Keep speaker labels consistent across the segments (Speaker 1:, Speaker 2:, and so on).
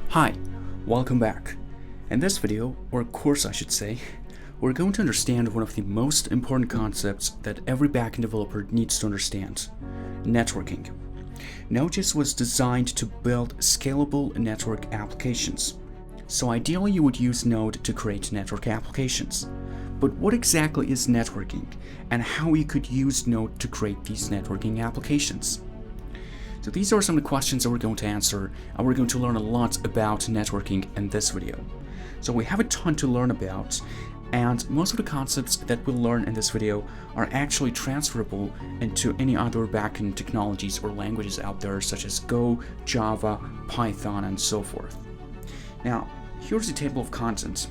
Speaker 1: Hi, welcome back. In this video, or course I should say, we're going to understand one of the most important concepts that every backend developer needs to understand: networking. Node.js was designed to build scalable network applications. So ideally you would use Node to create network applications. But what exactly is networking, and how you could use Node to create these networking applications? So these are some of the questions that we're going to answer, and we're going to learn a lot about networking in this video. So we have a ton to learn about, and most of the concepts that we'll learn in this video are actually transferable into any other backend technologies or languages out there, such as Go, Java, Python, and so forth. Now, here's the table of contents.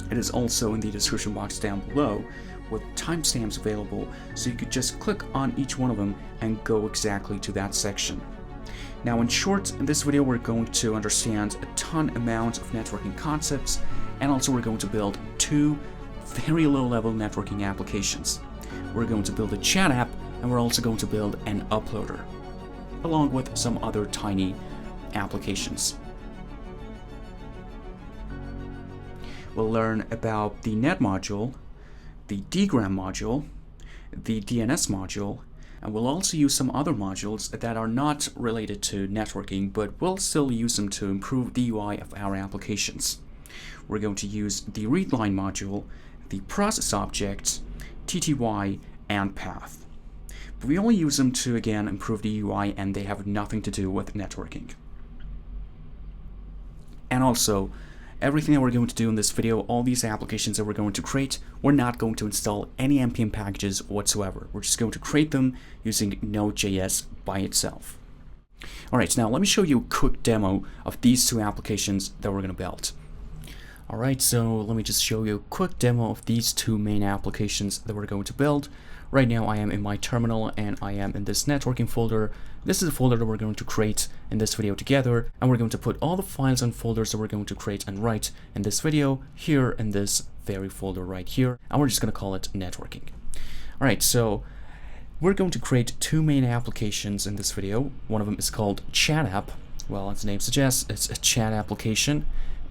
Speaker 1: It is also in the description box down below, with timestamps available, so you could just click on each one of them and go exactly to that section. Now, in short, in this video we're going to understand a ton amount of networking concepts, and also we're going to build two very low-level networking applications. We're going to build a chat app, and we're also going to build an uploader, along with some other tiny applications. We'll learn about the net module, the Dgram module, the DNS module, and we'll also use some other modules that are not related to networking, but we'll still use them to improve the UI of our applications. We're going to use the readline module, the process object, TTY, and path. But we only use them to, again, improve the UI, and they have nothing to do with networking. And also, everything that we're going to do in this video, all these applications that we're going to create, we're not going to install any npm packages whatsoever. We're just going to create them using Node.js by itself. Alright, now let me show you a quick demo of these two applications that we're going to build. Alright, so let me just show you a quick demo of these two main applications that we're going to build. Right now I am in my terminal and I am in this networking folder. This is a folder that we're going to create in this video together, and we're going to put all the files and folders that we're going to create and write in this video here in this very folder right here, and we're just going to call it networking. Alright, so we're going to create two main applications in this video. One of them is called chat app. Well, as the name suggests, it's a chat application.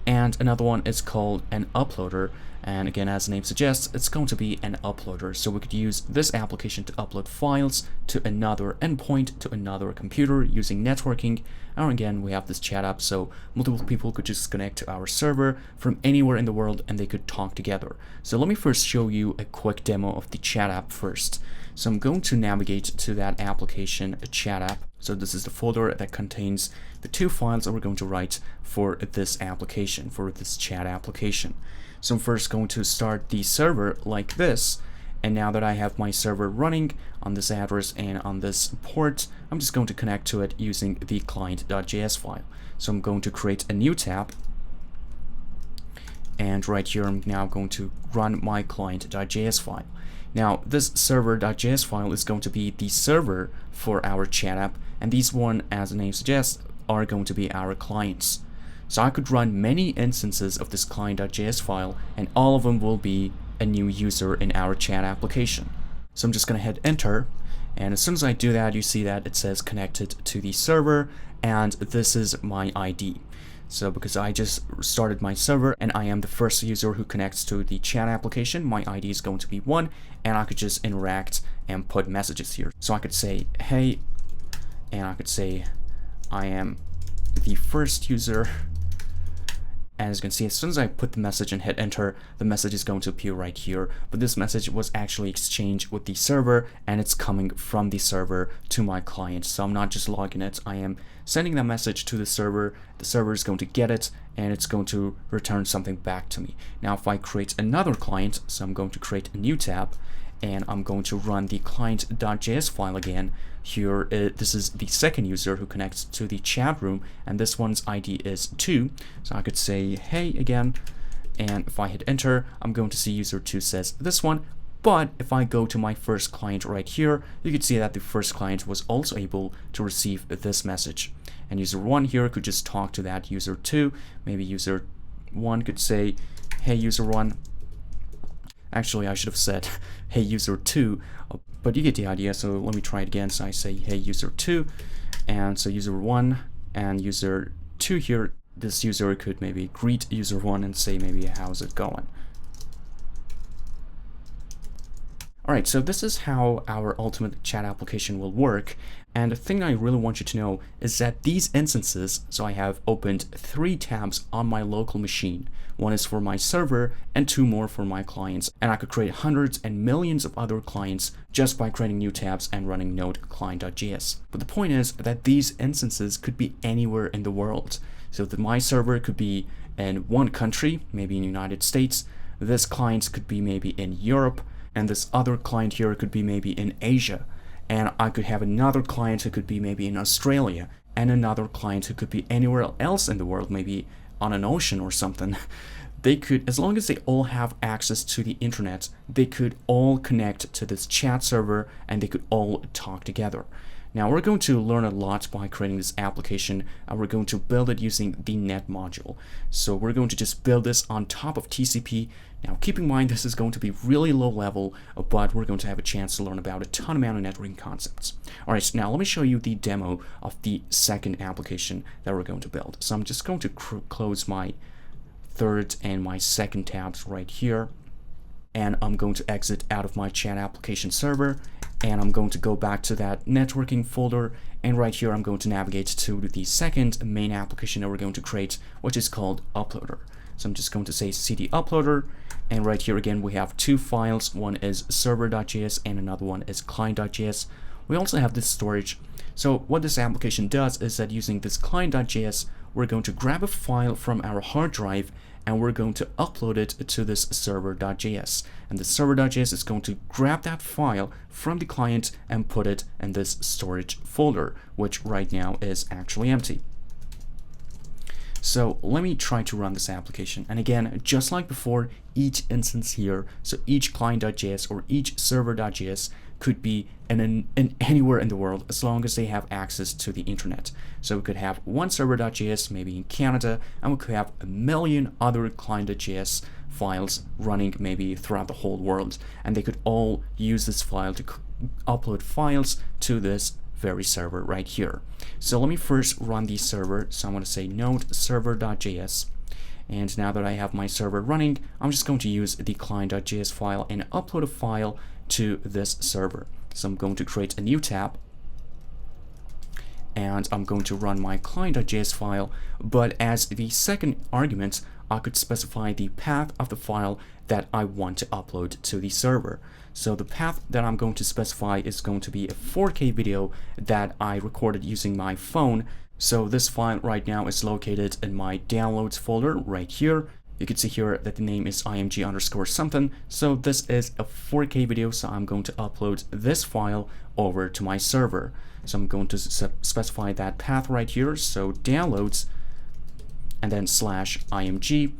Speaker 1: And another one is called an uploader, and again, as the name suggests, it's going to be an uploader. So we could use this application to upload files to another endpoint, to another computer using networking. And again, we have this chat app, so multiple people could just connect to our server from anywhere in the world and they could talk together. So let me first show you a quick demo of the chat app first. So I'm going to navigate to that application, a chat app. So this is the folder that contains the two files that we're going to write for this application, for this chat application. So I'm first going to start the server like this, and now that I have my server running on this address and on this port, I'm just going to connect to it using the client.js file. So I'm going to create a new tab, and right here I'm now going to run my client.js file. Now this server.js file is going to be the server for our chat app, and these one, as the name suggests, are going to be our clients. So I could run many instances of this client.js file, and all of them will be a new user in our chat application. So I'm just going to hit enter, and as soon as I do that, you see that it says connected to the server, and this is my ID. So because I just started my server and I am the first user who connects to the chat application, my ID is going to be 1, and I could just interact and put messages here. So I could say hey, and I could say I am the first user. And as you can see, as soon as I put the message and hit enter, the message is going to appear right here. But this message was actually exchanged with the server, and it's coming from the server to my client. So I'm not just logging it, I am sending that message to the server. The server is going to get it, and it's going to return something back to me. Now if I create another client, so I'm going to create a new tab, and I'm going to run the client.js file again. Here, this is the second user who connects to the chat room, and this one's ID is 2. So I could say hey again, and if I hit enter, I'm going to see user 2 says this one. But if I go to my first client right here, you can see that the first client was also able to receive this message. And user 1 here could just talk to that user 2. Maybe user 1 could say, hey user 1. Actually, I should have said hey user2, but you get the idea. So let me try it again. So I say hey user2, and so user1 and user2 here. This user could maybe greet user1 and say maybe how's it going. Alright, so this is how our ultimate chat application will work, and the thing I really want you to know is that these instances, so I have opened 3 tabs on my local machine. One is for my server and 2 more for my clients, and I could create hundreds and millions of other clients just by creating new tabs and running node client.js. But the point is that these instances could be anywhere in the world. So that my server could be in one country, maybe in the United States, this client could be maybe in Europe, and this other client here could be maybe in Asia, and I could have another client who could be maybe in Australia, and another client who could be anywhere else in the world, maybe on an ocean or something. They could, as long as they all have access to the internet, they could all connect to this chat server and they could all talk together. Now we're going to learn a lot by creating this application, and we're going to build it using the net module. So we're going to just build this on top of TCP. Now keep in mind this is going to be really low level, but we're going to have a chance to learn about a ton amount of networking concepts. Alright, so now let me show you the demo of the second application that we're going to build. So I'm just going to close my third and my second tabs right here, and I'm going to exit out of my chat application server, and I'm going to go back to that networking folder, and right here I'm going to navigate to the second main application that we're going to create, which is called Uploader. So I'm just going to say cd uploader, and right here again we have 2 files. One is server.js and another one is client.js. We also have this storage. So what this application does is that using this client.js, we're going to grab a file from our hard drive and we're going to upload it to this server.js. And the server.js is going to grab that file from the client and put it in this storage folder, which right now is actually empty. So let me try to run this application. And again, just like before, each instance here, so each client.js or each server.js could be in anywhere in the world as long as they have access to the internet. So we could have one server.js maybe in Canada, and we could have a million other client.js files running maybe throughout the whole world, and they could all use this file to upload files to this very server right here. So let me first run the server. So I'm going to say node server.js, and now that I have my server running, I'm just going to use the client.js file and upload a file to this server. So I'm going to create a new tab, and I'm going to run my client.js file, but as the second argument, I could specify the path of the file that I want to upload to the server. So the path that I'm going to specify is going to be a 4K video that I recorded using my phone. So this file right now is located in my downloads folder right here. You can see here that the name is img_something. So this is a 4K video, so I'm going to upload this file over to my server. So I'm going to specify that path right here. So downloads and then /img,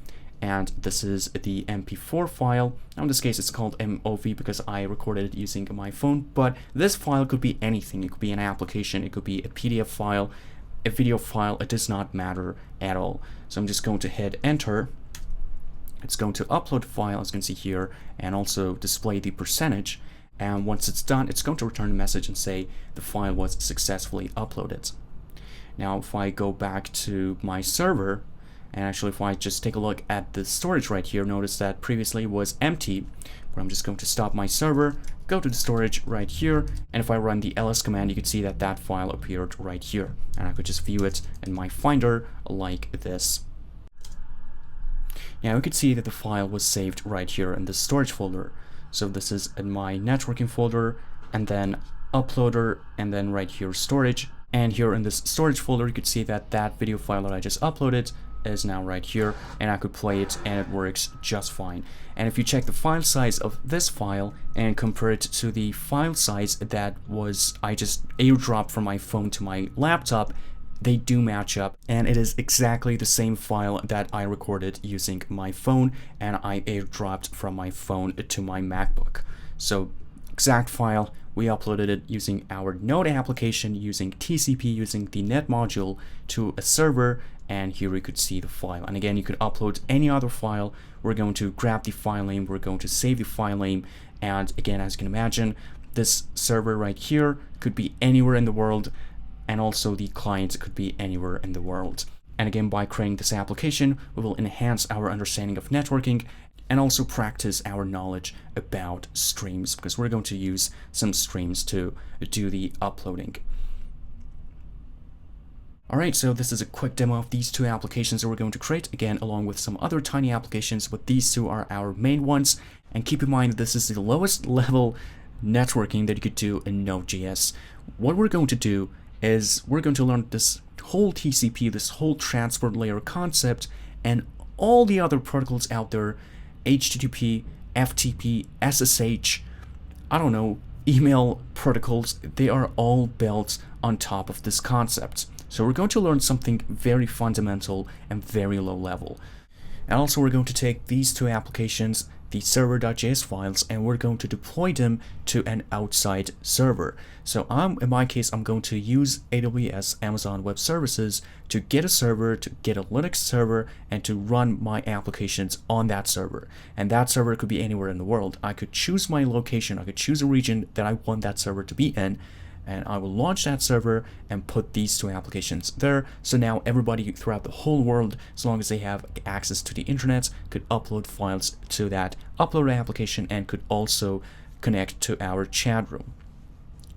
Speaker 1: and this is the MP4 file. Now in this case it's called MOV because I recorded it using my phone, but this file could be anything. It could be an application, it could be a PDF file, a video file, it does not matter at all. So I'm just going to hit enter. It's going to upload the file, as you can see here, and also display the percentage. And once it's done, it's going to return a message and say the file was successfully uploaded. Now if I go back to my server, and actually if I just take a look at the storage right here, notice that previously was empty. But I'm just going to stop my server, go to the storage right here, and if I run the ls command, you can see that that file appeared right here. And I could just view it in my Finder like this. Now you can see that the file was saved right here in the storage folder. So this is in my networking folder, and then uploader, and then right here storage. And here in this storage folder, you could see that that video file that I just uploaded is now right here, and I could play it and it works just fine. And if you check the file size of this file and compare it to the file size that was I just airdropped from my phone to my laptop, they do match up, and it is exactly the same file that I recorded using my phone and I airdropped from my phone to my MacBook. So exact file, we uploaded it using our Node application, using TCP, using the net module to a server, and here you could see the file. And again, you could upload any other file. We're going to grab the file name, we're going to save the file name, and again, as you can imagine, this server right here could be anywhere in the world, and also the client could be anywhere in the world. And again, by creating this application, we will enhance our understanding of networking and also practice our knowledge about streams, because we're going to use some streams to do the uploading. Alright, so this is a quick demo of these two applications that we're going to create, again, along with some other tiny applications, but these two are our main ones. And keep in mind that this is the lowest level networking that you could do in Node.js. What we're going to do is we're going to learn this whole TCP, this whole transport layer concept, and all the other protocols out there, HTTP, FTP, SSH, I don't know, email protocols, they are all built on top of this concept. So we're going to learn something very fundamental and very low level. And also we're going to take these two applications, the server.js files, and we're going to deploy them to an outside server. So in my case, I'm going to use AWS, Amazon Web Services, to get a server, to get a Linux server, and to run my applications on that server. And that server could be anywhere in the world. I could choose my location, I could choose a region that I want that server to be in, and I will launch that server and put these two applications there. So now everybody throughout the whole world, as long as they have access to the internet, could upload files to that upload application and could also connect to our chat room.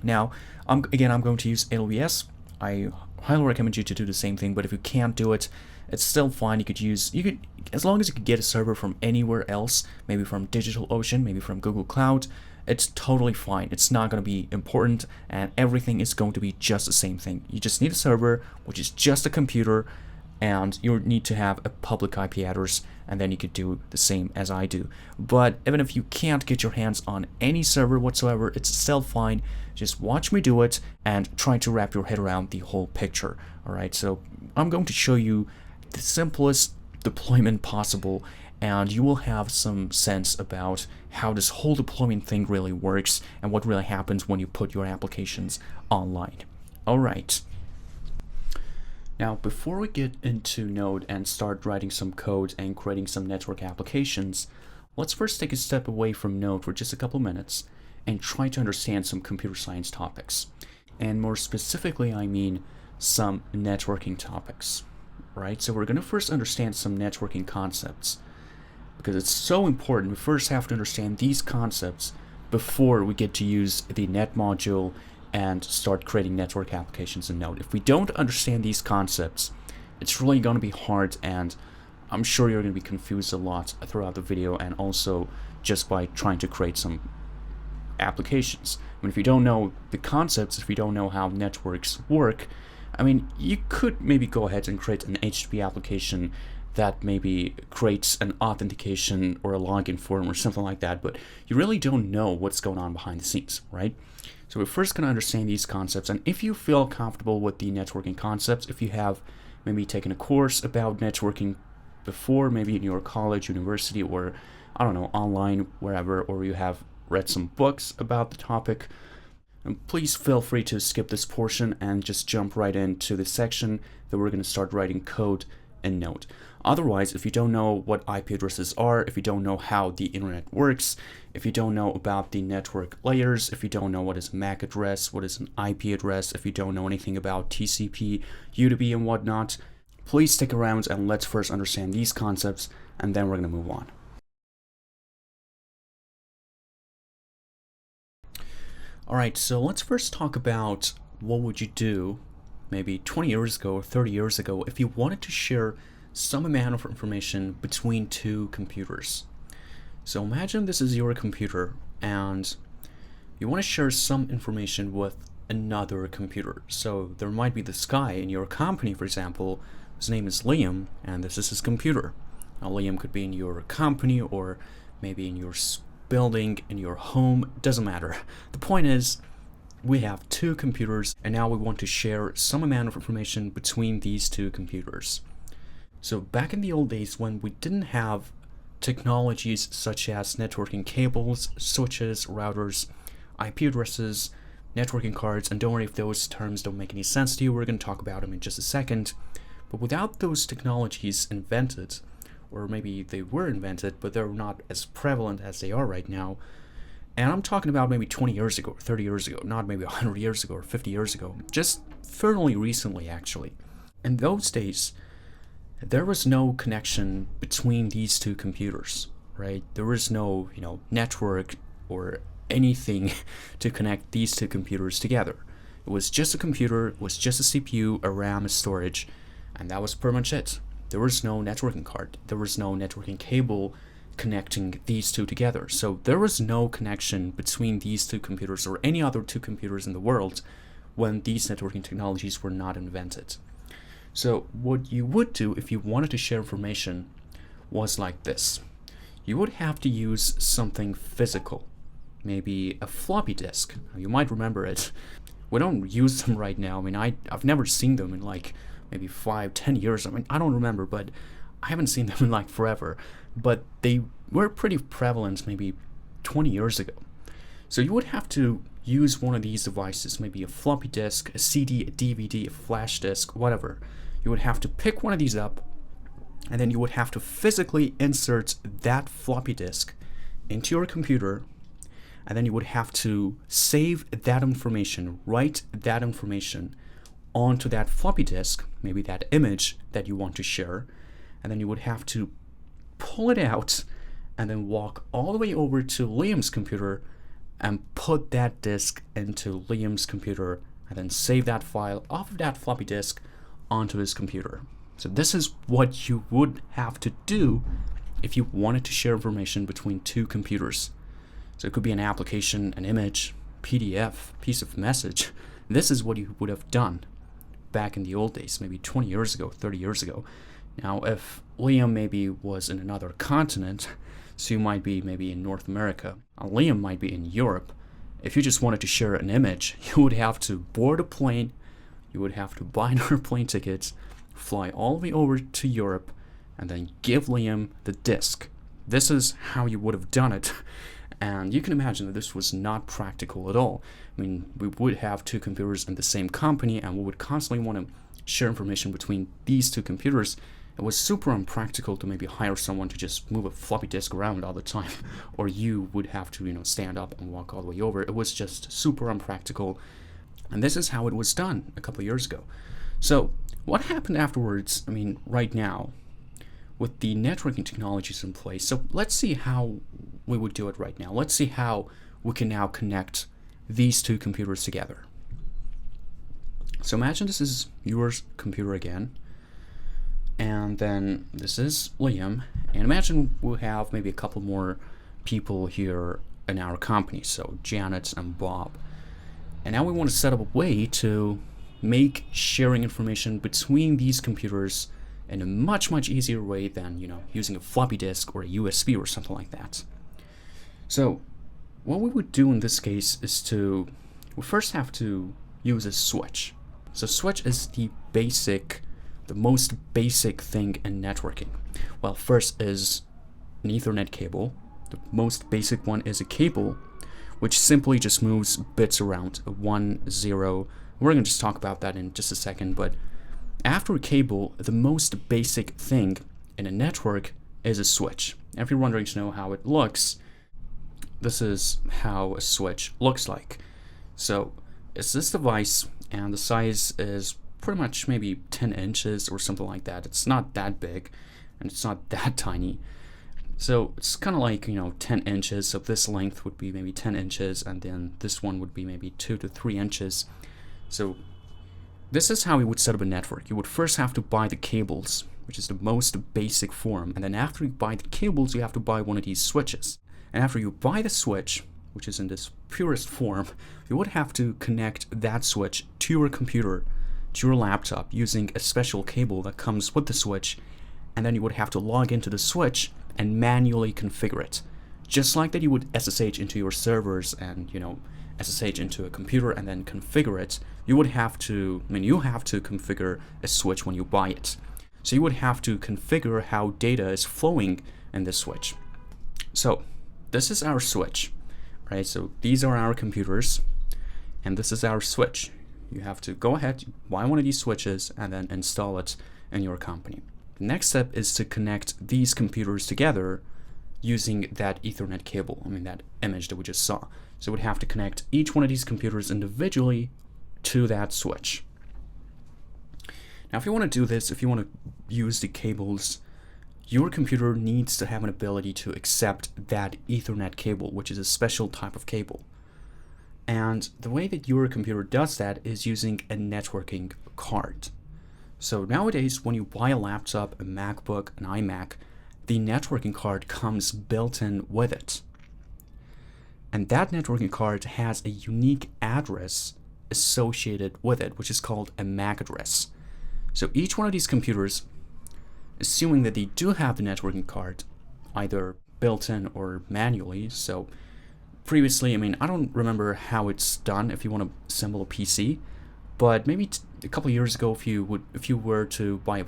Speaker 1: Now, I'm going to use AWS. I highly recommend you to do the same thing, but if you can't do it, it's still fine. You could, as long as you could get a server from anywhere else, maybe from DigitalOcean, maybe from Google Cloud, it's totally fine. It's not going to be important, and everything is going to be just the same thing. You just need a server, which is just a computer, and you need to have a public IP address, and then you could do the same as I do. But even if you can't get your hands on any server whatsoever, it's still fine. Just watch me do it and try to wrap your head around the whole picture. Alright, so I'm going to show you the simplest deployment possible, and you will have some sense about how this whole deployment thing really works and what really happens when you put your applications online. Alright. Now, before we get into Node and start writing some code and creating some network applications, let's first take a step away from Node for just a couple minutes and try to understand some computer science topics. And more specifically, I mean some networking topics, right? So we're going to first understand some networking concepts, because it's so important. We first have to understand these concepts before we get to use the net module and start creating network applications in Node. If we don't understand these concepts, it's really going to be hard, and I'm sure you're going to be confused a lot throughout the video, and also just by trying to create some applications. I mean, if you don't know the concepts, if you don't know how networks work, I mean, you could maybe go ahead and create an HTTP application that maybe creates an authentication or a login form or something like that, but you really don't know what's going on behind the scenes, right? So we're first going to understand these concepts, and if you feel comfortable with the networking concepts, if you have maybe taken a course about networking before, maybe in your college, university, or I don't know, online, wherever, or you have read some books about the topic, and please feel free to skip this portion and just jump right into the section that we're going to start writing code in Node. Otherwise, if you don't know what IP addresses are, if you don't know how the internet works, if you don't know about the network layers, if you don't know what is a MAC address, what is an IP address, if you don't know anything about TCP, UDP, and whatnot, please stick around and let's first understand these concepts, and then we're going to move on. Alright, so let's first talk about what would you do maybe 20 years ago or 30 years ago if you wanted to share some amount of information between two computers. So imagine this is your computer and you want to share some information with another computer. So there might be this guy in your company, for example, his name is Liam, and this is his computer. Now Liam could be in your company or maybe in your building, in your home, doesn't matter. The point is, we have two computers and now we want to share some amount of information between these two computers. So back in the old days when we didn't have technologies such as networking cables, switches, routers, IP addresses, networking cards, and don't worry if those terms don't make any sense to you, we're going to talk about them in just a second. But without those technologies invented, or maybe they were invented, but they're not as prevalent as they are right now. And I'm talking about maybe 20 years ago, or 30 years ago, not maybe 100 years ago or 50 years ago, just fairly recently actually. In those days, there was no connection between these two computers, right? There was no, network or anything to connect these two computers together. It was just a computer, it was just a CPU, a RAM, a storage, and that was pretty much it. There was no networking card, there was no networking cable connecting these two together. So there was no connection between these two computers or any other two computers in the world when these networking technologies were not invented. So what you would do if you wanted to share information was like this. You would have to use something physical, maybe a floppy disk. You might remember it. We don't use them right now. I mean, I've never seen them in like maybe 5-10 years. I mean, I don't remember, but I haven't seen them in like forever. But they were pretty prevalent maybe 20 years ago. So you would have to use one of these devices, maybe a floppy disk, a CD, a DVD, a flash disk, whatever. You would have to pick one of these up, and then you would have to physically insert that floppy disk into your computer, and then you would have to save that information, write that information onto that floppy disk, maybe that image that you want to share, and then you would have to pull it out and then walk all the way over to Liam's computer and put that disk into Liam's computer and then save that file off of that floppy disk onto his computer. So this is what you would have to do if you wanted to share information between two computers. So it could be an application, an image, PDF, piece of message. This is what you would have done back in the old days, maybe 20 years ago, 30 years ago. Now, if Liam maybe was in another continent, so you might be maybe in North America, and Liam might be in Europe, if you just wanted to share an image, you would have to board a plane, you would have to buy another plane ticket, fly all the way over to Europe, and then give Liam the disk. This is how you would have done it. And you can imagine that this was not practical at all. I mean, we would have two computers in the same company, and we would constantly want to share information between these two computers. It was super unpractical to maybe hire someone to just move a floppy disk around all the time, or you would have to, stand up and walk all the way over. It was just super unpractical, and this is how it was done a couple of years ago. So what happened afterwards, I mean, right now, with the networking technologies in place, so let's see how we would do it right now. Let's see how we can now connect these two computers together. So imagine this is your computer again, and then this is Liam, and imagine we have maybe a couple more people here in our company, so Janet and Bob. And now we want to set up a way to make sharing information between these computers in a much easier way than using a floppy disk or a USB or something like that. So what we would do in this case is we first have to use a switch. So switch is the most basic thing in networking. Well, first is an Ethernet cable. The most basic one is a cable, which simply just moves bits around, 1, 0. We're going to just talk about that in just a second, but after a cable, the most basic thing in a network is a switch. If you're wondering to know how it looks, this is how a switch looks like. So it's this device, and the size is pretty much maybe 10 inches or something like that. It's not that big, and it's not that tiny. So it's kind of like, 10 inches. So this length would be maybe 10 inches, and then this one would be maybe 2 to 3 inches. So this is how you would set up a network. You would first have to buy the cables, which is the most basic form. And then after you buy the cables, you have to buy one of these switches. And after you buy the switch, which is in this purest form, you would have to connect that switch to your computer, to your laptop, using a special cable that comes with the switch. And then you would have to log into the switch and manually configure it. Just like that you would SSH into your servers and, SSH into a computer and then configure it, you have to configure a switch when you buy it. So you would have to configure how data is flowing in this switch. So this is our switch, right? So these are our computers, and this is our switch. You have to go ahead, buy one of these switches, and then install it in your company. The next step is to connect these computers together using that Ethernet cable, that image that we just saw. So we'd have to connect each one of these computers individually to that switch. Now, if you want to do this, if you want to use the cables, your computer needs to have an ability to accept that Ethernet cable, which is a special type of cable. And the way that your computer does that is using a networking card. So nowadays, when you buy a laptop, a MacBook, an iMac, the networking card comes built in with it. And that networking card has a unique address associated with it, which is called a MAC address. So each one of these computers, assuming that they do have the networking card, either built in or manually. So previously, I don't remember how it's done if you want to assemble a PC, but maybe a couple of years ago, if you were to buy a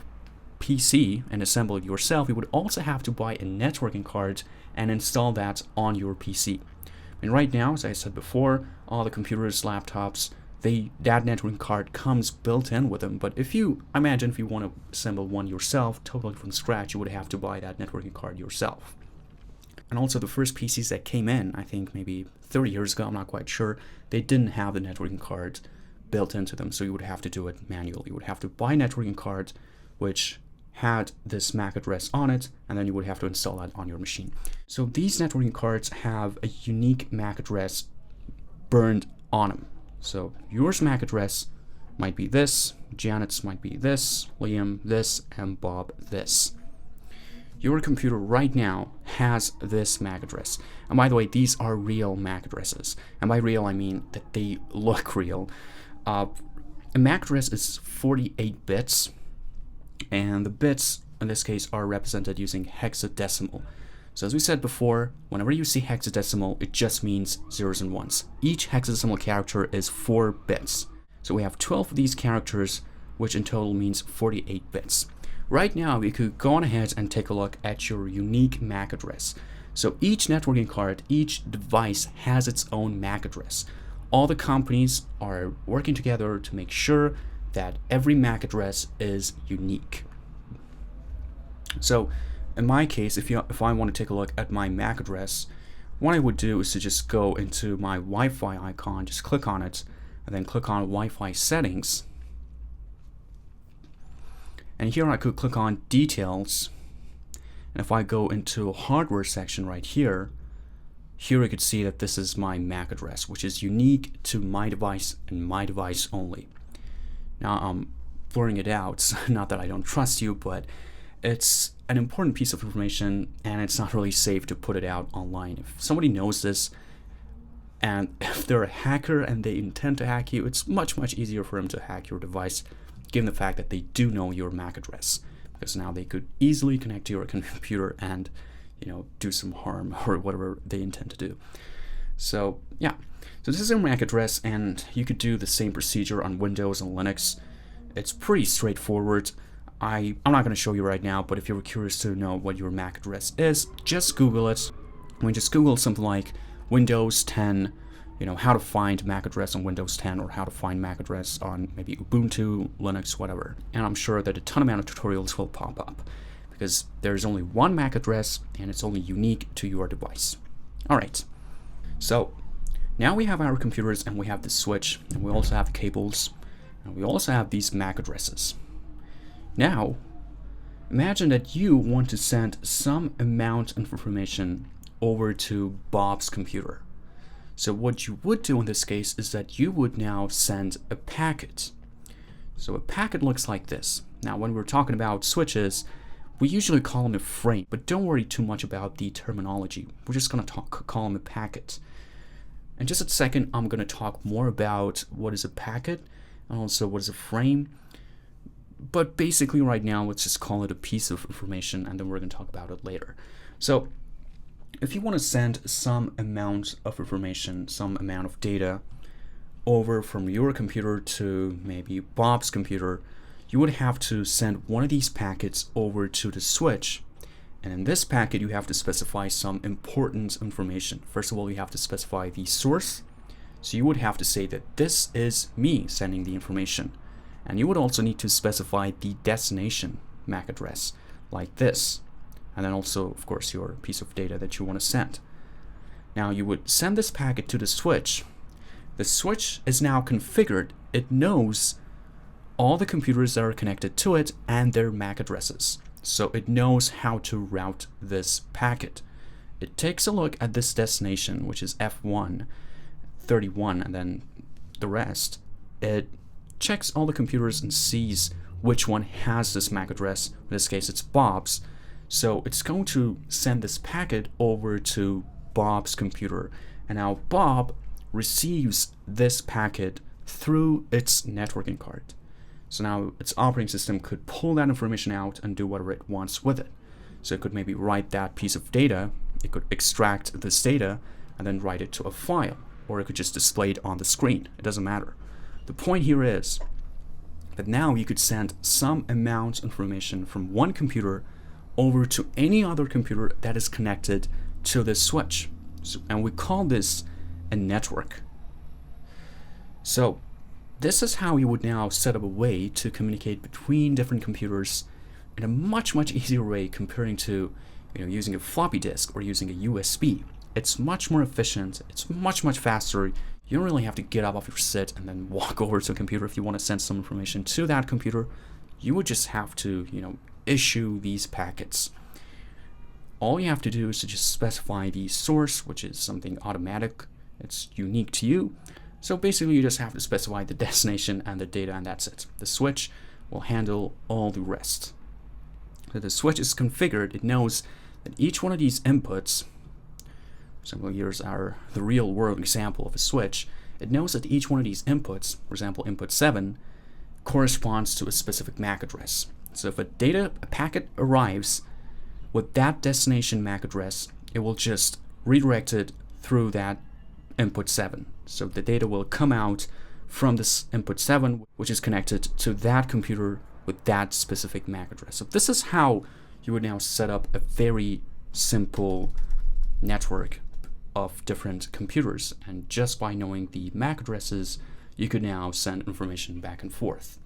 Speaker 1: PC and assemble it yourself, you would also have to buy a networking card and install that on your PC. And right now, as I said before, all the computers, laptops, that networking card comes built in with them. But if you want to assemble one yourself, totally from scratch, you would have to buy that networking card yourself. And also the first PCs that came in, I think maybe 30 years ago, I'm not quite sure, they didn't have the networking card built into them, so you would have to do it manually. You would have to buy a networking card which had this MAC address on it, and then you would have to install that on your machine. So these networking cards have a unique MAC address burned on them. So yours MAC address might be this, Janet's might be this, Liam this, and Bob this. Your computer right now has this MAC address. And by the way, these are real MAC addresses. And by real, I mean that they look real. A MAC address is 48 bits, and the bits in this case are represented using hexadecimal. So as we said before, whenever you see hexadecimal, it just means zeros and ones. Each hexadecimal character is 4 bits. So we have 12 of these characters, which in total means 48 bits. Right now, we could go on ahead and take a look at your unique MAC address. So each networking card, each device has its own MAC address. All the companies are working together to make sure that every MAC address is unique. So in my case, if I want to take a look at my MAC address, what I would do is to just go into my Wi-Fi icon, just click on it, and then click on Wi-Fi settings. And here I could click on details. And if I go into a hardware section right here, I could see that this is my MAC address, which is unique to my device and my device only. Now I'm blurring it out, not that I don't trust you, but it's an important piece of information and it's not really safe to put it out online. If somebody knows this, and if they're a hacker and they intend to hack you, it's much easier for them to hack your device, given the fact that they do know your MAC address, because now they could easily connect to your computer and do some harm or whatever they intend to do. So yeah, so this is your MAC address, and you could do the same procedure on Windows and Linux. It's pretty straightforward. I'm not going to show you right now, but if you're curious to know what your MAC address is, just Google it. Just Google something like Windows 10, how to find MAC address on Windows 10, or how to find MAC address on maybe Ubuntu, Linux, whatever. And I'm sure that a ton amount of tutorials will pop up, because there's only one MAC address and it's only unique to your device. All right, so now we have our computers and we have the switch, and we also have cables, and we also have these MAC addresses. Now, imagine that you want to send some amount of information over to Bob's computer. So what you would do in this case is that you would now send a packet. So a packet looks like this. Now, when we're talking about switches, we usually call them a frame, but don't worry too much about the terminology. We're just going to call them a packet. In just a second, I'm going to talk more about what is a packet and also what is a frame. But basically right now, let's just call it a piece of information, and then we're going to talk about it later. So if you want to send some amount of information, some amount of data over from your computer to maybe Bob's computer, you would have to send one of these packets over to the switch. And in this packet, you have to specify some important information. First of all, you have to specify the source. So you would have to say that this is me sending the information. And you would also need to specify the destination MAC address like this. And then also, of course, your piece of data that you want to send. Now you would send this packet to the switch. The switch is now configured. It knows all the computers that are connected to it and their MAC addresses. So it knows how to route this packet. It takes a look at this destination, which is F1, 31, and then the rest. It checks all the computers and sees which one has this MAC address. In this case, it's Bob's. So it's going to send this packet over to Bob's computer. And now Bob receives this packet through its networking card. So now its operating system could pull that information out and do whatever it wants with it. So it could maybe write that piece of data, it could extract this data and then write it to a file, or it could just display it on the screen. It doesn't matter. The point here is that now you could send some amount of information from one computer over to any other computer that is connected to this switch. And we call this a network. So this is how you would now set up a way to communicate between different computers in a much easier way comparing to using a floppy disk or using a USB. It's much more efficient, it's much faster. You don't really have to get up off your seat and then walk over to a computer if you want to send some information to that computer. You would just have to issue these packets. All you have to do is to just specify the source, which is something automatic. It's unique to you. So basically you just have to specify the destination and the data, and that's it. The switch will handle all the rest. So the switch is configured. It knows that each one of these inputs, for example, here's the real world example of a switch. It knows that each one of these inputs, for example, input 7, corresponds to a specific MAC address. So if a packet arrives with that destination MAC address, it will just redirect it through that input 7. So the data will come out from this input 7, which is connected to that computer with that specific MAC address. So this is how you would now set up a very simple network of different computers. And just by knowing the MAC addresses, you could now send information back and forth.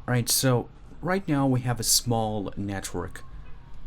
Speaker 1: Alright, so right now we have a small network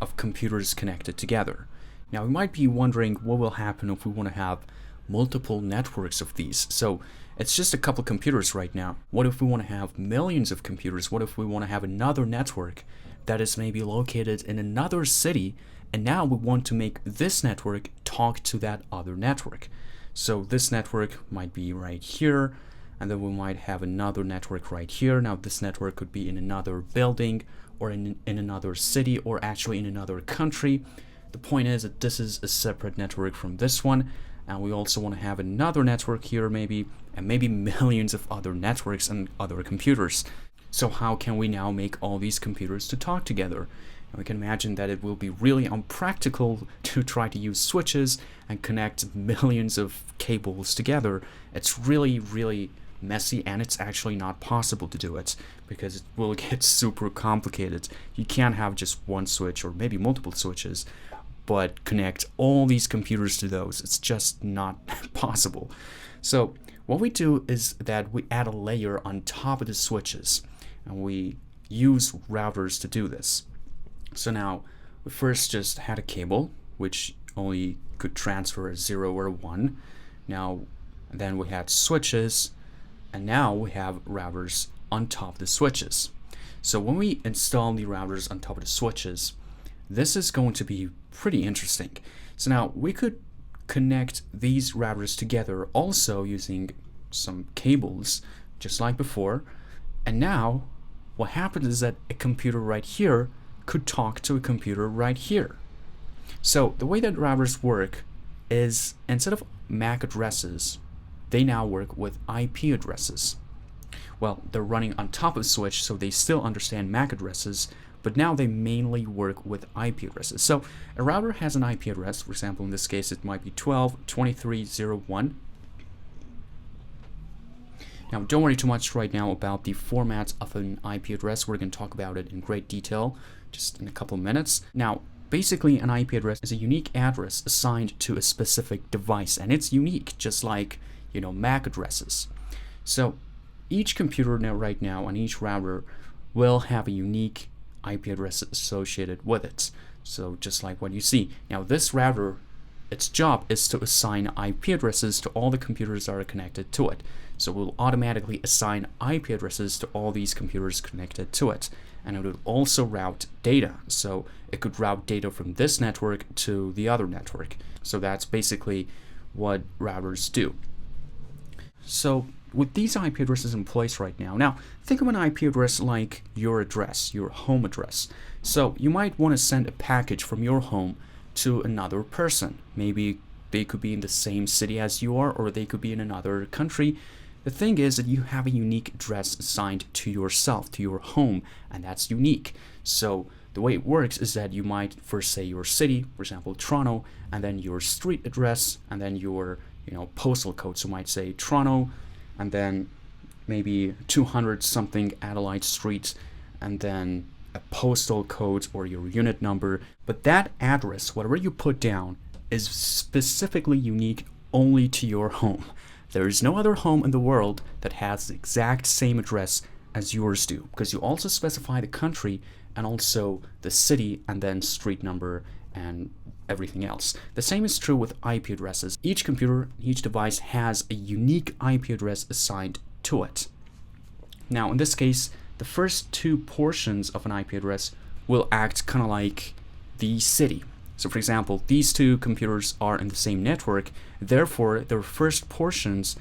Speaker 1: of computers connected together. Now we might be wondering what will happen if we want to have multiple networks of these. So it's just a couple computers right now. What if we want to have millions of computers? What if we want to have another network that is maybe located in another city, and now we want to make this network talk to that other network? So this network might be right here, and then we might have another network right here. Now this network could be in another building or in another city or actually in another country. The point is that this is a separate network from this one, and we also want to have another network here maybe, and maybe millions of other networks and other computers. So how can we now make all these computers to talk together? And we can imagine that it will be really unpractical to try to use switches and connect millions of cables together. It's really messy, and it's actually not possible to do it because it will get super complicated. You can't have just one switch or maybe multiple switches but connect all these computers to those. It's just not possible. So what we do is that we add a layer on top of the switches, and we use routers to do this. So now we first just had a cable which only could transfer a 0 or a 1. Now then we had switches, and now we have routers on top of the switches. So when we install the routers on top of the switches, this is going to be pretty interesting. So now we could connect these routers together also using some cables, just like before. And now what happens is that a computer right here could talk to a computer right here. So the way that routers work is, instead of MAC addresses, they now work with IP addresses. Well, they're running on top of the switch, so they still understand MAC addresses, but now they mainly work with IP addresses. So a router has an IP address. For example, in this case, it might be 12.23.0.1. Now, don't worry too much right now about the format of an IP address. We're going to talk about it in great detail just in a couple minutes. Now, basically, an IP address is a unique address assigned to a specific device, and it's unique, just like MAC addresses. So each computer right now and each router will have a unique IP address associated with it. So just like what you see. Now this router, its job is to assign IP addresses to all the computers that are connected to it. So we'll automatically assign IP addresses to all these computers connected to it. And it will also route data. So it could route data from this network to the other network. So that's basically what routers do. So with these IP addresses in place right now, think of an IP address like your address, your home address. So you might want to send a package from your home to another person. Maybe they could be in the same city as you are, or they could be in another country. The thing is that you have a unique address assigned to yourself, to your home, and that's unique. So the way it works is that you might first say your city, for example, Toronto, and then your street address, and then your postal code. So you might say Toronto, and then maybe 200 something Adelaide Street, and then a postal code or your unit number. But that address, whatever you put down, is specifically unique only to your home. There is no other home in the world that has the exact same address as yours do, because you also specify the country and also the city and then street number and everything else. The same is true with IP addresses. Each computer, each device has a unique IP address assigned to it. Now, in this case, the first two portions of an IP address will act kind of like the city. So for example, these two computers are in the same network, therefore their first portions,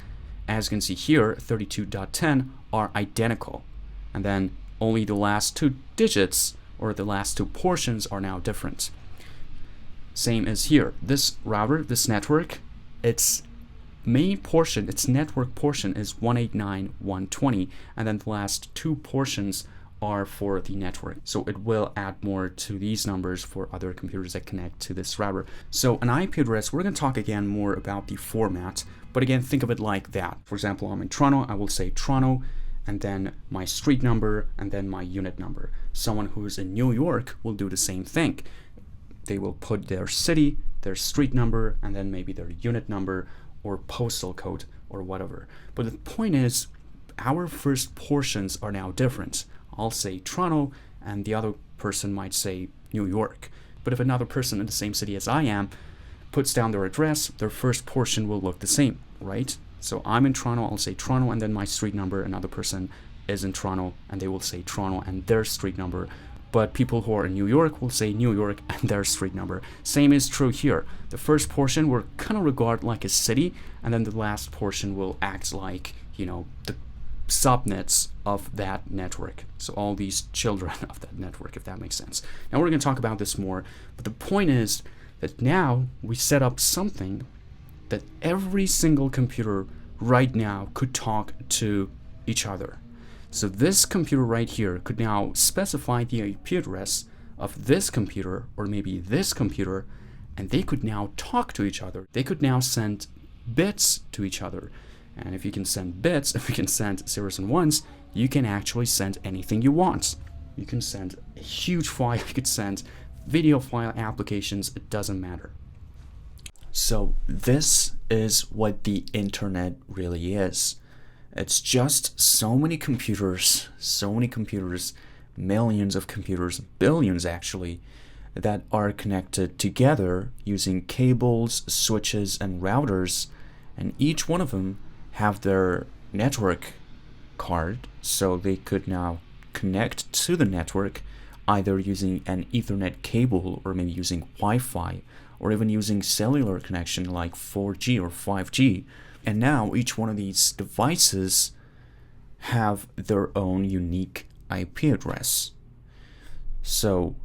Speaker 1: as you can see here, 32.10, are identical. And then only the last two digits, or the last two portions, are now different. Same as here. This router, this network, its main portion, its network portion is 189.120, and then the last two portions are for the network. So it will add more to these numbers for other computers that connect to this router. So an IP address, we're going to talk again more about the format, but again, think of it like that. For example, I'm in Toronto, I will say Toronto, and then my street number, and then my unit number. Someone who's in New York will do the same thing. They will put their city, their street number, and then maybe their unit number or postal code or whatever. But the point is, our first portions are now different. I'll say Toronto, and the other person might say New York. But if another person in the same city as I am puts down their address, their first portion will look the same, right? So I'm in Toronto, I'll say Toronto, and then my street number. Another person is in Toronto, and they will say Toronto and their street number. But people who are in New York will say New York and their street number. Same is true here. The first portion will kind of regard like a city, and then the last portion will act like, the subnets of that network. So all these children of that network, if that makes sense. Now we're going to talk about this more, but the point is that now we set up something that every single computer right now could talk to each other. So this computer right here could now specify the IP address of this computer or maybe this computer, and they could now talk to each other. They could now send bits to each other. And if you can send bits, if you can send zeros and ones, you can actually send anything you want. You can send a huge file, you could send video file applications, it doesn't matter. So this is what the internet really is. It's just so many computers, millions of computers, billions actually, that are connected together using cables, switches, and routers, and each one of them have their network card, so they could now connect to the network either using an Ethernet cable or maybe using Wi-Fi or even using cellular connection like 4G or 5G. And now each one of these devices have their own unique IP address. So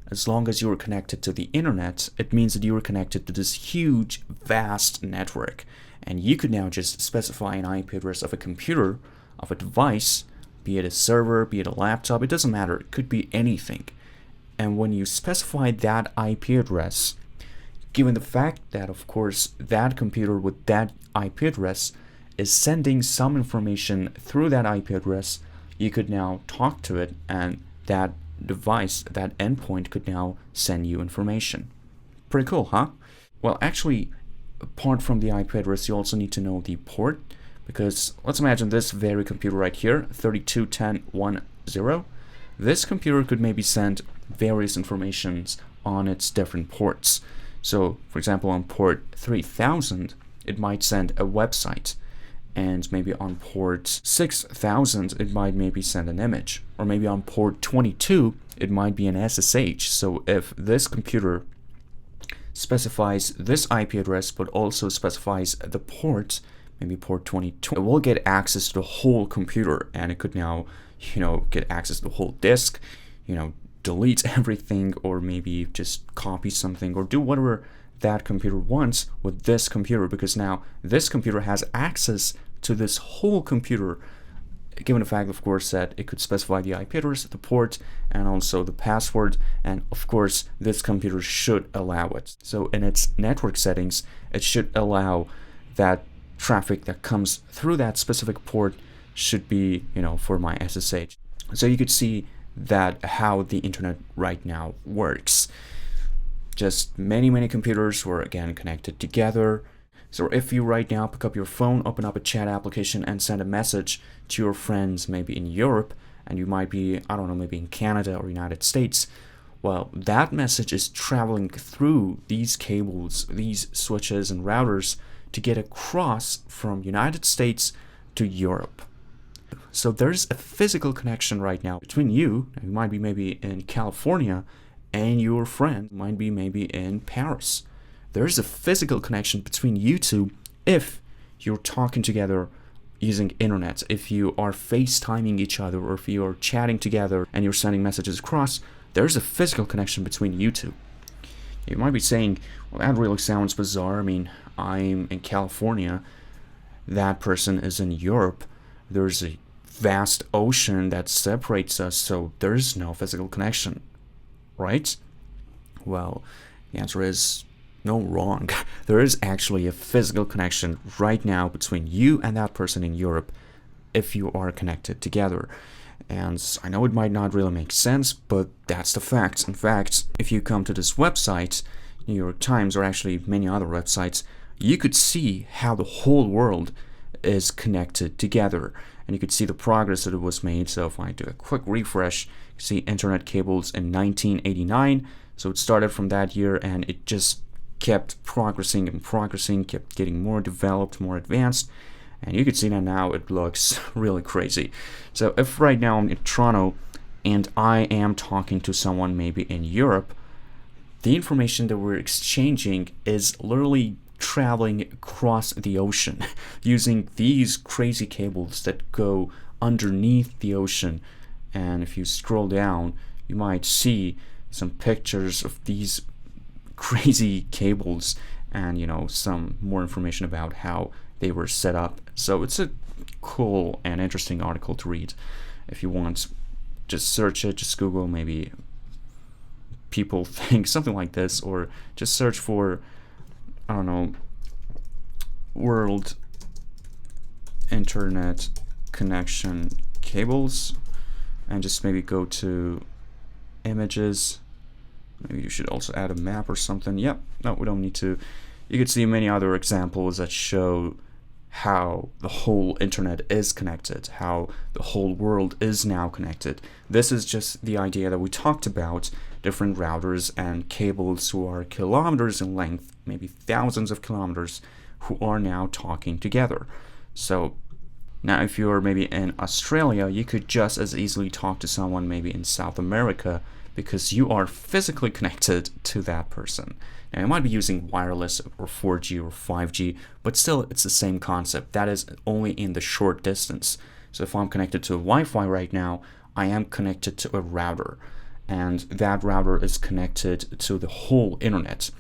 Speaker 1: as long as you are connected to the internet, it means that you are connected to this huge, vast network. And you could now just specify an IP address of a computer, of a device, be it a server, be it a laptop, it doesn't matter, it could be anything. And when you specify that IP address, given the fact that, of course, that computer with that IP address is sending some information through that IP address, you could now talk to it, and that device, that endpoint, could now send you information. Pretty cool, huh? Well, actually, apart from the IP address, you also need to know the port, Because let's imagine this very computer right here, 321010. This computer could maybe send various informations on its different ports. So, for example, on port 3000, it might send a website. And maybe on port 6000, it might maybe send an image. Or maybe on port 22, it might be an SSH. So if this computer specifies this IP address, but also specifies the port, maybe port 22, it will get access to the whole computer, and it could now, get access to the whole disk, delete everything, or maybe just copy something, or do whatever that computer wants with this computer, because now this computer has access to this whole computer, given the fact, of course, that it could specify the IP address, the port, and also the password, and of course this computer should allow it. So in its network settings, it should allow that traffic that comes through that specific port should be, for my SSH. So you could see that how the internet right now works. Just many computers were again connected together. So if you right now pick up your phone, open up a chat application, and send a message to your friends maybe in Europe, and you might be, I don't know, maybe in Canada or United States, well, that message is traveling through these cables, these switches and routers to get across from United States to Europe. So there's a physical connection right now between you might be maybe in California, and your friend might be maybe in Paris. There's a physical connection between you two if you're talking together using internet, if you are FaceTiming each other, or if you are chatting together and you're sending messages across. There's a physical connection between you two. You might be saying, well, that really sounds bizarre. I mean, I'm in California, that person is in Europe. There's a vast ocean that separates us, so there's no physical connection, right? Well, the answer is no, wrong. There is actually a physical connection right now between you and that person in Europe if you are connected together. And I know it might not really make sense, but that's the fact. In fact, if you come to this website, New York Times, or actually many other websites, you could see how the whole world is connected together. And you could see the progress that it was made. So if I do a quick refresh, you can see internet cables in 1989. So it started from that year, and it just kept progressing and progressing, kept getting more developed, more advanced. And you can see that now it looks really crazy. So if right now I'm in Toronto and I am talking to someone maybe in Europe, the information that we're exchanging is literally traveling across the ocean using these crazy cables that go underneath the ocean. And if you scroll down, you might see some pictures of these crazy cables and some more information about how they were set up. So it's a cool and interesting article to read. If you want, just search it, just Google maybe people think something like this, or just search for, I don't know, world internet connection cables, and just maybe go to images. Maybe you should also add a map or something. Yep, no, we don't need to. You could see many other examples that show how the whole internet is connected, how the whole world is now connected. This is just the idea that we talked about, different routers and cables who are kilometers in length, maybe thousands of kilometers, who are now talking together. So now if you're maybe in Australia, you could just as easily talk to someone maybe in South America, because you are physically connected to that person. Now, you might be using wireless or 4G or 5G, but still it's the same concept. That is only in the short distance. So if I'm connected to Wi-Fi right now, I am connected to a router, and that router is connected to the whole internet.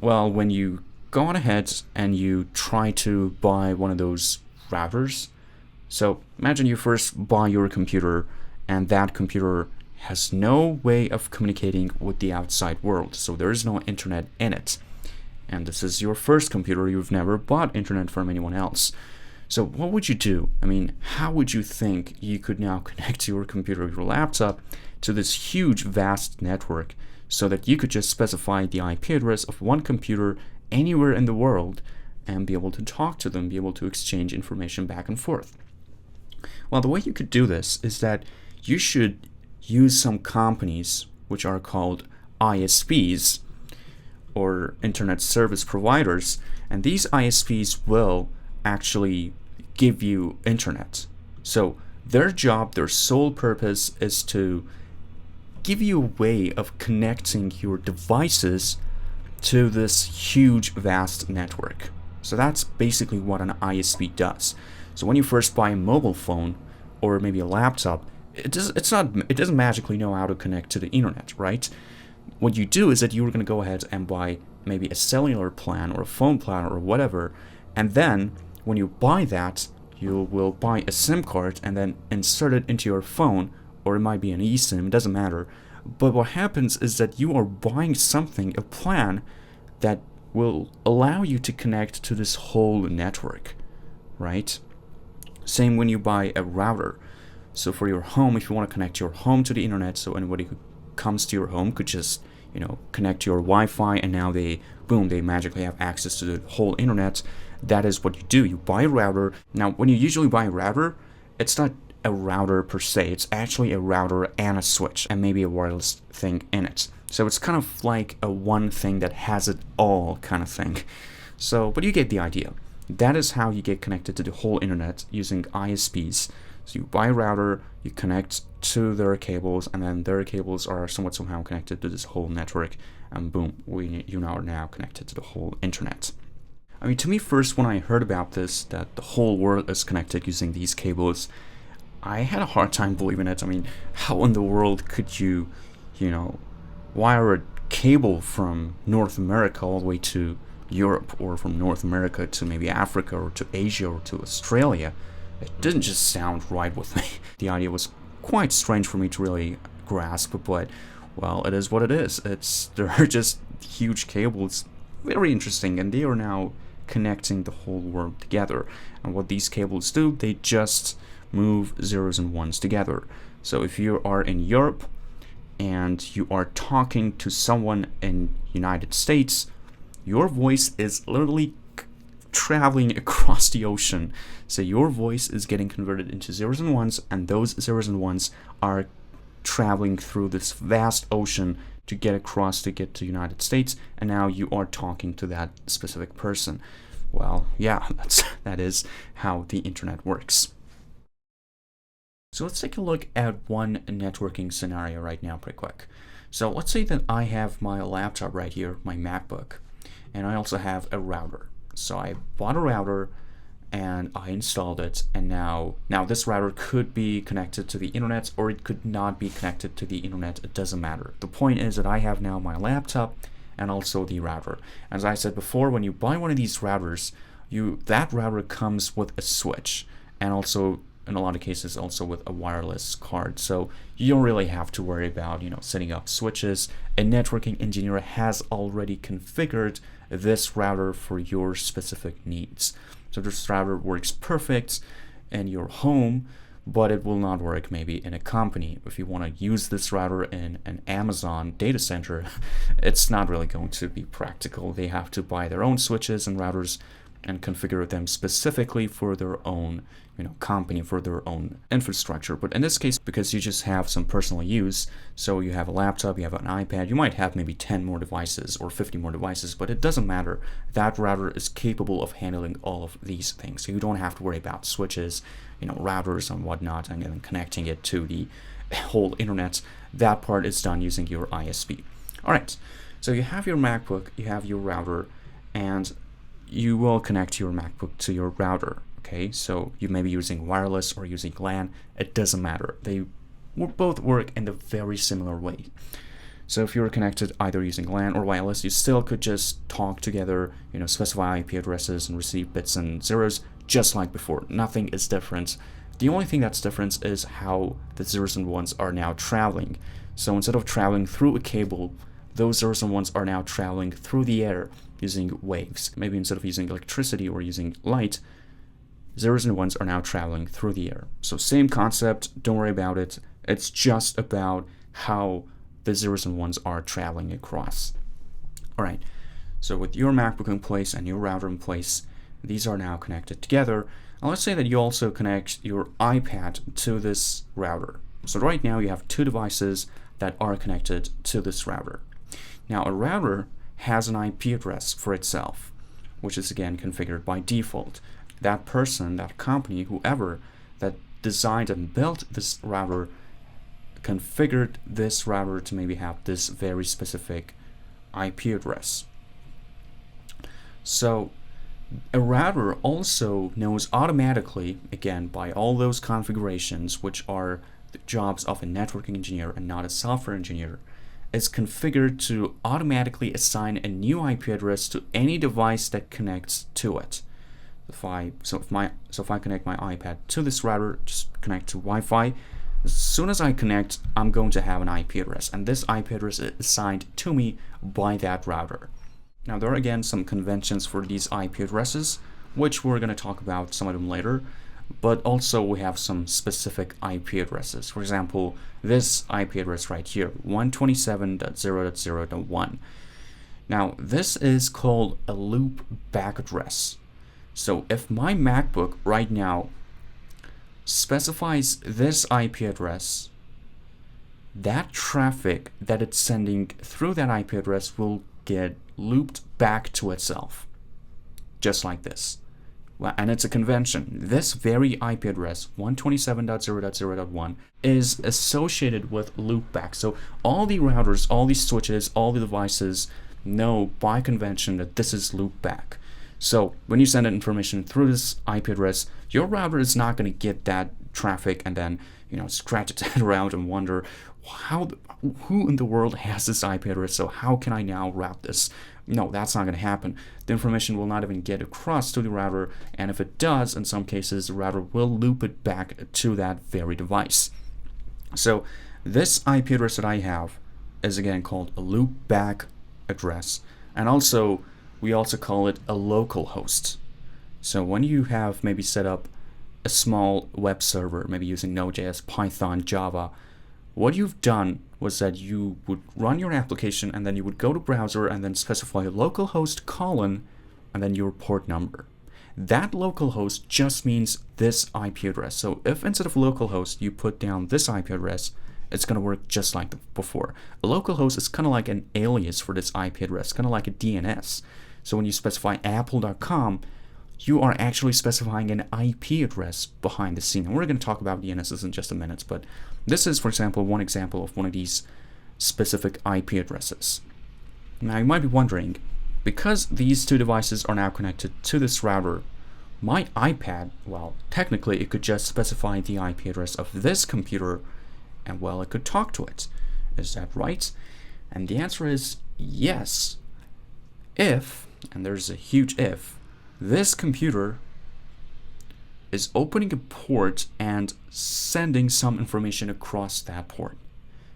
Speaker 1: Well, when you go on ahead and you try to buy one of those routers, so imagine you first buy your computer, and that computer has no way of communicating with the outside world, so there is no internet in it. And this is your first computer, you've never bought internet from anyone else. So what would you do? I mean, how would you think you could now connect your computer, your laptop, to this huge, vast network so that you could just specify the IP address of one computer anywhere in the world, and be able to talk to them, be able to exchange information back and forth. Well, the way you could do this is that you should use some companies which are called ISPs, or Internet Service Providers, and these ISPs will actually give you internet. So their job, their sole purpose is to give you a way of connecting your devices to this huge, vast network. So that's basically what an ISP does. So when you first buy a mobile phone or maybe a laptop, it doesn't magically know how to connect to the internet, right? What you do is that you're going to go ahead and buy maybe a cellular plan or a phone plan or whatever, and then when you buy that, you will buy a SIM card and then insert it into your phone, or it might be an eSIM, it doesn't matter. But what happens is that you are buying something, a plan that will allow you to connect to this whole network, right? Same when you buy a router. So for your home, if you want to connect your home to the internet, so anybody who comes to your home could just, connect to your Wi-Fi, and now they magically have access to the whole internet. That is what you do. You buy a router. Now, when you usually buy a router, it's not a router per se. It's actually a router and a switch and maybe a wireless thing in it. So it's kind of like a one thing that has it all kind of thing. So, but you get the idea. That is how you get connected to the whole internet using ISPs. So you buy a router, you connect to their cables, and then their cables are somehow connected to this whole network, and boom, you are now connected to the whole internet. I mean, to me first, when I heard about this, that the whole world is connected using these cables, I had a hard time believing it. I mean, how in the world could you, wire a cable from North America all the way to Europe, or from North America to maybe Africa, or to Asia, or to Australia? It didn't just sound right with me. The idea was quite strange for me to really grasp, but, well, it is what it is. They're just huge cables, very interesting, and they are now connecting the whole world together. And what these cables do, they just move zeros and ones together. So if you are in Europe and you are talking to someone in United States, your voice is literally traveling across the ocean. So your voice is getting converted into zeros and ones, and those zeros and ones are traveling through this vast ocean to get to United States, and now you are talking to that specific person. Well, yeah, that is how the internet works. So let's take a look at one networking scenario right now pretty quick. So let's say that I have my laptop right here, my MacBook, and I also have a router. So I bought a router and I installed it, and now this router could be connected to the internet, or it could not be connected to the internet. It doesn't matter. The point is that I have now my laptop and also the router. As I said before, when you buy one of these routers, that router comes with a switch, and also in a lot of cases also with a wireless card. So you don't really have to worry about setting up switches. A networking engineer has already configured this router for your specific needs. So this router works perfect in your home, but it will not work maybe in a company. If you want to use this router in an Amazon data center, it's not really going to be practical. They have to buy their own switches and routers and configure them specifically for their own company, for their own infrastructure. But in this case, because you just have some personal use, so you have a laptop, you have an iPad, you might have maybe 10 more devices or 50 more devices, but it doesn't matter. That router is capable of handling all of these things. So you don't have to worry about switches, routers and whatnot, and then connecting it to the whole internet. That part is done using your ISP. All right, so you have your MacBook, you have your router, and you will connect your MacBook to your router. Okay, so you may be using wireless or using LAN. It doesn't matter. They will both work in a very similar way. So if you're connected either using LAN or wireless, you still could just talk together, specify IP addresses and receive bits and zeros just like before. Nothing is different. The only thing that's different is how the zeros and ones are now traveling. So instead of traveling through a cable, those zeros and ones are now traveling through the air using waves. Maybe instead of using electricity or using light, zeros and ones are now traveling through the air. So same concept, don't worry about it. It's just about how the zeros and ones are traveling across. All right, so with your MacBook in place and your router in place, These are now connected together. And let's say that you also connect your iPad to this router. So right now you have two devices that are connected to this router. Now a router has an IP address for itself, which is again configured by default. That person, that company, whoever that designed and built this router configured this router to maybe have this very specific IP address. So a router also knows automatically, again by all those configurations, which are the jobs of a networking engineer and not a software engineer, is configured to automatically assign a new IP address to any device that connects to it. If I connect my iPad to this router, just connect to Wi-Fi. As soon as I connect, I'm going to have an IP address, and this IP address is assigned to me by that router. Now there are again some conventions for these IP addresses, which we're going to talk about some of them later, but also we have some specific IP addresses. For example, this IP address right here, 127.0.0.1. Now this is called a loop back address. So if my MacBook right now specifies this IP address, that traffic that it's sending through that IP address will get looped back to itself, just like this. Well, and it's a convention. This very IP address, 127.0.0.1, is associated with loopback. So all the routers, all the switches, all the devices know by convention that this is loopback. So when you send that information through this IP address, your router is not going to get that traffic and then, scratch its head around and wonder who in the world has this IP address, so how can I now route this? No, that's not going to happen. The information will not even get across to the router, and if it does, in some cases, the router will loop it back to that very device. So this IP address that I have is again called a loopback address, and also we also call it a local host. So when you have maybe set up a small web server, maybe using Node.js, Python, Java, what you've done was that you would run your application and then you would go to browser and then specify localhost colon and then your port number. That localhost just means this IP address. So if instead of localhost you put down this IP address, it's going to work just like before. A localhost is kind of like an alias for this IP address, kind of like a DNS. So when you specify apple.com, you are actually specifying an IP address behind the scene. And we're going to talk about DNSs in just a minute, but this is, for example, one example of one of these specific IP addresses. Now you might be wondering, because these two devices are now connected to this router, my iPad, well, technically it could just specify the IP address of this computer and, well, it could talk to it. Is that right? And the answer is yes. If, and there's a huge if, this computer is opening a port and sending some information across that port.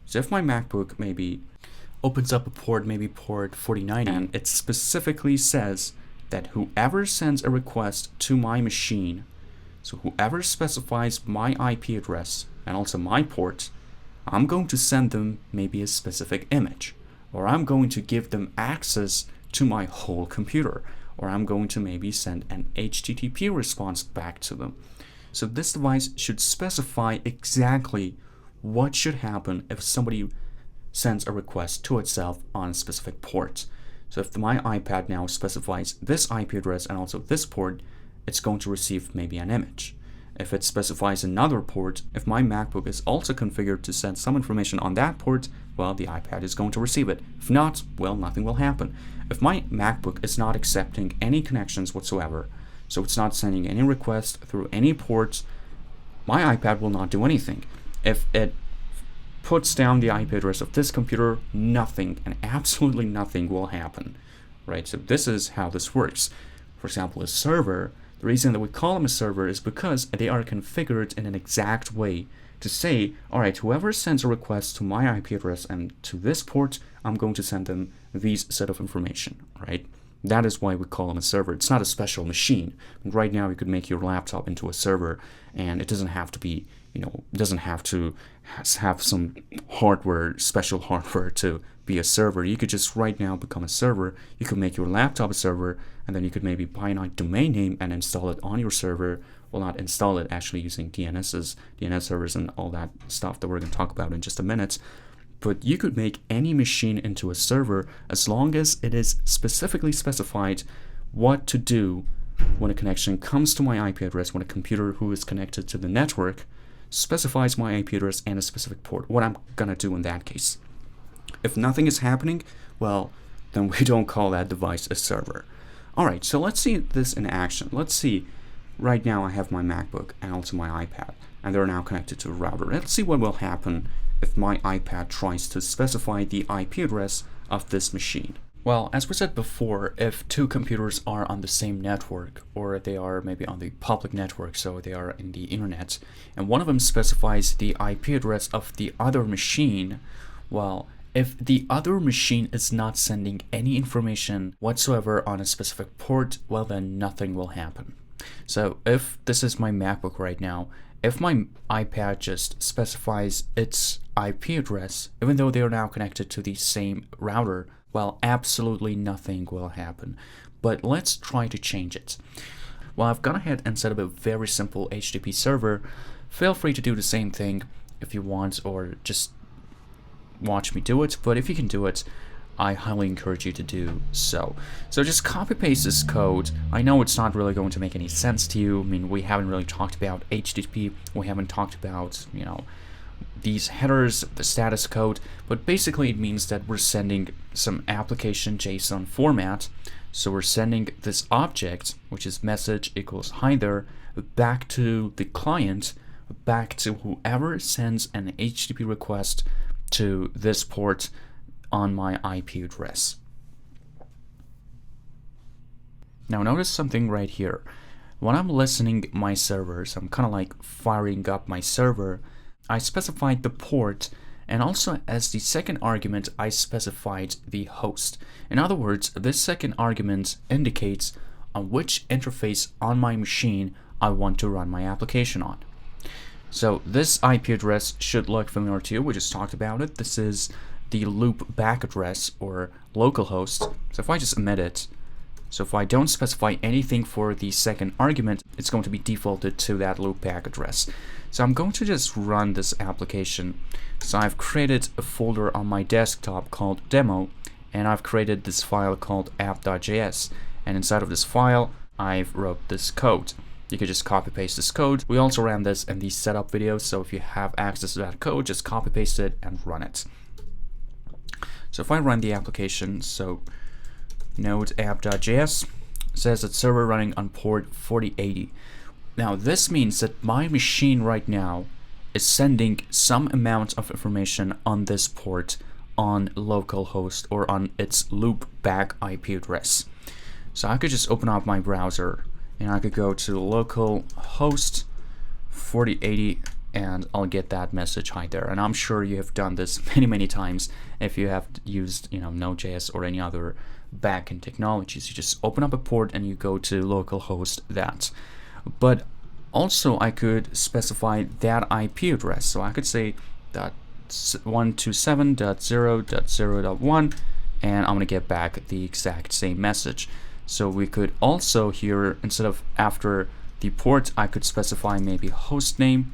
Speaker 1: So if my MacBook maybe opens up a port, maybe port 4090, and it specifically says that whoever sends a request to my machine, so whoever specifies my IP address and also my port, I'm going to send them maybe a specific image, or I'm going to give them access to my whole computer, or I'm going to maybe send an HTTP response back to them. So this device should specify exactly what should happen if somebody sends a request to itself on a specific port. So if my iPad now specifies this IP address and also this port, it's going to receive maybe an image. If it specifies another port, if my MacBook is also configured to send some information on that port, well, the iPad is going to receive it. If not, well, nothing will happen. If my MacBook is not accepting any connections whatsoever, so it's not sending any requests through any ports, my iPad will not do anything. If it puts down the IP address of this computer, nothing, and absolutely nothing will happen, right? So this is how this works. For example, a server, the reason that we call them a server is because they are configured in an exact way to say, all right, whoever sends a request to my IP address and to this port, I'm going to send them these set of information, right? That is why we call them a server. It's not a special machine. Right now, you could make your laptop into a server, and it doesn't have to be, it doesn't have to have some hardware, special hardware to be a server. You could just right now become a server. You could make your laptop a server, and then you could maybe buy a domain name and install it on your server. Well, not install it, actually using DNS servers and all that stuff that we're going to talk about in just a minute. But you could make any machine into a server as long as it is specifically specified what to do when a connection comes to my IP address, when a computer who is connected to the network specifies my IP address and a specific port, what I'm going to do in that case. If nothing is happening, well, then we don't call that device a server. All right, so let's see this in action. Let's see, right now I have my MacBook and also my iPad, and they're now connected to a router. Let's see what will happen if my iPad tries to specify the IP address of this machine. Well, as we said before, if two computers are on the same network, or they are maybe on the public network, so they are in the internet, and one of them specifies the IP address of the other machine, well, if the other machine is not sending any information whatsoever on a specific port, well, then nothing will happen. So if this is my MacBook right now, if my iPad just specifies its IP address, even though they are now connected to the same router, well, absolutely nothing will happen. But let's try to change it. Well, I've gone ahead and set up a very simple HTTP server. Feel free to do the same thing if you want, or just watch me do it. But if you can do it, I highly encourage you to do so. So just copy paste this code. I know it's not really going to make any sense to you. I mean, we haven't really talked about HTTP. We haven't talked about, these headers, the status code, but basically it means that we're sending some application JSON format. So we're sending this object, which is message equals hi there, back to the client, back to whoever sends an HTTP request to this port on my IP address. Now notice something right here. When I'm listening my servers, I'm kind of like firing up my server, I specified the port, and also as the second argument I specified the host. In other words, this second argument indicates on which interface on my machine I want to run my application on. So this IP address should look familiar to you. We just talked about it. This is the loop back address, or localhost. So if I just omit it, so if I don't specify anything for the second argument, it's going to be defaulted to that loop back address. So I'm going to just run this application. So I've created a folder on my desktop called demo, and I've created this file called app.js. And inside of this file, I've wrote this code. You could just copy paste this code. We also ran this in the setup video, so if you have access to that code, just copy paste it and run it. So if I run the application, so node app.js says that server running on port 4080. Now this means that my machine right now is sending some amount of information on this port on localhost, or on its loop back IP address. So I could just open up my browser and I could go to localhost 4080 and I'll get that message hi there. And I'm sure you have done this many times if you have used Node.js or any other backend technologies. You just open up a port and you go to localhost that. But also I could specify that IP address. So I could say that 127.0.0.1, and I'm gonna get back the exact same message. So we could also here, instead of after the port, I could specify maybe host name,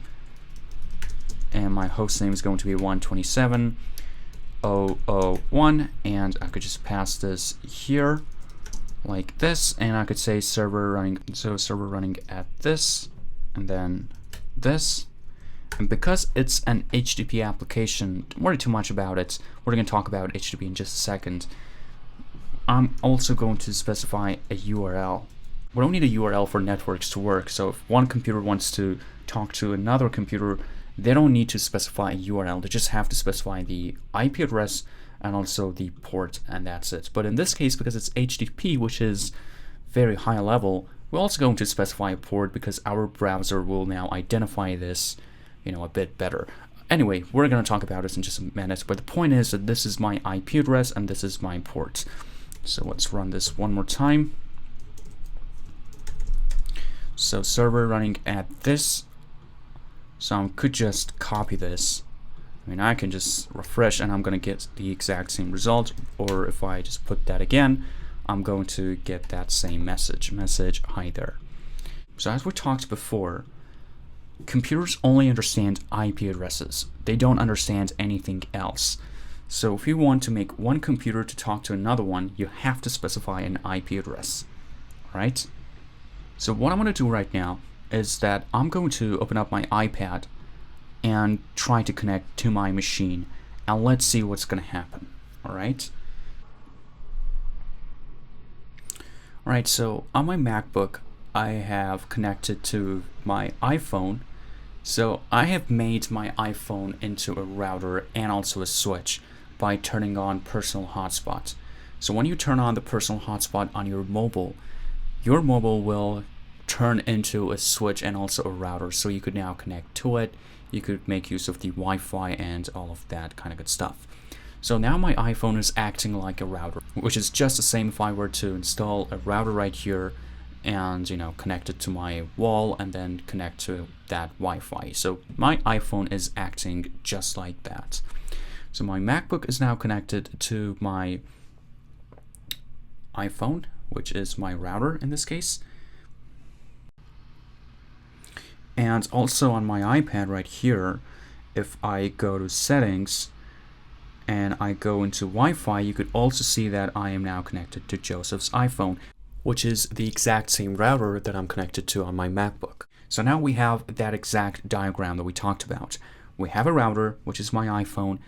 Speaker 1: and my host name is going to be 127.0.0.1, and I could just pass this here like this, and I could say server running, so server running at this, and then this. And because it's an HTTP application, don't worry too much about it. We're going to talk about HTTP in just a second. I'm also going to specify a URL. We don't need a URL for networks to work. So if one computer wants to talk to another computer, they don't need to specify a URL. They just have to specify the IP address and also the port, and that's it. But in this case, because it's HTTP, which is very high level, we're also going to specify a port because our browser will now identify this, a bit better. Anyway, we're going to talk about this in just a minute, but the point is that this is my IP address and this is my port. So let's run this one more time. So server running at this. So I could just copy this. I mean, I can just refresh and I'm going to get the exact same result. Or if I just put that again, I'm going to get that same message, hi there. So as we talked before, computers only understand IP addresses. They don't understand anything else. So if you want to make one computer to talk to another one, you have to specify an IP address, right? So what I'm going to do right now is that I'm going to open up my iPad and try to connect to my machine, and let's see what's going to happen. All right. All right, so on my MacBook, I have connected to my iPhone. So I have made my iPhone into a router and also a switch by turning on personal hotspot. So when you turn on the personal hotspot on your mobile will turn into a switch and also a router. So you could now connect to it. You could make use of the Wi-Fi and all of that kind of good stuff. So now my iPhone is acting like a router, which is just the same if I were to install a router right here and, you know, connect it to my wall and then connect to that Wi-Fi. So my iPhone is acting just like that. So my MacBook is now connected to my iPhone, which is my router in this case. And also on my iPad right here, if I go to settings and I go into Wi-Fi, you could also see that I am now connected to Joseph's iPhone, which is the exact same router that I'm connected to on my MacBook. So now we have that exact diagram that we talked about. We have a router, which is my iPhone,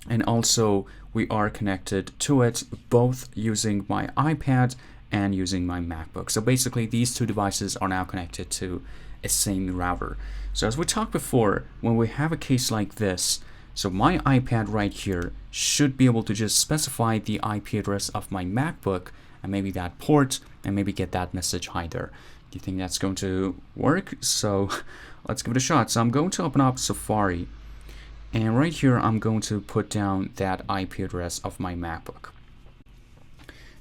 Speaker 1: and also we are connected to it both using my iPad and using my MacBook. So basically these two devices are now connected to a same router. So as we talked before, when we have a case like this, so my iPad right here should be able to just specify the IP address of my MacBook and maybe that port and maybe get that message hi there. Do you think that's going to work? So let's give it a shot. So I'm going to open up Safari, and right here I'm going to put down that IP address of my MacBook.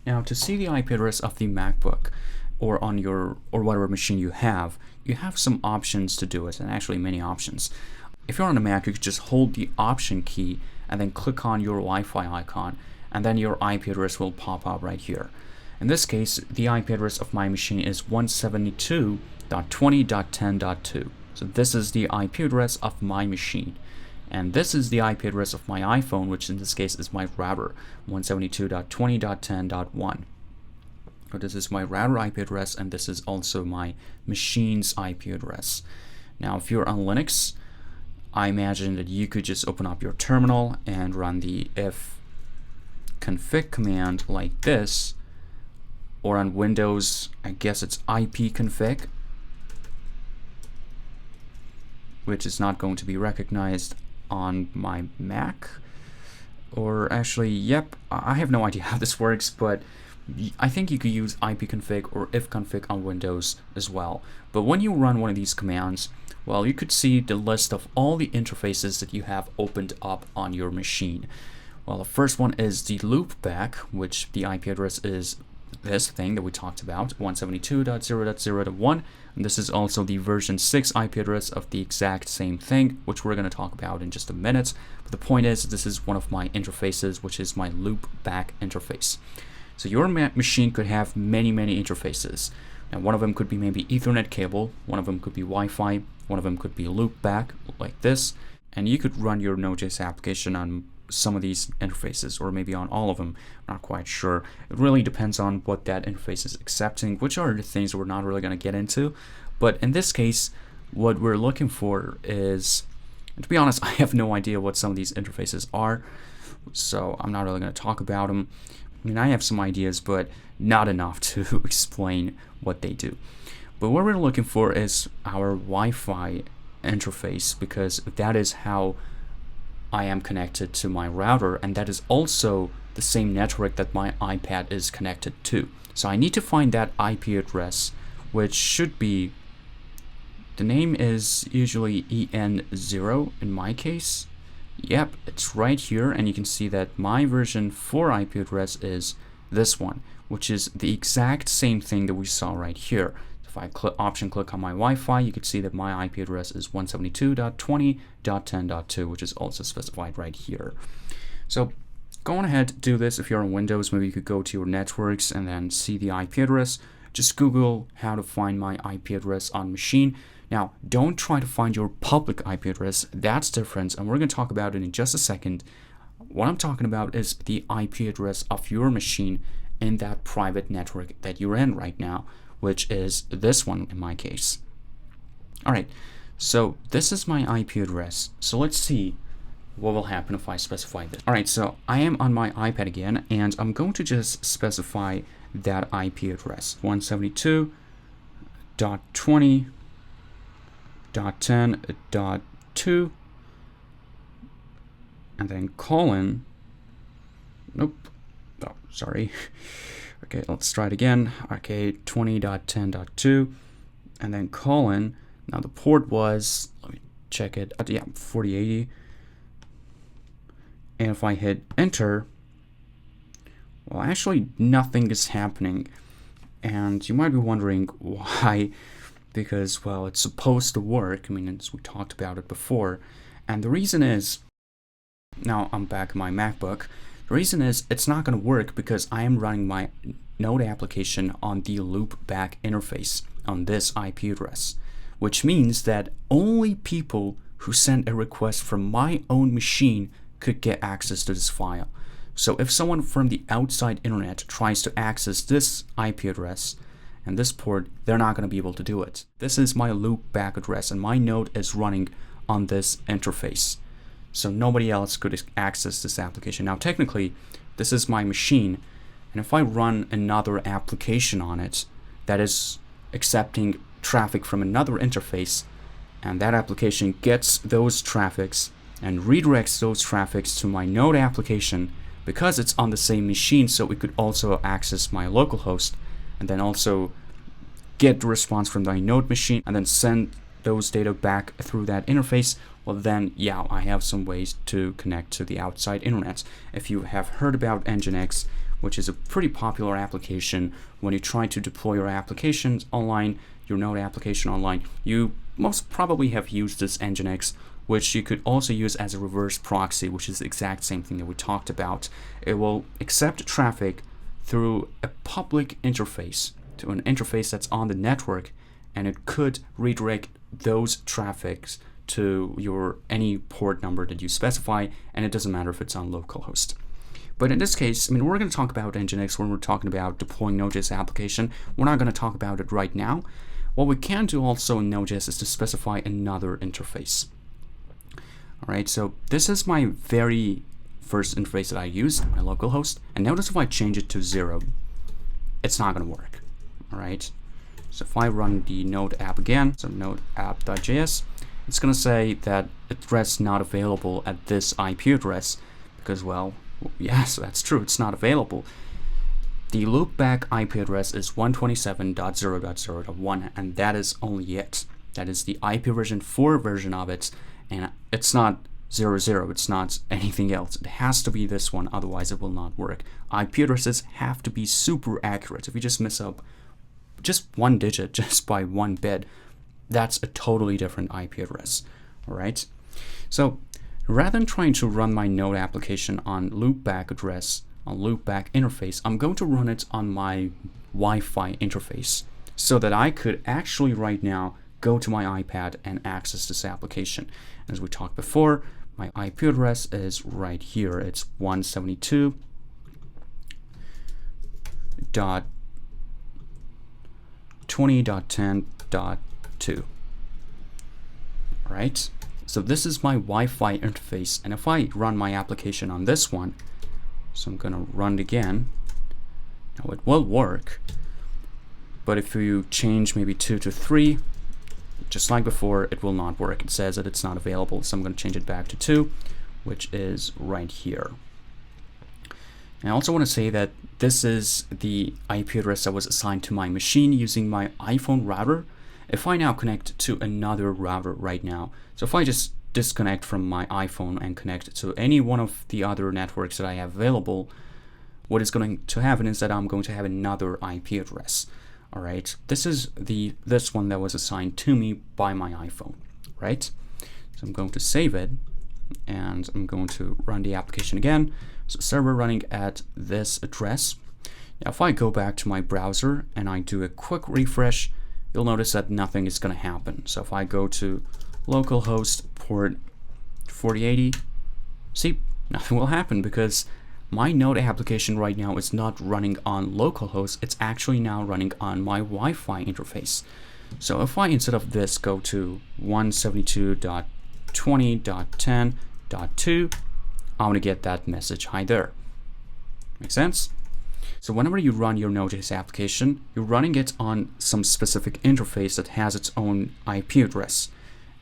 Speaker 1: Now to see the IP address of the MacBook or on your whatever machine you have some options to do it, and actually many options. If you're on a Mac, you could just hold the Option key and then click on your Wi-Fi icon, and then your IP address will pop up right here. In this case, the IP address of my machine is 172.20.10.2. So this is the IP address of my machine. And this is the IP address of my iPhone, which in this case is my router, 172.20.10.1. So this is my router IP address, and this is also my machine's IP address. Now, if you're on Linux, I imagine that you could just open up your terminal and run the ifconfig command like this, or on Windows, I guess it's ipconfig, which is not going to be recognized on my Mac. Or actually, yep, I have no idea how this works, but I think you could use ipconfig or ifconfig on Windows as well. But when you run one of these commands, well, you could see the list of all the interfaces that you have opened up on your machine. Well, the first one is the loopback, which the IP address is this thing that we talked about, 172.0.0.1, and this is also the version 6 IP address of the exact same thing, which we're going to talk about in just a minute. But the point is, this is one of my interfaces, which is my loopback interface. So your machine could have many interfaces. Now, one of them could be maybe Ethernet cable, one of them could be Wi-Fi, one of them could be loopback like this, and you could run your Node.js application on some of these interfaces, or maybe on all of them. I'm not quite sure. It really depends on what that interface is accepting, which are the things we're not really going to get into. But in this case, what we're looking for is, to be honest, I have no idea what some of these interfaces are, so I'm not really going to talk about them. I mean, I have some ideas, but not enough to explain what they do. But what we're looking for is our Wi-Fi interface, because that is how I am connected to my router, and that is also the same network that my iPad is connected to. So I need to find that IP address, which should be, the name is usually EN0 in my case. Yep, it's right here, and you can see that my version 4 IP address is this one, which is the exact same thing that we saw right here. If I option click on my Wi-Fi, you can see that my IP address is 172.20.10.2, which is also specified right here. So go on ahead, do this. If you're on Windows, maybe you could go to your networks and then see the IP address. Just Google how to find my IP address on machine. Now, don't try to find your public IP address. That's different, and we're going to talk about it in just a second. What I'm talking about is the IP address of your machine in that private network that you're in right now, which is this one in my case. All right, so this is my IP address. So let's see what will happen if I specify this. All right, so I am on my iPad again, and I'm going to just specify that IP address, 172.20.10.2, and then colon, nope, oh, sorry. Okay, let's try it again. Okay, 20.10.2, and then colon. Now the port was, let me check it. Yeah, 4080. And if I hit enter, well, actually nothing is happening. And you might be wondering why, because, well, it's supposed to work. I mean, as we talked about it before. And the reason is, now I'm back in my MacBook. The reason is it's not going to work because I am running my Node application on the loopback interface on this IP address, which means that only people who send a request from my own machine could get access to this file. So if someone from the outside internet tries to access this IP address and this port, they're not going to be able to do it. This is my loopback address, and my node is running on this interface. So nobody else could access this application. Now, technically, this is my machine, and if I run another application on it that is accepting traffic from another interface, and that application gets those traffics and redirects those traffics to my node application, because it's on the same machine, so it could also access my local host and then also get the response from my node machine and then send those data back through that interface. Well, then, yeah, I have some ways to connect to the outside internet. If you have heard about Nginx, which is a pretty popular application, when you try to deploy your applications online, your node application online, you most probably have used this Nginx, which you could also use as a reverse proxy, which is the exact same thing that we talked about. It will accept traffic through a public interface, to an interface that's on the network, and it could redirect those traffics to your any port number that you specify, and it doesn't matter if it's on localhost. But in this case, I mean, we're going to talk about Nginx when we're talking about deploying Node.js application. We're not going to talk about it right now. What we can do also in Node.js is to specify another interface. All right, so this is my very first interface that I used, my localhost, and notice if I change it to 0, it's not going to work. All right, so if I run the Node app again, so node app.js, it's going to say that address not available at this IP address because, well, yes, that's true, it's not available. The loopback IP address is 127.0.0.1, and that is only it. That is the IPv4 version of it, and it's not 00, it's not anything else. It has to be this one, otherwise it will not work. IP addresses have to be super accurate. If you just mess up just one digit, just by 1 bit, that's a totally different IP address. All right. So rather than trying to run my Node application on loopback address, on loopback interface, I'm going to run it on my Wi-Fi interface so that I could actually right now go to my iPad and access this application. As we talked before, my IP address is right here. It's 172.20.10.2. All right. So this is my Wi-Fi interface, and if I run my application on this one, so I'm gonna run it again. Now it will work, but if you change maybe 2 to 3, just like before, it will not work. It says that it's not available, so I'm going to change it back to 2, which is right here. And I also want to say that this is the IP address that was assigned to my machine using my iPhone router. If I now connect to another router right now, so if I just disconnect from my iPhone and connect to any one of the other networks that I have available, what is going to happen is that I'm going to have another IP address. All right, this is this one that was assigned to me by my iPhone, right? So I'm going to save it, and I'm going to run the application again. So server running at this address. Now, if I go back to my browser and I do a quick refresh, you'll notice that nothing is going to happen. So if I go to localhost port 4080, see, nothing will happen because my Node application right now is not running on localhost. It's actually now running on my Wi-Fi interface. So if I, instead of this, go to 172.20.10.2, I'm going to get that message, hi there. Make sense? So whenever you run your Node.js application, you're running it on some specific interface that has its own IP address.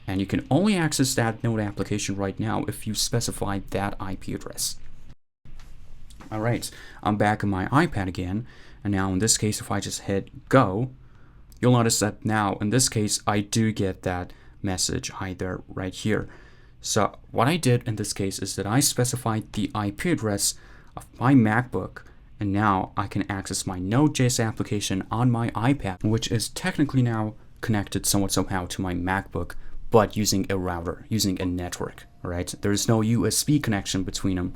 Speaker 1: And you can only access that Node application right now if you specify that IP address. All right, I'm back on my iPad again. And now in this case, if I just hit go, you'll notice that now in this case, I do get that message, hi there, right here. So what I did in this case is that I specified the IP address of my MacBook, and now I can access my Node.js application on my iPad, which is technically now connected somewhat somehow to my MacBook, but using a router, using a network, right? There's no USB connection between them,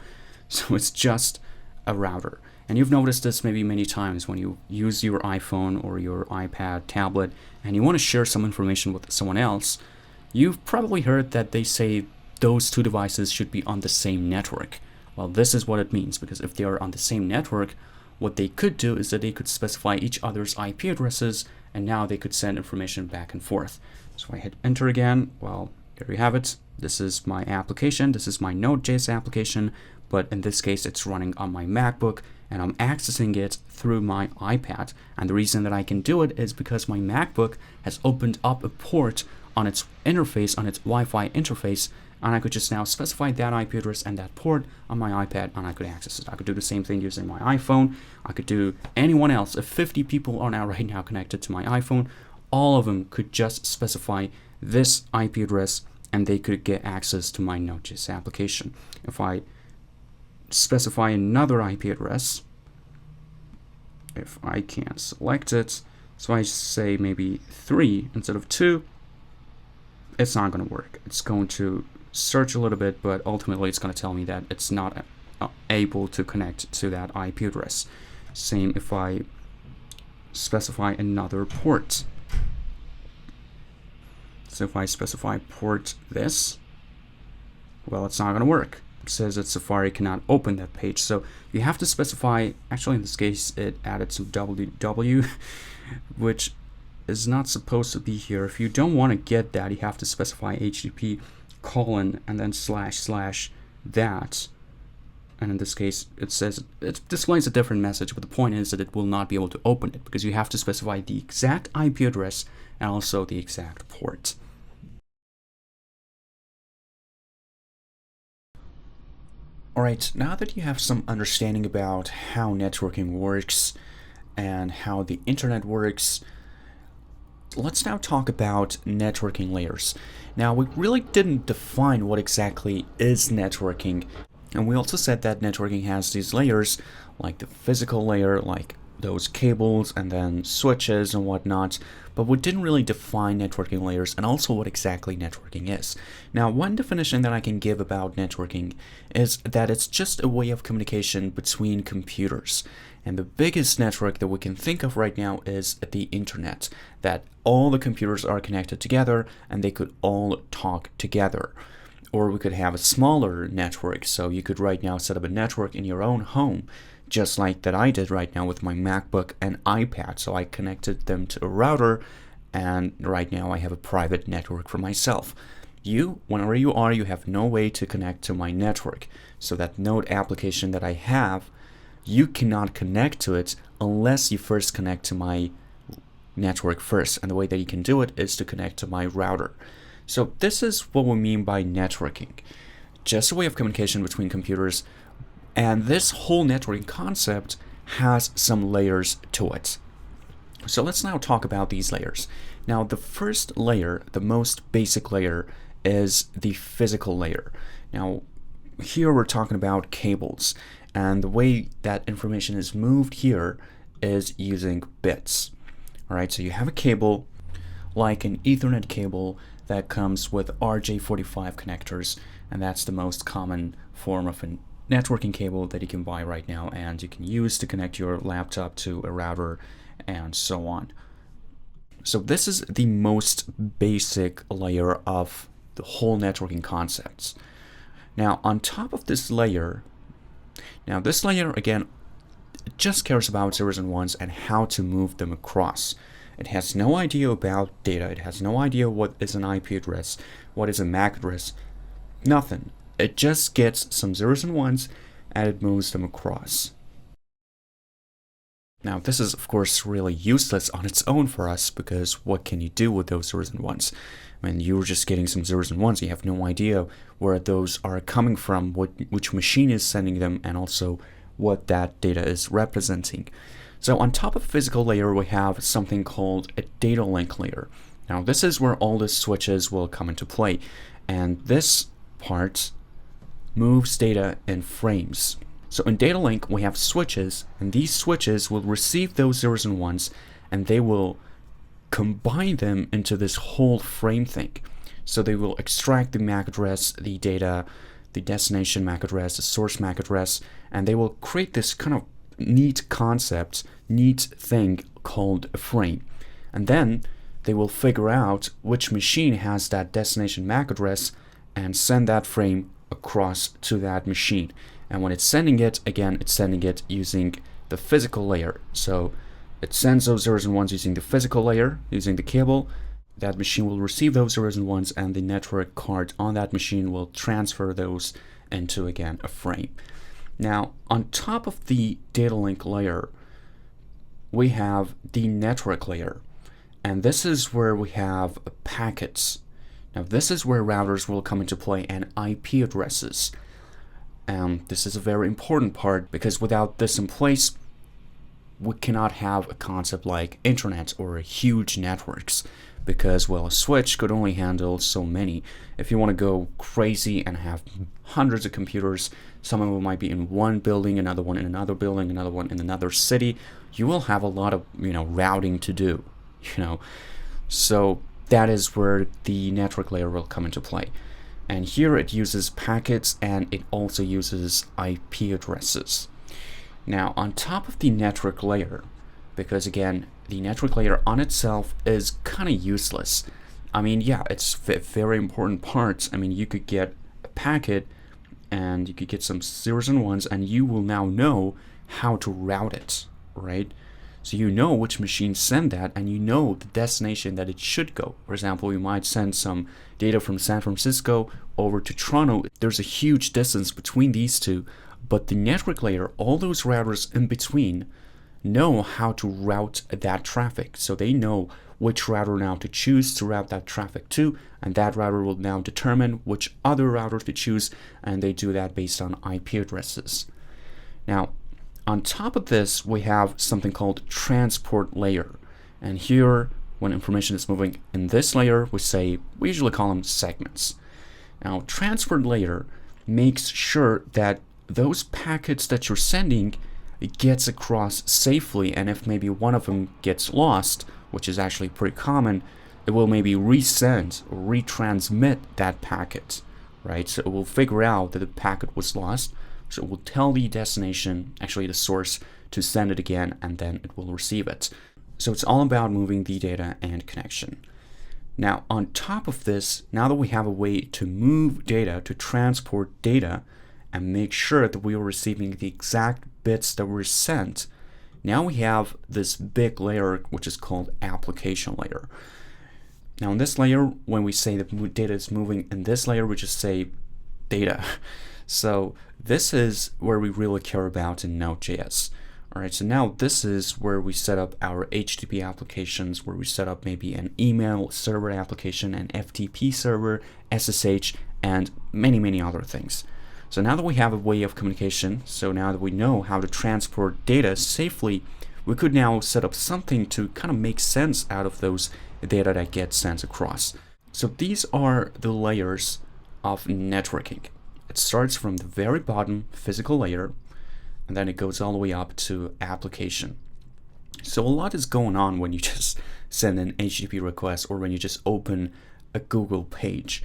Speaker 1: so it's just a router. And you've noticed this maybe many times when you use your iPhone or your iPad tablet and you want to share some information with someone else. You've probably heard that they say those two devices should be on the same network. Well, this is what it means, because if they are on the same network, what they could do is that they could specify each other's IP addresses, and now they could send information back and forth. So I hit enter again. Well, here we have it. This is my application. This is my Node.js application, but in this case, it's running on my MacBook, and I'm accessing it through my iPad. And the reason that I can do it is because my MacBook has opened up a port on its interface, on its Wi-Fi interface, and I could just now specify that IP address and that port on my iPad, and I could access it. I could do the same thing using my iPhone. I could do anyone else. If 50 people are now right now connected to my iPhone, all of them could just specify this IP address, and they could get access to my Node.js application. If I specify another IP address, if I can't select it, so I say maybe 3 instead of 2, it's not going to work. It's going to search a little bit, but ultimately it's going to tell me that it's not able to connect to that IP address. Same if I specify another port. So if I specify port this, well, it's not going to work. It says that Safari cannot open that page. So you have to specify, actually in this case, it added some www, which is not supposed to be here. If you don't want to get that, you have to specify HTTP : and then / that. And in this case, it says, it displays a different message, but the point is that it will not be able to open it because you have to specify the exact IP address and also the exact port. All right, now that you have some understanding about how networking works and how the internet works, let's now talk about networking layers. Now, we really didn't define what exactly is networking, and we also said that networking has these layers, like the physical layer, like those cables and then switches and whatnot, but we didn't really define networking layers and also what exactly networking is. Now, one definition that I can give about networking is that it's just a way of communication between computers. And the biggest network that we can think of right now is the internet, that all the computers are connected together and they could all talk together. Or we could have a smaller network, so you could right now set up a network in your own home, just like that I did right now with my MacBook and iPad. So I connected them to a router, and right now I have a private network for myself. You, whenever you are, you have no way to connect to my network. So that Node application that I have, you cannot connect to it unless you first connect to my network first. And the way that you can do it is to connect to my router. So this is what we mean by networking. Just a way of communication between computers. And this whole networking concept has some layers to it. So let's now talk about these layers. Now, the first layer, the most basic layer, is the physical layer. Now, here we're talking about cables. And the way that information is moved here is using bits. All right, so you have a cable like an Ethernet cable that comes with RJ45 connectors, and that's the most common form of a networking cable that you can buy right now, and you can use to connect your laptop to a router and so on. So this is the most basic layer of the whole networking concepts. Now on top of this layer, again, it just cares about zeros and ones and how to move them across. It has no idea about data. It has no idea what is an IP address, what is a MAC address, nothing. It just gets some zeros and ones and it moves them across. Now this is of course really useless on its own for us, because what can you do with those zeros and ones? I mean, you're just getting some zeros and ones. You have no idea where those are coming from, which machine is sending them, and also what that data is representing. So on top of the physical layer, we have something called a data link layer. Now this is where all the switches will come into play, and this part moves data in frames. So in data link, we have switches, and these switches will receive those zeros and ones, and they will combine them into this whole frame thing. So they will extract the MAC address, the data, the destination MAC address, the source MAC address, and they will create this kind of neat concept, neat thing called a frame. And then they will figure out which machine has that destination MAC address and send that frame across to that machine. And when it's sending it, again, it's sending it using the physical layer. So it sends those zeros and ones using the physical layer, using the cable. That machine will receive those zeros and ones, and the network card on that machine will transfer those into, again, a frame. Now, on top of the data link layer, we have the network layer. And this is where we have packets. Now, this is where routers will come into play and IP addresses. This is a very important part, because without this in place, we cannot have a concept like internet or huge networks, because, well, a switch could only handle so many. If you want to go crazy and have hundreds of computers, some of them might be in one building, another one in another building, another one in another city, you will have a lot of, routing to do, So that is where the network layer will come into play. And here it uses packets, and it also uses IP addresses. Now, on top of the network layer, because again, the network layer on itself is kind of useless. I mean, yeah, it's a very important part. I mean, you could get a packet and you could get some zeros and ones, and you will now know how to route it, right? So you know which machines send that, and you know the destination that it should go. For example, you might send some data from San Francisco over to Toronto. There's a huge distance between these two, but the network layer, all those routers in between, know how to route that traffic. So they know which router now to choose to route that traffic to, and that router will now determine which other router to choose, and they do that based on IP addresses. Now, on top of this, we have something called transport layer. And here, when information is moving in this layer, we usually call them segments. Now, transport layer makes sure that those packets that you're sending gets across safely, and if maybe one of them gets lost, which is actually pretty common, it will maybe resend or retransmit that packet, right? So it will figure out that the packet was lost, so it will tell the destination, actually the source, to send it again, and then it will receive it. So it's all about moving the data and connection. Now, on top of this, now that we have a way to move data, to transport data, and make sure that we are receiving the exact bits that were sent, now we have this big layer, which is called application layer. Now in this layer, when we say that data is moving in this layer, we just say data. So this is where we really care about in Node.js. All right, so now this is where we set up our HTTP applications, where we set up maybe an email server application, an FTP server, SSH, and many, many other things. So now that we have a way of communication, so now that we know how to transport data safely, we could now set up something to kind of make sense out of those data that get sent across. So these are the layers of networking. It starts from the very bottom, physical layer, and then it goes all the way up to application. So a lot is going on when you just send an HTTP request or when you just open a Google page.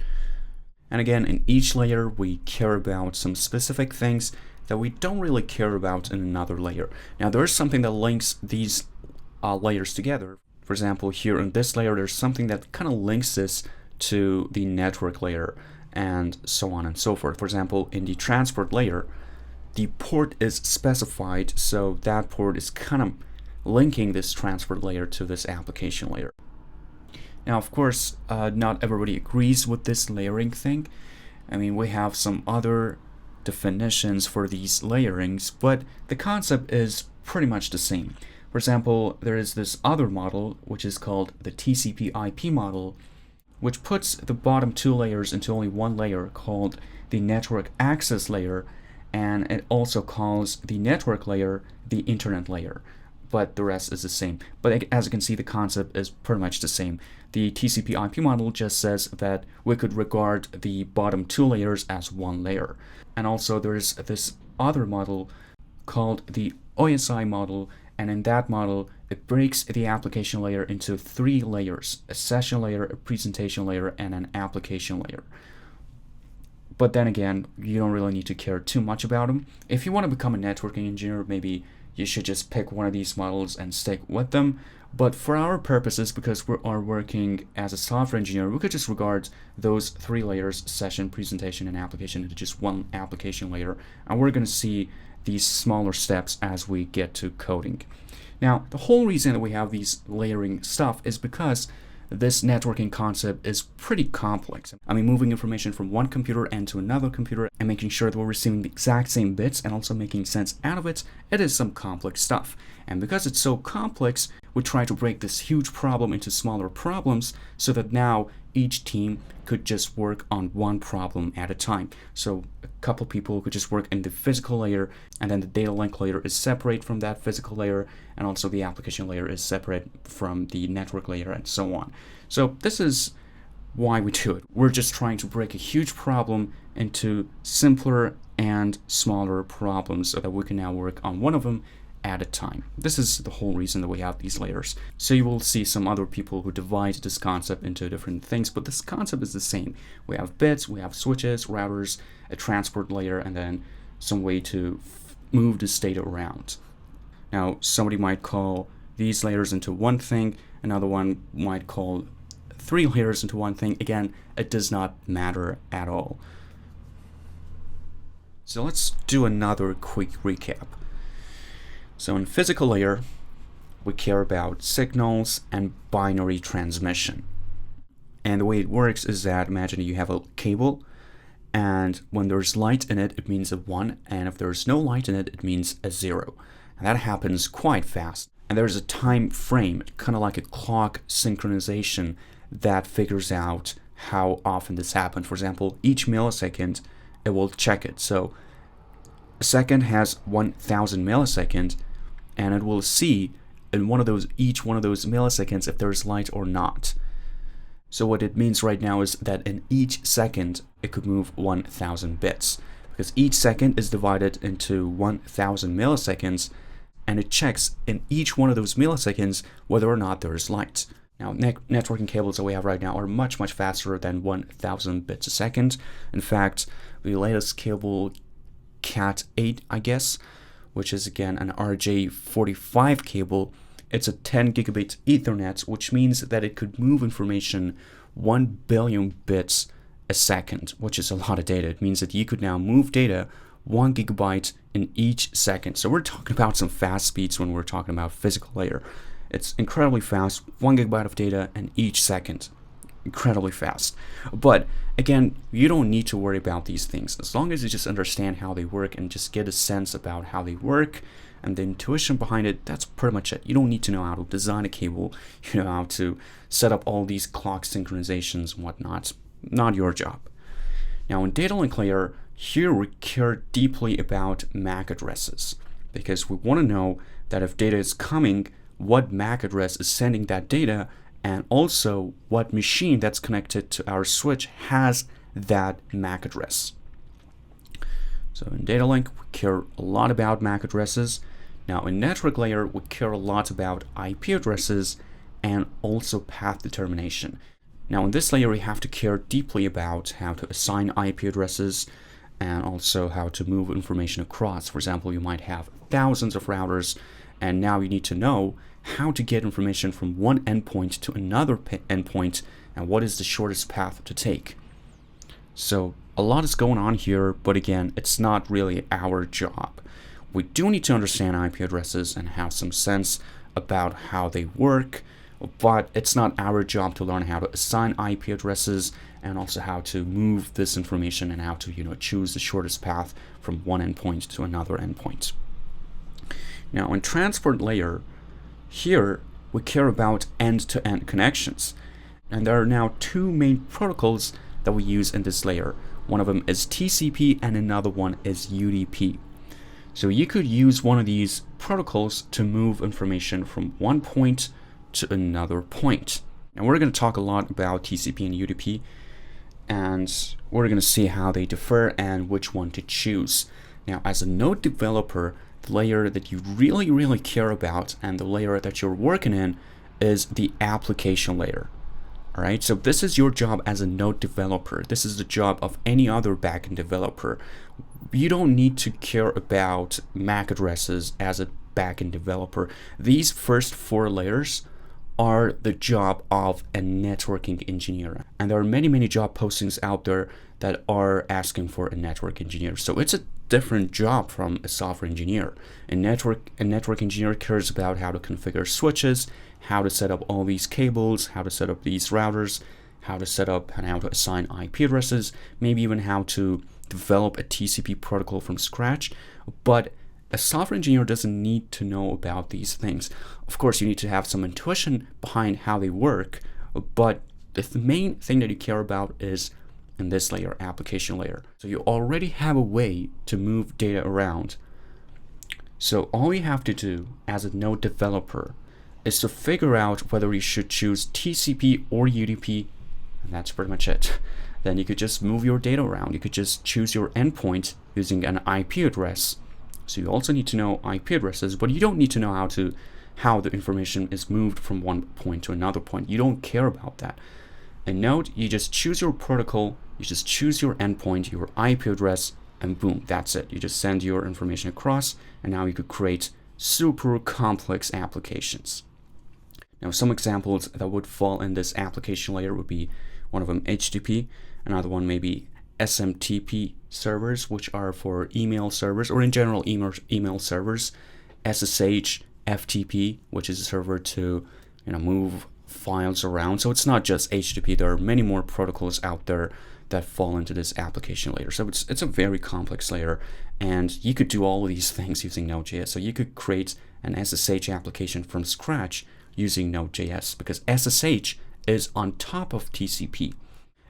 Speaker 1: And again, in each layer, we care about some specific things that we don't really care about in another layer. Now, there's something that links these layers together. For example, here in this layer, there's something that kind of links this to the network layer and so on and so forth. For example, in the transport layer, the port is specified, so that port is kind of linking this transport layer to this application layer. Now, of course, not everybody agrees with this layering thing. I mean, we have some other definitions for these layerings, but the concept is pretty much the same. For example, there is this other model, which is called the TCP/IP model, which puts the bottom two layers into only one layer called the network access layer, and it also calls the network layer the internet layer, but the rest is the same. But as you can see, the concept is pretty much the same. The TCP/IP model just says that we could regard the bottom two layers as one layer. And also there's this other model called the OSI model, and in that model, it breaks the application layer into three layers: a session layer, a presentation layer, and an application layer. But then again, you don't really need to care too much about them. If you want to become a networking engineer, maybe you should just pick one of these models and stick with them. But for our purposes, because we are working as a software engineer, we could just regard those three layers, session, presentation, and application, into just one application layer. And we're going to see these smaller steps as we get to coding. Now, the whole reason that we have these layering stuff is because this networking concept is pretty complex. I mean, moving information from one computer end to another computer and making sure that we're receiving the exact same bits and also making sense out of it, it is some complex stuff. And because it's so complex, we try to break this huge problem into smaller problems so that now each team could just work on one problem at a time. So a couple people could just work in the physical layer, and then the data link layer is separate from that physical layer, and also the application layer is separate from the network layer, and so on. So this is why we do it. We're just trying to break a huge problem into simpler and smaller problems so that we can now work on one of them at a time. This is the whole reason that we have these layers. So you will see some other people who divide this concept into different things, but this concept is the same. We have bits, we have switches, routers, a transport layer, and then some way to move this data around. Now, somebody might call these layers into one thing, another one might call three layers into one thing. Again, it does not matter at all. So let's do another quick recap. So in physical layer, we care about signals and binary transmission. And the way it works is that, imagine you have a cable, and when there's light in it, it means a 1, and if there's no light in it, it means a 0. And that happens quite fast. And there's a time frame, kind of like a clock synchronization, that figures out how often this happens. For example, each millisecond, it will check it. So a second has 1,000 milliseconds, and it will see in each one of those milliseconds if there's light or not. So what it means right now is that in each second, it could move 1,000 bits, because each second is divided into 1,000 milliseconds, and it checks in each one of those milliseconds whether or not there is light. Now, networking cables that we have right now are much, much faster than 1,000 bits a second. In fact, the latest cable, Cat 8, I guess, which is again an RJ45 cable, it's a 10 gigabit Ethernet, which means that it could move information 1 billion bits a second, which is a lot of data. It means that you could now move data 1 gigabyte in each second. So we're talking about some fast speeds when we're talking about physical layer. It's incredibly fast, 1 gigabyte of data in each second. Incredibly fast. But again, you don't need to worry about these things. As long as you just understand how they work and just get a sense about how they work and the intuition behind it, that's pretty much it. You don't need to know how to design a cable, you know, how to set up all these clock synchronizations and whatnot. Not your job. Now in data link layer, here we care deeply about MAC addresses, because we want to know that if data is coming, what MAC address is sending that data, and also what machine that's connected to our switch has that MAC address. So in data link, we care a lot about MAC addresses. Now in network layer, we care a lot about IP addresses and also path determination. Now in this layer, we have to care deeply about how to assign IP addresses and also how to move information across. For example, you might have thousands of routers, and now you need to know how to get information from one endpoint to another endpoint and what is the shortest path to take. So a lot is going on here, but again, it's not really our job. We do need to understand IP addresses and have some sense about how they work, but it's not our job to learn how to assign IP addresses and also how to move this information and how to, choose the shortest path from one endpoint to another endpoint. Now in transport layer, here we care about end-to-end connections. And there are now two main protocols that we use in this layer. One of them is TCP and another one is UDP. So you could use one of these protocols to move information from one point to another point. And we're going to talk a lot about TCP and UDP, and we're going to see how they differ and which one to choose. Now, as a node developer, the layer that you really care about and the layer that you're working in is the application layer. All right, so this is your job as a node developer. This is the job of any other backend developer. You don't need to care about MAC addresses as a backend developer. These first four layers are the job of a networking engineer. And there are many job postings out there that are asking for a network engineer. So it's a different job from a software engineer. A network engineer cares about how to configure switches, how to set up all these cables, how to set up these routers, how to set up and how to assign IP addresses, maybe even how to develop a TCP protocol from scratch. But a software engineer doesn't need to know about these things. Of course, you need to have some intuition behind how they work, but the main thing that you care about is in this layer, application layer. So you already have a way to move data around. So all you have to do as a node developer is to figure out whether you should choose TCP or UDP, and that's pretty much it. Then you could just move your data around. You could just choose your endpoint using an IP address. So you also need to know IP addresses, but you don't need to know how the information is moved from one point to another point. You don't care about that. In Node, you just choose your protocol, you just choose your endpoint, your IP address, and boom, that's it. You just send your information across, and now you could create super complex applications. Now, some examples that would fall in this application layer would be one of them HTTP, another one maybe SMTP servers, which are for email servers, or in general email servers, SSH, FTP, which is a server to move files around. So it's not just HTTP. There are many more protocols out there that fall into this application layer. So it's a very complex layer, and you could do all of these things using Node.js. So you could create an SSH application from scratch using Node.js, because SSH is on top of TCP.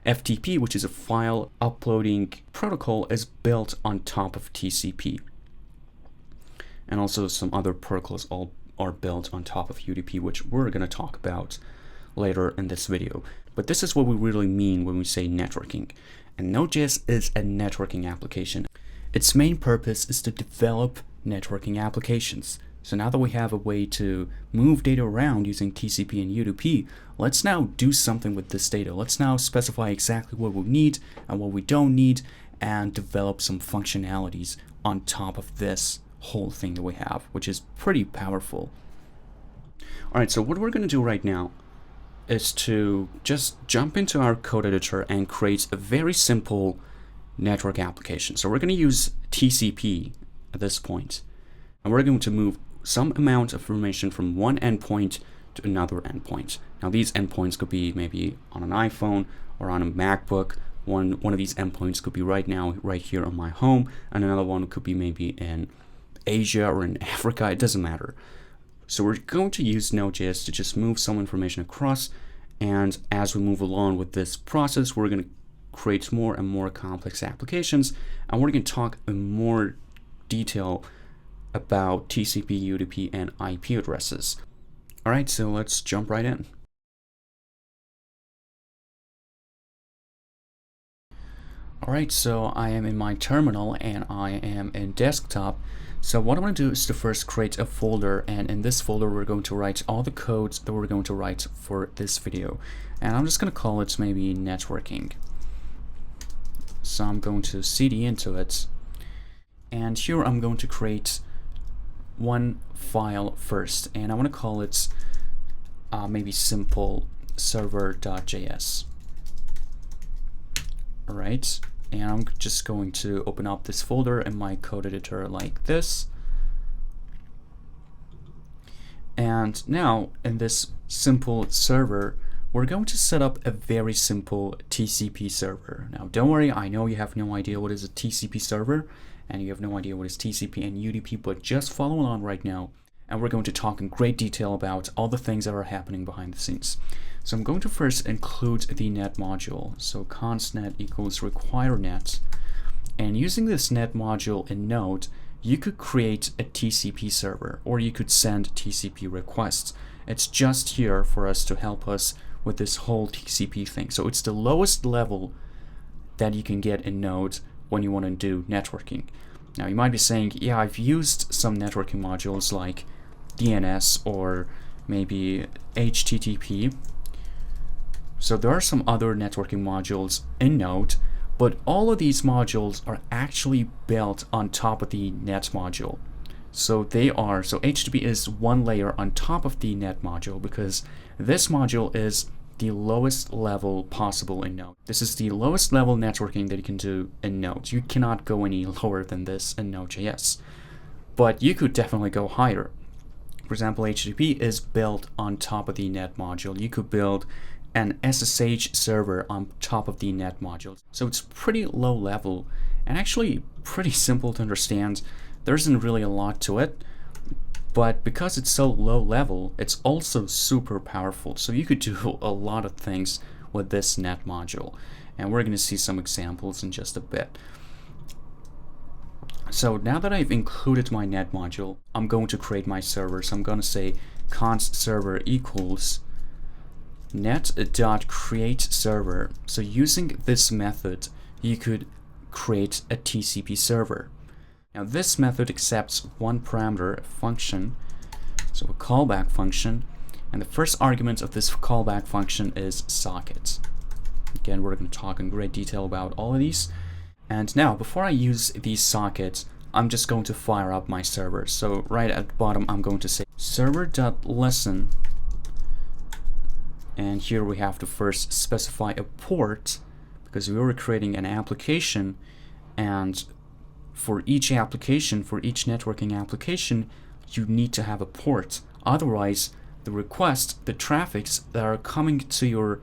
Speaker 1: FTP, which is a file uploading protocol, is built on top of TCP. And also some other protocols all are built on top of UDP, which we're going to talk about later in this video. But this is what we really mean when we say networking. And Node.js is a networking application. Its main purpose is to develop networking applications. So now that we have a way to move data around using TCP and UDP, let's now do something with this data. Let's now specify exactly what we need and what we don't need and develop some functionalities on top of this whole thing that we have, which is pretty powerful. All right, so what we're going to do right now is to just jump into our code editor and create a very simple network application. So we're going to use TCP at this point, and we're going to move some amount of information from one endpoint to another endpoint. Now these endpoints could be maybe on an iPhone or on a MacBook. One of these endpoints could be right here on my home, and another one could be maybe in Asia or in Africa. It doesn't matter. So we're going to use Node.js to just move some information across, and as we move along with this process, we're going to create more and more complex applications, and we're going to talk in more detail about TCP, UDP, and IP addresses. All right, so let's jump right in. Alright, so I am in my terminal and I am in desktop. So what I'm going to do is to first create a folder, and in this folder we're going to write all the codes that we're going to write for this video. And I'm just going to call it maybe networking. So I'm going to cd into it, and here I'm going to create one file first, and I want to call it maybe simple server.js. Alright, and I'm just going to open up this folder in my code editor like this. And now in this simple server, we're going to set up a very simple TCP server. Now don't worry, I know you have no idea what is a TCP server, and you have no idea what is TCP and UDP, but just follow along right now, and we're going to talk in great detail about all the things that are happening behind the scenes. So I'm going to first include the net module. So const net equals require net, and using this net module in Node, you could create a TCP server, or you could send TCP requests. It's just here for us to help us with this whole TCP thing. So it's the lowest level that you can get in Node when you want to do networking. Now you might be saying, yeah, I've used some networking modules like DNS or maybe HTTP. So there are some other networking modules in Node, but all of these modules are actually built on top of the net module. So HTTP is one layer on top of the net module, because this module is the lowest level possible in Node. This is the lowest level networking that you can do in Node. You cannot go any lower than this in Node.js, but you could definitely go higher. For example, HTTP is built on top of the net module. You could build an SSH server on top of the net module. So it's pretty low level and actually pretty simple to understand. There isn't really a lot to it, but because it's so low level, it's also super powerful. So you could do a lot of things with this net module, and we're going to see some examples in just a bit. So now that I've included my net module, I'm going to create my server. So I'm going to say const server equals net.create server. So using this method, you could create a TCP server. Now this method accepts one parameter, a function, so a callback function, and the first argument of this callback function is socket. Again, we're going to talk in great detail about all of these. And now, before I use these sockets, I'm just going to fire up my server. So right at the bottom, I'm going to say server.listen, and here we have to first specify a port, because we were creating an application, and for each application, for each networking application, you need to have a port. Otherwise, the requests, the traffics that are coming to your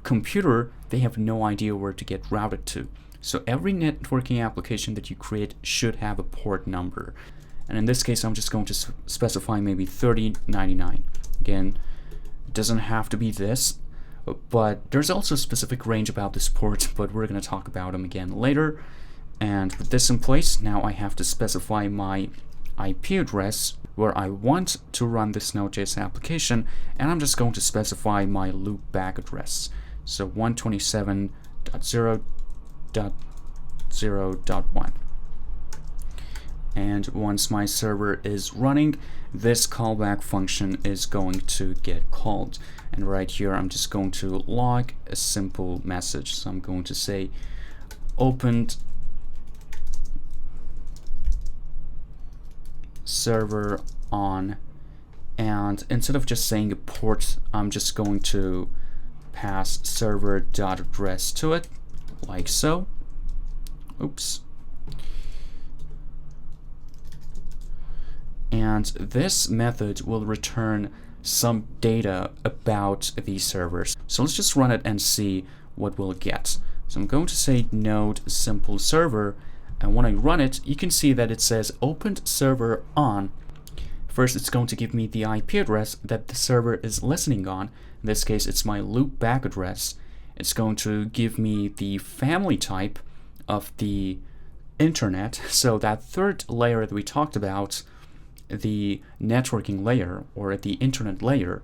Speaker 1: computer, they have no idea where to get routed to. So every networking application that you create should have a port number. And in this case, I'm just going to specify maybe 3099. Again, it doesn't have to be this, but there's also a specific range about this port, but we're going to talk about them again later. And with this in place, now I have to specify my IP address where I want to run this Node.js application, and I'm just going to specify my loopback address. So 127.0.0.1. And once my server is running, this callback function is going to get called. And right here, I'm just going to log a simple message. So I'm going to say opened server on, and instead of just saying a port, I'm just going to pass server.address to it, like so. Oops. And this method will return some data about these servers. So let's just run it and see what we'll get. So I'm going to say node simple server, and when I run it, you can see that it says opened server on. First, it's going to give me the IP address that the server is listening on. In this case, it's my loopback address. It's going to give me the family type of the internet. So that third layer that we talked about, the networking layer or the internet layer,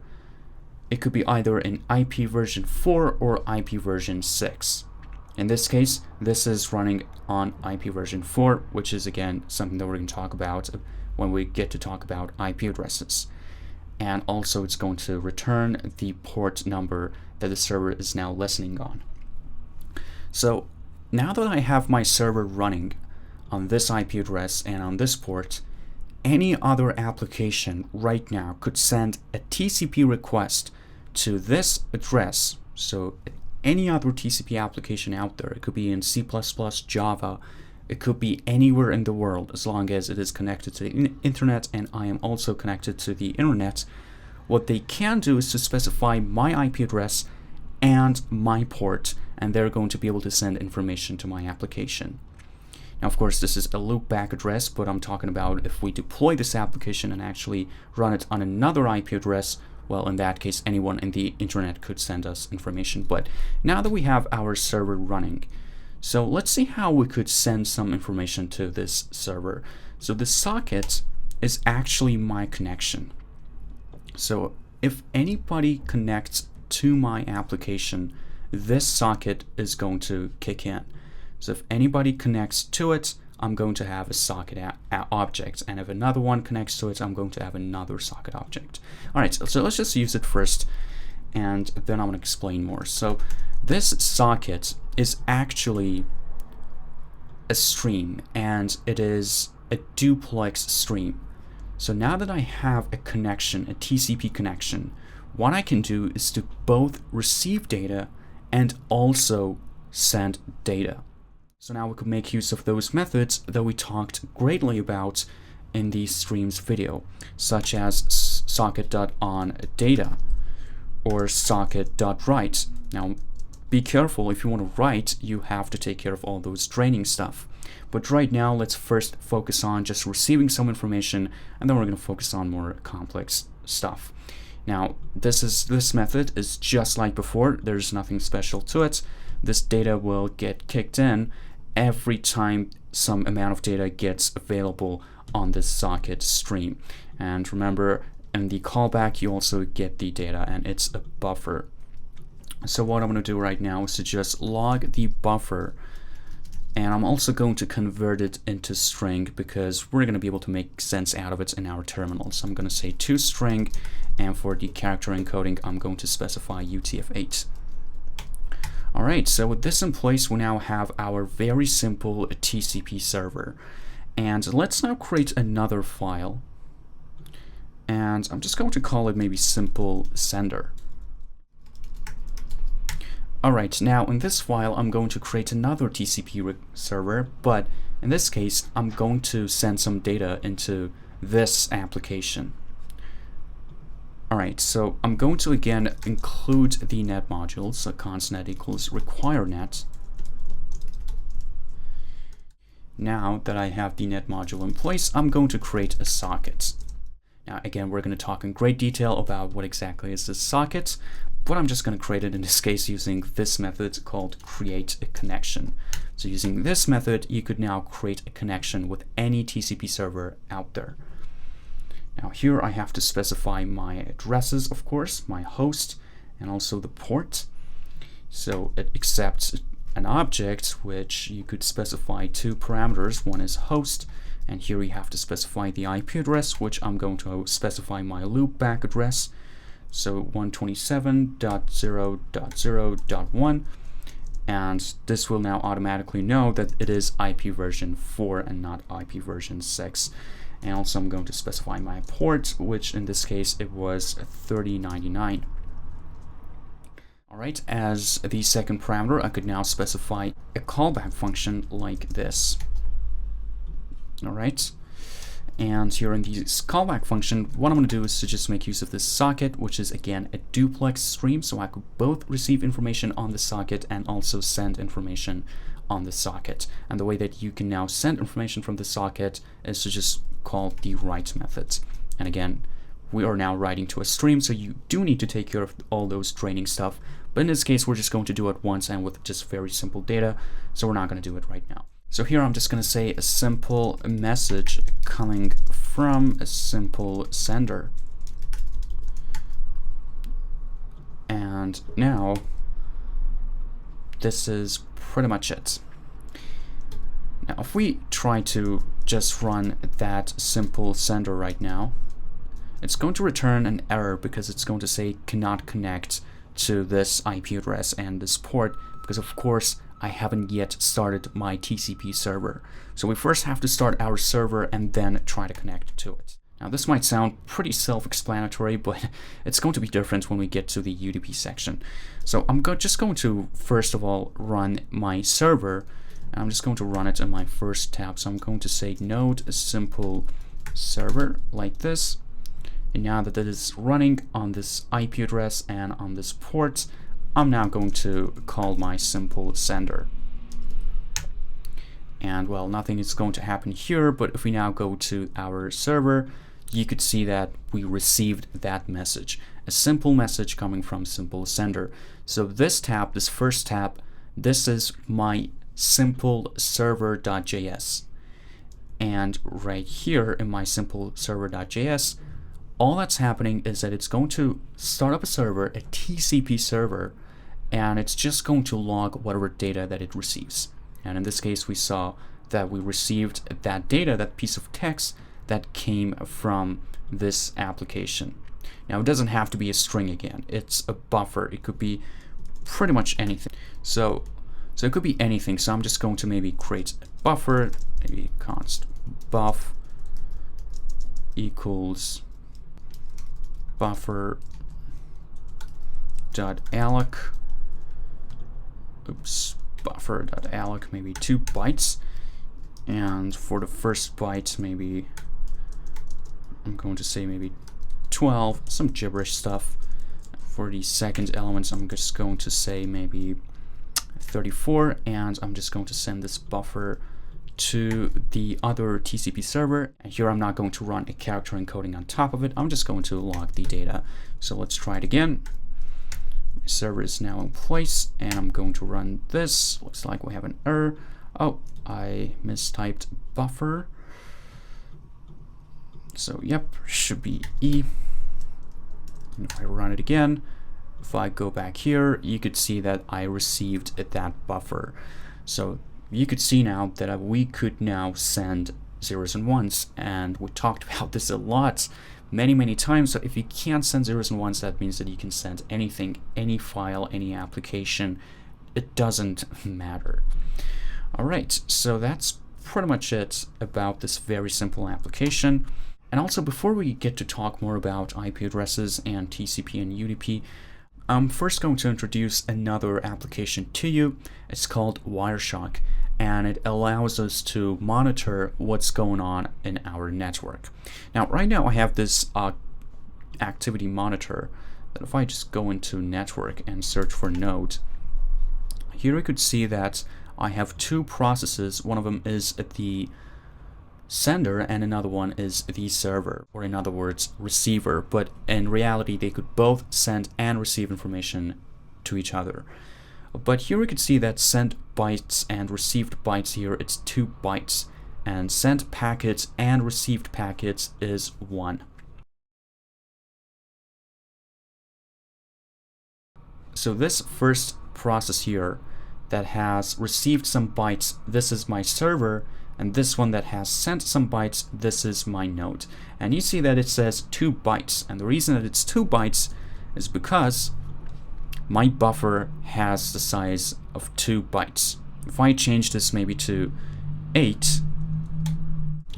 Speaker 1: it could be either an IP version 4 or IP version 6. In this case, this is running on IP version 4, which is again something that we're going to talk about when we get to talk about IP addresses. And also it's going to return the port number that the server is now listening on. So now that I have my server running on this IP address and on this port, any other application right now could send a TCP request to this address. So any other TCP application out there, it could be in C++, Java, it could be anywhere in the world, as long as it is connected to the internet and I am also connected to the internet. What they can do is to specify my IP address and my port, and they're going to be able to send information to my application. Now, of course, this is a loopback address, but I'm talking about if we deploy this application and actually run it on another IP address, well, in that case, anyone in the internet could send us information. But now that we have our server running, so let's see how we could send some information to this server. So the socket is actually my connection. So if anybody connects to my application, this socket is going to kick in. So if anybody connects to it, I'm going to have a socket object, and if another one connects to it, I'm going to have another socket object. All right, so let's just use it first, and then I'm going to explain more. So this socket is actually a stream, and it is a duplex stream. So now that I have a connection, a TCP connection, what I can do is to both receive data and also send data. So now we could make use of those methods that we talked greatly about in the streams video, such as socket.onData or socket.write. Now, be careful, if you want to write, you have to take care of all those draining stuff. But right now, let's first focus on just receiving some information, and then we're going to focus on more complex stuff. Now, this method is just like before. There's nothing special to it. This data will get kicked in every time some amount of data gets available on this socket stream. And remember, in the callback, you also get the data, and it's a buffer. So what I'm going to do right now is to just log the buffer, and I'm also going to convert it into string because we're going to be able to make sense out of it in our terminal. So I'm going to say toString, and for the character encoding, I'm going to specify UTF-8. All right, so with this in place, we now have our very simple TCP server. And let's now create another file. And I'm just going to call it maybe simple sender. All right, now in this file, I'm going to create another TCP server, but in this case, I'm going to send some data into this application. All right, so I'm going to again include the net module, so constnet equals require net. Now that I have the net module in place, I'm going to create a socket. Now again, we're going to talk in great detail about what exactly is this socket, but I'm just going to create it in this case using this method called create a connection. So using this method, you could now create a connection with any TCP server out there. Now here I have to specify my addresses, of course, my host, and also the port. So it accepts an object, which you could specify two parameters. One is host, and here you have to specify the IP address, which I'm going to specify my loopback address. So 127.0.0.1, and this will now automatically know that it is IP version 4 and not IP version 6. And also I'm going to specify my port, which in this case it was 3099. Alright, as the second parameter, I could now specify a callback function like this. Alright, and here in the callback function, what I'm going to do is to just make use of this socket, which is again a duplex stream, so I could both receive information on the socket and also send information on the socket. And the way that you can now send information from the socket is to just call the write method. And again, we are now writing to a stream, so you do need to take care of all those draining stuff. But in this case, we're just going to do it once and with just very simple data, so we're not going to do it right now. So here I'm just going to say a simple message coming from a simple sender. And now this is pretty much it. Now, if we try to just run that simple sender right now, it's going to return an error because it's going to say cannot connect to this IP address and this port, because of course I haven't yet started my TCP server. So we first have to start our server and then try to connect to it. Now this might sound pretty self-explanatory, but it's going to be different when we get to the UDP section. So I'm just going to first of all run my server, and I'm just going to run it in my first tab. So I'm going to say node simple server like this. And now that it is running on this IP address and on this port, I'm now going to call my simple sender. And well, nothing is going to happen here, but if we now go to our server, you could see that we received that message, a simple message coming from simple sender. So this tab, this first tab, this is my simple server.js. And right here in my simple server.js, all that's happening is that it's going to start up a server, a TCP server, and it's just going to log whatever data that it receives. And in this case, we saw that we received that data, that piece of text that came from this application. Now, it doesn't have to be a string again. It's a buffer. It could be pretty much anything. So it could be anything. So I'm just going to maybe create a buffer, maybe const buff equals buffer.alloc, buffer.alloc, maybe 2 bytes, and for the first byte, maybe I'm going to say maybe 12, some gibberish stuff. For the second element, I'm just going to say maybe 34, and I'm just going to send this buffer to the other TCP server. And here I'm not going to run a character encoding on top of it. I'm just going to log the data. So let's try it again. My server is now in place, and I'm going to run this. Looks like we have an error. Oh, I mistyped buffer. So yep, should be E. And if I run it again, if I go back here, you could see that I received that buffer. So you could see now that we could now send zeros and ones, and we talked about this a lot, many times. So if you can't send zeros and ones, that means that you can send anything, any file, any application. It doesn't matter. All right, so that's pretty much it about this very simple application. And also, before we get to talk more about IP addresses and TCP and UDP, I'm first going to introduce another application to you. It's called Wireshark, and it allows us to monitor what's going on in our network. Now, right now I have this activity monitor that if I just go into network and search for node, here we could see that I have 2 processes. One of them is the sender and another one is the server, or in other words, receiver. But in reality, they could both send and receive information to each other. But here we could see that sent bytes and received bytes here, it's 2 bytes, and sent packets and received packets is 1. So this first process here that has received some bytes, this is my server, and this one that has sent some bytes, this is my node. And you see that it says 2 bytes, and the reason that it's 2 bytes is because my buffer has the size of 2 bytes. If I change this maybe to 8,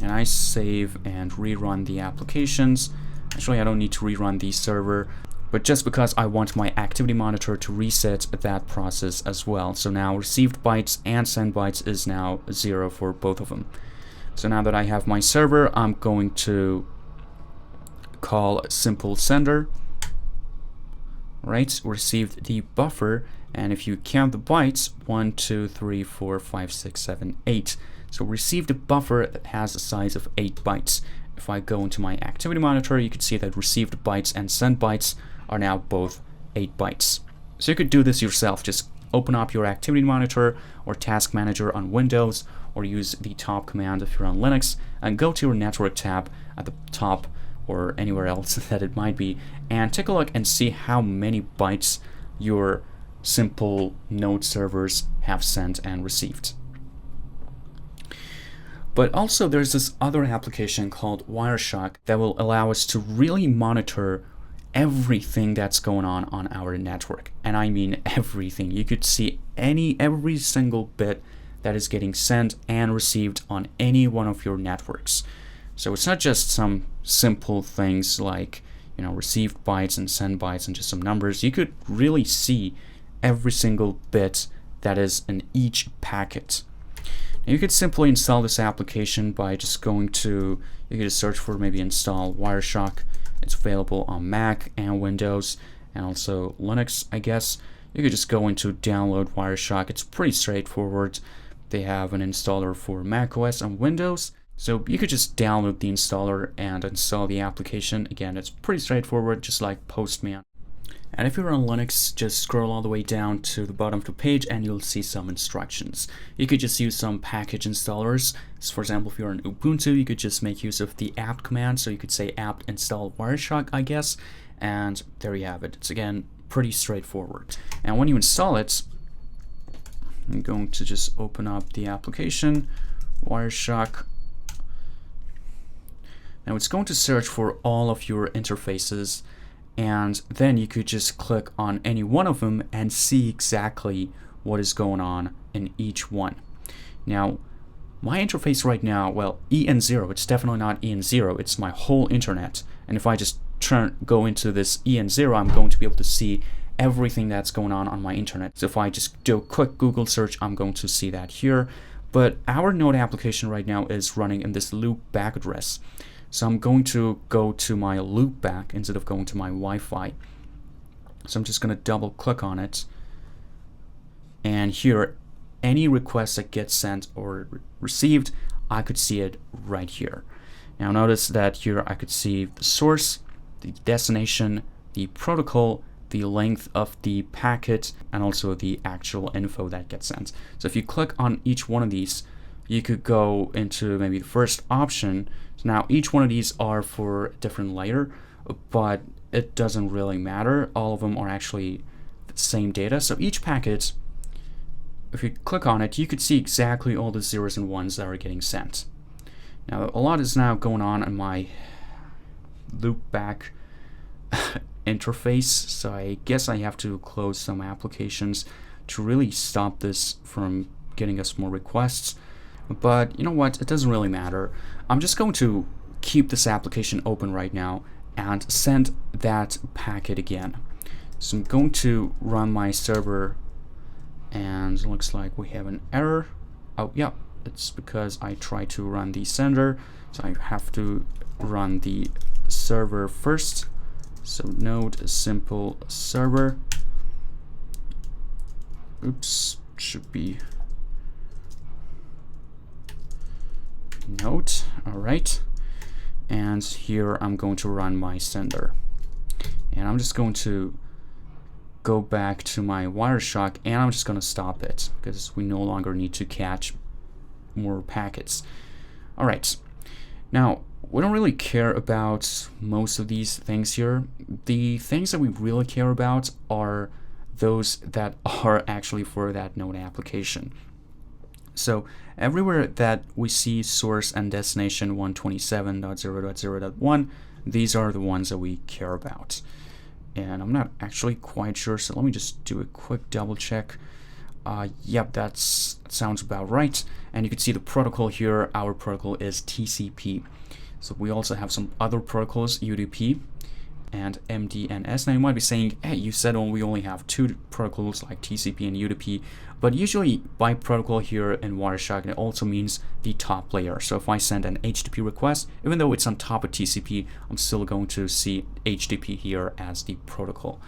Speaker 1: and I save and rerun the applications, actually I don't need to rerun the server, but just because I want my activity monitor to reset that process as well. So now received bytes and send bytes is now 0 for both of them. So now that I have my server, I'm going to call simple sender. Right, received the buffer, and if you count the bytes, 1, 2, 3, 4, 5, 6, 7, 8. So received a buffer that has a size of 8 bytes. If I go into my activity monitor, you can see that received bytes and sent bytes are now both 8 bytes. So you could do this yourself. Just open up your activity monitor or task manager on Windows, or use the top command if you're on Linux, and go to your network tab at the top or anywhere else that it might be, and take a look and see how many bytes your simple node servers have sent and received. But also there's this other application called Wireshark that will allow us to really monitor everything that's going on our network. And I mean everything. You could see every single bit that is getting sent and received on any one of your networks. So it's not just some simple things like, you know, received bytes and send bytes and just some numbers. You could really see every single bit that is in each packet. You could simply install this application by just going to, you could just search for maybe install Wireshark. It's available on Mac and Windows and also Linux, I guess. You could just go into download Wireshark. It's pretty straightforward. They have an installer for macOS and Windows. So you could just download the installer and install the application. Again, it's pretty straightforward, just like Postman. And if you're on Linux, just scroll all the way down to the bottom of the page and you'll see some instructions. You could just use some package installers. So for example, if you're on Ubuntu, you could just make use of the apt command. So you could say apt install Wireshark, I guess. And there you have it. It's again, pretty straightforward. And when you install it, I'm going to just open up the application, Wireshark. Now it's going to search for all of your interfaces, and then you could just click on any one of them and see exactly what is going on in each one. Now, my interface right now, well, EN0, it's definitely not EN0, it's my whole internet. And if I just go into this EN0, I'm going to be able to see everything that's going on my internet. So if I just do a quick Google search, I'm going to see that here. But our node application right now is running in this loop back address. So I'm going to go to my loopback instead of going to my Wi-Fi. So I'm just going to double click on it. And here, any request that gets sent or received, I could see it right here. Now notice that here I could see the source, the destination, the protocol, the length of the packet, and also the actual info that gets sent. So if you click on each one of these, you could go into maybe the first option. So now each one of these are for a different layer, but it doesn't really matter. All of them are actually the same data. So each packet, if you click on it, you could see exactly all the zeros and ones that are getting sent. Now a lot is now going on in my loopback interface, so I guess I have to close some applications to really stop this from getting us more requests. But you know what, it doesn't really matter. I'm just going to keep this application open right now and send that packet again. So I'm going to run my server, and it looks like we have an error. Oh yeah, it's because I tried to run the sender, so I have to run the server first. So node simple server. Oops, should be node. All right, and here I'm going to run my sender, and I'm just going to go back to my Wireshark, and I'm just going to stop it because we no longer need to catch more packets. All right, now we don't really care about most of these things here. The things that we really care about are those that are actually for that node application. So everywhere that we see source and destination 127.0.0.1, these are the ones that we care about. And I'm not actually quite sure, so let me just do a quick double check. Yep, that sounds about right. And you can see the protocol here. Our protocol is TCP. So we also have some other protocols, UDP and MDNS. Now you might be saying, hey, you said we only have two protocols like TCP and UDP, but usually by protocol here in Wireshark, it also means the top layer. So if I send an HTTP request, even though it's on top of TCP, I'm still going to see HTTP here as the protocol.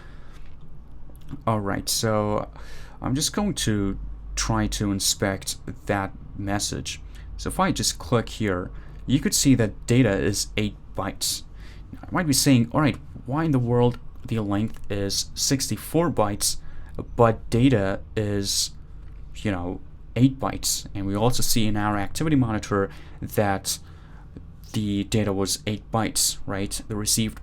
Speaker 1: All right, so I'm just going to try to inspect that message. So if I just click here, you could see that data is 8 bytes. Now, I might be saying, all right, why in the world the length is 64 bytes, but data is, 8 bytes? And we also see in our activity monitor that the data was 8 bytes, right? The received,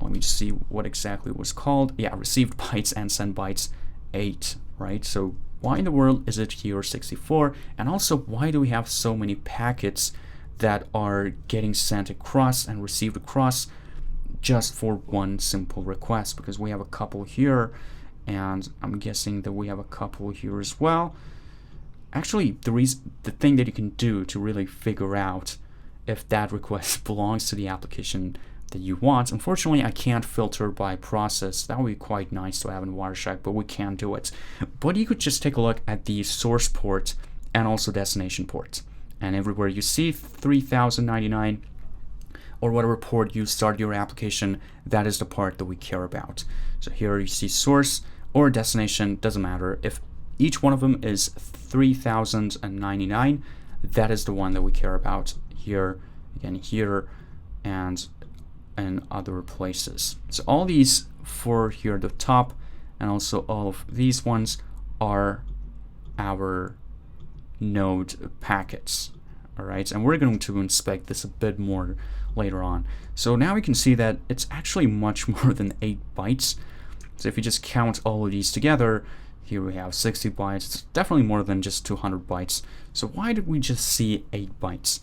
Speaker 1: let me just see what exactly it was called. Yeah, received bytes and sent bytes 8, right? So why in the world is it here 64? And also, why do we have so many packets that are getting sent across and received across just for one simple request? Because we have a couple here, and I'm guessing that we have a couple here as well. Actually, the thing that you can do to really figure out if that request belongs to the application that you want. Unfortunately, I can't filter by process. That would be quite nice to have in Wireshark, but we can't do it. But you could just take a look at the source port and also destination port. And everywhere you see 3099 or whatever port you start your application, that is the part that we care about. So here you see source or destination, doesn't matter. If each one of them is 3099, that is the one that we care about here, again here, and other places. So all these four here at the top and also all of these ones are our node packets. All right, and we're going to inspect this a bit more later on. So now we can see that it's actually much more than 8 bytes. So if you just count all of these together, here we have 60 bytes. It's definitely more than just 200 bytes. So why did we just see 8 bytes?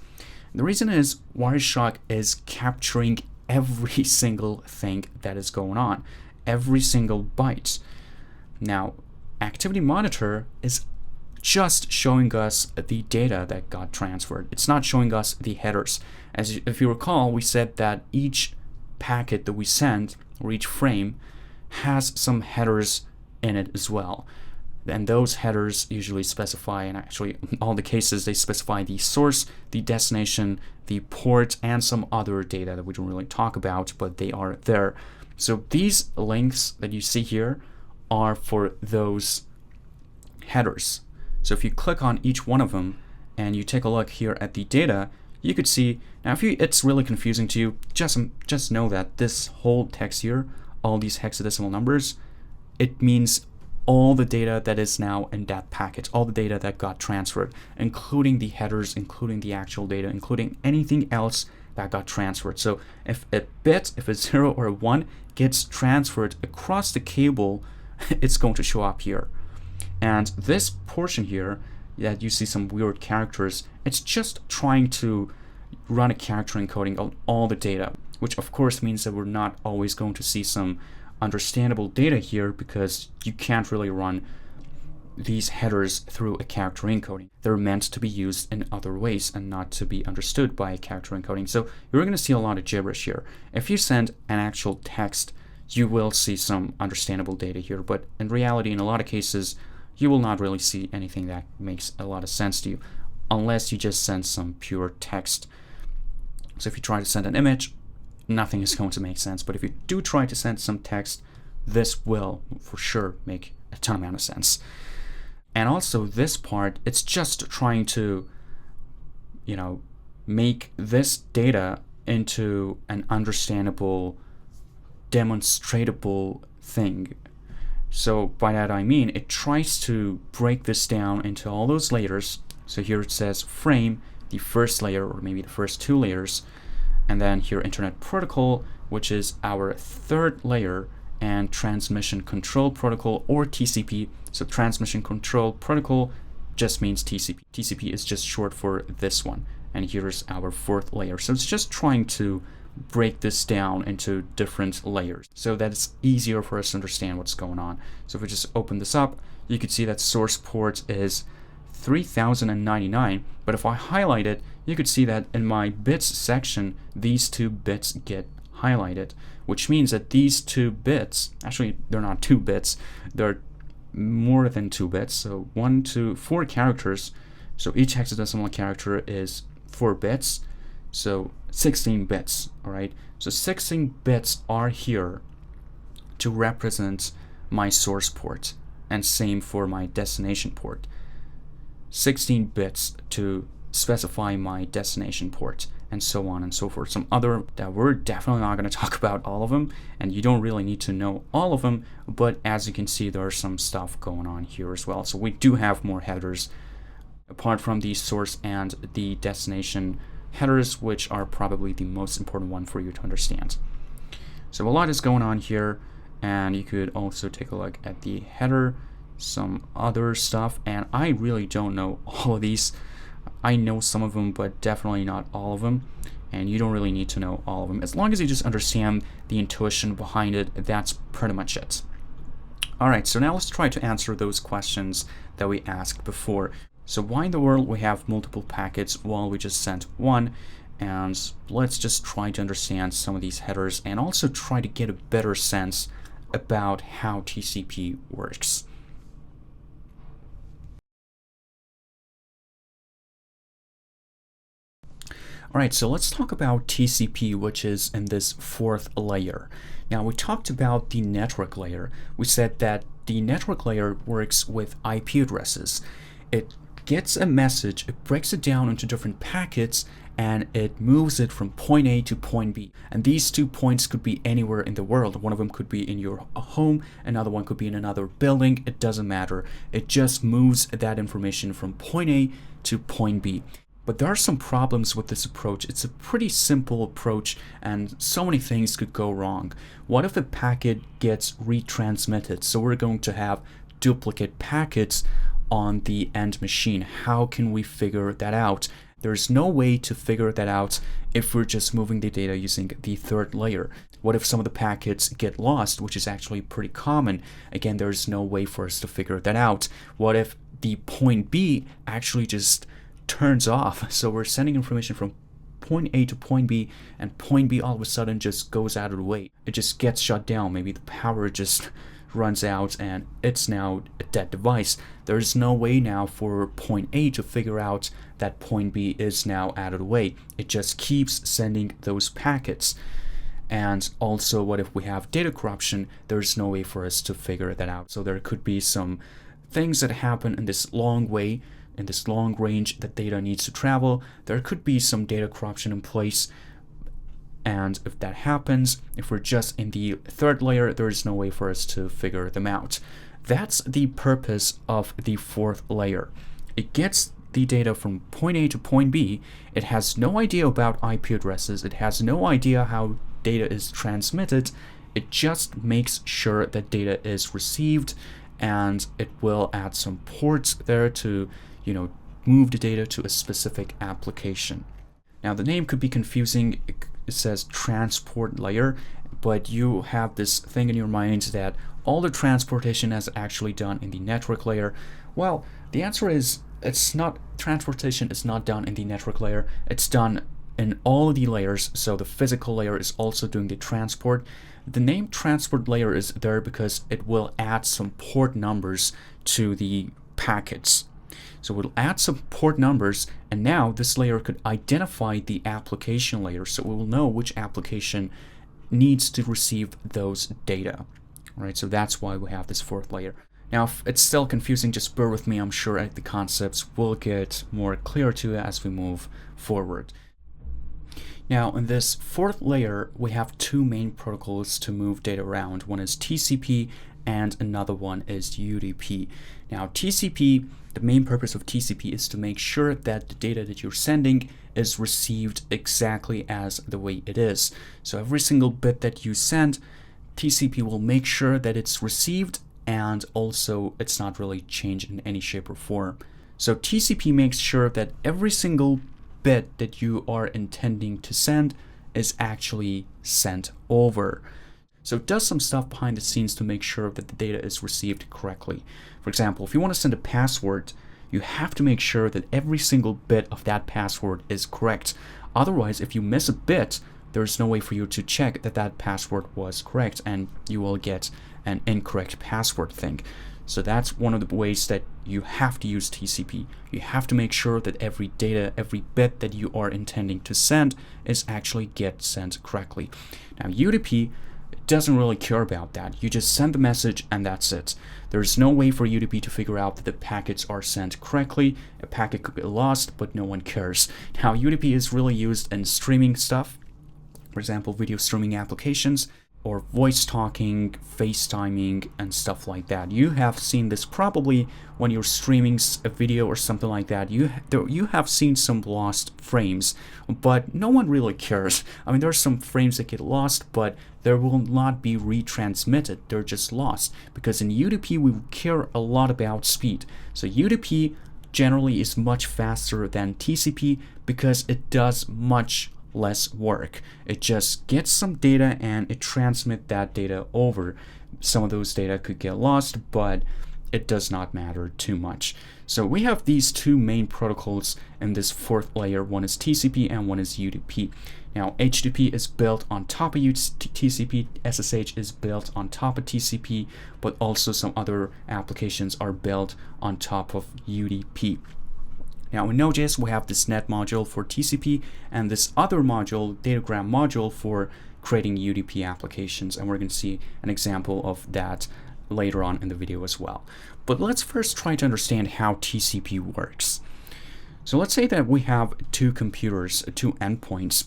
Speaker 1: The reason is Wireshark is capturing every single thing that is going on, every single byte. Now, Activity Monitor is just showing us the data that got transferred. It's not showing us the headers. If you recall, we said that each packet that we send, or each frame, has some headers in it as well. And those headers usually specify, and actually in all the cases, they specify the source, the destination, the port, and some other data that we don't really talk about, but they are there. So these links that you see here are for those headers. So if you click on each one of them and you take a look here at the data, you could see, now if it's really confusing to you, just know that this whole text here, all these hexadecimal numbers, it means all the data that is now in that packet, all the data that got transferred, including the headers, including the actual data, including anything else that got transferred. So if a bit, if a 0 or a 1 gets transferred across the cable, it's going to show up here. And this portion here that you see some weird characters, it's just trying to run a character encoding on all the data, which of course means that we're not always going to see some understandable data here, because you can't really run these headers through a character encoding. They're meant to be used in other ways and not to be understood by a character encoding. So you're going to see a lot of gibberish here. If you send an actual text, you will see some understandable data here, but in reality, in a lot of cases, you will not really see anything that makes a lot of sense to you, unless you just send some pure text. So if you try to send an image, nothing is going to make sense. But if you do try to send some text, this will for sure make a ton amount of sense. And also this part, it's just trying to, make this data into an understandable, demonstratable thing. So by that I mean, it tries to break this down into all those layers. So here it says frame, the first layer, or maybe the first 2 layers. And then here Internet Protocol, which is our 3rd layer, and Transmission Control Protocol, or TCP. So Transmission Control Protocol just means TCP. TCP is just short for this one. And here's our 4th layer. So it's just trying to break this down into different layers so that it's easier for us to understand what's going on. So if we just open this up, you can see that source port is 3099, but if I highlight it, you could see that in my bits section, these 2 bits get highlighted, which means that these 2 bits, actually they're not 2 bits, they're more than 2 bits, so 1, 2, 4 characters, so each hexadecimal character is 4 bits, so 16 bits, all right? So 16 bits are here to represent my source port, and same for my destination port. 16 bits to specify my destination port, and so on and so forth. Some other that we're definitely not going to talk about all of them, and you don't really need to know all of them, but as you can see, there's some stuff going on here as well. So we do have more headers apart from the source and the destination headers, which are probably the most important one for you to understand. So a lot is going on here, and you could also take a look at the header some other stuff, and I really don't know all of these. I know some of them, but definitely not all of them, and you don't really need to know all of them. As long as you just understand the intuition behind it, that's pretty much it. Alright, so now let's try to answer those questions that we asked before. So why in the world we have multiple packets while we just sent one? And let's just try to understand some of these headers and also try to get a better sense about how TCP works. Alright, so let's talk about TCP, which is in this fourth layer. Now, we talked about the network layer. We said that the network layer works with IP addresses. It gets a message, it breaks it down into different packets, and it moves it from point A to point B. And these 2 points could be anywhere in the world. One of them could be in your home, another one could be in another building. It doesn't matter. It just moves that information from point A to point B. But there are some problems with this approach. It's a pretty simple approach, and so many things could go wrong. What if a packet gets retransmitted? So we're going to have duplicate packets on the end machine. How can we figure that out? There's no way to figure that out if we're just moving the data using the third layer. What if some of the packets get lost, which is actually pretty common? Again, there's no way for us to figure that out. What if the point B actually just turns off? So we're sending information from point A to point B, and point B all of a sudden just goes out of the way. It just gets shut down. Maybe the power just runs out and it's now a dead device. There's no way now for point A to figure out that point B is now out of the way. It just keeps sending those packets. And also, what if we have data corruption? There's no way for us to figure that out. So there could be some things that happen in this long way, in this long range that data needs to travel. There could be some data corruption in place, and if that happens, if we're just in the third layer, there is no way for us to figure them out. That's the purpose of the fourth layer. It gets the data from point A to point B. It has no idea about IP addresses. It has no idea how data is transmitted. It just makes sure that data is received, and it will add some ports there to move the data to a specific application. Now, the name could be confusing. It says transport layer, but you have this thing in your mind that all the transportation is actually done in the network layer. Well, the answer is it's not. Transportation is not done in the network layer. It's done in all of the layers. So the physical layer is also doing the transport. The name transport layer is there because it will add some port numbers to the packets. So we'll add some port numbers, and now this layer could identify the application layer, so we will know which application needs to receive those data. All right, so that's why we have this fourth layer. Now, if it's still confusing, just bear with me. I'm sure the concepts will get more clear to you as we move forward. Now, in this fourth layer, we have 2 main protocols to move data around. One is TCP, and another one is UDP. Now, TCP, the main purpose of TCP is to make sure that the data that you're sending is received exactly as the way it is. So every single bit that you send, TCP will make sure that it's received, and also it's not really changed in any shape or form. So TCP makes sure that every single bit that you are intending to send is actually sent over. So it does some stuff behind the scenes to make sure that the data is received correctly. For example, if you want to send a password, you have to make sure that every single bit of that password is correct. Otherwise, if you miss a bit, there's no way for you to check that that password was correct, and you will get an incorrect password thing. So that's one of the ways that you have to use TCP. You have to make sure that every data, every bit that you are intending to send is actually get sent correctly. Now, UDP doesn't really care about that. You just send the message and that's it. There's no way for UDP to figure out that the packets are sent correctly. A packet could get lost, but no one cares. Now, UDP is really used in streaming stuff. For example, video streaming applications. or voice talking, FaceTiming, and stuff like that. You have seen this probably when you're streaming a video or something like that. You have seen some lost frames, but no one really cares. I mean, there are some frames that get lost, but they will not be retransmitted. They're just lost, because in UDP we care a lot about speed. So UDP generally is much faster than TCP because it does much less work. It just gets some data and it transmits that data over. Some of those data could get lost, but it does not matter too much. So we have these two main protocols in this fourth layer. One is TCP and one is UDP. Now HTTP is built on top of TCP, SSH is built on top of TCP, but also some other applications are built on top of UDP. Now in Node.js we have this net module for TCP and this other module, Dgram module, for creating UDP applications, and we're going to see an example of that later on in the video as well. But let's first try to understand how TCP works. So let's say that we have two computers, two endpoints,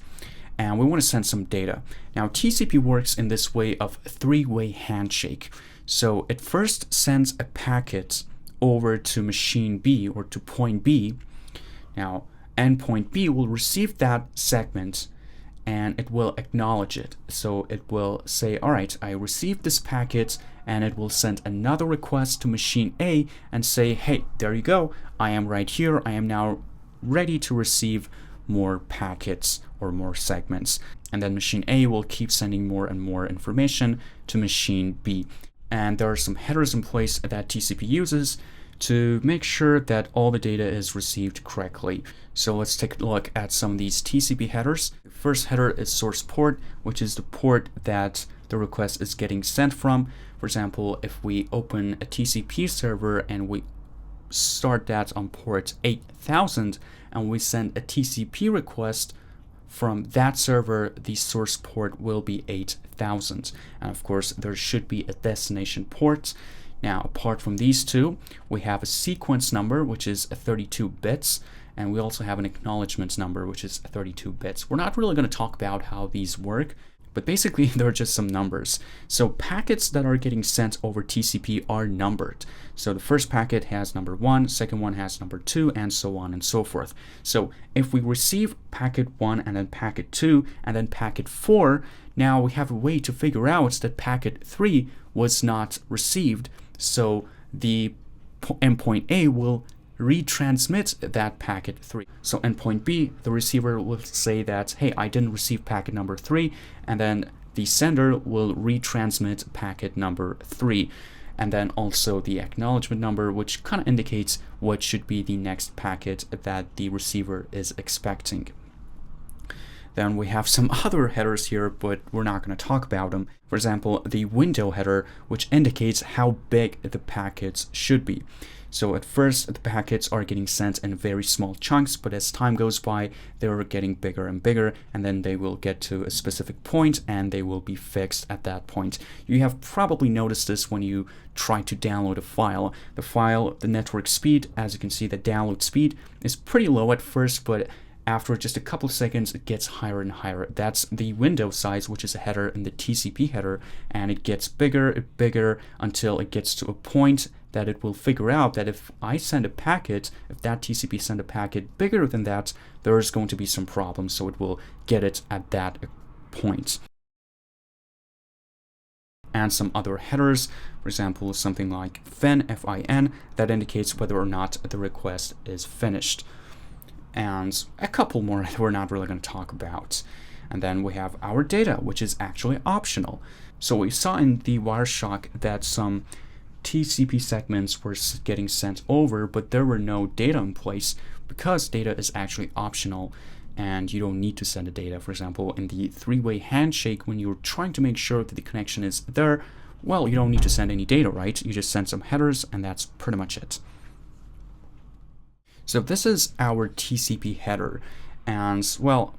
Speaker 1: and we want to send some data. Now TCP works in this way of three-way handshake. So it first sends a packet over to machine B or to point B. Now endpoint B will receive that segment and it will acknowledge it. So it will say, all right, I received this packet, and it will send another request to machine A and say, hey, there you go, I am right here, I am now ready to receive more packets or more segments. And then machine A will keep sending more and more information to machine B. And there are some headers in place that TCP uses to make sure that all the data is received correctly. So let's take a look at some of these TCP headers. The first header is source port, which is the port that the request is getting sent from. For example, if we open a TCP server and we start that on port 8000 and we send a TCP request from that server, the source port will be 8000. And of course, there should be a destination port. Now, apart from these two, we have a sequence number, which is 32 bits, and we also have an acknowledgement number, which is 32 bits. We're not really going to talk about how these work, but basically they're just some numbers. So packets that are getting sent over TCP are numbered. So the first packet has number 1, second one has number 2, and so on and so forth. So if we receive packet 1 and then packet 2 and then packet 4, now we have a way to figure out that packet 3 was not received. So the endpoint A will retransmit that packet 3. So endpoint B, the receiver will say that, hey, I didn't receive packet number 3, and then the sender will retransmit packet number 3. And then also the acknowledgement number, which kind of indicates what should be the next packet that the receiver is expecting. Then we have some other headers here, but we're not going to talk about them. For example, the window header, which indicates how big the packets should be. So at first, the packets are getting sent in very small chunks, but as time goes by, they're getting bigger and bigger, and then they will get to a specific point and they will be fixed at that point. You have probably noticed this when you try to download a file. The network speed, as you can see, the download speed is pretty low at first, but after just a couple of seconds, it gets higher and higher. That's the window size, which is a header in the TCP header, and it gets bigger and bigger until it gets to a point that it will figure out that if I send a packet, if that TCP send a packet bigger than that, there's going to be some problems, so it will get it at that point. And some other headers, for example, something like fin, F-I-N, that indicates whether or not the request is finished. And a couple more that we're not really going to talk about. And then we have our data, which is actually optional. So we saw in the Wireshark that some TCP segments were getting sent over, but there were no data in place because data is actually optional and you don't need to send the data. For example, in the three-way handshake, when you're trying to make sure that the connection is there, well, you don't need to send any data, right? You just send some headers and that's pretty much it. So this is our TCP header, and well,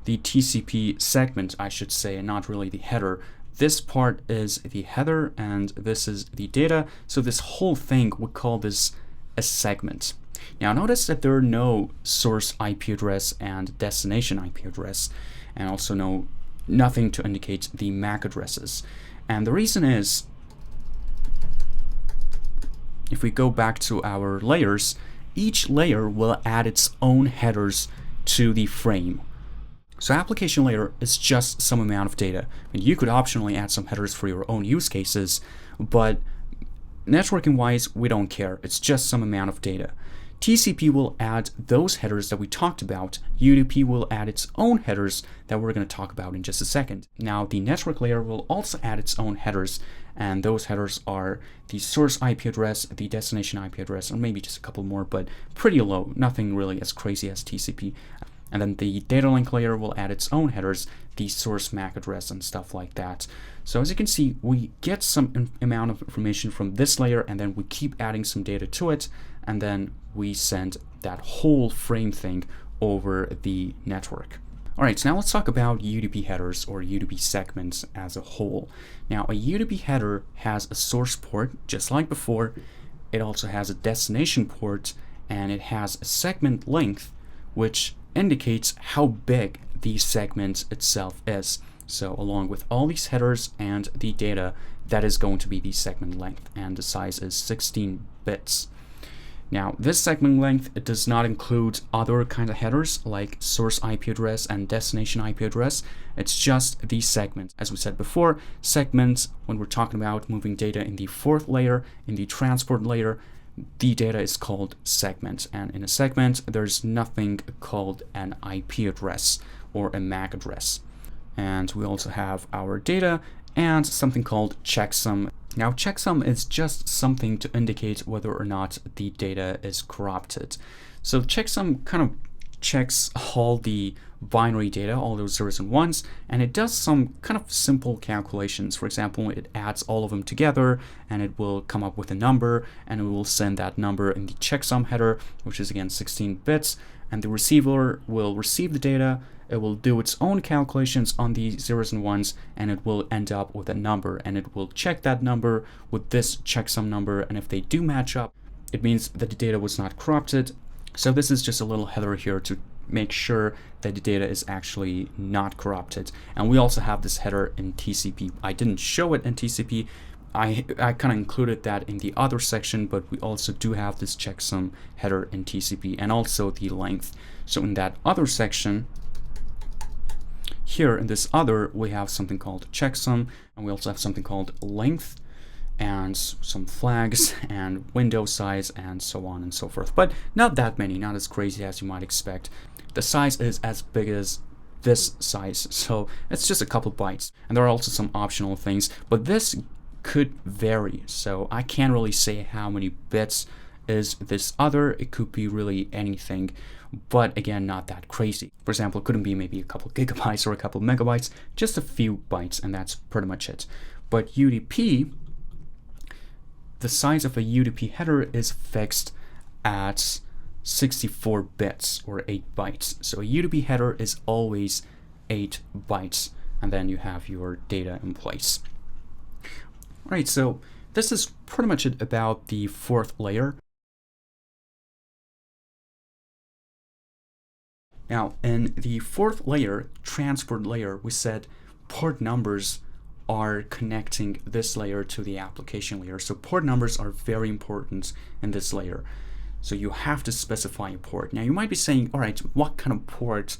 Speaker 1: the TCP segment, I should say, not really the header. This part is the header and this is the data. So this whole thing, we call this a segment. Now notice that there are no source IP address and destination IP address, and also no nothing to indicate the MAC addresses. And the reason is, if we go back to our layers, each layer will add its own headers to the frame. So application layer is just some amount of data. And you could optionally add some headers for your own use cases, but networking wise, we don't care. It's just some amount of data. TCP will add those headers that we talked about. UDP will add its own headers that we're going to talk about in just a second. Now, the network layer will also add its own headers, and those headers are the source IP address, the destination IP address, or maybe just a couple more, but pretty low, nothing really as crazy as TCP. And then the data link layer will add its own headers, the source MAC address and stuff like that. So as you can see, we get some amount of information from this layer, and then we keep adding some data to it, and then we send that whole frame thing over the network. All right, so now let's talk about UDP headers or UDP segments as a whole. Now, a UDP header has a source port, just like before. It also has a destination port, and it has a segment length, which indicates how big the segment itself is. So along with all these headers and the data, that is going to be the segment length, and the size is 16 bits. Now, this segment length, it does not include other kind of headers like source IP address and destination IP address. It's just the segment. As we said before, segments, when we're talking about moving data in the fourth layer, in the transport layer, the data is called segment. And in a segment, there's nothing called an IP address or a MAC address. And we also have our data and something called checksum. Now, checksum is just something to indicate whether or not the data is corrupted. So checksum kind of checks all the binary data, all those zeros and ones, and it does some kind of simple calculations. For example, it adds all of them together and it will come up with a number, and it will send that number in the checksum header, which is again 16 bits, and the receiver will receive the data. It will do its own calculations on the zeros and ones, and it will end up with a number, and it will check that number with this checksum number, and if they do match up, it means that the data was not corrupted. So this is just a little header here to make sure that the data is actually not corrupted. And we also have this header in TCP. I didn't show it in TCP. I kind of included that in the other section, but we also do have this checksum header in TCP, and also the length. So in that other section, here in this other, we have something called checksum, and we also have something called length, and some flags, and window size, and so on and so forth. But not that many, not as crazy as you might expect. The size is as big as this size, so it's just a couple bytes. And there are also some optional things, but this could vary. So I can't really say how many bits is this other. It could be really anything, but again, not that crazy. For example, it couldn't be maybe a couple gigabytes or a couple megabytes, just a few bytes, and that's pretty much it. But UDP, the size of a UDP header is fixed at 64 bits or 8 bytes. So a UDP header is always 8 bytes, and then you have your data in place. All right, so this is pretty much it about the fourth layer. Now, in the fourth layer, transport layer, we said port numbers are connecting this layer to the application layer. So port numbers are very important in this layer. So you have to specify a port. Now you might be saying, all right, what kind of port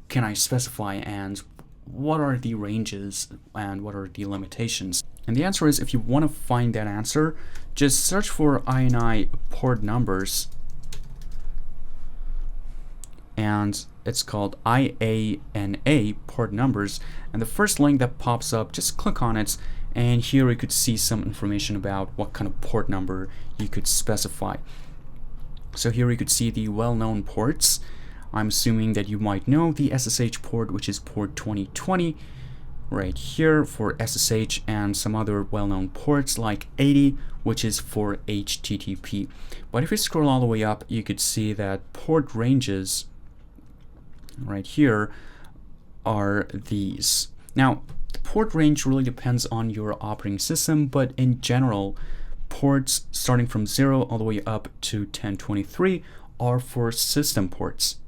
Speaker 1: can I specify, and what are the ranges and what are the limitations? And the answer is, if you want to find that answer, just search for INI port numbers, and it's called IANA port numbers, and the first link that pops up, just click on it, and here you could see some information about what kind of port number you could specify. So here you could see the well-known ports. I'm assuming that you might know the SSH port, which is port 2020 right here for SSH, and some other well-known ports like 80, which is for HTTP. But if you scroll all the way up, you could see that port ranges right here are these. Now, the port range really depends on your operating system, but in general, ports starting from 0 all the way up to 1023 are for system ports.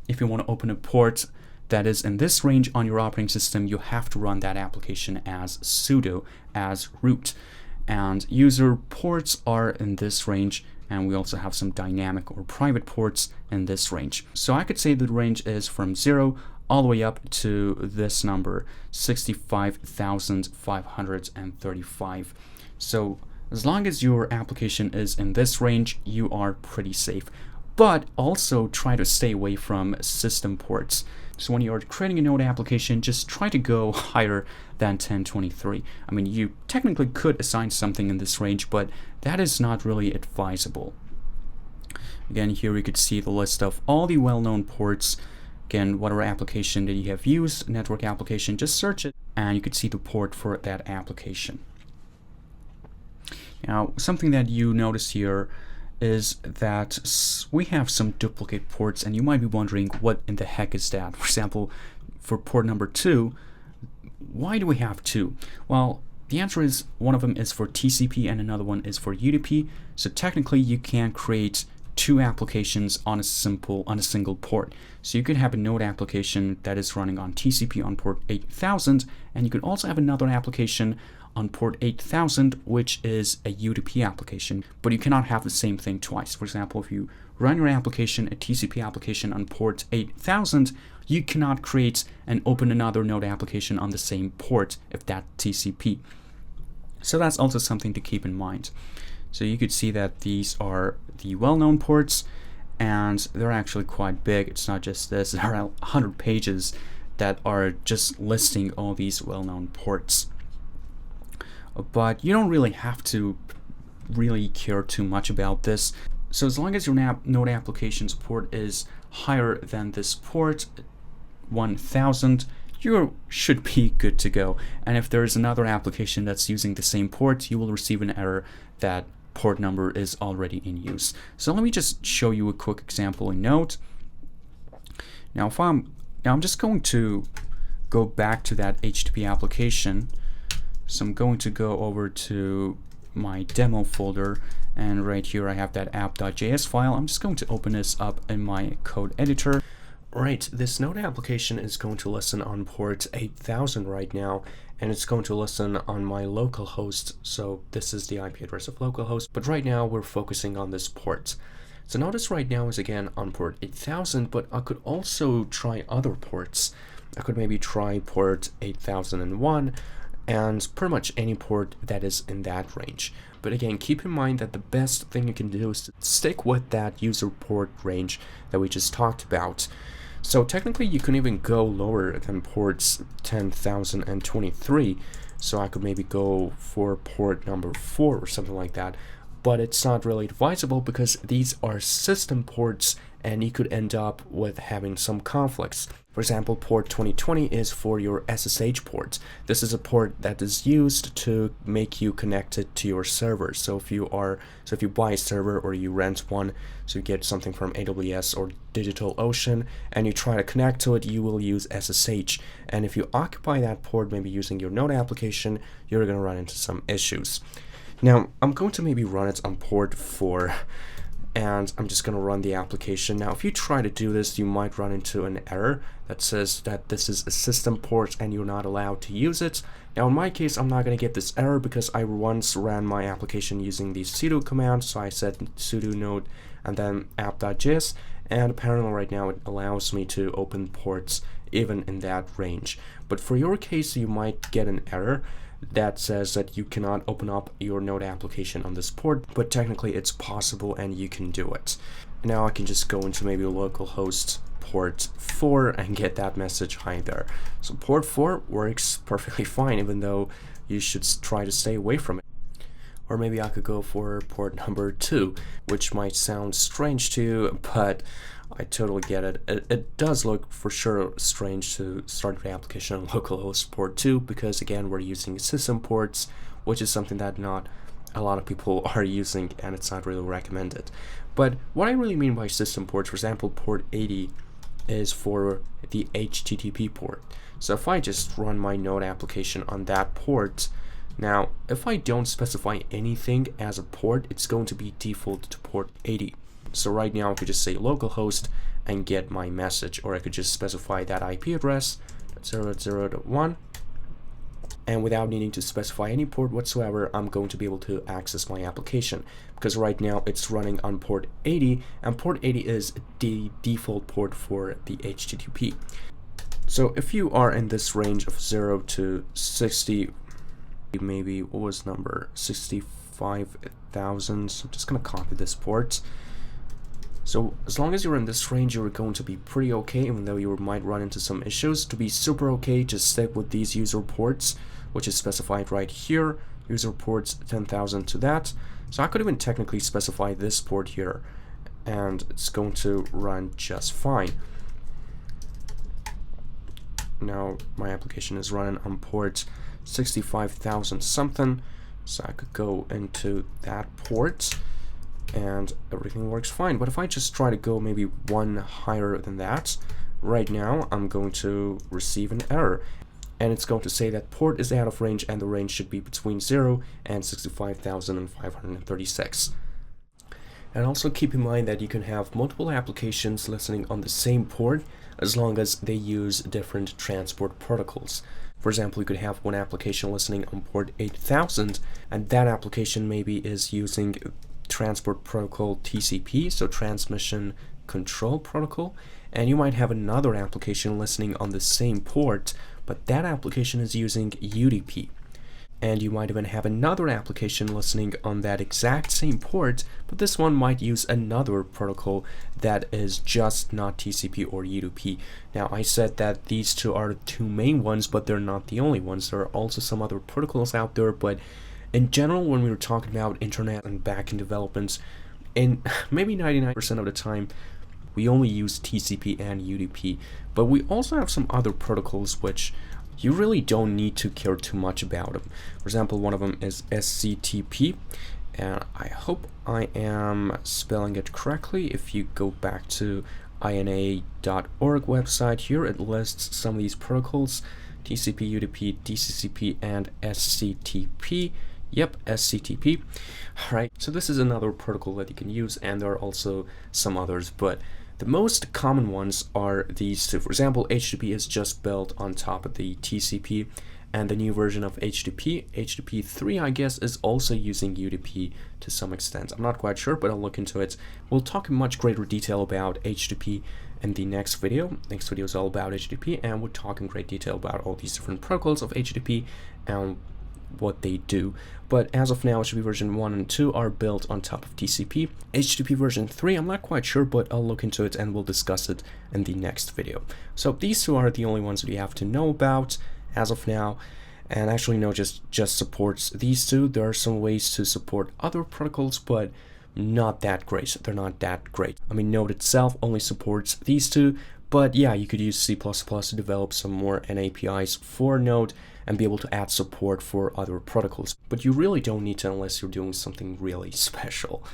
Speaker 1: If you want to open a port that is in this range on your operating system, you have to run that application as sudo, as root. And user ports are in this range, and we also have some dynamic or private ports in this range. So I could say the range is from 0 all the way up to this number, 65,535. So as long as your application is in this range, you are pretty safe. But also try to stay away from system ports. So when you're creating a Node application, just try to go higher than 1023. I mean, you technically could assign something in this range, but that is not really advisable. Again, here you could see the list of all the well-known ports. Again, whatever application that you have used, network application, just search it, and you could see the port for that application. Now, something that you notice here is that we have some duplicate ports, and you might be wondering what in the heck is that. For example, for port number 2, why do we have 2? Well, the answer is one of them is for TCP and another one is for UDP. So technically you can create 2 applications on a single port. So you could have a Node application that is running on TCP on port 8000, and you could also have another application on port 8000, which is a UDP application, but you cannot have the same thing twice. For example, if you run your application, a TCP application on port 8000, you cannot create and open another Node application on the same port if that's TCP. So that's also something to keep in mind. So you could see that these are the well-known ports, and they're actually quite big. It's not just this, there are 100 pages that are just listing all these well-known ports. But you don't really have to really care too much about this. So as long as your Node application's port is higher than this port, 1000, you should be good to go. And if there is another application that's using the same port, you will receive an error that port number is already in use. So let me just show you a quick example in Node. Now I'm just going to go back to that HTTP application. So I'm going to go over to my demo folder, and right here I have that app.js file. I'm just going to open this up in my code editor. Right, this Node application is going to listen on port 8000 right now, and it's going to listen on my local host. So this is the IP address of localhost, but right now we're focusing on this port. So notice right now is again on port 8000, but I could also try other ports. I could maybe try port 8001, and pretty much any port that is in that range. But again, keep in mind that the best thing you can do is to stick with that user port range that we just talked about. So technically you can even go lower than ports 10,023. So I could maybe go for port number 4 or something like that. But it's not really advisable because these are system ports and you could end up with having some conflicts. For example, port 2020 is for your SSH port. This is a port that is used to make you connected to your server. So if you buy a server or you rent one, so you get something from AWS or DigitalOcean and you try to connect to it, you will use SSH. And if you occupy that port, maybe using your Node application, you're going to run into some issues. Now, I'm going to maybe run it on port 4. And I'm just going to run the application. Now, if you try to do this, you might run into an error that says that this is a system port and you're not allowed to use it. Now, in my case, I'm not going to get this error because I once ran my application using the sudo command. So I said sudo node and then app.js, and apparently right now it allows me to open ports even in that range. But for your case, you might get an error that says that you cannot open up your Node application on this port, but technically it's possible and you can do it. Now I can just go into maybe localhost port 4 and get that message hi there. So port 4 works perfectly fine, even though you should try to stay away from it. Or maybe I could go for port number 2, which might sound strange to you, but I totally get it. It does look for sure strange to start your application on localhost port 2 because again we're using system ports, which is something that not a lot of people are using and it's not really recommended. But what I really mean by system ports, for example, port 80 is for the HTTP port. So if I just run my Node application on that port, now if I don't specify anything as a port, it's going to be default to port 80. So right now I could just say localhost and get my message, or I could just specify that IP address 0.0.1, and without needing to specify any port whatsoever, I'm going to be able to access my application, because right now it's running on port 80, and port 80 is the default port for the HTTP. So if you are in this range of 0 to 60, maybe, what was number, 65,000, so I'm just going to copy this port. So as long as you're in this range, you're going to be pretty okay, even though you might run into some issues. To be super okay, just stick with these user ports, which is specified right here. User ports 10,000 to that. So I could even technically specify this port here, and it's going to run just fine. Now my application is running on port 65,000 something, so I could go into that port and everything works fine. But if I just try to go maybe one higher than that, right now I'm going to receive an error, and it's going to say that port is out of range and the range should be between 0 and 65,536. And also keep in mind that you can have multiple applications listening on the same port as long as they use different transport protocols. For example, you could have one application listening on port 8000, and that application maybe is using transport protocol TCP, so transmission control protocol, and you might have another application listening on the same port, but that application is using UDP. And you might even have another application listening on that exact same port, but this one might use another protocol that is just not TCP or UDP. Now, I said that these two are the two main ones, but they're not the only ones. There are also some other protocols out there, but in general, when we were talking about internet and backend developments, in maybe 99% of the time, we only use TCP and UDP, but we also have some other protocols which you really don't need to care too much about them. For example, one of them is SCTP, and I hope I am spelling it correctly. If you go back to ina.org website here, it lists some of these protocols: TCP, UDP, DCCP, and SCTP. Yep, SCTP. Alright, so this is another protocol that you can use, and there are also some others, but the most common ones are these two. For example, HTTP is just built on top of the TCP, and the new version of HTTP, HTTP 3, I guess, is also using UDP to some extent. I'm not quite sure, but I'll look into it. We'll talk in much greater detail about HTTP in the next video. Next video is all about HTTP, and we'll talk in great detail about all these different protocols of HTTP and what they do. But as of now, HTTP version 1 and 2 are built on top of TCP. HTTP version 3, I'm not quite sure, but I'll look into it and we'll discuss it in the next video. So these two are the only ones that you have to know about as of now. And actually, no, just supports these two. There are some ways to support other protocols, but not that great. They're not that great. I mean, Node itself only supports these two, but yeah, you could use C++ to develop some more NAPIs for Node and be able to add support for other protocols. But you really don't need to unless you're doing something really special.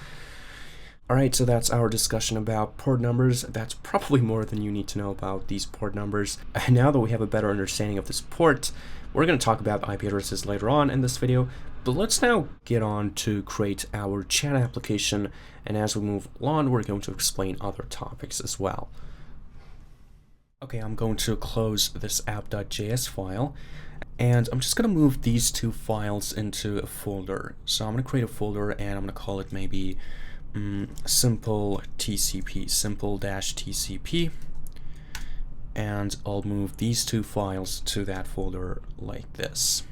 Speaker 1: Alright, so that's our discussion about port numbers. That's probably more than you need to know about these port numbers. And now that we have a better understanding of this port, we're going to talk about IP addresses later on in this video. But let's now get on to create our chat application. And as we move along, we're going to explain other topics as well. Okay, I'm going to close this app.js file. And I'm just going to move these two files into a folder. So I'm going to create a folder and I'm going to call it maybe simple TCP, simple-TCP. And I'll move these two files to that folder like this.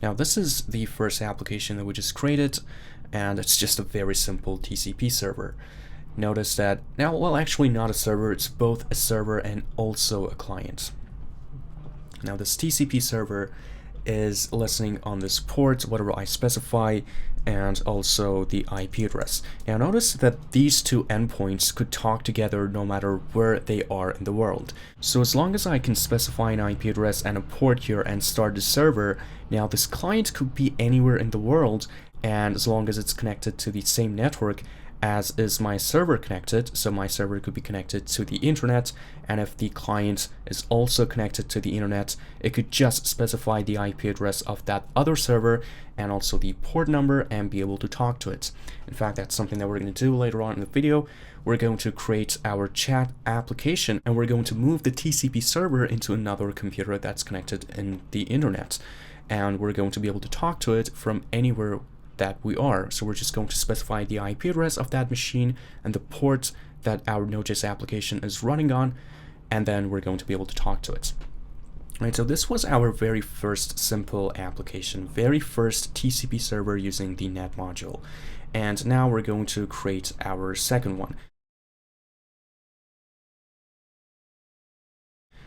Speaker 1: Now this is the first application that we just created, and it's just a very simple TCP server. Notice that now, well, actually not a server, it's both a server and also a client. Now this TCP server is listening on this port, whatever I specify, and also the IP address. Now notice that these two endpoints could talk together no matter where they are in the world. So as long as I can specify an IP address and a port here and start the server, now this client could be anywhere in the world, and as long as it's connected to the same network, as is my server connected. So my server could be connected to the internet, and if the client is also connected to the internet, it could just specify the IP address of that other server and also the port number and be able to talk to it. In fact, that's something that we're going to do later on in the video. We're going to create our chat application, and we're going to move the TCP server into another computer that's connected in the internet, and we're going to be able to talk to it from anywhere that we are. So we're just going to specify the IP address of that machine and the port that our Node.js application is running on, and then we're going to be able to talk to it. Right, so this was our very first simple application, very first TCP server using the net module. And now we're going to create our second one.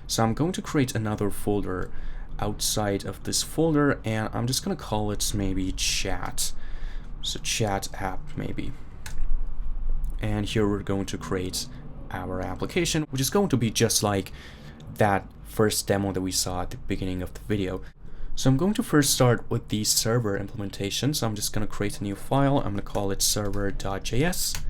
Speaker 1: So I'm going to create another folder outside of this folder, and I'm just going to call it maybe chat. So chat app maybe. And here we're going to create our application, which is going to be just like that first demo that we saw at the beginning of the video. So I'm going to first start with the server implementation. So I'm just going to create a new file. I'm going to call it server.js.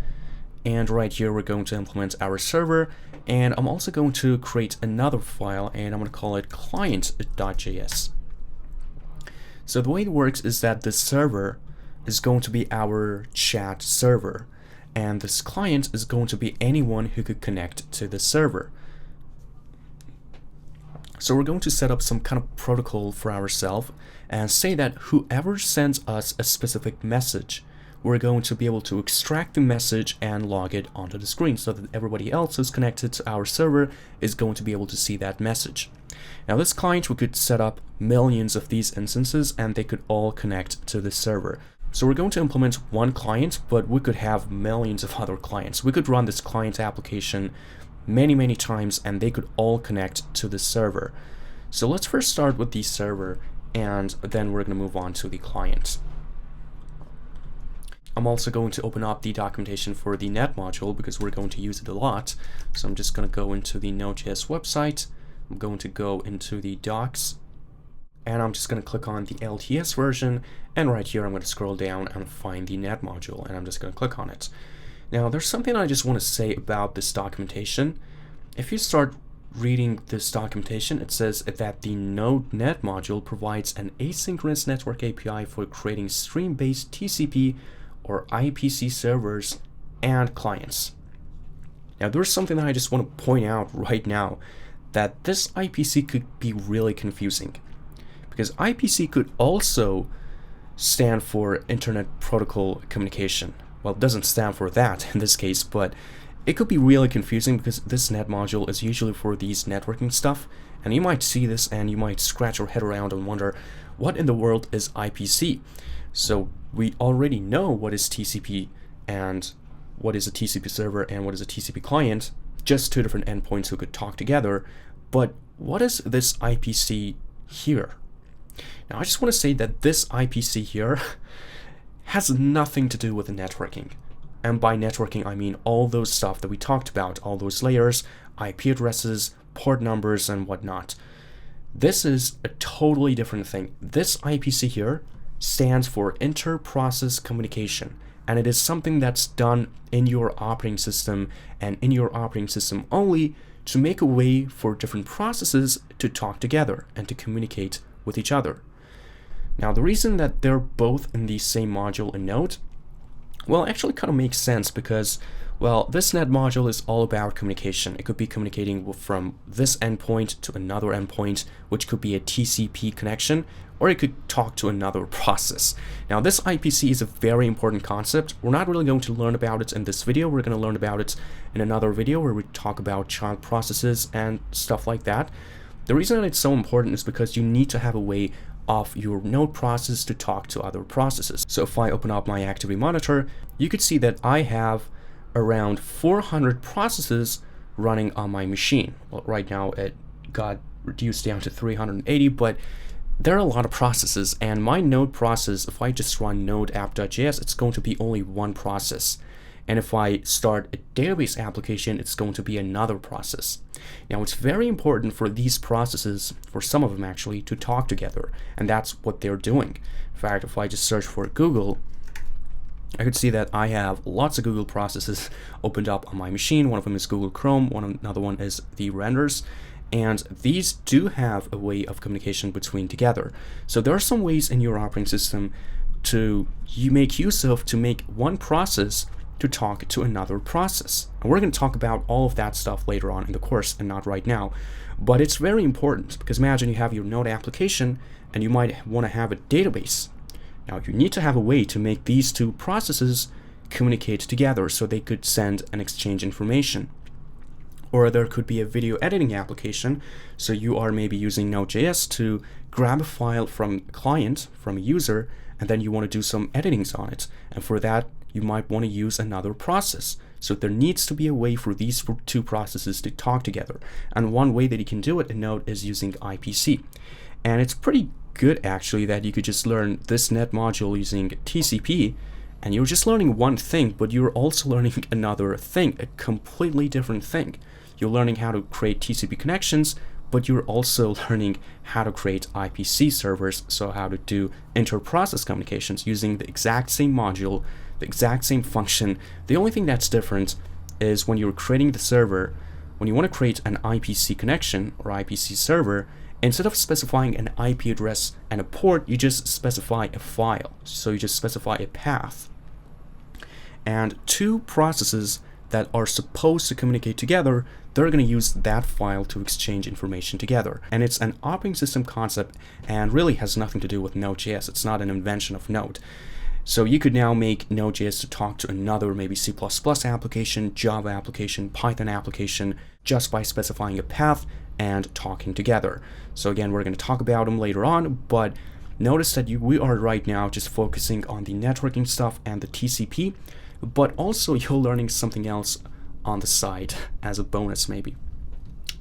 Speaker 1: And right here we're going to implement our server, and I'm also going to create another file, and I'm going to call it client.js. So the way it works is that the server is going to be our chat server, and this client is going to be anyone who could connect to the server. So we're going to set up some kind of protocol for ourselves and say that whoever sends us a specific message, we're going to be able to extract the message and log it onto the screen so that everybody else who's connected to our server is going to be able to see that message. Now this client, we could set up millions of these instances and they could all connect to the server. So we're going to implement one client, but we could have millions of other clients. We could run this client application many times and they could all connect to the server. So let's first start with the server, and then we're going to move on to the client. I'm also going to open up the documentation for the net module because we're going to use it a lot. So I'm just going to go into the Node.js website. I'm going to go into the docs, and I'm just going to click on the LTS version, and right here I'm going to scroll down and find the net module, and I'm just going to click on it. Now there's something I just want to say about this documentation. If you start reading this documentation, it says that the Node net module provides an asynchronous network API for creating stream-based TCP or IPC servers and clients. Now there's something that I just want to point out right now, that this IPC could be really confusing, because IPC could also stand for Internet Protocol Communication. Well, it doesn't stand for that in this case, but it could be really confusing because this net module is usually for these networking stuff, and you might see this and you might scratch your head around and wonder, what in the world is IPC? So we already know what is TCP and what is a TCP server and what is a TCP client, just two different endpoints who could talk together. But what is this IPC here? Now I just want to say that this IPC here has nothing to do with the networking. And by networking, I mean all those stuff that we talked about, all those layers, IP addresses, port numbers, and whatnot. This is a totally different thing. This IPC here stands for inter-process communication, and it is something that's done in your operating system and in your operating system only to make a way for different processes to talk together and to communicate with each other. Now the reason that they're both in the same module in Node, well, actually kind of makes sense because, well, this net module is all about communication. It could be communicating from this endpoint to another endpoint, which could be a TCP connection, or it could talk to another process. Now this IPC is a very important concept. We're not really going to learn about it in this video. We're going to learn about it in another video where we talk about child processes and stuff like that. The reason that it's so important is because you need to have a way of your node process to talk to other processes. So if I open up my activity monitor, you could see that I have around 400 processes running on my machine. Well, right now it got reduced down to 380, but there are a lot of processes, and my node process, if I just run node app.js, it's going to be only one process. And if I start a database application, it's going to be another process. Now it's very important for these processes, for some of them actually, to talk together, and that's what they're doing. In fact, if I just search for Google, I could see that I have lots of Google processes opened up on my machine. One of them is Google Chrome, another one is the renders, and these do have a way of communication between together. So there are some ways in your operating system you make use of to make one process to talk to another process. And we're going to talk about all of that stuff later on in the course and not right now. But it's very important because imagine you have your Node application and you might want to have a database. Now you need to have a way to make these two processes communicate together so they could send and exchange information. Or there could be a video editing application, so you are maybe using Node.js to grab a file from a client, from a user, and then you want to do some editings on it. And for that, you might want to use another process. So there needs to be a way for these two processes to talk together. And one way that you can do it in Node is using IPC. And it's pretty good actually that you could just learn this net module using TCP, and you're just learning one thing, but you're also learning another thing, a completely different thing. You're learning how to create TCP connections, but you're also learning how to create IPC servers, so how to do inter-process communications using the exact same module, the exact same function. The only thing that's different is when you're creating the server, when you want to create an IPC connection or IPC server, instead of specifying an IP address and a port, you just specify a file. So you just specify a path. And two processes that are supposed to communicate together, they're going to use that file to exchange information together. And it's an operating system concept and really has nothing to do with Node.js. It's not an invention of Node. So you could now make Node.js to talk to another maybe C++ application, Java application, Python application, just by specifying a path and talking together. So again, we're going to talk about them later on, but notice that we are right now just focusing on the networking stuff and the TCP, but also you're learning something else on the side as a bonus maybe.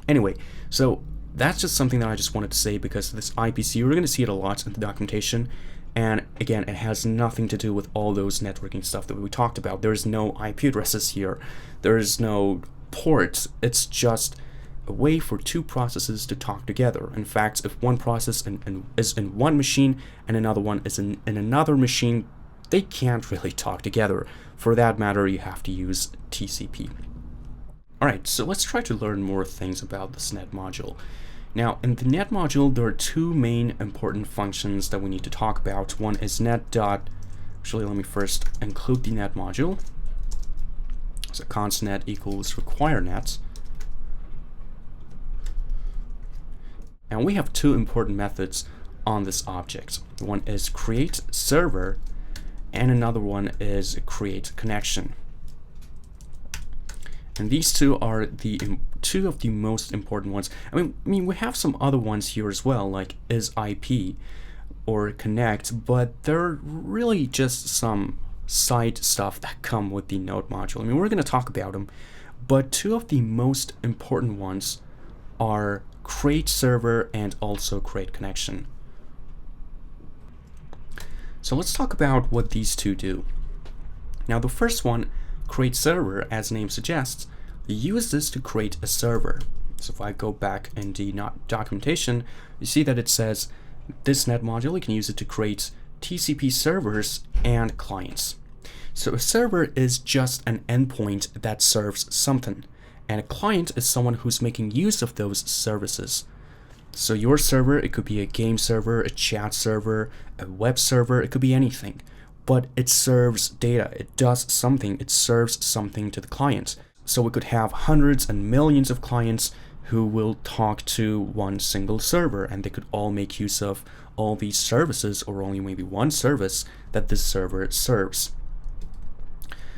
Speaker 1: Anyway, so that's just something that I just wanted to say because this IPC, we're going to see it a lot in the documentation. And again, it has nothing to do with all those networking stuff that we talked about. There's no IP addresses here. There's no ports. It's just a way for two processes to talk together. In fact, if one process is in one machine and another one is in another machine, they can't really talk together. For that matter, you have to use TCP. Alright, so let's try to learn more things about this net module. Now, in the net module, there are two main important functions that we need to talk about. One is actually, let me first include the net module. So const net equals require net. And we have two important methods on this object. One is create server, and another one is create connection. And these two are two of the most important ones. I mean, we have some other ones here as well, like is IP or connect, but they're really just some side stuff that come with the Node module. I mean, we're going to talk about them, but two of the most important ones are create server and also create connection. So let's talk about what these two do. Now, the first one, create server, as the name suggests, use this to create a server. So if I go back in the documentation, you see that it says this net module, you can use it to create TCP servers and clients. So a server is just an endpoint that serves something, and a client is someone who's making use of those services. So your server, it could be a game server, a chat server, a web server, it could be anything. But it serves data, it does something, it serves something to the client. So we could have hundreds and millions of clients who will talk to one single server, and they could all make use of all these services, or only maybe one service that this server serves.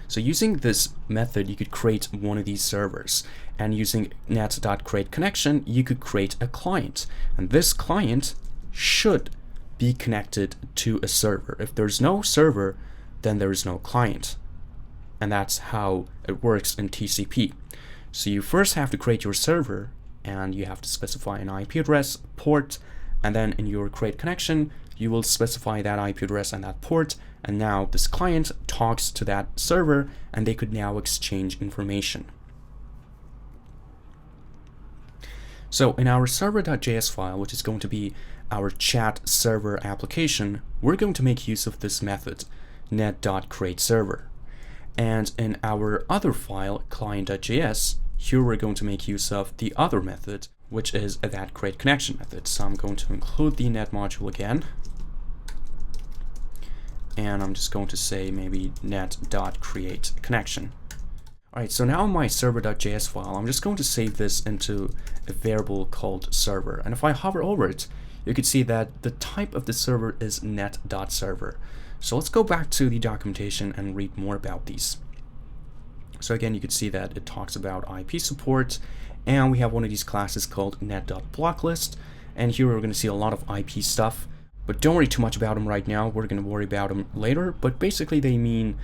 Speaker 1: So using this method, you could create one of these servers, and using net.createConnection, you could create a client, and this client should be connected to a server. If there's no server, then there is no client. And that's how it works in TCP. So you first have to create your server, and you have to specify an IP address, port, and then in your create connection, you will specify that IP address and that port, and now this client talks to that server, and they could now exchange information. So in our server.js file, which is going to be our chat server application, we're going to make use of this method net.createServer. And in our other file, client.js, here we're going to make use of the other method, which is that create connection method. So I'm going to include the net module again. And I'm just going to say maybe net.createConnection. Alright, so now in my server.js file, I'm just going to save this into a variable called server. And if I hover over it, you can see that the type of the server is net.server. So let's go back to the documentation and read more about these. So again, you can see that it talks about IP support, and we have one of these classes called net.blocklist. And here we're going to see a lot of IP stuff. But don't worry too much about them right now. We're going to worry about them later. But basically they mean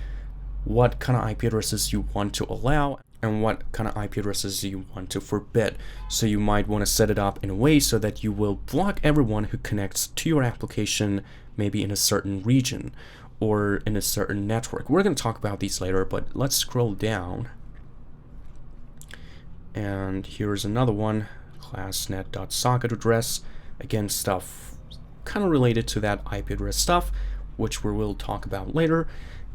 Speaker 1: what kind of IP addresses you want to allow and what kind of IP addresses you want to forbid. So you might want to set it up in a way so that you will block everyone who connects to your application, maybe in a certain region or in a certain network. We're going to talk about these later, but let's scroll down. And here's another one, class net.socket address. Again, stuff kind of related to that IP address stuff, which we will talk about later.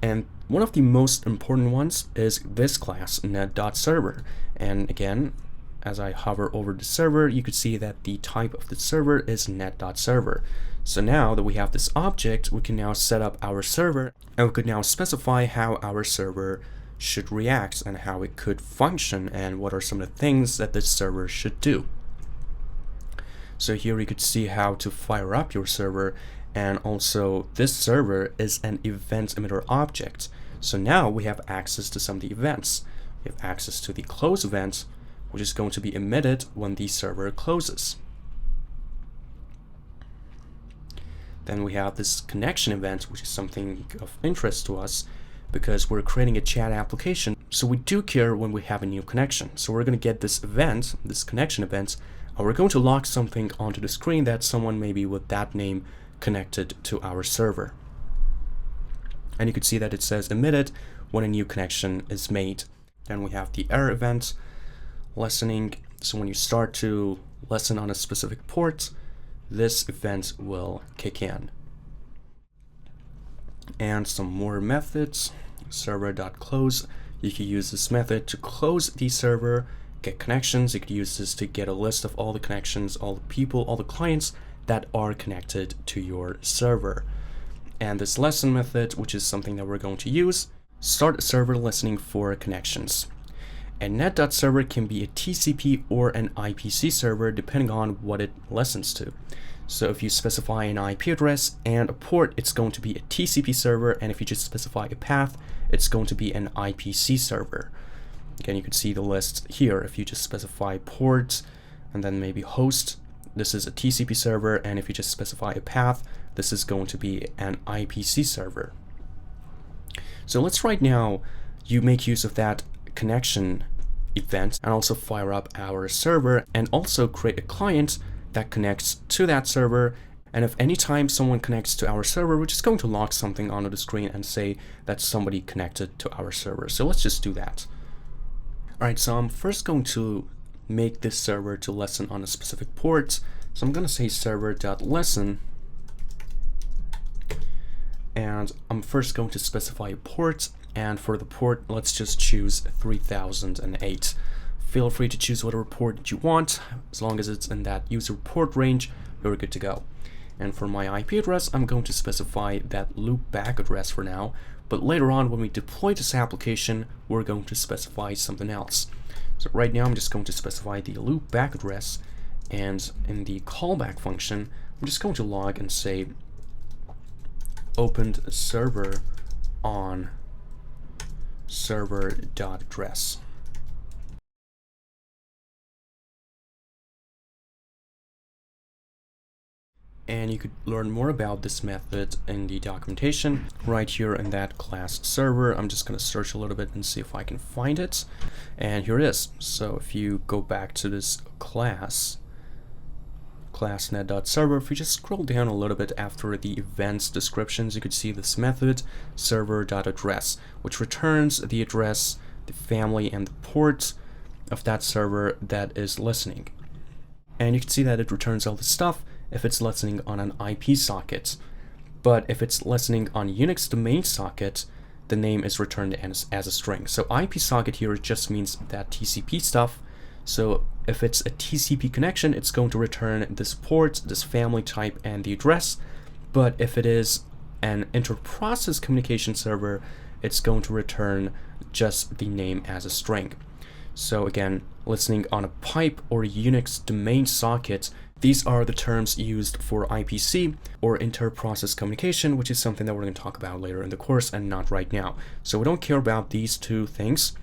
Speaker 1: And one of the most important ones is this class, net.server. And again, as I hover over the server, you can see that the type of the server is net.server. So now that we have this object, we can now set up our server, and we could now specify how our server should react and how it could function and what are some of the things that this server should do. So here you could see how to fire up your server, and also this server is an event emitter object. So now we have access to some of the events. We have access to the close event, which is going to be emitted when the server closes. Then we have this connection event, which is something of interest to us because we're creating a chat application. So we do care when we have a new connection. So we're going to get this event, this connection event, and we're going to log something onto the screen that someone maybe with that name connected to our server. And you can see that it says emitted when a new connection is made. Then we have the error event, listening. So when you start to listen on a specific port, this event will kick in. And some more methods, server.close. You can use this method to close the server, get connections. You could use this to get a list of all the connections, all the people, all the clients that are connected to your server. And this lesson method, which is something that we're going to use, start server listening for connections. And net.server can be a TCP or an IPC server depending on what it listens to. So if you specify an IP address and a port, it's going to be a TCP server, and if you just specify a path, it's going to be an IPC server. Again, you can see the list here. If you just specify ports and then maybe host, this is a TCP server, and if you just specify a path, this is going to be an IPC server. So let's right now you make use of that connection event and also fire up our server and also create a client that connects to that server. And if anytime someone connects to our server, we're just going to log something onto the screen and say that somebody connected to our server. So let's just do that. All right, so I'm first going to make this server to listen on a specific port. So I'm going to say server.listen, and I'm first going to specify a port, and for the port, let's just choose 3008. Feel free to choose whatever port you want. As long as it's in that user port range, you're good to go. And for my IP address, I'm going to specify that loopback address for now, but later on when we deploy this application, we're going to specify something else. So right now I'm just going to specify the loopback address, and in the callback function, I'm just going to log and say opened server on server.address. And you could learn more about this method in the documentation right here in that class server. I'm just going to search a little bit and see if I can find it. And here it is. So if you go back to this class net.server, if you just scroll down a little bit after the events descriptions, you could see this method server.address, which returns the address, the family, and the port of that server that is listening. And you can see that it returns all the stuff if it's listening on an IP socket. But if it's listening on Unix domain socket, the name is returned as a string. So IP socket here just means that TCP stuff. So if it's a TCP connection, it's going to return this port, this family type, and the address. But if it is an inter-process communication server, it's going to return just the name as a string. So again, listening on a pipe or Unix domain socket, these are the terms used for IPC or inter-process communication, which is something that we're going to talk about later in the course and not right now. So we don't care about these two things,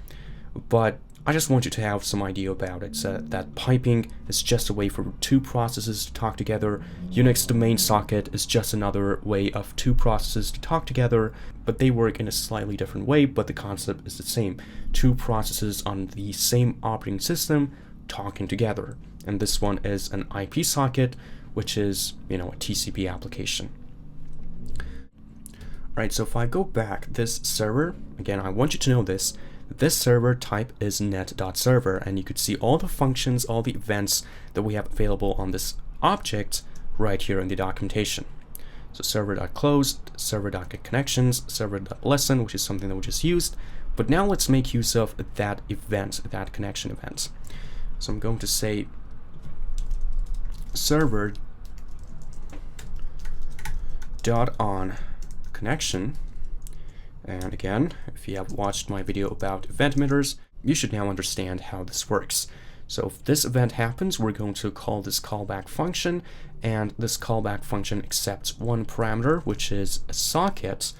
Speaker 1: but I just want you to have some idea about it. So that piping is just a way for two processes to talk together. Unix domain socket is just another way of two processes to talk together, but they work in a slightly different way, but the concept is the same. Two processes on the same operating system talking together. And this one is an IP socket, which is, a TCP application. All right, so if I go back, this server, again, I want you to know this server type is net.server, and you could see all the functions, all the events that we have available on this object right here in the documentation. So server.close, server.getConnections, server.listen, which is something that we just used. But now let's make use of that event, that connection event. So I'm going to say server.on connection. And again, if you have watched my video about event emitters, you should now understand how this works. So if this event happens, we're going to call this callback function, and this callback function accepts one parameter, which is a socket.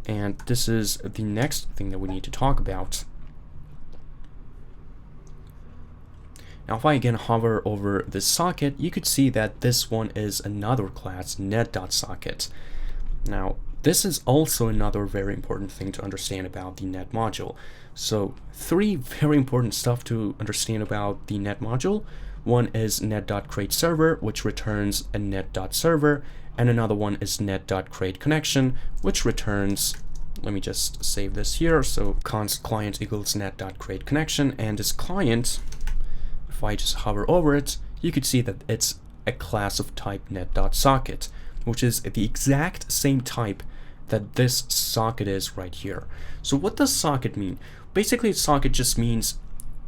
Speaker 1: And this is the next thing that we need to talk about. Now, if I again hover over this socket, you could see that this one is another class, net.socket. Now, this is also another very important thing to understand about the net module. So, three very important stuff to understand about the net module. One is net.createServer, which returns a net.server, and another one is net.createConnection, which returns, let me just save this here, so const client equals net.createConnection, and this client, if I just hover over it, you could see that it's a class of type net.socket, which is the exact same type that this socket is right here. So what does socket mean? Basically, socket just means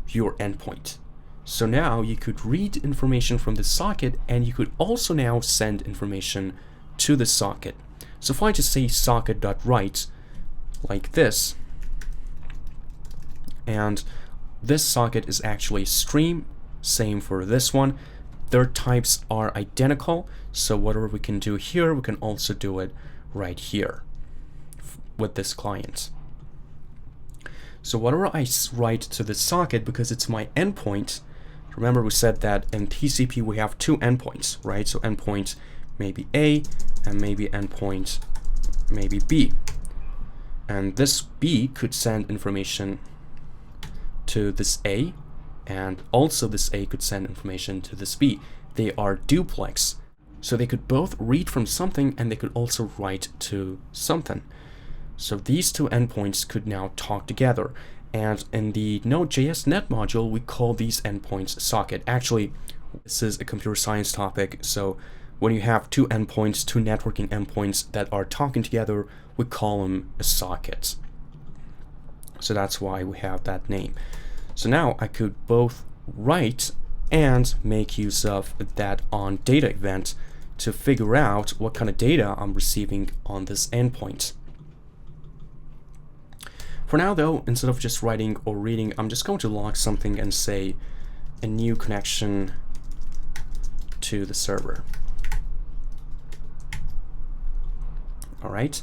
Speaker 1: your endpoint. So now you could read information from the socket, and you could also now send information to the socket. So if I just say socket.write like this, and this socket is actually stream, same for this one. Their types are identical, so whatever we can do here, we can also do it right here with this client. So whatever I write to the socket, because it's my endpoint, remember we said that in TCP we have two endpoints, right? So endpoint maybe A, and maybe endpoint maybe B. And this B could send information to this A, and also this A could send information to this B. They are duplex, so they could both read from something and they could also write to something. So these two endpoints could now talk together, and in the Node.js net module we call these endpoints socket. Actually, this is a computer science topic, so when you have two endpoints, two networking endpoints that are talking together, we call them a socket. So that's why we have that name. So now I could both write and make use of that on data event to figure out what kind of data I'm receiving on this endpoint. For now though, instead of just writing or reading, I'm just going to log something and say a new connection to the server. All right.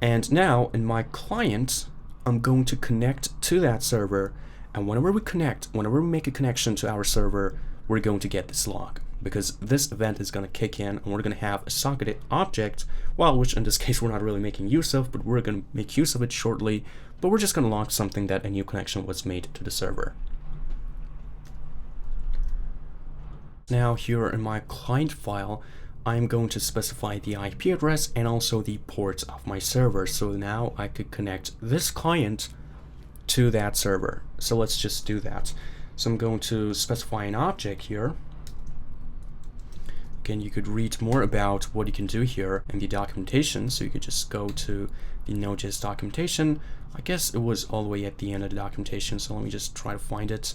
Speaker 1: And now in my client, I'm going to connect to that server. And whenever we connect, whenever we make a connection to our server, we're going to get this log, because this event is going to kick in and we're going to have a socketed object, well, which in this case we're not really making use of, but we're going to make use of it shortly. But we're just going to log something that a new connection was made to the server. Now here in my client file, I'm going to specify the IP address and also the ports of my server. So now I could connect this client to that server. So let's just do that. So I'm going to specify an object here. Again, you could read more about what you can do here in the documentation. So you could just go to the Node.js documentation. I guess it was all the way at the end of the documentation, so let me just try to find it.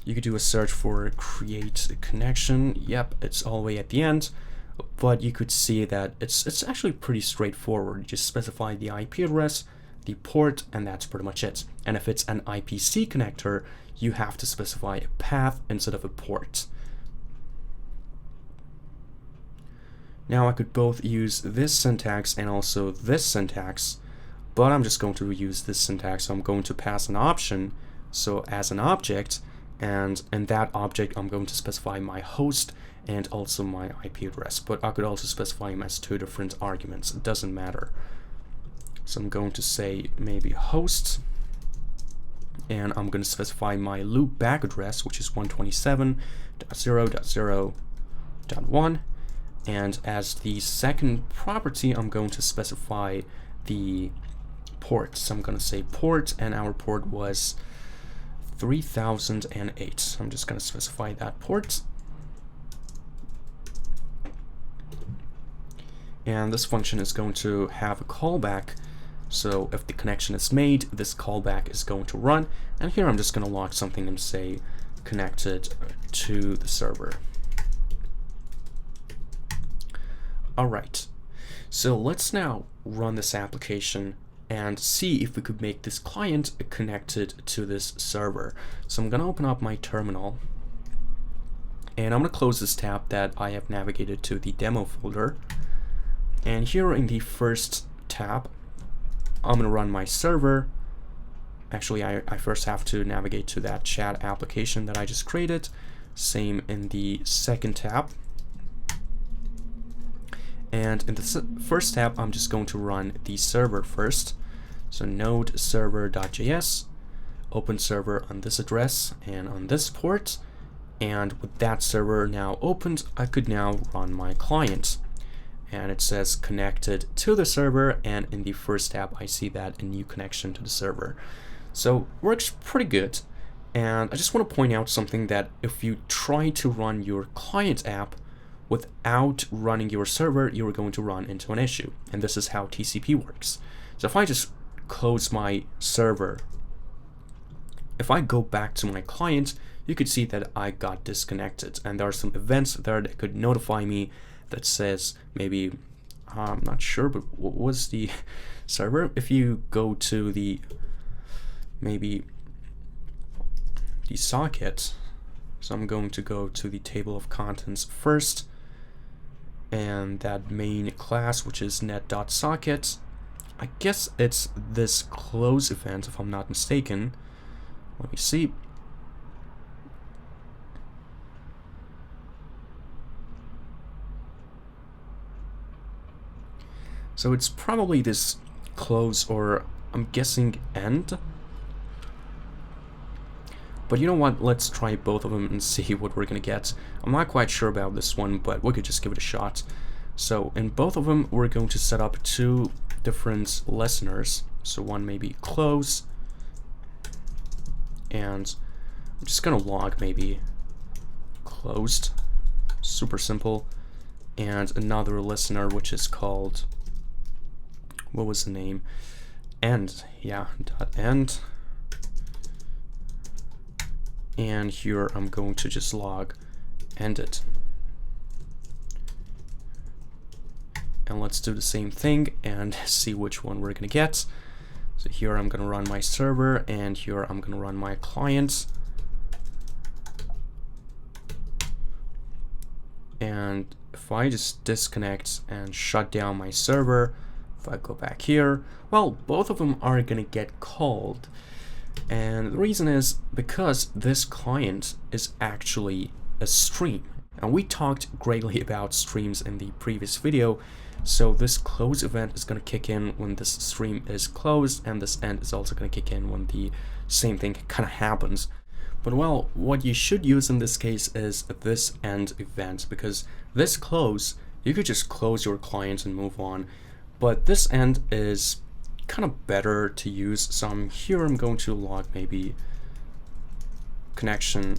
Speaker 1: You could do a search for create a connection. Yep, it's all the way at the end. But you could see that it's actually pretty straightforward. You just specify the IP address, the port, and that's pretty much it. And if it's an IPC connector, you have to specify a path instead of a port. Now I could both use this syntax and also this syntax, but I'm just going to use this syntax. So I'm going to pass an option, so as an object, and in that object I'm going to specify my host and also my IP address, but I could also specify them as two different arguments. It doesn't matter. So I'm going to say maybe host, and I'm going to specify my loop back address, which is 127.0.0.1. And as the second property, I'm going to specify the port. So I'm going to say port, and our port was 3008. So I'm just going to specify that port. And this function is going to have a callback. So if the connection is made, this callback is going to run. And here I'm just going to log something and say connected to the server. All right, so let's now run this application and see if we could make this client connected to this server. So I'm going to open up my terminal, and I'm going to close this tab that I have navigated to the demo folder. And here in the first tab, I'm going to run my server. Actually, I first have to navigate to that chat application that I just created. Same in the second tab. And in the first tab, I'm just going to run the server first. So node server.js, open server on this address and on this port. And with that server now opened, I could now run my client. And it says connected to the server, and in the first tab I see that a new connection to the server. So works pretty good. And I just want to point out something, that if you try to run your client app without running your server, you're going to run into an issue. And this is how TCP works. So if I just close my server, if I go back to my client, you could see that I got disconnected, and there are some events there that could notify me that says maybe, I'm not sure, but what was the server? If you go to the, maybe the socket, so I'm going to go to the table of contents first, and that main class, which is net.socket, I guess it's this close event if I'm not mistaken. Let me see. So it's probably this close, or I'm guessing end. But you know what, let's try both of them and see what we're gonna get. I'm not quite sure about this one, but we could just give it a shot. So in both of them, we're going to set up two different listeners. So one maybe close, and I'm just gonna log maybe closed, super simple, and another listener which is called, what was the name? End, yeah, .end. And here I'm going to just log ended. And let's do the same thing and see which one we're gonna get. So here I'm gonna run my server, and here I'm gonna run my client. And if I just disconnect and shut down my server, if I go back here, well, both of them are gonna get called. And the reason is because this client is actually a stream. And we talked greatly about streams in the previous video. So this close event is going to kick in when this stream is closed, and this end is also going to kick in when the same thing kind of happens. But well, what you should use in this case is this end event, because this close, you could just close your client and move on. But this end is kind of better to use. So I'm going to log maybe connection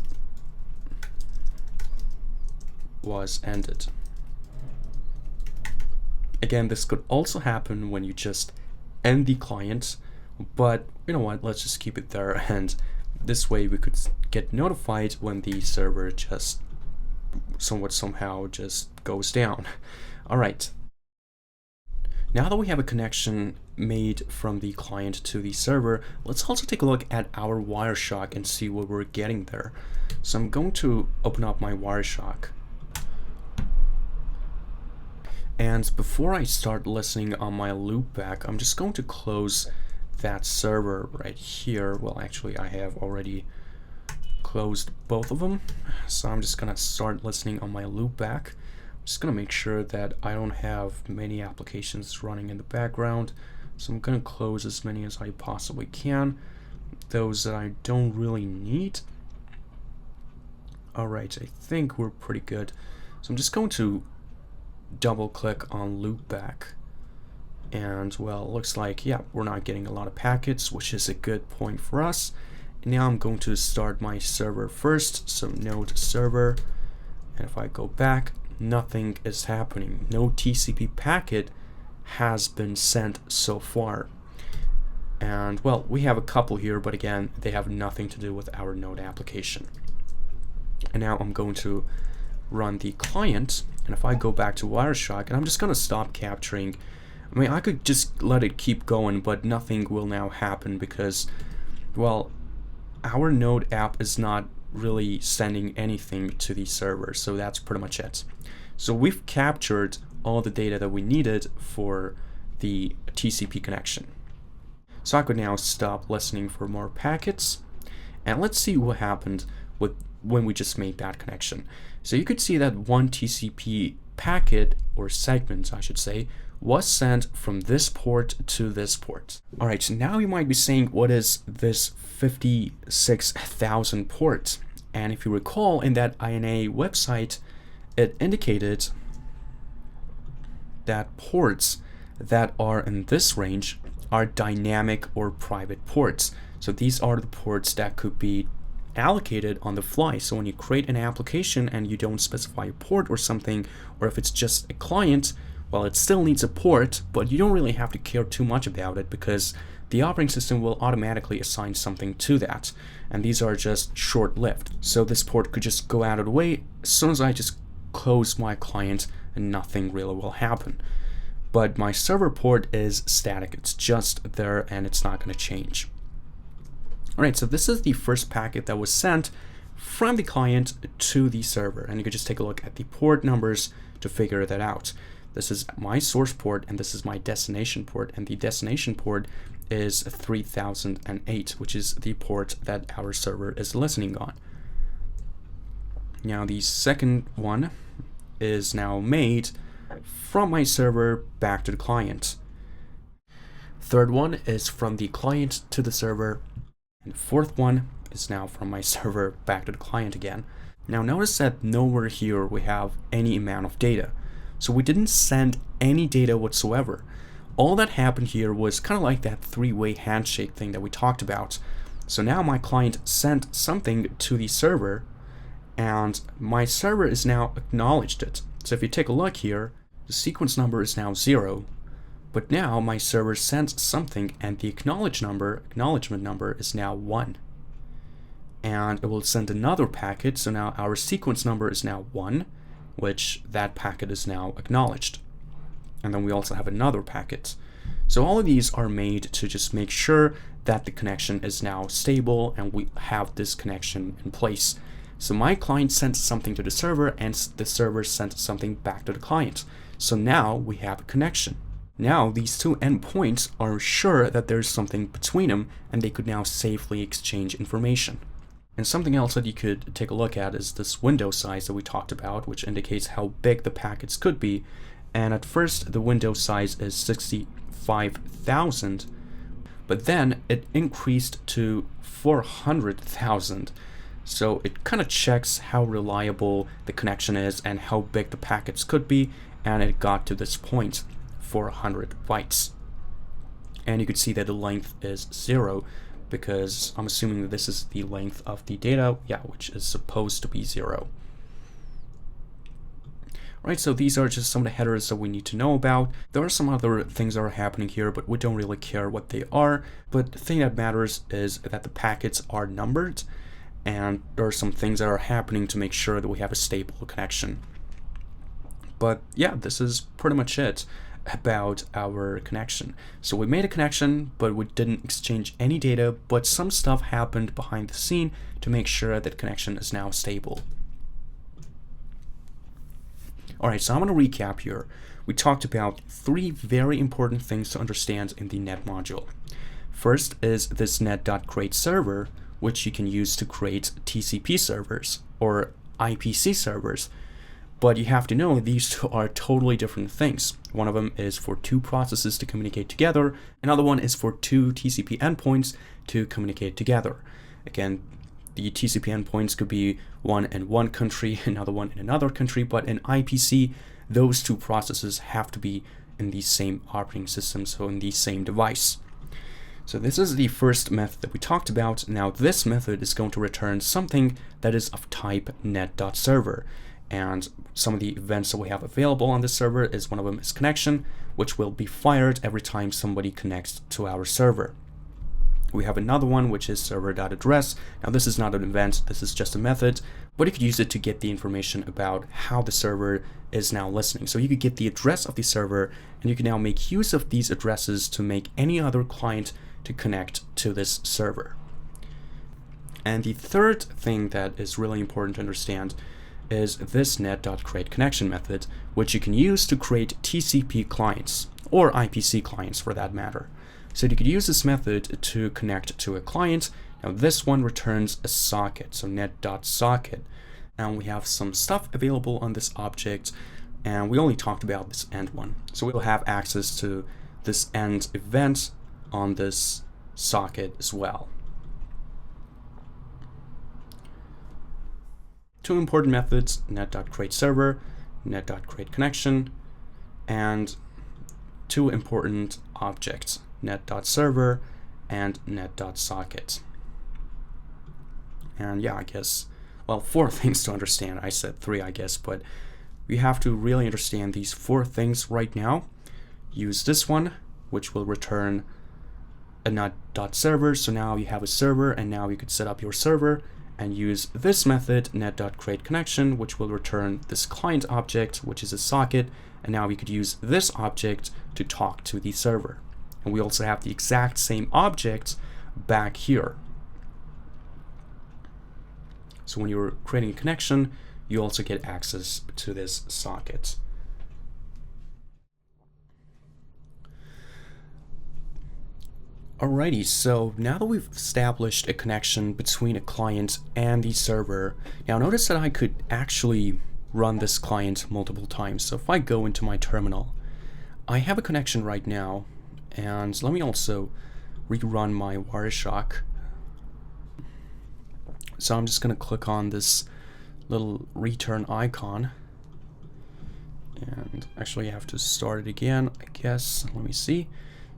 Speaker 1: was ended. Again, this could also happen when you just end the client, but you know what, let's just keep it there, and this way we could get notified when the server just somehow just goes down. All right. Now that we have a connection made from the client to the server, let's also take a look at our Wireshark and see what we're getting there. So I'm going to open up my Wireshark. And before I start listening on my loopback, I'm just going to close that server right here. Well, actually, I have already closed both of them. So I'm just gonna start listening on my loopback. I'm just gonna make sure that I don't have many applications running in the background. So I'm gonna close as many as I possibly can, those that I don't really need. All right, I think we're pretty good. So I'm just going to double click on loopback. And well, it looks like, yeah, we're not getting a lot of packets, which is a good point for us. Now I'm going to start my server first, so node server, and if I go back, nothing is happening. No TCP packet has been sent so far. And well, we have a couple here, but again, they have nothing to do with our node application. And now I'm going to run the client, and if I go back to Wireshark, and I'm just going to stop capturing. I mean, I could just let it keep going, but nothing will now happen because, well, our node app is not really sending anything to the server, so that's pretty much it. So we've captured all the data that we needed for the TCP connection. So I could now stop listening for more packets, and let's see what happened when we just made that connection. So you could see that one TCP packet, or segment I should say, was sent from this port to this port. All right, so now you might be saying, what is this 56,000 port? And if you recall, in that INA website, it indicated that ports that are in this range are dynamic or private ports. So these are the ports that could be allocated on the fly. So when you create an application and you don't specify a port or something, or if it's just a client, well, it still needs a port, but you don't really have to care too much about it because the operating system will automatically assign something to that. And these are just short-lived. So this port could just go out of the way as soon as I just close my client and nothing really will happen. But my server port is static. It's just there and it's not going to change. All right, so this is the first packet that was sent from the client to the server. And you could just take a look at the port numbers to figure that out. This is my source port and this is my destination port, and the destination port is 3008, which is the port that our server is listening on. Now the second one is now made from my server back to the client. Third one is from the client to the server, and the fourth one is now from my server back to the client again. Now notice that nowhere here we have any amount of data. So we didn't send any data whatsoever. All that happened here was kind of like that three-way handshake thing that we talked about. So now my client sent something to the server, and my server is now acknowledged it. So if you take a look here, the sequence number is now 0, but now my server sent something and the acknowledgement number is now 1. And it will send another packet, so now our sequence number is now 1, which that packet is now acknowledged. And then we also have another packet. So all of these are made to just make sure that the connection is now stable and we have this connection in place. So my client sent something to the server and the server sent something back to the client. So now we have a connection. Now these two endpoints are sure that there's something between them and they could now safely exchange information. And something else that you could take a look at is this window size that we talked about, which indicates how big the packets could be. And at first the window size is 65,000, but then it increased to 400,000. So it kind of checks how reliable the connection is and how big the packets could be, and it got to this point, 400 bytes. And you could see that the length is 0, because I'm assuming that this is the length of the data, yeah, which is supposed to be 0. Right, so these are just some of the headers that we need to know about. There are some other things that are happening here, but we don't really care what they are. But the thing that matters is that the packets are numbered, and there are some things that are happening to make sure that we have a stable connection. But yeah, this is pretty much it about our connection. So we made a connection, but we didn't exchange any data, but some stuff happened behind the scene to make sure that connection is now stable. Alright, so I'm going to recap here. We talked about 3 very important things to understand in the net module. First is this net.create server, which you can use to create TCP servers or IPC servers. But you have to know these two are totally different things. One of them is for 2 processes to communicate together. Another one is for 2 TCP endpoints to communicate together. Again, the TCP endpoints could be one in one country, another one in another country, but in IPC, those 2 processes have to be in the same operating system, so in the same device. So this is the first method that we talked about. Now this method is going to return something that is of type net.server. And some of the events that we have available on this server is one of them is connection, which will be fired every time somebody connects to our server. We have another one, which is server.address. Now this is not an event, this is just a method, but you could use it to get the information about how the server is now listening. So you could get the address of the server, and you can now make use of these addresses to make any other client to connect to this server. And the third thing that is really important to understand is this net.createConnection method, which you can use to create TCP clients, or IPC clients for that matter. So you could use this method to connect to a client. Now this one returns a socket, so net.socket. And we have some stuff available on this object, and we only talked about this end one. So we'll have access to this end event on this socket as well. 2 important methods, net.createServer, net.createConnection, and 2 important objects, net.server and net.socket. And yeah, I guess, well, 4 things to understand. I said 3, I guess, but we have to really understand these 4 things right now. Use this one, which will return a net.server. So now you have a server, and now you could set up your server and use this method, net.createConnection, which will return this client object, which is a socket, and now we could use this object to talk to the server. And we also have the exact same object back here. So when you're creating a connection, you also get access to this socket. Alrighty, so now that we've established a connection between a client and the server, now notice that I could actually run this client multiple times. So if I go into my terminal, I have a connection right now, and let me also rerun my Wireshark. So I'm just going to click on this little return icon, and actually I have to start it again, I guess. Let me see.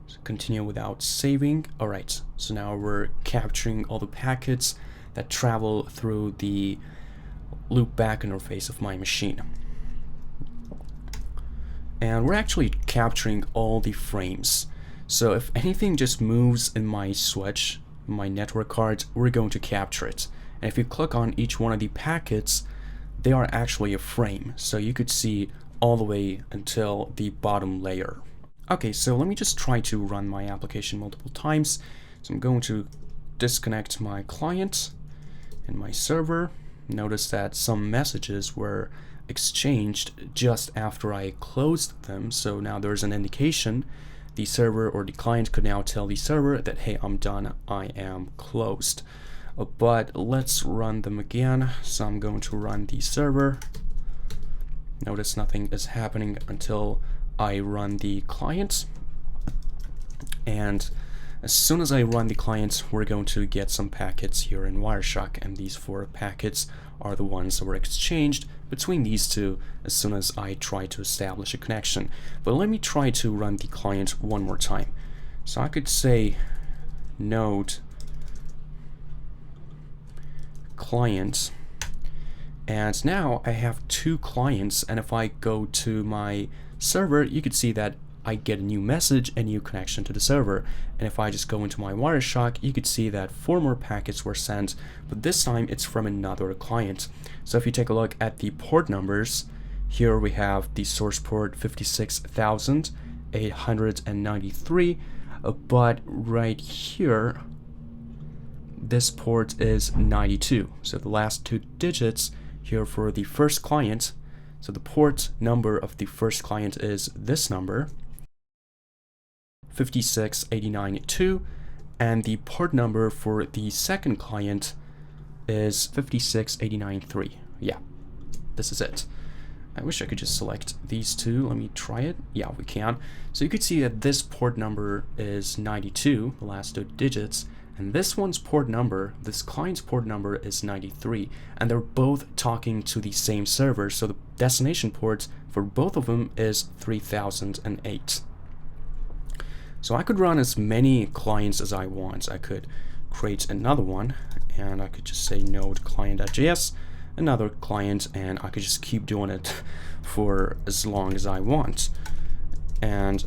Speaker 1: So continue without saving. Alright, so now we're capturing all the packets that travel through the loopback interface of my machine. And we're actually capturing all the frames. So if anything just moves in my switch, my network card, we're going to capture it. And if you click on each one of the packets, they are actually a frame. So you could see all the way until the bottom layer. Okay, so let me just try to run my application multiple times. So I'm going to disconnect my client and my server. Notice that some messages were exchanged just after I closed them. So now there's an indication. The server or the client could now tell the server that, hey, I'm done, I am closed. But let's run them again. So I'm going to run the server. Notice nothing is happening until I run the client, and as soon as I run the client, we're going to get some packets here in Wireshark, and these 4 packets are the ones that were exchanged between these 2 as soon as I try to establish a connection. But let me try to run the client one more time. So I could say node client, And now I have two clients, and if I go to my server, you could see that I get a new message, a new connection to the server. And if I just go into my Wireshark, you could see that 4 more packets were sent, but this time it's from another client. So if you take a look at the port numbers, here we have the source port 56,893, but right here, this port is 92. So the last 2 digits here for the first client. So the port number of the first client is this number, 56892, and the port number for the second client is 56893. Yeah, this is it. I wish I could just select these two. Let me try it. Yeah, we can. So you could see that this port number is 92, the last 2 digits, and this one's port number, this client's port number is 93, and they're both talking to the same server, so the destination port for both of them is 3008. So I could run as many clients as I want. I could create another one, and I could just say node client.js, another client, and I could just keep doing it for as long as I want. And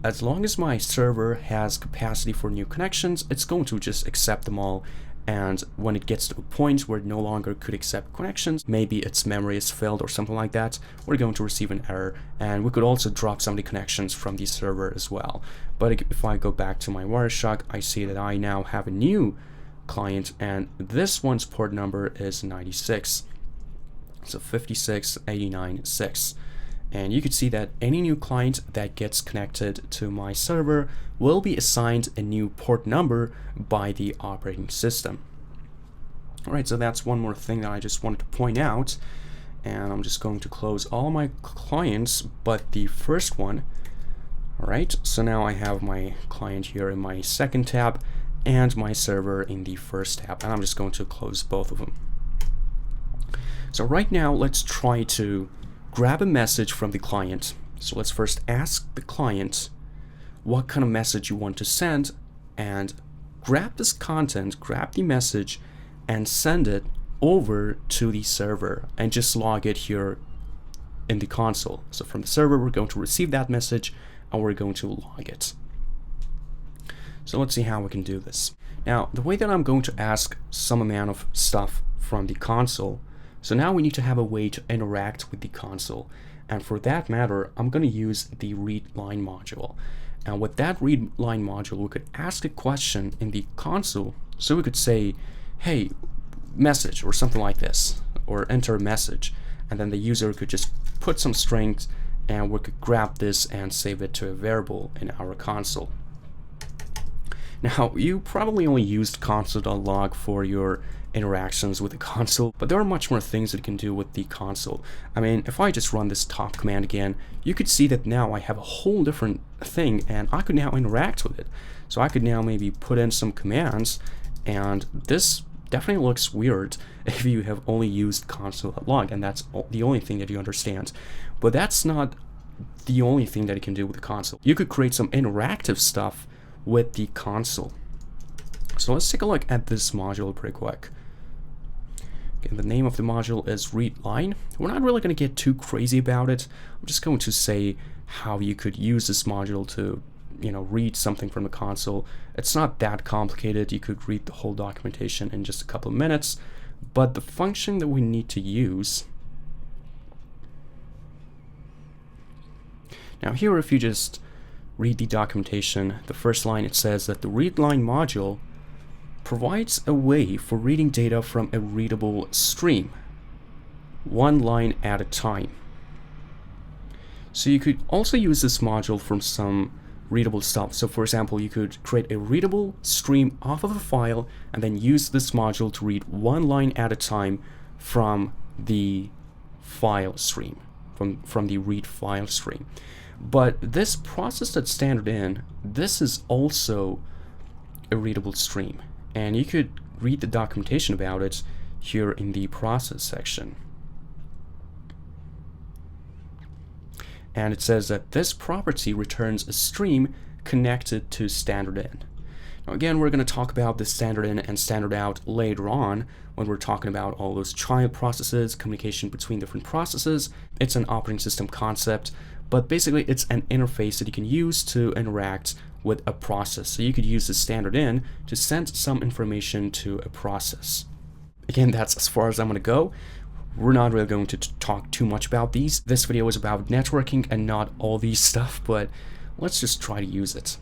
Speaker 1: as long as my server has capacity for new connections, it's going to just accept them all. And when it gets to a point where it no longer could accept connections, maybe its memory is filled or something like that, we're going to receive an error. And we could also drop some of the connections from the server as well. But if I go back to my Wireshark, I see that I now have a new client, and this one's port number is 96. So 56896. And you could see that any new client that gets connected to my server will be assigned a new port number by the operating system. Alright, so that's one more thing that I just wanted to point out. And I'm just going to close all my clients but the first one. Alright, so now I have my client here in my second tab and my server in the first tab. And I'm just going to close both of them. So right now, let's try to grab a message from the client. So let's first ask the client what kind of message you want to send, and grab this content, grab the message, and send it over to the server, and just log it here in the console. So from the server, we're going to receive that message, and we're going to log it. So let's see how we can do this. Now, the way that I'm going to ask some amount of stuff from the console, so now we need to have a way to interact with the console. And for that matter, I'm going to use the read line module. And with that read line module, we could ask a question in the console. So we could say, hey, message, or something like this, or enter a message. And then the user could just put some strings, and we could grab this and save it to a variable in our console. Now, you probably only used console.log for your interactions with the console, but there are much more things that you can do with the console. I mean, if I just run this top command again, you could see that now I have a whole different thing, and I could now interact with it. So I could now maybe put in some commands, and this definitely looks weird if you have only used console.log, and that's the only thing that you understand. But that's not the only thing that you can do with the console. You could create some interactive stuff with the console. So let's take a look at this module pretty quick. Okay, the name of the module is readLine. We're not really going to get too crazy about it. I'm just going to say how you could use this module to, read something from the console. It's not that complicated. You could read the whole documentation in just a couple of minutes. But the function that we need to use, now here, if you just read the documentation, the first line, it says that the readLine module provides a way for reading data from a readable stream, one line at a time. So you could also use this module from some readable stuff. So for example, you could create a readable stream off of a file and then use this module to read one line at a time from the file stream, from the read file stream. But this process.standard.in, this is also a readable stream. And you could read the documentation about it here in the process section. And it says that this property returns a stream connected to standard.in. Now again, we're going to talk about the standard in and standard out later on when we're talking about all those child processes, communication between different processes. It's an operating system concept, but basically it's an interface that you can use to interact with a process. So you could use the standard in to send some information to a process. Again, that's as far as I'm going to go. We're not really going to talk too much about these. This video is about networking and not all these stuff, but let's just try to use it.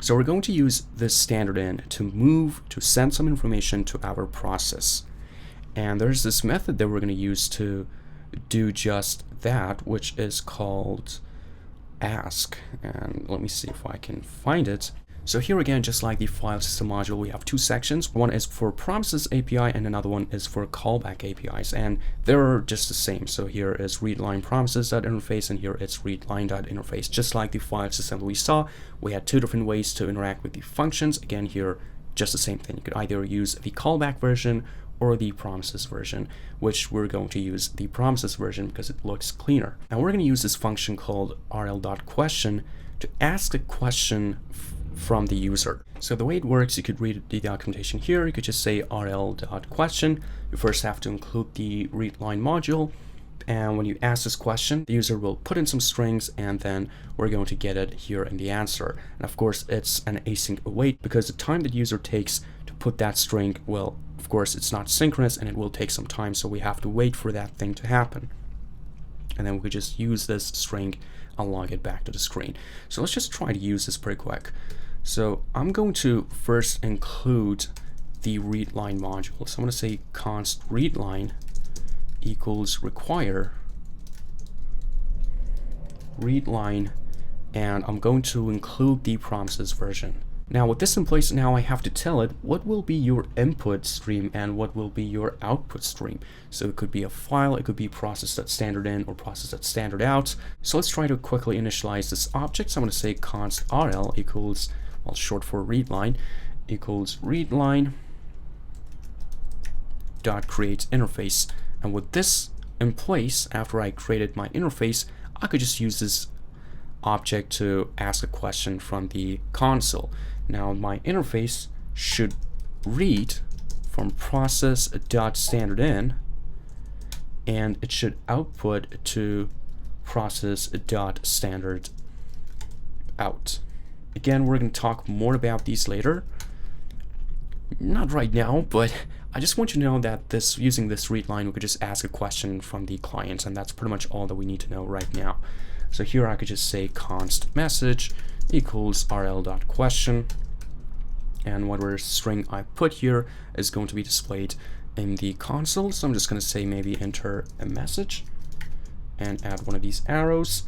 Speaker 1: So we're going to use this standard in to send some information to our process. And there's this method that we're going to use to do just that, which is called ask. And let me see if I can find it. So here again, just like the file system module, we have two sections. One is for promises API and another one is for callback APIs, and they're just the same. So here is readline promises.interface and here it's readline.interface. Just like the file system we saw, we had two different ways to interact with the functions. Again, here, just the same thing. You could either use the callback version or the promises version, which we're going to use the promises version because it looks cleaner. Now we're going to use this function called rl.question to ask a question from the user. So the way it works, you could read the documentation here. You could just say rl.question. You first have to include the readline module, and when you ask this question, the user will put in some strings, and then we're going to get it here in the answer. And of course, it's an async await because the time that user takes to put that string, well, of course, it's not synchronous and it will take some time, so we have to wait for that thing to happen. And then we could just use this string and log it back to the screen. So let's just try to use this pretty quick. So I'm going to first include the readline module. So I'm going to say const readline equals require readline, and I'm going to include the promises version. Now with this in place, now I have to tell it what will be your input stream and what will be your output stream. So it could be a file, it could be process.standard in or process.standard out. So let's try to quickly initialize this object. So I'm going to say const rl equals, well, short for readline, equals readline dot create interface. And with this in place, after I created my interface, I could just use this object to ask a question from the console. Now my interface should read from process.standard-in, and it should output to process.standard-out. Again, we're going to talk more about these later. Not right now, but I just want you to know that using this readline, we could just ask a question from the client, and that's pretty much all that we need to know right now. So here I could just say const message equals rl.question, and whatever string I put here is going to be displayed in the console. So I'm just going to say maybe enter a message and add one of these arrows,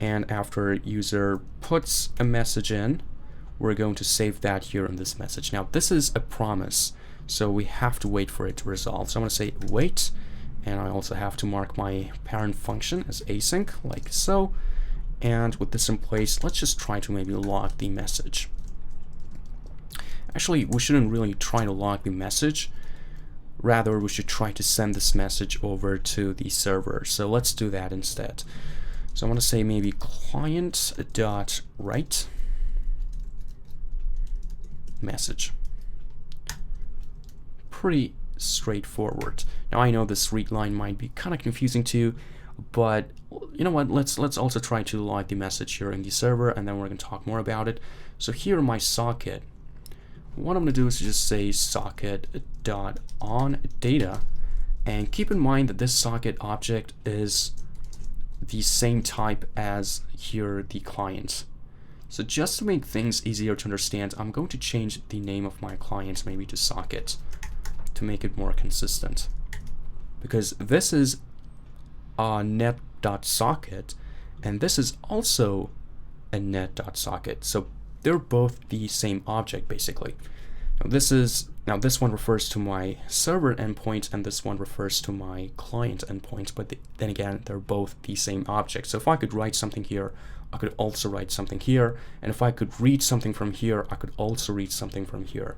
Speaker 1: and after user puts a message in, we're going to save that here in this message. Now this is a promise, so we have to wait for it to resolve. So I'm going to say wait, and I also have to mark my parent function as async, like so. And with this in place, let's just try to maybe log the message. Actually, we shouldn't really try to log the message. Rather, we should try to send this message over to the server. So let's do that instead. So I'm going to say maybe client.write message. Pretty straightforward. Now I know this readline might be kind of confusing to you, but you know what, let's also try to log the message here in the server, and then we're going to talk more about it. So here in my socket, what I'm going to do is just say socket.onData, and keep in mind that this socket object is the same type as here the client. So just to make things easier to understand, I'm going to change the name of my client maybe to socket to make it more consistent, because this is a net.socket and this is also a net.socket, so they're both the same object basically. Now this one refers to my server endpoint and this one refers to my client endpoint, but then again they're both the same object. So if I could write something here, I could also write something here, and if I could read something from here, I could also read something from here.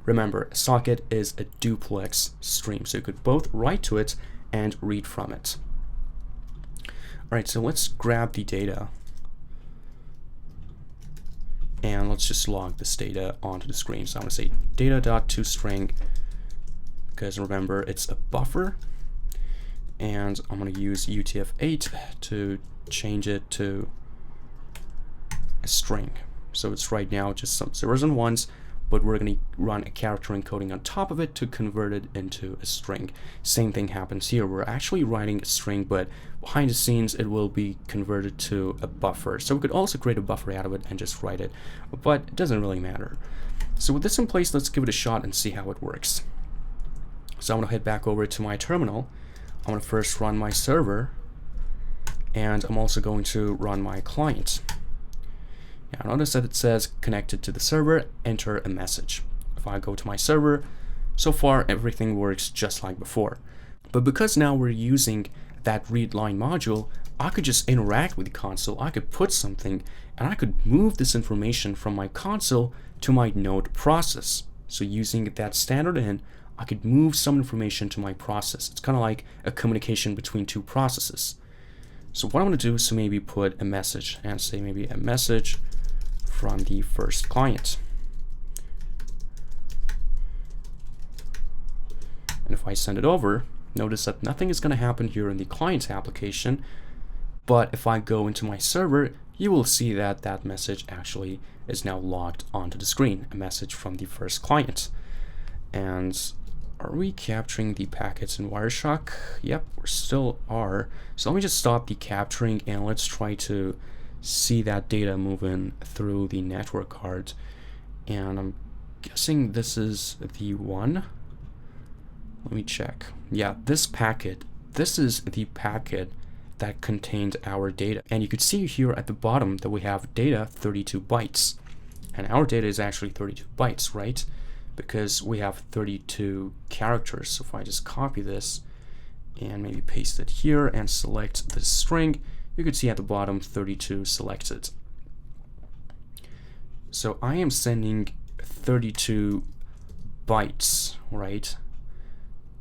Speaker 1: Remember, a socket is a duplex stream, so you could both write to it and read from it. Alright, so let's grab the data. And let's just log this data onto the screen. So I'm going to say data.toString, because remember it's a buffer. And I'm going to use UTF-8 to change it to a string. So it's right now just some zeros and ones, but we're going to run a character encoding on top of it to convert it into a string. Same thing happens here. We're actually writing a string, but behind the scenes it will be converted to a buffer. So we could also create a buffer out of it and just write it, but it doesn't really matter. So with this in place, let's give it a shot and see how it works. So I'm going to head back over to my terminal. I'm going to first run my server, and I'm also going to run my client. Now notice that it says connected to the server, enter a message. If I go to my server, so far everything works just like before. But because now we're using that read line module, I could just interact with the console, I could put something, and I could move this information from my console to my node process. So using that standard in, I could move some information to my process. It's kind of like a communication between two processes. So what I'm going to do is to maybe put a message and say maybe a message from the first client. And if I send it over, notice that nothing is going to happen here in the client's application. But if I go into my server, you will see that that message actually is now logged onto the screen, a message from the first client. And are we capturing the packets in Wireshark? Yep, we still are. So let me just stop the capturing and let's try to see that data moving through the network card. And I'm guessing this is the one. Let me check. Yeah, this packet, this is the packet that contained our data. And you could see here at the bottom that we have data 32 bytes. And our data is actually 32 bytes, right? Because we have 32 characters. So if I just copy this and maybe paste it here and select the string, you could see at the bottom 32 selected. So I am sending 32 bytes, right,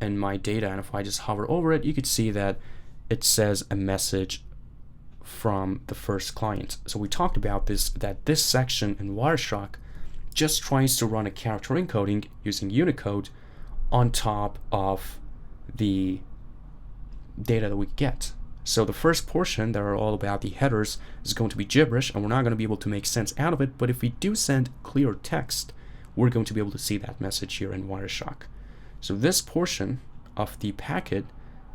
Speaker 1: in my data. And if I just hover over it, you could see that it says a message from the first client. So we talked about this, that this section in Wireshark just tries to run a character encoding using Unicode on top of the data that we get. So the first portion that are all about the headers is going to be gibberish, and we're not going to be able to make sense out of it. But if we do send clear text, we're going to be able to see that message here in Wireshark. So this portion of the packet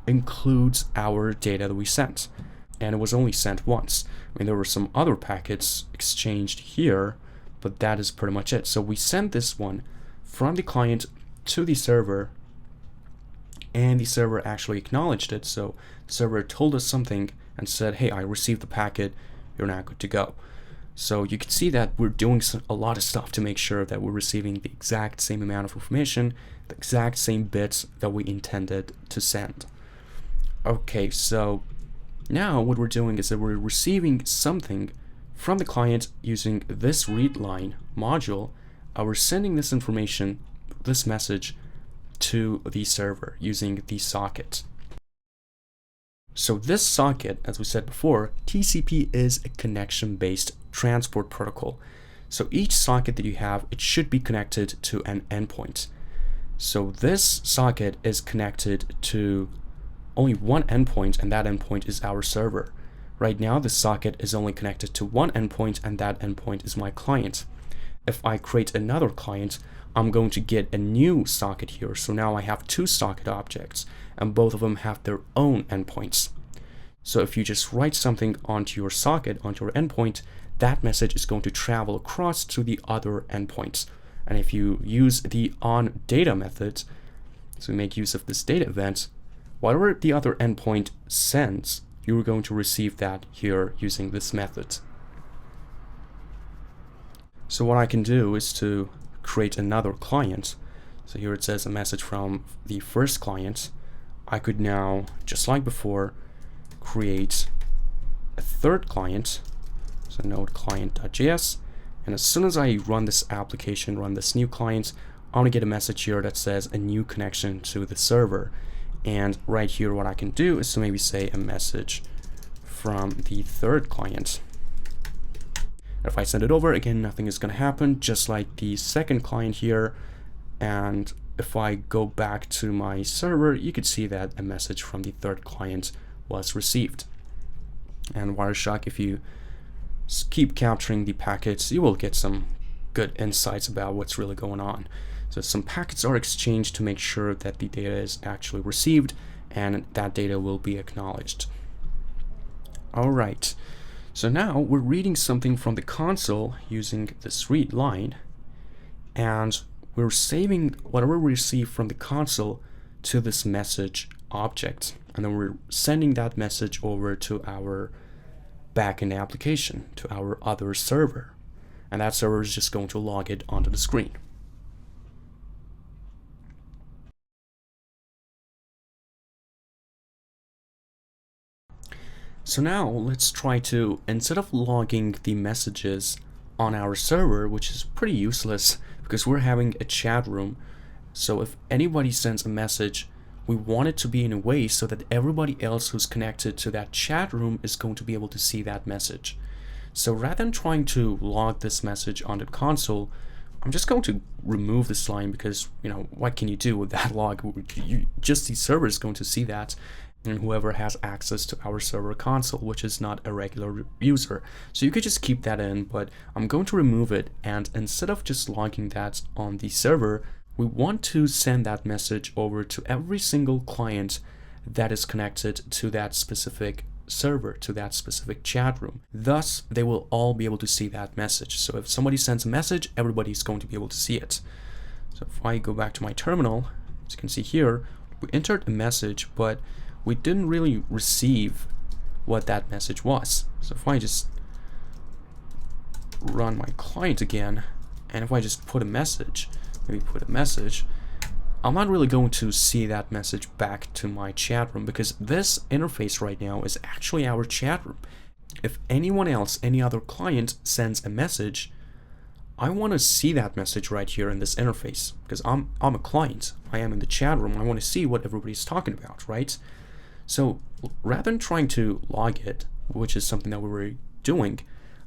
Speaker 1: includes our data that we sent, and it was only sent once. I mean, there were some other packets exchanged here, but that is pretty much it. So we sent this one from the client to the server, and the server actually acknowledged it. So the server told us something and said, hey, I received the packet, you're now good to go. So you can see that we're doing a lot of stuff to make sure that we're receiving the exact same amount of information, the exact same bits that we intended to send. Okay, so now what we're doing is that we're receiving something from the client using this read line module. We're sending this information, this message, to the server using the socket. So this socket, as we said before, TCP is a connection-based transport protocol. So each socket that you have, it should be connected to an endpoint. So this socket is connected to only one endpoint, and that endpoint is our server. Right now, the socket is only connected to one endpoint, and that endpoint is my client. If I create another client, I'm going to get a new socket here. So now I have two socket objects, and both of them have their own endpoints. So if you just write something onto your socket, onto your endpoint, that message is going to travel across to the other endpoints. And if you use the onData method, so make use of this data event, whatever the other endpoint sends, you're going to receive that here using this method. So what I can do is to create another client. So here it says a message from the first client. I could now, just like before, create a third client, so node client.js, and as soon as I run this application, run this new client, I'm gonna get a message here that says a new connection to the server. And right here, what I can do is to maybe say a message from the third client. If I send it over, again, nothing is going to happen, just like the second client here. And if I go back to my server, you could see that a message from the third client was received. And Wireshark, if you keep capturing the packets, you will get some good insights about what's really going on. So some packets are exchanged to make sure that the data is actually received, and that data will be acknowledged. All right, so now we're reading something from the console using this read line, and we're saving whatever we receive from the console to this message object, and then we're sending that message over to our backend application, to our other server, and that server is just going to log it onto the screen. So now let's try to, instead of logging the messages on our server, which is pretty useless because we're having a chat room, so if anybody sends a message, we want it to be in a way so that everybody else who's connected to that chat room is going to be able to see that message. So rather than trying to log this message on the console, I'm just going to remove this line because, what can you do with that log? Just the server is going to see that, and whoever has access to our server console, which is not a regular user. So you could just keep that in, but I'm going to remove it, and instead of just logging that on the server, we want to send that message over to every single client that is connected to that specific server, to that specific chat room. Thus, they will all be able to see that message. So if somebody sends a message, everybody's going to be able to see it. So if I go back to my terminal, as you can see here, we entered a message, but we didn't really receive what that message was. So if I just run my client again, and if I just put a message, I'm not really going to see that message back to my chat room because this interface right now is actually our chat room. If anyone else, any other client sends a message, I want to see that message right here in this interface because I'm a client. I am in the chat room. I want to see what everybody's talking about, right? So rather than trying to log it, which is something that we were doing,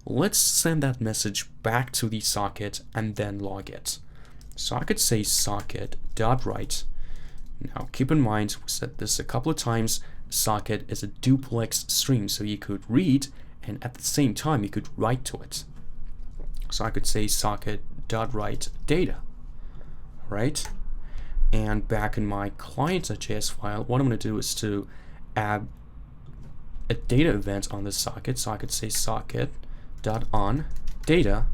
Speaker 1: let's send that message back to the socket and then log it. So I could say socket.write. Now keep in mind, we said this a couple of times, socket is a duplex stream, so you could read and at the same time you could write to it. So I could say socket.write data, right? And back in my client.js file, what I'm going to do is to add a data event on this socket. So I could say socket.onData.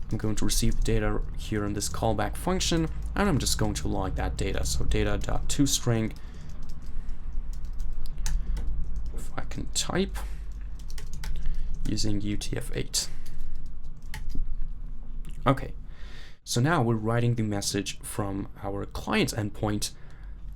Speaker 1: I'm going to receive the data here in this callback function, and I'm just going to log that data. So data.toString. If I can type using UTF-8. Okay, so now we're writing the message from our client endpoint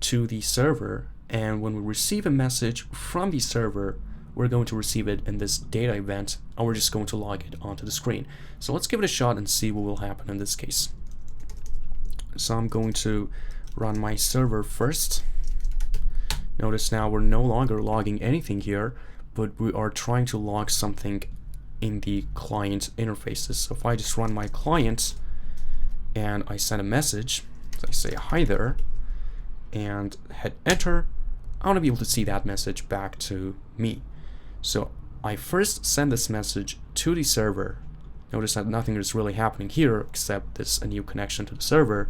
Speaker 1: to the server, and when we receive a message from the server, we're going to receive it in this data event, and we're just going to log it onto the screen. So let's give it a shot and see what will happen in this case. So I'm going to run my server first. Notice now we're no longer logging anything here, but we are trying to log something in the client interfaces. So if I just run my client and I send a message, so I say hi there and hit enter, I want to be able to see that message back to me. So I first send this message to the server. Notice that nothing is really happening here except this a new connection to the server.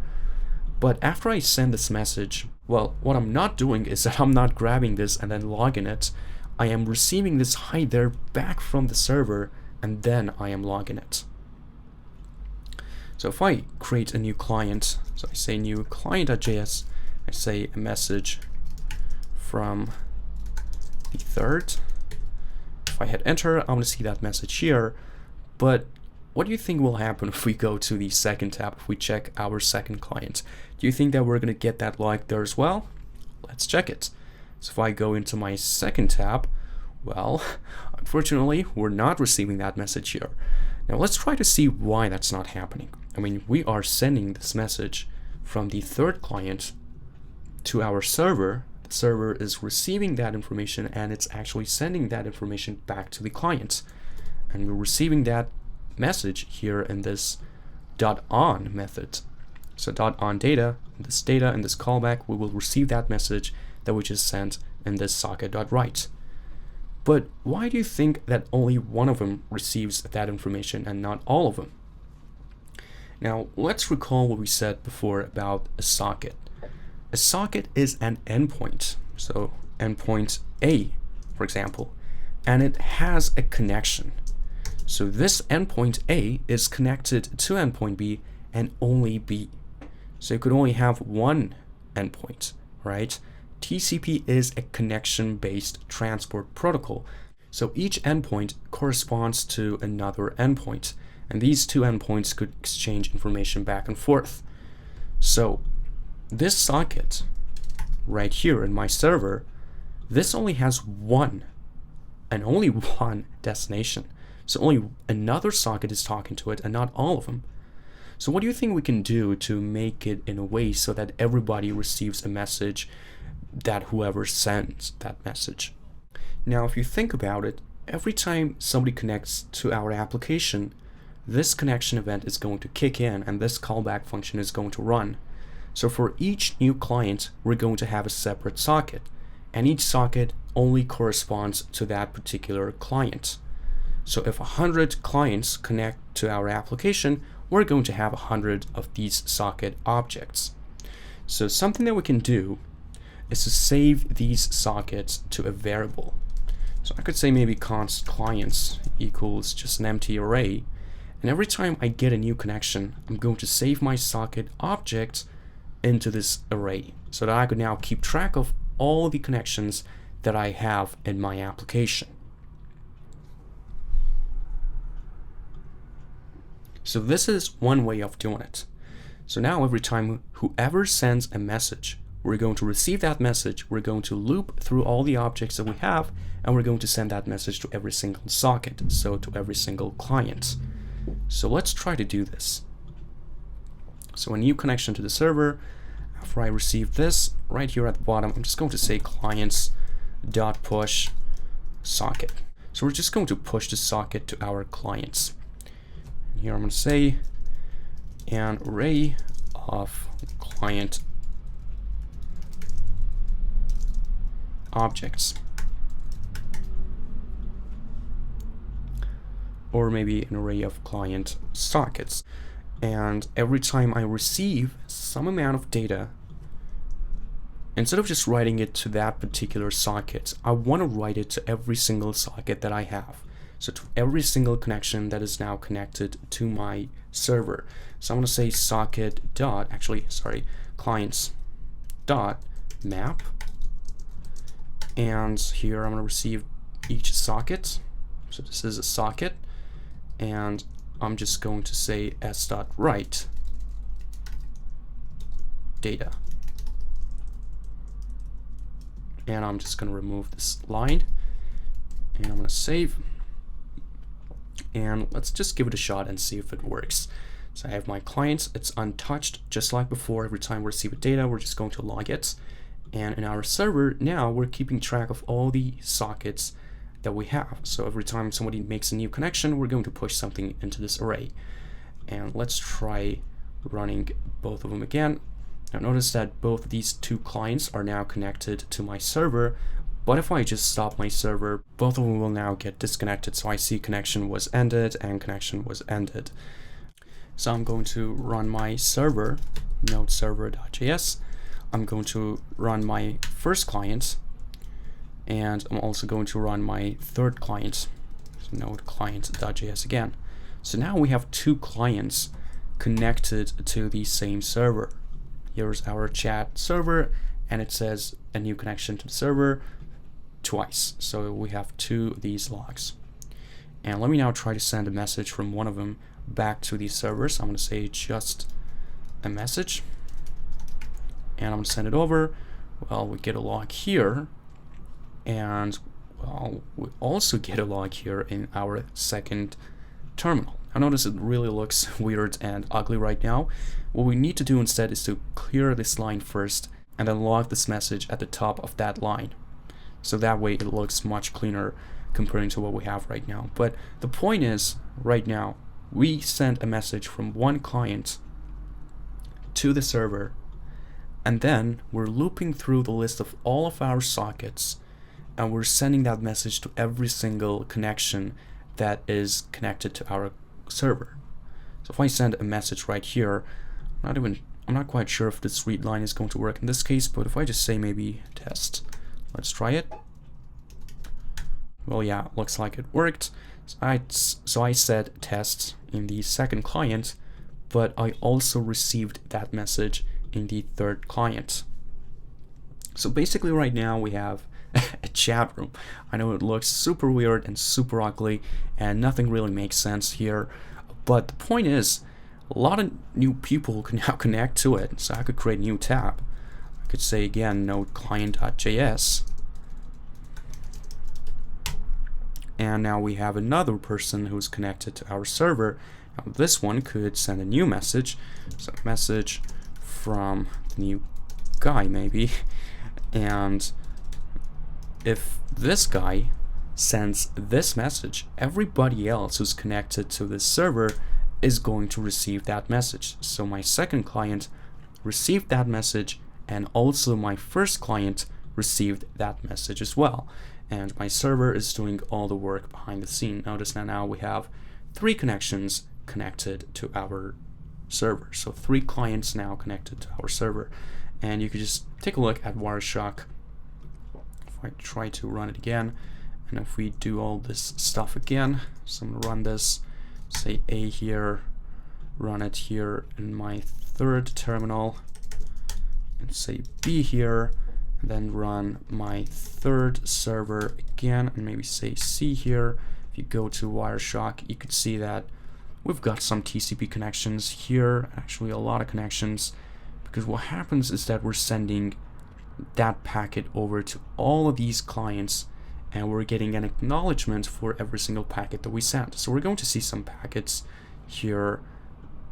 Speaker 1: But after I send this message, well, what I'm not doing is that I'm not grabbing this and then logging it. I am receiving this hi there back from the server, and then I am logging it. So if I create a new client, so I say new client.js, I say a message from the third. If I hit enter, I'm going to see that message here. But what do you think will happen if we go to the second tab, if we check our second client? Do you think that we're going to get that log there as well? Let's check it. So if I go into my second tab, well, unfortunately, we're not receiving that message here. Now let's try to see why that's not happening. I mean, we are sending this message from the third client to our server. The server is receiving that information and it's actually sending that information back to the client. And we're receiving that message here in this .on method. So .on data, this data and this callback, we will receive that message that we just sent in this socket.write. But why do you think that only one of them receives that information and not all of them? Now, let's recall what we said before about a socket. A socket is an endpoint, so endpoint A, for example, and it has a connection. So this endpoint A is connected to endpoint B and only B. So you could only have one endpoint, right? TCP is a connection-based transport protocol. So each endpoint corresponds to another endpoint, and these two endpoints could exchange information back and forth. So this socket right here in my server, this only has one and only one destination. So only another socket is talking to it and not all of them. So what do you think we can do to make it in a way so that everybody receives a message that whoever sends that message? Now, if you think about it, every time somebody connects to our application, this connection event is going to kick in and this callback function is going to run. So for each new client, we're going to have a separate socket, and each socket only corresponds to that particular client. So if 100 clients connect to our application, we're going to have 100 of these socket objects. So something that we can do is to save these sockets to a variable. So I could say maybe const clients equals just an empty array, and every time I get a new connection, I'm going to save my socket object into this array so that I could now keep track of all the connections that I have in my application. So this is one way of doing it. So now every time whoever sends a message, we're going to receive that message, we're going to loop through all the objects that we have, and we're going to send that message to every single socket, so to every single client. So let's try to do this. So a new connection to the server. After I receive this, right here at the bottom, I'm just going to say clients.push socket. So we're just going to push the socket to our clients. And here I'm going to say an array of client objects, or maybe an array of client sockets. And every time I receive some amount of data, instead of just writing it to that particular socket, I want to write it to every single socket that I have. So to every single connection that is now connected to my server. So I'm going to say clients dot map, and here I'm going to receive each socket. So this is a socket, and I'm just going to say s.write data. And I'm just going to remove this line, and I'm going to save. And let's just give it a shot and see if it works. So I have my clients, it's untouched, just like before. Every time we receive data, we're just going to log it. And in our server, now we're keeping track of all the sockets that we have. So every time somebody makes a new connection, we're going to push something into this array. And let's try running both of them again. Now notice that both these two clients are now connected to my server, but if I just stop my server, both of them will now get disconnected. So I see connection was ended and connection was ended. So I'm going to run my server, node server.js. I'm going to run my first client, and I'm also going to run my third client, so node client.js again. So now we have two clients connected to the same server. Here's our chat server, and it says a new connection to the server twice. So we have two of these logs. And let me now try to send a message from one of them back to these servers. I'm going to say just a message, and I'm going to send it over. Well, we get a log here, and well, we also get a log here in our second terminal. I notice it really looks weird and ugly right now. What we need to do instead is to clear this line first and then log this message at the top of that line. So that way it looks much cleaner comparing to what we have right now. But the point is, right now, we send a message from one client to the server, and then we're looping through the list of all of our sockets, and we're sending that message to every single connection that is connected to our server. So if I send a message right here, I'm not quite sure if this read line is going to work in this case, but if I just say maybe test, let's try it. Well, yeah, looks like it worked. So I said test in the second client, but I also received that message in the third client. So basically right now we have a chat room. I know it looks super weird and super ugly and nothing really makes sense here, but the point is a lot of new people can now connect to it. So I could create a new tab. I could say again node client.js, and now we have another person who's connected to our server. Now this one could send a new message, so message from the new guy maybe, and if this guy sends this message, everybody else who's connected to this server is going to receive that message. So my second client received that message, and also my first client received that message as well. And my server is doing all the work behind the scene. Notice that now we have 3 connections connected to our server. So 3 clients now connected to our server. And you could just take a look at Wireshark. If I try to run it again, and if we do all this stuff again, so I'm gonna run this, say A here, run it here in my third terminal, and say B here, and then run my third server again, and maybe say C here. If you go to Wireshark, you could see that we've got some TCP connections here, actually a lot of connections, because what happens is that we're sending that packet over to all of these clients, and we're getting an acknowledgement for every single packet that we sent. So we're going to see some packets here,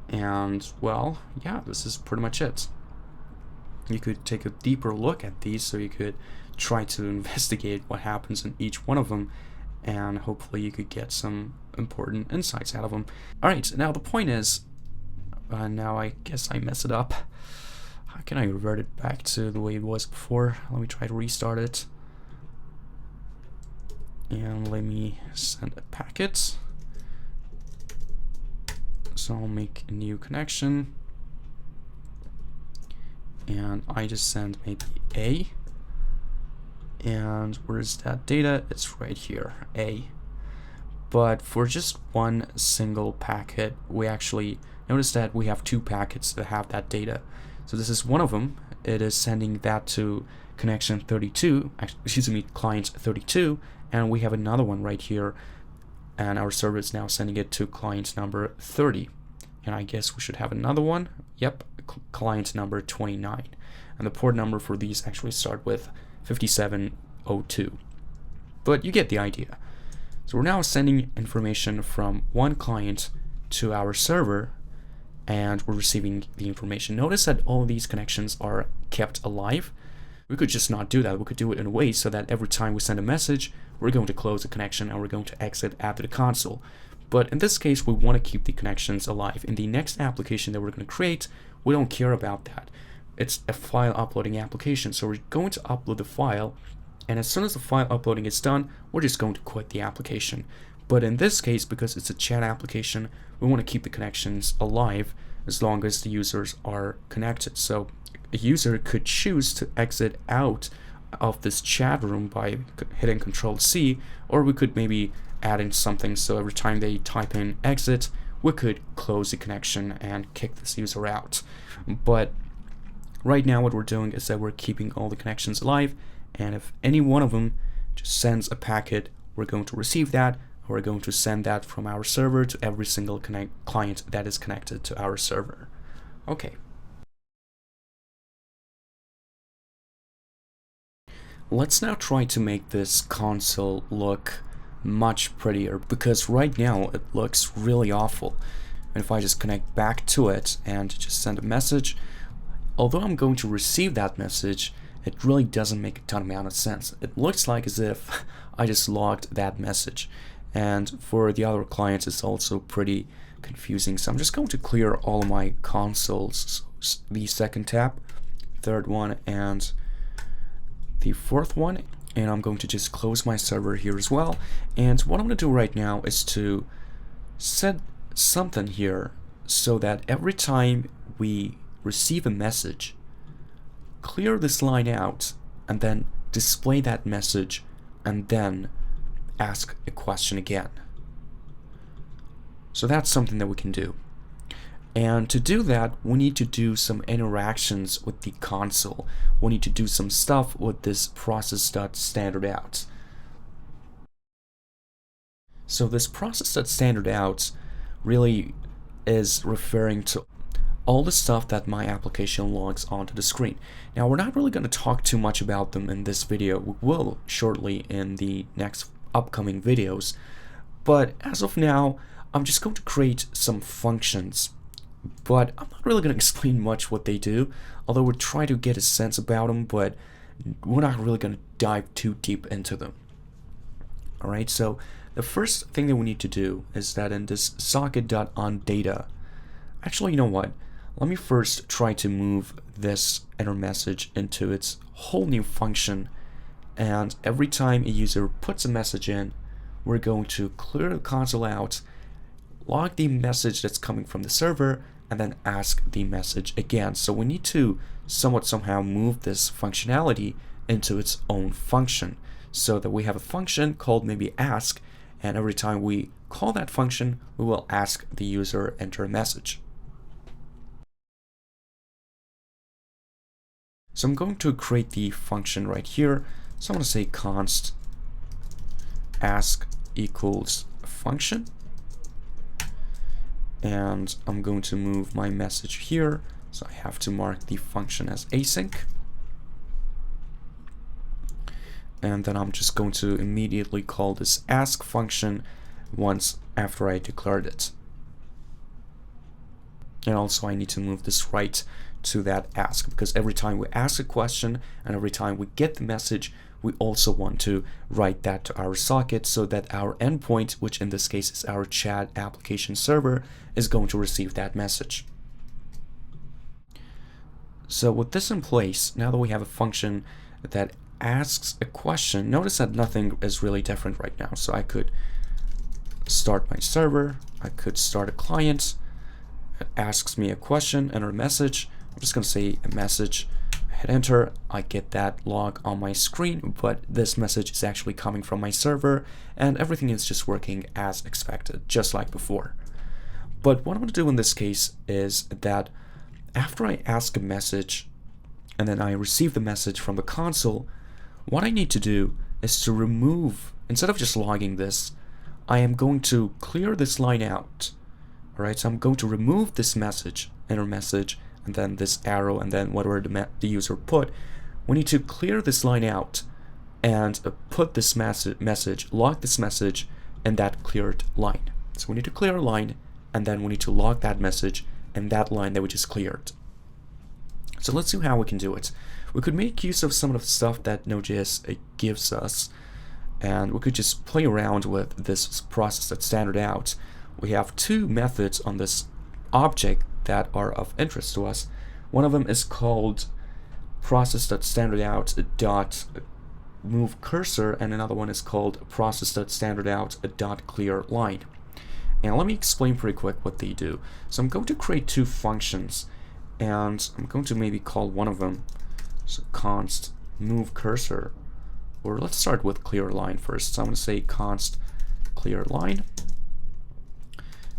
Speaker 1: and well, yeah, this is pretty much it. You could take a deeper look at these, so you could try to investigate what happens in each one of them, and hopefully you could get some important insights out of them. Alright, now the point is, now I guess I mess it up. How can I revert it back to the way it was before? Let me try to restart it. And let me send a packet. So I'll make a new connection. And I just send maybe A. And where's that data? It's right here, A. But for just one single packet, we actually notice that we have 2 packets that have that data. So this is one of them. It is sending that to connection 32, excuse me, client 32, and we have another one right here, and our server is now sending it to client number 30. And I guess we should have another one. Yep, client number 29. And the port number for these actually start with 5702. But you get the idea. So we're now sending information from one client to our server, and we're receiving the information. Notice that all of these connections are kept alive. We could just not do that. We could do it in a way so that every time we send a message, we're going to close the connection and we're going to exit after the console. But in this case, we want to keep the connections alive. In the next application that we're going to create, we don't care about that. It's a file uploading application. So we're going to upload the file, and as soon as the file uploading is done, we're just going to quit the application. But in this case, because it's a chat application, we want to keep the connections alive as long as the users are connected. So a user could choose to exit out of this chat room by hitting Control-C, or we could maybe add in something so every time they type in exit, we could close the connection and kick this user out. But right now what we're doing is that we're keeping all the connections alive, and if any one of them just sends a packet, we're going to receive that. We're going to send that from our server to every single client that is connected to our server. Okay. Let's now try to make this console look much prettier, because right now it looks really awful. And if I just connect back to it and just send a message, although I'm going to receive that message, it really doesn't make a ton amount of sense. It looks like as if I just logged that message. And for the other clients, it's also pretty confusing. So I'm just going to clear all of my consoles. So the second tab, third one, and the fourth one. And I'm going to just close my server here as well. And what I'm going to do right now is to set something here so that every time we receive a message, clear this line out and then display that message and then ask a question again. So that's something that we can do. And to do that, we need to do some interactions with the console. We need to do some stuff with this process.standardout. So this process.standardout really is referring to all the stuff that my application logs onto the screen. Now, we're not really going to talk too much about them in this video. We will shortly in the next upcoming videos. But as of now, I'm just going to create some functions. But I'm not really going to explain much what they do, although we'll try to get a sense about them, but we're not really going to dive too deep into them. Alright, so the first thing that we need to do is that in this socket.onData, actually, you know what? Let me first try to move this enter message into its whole new function, and every time a user puts a message in, we're going to clear the console out, log the message that's coming from the server, and then ask the message again. So we need to somehow move this functionality into its own function, so that we have a function called maybe ask, and every time we call that function, we will ask the user enter a message. So I'm going to create the function right here. So I'm going to say const ask equals function. And I'm going to move my message here. So I have to mark the function as async. And then I'm just going to immediately call this ask function once after I declared it. And also I need to move this right to that ask, because every time we ask a question and every time we get the message, we also want to write that to our socket so that our endpoint, which in this case is our chat application server, is going to receive that message. So with this in place, now that we have a function that asks a question, notice that nothing is really different right now. So I could start my server, I could start a client, it asks me a question, enter a message. I'm just going to say a message, hit enter, I get that log on my screen, but this message is actually coming from my server, and everything is just working as expected, just like before. But what I'm going to do in this case is that after I ask a message, and then I receive the message from the console, what I need to do is to remove, instead of just logging this, I am going to clear this line out. Alright, so I'm going to remove this message, enter message, and then this arrow, and then whatever the user put. We need to clear this line out and put this message, log this message in that cleared line. So we need to clear a line, and then we need to log that message in that line that we just cleared. So let's see how we can do it. We could make use of some of the stuff that Node.js gives us, and we could just play around with this process.standardout. We have two methods on this object that are of interest to us. One of them is called process.standardout.moveCursor, and another one is called process.standardout.clearLine. And let me explain pretty quick what they do. So I'm going to create two functions, and I'm going to maybe call one of them so const moveCursor, or let's start with clearLine first. So I'm going to say const clearLine.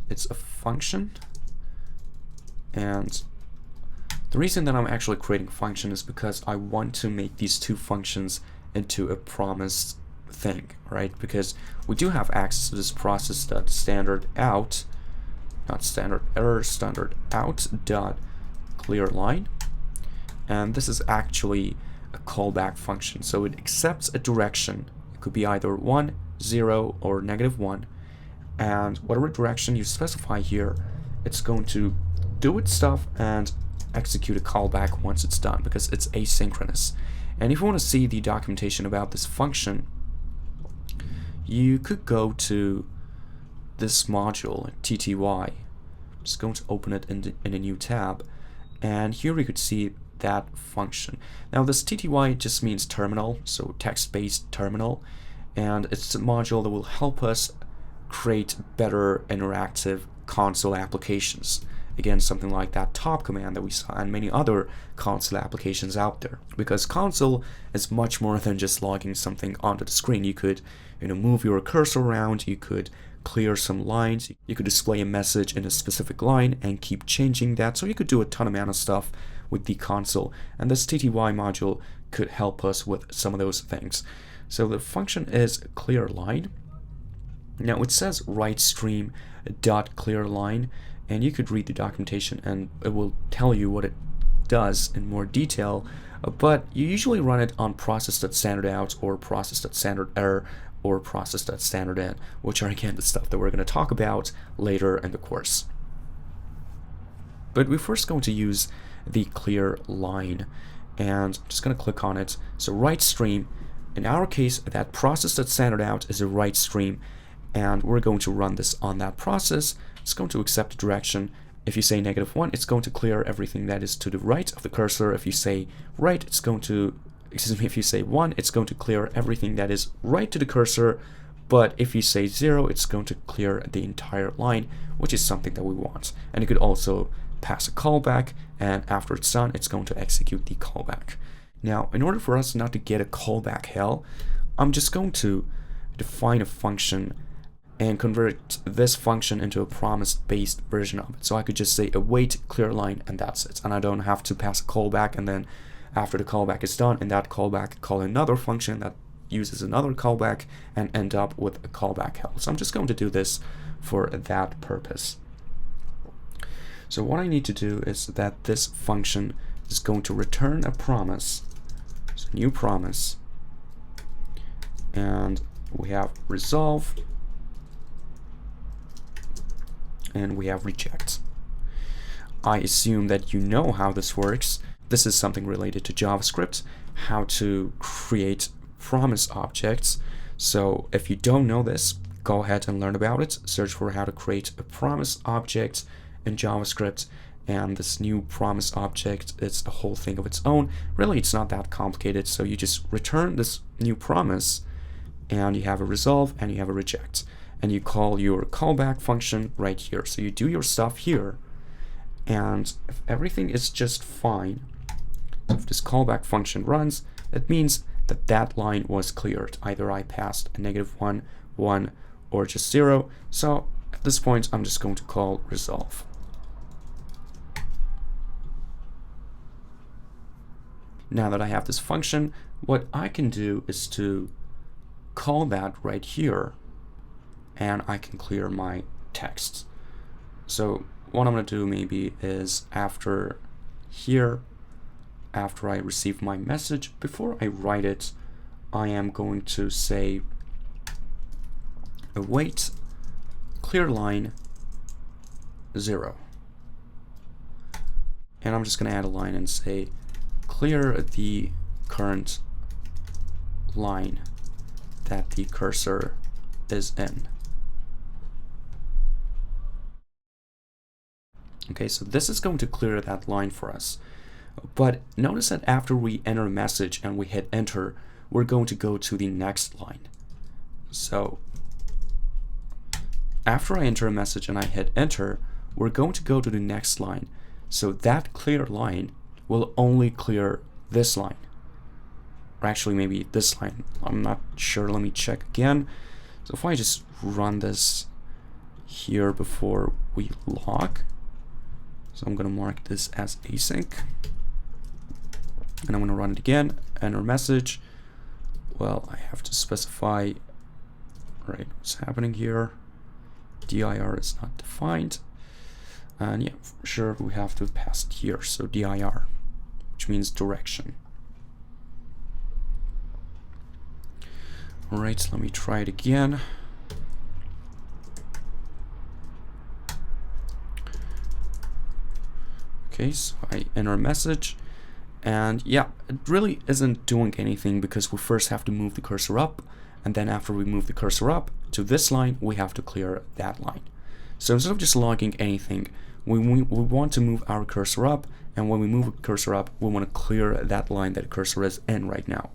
Speaker 1: It's a function, and the reason that I'm actually creating a function is because I want to make these two functions into a promised thing, right? Because we do have access to this process.standardout, not standard error, standardout.clearLine, and this is actually a callback function. So it accepts a direction. It could be either 1, 0, or -1, and whatever direction you specify here, it's going to do its stuff and execute a callback once it's done, because it's asynchronous. And if you want to see the documentation about this function, you could go to this module, TTY, Just going to open it in a new tab, and here we could see that function. Now this TTY just means terminal, so text-based terminal, and it's a module that will help us create better interactive console applications. Again, something like that top command that we saw and many other console applications out there. Because console is much more than just logging something onto the screen. You could, move your cursor around, you could clear some lines, you could display a message in a specific line and keep changing that. So you could do a ton of stuff with the console, and this TTY module could help us with some of those things. So the function is clear line. Now it says write stream dot clear line, and you could read the documentation and it will tell you what it does in more detail, but you usually run it on process.standardout or process.standarderror or process.standardin, which are again the stuff that we're going to talk about later in the course. But we're first going to use the clear line, and I'm just going to click on it. So write stream, in our case that process.standardout is a write stream, and we're going to run this on that process. It's going to accept the direction. If you say -1, it's going to clear everything that is to the right of the cursor. If you say right, it's going to, if you say 1, it's going to clear everything that is right to the cursor. But if you say 0, it's going to clear the entire line, which is something that we want. And you could also pass a callback, and after it's done, it's going to execute the callback. Now, in order for us not to get a callback hell, I'm just going to define a function and convert this function into a promise-based version of it. So I could just say await clear line, and that's it. And I don't have to pass a callback, and then after the callback is done, in that callback, call another function that uses another callback and end up with a callback hell. So I'm just going to do this for that purpose. So what I need to do is that this function is going to return a promise, so new promise, and we have resolve, and we have reject. I assume that you know how this works. This is something related to JavaScript, how to create promise objects. So if you don't know this, go ahead and learn about it. Search for how to create a promise object in JavaScript, and this new promise object is a whole thing of its own. Really, it's not that complicated. So you just return this new promise, and you have a resolve and you have a reject, and you call your callback function right here. So you do your stuff here, and if everything is just fine, if this callback function runs, it means that that line was cleared. Either I passed a -1, 1, or just 0. So at this point, I'm just going to call resolve. Now that I have this function, what I can do is to call that right here, and I can clear my text. So what I'm going to do maybe is after here, after I receive my message, before I write it, I am going to say await clear line 0. And I'm just going to add a line and say clear the current line that the cursor is in. Okay, so this is going to clear that line for us. But notice that after we enter a message and we hit enter, we're going to go to the next line. So after I enter a message and I hit enter, we're going to go to the next line. So that clear line will only clear this line. Or actually maybe this line. I'm not sure. Let me check again. So if I just run this here before we log. So I'm going to mark this as async. And I'm going to run it again. Enter message. Well, I have to specify, right, what's happening here. dir is not defined. And yeah, for sure we have to pass it here. So dir, which means direction. All right, let me try it again. Okay, so I enter a message, and yeah, it really isn't doing anything because we first have to move the cursor up, and then after we move the cursor up to this line, we have to clear that line. So instead of just logging anything, we want to move our cursor up, and when we move a cursor up, we want to clear that line that cursor is in right now.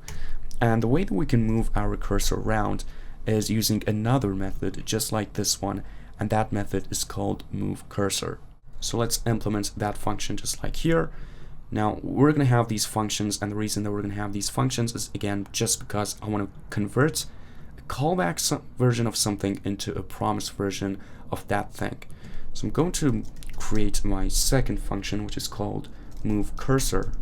Speaker 1: And the way that we can move our cursor around is using another method just like this one, and that method is called move cursor. So let's implement that function just like here. Now we're going to have these functions, and the reason that we're going to have these functions is, again, just because I want to convert a callback version of something into a promise version of that thing. So I'm going to create my second function, which is called move cursor.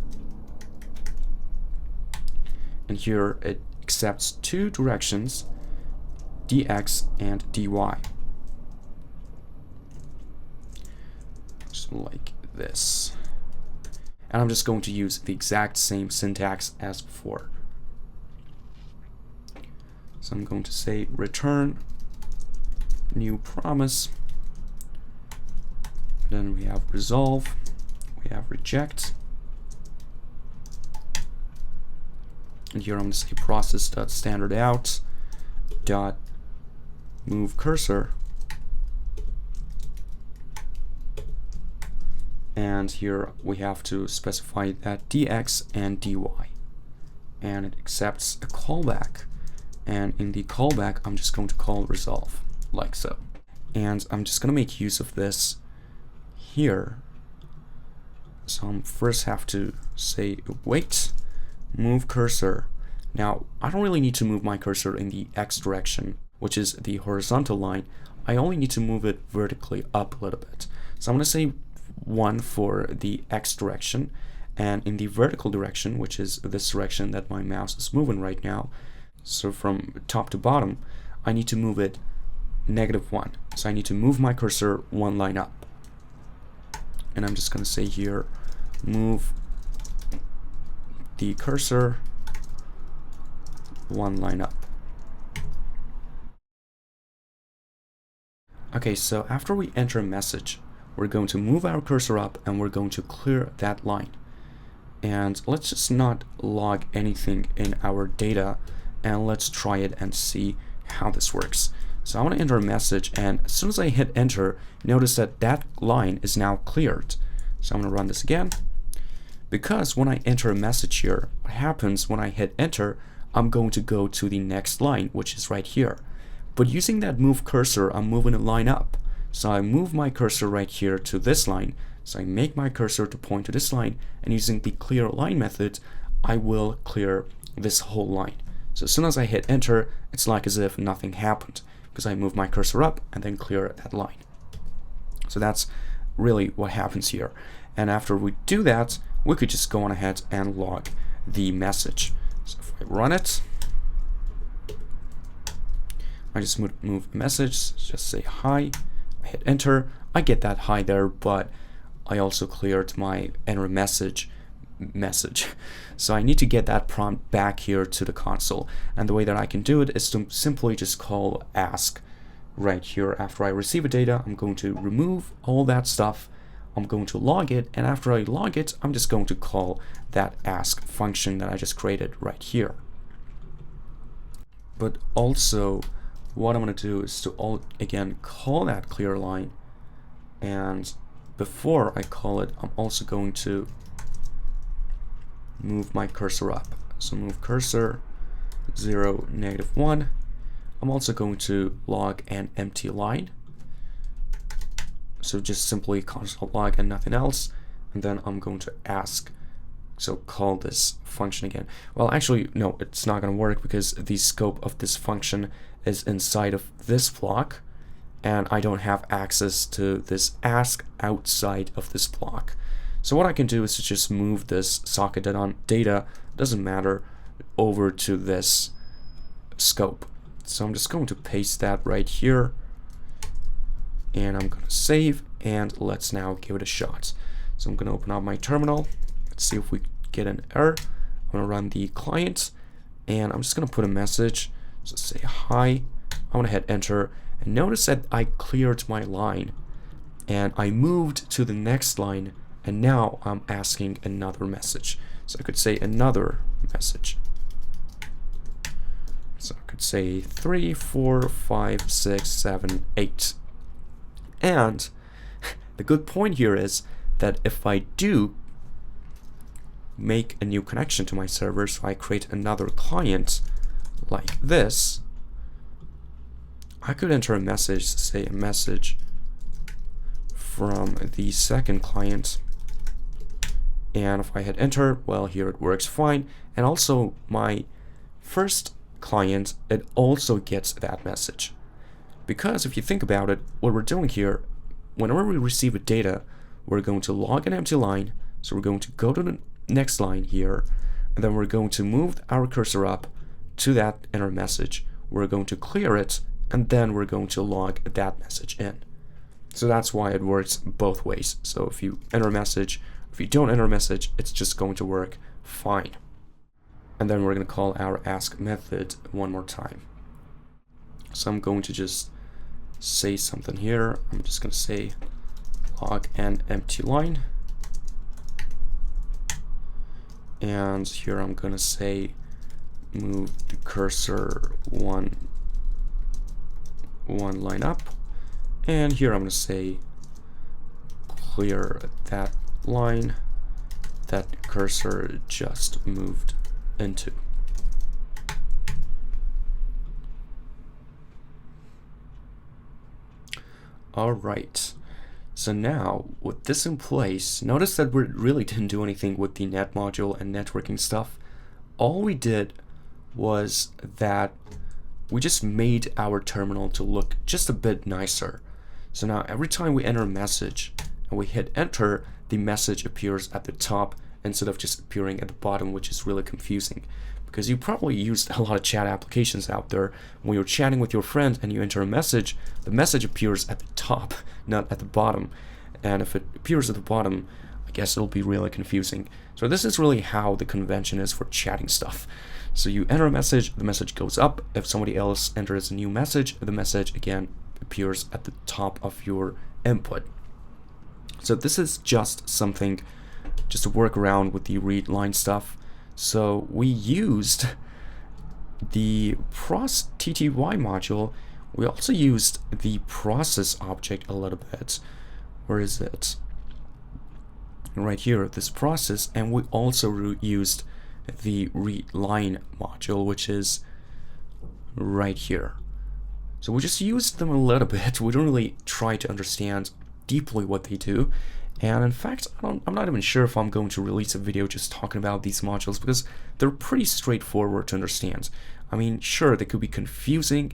Speaker 1: And here it accepts two directions, dx and dy. So like this. And I'm just going to use the exact same syntax as before. So I'm going to say return new promise. Then we have resolve, we have reject. And here I'm going to say process.standardout dot move cursor. And here we have to specify that dx and dy. And it accepts a callback. And in the callback, I'm just going to call resolve, like so. And I'm just going to make use of this here. So I'm first have to say wait, move cursor. Now, I don't really need to move my cursor in the x direction, which is the horizontal line. I only need to move it vertically up a little bit. So I'm going to say 1 for the x direction, and in the vertical direction, which is this direction that my mouse is moving right now, so from top to bottom, I need to move it -1. So I need to move my cursor 1 line up. And I'm just going to say here, move the cursor 1 line up. Okay, so after we enter a message, we're going to move our cursor up and we're going to clear that line. And let's just not log anything in our data, and let's try it and see how this works. So I want to enter a message, and as soon as I hit enter, notice that that line is now cleared. So I'm going to run this again. Because when I enter a message here, what happens when I hit enter, I'm going to go to the next line, which is right here. But using that move cursor, I'm moving a line up. So I move my cursor right here to this line. So I make my cursor to point to this line, and using the clear line method, I will clear this whole line. So as soon as I hit enter, it's like as if nothing happened, because I move my cursor up and then clear that line. So that's really what happens here. And after we do that, we could just go on ahead and log the message. So if I run it, I just move a message, just say hi, I hit enter, I get that hi there, but I also cleared my enter message. So I need to get that prompt back here to the console, and the way that I can do it is to simply just call ask right here. After I receive a data, I'm going to remove all that stuff, I'm going to log it, and after I log it, I'm just going to call that ask function that I just created right here. But also what I'm going to do is to again call that clear line, and before I call it, I'm also going to move my cursor up. So move cursor 0, -1. I'm also going to log an empty line. So just simply console log and nothing else. And then I'm going to ask. So call this function again. Well, actually, no, it's not going to work because the scope of this function is inside of this block, and I don't have access to this ask outside of this block. So what I can do is to just move this socket data, doesn't matter, over to this scope. So I'm just going to paste that right here, and I'm going to save, and let's now give it a shot. So I'm going to open up my terminal. Let's see if we get an error. I'm going to run the client, and I'm just going to put a message. So say hi. I'm going to hit enter, and notice that I cleared my line, and I moved to the next line. And now I'm asking another message. So I could say another message. So I could say 3, 4, 5, 6, 7, 8. And
Speaker 2: The good point here is that if I do make a new connection to my server, so I create another client like this, I could enter a message, say a message from the second client, and if I hit enter, well, here it works fine. And also my first client, it also gets that message, because if you think about it, what we're doing here, whenever we receive a data, we're going to log an empty line. So we're going to go to the next line here, and then we're going to move our cursor up to that inner message. We're going to clear it, and then we're going to log that message in. So that's why it works both ways. So if you enter a message, if you don't enter a message, it's just going to work fine. And then we're going to call our ask method one more time. So I'm going to just say something here. I'm just going to say log an empty line. And here I'm going to say move the cursor one line up. And here I'm going to say clear that line that cursor just moved into. Alright, so now with this in place, notice that we really didn't do anything with the net module and networking stuff. All we did was that we just made our terminal to look just a bit nicer. So now every time we enter a message and we hit enter, the message appears at the top instead of just appearing at the bottom, which is really confusing. Because you probably used a lot of chat applications out there. When you're chatting with your friend and you enter a message, the message appears at the top, not at the bottom. And if it appears at the bottom, I guess it'll be really confusing. So this is really how the convention is for chatting stuff. So you enter a message, the message goes up. If somebody else enters a new message, the message again appears at the top of your input. So this is just something, just to work around with the read line stuff. So we used the TTY module. We also used the process object a little bit. Where is it? Right here, this process, and we also used the read line module, which is right here. So we just used them a little bit. We don't really try to understand deeply what they do. And in fact, I'm not even sure if I'm going to release a video just talking about these modules, because they're pretty straightforward to understand. I mean, sure, they could be confusing,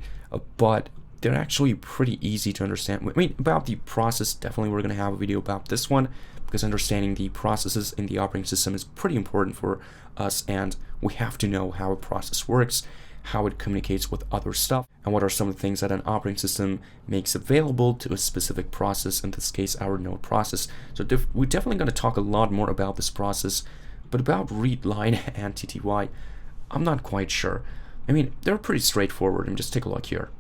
Speaker 2: but they're actually pretty easy to understand. I mean, about the process, definitely we're going to have a video about this one, because understanding the processes in the operating system is pretty important for us, and we have to know how a process works, how it communicates with other stuff, and what are some of the things that an operating system makes available to a specific process, in this case our node process. So we're definitely going to talk a lot more about this process, but about read line and TTY, I'm not quite sure. I mean, they're pretty straightforward, and just take a look here.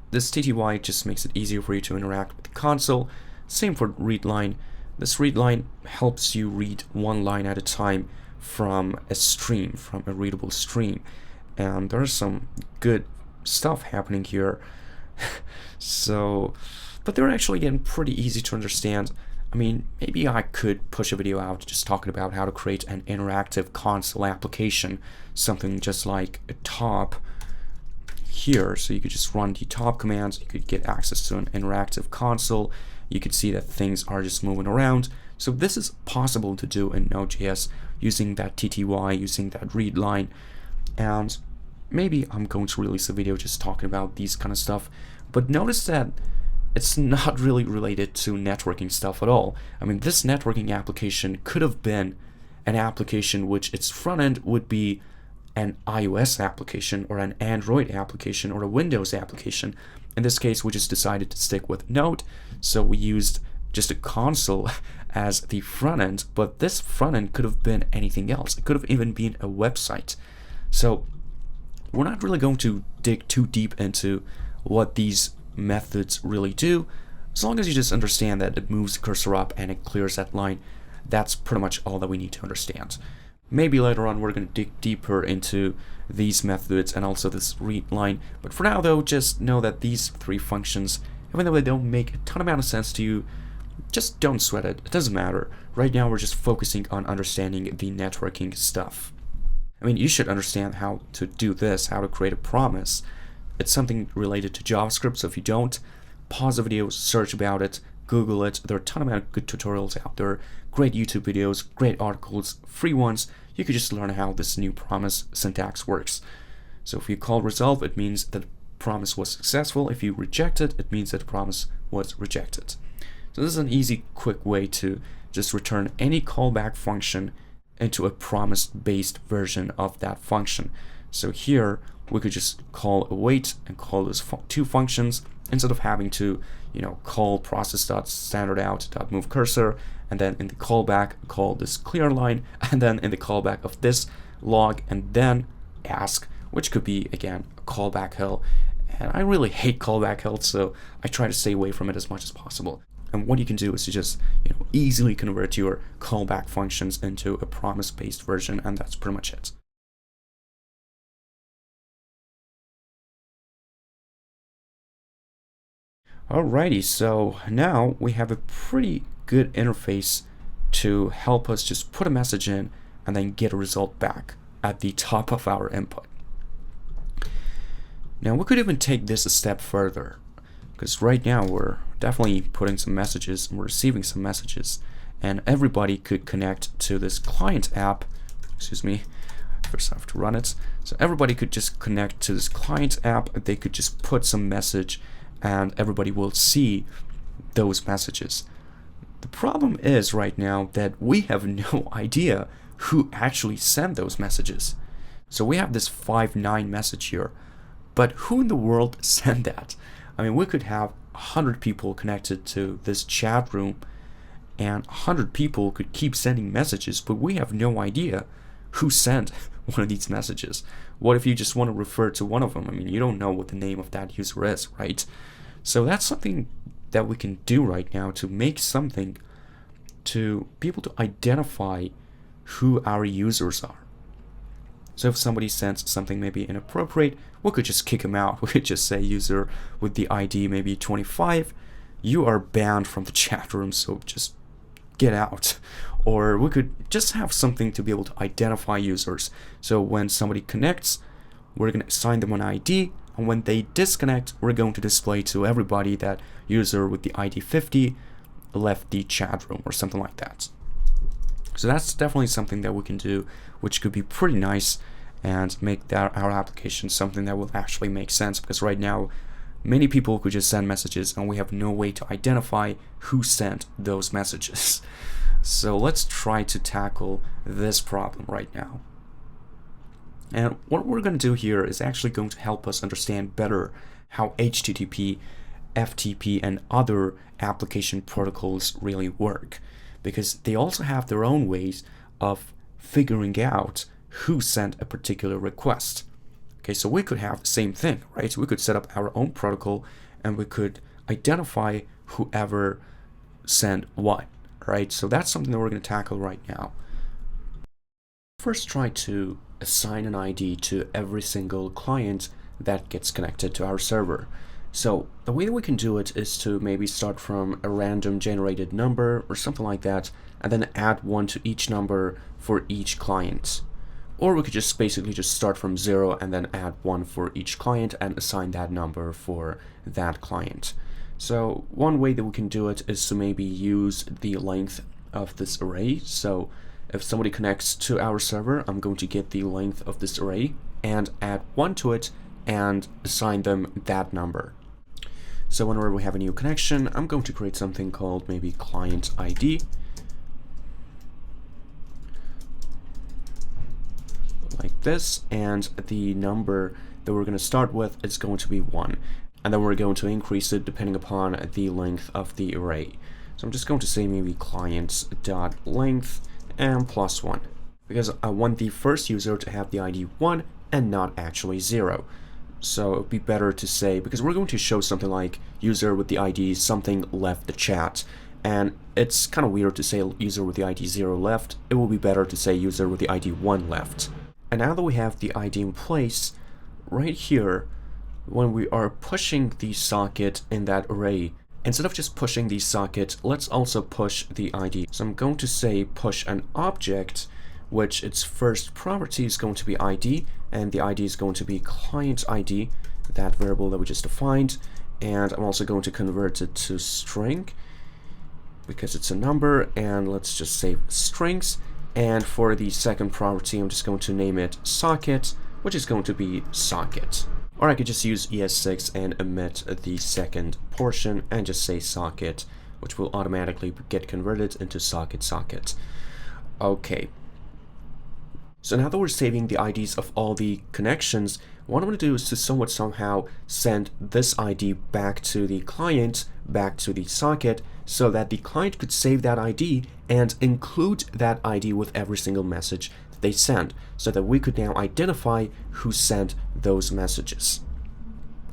Speaker 2: This TTY just makes it easier for you to interact with the console. Same for read line. This read line helps you read one line at a time from a stream, from a readable stream. And there's some good stuff happening here. So, but they're actually getting pretty easy to understand. I mean, maybe I could push a video out just talking about how to create an interactive console application, something just like a top here. So you could just run the top commands, you could get access to an interactive console, you could see that things are just moving around. So this is possible to do in Node.js using that TTY, using that read line. And maybe I'm going to release a video just talking about these kind of stuff, but notice that it's not really related to networking stuff at all. I mean, this networking application could have been an application which its front end would be an iOS application or an Android application or a Windows application. In this case, we just decided to stick with Node, so we used just a console as the front end, but this front end could have been anything else. It could have even been a website. So we're not really going to dig too deep into what these methods really do. As long as you just understand that it moves the cursor up and it clears that line, that's pretty much all that we need to understand. Maybe later on we're going to dig deeper into these methods and also this read line, but for now though, just know that these three functions, even though they don't make a ton amount of sense to you, just don't sweat it. It doesn't matter. Right now, we're just focusing on understanding the networking stuff. I mean, you should understand how to do this, how to create a promise. It's something related to JavaScript, so if you don't, pause the video, search about it, Google it. There are a ton of good tutorials out there, great YouTube videos, great articles, free ones. You could just learn how this new promise syntax works. So if you call resolve, it means that the promise was successful. If you reject it, it means that the promise was rejected. So this is an easy, quick way to just return any callback function into a promise-based version of that function. So here we could just call await and call those two functions instead of having to, call process.standardout.moveCursor, and then in the callback call this clear line, and then in the callback of this log, and then ask, which could be again a callback hell. And I really hate callback hell, so I try to stay away from it as much as possible. And what you can do is to just easily convert your callback functions into a promise-based version, and that's pretty much it. Alrighty, so now we have a pretty good interface to help us just put a message in and then get a result back at the top of our input. Now we could even take this a step further, because right now we're definitely putting some messages and we're receiving some messages, and everybody could connect to this client app. Excuse me, first I have to run it. So everybody could just connect to this client app. They could just put some message and everybody will see those messages. The problem is right now that we have no idea who actually sent those messages. So we have this 59 message here, but who in the world sent that? I mean, we could have 100 people connected to this chat room and 100 people could keep sending messages, but we have no idea who sent one of these messages. What if you just want to refer to one of them? I mean, you don't know what the name of that user is, right? So that's something that we can do right now to make something to be able to identify who our users are. So if somebody sends something maybe inappropriate, we could just kick him out. We could just say user with the ID maybe 25, you are banned from the chat room, so just get out. Or we could just have something to be able to identify users. So when somebody connects, we're going to assign them an ID, and when they disconnect, we're going to display to everybody that user with the ID 50 left the chat room or something like that. So that's definitely something that we can do, which could be pretty nice and make that our application something that will actually make sense, because right now many people could just send messages and we have no way to identify who sent those messages. So let's try to tackle this problem right now. And what we're going to do here is actually going to help us understand better how HTTP, FTP, and other application protocols really work, because they also have their own ways of figuring out who sent a particular request. Okay, so we could have the same thing, right? We could set up our own protocol and we could identify whoever sent what, right? So that's something that we're going to tackle right now. First, try to assign an ID to every single client that gets connected to our server. So the way that we can do it is to maybe start from a random generated number or something like that, and then add one to each number for each client. Or we could just basically just start from 0 and then add 1 for each client and assign that number for that client. So one way that we can do it is to maybe use the length of this array. So if somebody connects to our server, I'm going to get the length of this array and add 1 to it and assign them that number. So whenever we have a new connection, I'm going to create something called maybe client ID. Like this, and the number that we're going to start with is going to be 1, and then we're going to increase it depending upon the length of the array. So I'm just going to say maybe client.length and +1, because I want the first user to have the ID 1 and not actually 0. So it would be better to say, because we're going to show something like user with the ID something left the chat, and it's kind of weird to say user with the ID 0 left. It will be better to say user with the ID 1 left. And now that we have the ID in place, right here, when we are pushing the socket in that array, Instead of just pushing the socket, let's also push the ID. So I'm going to say push an object, which its first property is going to be ID, and the ID is going to be client ID, that variable that we just defined. And I'm also going to convert it to string because it's a number, and let's just say strings. And for the second property, I'm just going to name it socket, which is going to be socket. Or I could just use ES6 and omit the second portion and just say socket, which will automatically get converted into socket. Okay. So now that we're saving the IDs of all the connections, what I'm going to do is to somehow send this ID back to the client, back to the socket, so that the client could save that ID and include that ID with every single message that they send, so that we could now identify who sent those messages.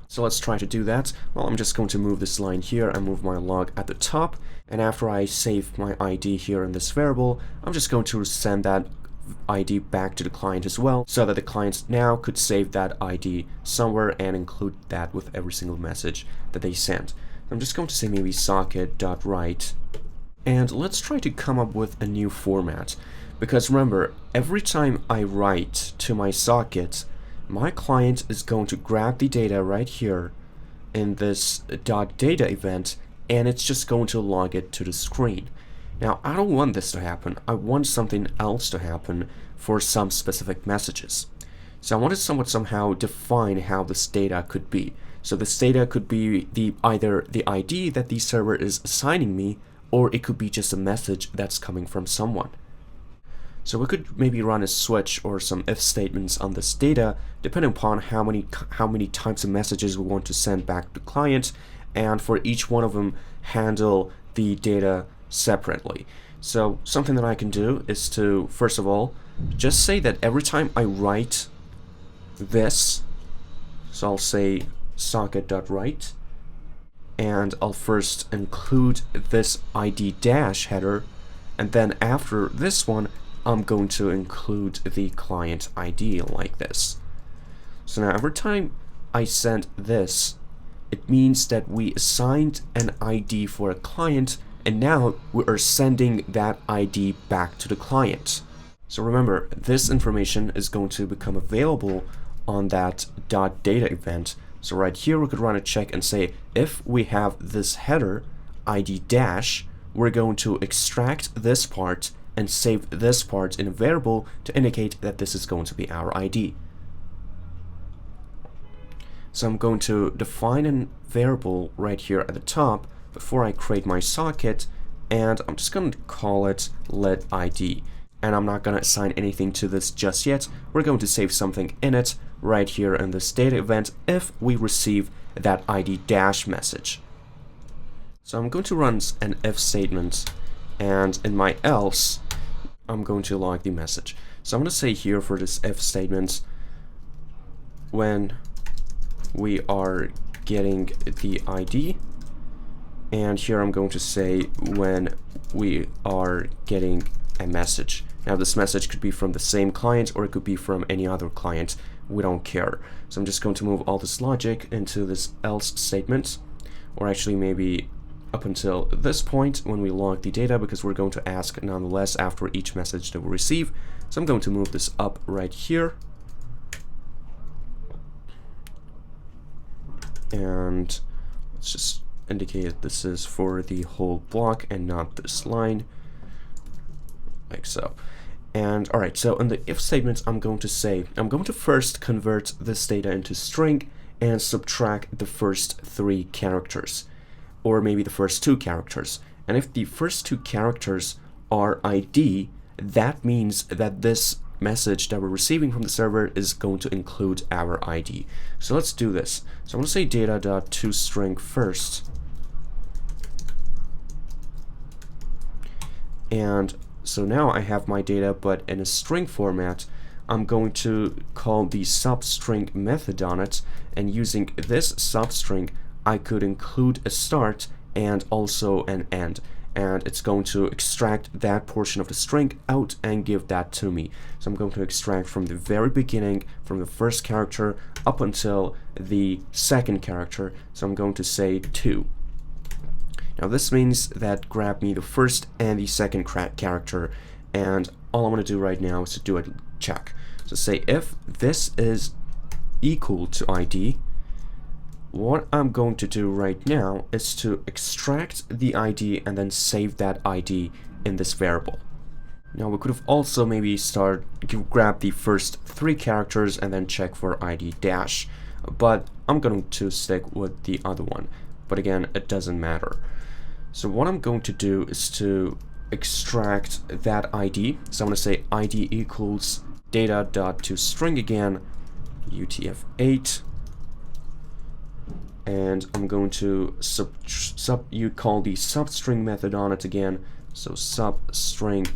Speaker 2: So let's try to do that. Well, I'm just going to move this line here and move my log at the top. And after I save my ID here in this variable, I'm just going to send that ID back to the client as well, so that the client now could save that ID somewhere and include that with every single message that they sent. I'm just going to say maybe socket.write, and let's try to come up with a new format, because remember, every time I write to my socket, my client is going to grab the data right here in this .data event, and it's just going to log it to the screen. Now, I don't want this to happen. I want something else to happen for some specific messages. So I want to somehow define how this data could be. So this data could be either the ID that the server is assigning me, or it could be just a message that's coming from someone. So we could maybe run a switch or some if statements on this data, depending upon how many types of messages we want to send back to the client, and for each one of them handle the data separately. So something that I can do is to, first of all, just say that every time I write this, so I'll say socket.write, and I'll first include this ID dash header, and then after this one, I'm going to include the client ID like this. So now every time I send this, it means that we assigned an ID for a client, and now we are sending that ID back to the client. So remember, this information is going to become available on that .data event. So right here we could run a check and say, if we have this header ID dash, we're going to extract this part and save this part in a variable to indicate that this is going to be our ID. So I'm going to define a variable right here at the top before I create my socket, and I'm just going to call it letID. And I'm not going to assign anything to this just yet. We're going to save something in it right here in this data event if we receive that ID dash message. So I'm going to run an if statement, and in my else, I'm going to log the message. So I'm going to say here for this if statement, when we are getting the ID, and here I'm going to say when we are getting a message. Now this message could be from the same client or it could be from any other client. We don't care. So I'm just going to move all this logic into this else statement, or actually maybe up until this point when we log the data, because we're going to ask nonetheless after each message that we receive. So I'm going to move this up right here. And let's just indicate this is for the whole block and not this line, like so. And alright, so in the if statements, I'm going to first convert this data into string and subtract the first 3 characters, or maybe the first 2 characters. And if the first 2 characters are ID, that means that this message that we're receiving from the server is going to include our ID. So let's do this. So I'm going to say data.toString first. And so now I have my data, but in a string format. I'm going to call the substring method on it, and using this substring, I could include a start and also an end. And it's going to extract that portion of the string out and give that to me. So I'm going to extract from the very beginning, from the first character up until the second character. So I'm going to say 2. Now this means that grab me the first and the second character, and all I'm going to do right now is to do a check. So say if this is equal to ID, what I'm going to do right now is to extract the ID and then save that ID in this variable. Now we could have also maybe grab the first 3 characters and then check for ID dash, but I'm going to stick with the other one. But again, it doesn't matter. So what I'm going to do is to extract that ID. So I'm going to say ID equals data.toString again, UTF-8, and I'm going to you call the substring method on it again, so substring.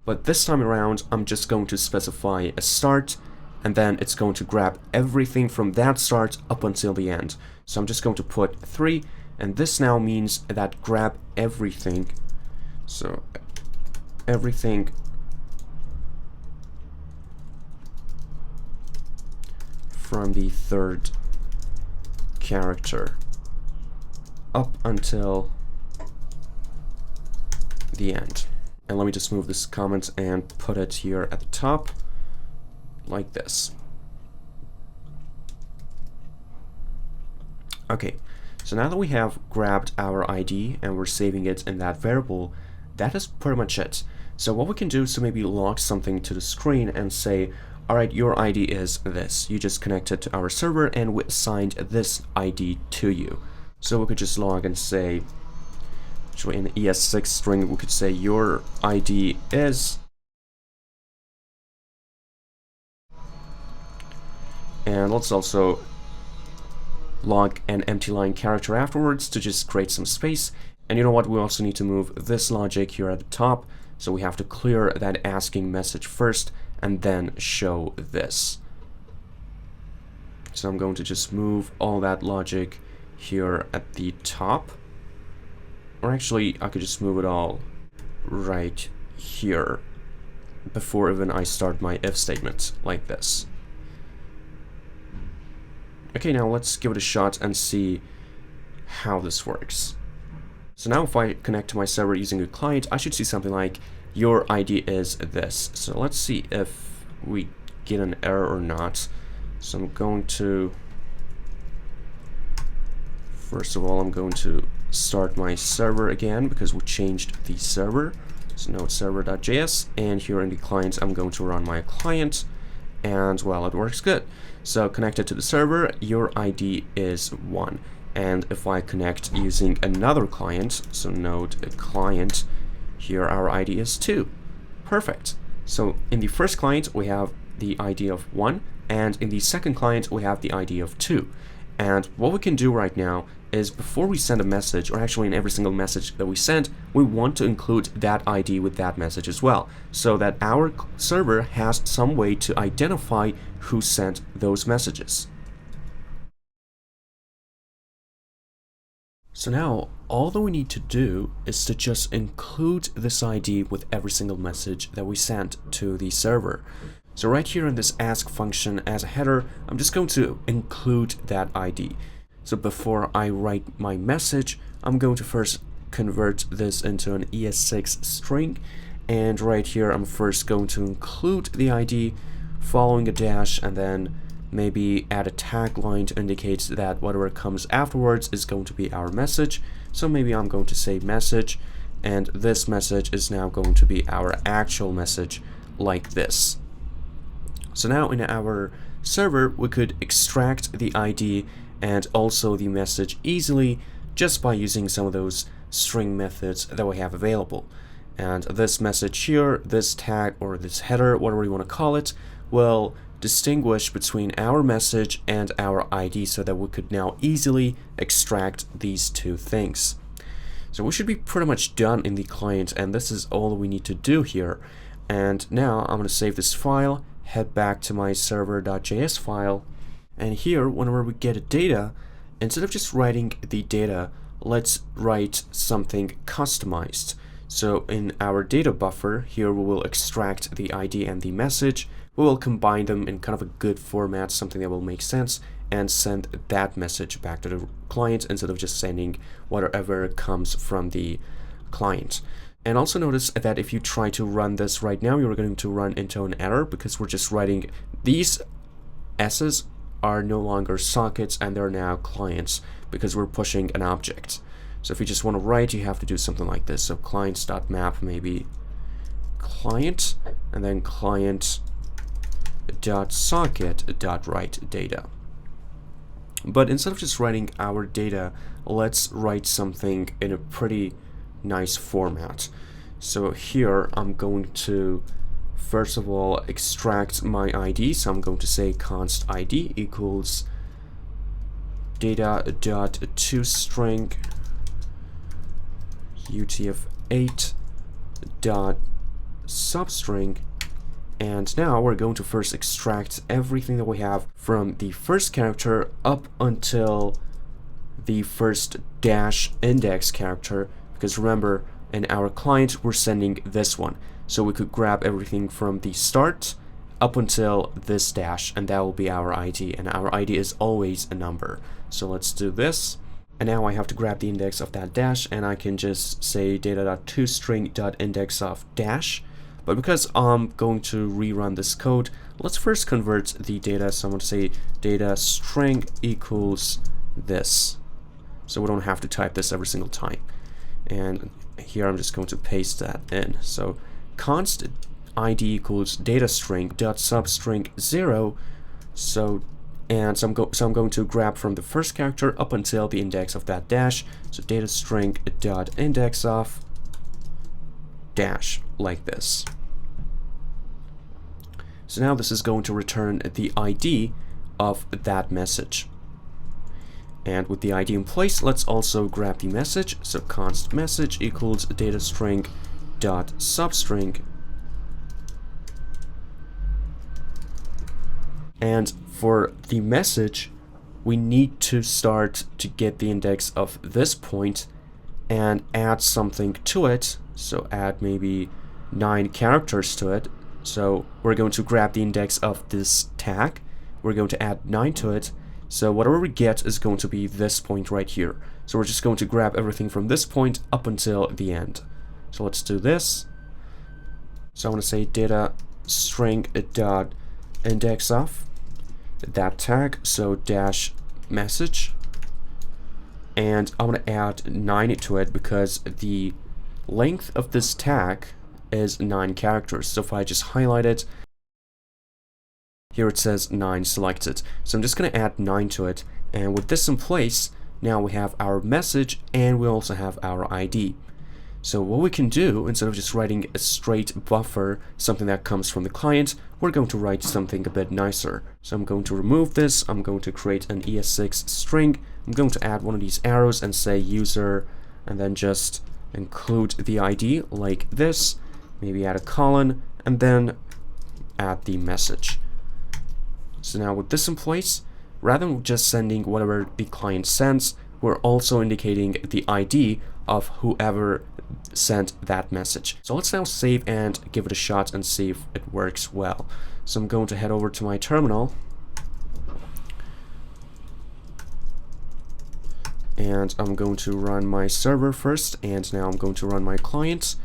Speaker 2: But this time around, I'm just going to specify a start, and then it's going to grab everything from that start up until the end. So I'm just going to put 3, and this now means that grab everything. So everything from the 3rd character up until the end. And let me just move this comment and put it here at the top, like this. Okay, so now that we have grabbed our ID and we're saving it in that variable, that is pretty much it. So what we can do is to maybe log something to the screen and say, alright, your ID is this. You just connected to our server and we assigned this ID to you. So we could just log and say, actually in the ES6 string, we could say your ID is, and let's also log an empty line character afterwards to just create some space. And you know what, we also need to move this logic here at the top, so we have to clear that asking message first and then show this. So I'm going to just move all that logic here at the top, or actually I could just move it all right here before even I start my if statement, like this. Okay, now let's give it a shot and see how this works. So now if I connect to my server using a client, I should see something like, your ID is this. So let's see if we get an error or not. So I'm going to, first of all, I'm going to start my server again because we changed the server. So node server.js, and here in the client, I'm going to run my client, and well, it works good. So connected to the server, your ID is 1. And if I connect using another client, so node client, here our ID is 2. Perfect. So in the first client, we have the ID of 1, and in the second client, we have the ID of 2. And what we can do right now is before we send a message, or actually in every single message that we send, we want to include that ID with that message as well, so that our server has some way to identify who sent those messages. So now, all that we need to do is to just include this ID with every single message that we send to the server. So right here in this ask function as a header, I'm just going to include that ID. So before I write my message, I'm going to first convert this into an ES6 string, and right here I'm first going to include the ID following a dash, and then maybe add a tag line to indicate that whatever comes afterwards is going to be our message. So maybe I'm going to say message, and this message is now going to be our actual message, like this. So now in our server, we could extract the ID and also the message easily just by using some of those string methods that we have available. And this message here, this tag or this header, whatever you want to call it, will distinguish between our message and our ID so that we could now easily extract these two things. So we should be pretty much done in the client, and this is all we need to do here. And now I'm going to save this file, head back to my server.js file, and here whenever we get a data, instead of just writing the data, let's write something customized. So in our data buffer here, we will extract the ID and the message. We will combine them in kind of a good format, something that will make sense, and send that message back to the client instead of just sending whatever comes from the client. And also notice that if you try to run this right now, you're going to run into an error because we're just writing these S's are no longer sockets and they're now clients because we're pushing an object. So if you just want to write, you have to do something like this. So clients.map maybe client, and then client.socket.write data. But instead of just writing our data, let's write something in a pretty nice format. So here I'm going to first of all extract my ID. So I'm going to say const ID equals data.toString utf8 dot substring, and now we're going to first extract everything that we have from the first character up until the first dash index character, because remember in our client we're sending this one, so we could grab everything from the start up until this dash, and that will be our ID, and our ID is always a number. So let's do this. And now I have to grab the index of that dash, and I can just say data.toString.index of dash. But because I'm going to rerun this code, let's first convert the data. So I'm going to say data string equals this. So we don't have to type this every single time. And here I'm just going to paste that in. So const ID equals data string.substring 0. So I'm going to grab from the first character up until the index of that dash. So data string dot index of dash, like this. So now this is going to return the ID of that message. And with the ID in place, let's also grab the message. So const message equals data string dot substring. And for the message, we need to start to get the index of this point and add something to it. So add maybe 9 characters to it. So we're going to grab the index of this tag. We're going to add 9 to it. So whatever we get is going to be this point right here. So we're just going to grab everything from this point up until the end. So let's do this. So I want to say data string dot index of that tag, so dash message, and I'm going to add 9 to it because the length of this tag is 9 characters. So if I just highlight it, here it says 9 selected. So I'm just going to add 9 to it, and with this in place, now we have our message and we also have our ID. So what we can do, instead of just writing a straight buffer, something that comes from the client, we're going to write something a bit nicer. So I'm going to remove this, I'm going to create an ES6 string, I'm going to add one of these arrows and say user, and then just include the ID like this, maybe add a colon, and then add the message. So now with this in place, rather than just sending whatever the client sends, we're also indicating the ID of whoever sent that message. So let's now save and give it a shot and see if it works well. So I'm going to head over to my terminal, and I'm going to run my server first, and now I'm going to run my client.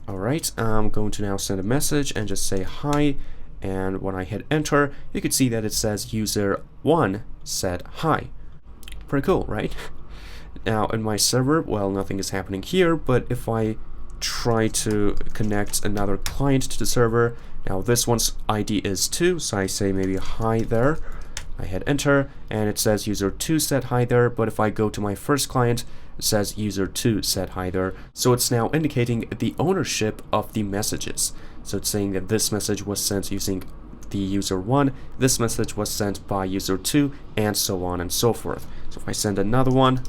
Speaker 2: Alright, I'm going to now send a message and just say hi, and when I hit enter, you can see that it says user 1 said hi. Pretty cool, right? Now in my server, well, nothing is happening here, but if I try to connect another client to the server, now this one's ID is 2, so I say maybe hi there. I hit enter, and it says user 2 said hi there, but if I go to my first client, it says user 2 said hi there. So it's now indicating the ownership of the messages. So it's saying that this message was sent using the user 1, this message was sent by user 2, and so on and so forth. So if I send another one,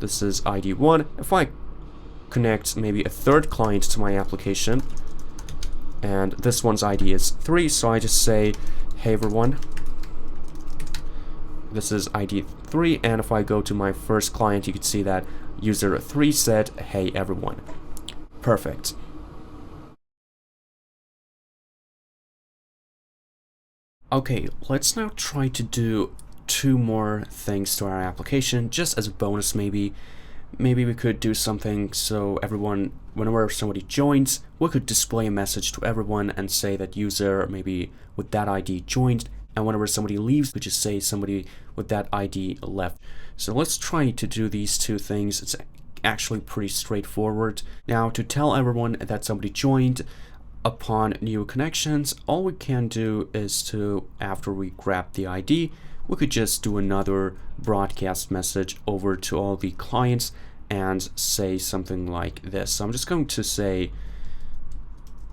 Speaker 2: this is ID 1. If I connect maybe a third client to my application, and this one's ID is 3, so I just say, hey everyone, this is ID 3, and if I go to my first client, you can see that user 3 said, hey everyone. Perfect.
Speaker 1: Okay, let's now try to do 2 more things to our application, just as a bonus maybe. Maybe we could do something so everyone, whenever somebody joins, we could display a message to everyone and say that user maybe with that ID joined, and whenever somebody leaves, we just say somebody with that ID left. So let's try to do these 2 things. It's actually pretty straightforward. Now, to tell everyone that somebody joined upon new connections, all we can do is to, after we grab the ID, we could just do another broadcast message over to all the clients and say something like this. So I'm just going to say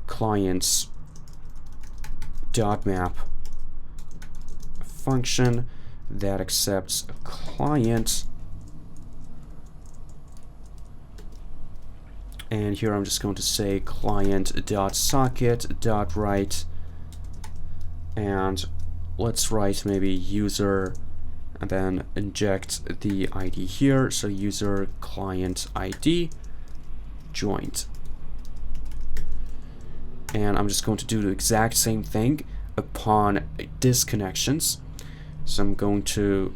Speaker 1: clients.map function that accepts a client. And here I'm just going to say client.socket.write, and let's write maybe user and then inject the ID here. So user client ID joined. And I'm just going to do the exact same thing upon disconnections. So I'm going to,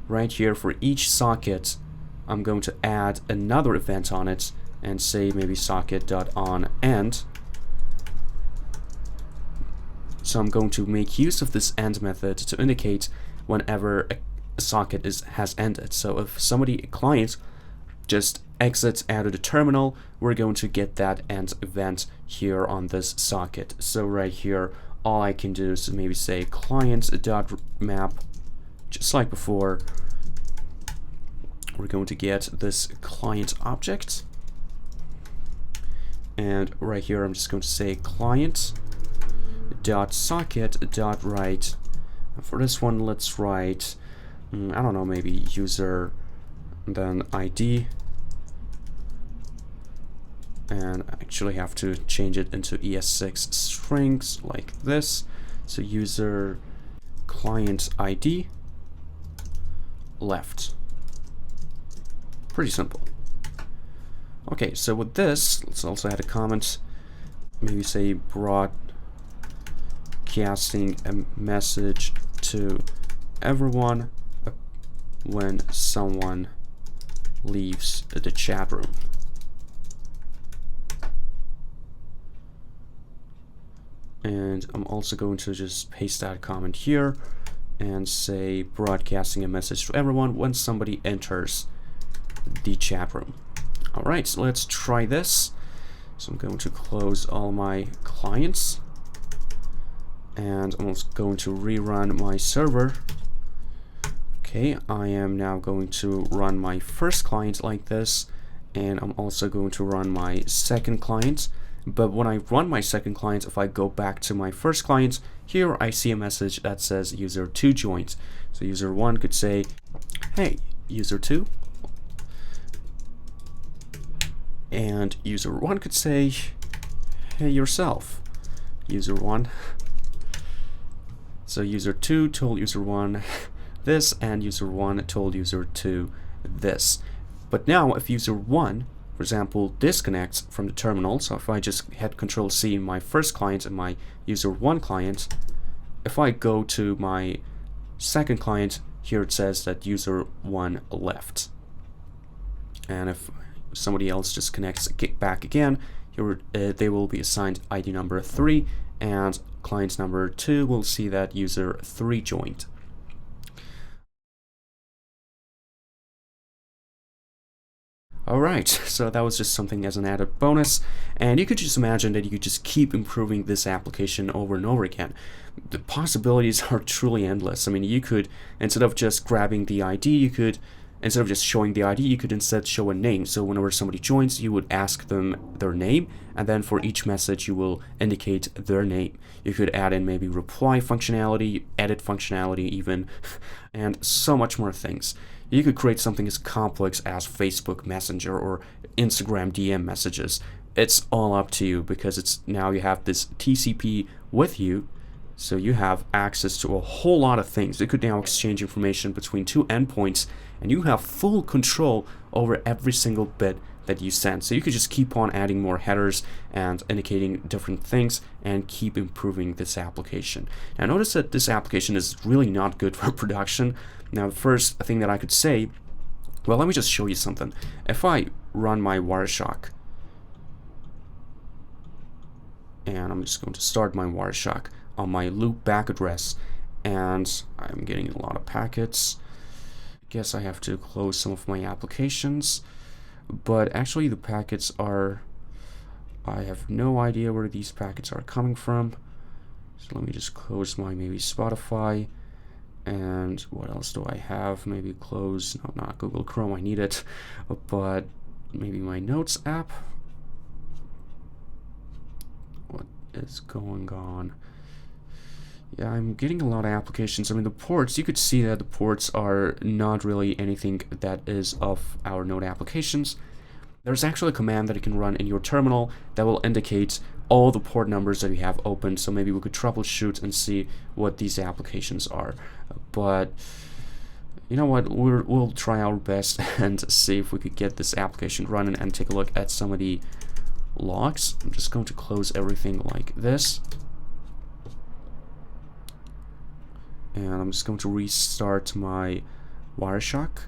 Speaker 1: right here for each socket, I'm going to add another event on it and say maybe socket.onEnd. So I'm going to make use of this end method to indicate whenever a socket has ended. So if somebody, a client, just exits out of the terminal, we're going to get that end event here on this socket. So right here, all I can do is maybe say client.map, just like before. We're going to get this client object. And right here, I'm just going to say client.socket.write. For this one, let's write, I don't know, maybe user, and then ID. And I actually have to change it into ES6 strings like this. So user client ID left. Pretty simple. Okay, so with this, let's also add a comment. Maybe say broadcasting a message to everyone when someone leaves the chat room. And I'm also going to just paste that comment here and say broadcasting a message to everyone when somebody enters the chat room. All right, so let's try this. So I'm going to close all my clients, and I'm also going to rerun my server. Okay, I am now going to run my first client like this, and I'm also going to run my second client. But when I run my second client, if I go back to my first client, here I see a message that says user 2 joined. So user 1 could say, hey, user 2. And user 1 could say, hey, yourself, user 1. So user 2 told user 1 this, and user 1 told user 2 this. But now if user 1, for example, disconnects from the terminal, so if I just hit Control-C in my first client and my user 1 client, if I go to my second client, here it says that user 1 left. And if somebody else just connects back again, here they will be assigned ID number 3, and client number 2 will see that user 3 joined. Alright, so that was just something as an added bonus, and you could just imagine that you could just keep improving this application over and over again. The possibilities are truly endless. I mean, you could, instead of just grabbing the ID, you could, instead of just showing the ID, you could instead show a name. So whenever somebody joins, you would ask them their name, and then for each message, you will indicate their name. You could add in maybe reply functionality, edit functionality even, and so much more things. You could create something as complex as Facebook Messenger or Instagram DM messages. It's all up to you, because it's now you have this TCP with you, so you have access to a whole lot of things. You could now exchange information between 2 endpoints, and you have full control over every single bit
Speaker 2: that you send. So you could just keep on adding more headers and indicating different things and keep improving this application. Now notice that this application is really not good for production. Now the first thing that I could say, well, let me just show you something. If I run my Wireshark, and I'm just going to start my Wireshark on my loop back address, and I'm getting a lot of packets. I guess I have to close some of my applications, but actually the packets are, I have no idea where these packets are coming from. So let me just close my maybe Spotify, and what else do I have? Maybe close, no, not Google Chrome, I need it, but maybe my Notes app. What is going on? Yeah, I'm getting a lot of applications. I mean, the ports, you could see that the ports are not really anything that is of our Node applications. There's actually a command that you can run in your terminal that will indicate all the port numbers that you have open. So maybe we could troubleshoot and see what these applications are. But you know what, we'll try our best and see if we could get this application running and take a look at some of the logs. I'm just going to close everything like this. And I'm just going to restart my Wireshark.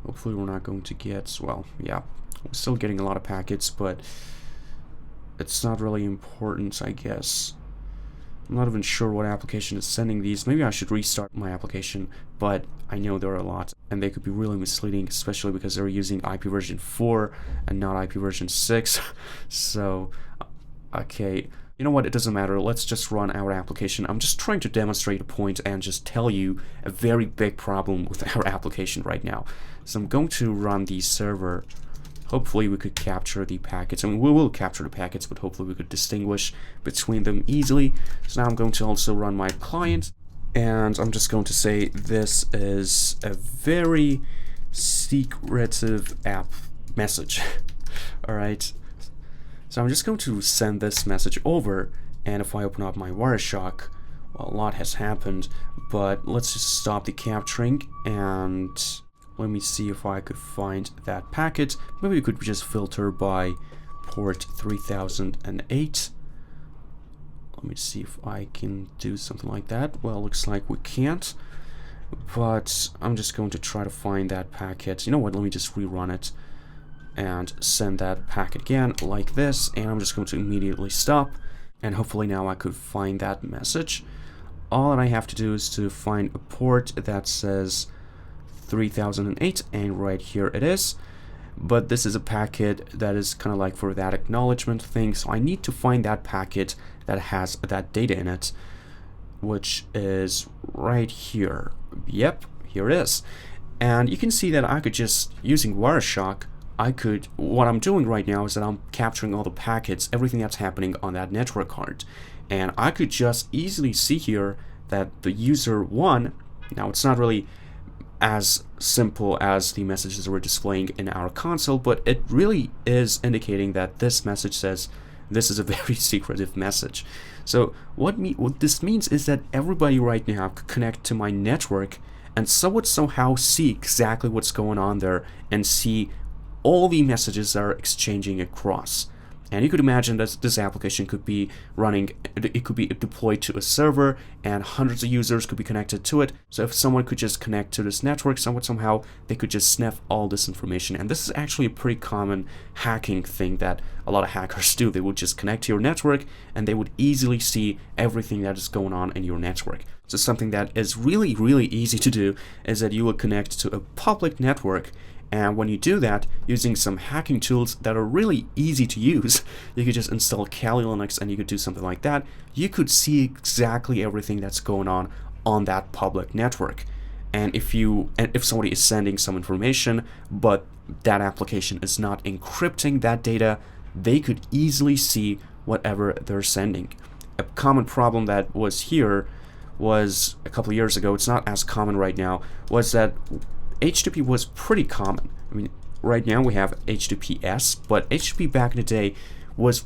Speaker 2: Hopefully we're not going to get, well, yeah, we're still getting a lot of packets, but it's not really important, I guess. I'm not even sure what application is sending these. Maybe I should restart my application, but I know there are a lot, and they could be really misleading, especially because they're using IP version 4 and not IP version 6. So, okay. You know what, it doesn't matter, let's just run our application. I'm just trying to demonstrate a point and just tell you a very big problem with our application right now. So I'm going to run the server. Hopefully we could capture the packets. I mean, we will capture the packets, but hopefully we could distinguish between them easily. So now I'm going to also run my client, and I'm just going to say this is a very secretive app message. All right. So I'm just going to send this message over, and if I open up my Wireshark, well, a lot has happened, but let's just stop the capturing, and let me see if I could find that packet. Maybe we could just filter by port 3008. Let me see if I can do something like that. Well, looks like we can't, but I'm just going to try to find that packet. You know what, let me just rerun it and send that packet again like this, and I'm just going to immediately stop, and hopefully now I could find that message. All that I have to do is to find a port that says 3008, and right here it is. But this is a packet that is kind of like for that acknowledgement thing, so I need to find that packet that has that data in it, which is right here. Yep, here it is. And you can see that I could just, using Wireshark, what I'm doing right now is that I'm capturing all the packets, everything that's happening on that network card. And I could just easily see here that the user 1, now it's not really as simple as the messages we're displaying in our console, but it really is indicating that this message says this is a very secretive message. So what this means is that everybody right now could connect to my network and somehow see exactly what's going on there and see all the messages that are exchanging across. And you could imagine that this application could be running, it could be deployed to a server, and hundreds of users could be connected to it. So if someone could just connect to this network somehow, they could just sniff all this information. And this is actually a pretty common hacking thing that a lot of hackers do. They would just connect to your network, and they would easily see everything that is going on in your network. So something that is really, really easy to do is that you will connect to a public network. And when you do that, using some hacking tools that are really easy to use, you could just install Kali Linux and you could do something like that. You could see exactly everything that's going on that public network. And if somebody is sending some information, but that application is not encrypting that data, they could easily see whatever they're sending. A common problem that was here was a couple of years ago, it's not as common right now, was that HTTP was pretty common. I mean, right now we have HTTPS, but HTTP back in the day was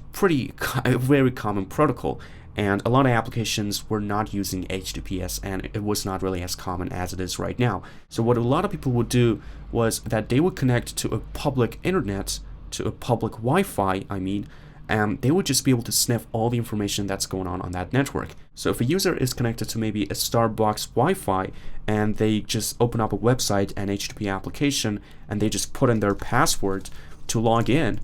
Speaker 2: a very common protocol, and a lot of applications were not using HTTPS, and it was not really as common as it is right now. So what a lot of people would do was that they would connect to a public internet
Speaker 1: to a public Wi-Fi, they would just be able to sniff all the information that's going on that network. So if a user is connected to maybe a Starbucks Wi-Fi and they just open up a website and HTTP application and they just put in their password to log in,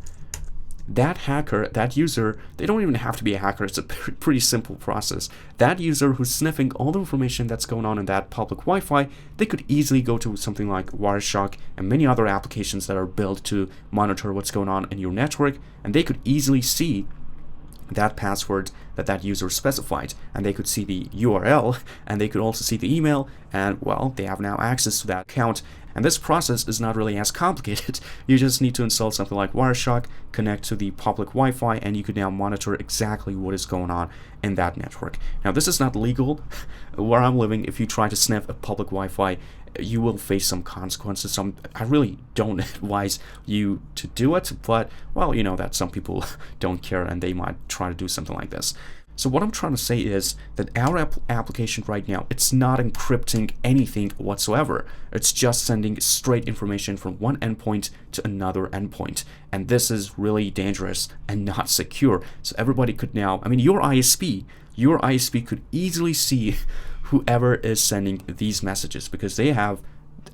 Speaker 1: that hacker, that user, they don't even have to be a hacker. It's a pretty simple process. That user who's sniffing all the information that's going on in that public Wi-Fi, they could easily go to something like Wireshark and many other applications that are built to monitor what's going on in your network, and they could easily see that password that user specified, and they could see the URL, and they could also see the email, and well, they have now access to that account. And this process is not really as complicated. You just need to install something like Wireshark, connect to the public Wi-Fi, and you could now monitor exactly what is going on in that network. Now, this is not legal. Where I'm living, if you try to sniff a public Wi-Fi, you will face some consequences. So I really don't advise you to do it, but, well, you know that some people don't care and they might try to do something like this. So what I'm trying to say is that our application right now, it's not encrypting anything whatsoever. It's just sending straight information from one endpoint to another endpoint. And this is really dangerous and not secure. So everybody could now, your ISP could easily see whoever is sending these messages because they have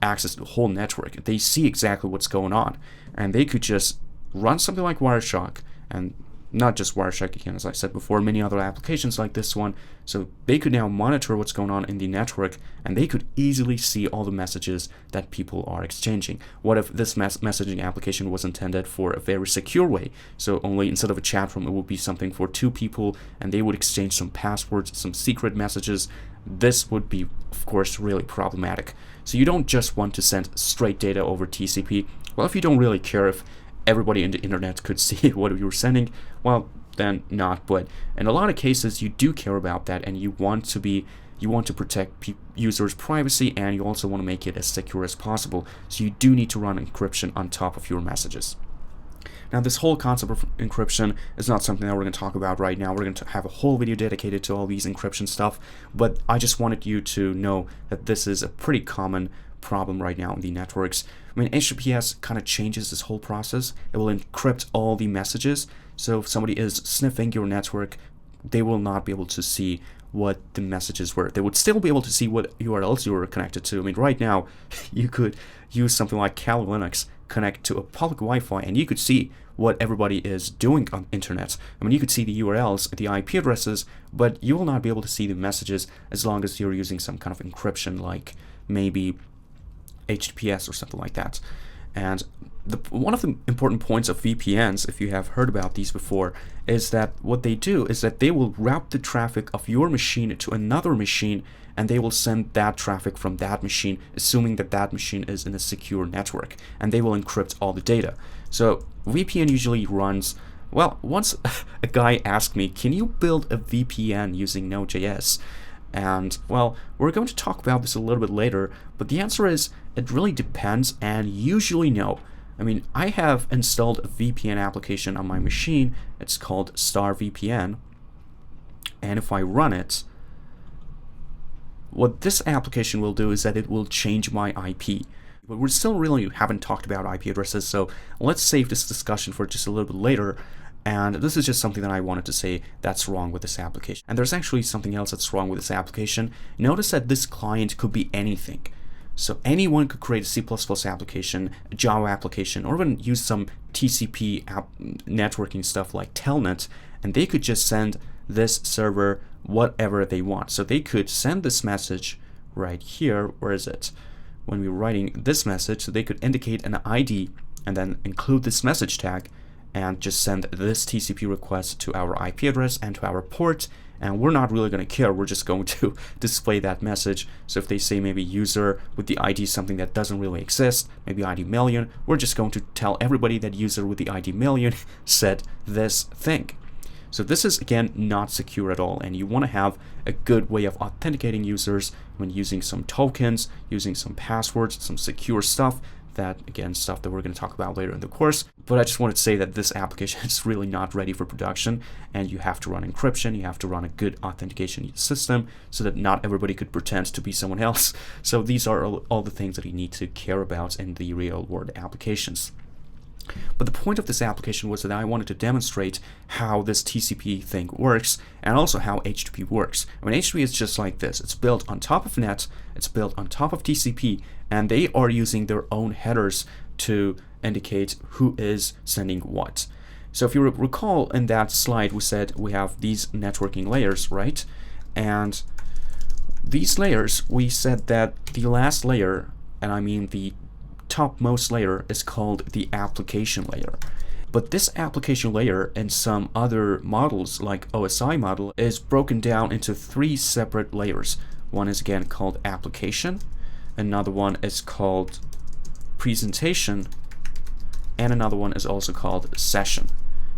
Speaker 1: access to the whole network. They see exactly what's going on. And they could just run something like Wireshark, and not just Wireshark, again, as I said before, many other applications like this one. So they could now monitor what's going on in the network, and they could easily see all the messages that people are exchanging. What if this messaging application was intended for a very secure way? So only instead of a chat room, it would be something for two people, and they would exchange some passwords, some secret messages. This would be, of course, really problematic. So you don't just want to send straight data over TCP. Well, if you don't really care if everybody in the internet could see what you were sending, well, then not. But in a lot of cases, you do care about that, and you want to protect users' privacy, and you also want to make it as secure as possible. So you do need to run encryption on top of your messages. Now, this whole concept of encryption is not something that we're going to talk about right now. We're going to have a whole video dedicated to all these encryption stuff, but I just wanted you to know that this is a pretty common problem right now in the networks. HTTPS kind of changes this whole process. It will encrypt all the messages. So if somebody is sniffing your network, they will not be able to see what the messages were. They would still be able to see what URLs you were connected to. Right now, you could use something like Kali Linux, connect to a public Wi-Fi, and you could see what everybody is doing on internet. You could see the URLs, the IP addresses, but you will not be able to see the messages as long as you're using some kind of encryption, like maybe HTTPS or something like that. And one of the important points of VPNs, if you have heard about these before, is that what they do is that they will route the traffic of your machine to another machine, and they will send that traffic from that machine, assuming that that machine is in a secure network, and they will encrypt all the data. So VPN usually runs, well, once a guy asked me, can you build a VPN using Node.js? And, well, we're going to talk about this a little bit later, but the answer is it really depends, and usually no. I have installed a VPN application on my machine. It's called Star VPN, and if I run it, what this application will do is that it will change my IP. But we still really haven't talked about IP addresses, so let's save this discussion for just a little bit later. And this is just something that I wanted to say that's wrong with this application. And there's actually something else that's wrong with this application. Notice that this client could be anything. So anyone could create a C++ application, a Java application, or even use some TCP networking stuff like Telnet, and they could just send this server whatever they want. So they could send this message right here. Where is it? When we're writing this message, so they could indicate an ID and then include this message tag, and just send this TCP request to our IP address and to our port, and we're not really going to care. We're just going to display that message. So if they say maybe user with the ID something that doesn't really exist, maybe ID million, we're just going to tell everybody that user with the ID million said this thing. So this is, again, not secure at all, and you want to have a good way of authenticating users when using some tokens, using some passwords, some secure stuff. That, again, stuff that we're going to talk about later in the course. But I just wanted to say that this application is really not ready for production, and you have to run encryption, you have to run a good authentication system so that not everybody could pretend to be someone else. So these are all the things that you need to care about in the real world applications. But the point of this application was that I wanted to demonstrate how this TCP thing works and also how HTTP works. I mean, HTTP is just like this. It's built on top of NET, it's built on top of TCP, and they are using their own headers to indicate who is sending what. So if you recall in that slide, we said we have these networking layers, right? And these layers, we said that the last layer, and I mean the topmost layer, is called the application layer. But this application layer in some other models like OSI model is broken down into 3 separate layers. One is again called application, another one is called presentation, and another one is also called session.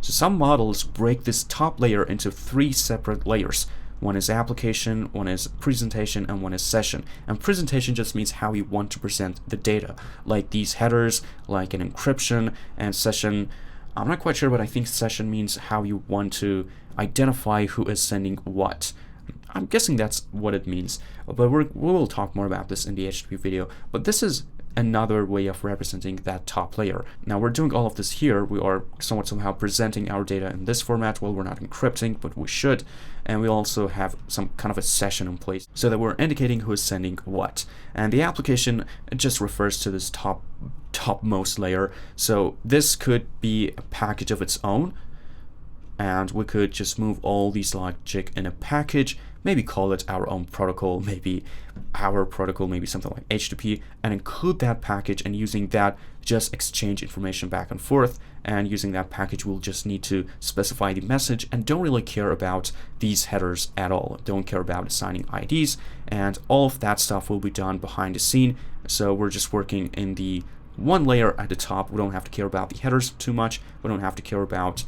Speaker 1: So some models break this top layer into 3 separate layers. One is application, one is presentation, and one is session. And presentation just means how you want to present the data, like these headers, like an encryption, and session, I'm not quite sure, but I think session means how you want to identify who is sending what. I'm guessing that's what it means, but we will talk more about this in the HTTP video. But this is another way of representing that top layer. Now we're doing all of this here. We are somehow presenting our data in this format. Well, we're not encrypting, but we should. And we also have some kind of a session in place so that we're indicating who is sending what. And the application just refers to this topmost layer. So this could be a package of its own, and we could just move all these logic in a package, maybe call it our own protocol, maybe our protocol, maybe something like HTTP, and include that package, and using that just exchange information back and forth. And using that package, we'll just need to specify the message and don't really care about these headers at all. Don't care about assigning IDs, and all of that stuff will be done behind the scene. So we're just working in the one layer at the top. We don't have to care about the headers too much. We don't have to care about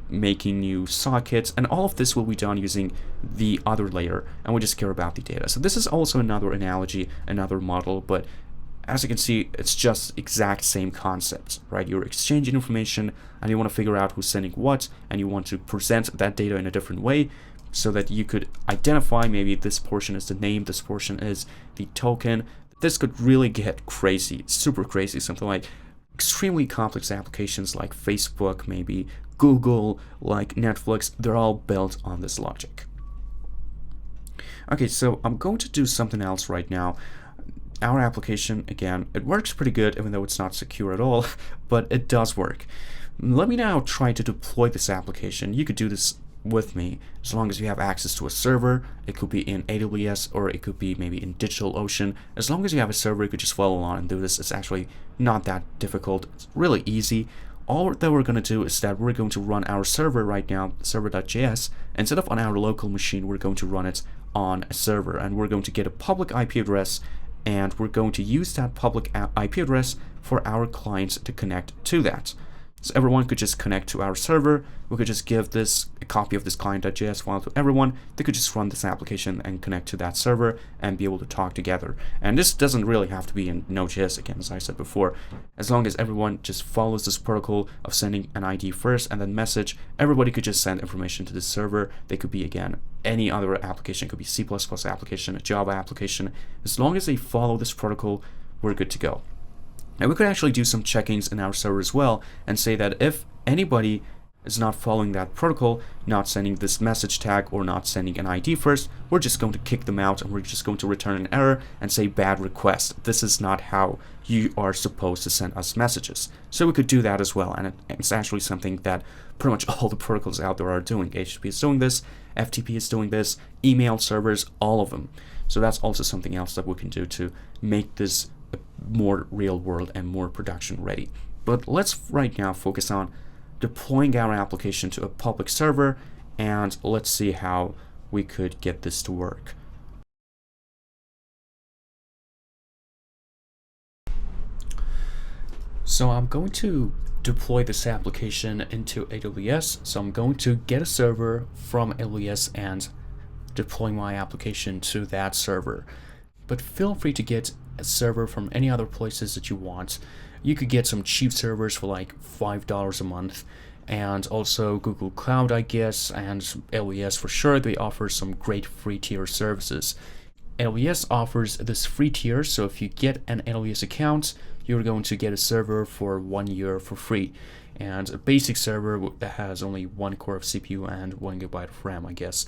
Speaker 1: making new sockets, and all of this will be done using the other layer, and we just care about the data. So this is also another analogy, another model, but as you can see, it's just exact same concept, right? You're exchanging information and you want to figure out who's sending what, and you want to present that data in a different way so that you could identify maybe this portion is the name, this portion is the token. This could really get crazy, super crazy, something like extremely complex applications like Facebook, maybe Google, like Netflix, they're all built on this logic. Okay, so I'm going to do something else right now. Our application, again, it works pretty good, even though it's not secure at all, but it does work. Let me now try to deploy this application. You could do this with me as long as you have access to a server. It could be in AWS or it could be maybe in DigitalOcean. As long as you have a server, you could just follow along and do this. It's actually not that difficult. It's really easy. All that we're going to do is that we're going to run our server right now, server.js. Instead of on our local machine, we're going to run it on a server, and we're going to get a public IP address, and we're going to use that public IP address for our clients to connect to that. So everyone could just connect to our server. We could just give this a copy of this client.js file to everyone. They could just run this application and connect to that server and be able to talk together. And this doesn't really have to be in Node.js, again, as I said before. As long as everyone just follows this protocol of sending an ID first and then message, everybody could just send information to this server. They could be, again, any other application. It could be C++ application, a Java application. As long as they follow this protocol, we're good to go. And we could actually do some checkings in our server as well and say that if anybody is not following that protocol, not sending this message tag or not sending an ID first, we're just going to kick them out and we're just going to return an error and say bad request. This is not how you are supposed to send us messages. So we could do that as well, and it's actually something that pretty much all the protocols out there are doing. HTTP is doing this, FTP is doing this, email servers, all of them. So that's also something else that we can do to make this more real world and more production ready. But let's right now focus on deploying our application to a public server, and let's see how we could get this to work. So I'm going to deploy this application into AWS. So I'm going to get a server from AWS and deploy my application to that server. But feel free to get a server from any other places that you want. You could get some cheap servers for like $5 a month, and also Google Cloud, I guess, and AWS for sure. They offer some great free tier services. AWS offers this free tier, so if you get an AWS account, you're going to get a server for 1 year for free, and a basic server that has only 1 core of CPU and 1 GB of RAM, I guess.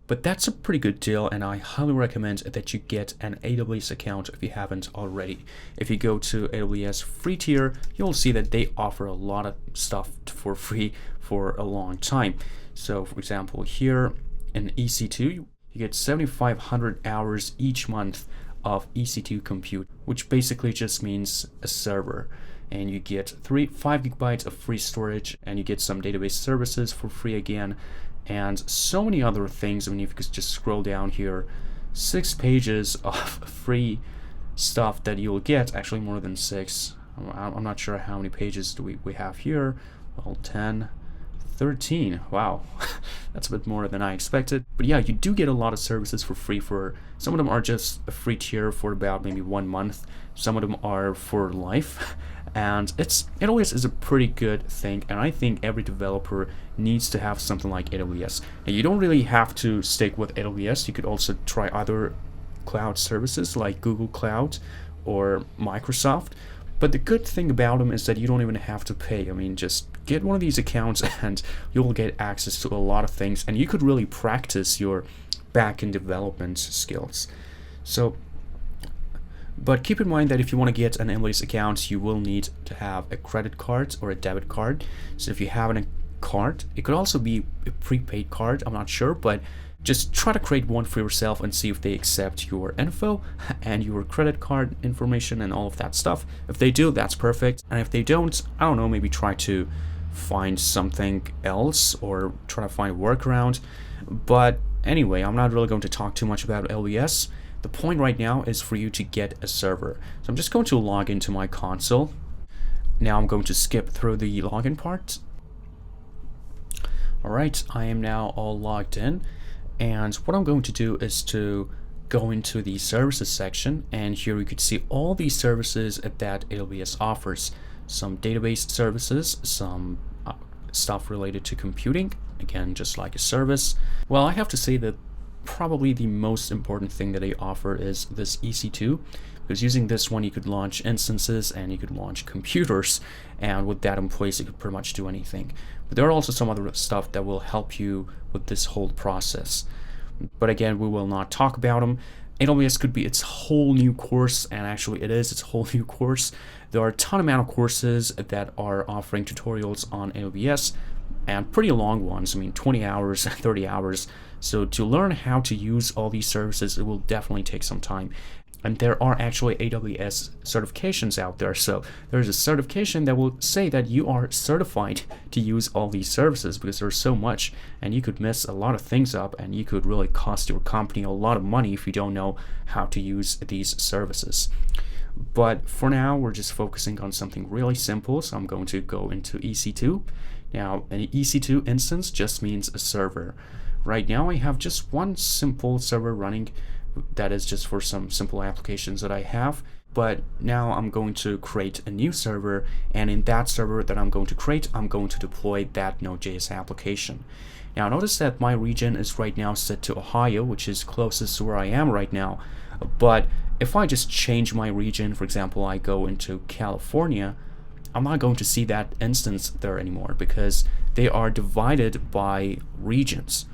Speaker 1: But that's a pretty good deal, and I highly recommend that you get an AWS account if you haven't already. If you go to AWS free tier, you'll see that they offer a lot of stuff for free for a long time. So for example, here in EC2, you get 7,500 hours each month of EC2 compute, which basically just means a server. And you get 5 GB of free storage, and you get some database services for free again, and so many other things. I mean, if you could just scroll down here, 6 pages of free stuff that you'll get, actually more than 6. I'm not sure how many pages do we have here. Well, 10, 13. Wow, that's a bit more than I expected. But yeah, you do get a lot of services for free. For some of them are just a free tier for about maybe 1 month. Some of them are for life. And AWS is a pretty good thing, and I think every developer needs to have something like AWS. Now, you don't really have to stick with AWS. You could also try other cloud services like Google Cloud or Microsoft. But the good thing about them is that you don't even have to pay. I mean, just get one of these accounts and you'll get access to a lot of things, and you could really practice your back-end development skills. But keep in mind that if you want to get an AWS account, you will need to have a credit card or a debit card. So if you have a card, it could also be a prepaid card, I'm not sure, but just try to create one for yourself and see if they accept your info and your credit card information and all of that stuff. If they do, that's perfect. And if they don't, I don't know, maybe try to find something else or try to find a workaround. But anyway, I'm not really going to talk too much about AWS. The point right now is for you to get a server. So I'm just going to log into my console. Now I'm going to skip through the login part. Alright, I am now all logged in. And what I'm going to do is to go into the services section, and here you could see all these services that AWS offers. Some database services, some stuff related to computing, again, just like a service. Well, I have to say that probably the most important thing that they offer is this EC2, because using this one you could launch instances and you could launch computers, and with that in place you could pretty much do anything. But there are also some other stuff that will help you with this whole process, but again, we will not talk about them. AWS could be its whole new course, and actually it is its whole new course. There are a ton amount of courses that are offering tutorials on AWS, and pretty long ones. I mean, 20 hours, 30 hours. So to learn how to use all these services, it will definitely take some time. And there are actually AWS certifications out there. So there's a certification that will say that you are certified to use all these services, because there's so much and you could mess a lot of things up, and you could really cost your company a lot of money if you don't know how to use these services. But for now, we're just focusing on something really simple. So I'm going to go into EC2. Now, an EC2 instance just means a server. Right now, I have just one simple server running that is just for some simple applications that I have. But now I'm going to create a new server, and in that server that I'm going to create, I'm going to deploy that Node.js application. Now, notice that my region is right now set to Ohio, which is closest to where I am right now. But if I just change my region, for example, I go into California, I'm not going to see that instance there anymore, because they are divided by regions.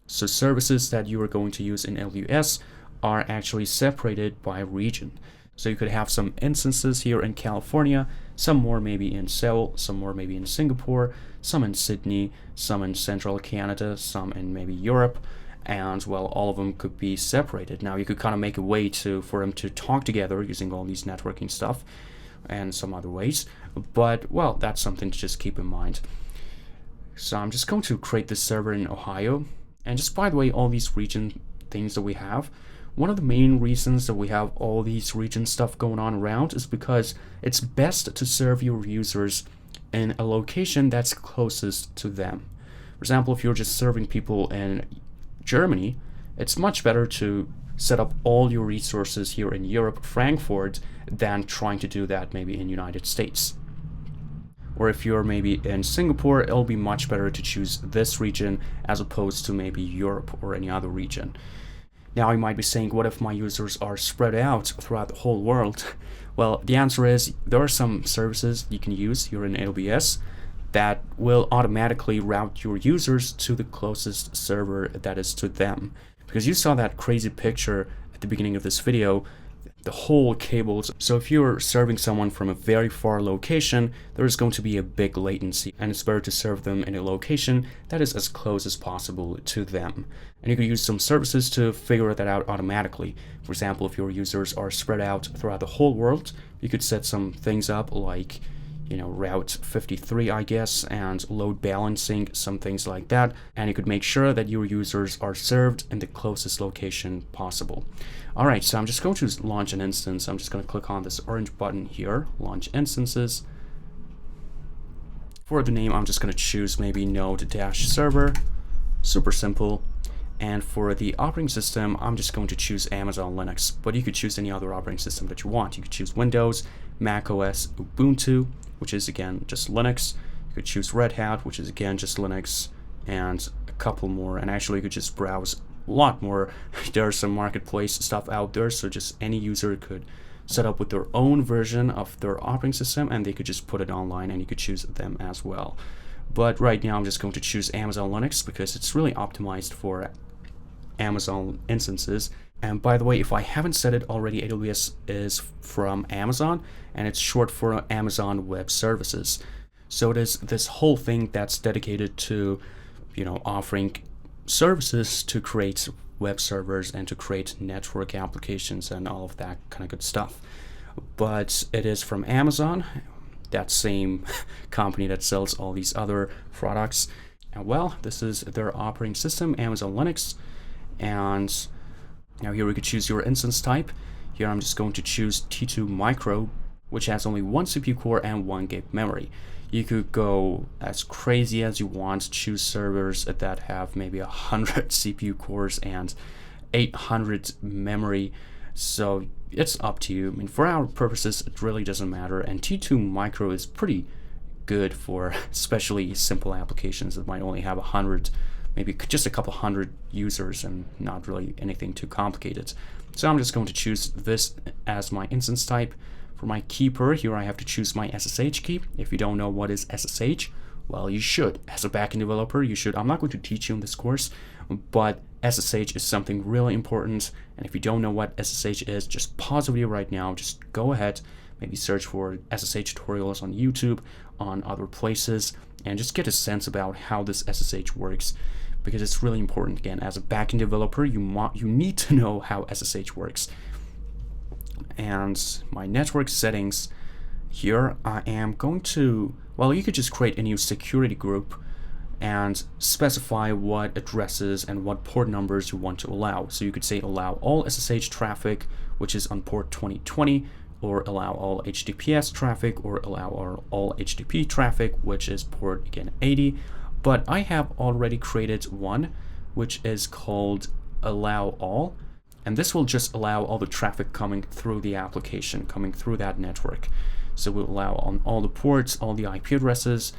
Speaker 1: So services that you are going to use in AWS are actually separated by region. So you could have some instances here in California, some more maybe in Seoul, some more maybe in Singapore, some in Sydney, some in central Canada, some in maybe Europe, and well, all of them could be separated. Now you could kind of make a way for them to talk together using all these networking stuff and some other ways, but well, that's something to just keep in mind. So I'm just going to create this server in Ohio. And just by the way, all these region things that we have, one of the main reasons that we have all these region stuff going on around is because it's best to serve your users in a location that's closest to them. For example, if you're just serving people in Germany, it's much better to set up all your resources here in Europe, Frankfurt, than trying to do that maybe in United States. Or if you're maybe in Singapore, it'll be much better to choose this region as opposed to maybe Europe or any other region. Now you might be saying, what if my users are spread out throughout the whole world? Well, the answer is there are some services you can use here in AWS that will automatically route your users to the closest server that is to them. Because you saw that crazy picture at the beginning of this video, the whole cables. So if you're serving someone from a very far location, there is going to be a big latency, and it's better to serve them in a location that is as close as possible to them. And you can use some services to figure that out automatically. For example, if your users are spread out throughout the whole world, you could set some things up like, Route 53, I guess, and load balancing, some things like that. And you could make sure that your users are served in the closest location possible. All right, so I'm just going to launch an instance. I'm just going to click on this orange button here, launch instances. For the name, I'm just going to choose maybe node-server, super simple. And for the operating system, I'm just going to choose Amazon Linux, but you could choose any other operating system that you want. You could choose Windows, Mac OS, Ubuntu, which is again just Linux. You could choose Red Hat, which is again just Linux, and a couple more. And actually you could just browse a lot more. There's some marketplace stuff out there, so just any user could set up with their own version of their operating system, and they could just put it online, and you could choose them as well. But right now I'm just going to choose Amazon Linux because it's really optimized for Amazon instances. And by the way, if I haven't said it already, AWS is from Amazon, and it's short for Amazon Web Services. So it is this whole thing that's dedicated to, offering services to create web servers and to create network applications and all of that kind of good stuff. But it is from Amazon, that same company that sells all these other products. And well, this is their operating system, Amazon Linux. And now here we could choose your instance type. Here I'm just going to choose T2 Micro, which has only one CPU core and 1 gig memory. You could go as crazy as you want, choose servers that have maybe 100 CPU cores and 800 memory. So it's up to you. I mean, for our purposes, it really doesn't matter. And T2 Micro is pretty good for especially simple applications that might only have 100, maybe just a couple hundred users and not really anything too complicated. So I'm just going to choose this as my instance type. For my keeper, here I have to choose my SSH key. If you don't know what is SSH, well, you should. As a backend developer, you should. I'm not going to teach you in this course, but SSH is something really important. And if you don't know what SSH is, just pause the video right now. Just go ahead, maybe search for SSH tutorials on YouTube, on other places, and just get a sense about how this SSH works, because it's really important. Again, as a backend developer, you need to know how SSH works. And my network settings, here I am going to, well, you could just create a new security group and specify what addresses and what port numbers you want to allow. So you could say allow all SSH traffic, which is on port 2020, or allow all HTTPS traffic, or allow all HTTP traffic, which is port, again, 80. But I have already created one, which is called allow all. And this will just allow all the traffic coming through the application, coming through that network. So we'll allow on all the ports, all the IP addresses.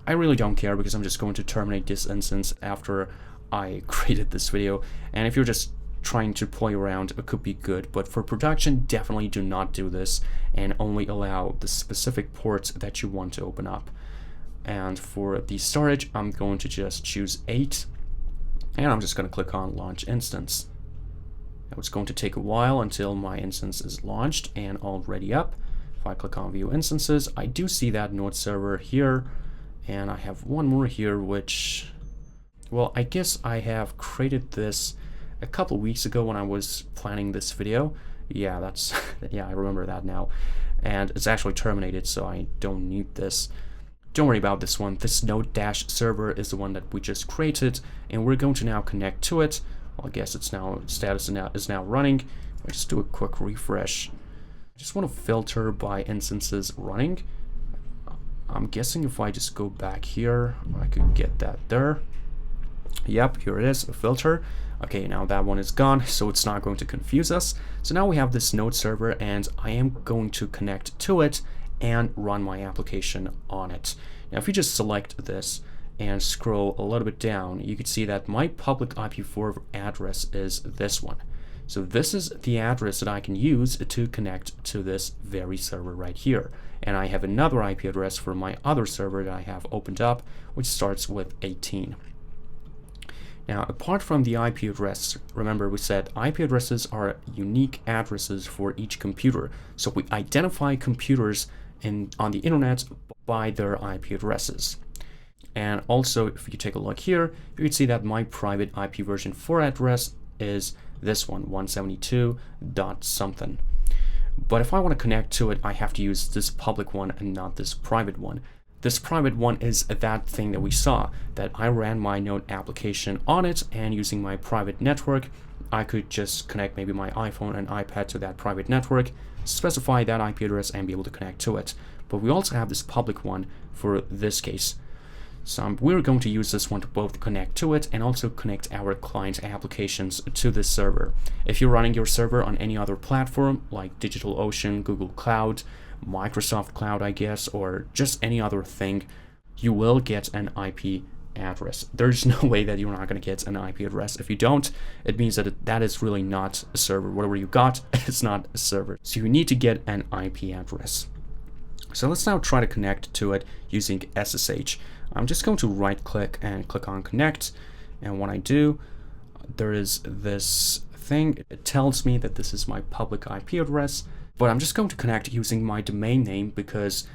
Speaker 1: I really don't care because I'm just going to terminate this instance after I created this video. And if you're just trying to play around, it could be good. But for production, definitely do not do this and only allow the specific ports that you want to open up. And for the storage, I'm going to just choose 8. And I'm just going to click on Launch Instance. Now it's going to take a while until my instance is launched and all ready up. If I click on View Instances, I do see that node server here. And I have one more here, which, well, I guess I have created this a couple weeks ago when I was planning this video. Yeah, that's, yeah, I remember that now. And it's actually terminated, so I don't need this. Don't worry about this one. This node-server is the one that we just created, and we're going to now connect to it. Well, I guess it's now, status is now running. I'll just do a quick refresh. I just want to filter by instances running. I'm guessing if I just go back here, I could get that there. Yep, here it is, a filter. Okay, now that one is gone, so it's not going to confuse us. So now we have this node server, and I am going to connect to it and run my application on it. Now, if you just select this
Speaker 2: and scroll a little bit down, you can see that my public IPv4 address is this one. So this is the address that I can use to connect to this very server right here. And I have another IP address for my other server that I have opened up, which starts with 18. Now, apart from the IP address, remember we said IP addresses are unique addresses for each computer. So we identify computers on the internet by their IP addresses. And also, if you take a look here, you can see that my private IP version 4 address is this one, 172.something. But if I want to connect to it, I have to use this public one and not this private one. This private one is that thing that we saw, that I ran my Node application on it, and using my private network, I could just connect maybe my iPhone and iPad to that private network, specify that IP address, and be able to connect to it. But we also have this public one for this case. So we're going to use this one to both connect to it and also connect our client applications to this server. If you're running your server on any other platform like DigitalOcean, Google Cloud, Microsoft Cloud, I guess, or just any other thing, you will get an IP address. There's no way that you're not going to get an IP address. If you don't, it means that that is really not a server. Whatever you got, it's not a server. So you need to get an IP address. So let's now try to connect to it using SSH. I'm just going to right click and click on connect, and when I do, there is this thing. It tells me that this is my public IP address, but I'm just going to connect using my domain name because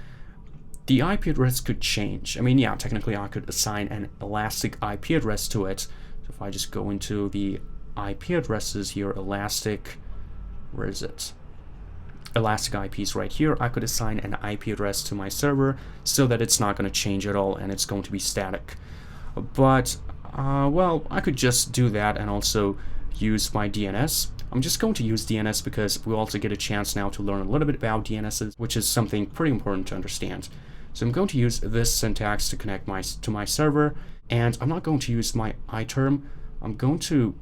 Speaker 2: the IP address could change. I mean, yeah, technically I could assign an elastic IP address to it. So if I just go into the IP addresses here, elastic, where is it? Elastic IPs right here, I could assign an IP address to my server so that it's not going to change at all and it's going to be static. But, well, I could just do that and also use my DNS. I'm just going to use DNS because we also get a chance now to learn a little bit about DNSs, which is something pretty important to understand. So I'm going to use this syntax to connect to my server, and I'm not going to use my iTerm. I'm going to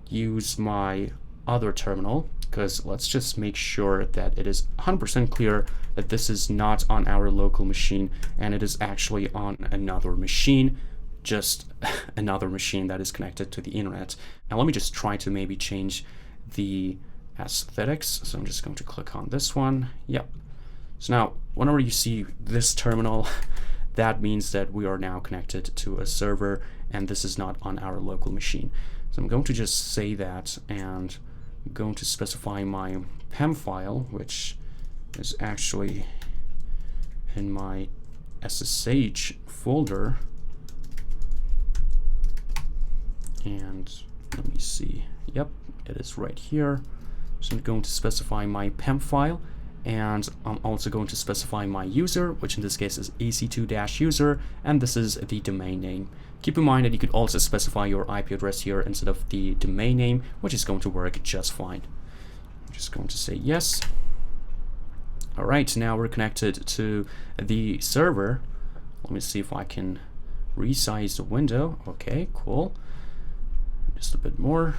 Speaker 2: use my other terminal, because let's just make sure that it is 100% clear that this is not on our local machine and it is actually on another machine, just another machine that is connected to the internet. Now let me just try to maybe change the aesthetics. So I'm just going to click on this one. Yep. So now whenever you see this terminal, that means that we are now connected to a server and this is not on our local machine. So I'm going to just say that, and I'm going to specify my PEM file, which is actually in my SSH folder. And let me see. Yep, it is right here. So I'm going to specify my PEM file, and I'm also going to specify my user, which in this case is ec2-user, and this is the domain name. Keep in mind that you could also specify your IP address here instead of the domain name, which is going to work just fine. I'm just going to say yes. All right, now we're connected to the server. Let me see if I can resize the window. Okay, cool. Just a bit more.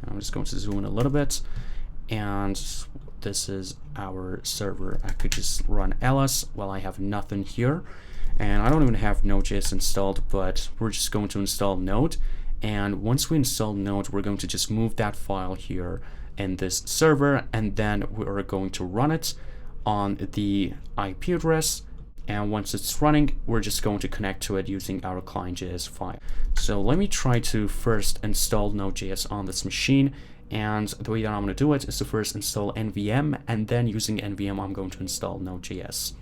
Speaker 2: I'm just going to zoom in a little bit, and this is our server. I could just run ls. Well, I have nothing here, and I don't even have Node.js installed, but we're just going to install Node. And once we install Node, we're going to just move that file here in this server, and then we're going to run it on the IP address. And once it's running, we're just going to connect to it using our client.js file. So let me try to first install Node.js on this machine. And the way that I'm going to do it is to first install NVM, and then using NVM, I'm going to install Node.js.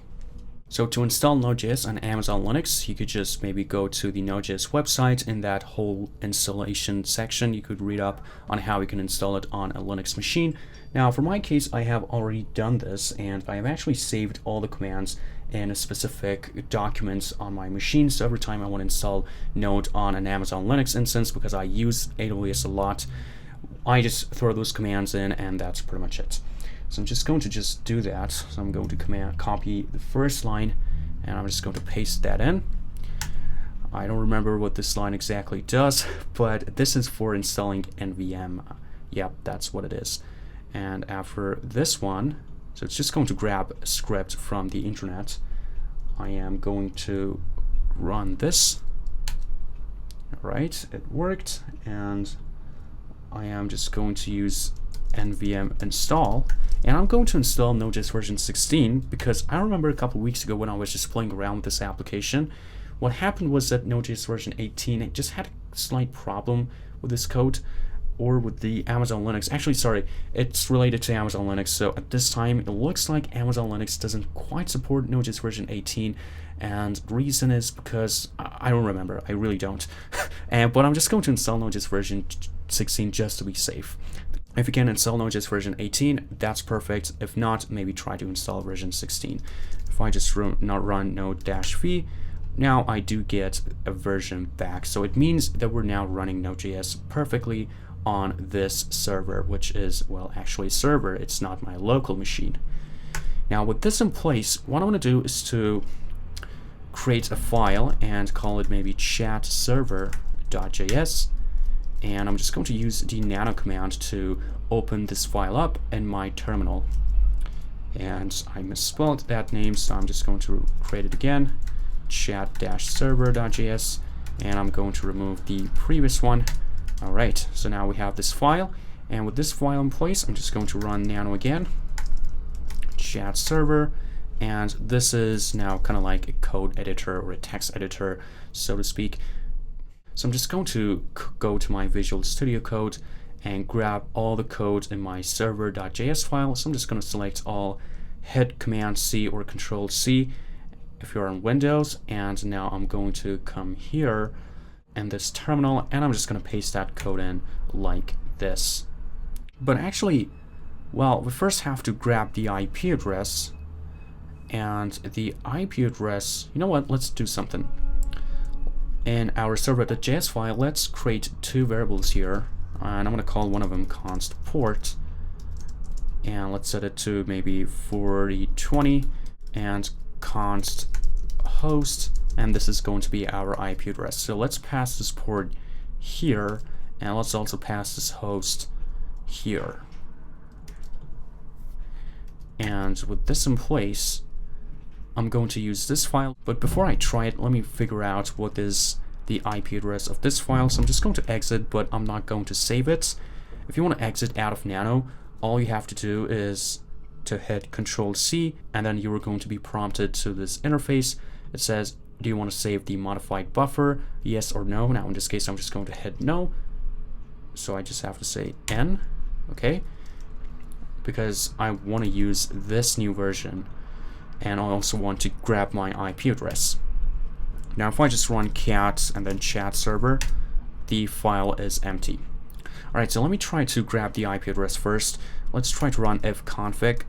Speaker 2: So to install Node.js on Amazon Linux, you could just maybe go to the Node.js website. In that whole installation section, you could read up on how you can install it on a Linux machine. Now, for my case, I have already done this, and I have actually saved all the commands in a specific documents on my machine. So every time I want to install Node on an Amazon Linux instance, because I use AWS a lot, I just throw those commands in, and that's pretty much it. So I'm just going to just do that. So I'm going to copy the first line, and I'm just going to paste that in. I don't remember what this line exactly does, but this is for installing NVM. Yep, that's what it is. And after this one, so it's just going to grab a script from the internet. I am going to run this,
Speaker 1: Right, it worked, and I am just going to use nvm install, and I'm going to install Node.js version 16 because I remember a couple weeks ago when I was just playing around with this application, what happened was that Node.js version 18 it just had a slight problem with this code, or with the Amazon Linux. Actually, sorry, it's related to Amazon Linux. So at this time, it looks like Amazon Linux doesn't quite support Node.js version 18, and the reason is because I don't remember. I really don't. But I'm just going to install Node.js version 16 just to be safe. If you can install Node.js version 18, that's perfect. If not, maybe try to install version 16. If I just run node-v, now I do get a version back. So it means that we're now running Node.js perfectly on this server, which is, well, actually a server. It's not my local machine. Now with this in place, what I want to do is to create a file and call it maybe chat server.js, and I'm just going to use the nano command to open this file up in my terminal. And I misspelled that name, so I'm just going to create it again, chat-server.js, and I'm going to remove the previous one. Alright, so now we have this file, and with this file in place, I'm just going to run nano again, chat server, and this is now kind of like a code editor or a text editor, so to speak. So I'm just going to go to my Visual Studio Code and grab all the code in my server.js file. So I'm just going to select all, hit Command-C or Control-C if you're on Windows, and now I'm going to come here in this terminal, and I'm just going to paste that code in like this. But actually, well, we first have to grab the IP address, and the IP address, you know what, let's do something. In our server.js file, let's create two variables here, and I'm going to call one of them const port, and let's set it to maybe 4020, and const host, and this is going to be our IP address. So let's pass this port here, and let's also pass this host here. And with this in place, I'm going to use this file, but before I try it, let me figure out what is the IP address of this file. So I'm just going to exit, but I'm not going to save it. If you want to exit out of nano, all you have to do is to hit Control-C, and then you are going to be prompted to this interface. It says, do you want to save the modified buffer, yes or no? Now in this case, I'm just going to hit no, so I just have to say N, okay, because I want to use this new version, and I also want to grab my IP address. Now if I just run cat and then chat server, the file is empty. Alright, so let me try to grab the IP address first. Let's try to run ifconfig.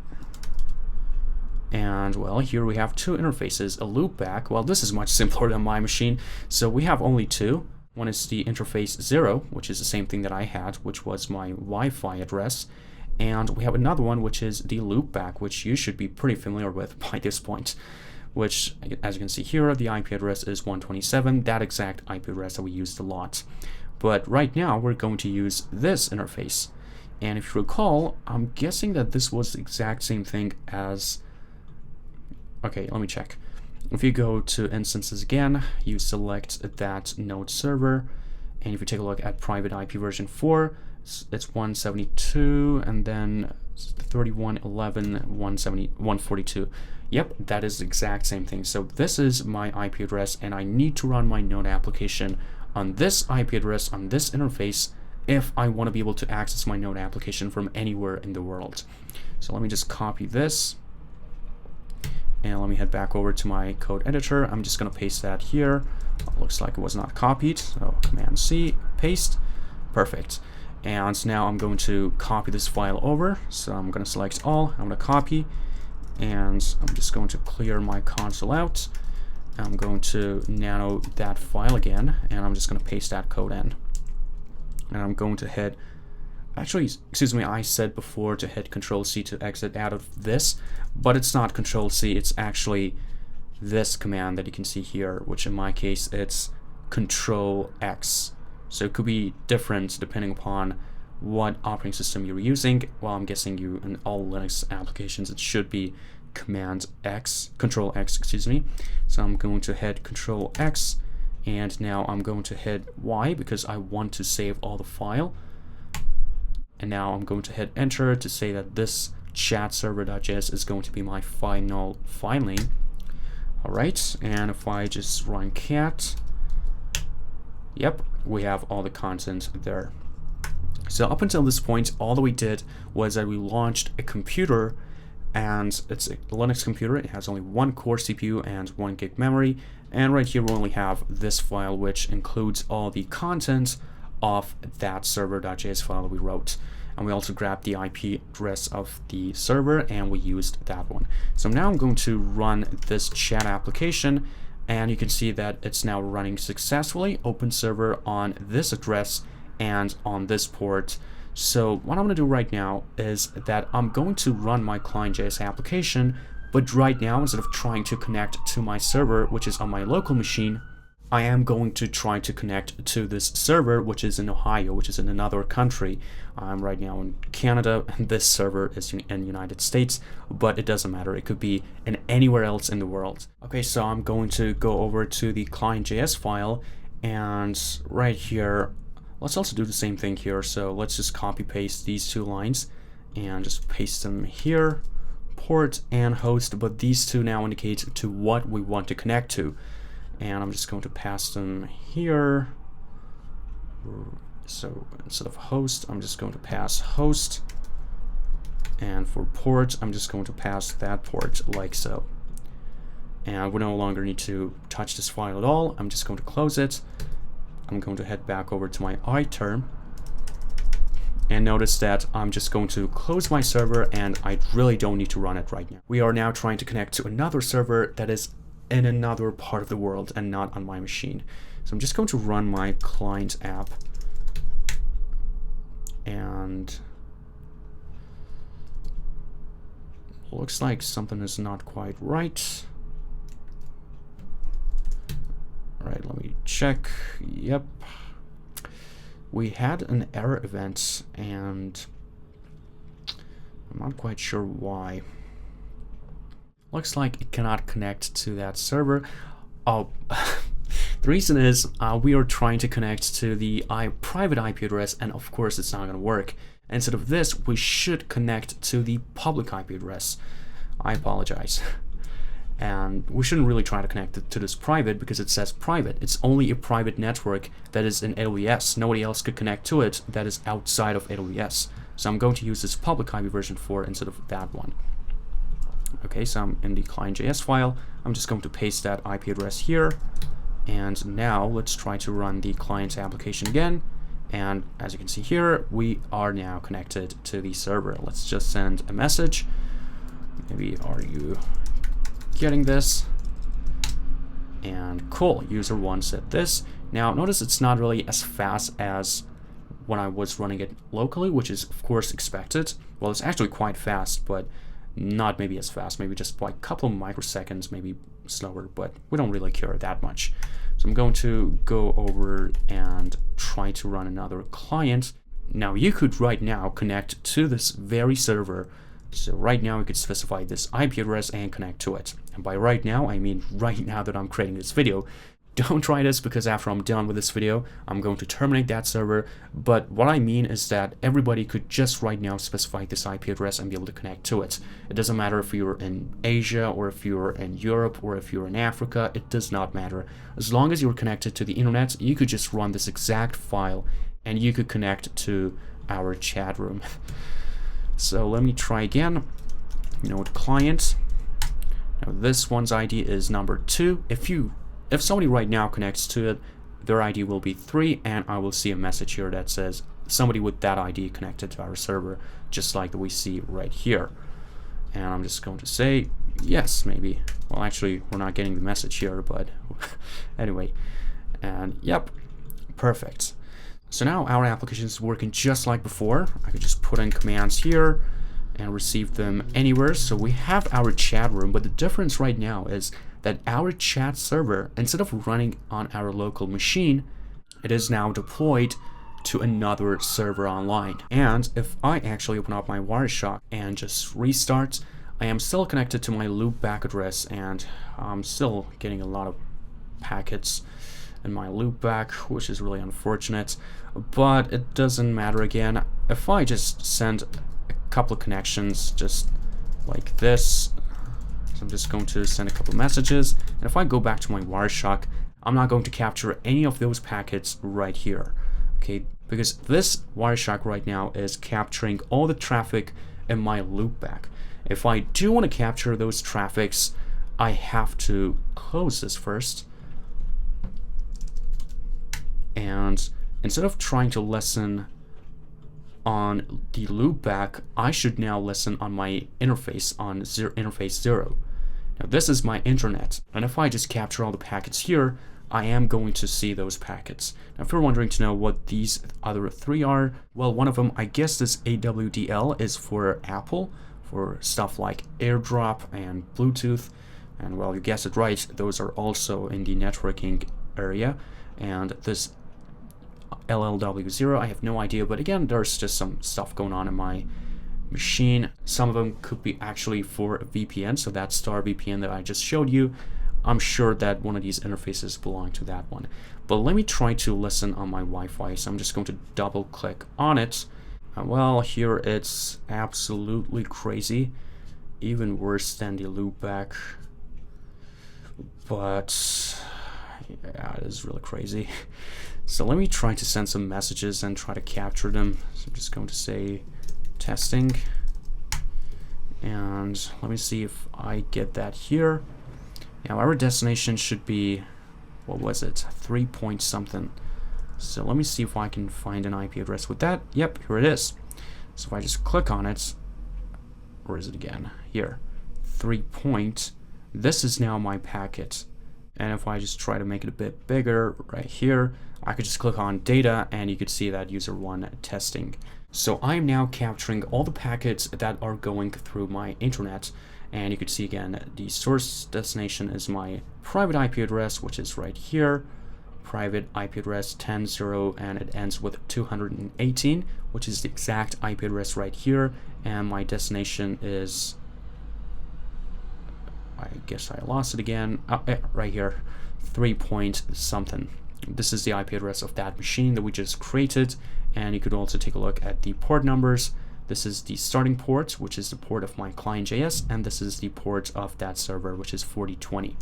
Speaker 1: And well, here we have two interfaces, a loopback. Well, this is much simpler than my machine. So we have only two. One is the interface 0, which is the same thing that I had, which was my Wi-Fi address. And we have another one, which is the loopback, which you should be pretty familiar with by this point, which, as you can see here, the IP address is 127, that exact IP address that we used a lot. But right now, we're going to use this interface. And if you recall, I'm guessing that this was the exact same thing as... Okay, let me check. If you go to instances again, you select that node server, and if you take a look at private IP version 4, it's 172 and then 3111 142. Yep, that is the exact same thing. So this is my IP address, and I need to run my node application on this IP address on this interface if I want to be able to access my node application from anywhere in the world. So let me just copy this, and let me head back over to my code editor. I'm just going to paste that here. Looks like it was not copied, so Command-C, paste, perfect. And now I'm going to copy this file over. So I'm going to select all, I'm going to copy, and I'm just going to clear my console out. I'm going to nano that file again, and I'm just going to paste that code in. And I'm going to hit, actually, excuse me, I said before to hit Control-C to exit out of this, but it's not Control-C, it's actually this command that you can see here, which in my case, it's Control-X. So it could be different depending upon what operating system you're using. Well, I'm guessing you in all Linux applications, it should be Command-X, Control-X, excuse me. So I'm going to hit Control-X, And now I'm going to hit Y because I want to save all the file. And now I'm going to hit enter to say that this chat server.js is going to be my final file name. All right, and if I just run cat, yep, we have all the content there. So up until this point, all that we did was that we launched a computer, and it's a Linux computer. It has only 1 core CPU and 1 gig memory. And right here we only have this file, which includes all the content of that server.js file that we wrote. And we also grabbed the IP address of the server and we used that one. So now I'm going to run this chat application, and you can see that it's now running successfully, open server on this address and on this port. So what I'm going to do right now is that I'm going to run my client.js application, but right now, instead of trying to connect to my server, which is on my local machine, I am going to try to connect to this server, which is in Ohio, which is in another country. I'm right now in Canada, and this server is in the United States, but it doesn't matter. It could be in anywhere else in the world. Okay, so I'm going to go over to the client.js file, and right here, let's also do the same thing here. So let's just copy paste these 2 lines and just paste them here, port and host, but these 2 now indicate to what we want to connect to. And I'm just going to pass them here. So instead of host, I'm just going to pass host. And for port, I'm just going to pass that port like so. And we no longer need to touch this file at all. I'm just going to close it. I'm going to head back over to my iTerm. And notice that I'm just going to close my server, and I really don't need to run it right now. We are now trying to connect to another server that is in another part of the world and not on my machine. So I'm just going to run my client app, and looks like something is not quite right. All right, let me check. Yep, we had an error event and I'm not quite sure why. Looks like it cannot connect to that server. Oh, the reason is we are trying to connect to the private IP address, and of course it's not going to work. Instead of this, we should connect to the public IP address. I apologize. And we shouldn't really try to connect it to this private because it says private. It's only a private network that is in AWS. Nobody else could connect to it that is outside of AWS. So I'm going to use this public IP version 4 instead of that one. Okay, so I'm in the client.js file. I'm just going to paste that IP address here. And now let's try to run the client application again. And as you can see here, we are now connected to the server. Let's just send a message. Maybe, are you getting this? And cool, user 1 said this. Now notice it's not really as fast as when I was running it locally, which is of course expected. Well, it's actually quite fast, but not maybe as fast, maybe just like a couple of microseconds, maybe slower, but we don't really care that much. So I'm going to go over and try to run another client. Now you could right now connect to this very server. So right now we could specify this IP address and connect to it. And by right now, I mean right now that I'm creating this video. Don't try this, because after I'm done with this video, I'm going to terminate that server. But what I mean is that everybody could just right now specify this IP address and be able to connect to it. It doesn't matter if you're in Asia or if you're in Europe or if you're in Africa. It does not matter. As long as you're connected to the internet, you could just run this exact file and you could connect to our chat room. So let me try again. Node client. Now this one's ID is number 2. If somebody right now connects to it, their ID will be 3, and I will see a message here that says somebody with that ID connected to our server, just like we see right here. And I'm just going to say yes, maybe. Well, actually, we're not getting the message here, but anyway. And yep, perfect. So now our application is working just like before. I could just put in commands here and receive them anywhere. So we have our chat room, but the difference right now is that our chat server, instead of running on our local machine, it is now deployed to another server online. And if I actually open up my Wireshark and just restart, I am still connected to my loopback address, and I'm still getting a lot of packets. in my loopback, which is really unfortunate, but it doesn't matter again. If I just send a couple of connections just like this, so I'm just going to send a couple of messages, and if I go back to my Wireshark, I'm not going to capture any of those packets right here, okay? Because this Wireshark right now is capturing all the traffic in my loopback. If I do want to capture those traffics, I have to close this first. And instead of trying to listen on the loopback, I should now listen on my interface, on interface 0. Now this is my internet, and if I just capture all the packets here, I am going to see those packets. Now if you're wondering to know what these other 3 are, well, one of them, I guess this AWDL is for Apple, for stuff like AirDrop and Bluetooth, and well, you guessed it right, those are also in the networking area. And this LLW0, I have no idea, but again, there's just some stuff going on in my machine. Some of them could be actually for VPN, so that star VPN that I just showed you, I'm sure that one of these interfaces belong to that one. But let me try to listen on my Wi-Fi, so I'm just going to double click on it. Well, here it's absolutely crazy, even worse than the loopback, but yeah, it is really crazy. So let me try to send some messages and try to capture them. So I'm just going to say testing, and let me see if I get that here. Now our destination should be, what was it, 3 point something. So let me see if I can find an IP address with that. Yep, here it is. So if I just click on it, where is it again? Here, 3 point. This is now my packet. And if I just try to make it a bit bigger right here, I could just click on data and you could see that user 1 testing. So I'm now capturing all the packets that are going through my internet. And you could see again, the source destination is my private IP address, which is right here. Private IP address 10.0, and it ends with 218, which is the exact IP address right here. And my destination is, I guess I lost it again, right here, 3 point something. This is the IP address of that machine that we just created. And you could also take a look at the port numbers. This is the starting port, which is the port of my client.js, and this is the port of that server, which is 4020.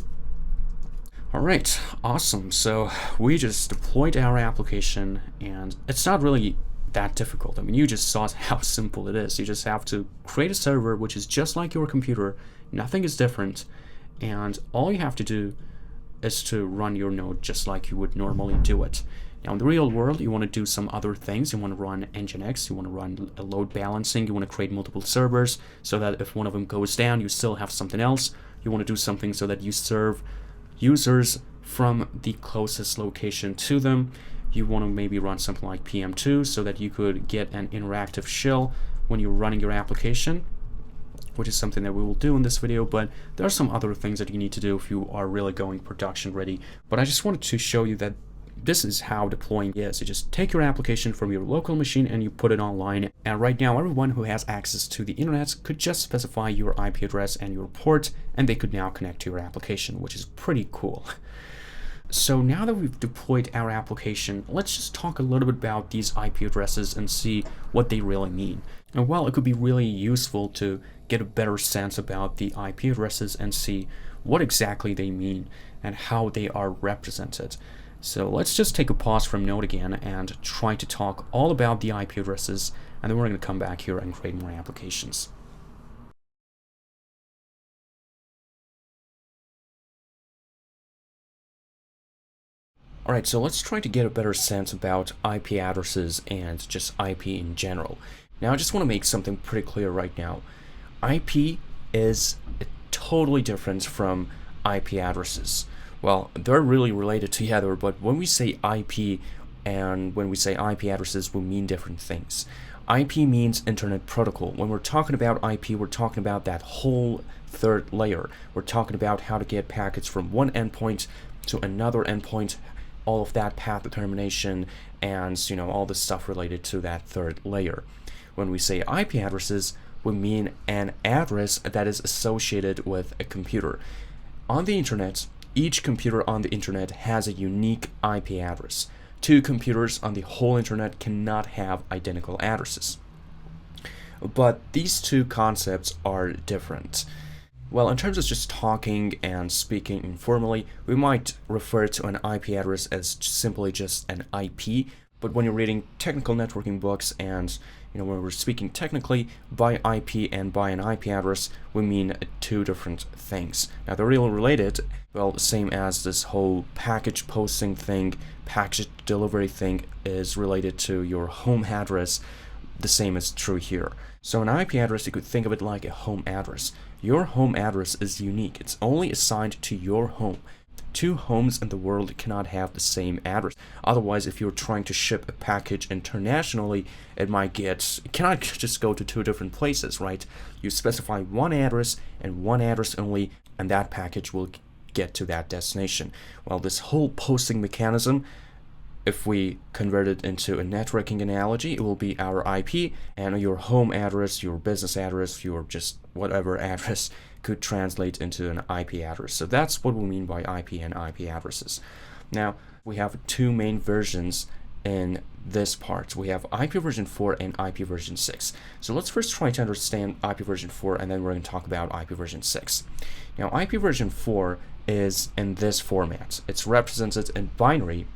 Speaker 1: All right, awesome. So we just deployed our application, and it's not really that difficult. I mean, you just saw how simple it is. You just have to create a server, which is just like your computer. Nothing is different, and all you have to do is to run your node just like you would normally do it. Now, in the real world, you want to do some other things. You want to run Nginx, you want to run a load balancing, you want to create multiple servers so that if one of them goes down, you still have something else. You want to do something so that you serve users from the closest location to them. You want to maybe run something like PM2 so that you could get an interactive shell when you're running your application, which is something that we will do in this video, but there are some other things that you need to do if you are really going production ready. But I just wanted to show you that this is how deploying is. You just take your application from your local machine and you put it online. And right now, everyone who has access to the internet could just specify your IP address and your port, and they could now connect to your application, which is pretty cool. So now that we've deployed our application, let's just talk a little bit about these IP addresses and see what they really mean. And while it could be really useful to get a better sense about the IP addresses and see what exactly they mean and how they are represented. So let's just take a pause from Node again and try to talk all about the IP addresses, and then we're going to come back here and create more applications. Alright, so let's try to get a better sense about IP addresses and just IP in general. Now I just want to make something pretty clear right now. IP is totally different from IP addresses. Well, they're really related together, but when we say IP and when we say IP addresses, we mean different things. IP means Internet Protocol. When we're talking about IP, we're talking about that whole third layer. We're talking about how to get packets from one endpoint to another endpoint, all of that path determination, and all the stuff related to that third layer. When we say IP addresses, we mean an address that is associated with a computer. On the internet,
Speaker 2: each computer on the internet has a unique IP address. Two computers on the whole internet cannot have identical addresses. But these two concepts are different. Well, in terms of just talking and speaking informally, we might refer to an IP address as simply just an IP, but when you're reading technical networking books and when we're speaking technically, by IP and by an IP address, we mean two different things. Now, they're really related, well, the same as this whole package posting thing, package delivery thing is related to your home address. The same is true here. So an IP address, you could think of it like a home address. Your home address is unique. It's only assigned to your home. Two homes in the world cannot have the same address. Otherwise, if you're trying to ship a package internationally, it cannot just go to two different places, right? You specify one address and one address only, and that package will get to that destination. Well, this whole posting mechanism, if we convert it into a networking analogy, it will be our IP, and your home address, your business address, your just whatever address could translate into an IP address. So that's what we mean by IP and IP addresses. Now, we have two main versions in this part. We have IP version 4 and IP version 6. So let's first try to understand IP version 4, and then we're going to talk about IP version 6. Now, IP version 4 is in this format. It's represented in binary,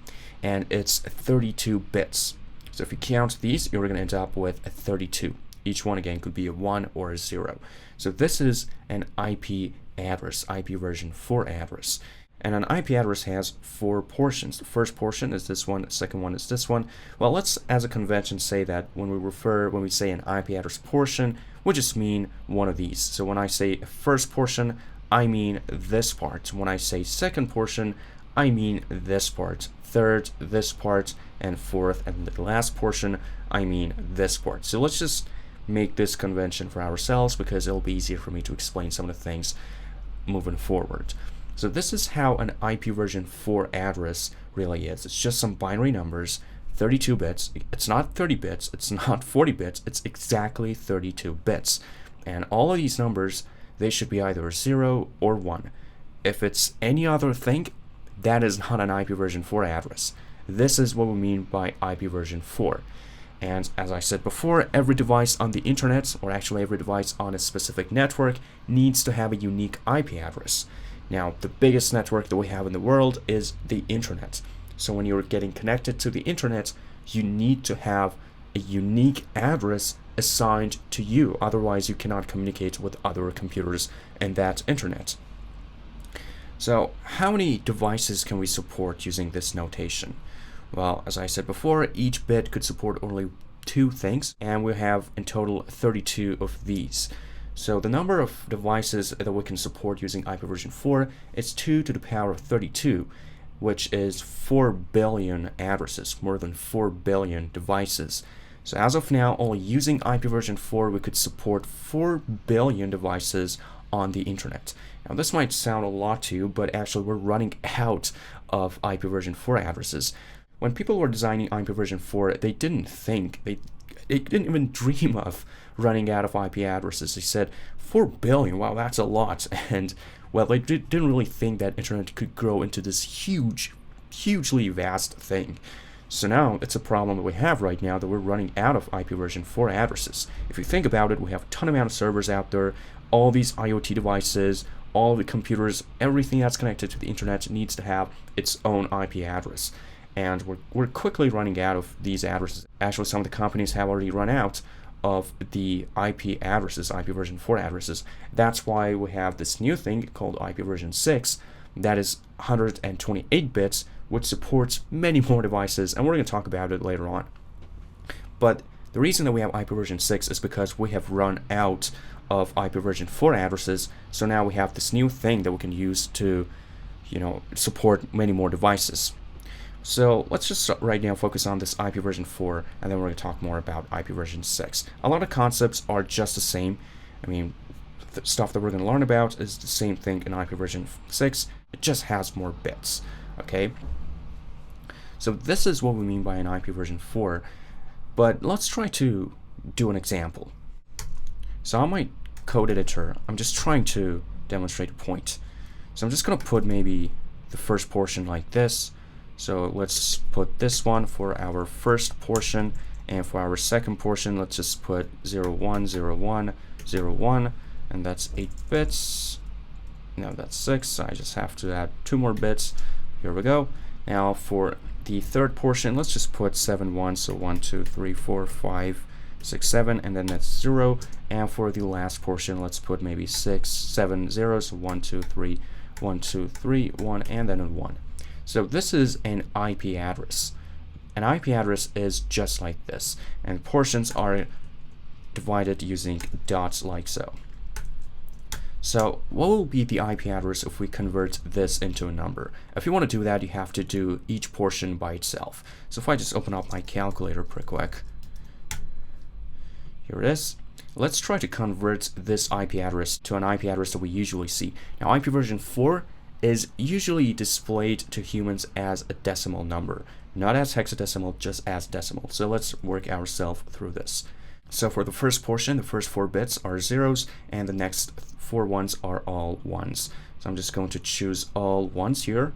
Speaker 2: and it's 32 bits. So if you count these, you're going to end up with a 32. Each one, again, could be a 1 or a 0. So this is an IP address, IP version 4 address. And an IP address has 4 portions. The first portion is this one, the second one is this one. Well, let's, as a convention, say that when we say an IP address portion, we just mean one of these. So when I say first portion, I mean this part. When I say second portion, I mean this part. Third, this part, and fourth, and the last portion, I mean this part. So let's just make this convention for ourselves because it'll be easier for me to explain some of the things moving forward. So this is how an IP version 4 address really is. It's just some binary numbers, 32 bits. It's not 30 bits, it's not 40 bits, it's exactly 32 bits. And all of these numbers, they should be either 0 or 1. If it's any other thing, that is not an IP version 4 address. This is what we mean by IP version 4. And as I said before, every device on the internet, or actually every device on a specific network, needs to have a unique IP address. Now, the biggest network that we have in the world is the internet. So when you're getting connected to the internet, you need to have a unique address assigned to you. Otherwise, you cannot communicate with other computers in that internet. So how many devices can we support using this notation? Well, as I said before, each bit could support only 2 things, and we have in total 32 of these. So the number of devices that we can support using IP version 4 is 2 to the power of 32, which is 4 billion addresses, more than 4 billion devices. So as of now, only using IP version 4, we could support 4 billion devices on the internet. Now this might sound a lot to you, but actually we're running out of IP version 4 addresses. When people were designing IP version 4, they didn't even dream of running out of IP addresses. They said 4 billion, wow, that's a lot. And well, they didn't really think that internet could grow into this hugely vast thing. So now it's a problem that we have right now, that we're running out of IP version 4 addresses. If you think about it, we have a ton amount of servers out there, all these IoT devices, all the computers, everything that's connected to the internet needs to have its own IP address. And we're quickly running out of these addresses. Actually, some of the companies have already run out of the IP addresses, IP version 4 addresses. That's why we have this new thing called IP version 6 that is 128 bits, which supports many more devices, and we're going to talk about it later on. But the reason that we have IP version 6 is because we have run out of IP version 4 addresses, so now we have this new thing that we can use to, support many more devices. So let's just right now focus on this IP version 4, and then we're going to talk more about IP version 6. A lot of concepts are just the same. I mean, the stuff that we're going to learn about is the same thing in IP version 6. It just has more bits, okay? So this is what we mean by an IP version 4, but let's try to do an example. So on my code editor, I'm just trying to demonstrate a point. So I'm just going to put maybe the first portion like this. So let's put this one for our first portion, and for our second portion, let's just put 0, 1, 0, 1, 0, 1, and that's 8 bits. No, that's 6, so I just have to add 2 more bits. Here we go. Now for the third portion, let's just put 7, 1, so 1, 2, 3, 4, 5, 6, 7, and then that's 0. And for the last portion, let's put maybe 6, 7, 0, so 1, 2, 3, 1, 2, 3, 1, and then a 1. So this is an IP address. An IP address is just like this, and portions are divided using dots like so. So what will be the IP address if we convert this into a number? If you want to do that, you have to do each portion by itself. So if I just open up my calculator pretty quick, here it is. Let's try to convert this IP address to an IP address that we usually see. Now IP version 4 is usually displayed to humans as a decimal number, not as hexadecimal, just as decimal. So let's work ourselves through this. So for the first portion, the first 4 bits are zeros, and the next 4 ones are all ones. So I'm just going to choose all ones here,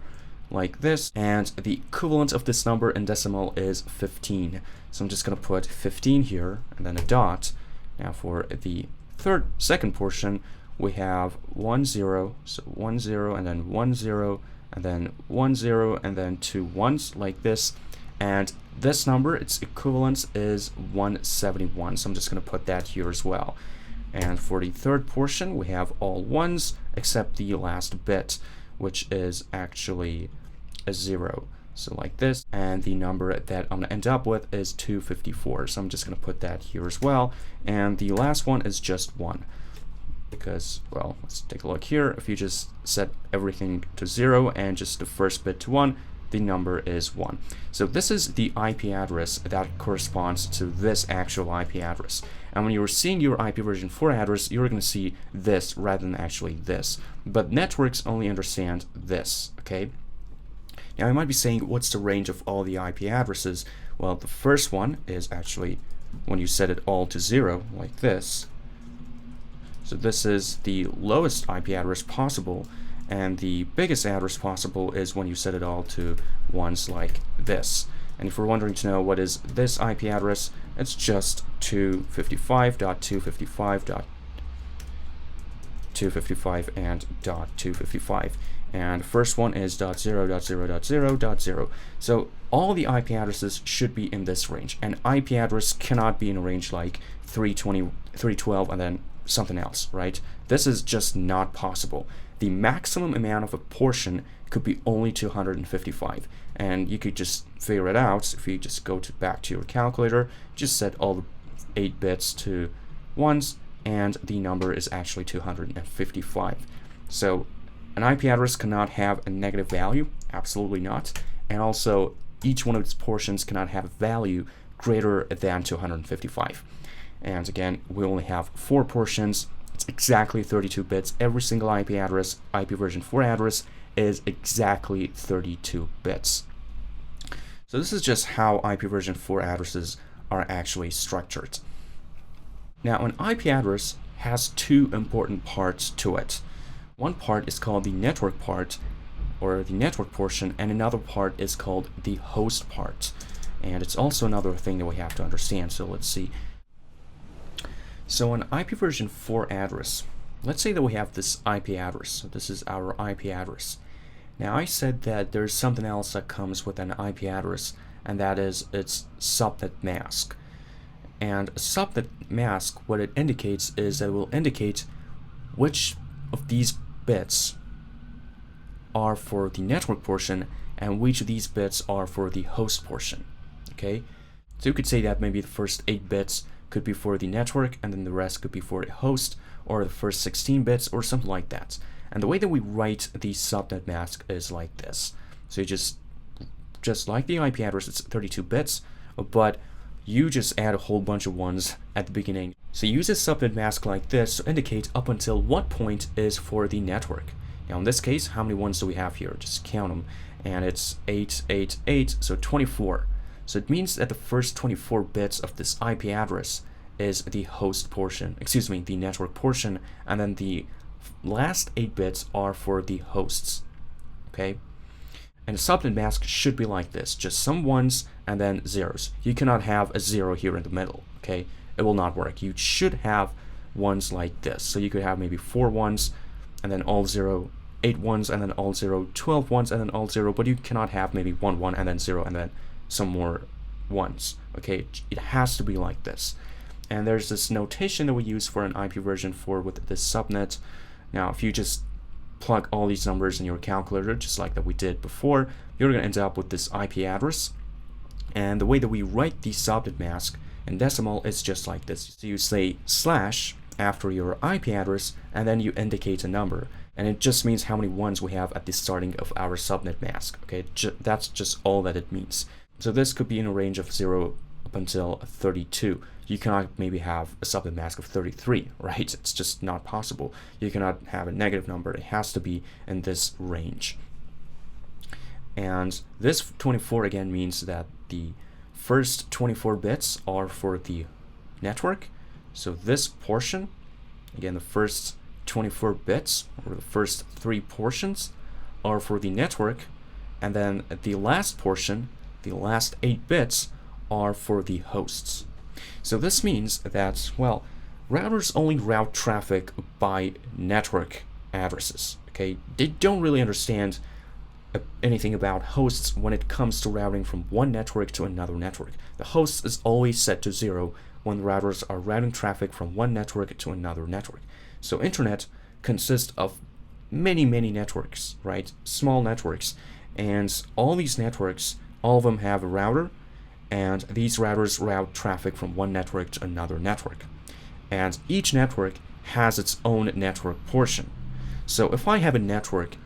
Speaker 2: like this, and the equivalent of this number in decimal is 15. So I'm just going to put 15 here, and then a dot. Now for the second portion, we have 1 0, so 1 0, and then 1 0, and then 1 0, and then 2 ones like this. And this number, its equivalence is 171, so I'm just going to put that here as well. And for the third portion, we have all ones except the last bit, which is actually a 0. So like this, and the number that I'm going to end up with is 254, so I'm just going to put that here as well. And the last one is just 1. Because, well, let's take a look here. If you just set everything to 0 and just the first bit to 1, the number is 1. So this is the IP address that corresponds to this actual IP address. And when you're seeing your IP version 4 address, you're going to see this rather than actually this. But networks only understand this, okay? Now you might be saying, what's the range of all the IP addresses? Well, the first one is actually when you set it all to 0, like this. So this is the lowest IP address possible, and the biggest address possible is when you set it all to ones like this. And if you're wondering to know what is this IP address, it's just 255.255.255 and .255. And the first one is .0.0.0.0. So all the IP addresses should be in this range. An IP address cannot be in a range like 320, 312, and then something else, right? This is just not possible. The maximum amount of a portion could be only 255, and you could just figure it out if you just go back to your calculator, just set all the 8 bits to ones, and the number is actually 255. So an IP address cannot have a negative value, absolutely not, and also each one of its portions cannot have a value greater than 255. And again, we only have 4 portions. It's exactly 32 bits. Every single IP address, IP version 4 address, is exactly 32 bits. So this is just how IP version 4 addresses are actually structured. Now, an IP address has 2 important parts to it. One part is called the network part, or the network portion, and another part is called the host part. And it's also another thing that we have to understand. So let's see. So an IP version 4 address, let's say that we have this IP address. So this is our IP address. Now I said that there's something else that comes with an IP address, and that is its subnet mask. And a subnet mask, what it indicates is that it will indicate which of these bits are for the network portion and which of these bits are for the host portion. Okay, so you could say that maybe the first 8 bits could be for the network, and then the rest could be for the host, or the first 16 bits, or something like that. And the way that we write the subnet mask is like this. So you just like the IP address, it's 32 bits, but you just add a whole bunch of ones at the beginning. So you use a subnet mask like this to indicate up until what point is for the network. Now in this case, how many ones do we have here? Just count them, and it's 8, 8, 8, so 24. So it means that the first 24 bits of this IP address is the host portion, excuse me, the network portion, and then the last 8 bits are for the hosts. Okay, And the subnet mask should be like this, just some ones and then zeros. You cannot have a 0 here in the middle, okay? It will not work. You should have ones like this. So you could have maybe 4 ones and then all 0, 8 ones and then all 0, 12 ones and then all 0, but you cannot have maybe 1 1 and then 0 and then some more ones, okay? It has to be like this. And there's this notation that we use for an IP version 4 with this subnet. Now, if you just plug all these numbers in your calculator, just like that we did before, you're going to end up with this IP address. And the way that we write the subnet mask in decimal is just like this. So you say slash after your IP address, and then you indicate a number. And it just means how many ones we have at the starting of our subnet mask. Okay, that's just all that it means. So this could be in a range of 0 up until 32. You cannot maybe have a subnet mask of 33, right? It's just not possible. You cannot have a negative number. It has to be in this range. And this 24 again means that the first 24 bits are for the network. So this portion, again, the first 24 bits, or the first 3 portions, are for the network. And then the last portion, the last 8 bits, are for the hosts. So this means that, well, routers only route traffic by network addresses, okay? They don't really understand anything about hosts when it comes to routing from one network to another network. The host is always set to 0 when routers are routing traffic from one network to another network. So internet consists of many, many networks, right? Small networks. And all these networks, all of them have a router, and these routers route traffic from one network to another network. And each network has its own network portion. So if I have a network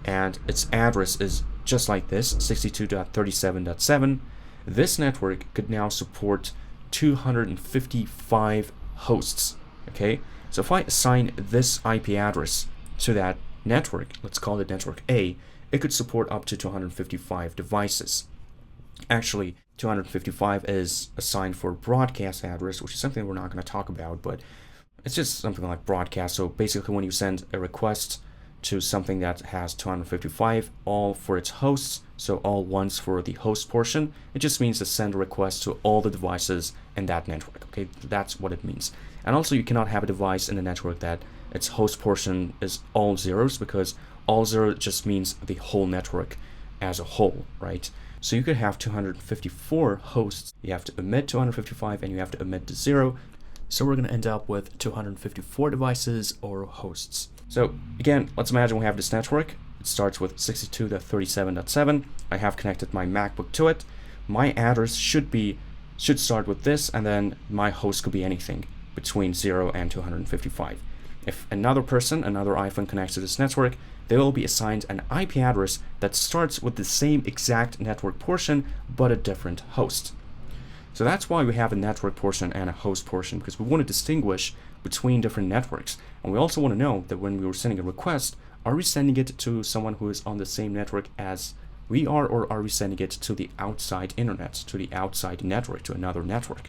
Speaker 2: and its address is just like this, 62.37.7, this network could now support 255 hosts, okay? So if I assign this IP address to that network, let's call it network A, it could support up to 255 devices. Actually, 255 is assigned for broadcast address, which is something we're not going to talk about, but it's just something like broadcast. So basically when you send a request to something that has 255, all for its hosts, so all ones for the host portion, it just means to send a request to all the devices in that network, okay? That's what it means. And also you cannot have a device in the network that its host portion is all zeros, because all zero just means the whole network as a whole, right? So you could have 254 hosts. You have to omit 255 and you have to omit the 0. So we're going to end up with 254 devices or hosts. So again, let's imagine we have this network. It starts with 62.37.7. I have connected my MacBook to it. My address should start with this, and then my host could be anything between 0 and 255. If another person, another iPhone connects to this network, they will be assigned an IP address that starts with the same exact network portion, but a different host. So that's why we have a network portion and a host portion, because we want to distinguish between different networks. And we also want to know that when we were sending a request, are we sending it to someone who is on the same network as we are, or are we sending it to the outside internet, to the outside network, to another network?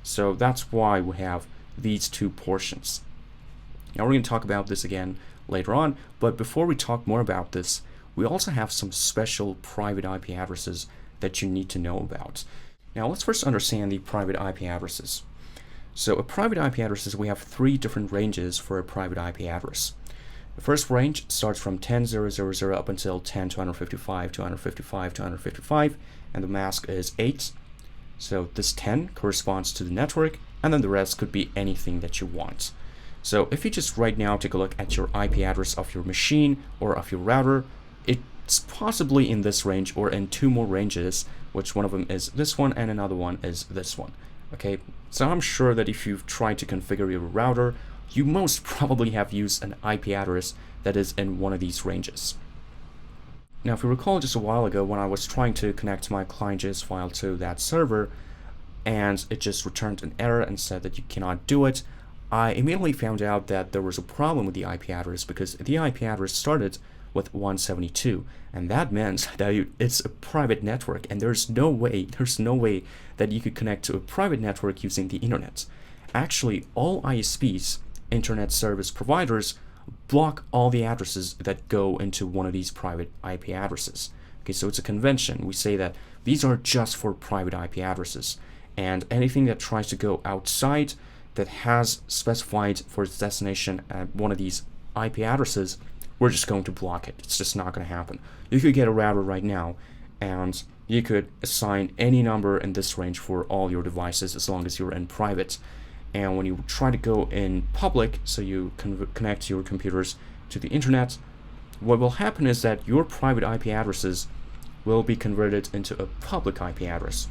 Speaker 2: So that's why we have these two portions. Now we're going to talk about this again later on, but before we talk more about this, we also have some special private IP addresses that you need to know about. Now let's first understand the private IP addresses. So a private IP addresses, we have 3 different ranges for a private IP address. The first range starts from 10.0.0.0 up until 10.255, 255, 255, and the mask is 8. So this 10 corresponds to the network, and then the rest could be anything that you want. So if you just right now take a look at your IP address of your machine or of your router, it's possibly in this range or in 2 more ranges, which one of them is this one and another one is this one. Okay, so I'm sure that if you've tried to configure your router, you most probably have used an IP address that is in one of these ranges. Now, if you recall just a while ago when I was trying to connect my client.js file to that server and it just returned an error and said that you cannot do it, I immediately found out that there was a problem with the IP address because the IP address started with 172, and that meant that it's a private network, and there's no way that you could connect to a private network using the internet. Actually, all ISPs, internet service providers,
Speaker 1: block all the addresses that go into one of these private IP addresses. Okay, so it's a convention. We say that these are just for private IP addresses, and anything that tries to go outside that has specified for its destination at one of these IP addresses, we're just going to block it. It's just not going to happen. You could get a router right now, and you could assign any number in this range for all your devices as long as you're in private. And when you try to go in public, so you connect your computers to the internet, what will happen is that your private IP addresses will be converted into a public IP address.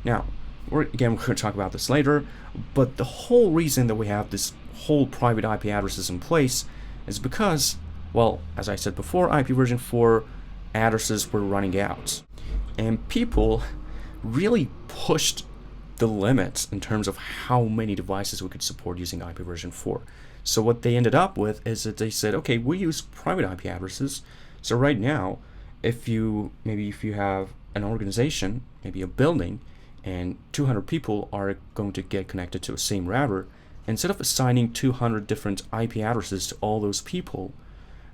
Speaker 1: Now, we're going to talk about this later, but the whole reason that we have this whole private IP addresses in place is because, well, as I said before, IP version 4 addresses were running out. And people really pushed the limits in terms of how many devices we could support using IP version 4. So what they ended up with is that they said, okay, we use private IP addresses. So right now, if you have an organization, maybe a building, and 200 people are going to get connected to the same router, instead of assigning 200 different IP addresses to all those people,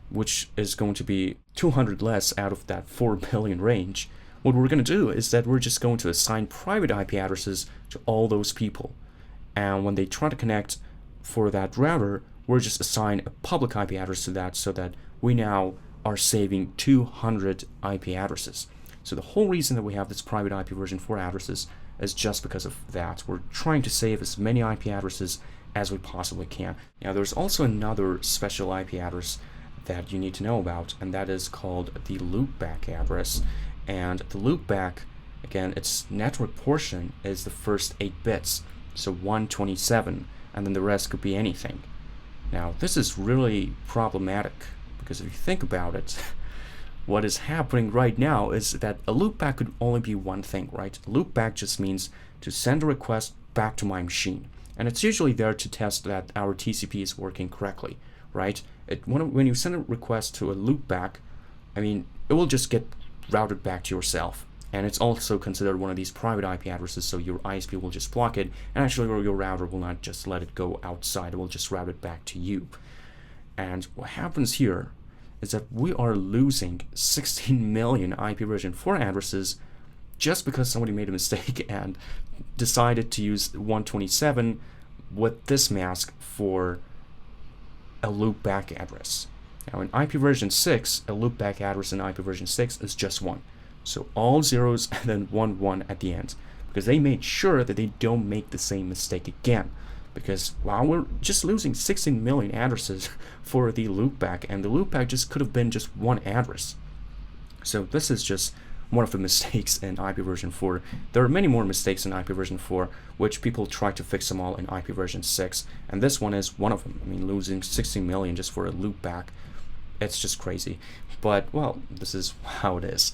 Speaker 1: which is going to be 200 less out of that 4 billion range, what we're going to do is that we're just going to assign private IP addresses to all those people. And when they try to connect for that router, we're just assign a public IP address to that, so that we now are saving 200 IP addresses. So the whole reason that we have this private IP version 4 addresses is just because of that. We're trying to save as many IP addresses as we possibly can. Now, there's also another special IP address that you need to know about, and that is called the loopback address. And the loopback, again, its network portion is the first 8 bits, so 127, and then the rest could be anything. Now, this is really problematic, because if you think about it, what is happening right now is that a loopback could only be one thing, right? A loopback just means to send a request back to my machine. And it's usually there to test that our TCP is working correctly, right? When you send a request to a loopback, I mean, it will just get routed back to yourself. And it's also considered one of these private IP addresses, so your ISP will just block it, and actually your router will not just let it go outside, it will just route it back to you. And what happens here is that we are losing 16 million IP version 4 addresses just because somebody made a mistake and decided to use 127 with this mask for a loopback address. Now in IP version 6, a loopback address in IP version 6 is just 1. So all zeros and then 1 at the end, because they made sure that they don't make the same mistake again. Because wow, we're just losing 16 million addresses for the loopback, and the loopback just could have been just 1 address. So this is just one of the mistakes in IP version 4. There are many more mistakes in IP version 4, which people try to fix them all in IP version 6, and this one is one of them. I mean, losing 16 million just for a loopback, it's just crazy. But well, this is how it is.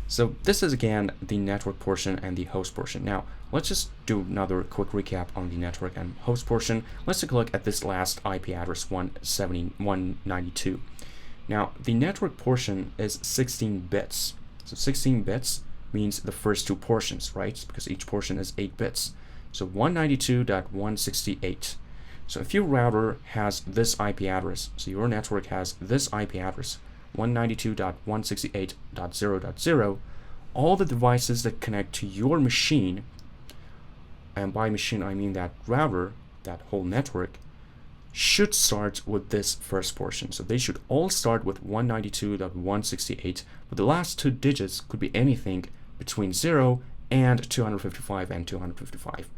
Speaker 1: So this is again the network portion and the host portion. Now let's just do another quick recap on the network and host portion. Let's take a look at this last IP address 192. Now the network portion is 16 bits. So 16 bits means the first 2 portions, right? Because each portion is 8 bits. So 192.168. So if your router has this IP address, so your network has this IP address, 192.168.0.0, all the devices that connect to your machine, and by machine I mean that router, that whole network, should start with this first portion. So they should all start with 192.168, but the last 2 digits could be anything between 0 and 255 and 255.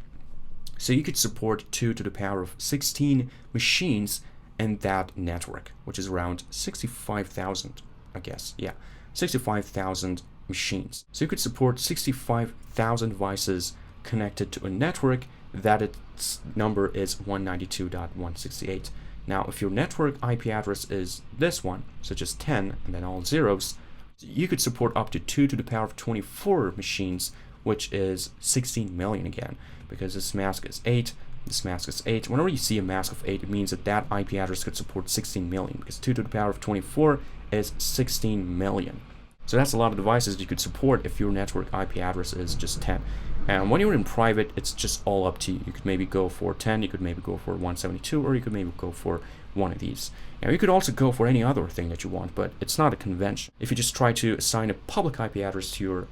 Speaker 1: So you could support 2 to the power of 16 machines in that network, which is around 65,000, I guess. Yeah, 65,000 machines. So you could support 65,000 devices connected to a network that its number is 192.168. Now, if your network IP address is this one, such as 10 and then all zeros, you could support up to 2 to the power of 24 machines, which is 16 million again, because this mask is 8. This mask is 8. Whenever you see a mask of 8, it means that that IP address could support 16 million, because 2 to the power of 24 is 16 million. So that's a lot of devices you could support if your network IP address is just 10.
Speaker 2: And when you're in private, it's just all up to you. You could maybe go for 10, you could maybe go for 172, or you could maybe go for one of these. Now you could also go for any other thing that you want, but it's not a convention. If you just try to assign a public IP address to your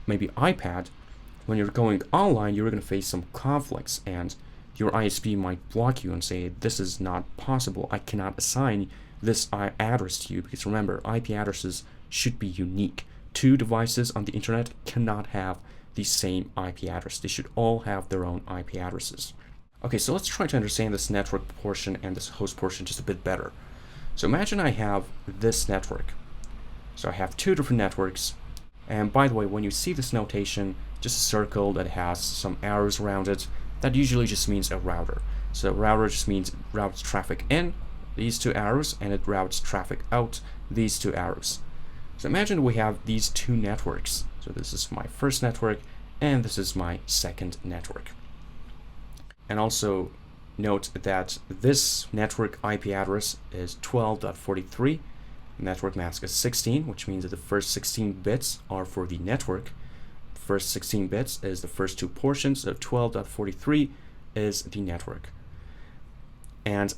Speaker 2: maybe iPad, when you're going online, you're going to face some conflicts, and your ISP might block you and say, this is not possible. I cannot assign this address to you, because remember, IP addresses should be unique. Two devices on the internet cannot have the same IP address. They should all have their own IP addresses. Okay, so let's try to understand this network portion and this host portion just a bit better. So imagine I have this network. So I have two different networks. And by the way, when you see this notation, just a circle that has some arrows around it, that usually just means a router. So a router just means it routes traffic in, these two arrows, and it routes traffic out, these two arrows. So imagine we have these two networks. So this is my first network, and this is my second network. And also note that this network IP address is 12.43. Network mask is 16, which means that the first 16 bits are for the network. The first 16 bits is the first two portions of 12.43 is the network. And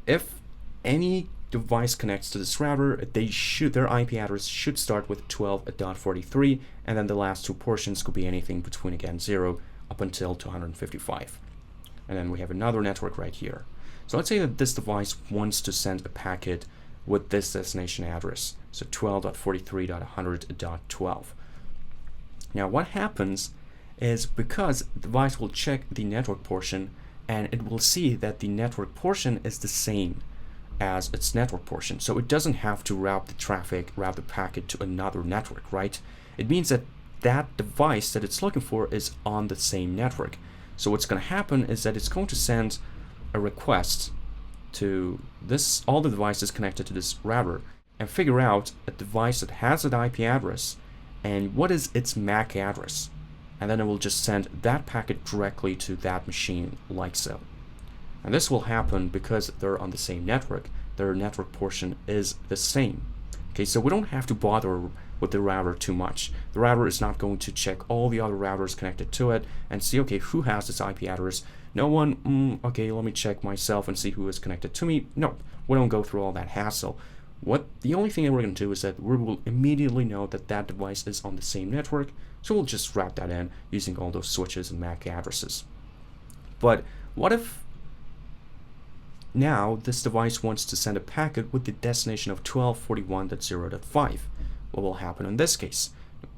Speaker 2: if any device connects to this router, their IP address should start with 12.43, and then the last two portions could be anything between, again, 0 up until 255. And then we have another network right here. So let's say that this device wants to send a packet with this destination address, so 12.43.100.12. Now what happens is, because the device will check the network portion, and it will see that the network portion is the same as its network portion. So it doesn't have to route the packet to another network, right? It means that that device that it's looking for is on the same network. So what's going to happen is that it's going to send a request to all the devices connected to this router, and figure out a device that has an IP address and what is its MAC address. And then it will just send that packet directly to that machine, like so. And this will happen because they're on the same network. Their network portion is the same. Okay, so we don't have to bother with the router too much. The router is not going to check all the other routers connected to it and see, okay, who has this IP address? No one, okay, let me check myself and see who is connected to me. No, we don't go through all that hassle. The only thing that we're going to do is that we will immediately know that that device is on the same network, so we'll just route that in using all those switches and MAC addresses. But what if now this device wants to send a packet with the destination of 1241.0.5? What will happen in this case?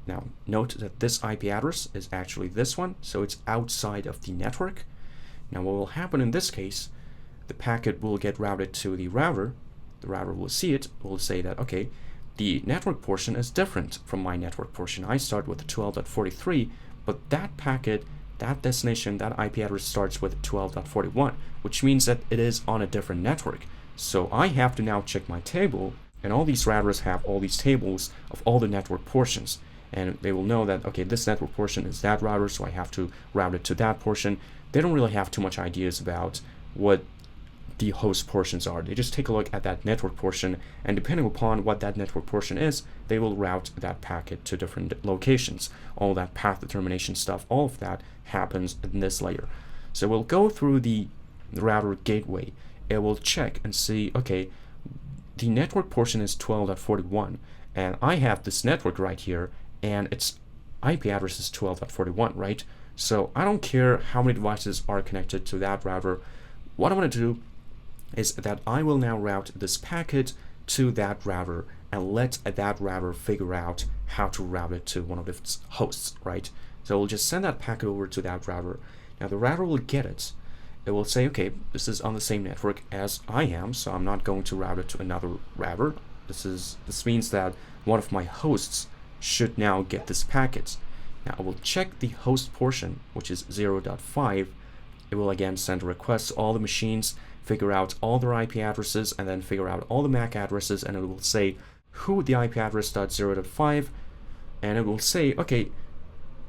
Speaker 2: Now note that this IP address is actually this one, so it's outside of the network. Now what will happen in this case, the packet will get routed to the router will see it, will say that, okay, the network portion is different from my network portion. I start with 12.43, but that packet, that destination, that IP address starts with 12.41, which means that it is on a different network. So I have to now check my table, and all these routers have all these tables of all the network portions. And they will know that, okay, this network portion is that router, so I have to route it to that portion. They don't really have too much ideas about what the host portions are. They just take a look at that network portion, and depending upon what that network portion is, they will route that packet to different locations. All that path determination stuff, all of that happens in this layer. So we'll go through the router gateway. It will check and see, okay, the network portion is 12.41, and I have this network right here, and its IP address is 12.41, right? So I don't care how many devices are connected to that router. What I want to do is that I will now route this packet to that router and let that router figure out how to route it to one of its hosts, right? So we'll just send that packet over to that router. Now the router will get it. It will say, okay, this is on the same network as I am, so I'm not going to route it to another router. This means that one of my hosts should now get this packet. Now I will check the host portion, which is 0.5. It will again send a request to all the machines, figure out all their IP addresses, and then figure out all the MAC addresses, and it will say who the IP address .0.5, and it will say, okay,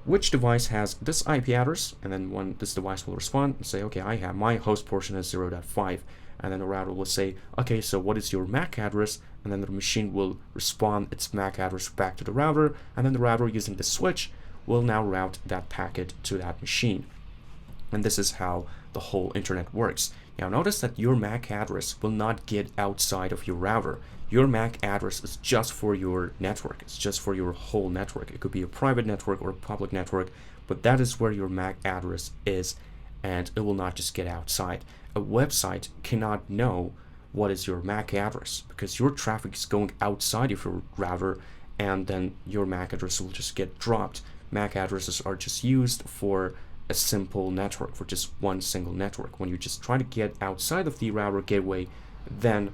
Speaker 2: which device has this IP address, and then when this device will respond and say, okay, I have my host portion is 0.5, and then the router will say, okay, so what is your MAC address? And then the machine will respond its MAC address back to the router, and then the router using the switch will now route that packet to that machine. And this is how the whole internet works. Now notice that your MAC address will not get outside of your router. Your MAC address is just for your network. It's just for your whole network. It could be a private network or a public network, but that is where your MAC address is, and it will not just get outside. A website cannot know what is your MAC address because your traffic is going outside of your router, and then your MAC address will just get dropped. MAC addresses are just used for a simple network, for just one single network. When you just try to get outside of the router gateway, then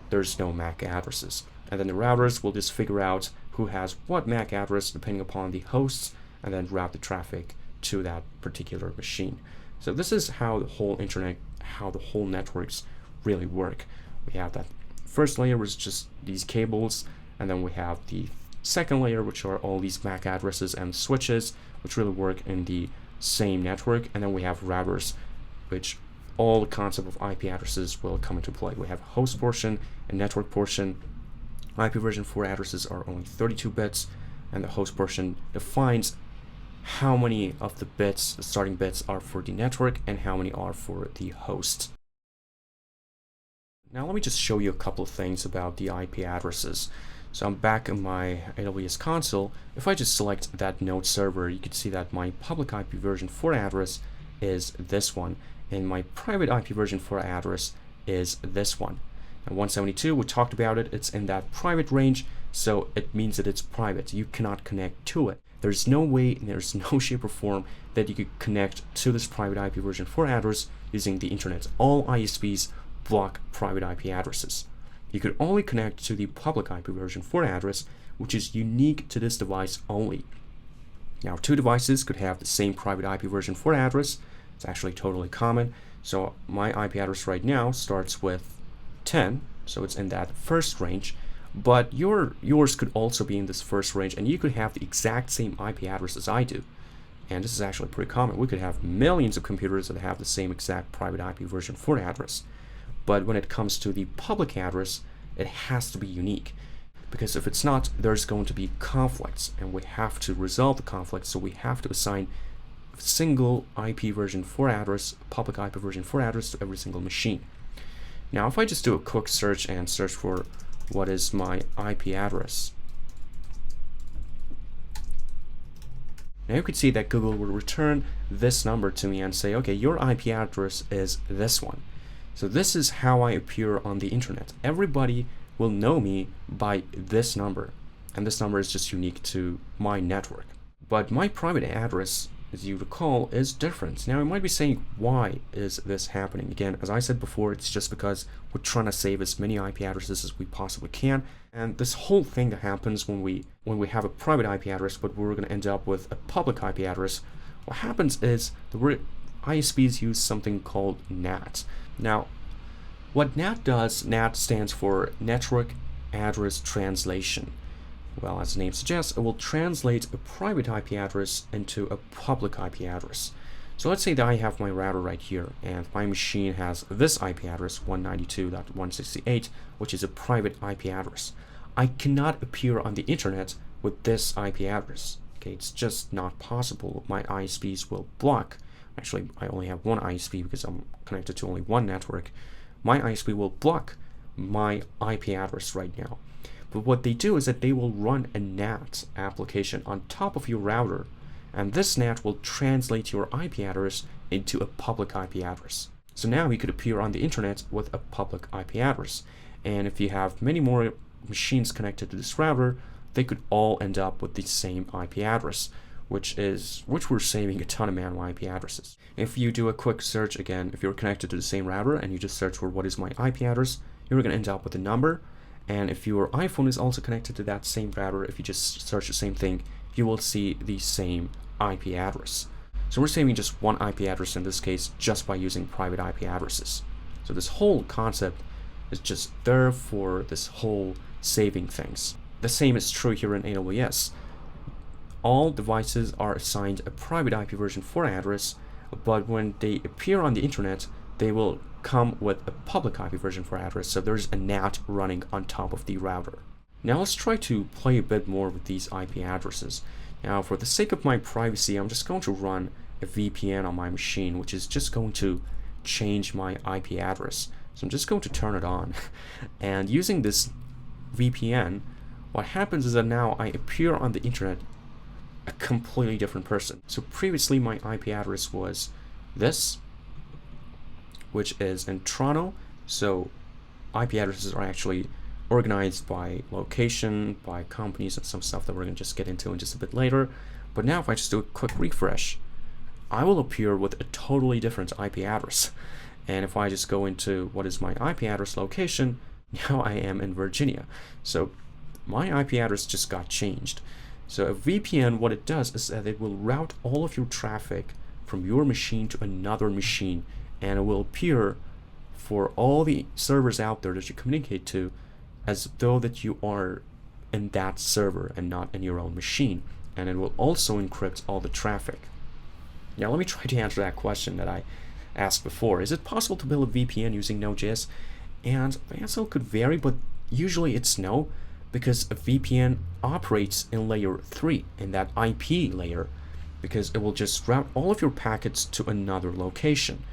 Speaker 2: there's no MAC addresses. And then the routers will just figure out who has what MAC address depending upon the hosts, and then route the traffic to that particular machine. So this is how the whole internet, how the whole networks really work. We have that first layer, which is just these cables, and then we have the second layer, which are all these MAC addresses and switches, which really work in the same network. And then we have routers, which all the concept of IP addresses will come into play. We have a host portion and network portion. IP version 4 addresses are only 32 bits, and the host portion defines how many of the bits, the starting bits, are for the network and how many are for the host. Now let me just show you a couple of things about the IP addresses. So I'm back in my AWS console. If I just select that node server, you can see that my public IP version 4 address is this one, and my private IP version 4 address is this one. And 172, we talked about it, it's in that private range, so it means that it's private. You cannot connect to it. There's no way, there's no shape or form that you could connect to this private IP version 4 address using the internet. All ISPs block private IP addresses. You could only connect to the public IP version 4 address, which is unique to this device only. Now, two devices could have the same private IP version 4 address. It's actually totally common. So my IP address right now starts with 10, so it's in that first range, but yours could also be in this first range, and you could have the exact same IP address as I do. And this is actually pretty common. We could have millions of computers that have the same exact private IP version 4 address. But when it comes to the public address, it has to be unique, because if it's not, there's going to be conflicts, and we have to resolve the conflicts. So we have to assign a single IP version 4 address, public IP version 4 address, to every single machine. Now, if I just do a quick search and search for what is my IP address, now you can see that Google will return this number to me and say, okay, your IP address is this one. So this is how I appear on the internet. Everybody will know me by this number, and this number is just unique to my network. But my private address, as you recall, is different. Now you might be saying, why is this happening? Again, as I said before, it's just because we're trying to save as many IP addresses as we possibly can. And this whole thing that happens when we have a private IP address, but we're going to end up with a public IP address, what happens is the ISPs use something called NAT. Now, what NAT does, NAT stands for Network Address Translation. Well, as the name suggests, it will translate a private IP address into a public IP address. So let's say that I have my router right here, and my machine has this IP address, 192.168, which is a private IP address. I cannot appear on the internet with this IP address. Okay, it's just not possible. My ISPs will block. Actually, I only have one ISP because I'm connected to only one network. My ISP will block my IP address right now. But what they do is that they will run a NAT application on top of your router, and this NAT will translate your IP address into a public IP address. So now you could appear on the internet with a public IP address. And if you have many more machines connected to this router, they could all end up with the same IP address, which we're saving a ton of manual IP addresses. If you do a quick search, again, if you're connected to the same router and you just search for what is my IP address, you're going to end up with a number. And if your iPhone is also connected to that same router, if you just search the same thing, you will see the same IP address. So we're saving just one IP address in this case just by using private IP addresses. So this whole concept is just there for this whole saving things. The same is true here in AWS. All devices are assigned a private IP version 4 address, but when they appear on the internet, they will come with a public IP version 4 address, so there's a NAT running on top of the router. Now let's try to play a bit more with these IP addresses. Now, for the sake of my privacy, I'm just going to run a VPN on my machine, which is just going to change my IP address. So I'm just going to turn it on. And using this VPN, what happens is that now I appear on the internet a completely different person. So previously my IP address was this, which is in Toronto. So IP addresses are actually organized by location, by companies, and some stuff that we're going to just get into in just a bit later. But now if I just do a quick refresh, I will appear with a totally different IP address. And if I just go into what is my IP address location, now I am in Virginia. So my IP address just got changed. So a VPN, what it does is that it will route all of your traffic from your machine to another machine, and it will appear for all the servers out there that you communicate to as though that you are in that server and not in your own machine. And it will also encrypt all the traffic. Now let me try to answer that question that I asked before. Is it possible to build a VPN using Node.js? And the answer could vary, but usually it's no, because a VPN operates in layer 3, in that IP layer, because it will just route all of your packets to another location.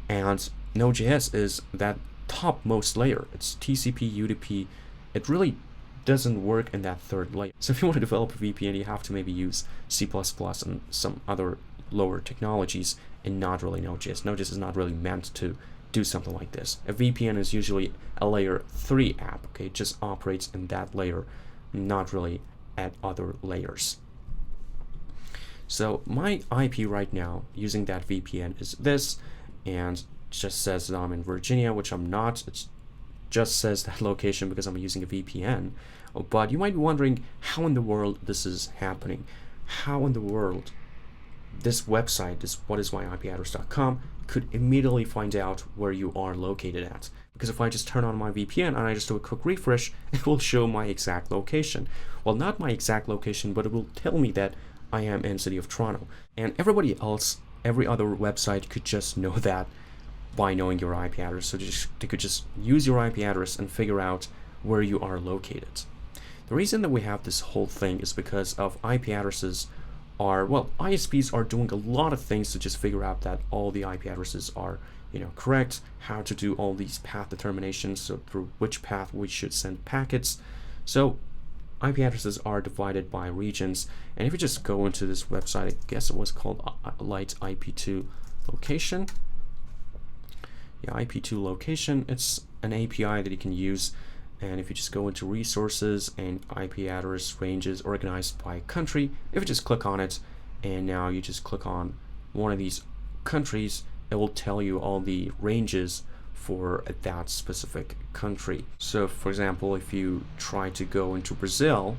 Speaker 2: And Node.js is that topmost layer. It's TCP, UDP. It really doesn't work in that third layer. So if you want to develop a VPN, you have to maybe use C++ and some other lower technologies, and not really Node.js. Node.js is not really meant to do something like this. A VPN is usually a layer 3 app. Okay, it just operates in that layer, not really at other layers. So my IP right now using that VPN is this, and just says that I'm in Virginia, which I'm not. It just says that location because I'm using a VPN. But you might be wondering how in the world this is happening. How in the world this website, this whatismyipaddress.com, could immediately find out where you are located at. Because if I just turn on my VPN and I just do a quick refresh, it will show my exact location. Well, not my exact location, but it will tell me that I am in the city of Toronto. And everybody else, every other website could just know that by knowing your IP address. So they could just use your IP address and figure out where you are located. The reason that we have this whole thing is because of IP addresses are, well, ISPs are doing a lot of things to just figure out that all the IP addresses are, correct, how to do all these path determinations, so through which path we should send packets. So IP addresses are divided by regions, and if you just go into this website, I guess it was called Light IP2 Location. Yeah, IP2 Location, it's an API that you can use, and if you just go into resources and IP address ranges organized by country, if you just click on it, and now you just click on one of these countries, it will tell you all the ranges for that specific country. So for example, if you try to go into Brazil,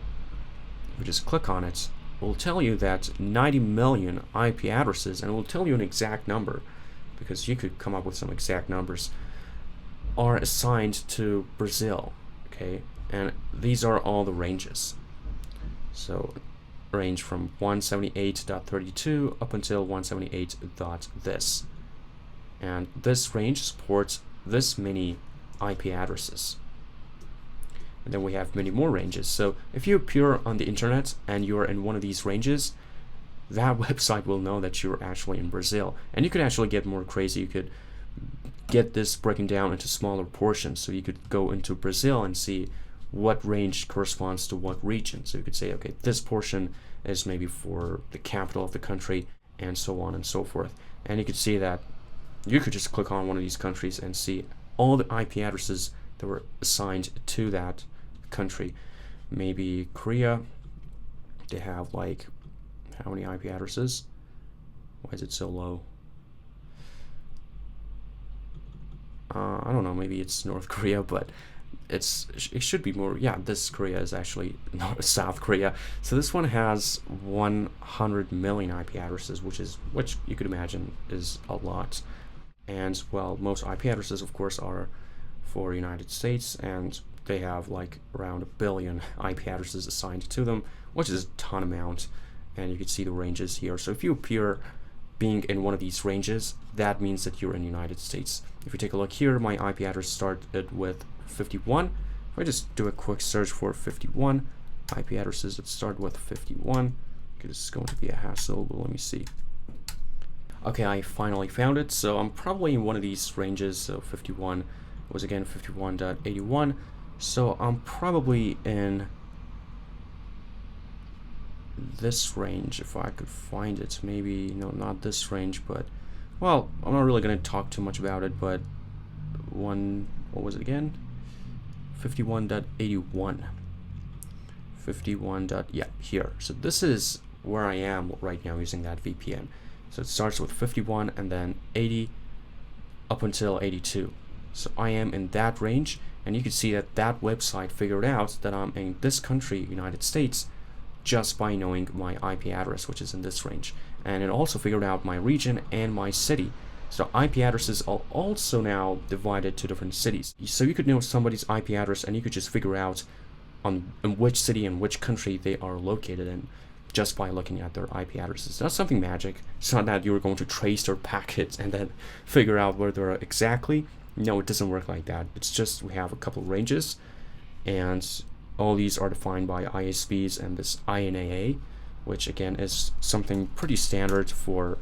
Speaker 2: if you just click on it, it will tell you that 90 million IP addresses, and it will tell you an exact number, because you could come up with some exact numbers, are assigned to Brazil. Okay, and these are all the ranges. So range from 178.32 up until 178. This, and this range supports this many IP addresses. And then we have many more ranges. So if you appear on the internet and you're in one of these ranges, that website will know that you're actually in Brazil. And you could actually get more crazy. You could get this broken down into smaller portions. So you could go into Brazil and see what range corresponds to what region. So you could say, okay, this portion is maybe for the capital of the country, and so on and so forth. And you could see that you could just click on one of these countries and see all the IP addresses that were assigned to that country. Maybe Korea, they have like, how many IP addresses? Why is it so low? I don't know, maybe it's North Korea, but it should be more. Yeah, this Korea is actually South Korea. So this one has 100 million IP addresses, which you could imagine is a lot. And well, most IP addresses, of course, are for United States, and they have like around 1 billion IP addresses assigned to them, which is a ton amount. And you can see the ranges here. So if you appear being in one of these ranges, that means that you're in the United States. If you take a look here, my IP address started with 51. If I just do a quick search for 51 IP addresses that start with 51, because it's going to be a hassle, but let me see. Okay, I finally found it. So I'm probably in one of these ranges. So 51 was again 51.81. So I'm probably in this range if I could find it. Maybe, no, not this range, but well, I'm not really going to talk too much about it, but what was it again? 51.81. 51. Yeah, here. So this is where I am right now using that VPN. So it starts with 51 and then 80 up until 82. So I am in that range, and you can see that that website figured out that I'm in this country, United States, just by knowing my IP address, which is in this range. And it also figured out my region and my city. So IP addresses are also now divided to different cities. So you could know somebody's IP address and you could just figure out in which city and which country they are located in just by looking at their IP addresses. That's something magic. It's not that you're going to trace their packets and then figure out where they're exactly. No, it doesn't work like that. It's just we have a couple of ranges, and all these are defined by ISPs and this INAA, which again is something pretty standard for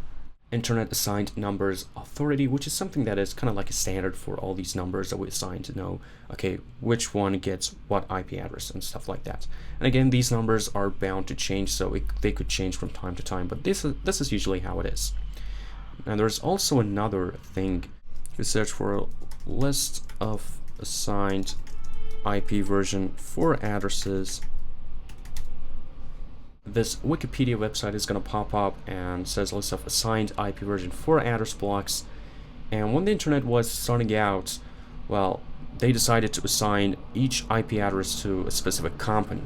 Speaker 2: Internet Assigned Numbers Authority, which is something that is kind of like a standard for all these numbers that we assign to know, okay, which one gets what IP address and stuff like that. And again, these numbers are bound to change, so they could change from time to time, but this is usually how it is. And there's also another thing. If you search for a list of assigned IP version for addresses, this Wikipedia website is going to pop up and says list of assigned IP version for address blocks. And when the internet was starting out, well, they decided to assign each IP address to a specific company.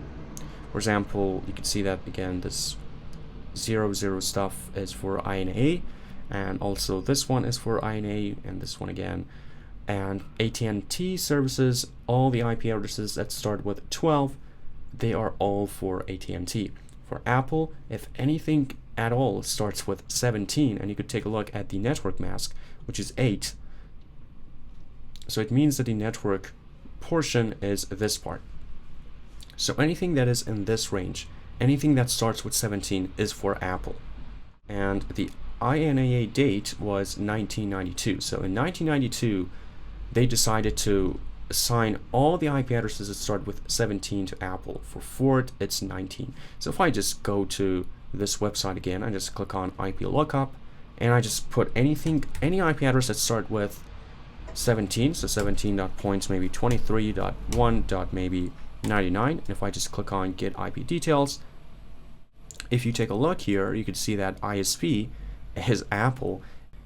Speaker 2: For example, you can see that again, this 00 stuff is for INA, and also this one is for INA, and this one again. And AT&T services, all the IP addresses that start with 12, they are all for AT&T. For Apple, if anything at all starts with 17, and you could take a look at the network mask, which is 8. So it means that the network portion is this part. So anything that is in this range, anything that starts with 17 is for Apple. And the INAA date was 1992. So in 1992, they decided to assign all the IP addresses that start with 17 to Apple. For Ford, it's 19. So if I just go to this website again, I just click on IP lookup, and I just put any IP address that start with 17, so 17.points maybe 23.1. maybe 99. And if I just click on get IP details, if you take a look here, you can see that ISP is Apple,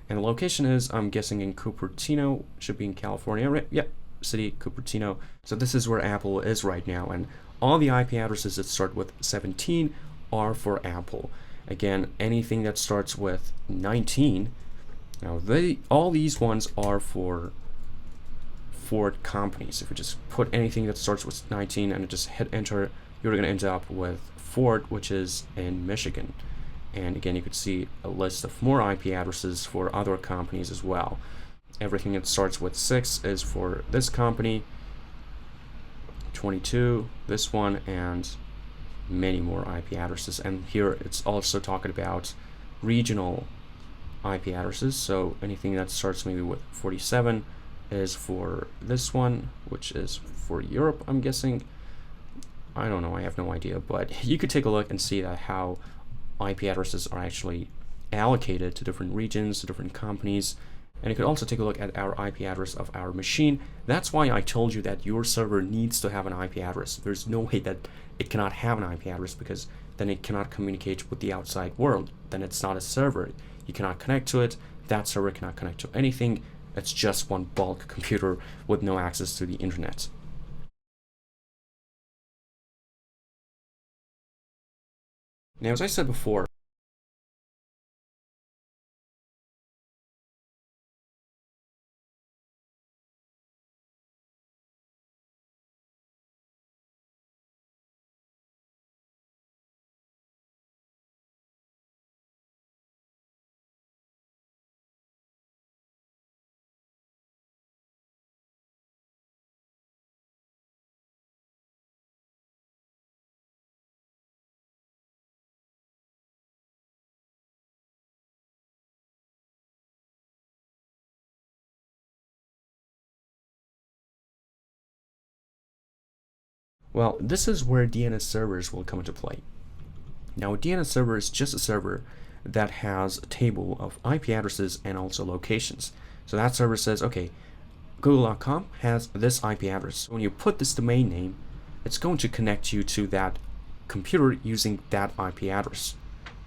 Speaker 2: and the location is, I'm guessing, in Cupertino, should be in California, right? Yep. City, Cupertino. So this is where Apple is right now, and all the IP addresses that start with 17 are for Apple. Again, anything that starts with 19, now all these ones are for Ford companies. If you just put anything that starts with 19 and just hit enter, you're going to end up with Ford, which is in Michigan. And again, you could see a list of more IP addresses for other companies as well. Everything that starts with 6 is for this company, 22, this one, and many more IP addresses. And here it's also talking about regional IP addresses. So anything that starts maybe with 47 is for this one, which is for Europe, I'm guessing. I don't know, I have no idea, but you could take a look and see that how IP addresses are actually allocated to different regions, to different companies. And you could also take a look at our IP address of our machine. That's why I told you that your server needs to have an IP address. There's no way that it cannot have an IP address, because then it cannot communicate with the outside world. Then it's not a server. You cannot connect to it. That server cannot connect to anything. It's just one bulk computer with no access to the internet. Now, as I said before, Well, this is where DNS servers will come into play. Now, a DNS server is just a server that has a table of IP addresses and also locations. So that server says, okay, Google.com has this IP address. When you put this domain name, it's going to connect you to that computer using that IP address.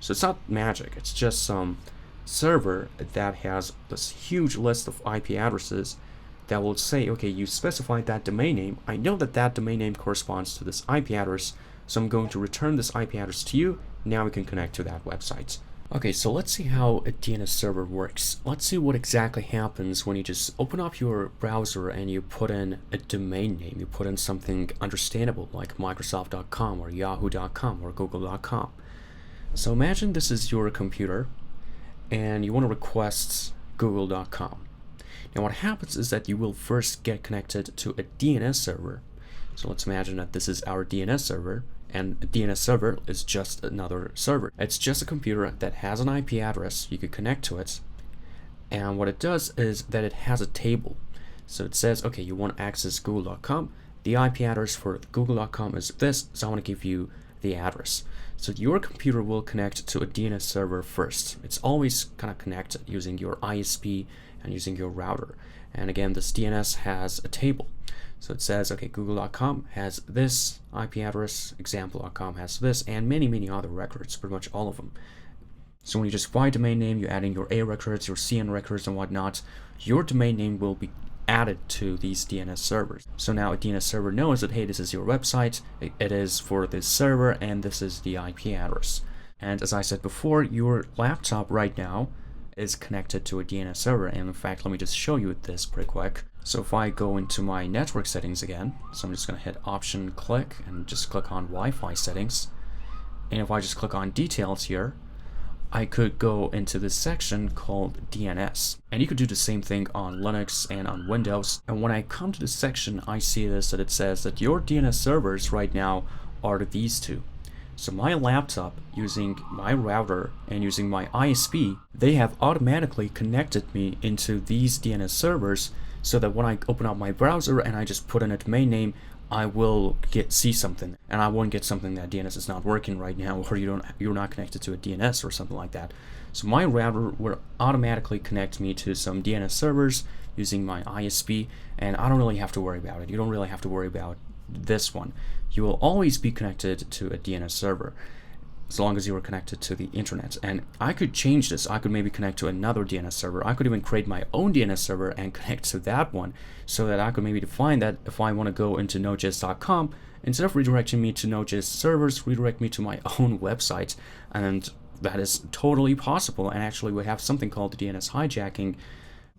Speaker 2: So it's not magic, it's just some server that has this huge list of IP addresses that will say, okay, you specified that domain name. I know that that domain name corresponds to this IP address, so I'm going to return this IP address to you. Now we can connect to that website. Okay, so let's see how a DNS server works. Let's see what exactly happens when you just open up your browser and you put in a domain name. You put in something understandable like Microsoft.com or Yahoo.com or Google.com. So imagine this is your computer and you want to request Google.com. Now what happens is that you will first get connected to a DNS server. So let's imagine that this is our DNS server, and a DNS server is just another server. It's just a computer that has an IP address. You could connect to it, and what it does is that it has a table. So it says, okay, you want to access Google.com. The IP address for Google.com is this, so I want to give you the address. So your computer will connect to a DNS server first. It's always kind of connected using your ISP and using your router. And again, this DNS has a table. So it says, okay, Google.com has this IP address, example.com has this, and many, many other records, pretty much all of them. So when you just Y domain name, you add in your A records, your CN records, and whatnot, your domain name will be added to these DNS servers. So now a DNS server knows that, hey, this is your website, it is for this server, and this is the IP address. And as I said before, your laptop right now is connected to a DNS server, and in fact, let me just show you this pretty quick. So if I go into my network settings again, so I'm just going to hit option click and just click on Wi-Fi settings, and if I just click on details here, I could go into this section called DNS, and you could do the same thing on Linux and on Windows. And when I come to this section, I see this, that it says that your DNS servers right now are these two. So my laptop, using my router and using my ISP, they have automatically connected me into these DNS servers, so that when I open up my browser and I just put in a domain name, I will see something, and I won't get something that DNS is not working right now, or you're not connected to a DNS or something like that. So my router will automatically connect me to some DNS servers using my ISP, and I don't really have to worry about it. You don't really have to worry about this one. You will always be connected to a DNS server as long as you are connected to the internet. And I could change this. I could maybe connect to another DNS server. I could even create my own DNS server and connect to that one, so that I could maybe define that if I want to go into Node.js.com, instead of redirecting me to Node.js servers, redirect me to my own website. And that is totally possible. And actually we have something called DNS hijacking,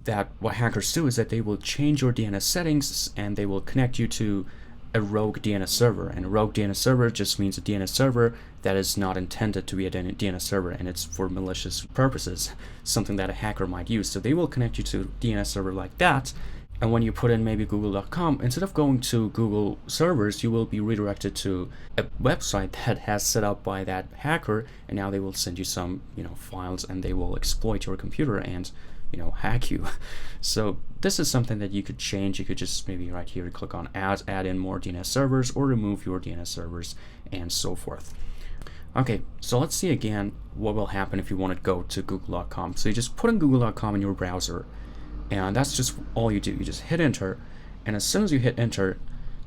Speaker 2: that what hackers do is that they will change your DNS settings and they will connect you to a rogue DNS server. And a rogue DNS server just means a DNS server that is not intended to be a DNS server, and it's for malicious purposes, something that a hacker might use. So they will connect you to a DNS server like that, and when you put in maybe Google.com, instead of going to Google servers, you will be redirected to a website that has set up by that hacker, and now they will send you some files, and they will exploit your computer and hack you. So this is something that you could change. You could just maybe right here click on add in more DNS servers, or remove your DNS servers, and so forth. Okay, so let's see again what will happen if you want to go to Google.com. So you just put in Google.com in your browser, and that's just all you do. You just hit enter, and as soon as you hit enter,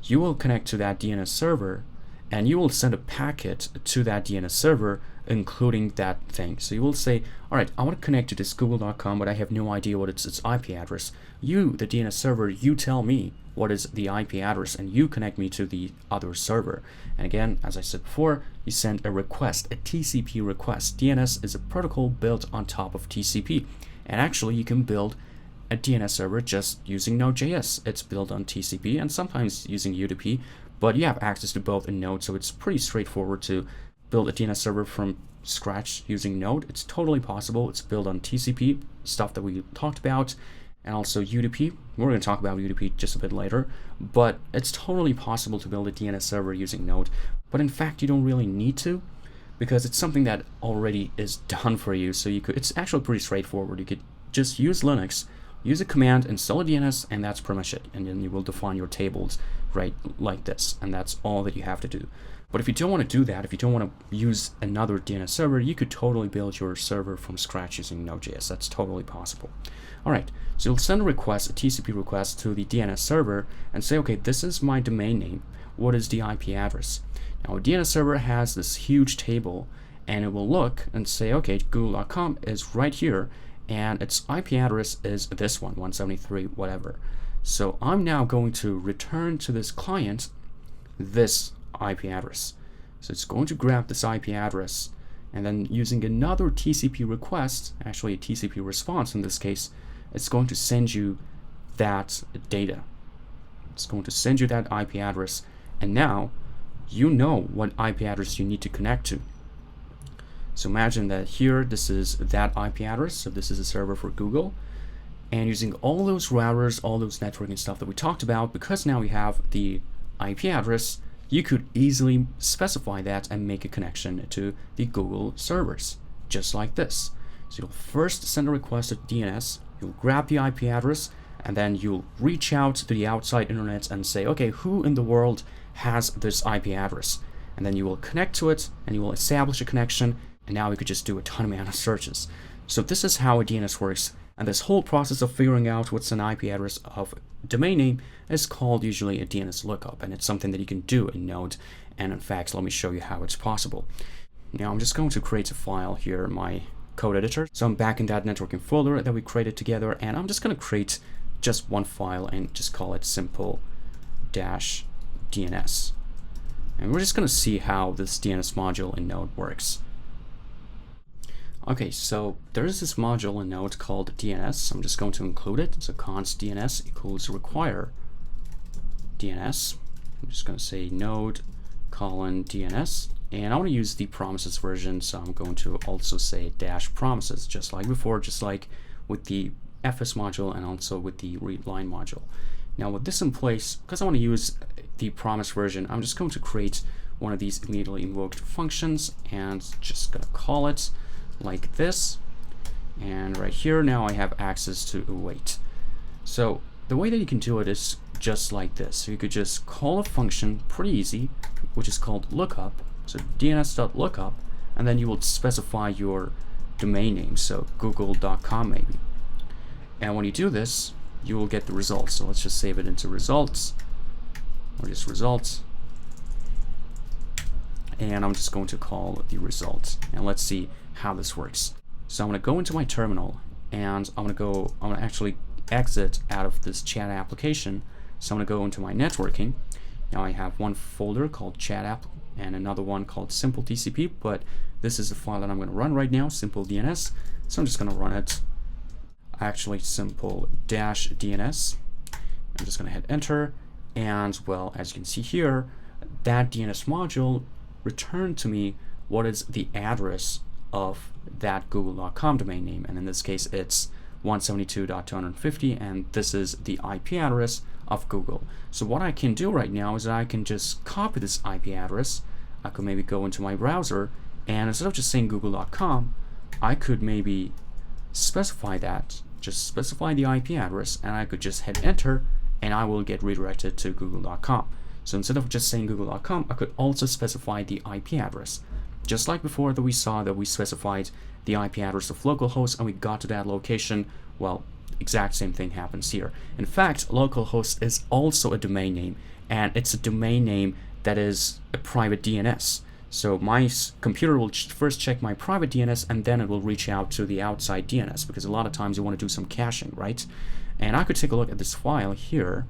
Speaker 2: you will connect to that DNS server, and you will send a packet to that DNS server including that thing. So you will say, all right, I want to connect to this Google.com, but I have no idea what its IP address. You, the DNS server, you tell me what is the IP address, and you connect me to the other server. And again, as I said before, you send a request, a TCP request. DNS is a protocol built on top of TCP, and actually you can build a DNS server just using Node.js. It's built on TCP and sometimes using UDP, but you have access to both in Node, so it's pretty straightforward to build a DNS server from scratch using Node. It's totally possible. It's built on TCP, stuff that we talked about, and also UDP. We're going to talk about UDP just a bit later, but it's totally possible to build a DNS server using Node. But in fact, you don't really need to, because it's something that already is done for you. So it's actually pretty straightforward. You could just use Linux,
Speaker 1: use a command, install a DNS, and that's pretty much it. And then you will define your tables right like this, and that's all that you have to do. But if you don't want to do that, if you don't want to use another DNS server, you could totally build your server from scratch using Node.js. That's totally possible. All right, so you'll send a request, a TCP request to the DNS server and say, okay, this is my domain name. What is the IP address? Now, a DNS server has this huge table, and it will look and say, okay, google.com is right here, and its IP address is this one, 173, whatever. So I'm now going to return to this client this IP address. So it's going to grab this IP address, and then using another TCP request, actually a TCP response in this case, it's going to send you that data. It's going to send you that IP address, and now you know what IP address you need to connect to. So imagine that here, this is that IP address, so this is a server for Google, and using all those routers, all those networking stuff that we talked about, because now we have the IP address, you could easily specify that and make a connection to the Google servers, just like this. So you'll first send a request to DNS, you'll grab the IP address, and then you'll reach out to the outside internet and say, okay, who in the world has this IP address? And then you will connect to it, and you will establish a connection, and now we could just do a ton of searches. So this is how a DNS works, and this whole process of figuring out what's an IP address of domain name is called usually a DNS lookup, and it's something that you can do in Node. And in fact, let me show you how it's possible. Now I'm just going to create a file here in my code editor. So I'm back in that networking folder that we created together, and I'm just going to create just one file and just call it simple-DNS. And we're just going to see how this DNS module in Node works. Okay, so there's this module in Node called DNS. I'm just going to include it. So const DNS equals require DNS. I'm just going to say node :DNS, and I want to use the promises version, so I'm going to also say -promises, just like before, just like with the FS module and also with the read line module. Now with this in place, because I want to use the promise version, I'm just going to create one of these immediately invoked functions and just gonna call it like this. And right here now I have access to await. So the way that you can do it is just like this. So you could just call a function pretty easy, which is called lookup. So dns.lookup, and then you will specify your domain name, so google.com maybe. And when you do this, you will get the results. So let's just save it into results, or just results. And I'm just going to call the results, and let's see how this works. So I'm going to go into my terminal, and I'm going to actually exit out of this chat application. So I'm going to go into my networking. Now I have one folder called chat app and another one called simple TCP, but this is the file that I'm going to run right now, simple DNS. So I'm just going to run it, actually simple-DNS. I'm just going to hit enter, and well, as you can see here, that DNS module returned to me what is the address of that google.com domain name, and in this case it's 172.250, and this is the IP address of Google. So what I can do right now is I can just copy this IP address. I could maybe go into my browser, and instead of just saying google.com, I could maybe specify that, just specify the IP address, and I could just hit enter, and I will get redirected to google.com. So instead of just saying google.com, I could also specify the IP address. Just like before that we saw that we specified the IP address of localhost and we got to that location, well, exact same thing happens here. In fact, localhost is also a domain name, and it's a domain name that is a private DNS. So my computer will first check my private DNS, and then it will reach out to the outside DNS, because a lot of times you want to do some caching, right? And I could take a look at this file here.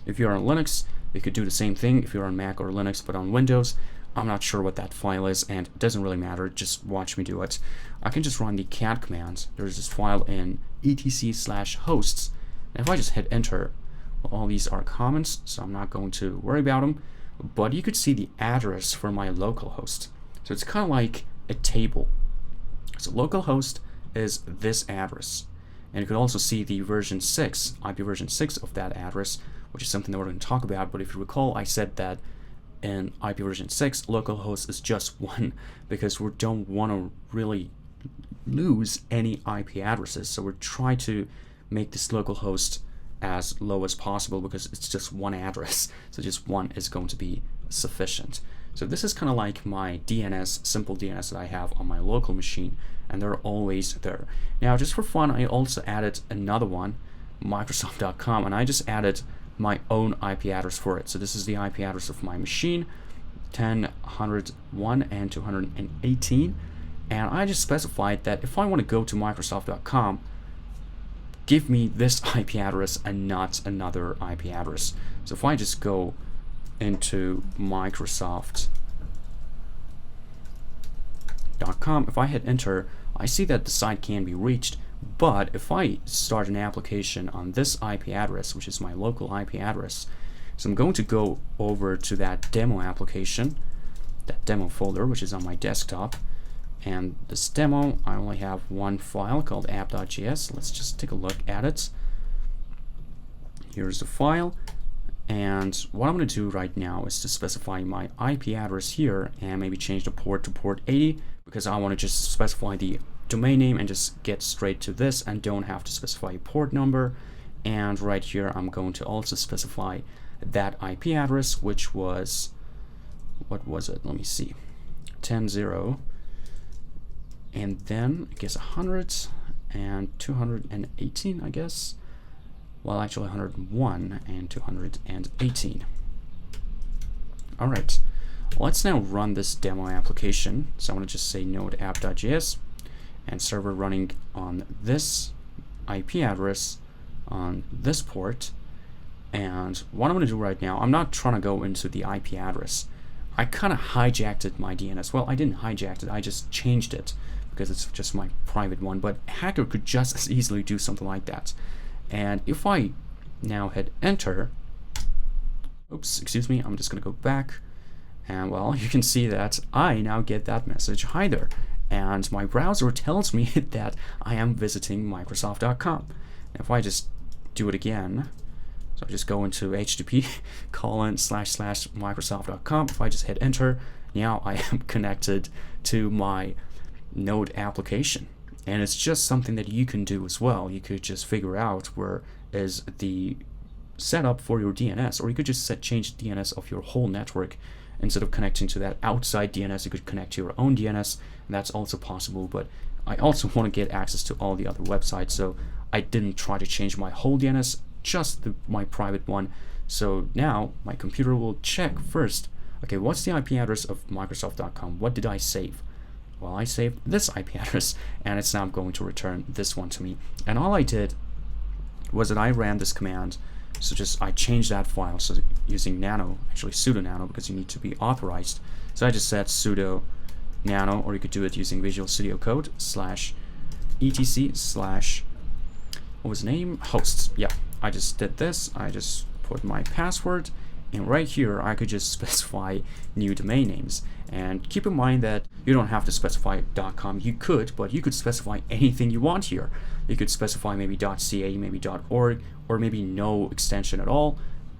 Speaker 1: If you're on Linux, you could do the same thing if you're on Mac or Linux, but on Windows, I'm not sure what that file is, and it doesn't really matter, just watch me do it. I can just run the cat command. There's this file in etc/hosts, and if I just hit enter, well, all these are comments, so I'm not going to worry about them, but you could see the address for my localhost. So it's kind of like a table. So localhost is this address, and you could also see the version 6, IP version 6 of that address, which is something that we're going to talk about. But if you recall, I said that in IP version 6, localhost is just one, because we don't want to really lose any IP addresses. So we're trying to make this localhost as low as possible because it's just one address. So just one is going to be sufficient. So this is kind of like my DNS, simple DNS that I have on my local machine, and they're always there. Now, just for fun, I also added another one, Microsoft.com, and I just added my own IP address for it. So this is the IP address of my machine, 10.101 and 218, and I just specified that if I want to go to Microsoft.com, give me this IP address and not another IP address. So if I just go into Microsoft.com, if I hit enter, I see that the site can be reached. But if I start an application on this IP address, which is my local IP address, so I'm going to go over to that demo application, that demo folder, which is on my desktop. And this demo, I only have one file called app.js. Let's just take a look at it. Here's the file. And what I'm going to do right now is to specify my IP address here and maybe change the port to port 80, because I want to just specify the domain name and just get straight to this and don't have to specify a port number. And right here, I'm going to also specify that IP address, which was, what was it? Let me see, 10.0. And then I guess 100 and 218, I guess. Well, actually 101 and 218. All right, let's now run this demo application. So I'm going to just say node app.js and server running on this IP address on this port. And what I'm going to do right now, I'm not trying to go into the IP address. I kind of hijacked my DNS. Well, I didn't hijack it, I just changed it because it's just my private one, but a hacker could just as easily do something like that. And if I now hit enter, oops, excuse me, I'm just going to go back, and well, you can see that I now get that message, hi there, and my browser tells me that I am visiting Microsoft.com. If I just do it again, so I just go into http://microsoft.com, if I just hit enter, now I am connected to my Node application. And it's just something that you can do as well. You could just figure out where is the setup for your DNS, or you could just change the DNS of your whole network. Instead of connecting to that outside DNS, you could connect to your own DNS, and that's also possible. But I also want to get access to all the other websites, so I didn't try to change my whole DNS, just my private one. So now my computer will check first, okay, what's the IP address of Microsoft.com? What did I save? Well, I saved this IP address, and it's now going to return this one to me. And all I did was that I ran this command. So just I changed that file, so using nano, actually sudo nano, because you need to be authorized. So I just said sudo nano, or you could do it using Visual Studio Code /etc/ what was the name? Hosts. Yeah, I just did this. I just put my password, and right here I could just specify new domain names. And keep in mind that you don't have to specify .com. You could, but you could specify anything you want here. You could specify maybe .ca, maybe .org, or maybe no extension at all,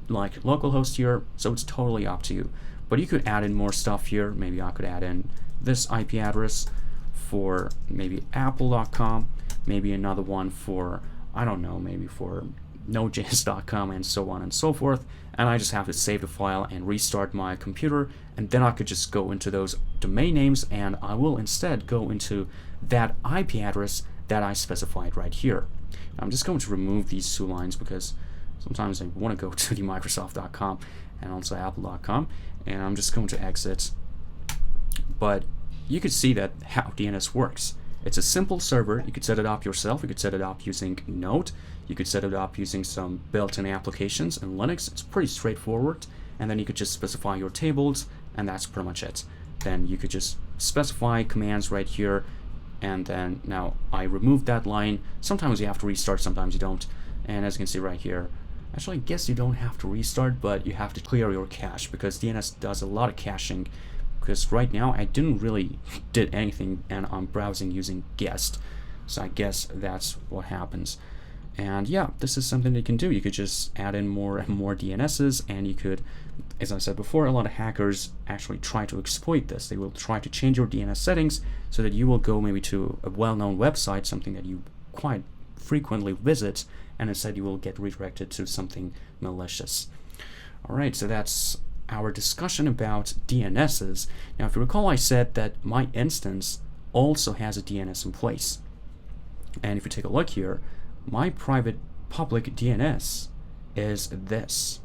Speaker 1: like localhost here. So it's totally up to you. But you could add in more stuff here. Maybe I could add in this IP address for maybe apple.com, maybe another one for, I don't know, maybe for Node.js.com, and so on and so forth. And I just have to save the file and restart my computer, and then I could just go into those domain names, and I will instead go into that IP address that I specified right here. I'm just going to remove these two lines because sometimes I want to go to the Microsoft.com and also Apple.com, and I'm just going to exit. But you could see that how DNS works. It's a simple server. You could set it up yourself. You could set it up using Node. You could set it up using some built-in applications in Linux. It's pretty straightforward. And then you could just specify your tables, and that's pretty much it. Then you could just specify commands right here. And then now I removed that line. Sometimes you have to restart, sometimes you don't. And as you can see right here, actually I guess you don't have to restart, but you have to clear your cache because DNS does a lot of caching. Because right now I didn't really did anything, and I'm browsing using guest, so I guess that's what happens. And yeah, this is something that you can do. You could just add in more and more DNSs, and you could, as I said before, a lot of hackers actually try to exploit this. They will try to change your DNS settings so that you will go maybe to a well-known website, something that you quite frequently visit, and instead you will get redirected to something malicious. All right, so that's our discussion about DNSs. Now, if you recall, I said that my instance also has a DNS in place. And if you take a look here, my private public DNS is this.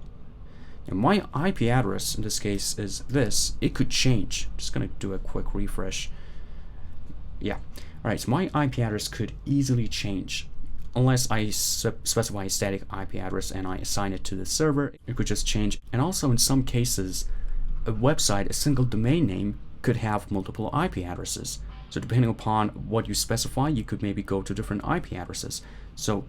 Speaker 1: And my IP address in this case is this. It could change. Just gonna do a quick refresh. Yeah. All right, so my IP address could easily change. Unless I specify a static IP address and I assign it to the server, it could just change. And also in some cases, a website, a single domain name could have multiple IP addresses. So depending upon what you specify, you could maybe go to different IP addresses. So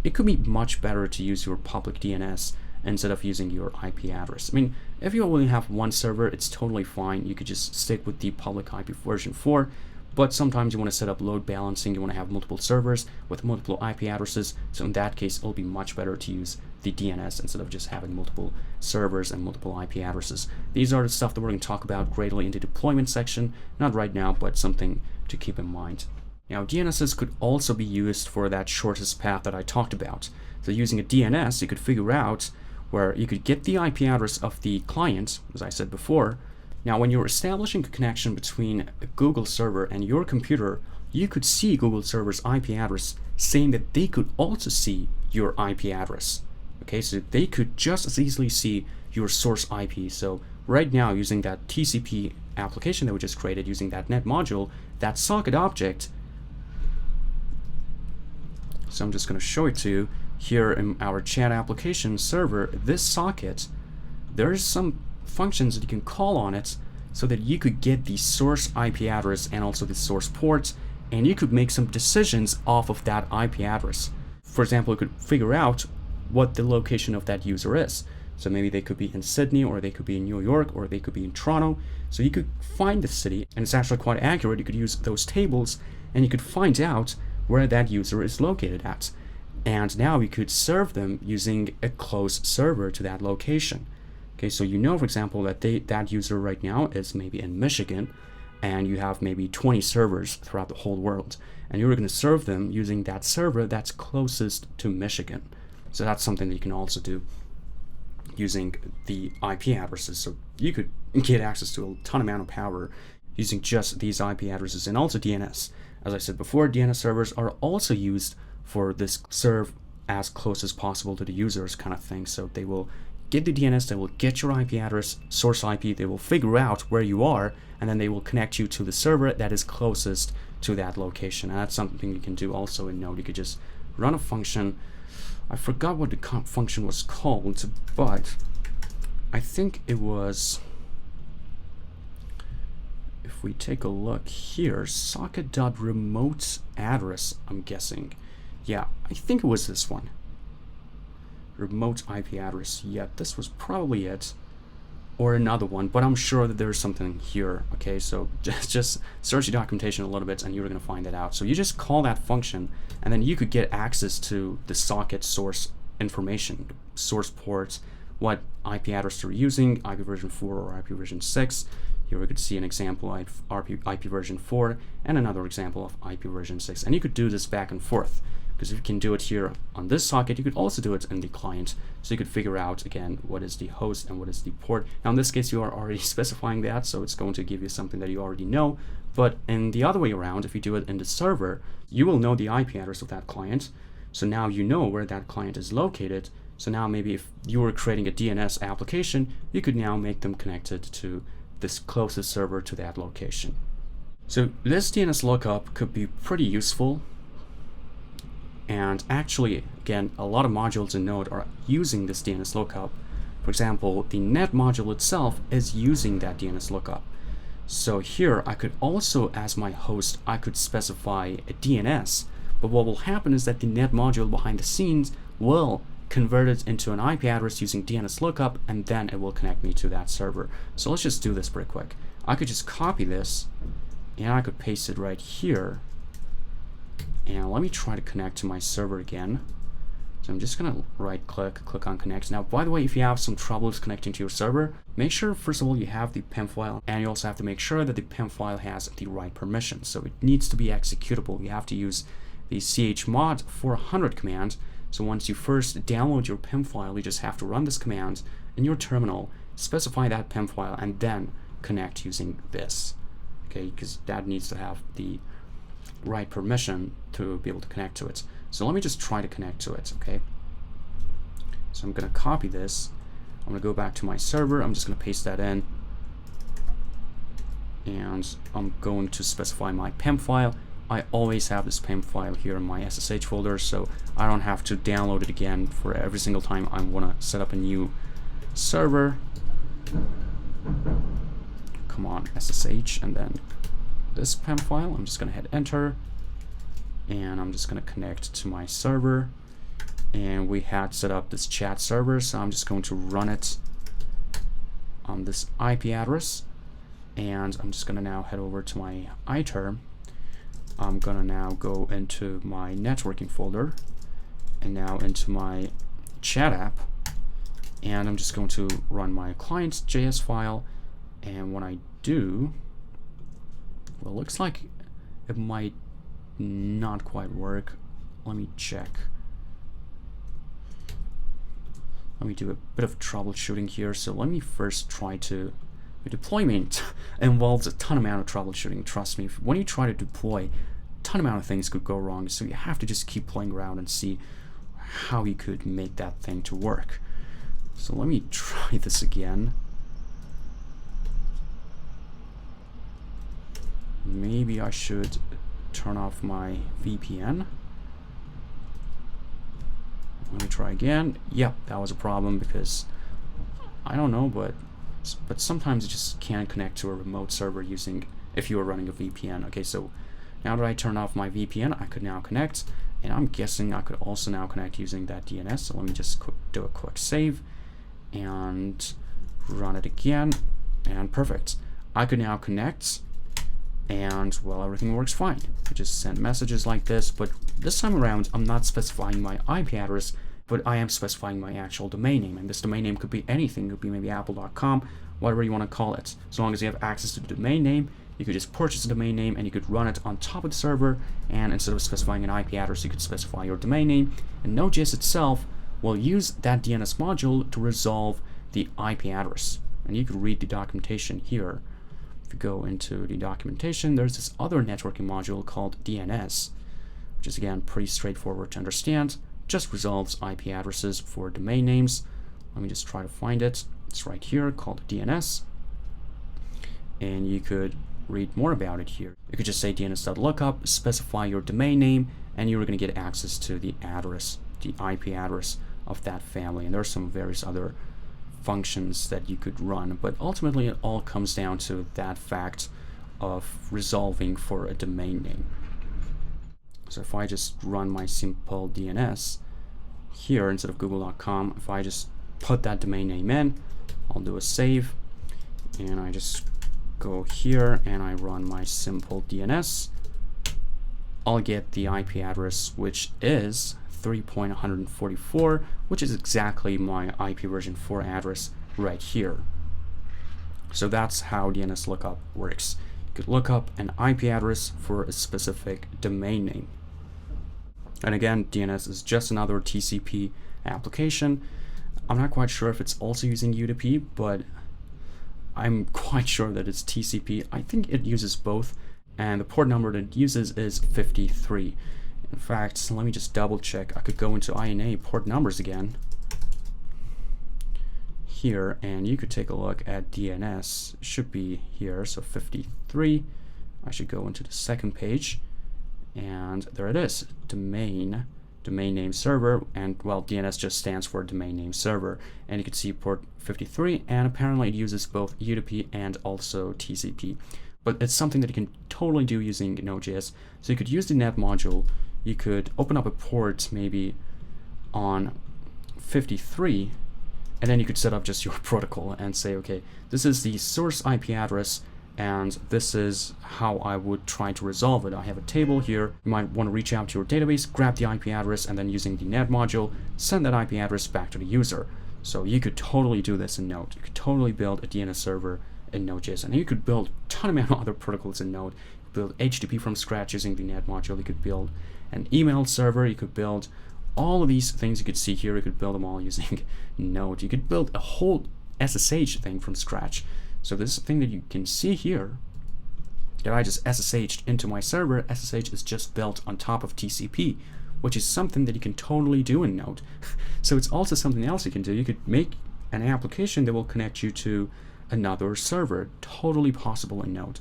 Speaker 1: it could be much better to use your public DNS instead of using your IP address. I mean, if you only have one server, it's totally fine. You could just stick with the public IP version 4. But sometimes you want to set up load balancing, you want to have multiple servers with multiple IP addresses, so in that case it'll be much better to use the DNS instead of just having multiple servers and multiple IP addresses. These are the stuff that we're going to talk about greatly in the deployment section, not right now, but something to keep in mind. Now, DNSs could also be used for that shortest path that I talked about. So using a DNS, you could figure out where you could get the IP address of the client, as I said before. Now, when you're establishing a connection between a Google server and your computer, you could see Google server's IP address, saying that they could also see your IP address. Okay, so they could just as easily see your source IP. So right now, using that TCP application that we just created, using that net module, that socket object. So I'm just going to show it to you here in our chat application server. This socket, there's some functions that you can call on it so that you could get the source IP address and also the source port, and you could make some decisions off of that IP address. For example, you could figure out what the location of that user is. So maybe they could be in Sydney, or they could be in New York, or they could be in Toronto. So you could find the city, and it's actually quite accurate. You could use those tables and you could find out where that user is located at. And now you could serve them using a close server to that location. Okay, so you know, for example, that that user right now is maybe in Michigan, and you have maybe 20 servers throughout the whole world, and you're going to serve them using that server that's closest to Michigan. So that's something that you can also do using the IP addresses. So you could get access to a ton amount of power using just these IP addresses, and also DNS. As I said before, DNS servers are also used for this serve as close as possible to the users kind of thing. So they will get the DNS, they will get your IP address, source IP, they will figure out where you are, and then they will connect you to the server that is closest to that location. And that's something you can do also in Node. You could just run a function. I forgot what the function was called, but I think it was, if we take a look here, socket.remote address, I'm guessing. Yeah, I think it was this one. Remote IP address. Yeah, this was probably it, or another one, but I'm sure that there's something here. Okay, so just search the documentation a little bit and you're going to find that out. So you just call that function, and then you could get access to the socket source information, source ports, what IP address you're using, IP version 4 or IP version 6. Here we could see an example of IP version 4 and another example of IP version 6, and you could do this back and forth. Because if you can do it here on this socket, you could also do it in the client. So you could figure out, again, what is the host and what is the port. Now, in this case, you are already specifying that, so it's going to give you something that you already know. But in the other way around, if you do it in the server, you will know the IP address of that client. So now you know where that client is located. So now maybe if you were creating a DNS application, you could now make them connected to this closest server to that location. So this DNS lookup could be pretty useful. And actually, again, a lot of modules in Node are using this DNS lookup. For example, the net module itself is using that DNS lookup. So here, I could also, as my host, I could specify a DNS. But what will happen is that the net module behind the scenes will convert it into an IP address using DNS lookup, and then it will connect me to that server. So let's just do this pretty quick. I could just copy this, and I could paste it right here. And let me try to connect to my server again. So I'm just going to right click on connect. Now, by the way, if you have some troubles connecting to your server, make sure, first of all, you have the PIM file, and you also have to make sure that the PIM file has the right permissions. So it needs to be executable. You have to use the chmod 400 command. So once you first download your PIM file, you just have to run this command in your terminal, specify that PIM file, and then connect using this. Okay, because that needs to have the right permission to be able to connect to it. So let me just try to connect to it, okay? So I'm going to copy this. I'm going to go back to my server. I'm just going to paste that in. And I'm going to specify my PIM file. I always have this PIM file here in my SSH folder, so I don't have to download it again for every single time I want to set up a new server. Come on, SSH, and then this PIM file. I'm just going to hit enter, and I'm just going to connect to my server. And we had set up this chat server, so I'm just going to run it on this IP address. And I'm just going to now head over to my iTerm. I'm going to now go into my networking folder and now into my chat app. And I'm just going to run my client.js file. And when I do, well, it looks like it might not quite work. Let me check. Let me do a bit of troubleshooting here. So let me first try to... Deployment involves a ton amount of troubleshooting, trust me. When you try to deploy, a ton amount of things could go wrong, so you have to just keep playing around and see how you could make that thing to work. So let me try this again. Maybe I should turn off my VPN. Let me try again. Yep, that was a problem because I don't know, but sometimes you just can't connect to a remote server using, if you are running a VPN. Okay, so now that I turn off my VPN, I could now connect, and I'm guessing I could also now connect using that DNS. So let me just do a quick save and run it again, and perfect. I could now connect, and well, everything works fine. I just send messages like this, but this time around, I'm not specifying my IP address, but I am specifying my actual domain name, and this domain name could be anything. It could be maybe apple.com, whatever you want to call it. As long as you have access to the domain name, you could just purchase the domain name and you could run it on top of the server, and instead of specifying an IP address, you could specify your domain name, and Node.js itself will use that DNS module to resolve the IP address. And you could read the documentation here. If you go into the documentation, there's this other networking module called DNS, which is again pretty straightforward to understand. Just resolves IP addresses for domain names. Let me just try to find it. It's right here, called DNS. And you could read more about it here. You could just say dns.lookup, specify your domain name, and you're going to get access to the address, the IP address of that family. And there are some various other functions that you could run, but ultimately it all comes down to that fact of resolving for a domain name. So if I just run my simple DNS here instead of google.com, if I just put that domain name in, I'll do a save, and I just go here and I run my simple DNS, I'll get the IP address, which is 3.144, which is exactly my IP version 4 address right here. So that's how DNS lookup works. You could look up an IP address for a specific domain name. And again, DNS is just another TCP application. I'm not quite sure if it's also using UDP, but I'm quite sure that it's TCP. I think it uses both, and the port number that it uses is 53. In fact, let me just double check. I could go into INA port numbers again here, and you could take a look at DNS. It should be here, so 53. I should go into the second page, and there it is, domain name server, and well, DNS just stands for domain name server, and you can see port 53, and apparently it uses both UDP and also TCP. But it's something that you can totally do using Node.js. So you could use the net module, you could open up a port maybe on 53, and then you could set up just your protocol and say, okay, this is the source IP address, and this is how I would try to resolve it. I have a table here. You might want to reach out to your database, grab the IP address, and then using the net module, send that IP address back to the user. So you could totally do this in Node. You could totally build a DNS server in Node.js, and you could build a ton amount of other protocols in Node. build HTTP from scratch using the net module. You could build an email server. You could build all of these things you could see here. You could build them all using Node. You could build a whole SSH thing from scratch. So this thing that you can see here that I just SSH'd into my server, SSH is just built on top of TCP, which is something that you can totally do in Node. So it's also something else you can do. You could make an application that will connect you to another server, totally possible in Node.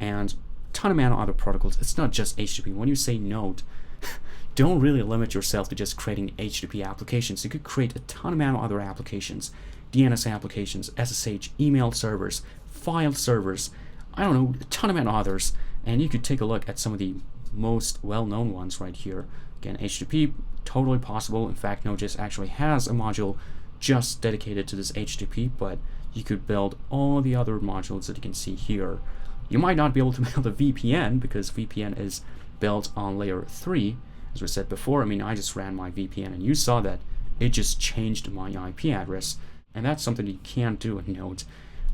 Speaker 1: And a ton amount of other protocols. It's not just HTTP. When you say Node, don't really limit yourself to just creating HTTP applications. You could create a ton amount of other applications, DNS applications, SSH, email servers, file servers, I don't know, a ton amount of others. And you could take a look at some of the most well-known ones right here. Again, HTTP, totally possible. In fact, Node.js actually has a module just dedicated to this HTTP, but you could build all the other modules that you can see here. You might not be able to build a VPN because VPN is built on layer 3. As we said before, I mean, I just ran my VPN and you saw that it just changed my IP address. And that's something you can't do in Node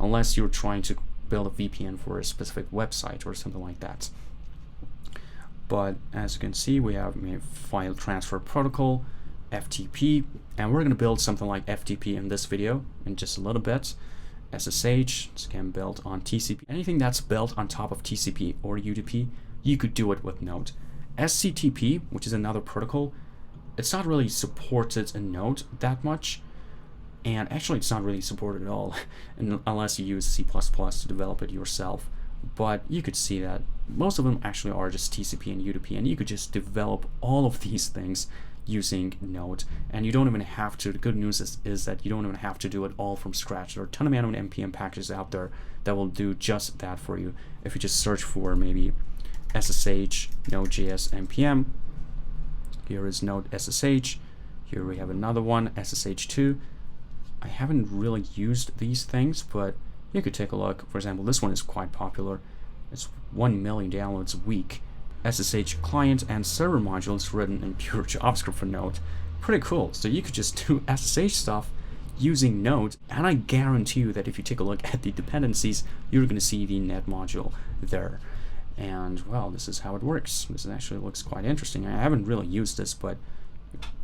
Speaker 1: unless you're trying to build a VPN for a specific website or something like that. But as you can see, we have file transfer protocol, FTP, and we're going to build something like FTP in this video in just a little bit. SSH, it's again built on TCP. Anything that's built on top of TCP or UDP, you could do it with Node. SCTP, which is another protocol, it's not really supported in Node that much, and actually it's not really supported at all unless you use C++ to develop it yourself. But you could see that most of them actually are just TCP and UDP, and you could just develop all of these things using Node, and you don't even have to. The good news is that you don't even have to do it all from scratch. There are a ton amount of NPM packages out there that will do just that for you. If you just search for maybe SSH Node.js npm, here is Node SSH, here we have another one, SSH2. I haven't really used these things, but you could take a look. For example, this one is quite popular. It's 1 million downloads a week. SSH client and server modules written in pure JavaScript for Node. Pretty cool. So you could just do SSH stuff using Node, and I guarantee you that if you take a look at the dependencies, you're going to see the net module there. And well, this is how it works. This actually looks quite interesting. I haven't really used this, but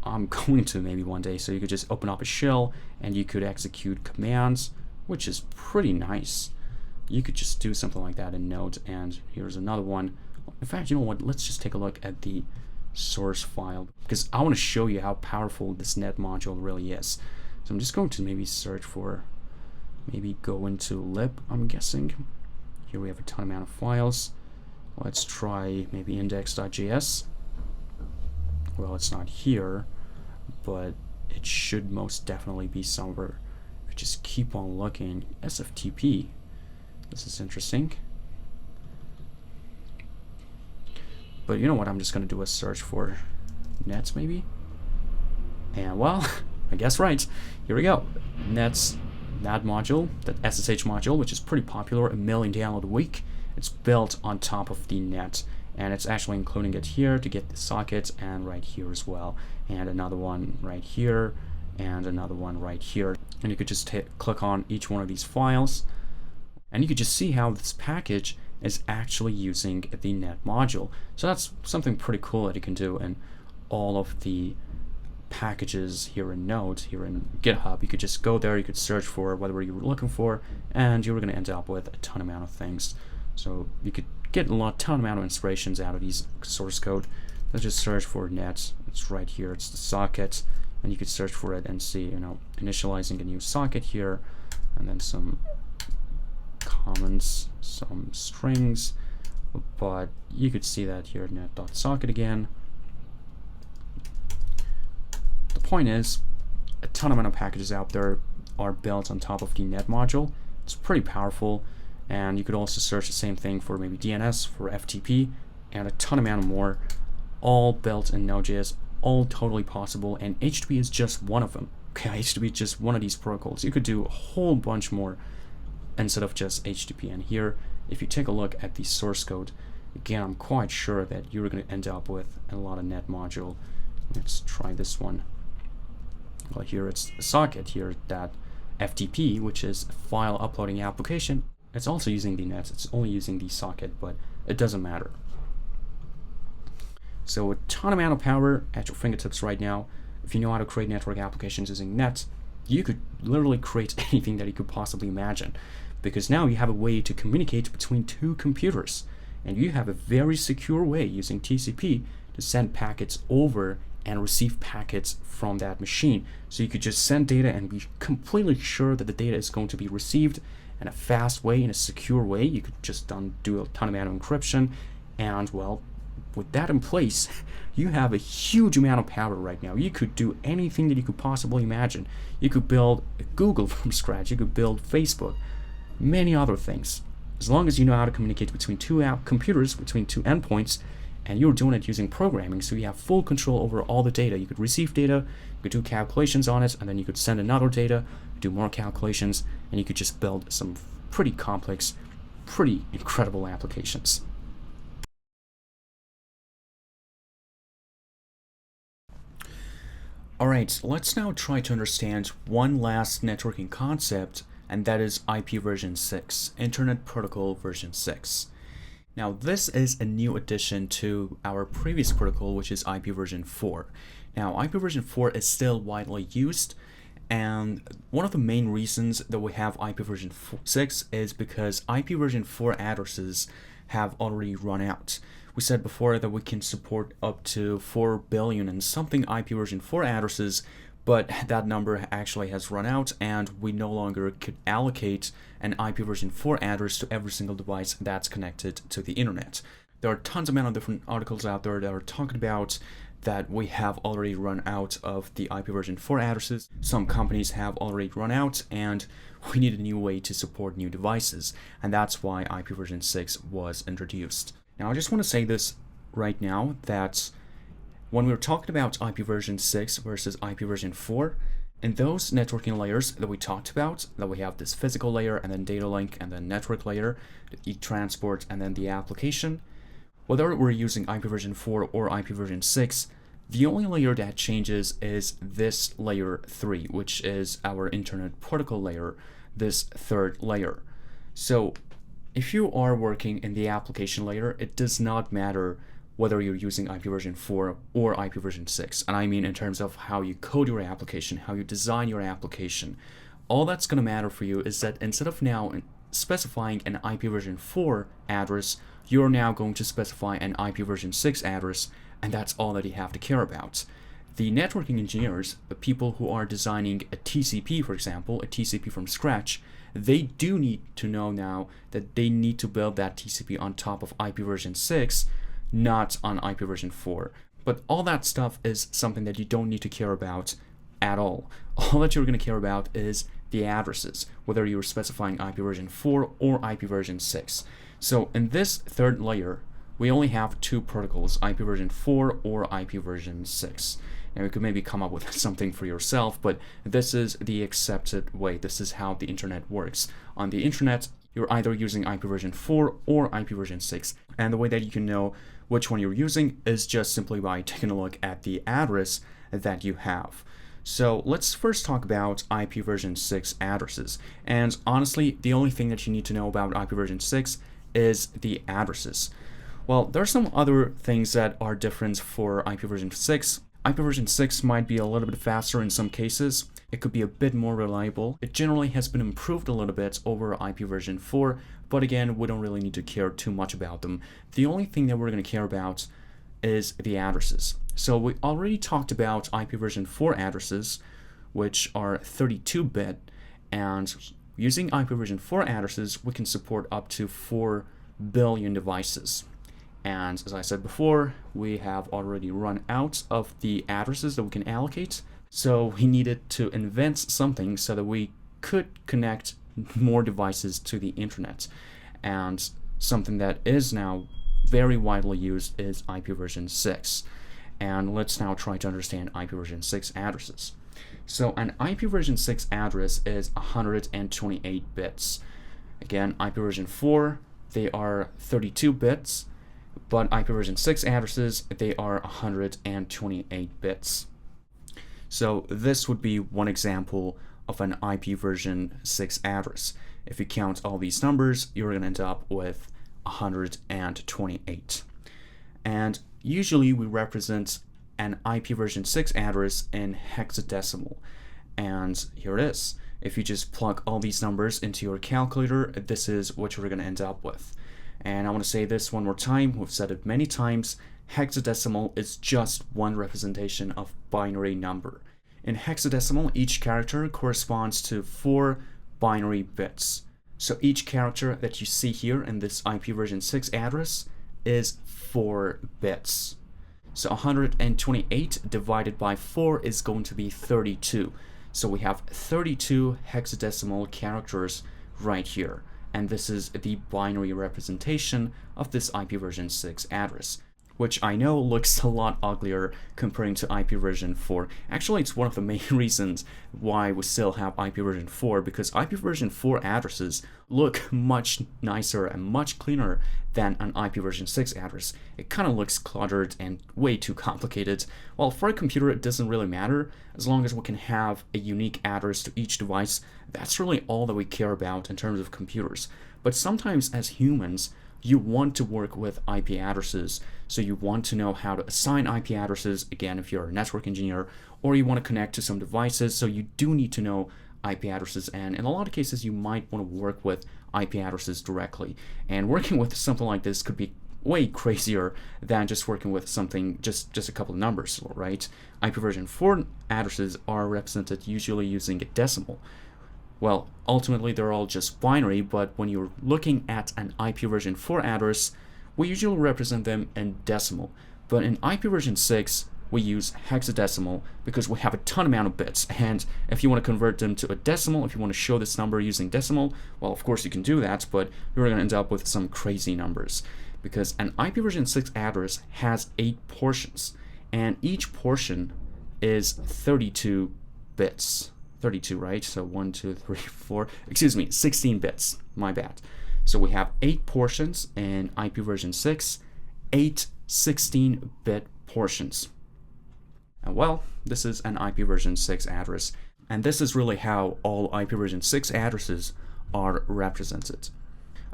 Speaker 1: I'm going to maybe one day. So you could just open up a shell and you could execute commands, which is pretty nice. You could just do something like that in Node. And here's another one. In fact, you know what? Let's just take a look at the source file, because I want to show you how powerful this net module really is. So I'm just going to maybe search for, maybe go into lib, I'm guessing. Here we have a ton amount of files. Let's try maybe index.js. Well, it's not here, but it should most definitely be somewhere. We just keep on looking. SFTP. This is interesting. But you know what? I'm just going to do a search for nets maybe. And well, I guess right. Here we go. Nets, that module, that SSH module, which is pretty popular, 1 million download a week. It's built on top of the net, and it's actually including it here to get the socket, and right here as well, and another one right here, and another one right here. And you could just click on each one of these files, and you could just see how this package is actually using the net module. So that's something pretty cool that you can do in all of the packages here in Node, here in GitHub. You could just go there, you could search for whatever you were looking for, and you were going to end up with a ton amount of things. So you could get a ton amount of inspirations out of these source code. Let's just search for nets. It's right here. It's the socket, and you could search for it and see, you know, initializing a new socket here, and then some comments, some strings. But you could see that here, net.socket again. The point is, a ton amount of packages out there are built on top of the net module. It's pretty powerful. And you could also search the same thing for maybe DNS, for FTP, and a ton amount more, all built in Node.js, all totally possible. And HTTP is just one of them. Okay, HTTP is just one of these protocols. You could do a whole bunch more instead of just HTTP. And here, if you take a look at the source code, again, I'm quite sure that you're going to end up with a lot of net module. Let's try this one. Well, here it's a socket here, that FTP, which is a file uploading application. It's also using the nets. It's only using the socket, but It doesn't matter. So a ton amount of power at your fingertips right now. If you know how to create network applications using Net, you could literally create anything that you could possibly imagine, because now you have a way to communicate between two computers, and you have a very secure way using TCP to send packets over and receive packets from that machine. So you could just send data and be completely sure that the data is going to be received in a fast way, in a secure way. You could just do a ton amount of encryption, and well, with that in place, you have a huge amount of power right now. You could do anything that you could possibly imagine. You could build Google from scratch. You could build Facebook, many other things. As long as you know how to communicate between two computers, between two endpoints, and you're doing it using programming, so you have full control over all the data. You could receive data, you could do calculations on it, and then you could send another data, do more calculations, and you could just build some pretty complex, pretty incredible applications. Alright, let's now try to understand one last networking concept, and that is IP version 6, Internet Protocol version 6. Now this is a new addition to our previous protocol, which is IP version 4. Now IP version 4 is still widely used, and one of the main reasons that we have IP version 6 is because IP version 4 addresses have already run out. We said before that we can support up to 4 billion and something IP version 4 addresses, but that number actually has run out, and we no longer could allocate an IP version 4 address to every single device that's connected to the internet. There are tons of different articles out there that are talking about that we have already run out of the IP version 4 addresses. Some companies have already run out, and we need a new way to support new devices, and that's why IP version 6 was introduced. Now I just want to say this right now, that when we were talking about IP version 6 versus IP version 4, in those networking layers that we talked about, that we have this physical layer and then data link and then network layer, the e-transport and then the application, whether we're using IP version 4 or IP version 6, the only layer that changes is this layer 3, which is our Internet Protocol layer, this third layer. So if you are working in the application layer, it does not matter whether you're using IP version 4 or IP version 6. And I mean in terms of how you code your application, how you design your application. All that's going to matter for you is that instead of now specifying an IP version 4 address, you're now going to specify an IP version 6 address, and that's all that you have to care about. The networking engineers, the people who are designing a TCP, for example, a TCP from scratch, they do need to know now that they need to build that TCP on top of IP version 6, not on IP version 4. But all that stuff is something that you don't need to care about at all. All that you're going to care about is the addresses, whether you're specifying IP version 4 or IP version 6. So in this third layer, we only have two protocols, IP version 4 or IP version 6. Now you could maybe come up with something for yourself, but this is the accepted way. This is how the internet works. On the internet, you're either using IP version 4 or IP version 6. And the way that you can know which one you're using is just simply by taking a look at the address that you have. So let's first talk about IP version 6 addresses. And honestly, the only thing that you need to know about IP version 6 is the addresses. Well, there are some other things that are different for IP version 6. IP version 6 might be a little bit faster in some cases. It could be a bit more reliable. It generally has been improved a little bit over IP version 4, but again, we don't really need to care too much about them. The only thing that we're going to care about is the addresses. So we already talked about IP version 4 addresses, which are 32-bit, and using IP version 4 addresses, we can support up to 4 billion devices. And as I said before, we have already run out of the addresses that we can allocate, so we needed to invent something so that we could connect more devices to the internet. And something that is now very widely used is IP version 6. And let's now try to understand IP version 6 addresses. So an IP version 6 address is 128 bits. Again, IP version 4, they are 32 bits. But IP version 6 addresses, they are 128 bits. So this would be one example of an IP version 6 address. If you count all these numbers, you're going to end up with 128. And usually we represent an IP version 6 address in hexadecimal. And here it is. If you just plug all these numbers into your calculator, this is what you're going to end up with. And I want to say this one more time. We've said it many times. Hexadecimal is just one representation of binary number. In hexadecimal, each character corresponds to 4 binary bits. So each character that you see here in this IP version 6 address is 4 bits. So 128 divided by 4 is going to be 32. So we have 32 hexadecimal characters right here. And this is the binary representation of this IP version 6 address, which I know looks a lot uglier comparing to IP version 4. Actually, it's one of the main reasons why we still have IP version 4, because IP version 4 addresses look much nicer and much cleaner than an IP version 6 address. It kind of looks cluttered and way too complicated. Well, for a computer, it doesn't really matter. As long as we can have a unique address to each device, that's really all that we care about in terms of computers. But sometimes as humans, you want to work with IP addresses, so you want to know how to assign IP addresses, again, if you're a network engineer, or you want to connect to some devices, so you do need to know IP addresses, and in a lot of cases, you might want to work with IP addresses directly. And working with something like this could be way crazier than just working with something, just a couple of numbers, right? IP version 4 addresses are represented usually using a decimal. Well, ultimately, they're all just binary, but when you're looking at an IP version 4 address, we usually represent them in decimal. But in IP version 6, we use hexadecimal because we have a ton amount of bits. And if you want to convert them to a decimal, if you want to show this number using decimal, well, of course you can do that, but you're going to end up with some crazy numbers. Because an IP version 6 address has 8 portions, and each portion is 32 bits. 32, right? So 1, 2, 3, 4, 16 bits, my bad. So we have 8 portions in IP version 6, 8 16-bit portions. And well, this is an IP version 6 address, and this is really how all IP version 6 addresses are represented.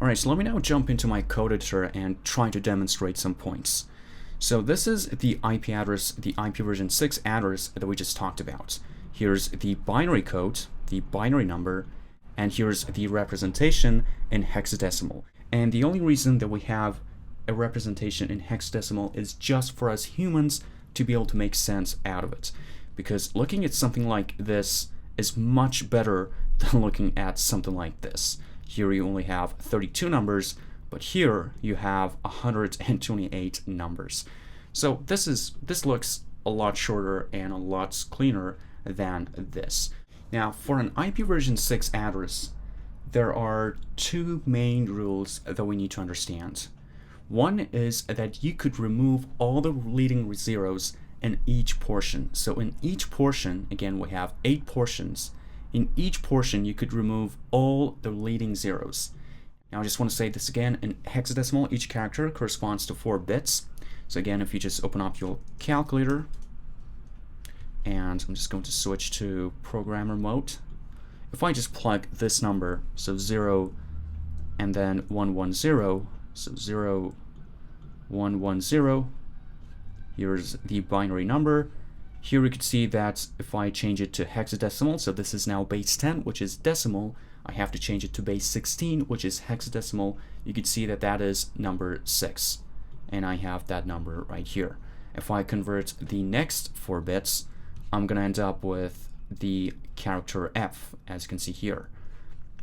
Speaker 1: Alright, so let me now jump into my code editor and try to demonstrate some points. So this is the IP address, the IP version 6 address that we just talked about. Here's the binary code, the binary number, and here's the representation in hexadecimal. And the only reason that we have a representation in hexadecimal is just for us humans to be able to make sense out of it. Because looking at something like this is much better than looking at something like this. Here you only have 32 numbers, but here you have 128 numbers. So this looks a lot shorter and a lot cleaner than this. Now, for an IP version 6 address, there are 2 main rules that we need to understand. One is that you could remove all the leading zeros in each portion. So in each portion, again, we have 8 portions. In each portion, you could remove all the leading zeros. Now, I just want to say this again. In hexadecimal, each character corresponds to 4 bits. So again, if you just open up your calculator, and I'm just going to switch to programmer mode. If I just plug this number, so 0 and then 110, so 0, 110, here's the binary number. Here we could see that if I change it to hexadecimal, so this is now base 10, which is decimal, I have to change it to base 16, which is hexadecimal. You could see that that is number 6, and I have that number right here. If I convert the next 4 bits, I'm going to end up with the character F, as you can see here.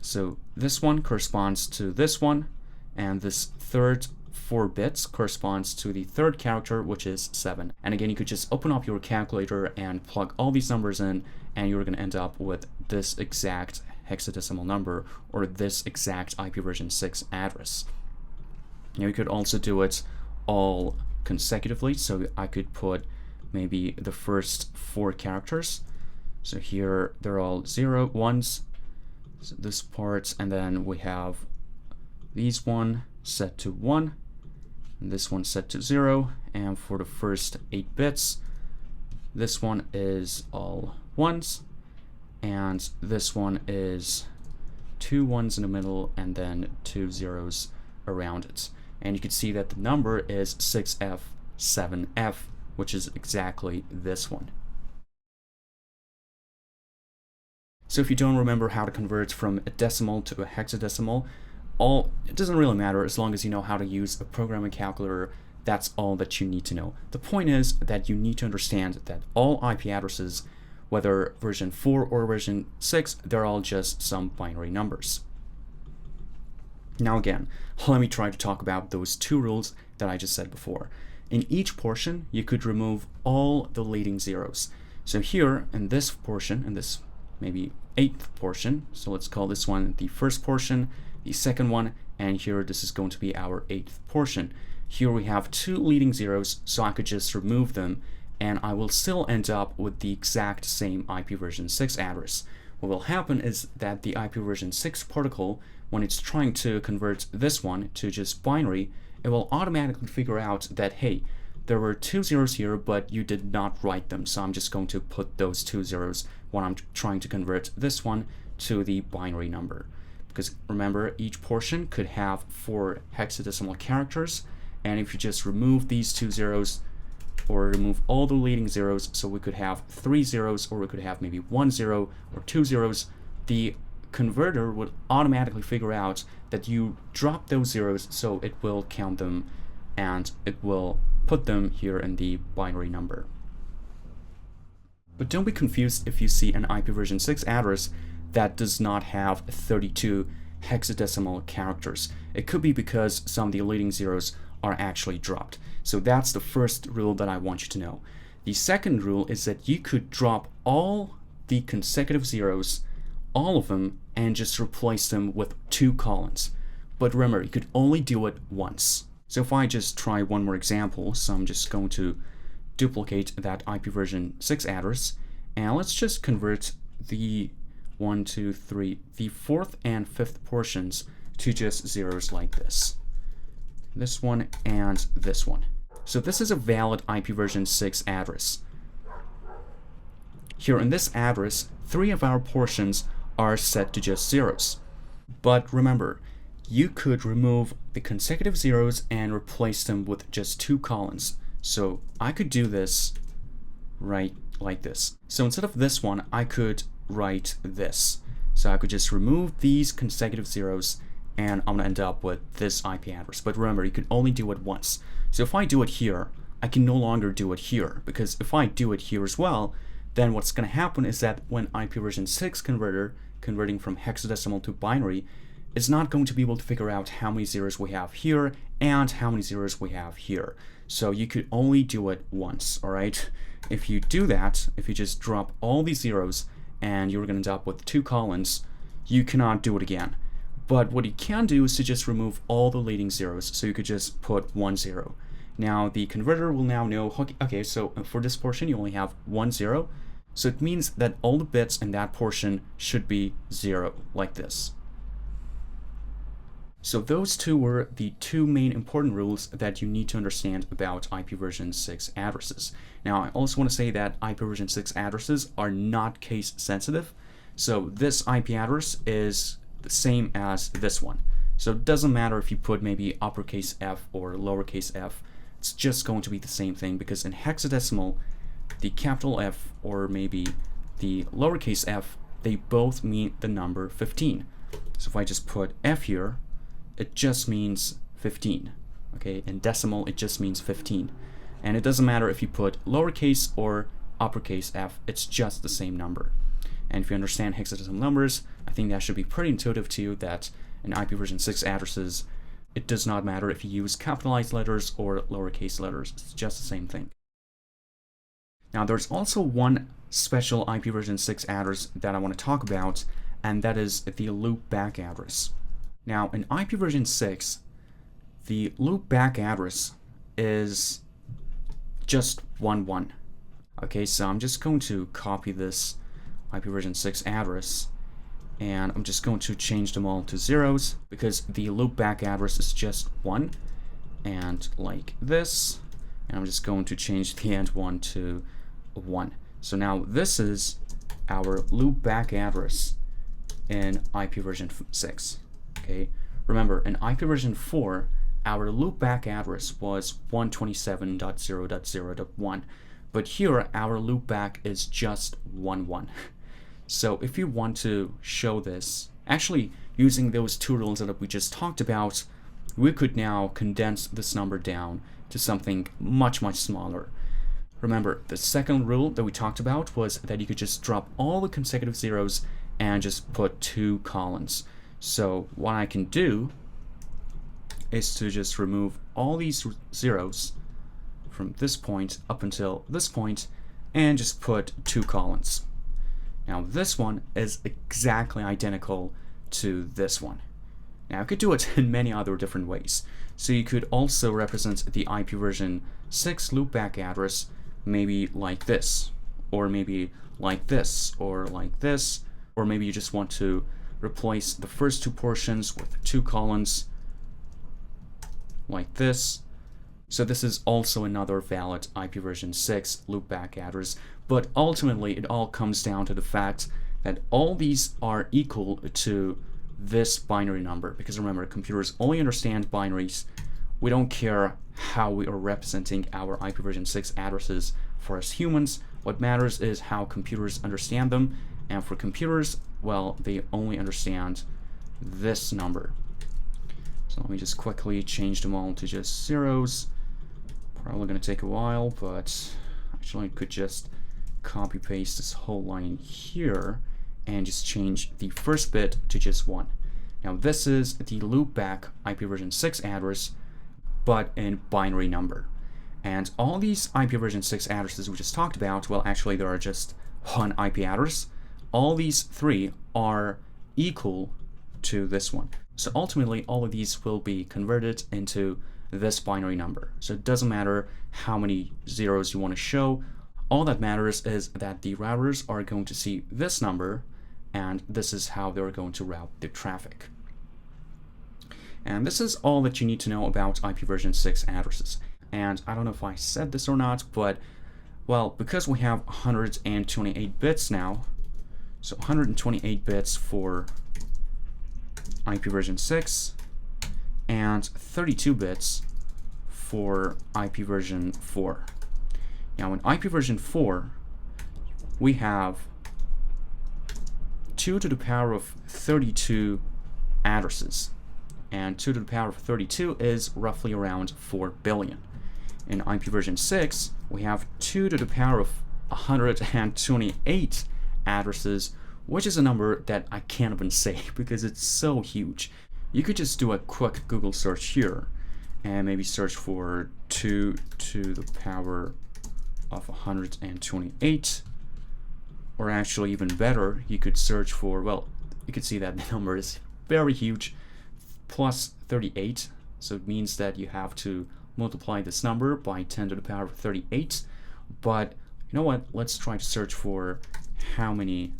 Speaker 1: So this one corresponds to this one, and this third 4 bits corresponds to the third character, which is 7. And again, you could just open up your calculator and plug all these numbers in, and you're going to end up with this exact hexadecimal number, or this exact IP version 6 address. Now you could also do it all consecutively, so I could put maybe the first 4 characters. So here they're all 0, 1s, so this part, and then we have these one set to 1, and this one set to 0, and for the first 8 bits, this one is all 1s, and this one is 2 1s in the middle, and then 2 0s around it. and you can see that the number is 6F7F, which is exactly this one. So if you don't remember how to convert from a decimal to a hexadecimal, it doesn't really matter as long as you know how to use a programming calculator. That's all that you need to know. The point is that you need to understand that all IP addresses, whether version 4 or version 6, they're all just some binary numbers. Now again, let me try to talk about those two rules that I just said before. In each portion, you could remove all the leading zeros. So here in this portion, in this maybe 8th portion, so let's call this one the first portion, the second one, and here this is going to be our 8th portion. Here we have two leading zeros, so I could just remove them, and I will still end up with the exact same IP version 6 address. What will happen is that the IP version 6 protocol, when it's trying to convert this one to just binary, it will automatically figure out that, hey, there were two zeros here, but you did not write them, so I'm just going to put those two zeros when I'm trying to convert this one to the binary number. Because remember, each portion could have 4 hexadecimal characters, and if you just remove these two zeros, or remove all the leading zeros, so we could have 3 zeros, or we could have maybe 1 0 or 2 zeros, the converter would automatically figure out that you dropped those zeros, so it will count them and it will put them here in the binary number. But don't be confused if you see an IP version 6 address that does not have 32 hexadecimal characters. It could be because some of the leading zeros are actually dropped. So that's the first rule that I want you to know. The second rule is that you could drop all the consecutive zeros, all of them, and just replace them with 2 colons. But remember, you could only do it once. So if I just try one more example, so I'm just going to duplicate that IP version 6 address, and let's just convert the 1, 2, 3, the 4th and 5th portions to just zeros like this. This one and this one. So this is a valid IP version 6 address. Here in this address, 3 of our portions are set to just zeros. But remember, you could remove the consecutive zeros and replace them with just 2 colons. So I could do this right like this. So instead of this one, I could write this. So I could just remove these consecutive zeros, and I'm gonna end up with this IP address. But remember, you can only do it once. So if I do it here, I can no longer do it here, because if I do it here as well, then what's gonna happen is that when IP version 6 converter, converting from hexadecimal to binary, is not going to be able to figure out how many zeros we have here and how many zeros we have here. So you could only do it once, all right? If you do that, if you just drop all these zeros and you're gonna end up with 2 colons, you cannot do it again. But what you can do is to just remove all the leading zeros, so you could just put 1 0. Now the converter will now know, okay, so for this portion you only have 1 0, so it means that all the bits in that portion should be 0, like this. So those two were the 2 main important rules that you need to understand about IP version 6 addresses. Now I also want to say that IP version 6 addresses are not case sensitive, so this IP address is the same as this one. So it doesn't matter if you put maybe uppercase F or lowercase f, it's just going to be the same thing, because in hexadecimal, the capital F or maybe the lowercase f, they both mean the number 15. So if I just put F here, it just means 15. Okay, in decimal it just means 15. And it doesn't matter if you put lowercase or uppercase f, it's just the same number. And if you understand hexadecimal numbers, I think that should be pretty intuitive to you that in IP version 6 addresses, it does not matter if you use capitalized letters or lowercase letters, it's just the same thing. Now there's also one special IP version 6 address that I want to talk about, and that is the loopback address. Now in IP version 6, the loopback address is just 1 Okay, so I'm just going to copy this IP version 6 address, and I'm just going to change them all to zeros, because the loopback address is just 1, and like this, and I'm just going to change the end one to 1. So now this is our loopback address in IP version 6. Okay, remember in IP version 4, our loopback address was 127.0.0.1, but here our loopback is just 11. So if you want to show this, actually using those two rules that we just talked about, we could now condense this number down to something much smaller. Remember, the second rule that we talked about was that you could just drop all the consecutive zeros and just put 2 colons. So what I can do is to just remove all these zeros from this point up until this point and just put 2 colons. Now this one is exactly identical to this one. Now I could do it in many other different ways. So you could also represent the IP version 6 loopback address maybe like this, or maybe like this, or like this, or maybe you just want to replace the first 2 portions with 2 colons like this. So this is also another valid IP version 6 loopback address, but ultimately it all comes down to the fact that all these are equal to this binary number, because remember, computers only understand binaries. We don't care how we are representing our IP version 6 addresses for us humans. What matters is how computers understand them, and for computers, well, they only understand this number. So let me just quickly change them all to just zeros. Probably going to take a while, but actually I could just copy paste this whole line here and just change the first bit to just 1. Now this is the loopback IP version 6 address, but in binary number. And all these IP version 6 addresses we just talked about, well, actually there are just 1 IP address. All these 3 are equal to this one. So ultimately all of these will be converted into this binary number. So it doesn't matter how many zeros you want to show. All that matters is that the routers are going to see this number, and this is how they're going to route the traffic. And this is all that you need to know about IP version 6 addresses. And I don't know if I said this or not, but well, because we have 128 bits now, so 128 bits for IP version 6 and 32 bits for IP version 4. Now in IP version 4, we have 2 to the power of 32 addresses, and 2 to the power of 32 is roughly around 4 billion. In IP version 6, we have 2 to the power of 128 addresses, which is a number that I can't even say because it's so huge. You could just do a quick Google search here and maybe search for 2 to the power of 128, or actually even better, you could search for, well, you could see that the number is very huge, plus 38. So it means that you have to multiply this number by 10 to the power of 38. But you know what? Let's try to search for how many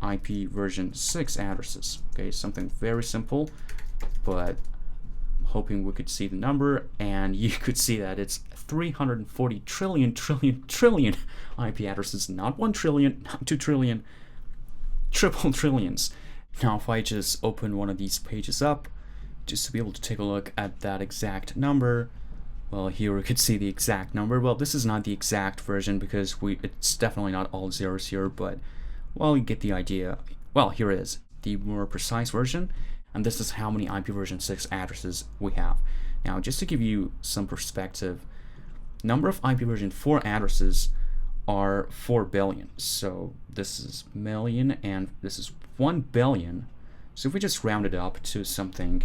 Speaker 1: IP version 6 addresses. Okay, something very simple, but I'm hoping we could see the number, and you could see that it's 340 trillion IP addresses, not 1 trillion, not 2 trillion, triple trillions. Now if I just open one of these pages up just to be able to take a look at that exact number, well, here we could see the exact number. Well, this is not the exact version because it's definitely not all zeros here, but well, you get the idea. Well, here it is, the more precise version, and this is how many IP version 6 addresses we have. Now, just to give you some perspective, number of IP version 4 addresses are 4 billion. So this is million and this is 1 billion. So if we just round it up to something,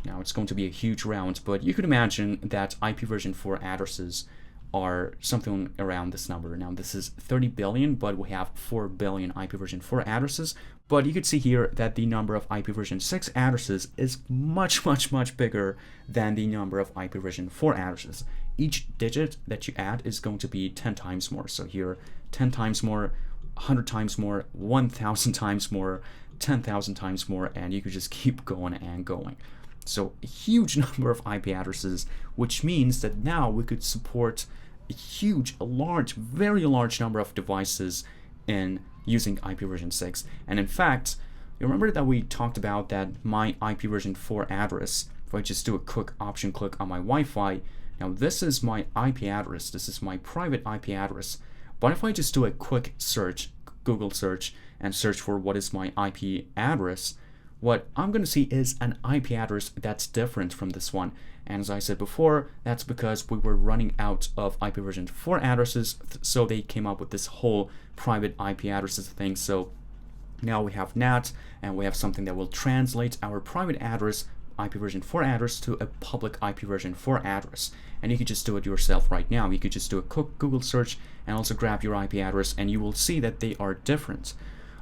Speaker 1: now it's going to be a huge round, but you could imagine that IP version 4 addresses are something around this number. Now this is 30 billion, but we have 4 billion IP version 4 addresses. But you could see here that the number of IP version 6 addresses is much bigger than the number of IP version 4 addresses. Each digit that you add is going to be 10 times more. So here, 10 times more, 100 times more, 1,000 times more, 10,000 times more, and you could just keep going and going. So a huge number of IP addresses, which means that now we could support a large, very large number of devices in using IP version 6. And in fact, You remember that we talked about that my IP version 4 address, if I just do a quick option click on my Wi-Fi, now this is my IP address, this is my private IP address. But if I just do a quick search, Google search, and search for what is my IP address, what I'm going to see is an IP address that's different from this one. And as I said before, that's because we were running out of IP version 4 addresses, so they came up with this whole private IP addresses thing. So now we have NAT, and we have something that will translate our private address, IP version 4 address, to a public IP version 4 address. And you could just do it yourself right now. You could just do a quick Google search and also grab your IP address, and you will see that they are different.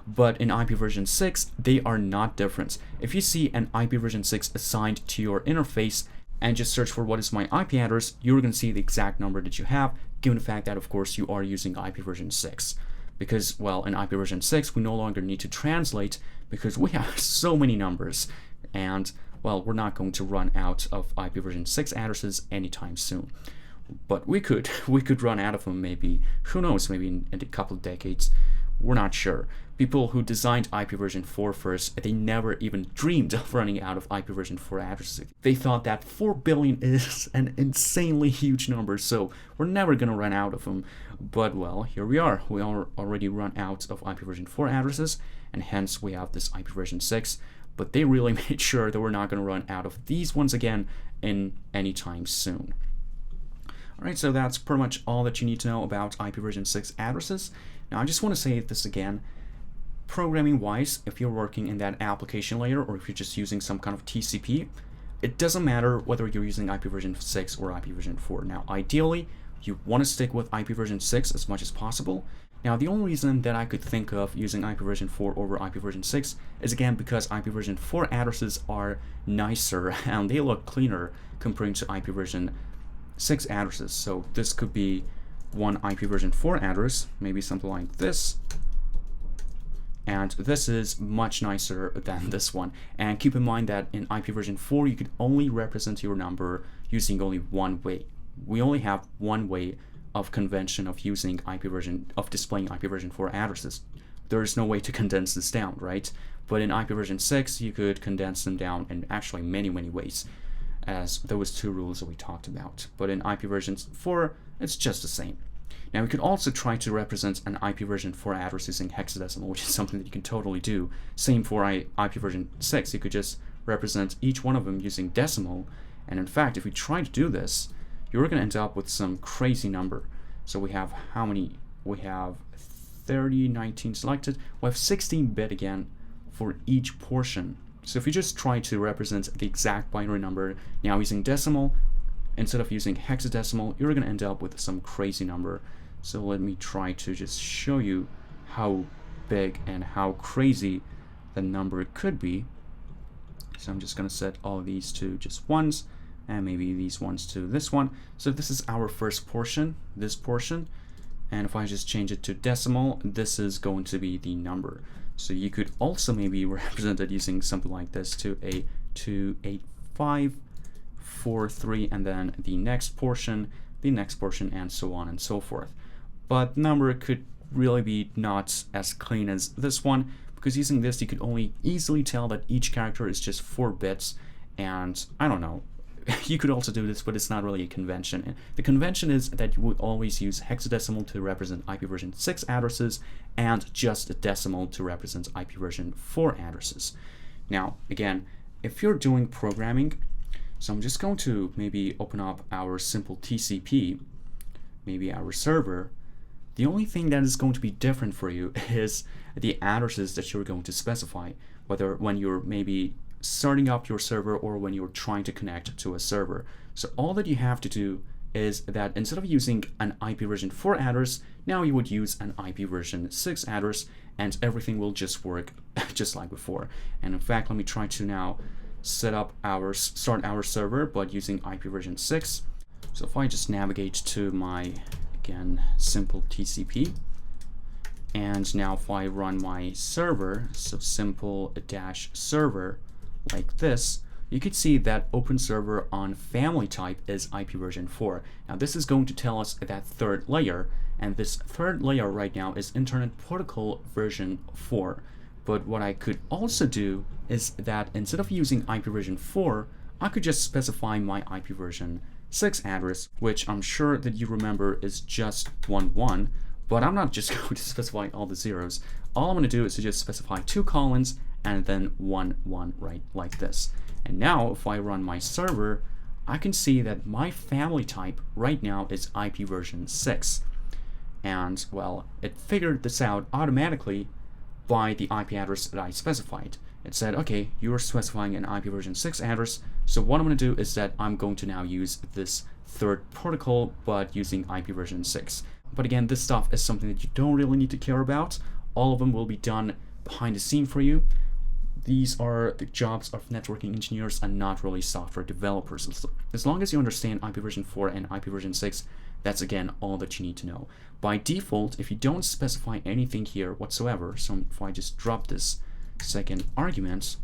Speaker 1: But in IP version 6, they are not different. If you see an IP version 6 assigned to your interface and just search for what is my IP address, you're going to see the exact number that you have, given the fact that, of course, you are using IP version 6. Because, well, in IP version 6, we no longer need to translate because we have so many numbers. And, well, we're not going to run out of IP version 6 addresses anytime soon. But we could run out of them maybe, who knows, maybe in a couple of decades. We're not sure. People who designed IP version 4 first, they never even dreamed of running out of IP version 4 addresses. They thought that 4 billion is an insanely huge number, so we're never going to run out of them. But, well, here we are. We are already run out of IP version 4 addresses, and hence we have this IP version 6. But they really made sure that we're not going to run out of these ones again in any time soon. Alright, so that's pretty much all that you need to know about IP version 6 addresses. Now, I just want to say this again. Programming-wise, if you're working in that application layer or if you're just using some kind of TCP, it doesn't matter whether you're using IP version 6 or IP version 4. Now, ideally, you want to stick with IP version 6 as much as possible. Now, the only reason that I could think of using IP version 4 over IP version 6 is, again, because IP version 4 addresses are nicer and they look cleaner compared to IP version 6 addresses. So this could be one IP version 4 address, maybe something like this. And this is much nicer than this one. And keep in mind that in IP version 4, you could only represent your number using only one way. We only have one way of convention of using displaying IP version 4 addresses. There is no way to condense this down, right? But in IP version 6, you could condense them down in actually many ways, as those two rules that we talked about. But in IP version 4, it's just the same. Now, we could also try to represent an IP version 4 address using hexadecimal, which is something that you can totally do. Same for IP version 6. You could just represent each one of them using decimal. And in fact, if we try to do this, you're going to end up with some crazy number. So we have how many? We have 30, 19 selected. We have 16-bit again for each portion. So if you just try to represent the exact binary number now using decimal, instead of using hexadecimal, you're going to end up with some crazy number. So let me try to just show you how big and how crazy the number could be. So I'm just going to set all of these to just ones, and maybe these ones to this one. So this is our first portion, this portion. And if I just change it to decimal, this is going to be the number. So you could also maybe represent it using something like this, to a 28543, and then the next portion, and so on and so forth. But the number could really be not as clean as this one, because using this you could only easily tell that each character is just 4 bits, and I don't know, you could also do this, but it's not really a convention. The convention is that you would always use hexadecimal to represent IP version 6 addresses and just a decimal to represent IP version 4 addresses. Now, again, if you're doing programming, so I'm just going to maybe open up our simple TCP, maybe our server. The only thing that is going to be different for you is the addresses that you're going to specify, whether when you're maybe starting up your server or when you're trying to connect to a server. So all that you have to do is that instead of using an IP version 4 address, now you would use an IP version 6 address, and everything will just work just like before. And in fact, let me try to now start our server, but using IP version 6. So if I just navigate to my, again, simple TCP, and now if I run my server, so simple-server like this, you could see that open server on family type is IP version 4. Now this is going to tell us that third layer, and this third layer right now is Internet Protocol version 4, But what I could also do is that instead of using IP version 4, I could just specify my IP version 6 address, which I'm sure that you remember is just 11, but I'm not just going to specify all the zeros. All I'm going to do is to just specify 2 colons and then 1, 1, right, like this. And now if I run my server, I can see that my family type right now is IP version 6. And well, it figured this out automatically by the IP address that I specified. It said, okay, you're specifying an IP version 6 address, so what I'm going to do is that I'm going to now use this third protocol, but using IP version 6. But again, this stuff is something that you don't really need to care about. All of them will be done behind the scene for you. These are the jobs of networking engineers and not really software developers. As long as you understand IP version 4 and IP version 6, that's again all that you need to know. By default, if you don't specify anything here whatsoever, so if I just drop this second argument,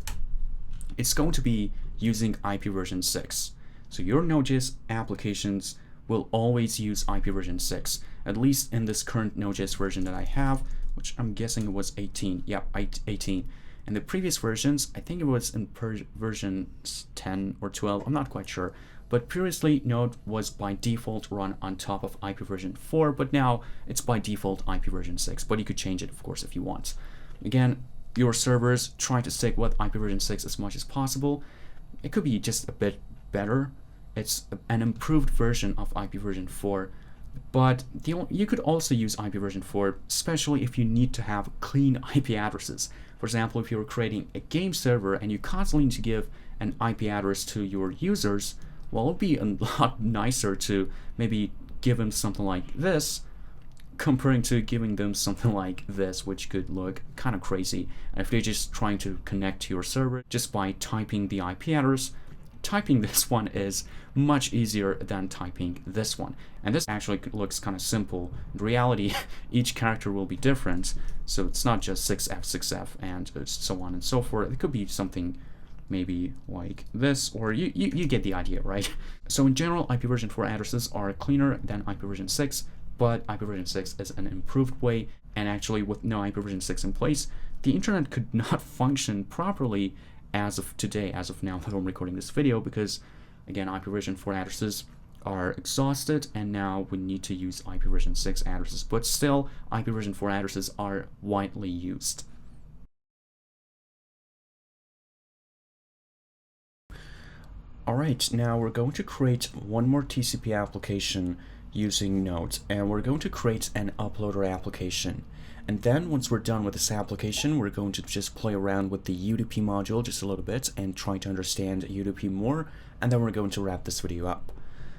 Speaker 1: it's going to be using IP version 6. So your Node.js applications will always use IP version 6, at least in this current Node.js version that I have, which I'm guessing was 18. Yeah, 18. In the previous versions, I think it was in version 10 or 12, I'm not quite sure. But previously, Node was by default run on top of IP version 4, but now it's by default IP version 6. But you could change it, of course, if you want. Again, your servers try to stick with IP version 6 as much as possible. It could be just a bit better. It's an improved version of IP version 4. But you could also use IP version 4, especially if you need to have clean IP addresses. For example, if you're creating a game server and you constantly need to give an IP address to your users, well, it would be a lot nicer to maybe give them something like this, comparing to giving them something like this, which could look kind of crazy. And if they're just trying to connect to your server just by typing the IP address, typing this one is much easier than typing this one. And this actually looks kind of simple. In reality, each character will be different, so it's not just 6F, 6F, and so on and so forth. It could be something maybe like this, or you get the idea, right? So in general, IP version 4 addresses are cleaner than IP version 6, but IP version 6 is an improved way, and actually with no IP version 6 in place, the internet could not function properly as of today, as of now that I'm recording this video, because again, IP version 4 addresses are exhausted, and now we need to use IP version 6 addresses, but still, IP version 4 addresses are widely used. Alright, now we're going to create one more TCP application using Node, and we're going to create an uploader application. And then once we're done with this application, we're going to just play around with the UDP module just a little bit and try to understand UDP more, and then we're going to wrap this video up.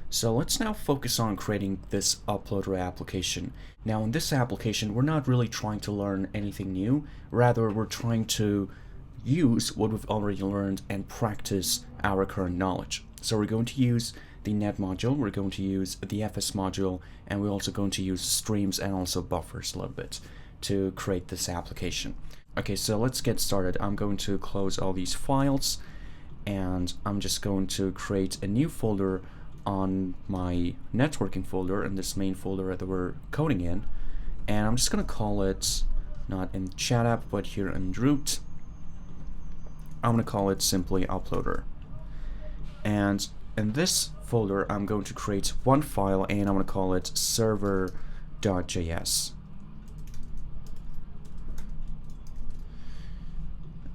Speaker 1: So let's now focus on creating this uploader application. Now in this application, we're not really trying to learn anything new, rather we're trying to use what we've already learned and practice our current knowledge. So we're going to use the net module, we're going to use the FS module, and we're also going to use streams and also buffers a little bit to create this application. Okay, so let's get started. I'm going to close all these files, and I'm just going to create a new folder on my networking folder, in this main folder that we're coding in, and I'm just going to call it, not in chat app, but here in root, I'm going to call it simply uploader. And in this folder, I'm going to create one file, and I'm going to call it server.js.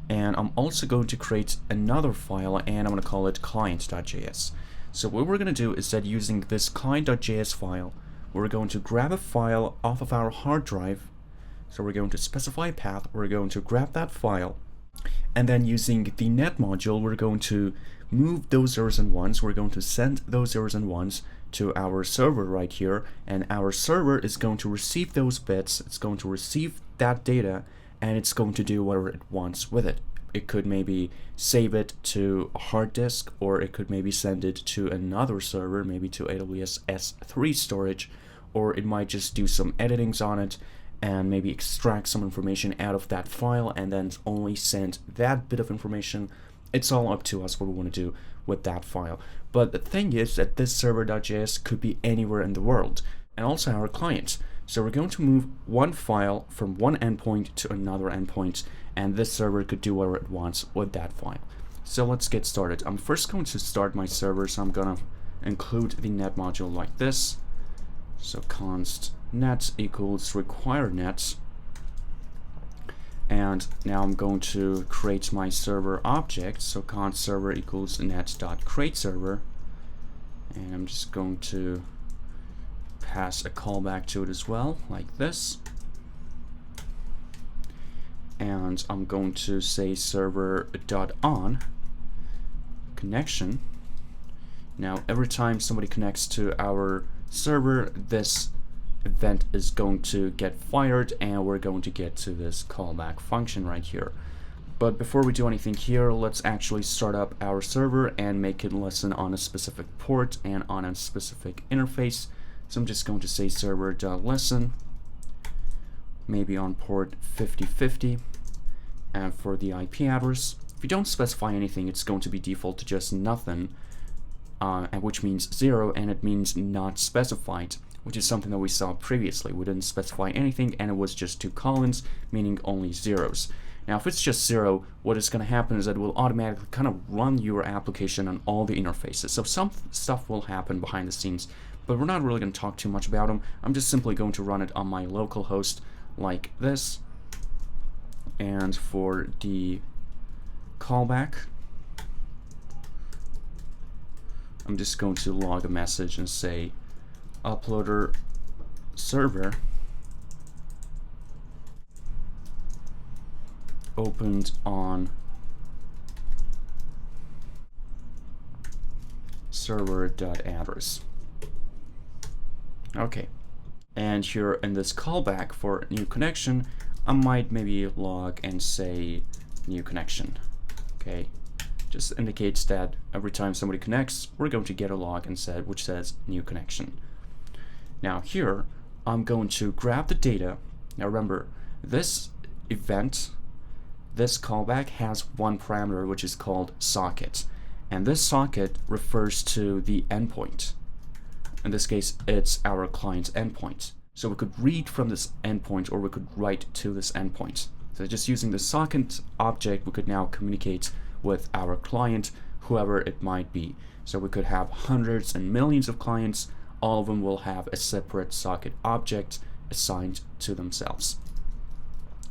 Speaker 1: And I'm also going to create another file, and I'm going to call it client.js. So what we're going to do is that using this client.js file, we're going to grab a file off of our hard drive. So we're going to specify a path, we're going to grab that file, and then using the net module, we're going to move those zeros and ones, we're going to send those zeros and ones to our server right here, and our server is going to receive those bits, it's going to receive that data, and it's going to do whatever it wants with it. It could maybe save it to a hard disk, or it could maybe send it to another server, maybe to AWS S3 storage, or it might just do some editings on it and maybe extract some information out of that file and then only send that bit of information. It's all up to us what we want to do with that file. But the thing is that this server.js could be anywhere in the world, and also our client. So we're going to move one file from one endpoint to another endpoint, and this server could do whatever it wants with that file. So let's get started. I'm first going to start my server, so I'm going to include the net module like this. So const net equals require net. And now I'm going to create my server object. So const server equals net.create server. And I'm just going to pass a callback to it as well, like this. And I'm going to say server.on connection. Now every time somebody connects to our server, this event is going to get fired and we're going to get to this callback function right here. But before we do anything here, let's actually start up our server and make it listen on a specific port and on a specific interface. So I'm just going to say server.listen, maybe on port 5050, and for the IP address, if you don't specify anything, it's going to be default to just nothing, which means 0, and it means not specified, which is something that we saw previously. We didn't specify anything and it was just 2 colons, meaning only zeros. Now if it's just 0, what is going to happen is that it will automatically kind of run your application on all the interfaces. So some stuff will happen behind the scenes, but we're not really going to talk too much about them. I'm just simply going to run it on my local host like this. And for the callback, I'm just going to log a message and say uploader server opened on server.address. Okay, and here in this callback for new connection, I might maybe log and say new connection. Okay, just indicates that every time somebody connects, we're going to get a log and which says new connection. Now here, I'm going to grab the data. Now remember, this event, this callback has one parameter which is called socket. And this socket refers to the endpoint. In this case, it's our client's endpoint. So we could read from this endpoint or we could write to this endpoint. So just using the socket object, we could now communicate with our client, whoever it might be. So we could have hundreds and millions of clients. All of them will have a separate socket object assigned to themselves.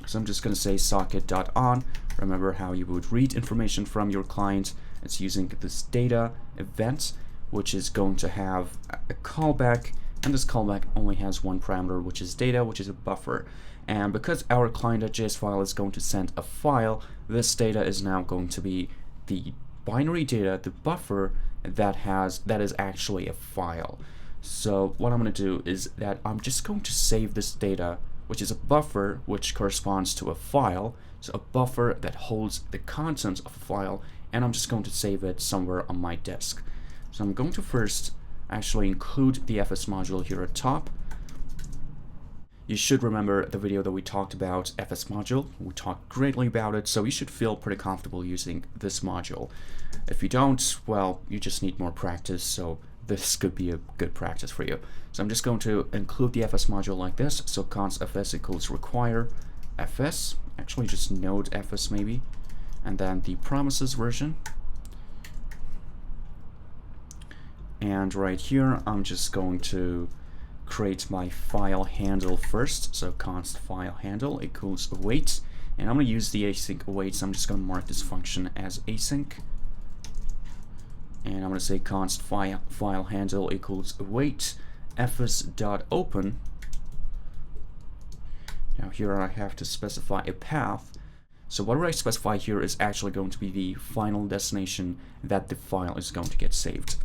Speaker 1: So I'm just going to say socket.on. Remember how you would read information from your client. It's using this data event, which is going to have a callback, and this callback only has one parameter, which is data, which is a buffer. And because our client.js file is going to send a file, this data is now going to be the binary data, the buffer that is actually a file. So what I'm going to do is that I'm just going to save this data, which is a buffer which corresponds to a file. So a buffer that holds the contents of a file, and I'm just going to save it somewhere on my disk. So I'm going to first actually include the FS module here at top. You should remember the video that we talked about FS module. We talked greatly about it, so you should feel pretty comfortable using this module. If you don't, well, you just need more practice, so this could be a good practice for you. So I'm just going to include the FS module like this. So const fs equals require fs, actually just node fs maybe, and then the promises version. And right here, I'm just going to create my file handle first. So const file handle equals await, and I'm going to use the async await. So I'm just going to mark this function as async. And I'm going to say const file handle equals await fs.open. Now here I have to specify a path. So whatever I specify here is actually going to be the final destination that the file is going to get saved.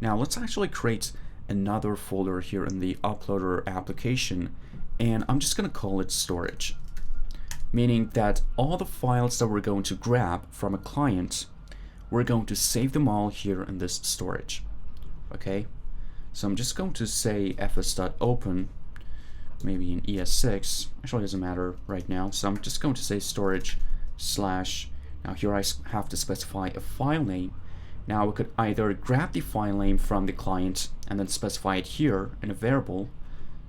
Speaker 1: Now let's actually create another folder here in the uploader application, and I'm just going to call it storage. Meaning that all the files that we're going to grab from a client, we're going to save them all here in this storage. Okay, so I'm just going to say fs.open, maybe in ES6, actually it doesn't matter right now, so I'm just going to say storage / now here I have to specify a file name, Now we could either grab the file name from the client and then specify it here in a variable.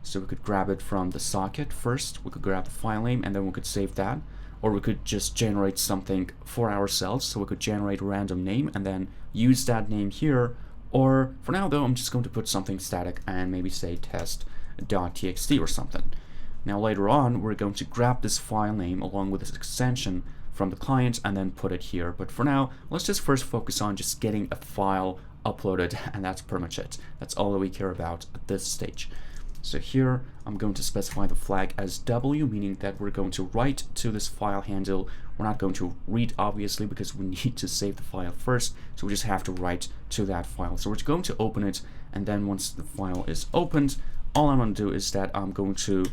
Speaker 1: So we could grab it from the socket first, we could grab the file name and then we could save that. Or we could just generate something for ourselves. So we could generate a random name and then use that name here. Or for now though, I'm just going to put something static and maybe say test.txt or something. Now later on, we're going to grab this file name along with this extension from the client and then put it here. But for now, let's just first focus on just getting a file uploaded, and that's pretty much it. That's all that we care about at this stage. So here, I'm going to specify the flag as W, meaning that we're going to write to this file handle. We're not going to read, obviously, because we need to save the file first. So we just have to write to that file. So we're going to open it, and then once the file is opened, all I'm going to do is that I'm going to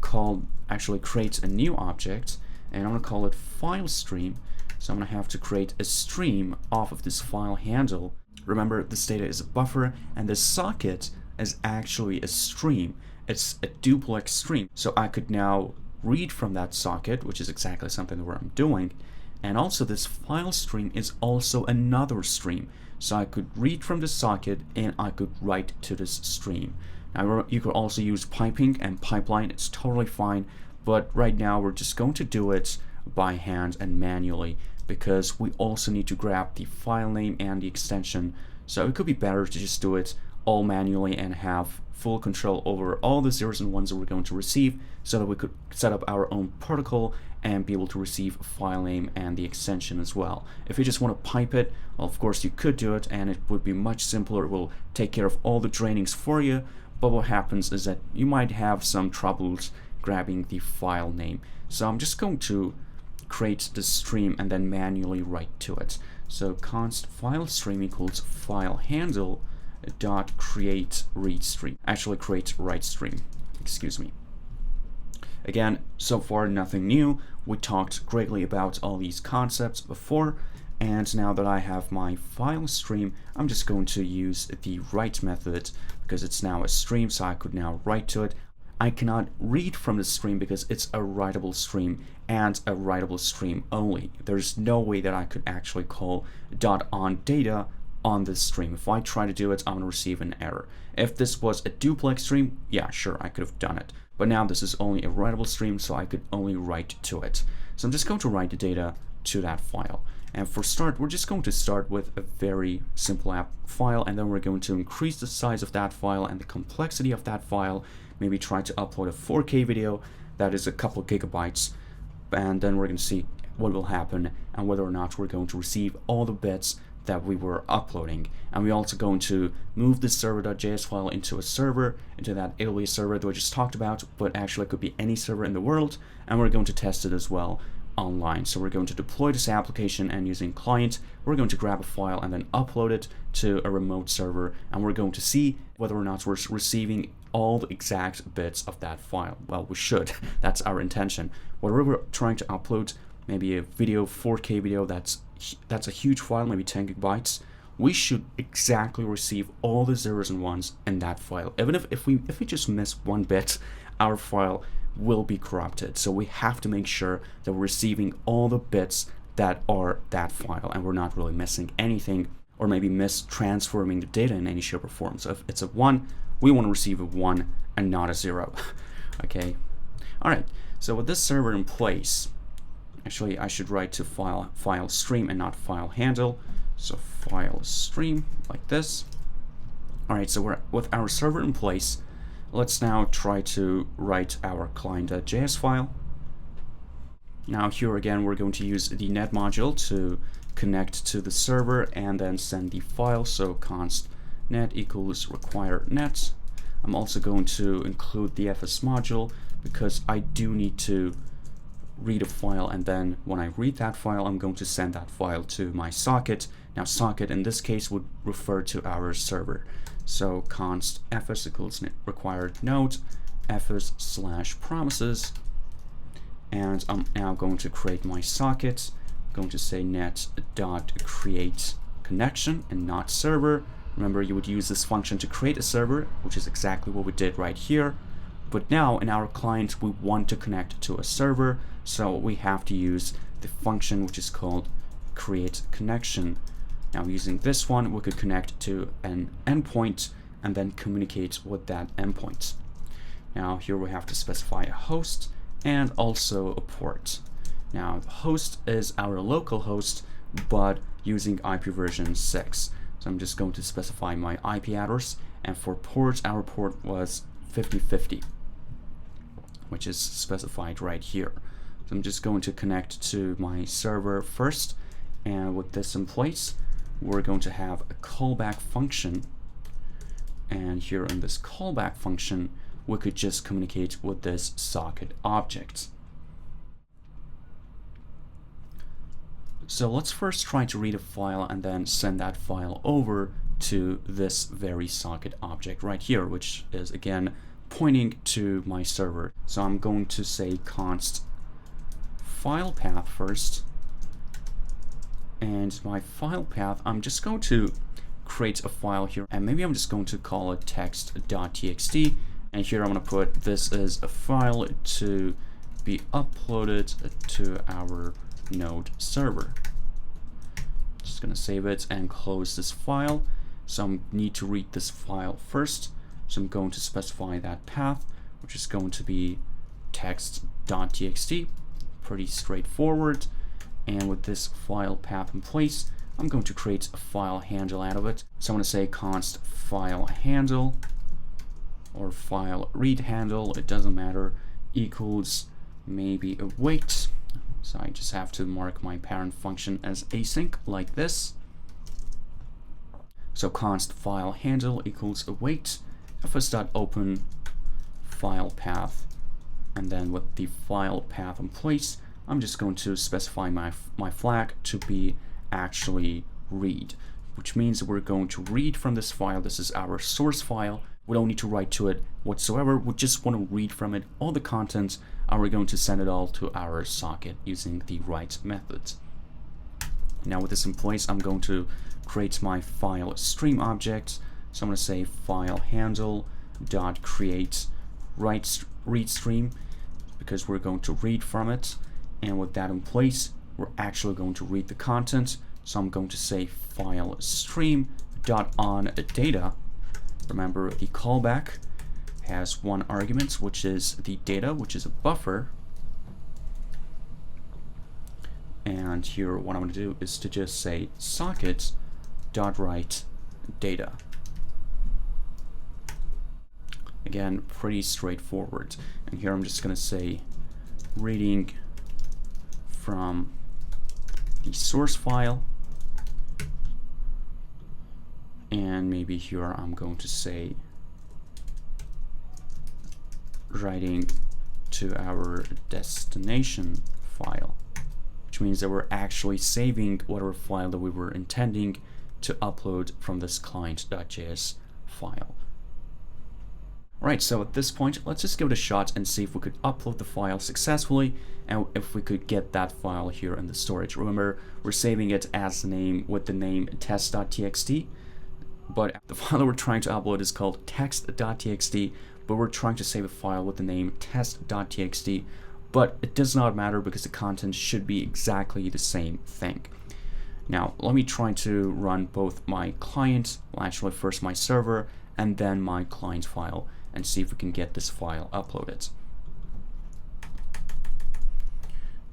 Speaker 1: create a new object, and I'm going to call it file stream. So I'm going to have to create a stream off of this file handle. Remember, this data is a buffer, and this socket is actually a stream. It's a duplex stream. So I could now read from that socket, which is exactly something that I'm doing. And also this file stream is also another stream. So I could read from the socket and I could write to this stream. Now you could also use piping and pipeline. It's totally fine. But right now we're just going to do it by hand and manually, because we also need to grab the file name and the extension. So it could be better to just do it all manually and have full control over all the zeros and ones that we're going to receive, so that we could set up our own protocol and be able to receive a file name and the extension as well. If you just want to pipe it, well, of course you could do it, and it would be much simpler. It will take care of all the drainings for you, but what happens is that you might have some troubles grabbing the file name. So I'm just going to create the stream and then manually write to it. So const file stream equals file handle dot create read stream. Actually create write stream, excuse me. Again, so far nothing new. We talked greatly about all these concepts before, and now that I have my file stream, I'm just going to use the write method because it's now a stream, so I could now write to it. I cannot read from the stream because it's a writable stream and a writable stream only. There's no way that I could actually call .onData on this stream. If I try to do it, I'm going to receive an error. If this was a duplex stream, yeah, sure, I could have done it. But now this is only a writable stream, so I could only write to it. So I'm just going to write the data to that file. And for start, we're just going to start with a very simple app file, and then we're going to increase the size of that file and the complexity of that file. Maybe try to upload a 4K video that is a couple gigabytes, and then we're going to see what will happen and whether or not we're going to receive all the bits that we were uploading. And we're also going to move this server.js file into a server, into that AWS server that we just talked about, but actually it could be any server in the world, and we're going to test it as well online. So we're going to deploy this application, and using client, we're going to grab a file and then upload it to a remote server, and we're going to see whether or not we're receiving all the exact bits of that file. Well, we should. That's our intention. Whatever we're trying to upload, maybe a video, 4K video, that's a huge file, maybe 10 gigabytes. We should exactly receive all the zeros and ones in that file. Even if we just miss one bit, our file will be corrupted. So we have to make sure that we're receiving all the bits that are that file, and we're not really missing anything, or maybe mistransforming the data in any shape or form. So if it's a 1, we want to receive a 1 and not a 0. Okay. All right. So with this server in place, actually I should write to file stream and not file handle. So file stream like this. All right. So we're with our server in place. Let's now try to write our client.js file. Now here again, we're going to use the net module to connect to the server and then send the file. So const net equals require net. I'm also going to include the fs module because I do need to read a file, and then when I read that file, I'm going to send that file to my socket. Now socket in this case would refer to our server. So const fs equals required node fs/promises, and I'm now going to create my socket. I'm going to say net.create connection and not server. Remember, you would use this function to create a server, which is exactly what we did right here. But now in our client, we want to connect to a server, so we have to use the function which is called create connection Now using this one, we could connect to an endpoint and then communicate with that endpoint. Now here we have to specify a host and also a port. Now the host is our local host, but using IP version 6. So I'm just going to specify my IP address, and for ports, our port was 5050, which is specified right here. So I'm just going to connect to my server first, and with this in place, we're going to have a callback function, and here in this callback function, we could just communicate with this socket object. So let's first try to read a file and then send that file over to this very socket object right here, which is again pointing to my server. So I'm going to say const file path first, and my file path, I'm just going to create a file here, and maybe I'm just going to call it text.txt, and here I'm going to put this is a file to be uploaded to our Node server. Just going to save it and close this file. So I need to read this file first, so I'm going to specify that path, which is going to be text.txt. Pretty straightforward. And with this file path in place, I'm going to create a file handle out of it. So I'm going to say const file handle or file read handle, it doesn't matter, equals maybe await. So I just have to mark my parent function as async like this. So const file handle equals await fs.open file path, and then with the file path in place, I'm just going to specify my flag to be actually read, which means we're going to read from this file. This is our source file. We don't need to write to it whatsoever. We just want to read from it all the contents, and we're going to send it all to our socket using the write method. Now with this in place, I'm going to create my file stream object. So I'm going to say file handle dot create read stream, because we're going to read from it. And with that in place, we're actually going to read the content. So I'm going to say file stream dot on data. Remember, the callback has one argument, which is the data, which is a buffer. And here what I'm going to do is to just say socket dot write data. Again, pretty straightforward. And here I'm just going to say reading from the source file, and maybe here I'm going to say writing to our destination file, which means that we're actually saving whatever file that we were intending to upload from this client.js file. Alright, so at this point, let's just give it a shot and see if we could upload the file successfully, and if we could get that file here in the storage. Remember, we're saving it as the name with the name test.txt, but the file that we're trying to upload is called text.txt, but we're trying to save a file with the name test.txt, but it does not matter because the content should be exactly the same thing. Now, let me try to run both my client, well actually first my server, and then my client file, and see if we can get this file uploaded.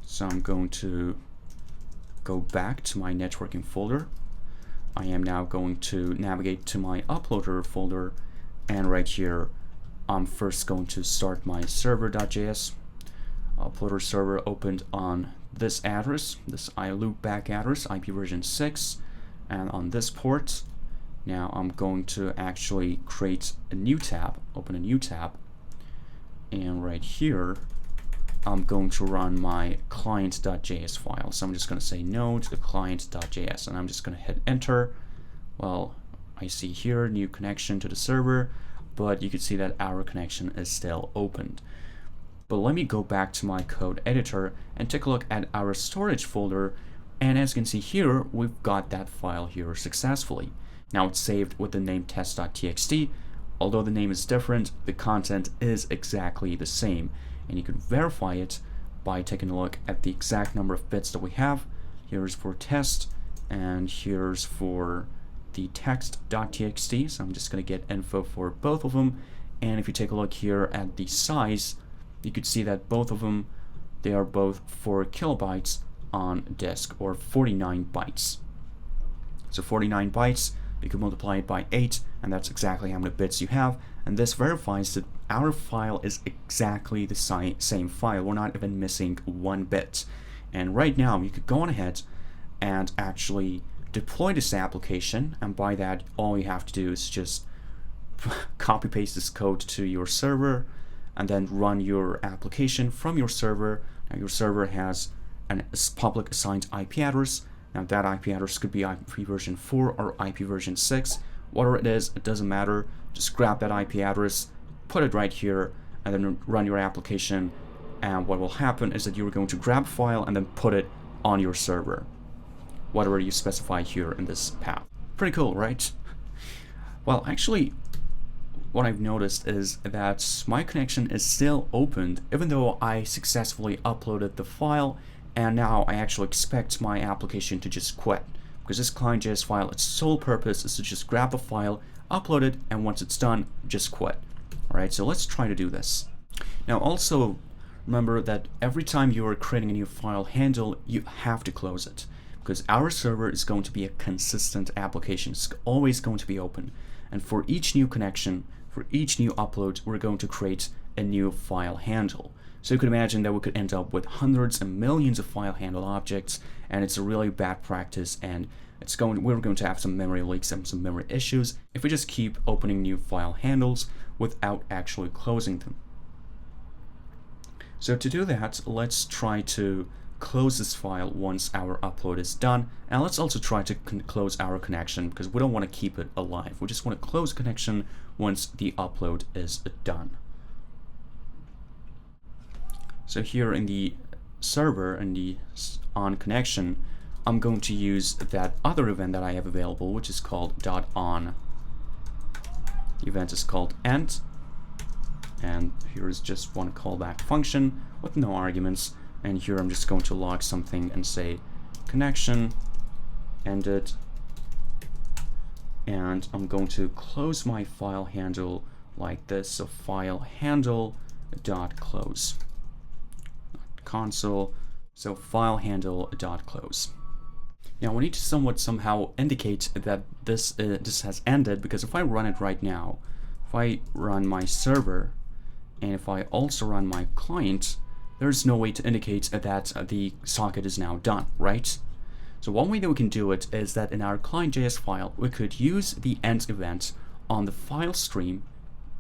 Speaker 1: So I'm going to go back to my networking folder. I am now going to navigate to my uploader folder, and right here I'm first going to start my server.js. Uploader server opened on this address, this iloopback address, IP version 6, and on this port. Now I'm going to actually create a new tab, open a new tab, and right here I'm going to run my client.js file. So I'm just going to say node to client.js, and I'm just going to hit enter. Well, I see here new connection to the server, but you can see that our connection is still opened. But let me go back to my code editor and take a look at our storage folder, and as you can see here, we've got that file here successfully. Now it's saved with the name test.txt. Although the name is different, the content is exactly the same, and you can verify it by taking a look at the exact number of bits that we have. Here's for test, and here's for the text.txt. So I'm just going to get info for both of them. And if you take a look here at the size, you could see that both of them, they are both 4 kilobytes on disk, or 49 bytes. So 49 bytes, you can multiply it by 8, and that's exactly how many bits you have. And this verifies that our file is exactly the same file. We're not even missing 1 bit. And right now, you could go on ahead and actually deploy this application. And by that, all you have to do is just copy paste this code to your server and then run your application from your server. Now your server has a public assigned IP address. Now that IP address could be IP version 4 or IP version 6. Whatever it is, it doesn't matter. Just grab that IP address, put it right here, and then run your application. And what will happen is that you're going to grab a file and then put it on your server, whatever you specify here in this path. Pretty cool, right? Well, actually, what I've noticed is that my connection is still opened, even though I successfully uploaded the file, and now I actually expect my application to just quit. Because this client.js file, its sole purpose is to just grab a file, upload it, and once it's done, just quit. Alright, so let's try to do this. Now also, remember that every time you are creating a new file handle, you have to close it. Because our server is going to be a consistent application. It's always going to be open. And for each new connection, for each new upload, we're going to create a new file handle. So you could imagine that we could end up with hundreds and millions of file handle objects, and it's a really bad practice, and we're going to have some memory leaks and some memory issues if we just keep opening new file handles without actually closing them. So to do that, let's try to close this file once our upload is done, and let's also try to close our connection, because we don't want to keep it alive. We just want to close connection once the upload is done. So here in the server, in the on connection, I'm going to use that other event that I have available, which is called .on. The event is called end, and here is just one callback function with no arguments. And here I'm just going to log something and say connection ended, and I'm going to close my file handle like this. So file handle dot close console. So file handle dot close. Now we need to somehow indicate that this has ended, because if I run it right now, if I run my server and if I also run my client, there's no way to indicate that the socket is now done, right? So one way that we can do it is that in our client.js file, we could use the end event on the file stream,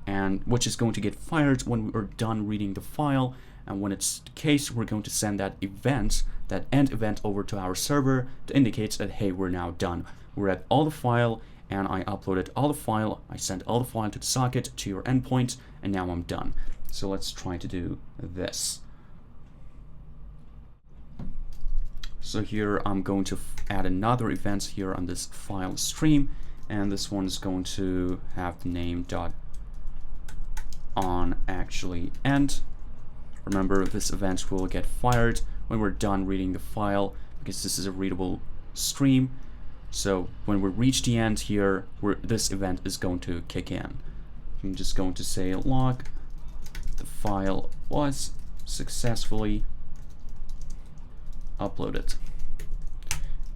Speaker 1: and which is going to get fired when we're done reading the file. And when it's the case, we're going to send that event, that end event, over to our server to indicate that, hey, we're now done. We're at all the file, and I uploaded all the file, I sent all the file to the socket, to your endpoint, and now I'm done. So let's try to do this. So here I'm going to add another event here on this file stream, and this one's going to have the name .on actually end. Remember, this event will get fired when we're done reading the file, because this is a readable stream. So when we reach the end here, this event is going to kick in. I'm just going to say log the file was successfully uploaded.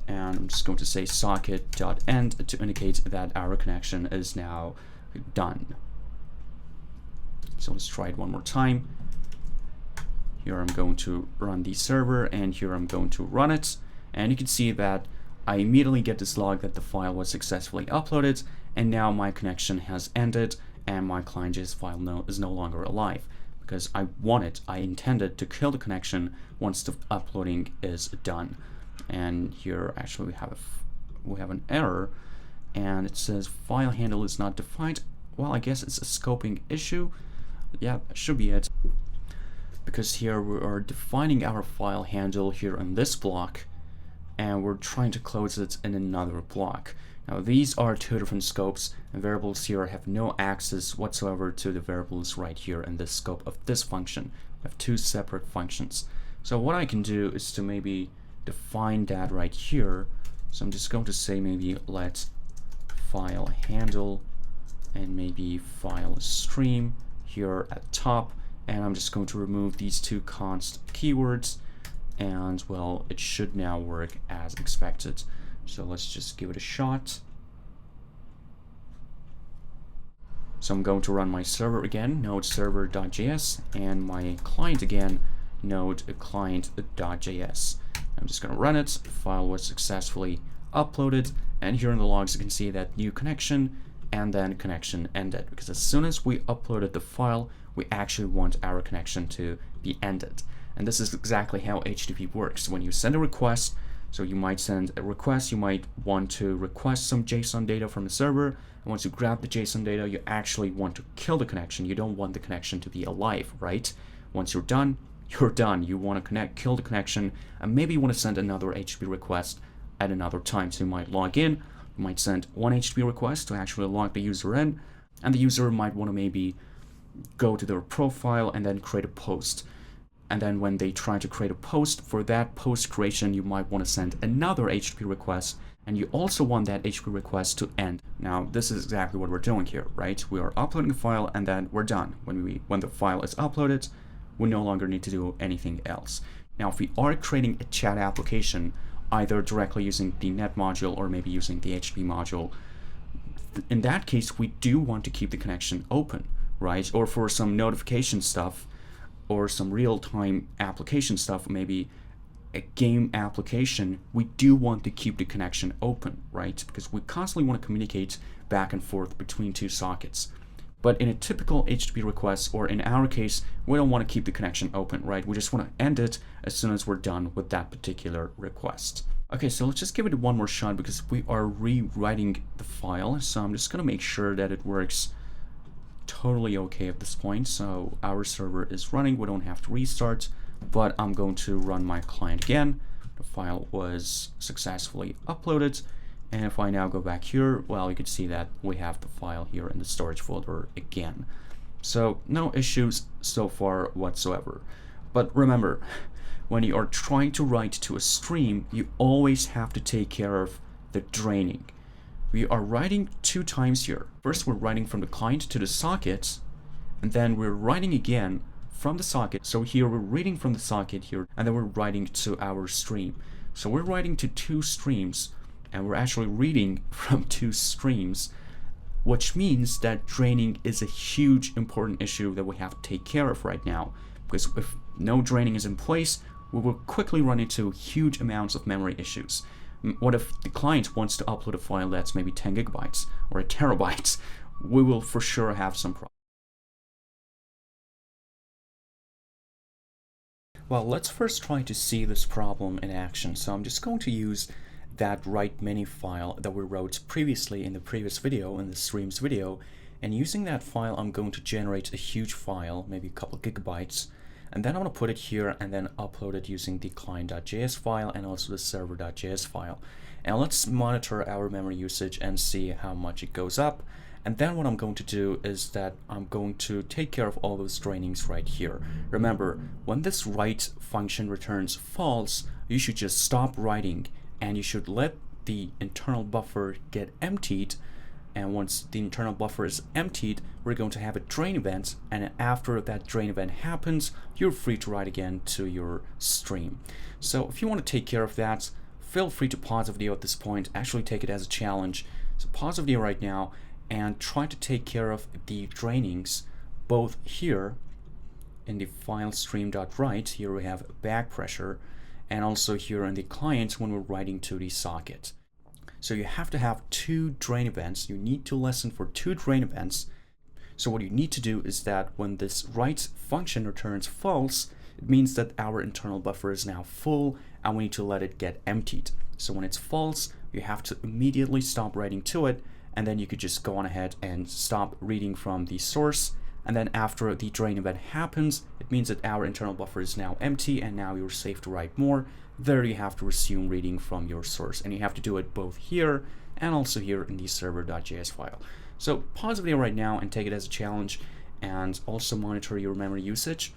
Speaker 1: And I'm just going to say socket.end to indicate that our connection is now done. So let's try it one more time. Here I'm going to run the server, and here I'm going to run it. And you can see that I immediately get this log that the file was successfully uploaded, and now my connection has ended, and my client.js file is no longer alive, because I intended to kill the connection once the uploading is done. And here actually we have an error, and it says file handle is not defined. Well, I guess it's a scoping issue. Yeah, that should be it. Because here we are defining our file handle here in this block, and we're trying to close it in another block. Now these are two different scopes, and variables here have no access whatsoever to the variables right here in this scope of this function. We have two separate functions. So what I can do is to maybe define that right here So I'm just going to say maybe let file handle and maybe file stream here at top, and I'm just going to remove these two const keywords, and well, it should now work as expected. So let's just give it a shot. So I'm going to run my server again, node server.js, and my client again, node client.js. I'm just going to run it. The file was successfully uploaded, and here in the logs you can see that new connection and then connection ended, because as soon as we uploaded the file, we actually want our connection to be ended. And this is exactly how HTTP works. When you send a request, so you might send a request, you might want to request some JSON data from the server, and once you grab the JSON data, you actually want to kill the connection. You don't want the connection to be alive, right? Once you're done, you're done. You want to kill the connection, and maybe you want to send another HTTP request at another time. So you might log in, you might send one HTTP request to actually log the user in, and the user might want to maybe go to their profile and then create a post. And then when they try to create a post, for that post creation, you might want to send another HTTP request, and you also want that HTTP request to end. Now, this is exactly what we're doing here, right? We are uploading a file, and then we're done. When the file is uploaded, we no longer need to do anything else. Now, if we are creating a chat application, either directly using the net module or maybe using the HTTP module, in that case, we do want to keep the connection open, right? Or for some notification stuff, or some real-time application stuff, maybe a game application, we do want to keep the connection open, right? Because we constantly want to communicate back and forth between two sockets. But in a typical HTTP request, or in our case, we don't want to keep the connection open, right? We just want to end it as soon as we're done with that particular request. Okay, so let's just give it one more shot, because we are rewriting the file. So I'm just going to make sure that it works totally okay at this point. So our server is running, we don't have to restart, but I'm going to run my client again. The file was successfully uploaded, and if I now go back here, well, you can see that we have the file here in the storage folder again. So no issues so far whatsoever. But remember, when you are trying to write to a stream, you always have to take care of the draining. We are writing two times here. First, we're writing from the client to the socket, and then we're writing again from the socket. So here we're reading from the socket here, and then we're writing to our stream. So we're writing to two streams, and we're actually reading from two streams, which means that draining is a huge important issue that we have to take care of right now. Because if no draining is in place, we will quickly run into huge amounts of memory issues. What if the client wants to upload a file that's maybe 10 gigabytes or a terabyte? We will for sure have some problems. Well, let's first try to see this problem in action. So I'm just going to use that write mini file that we wrote previously in the previous video, in the streams video, and using that file, I'm going to generate a huge file, maybe a couple of gigabytes, and then I'm going to put it here and then upload it using the client.js file and also the server.js file. And let's monitor our memory usage and see how much it goes up. And then what I'm going to do is that I'm going to take care of all those drainings right here. Remember, when this write function returns false, you should just stop writing and you should let the internal buffer get emptied. And once the internal buffer is emptied, we're going to have a drain event, and after that drain event happens, you're free to write again to your stream. So if you want to take care of that, feel free to pause the video at this point, actually take it as a challenge. So pause the video right now and try to take care of the drainings, both here in the file stream.write, here we have backpressure, and also here in the client when we're writing to the socket. So you have to have two drain events. You need to listen for two drain events. So what you need to do is that when this write function returns false, it means that our internal buffer is now full and we need to let it get emptied. So when it's false, you have to immediately stop writing to it, and then you could just go on ahead and stop reading from the source. And then after the drain event happens, it means that our internal buffer is now empty and now you're safe to write more. There you have to resume reading from your source, and you have to do it both here and also here in the server.js file. So pause the video right now and take it as a challenge, and also monitor your memory usage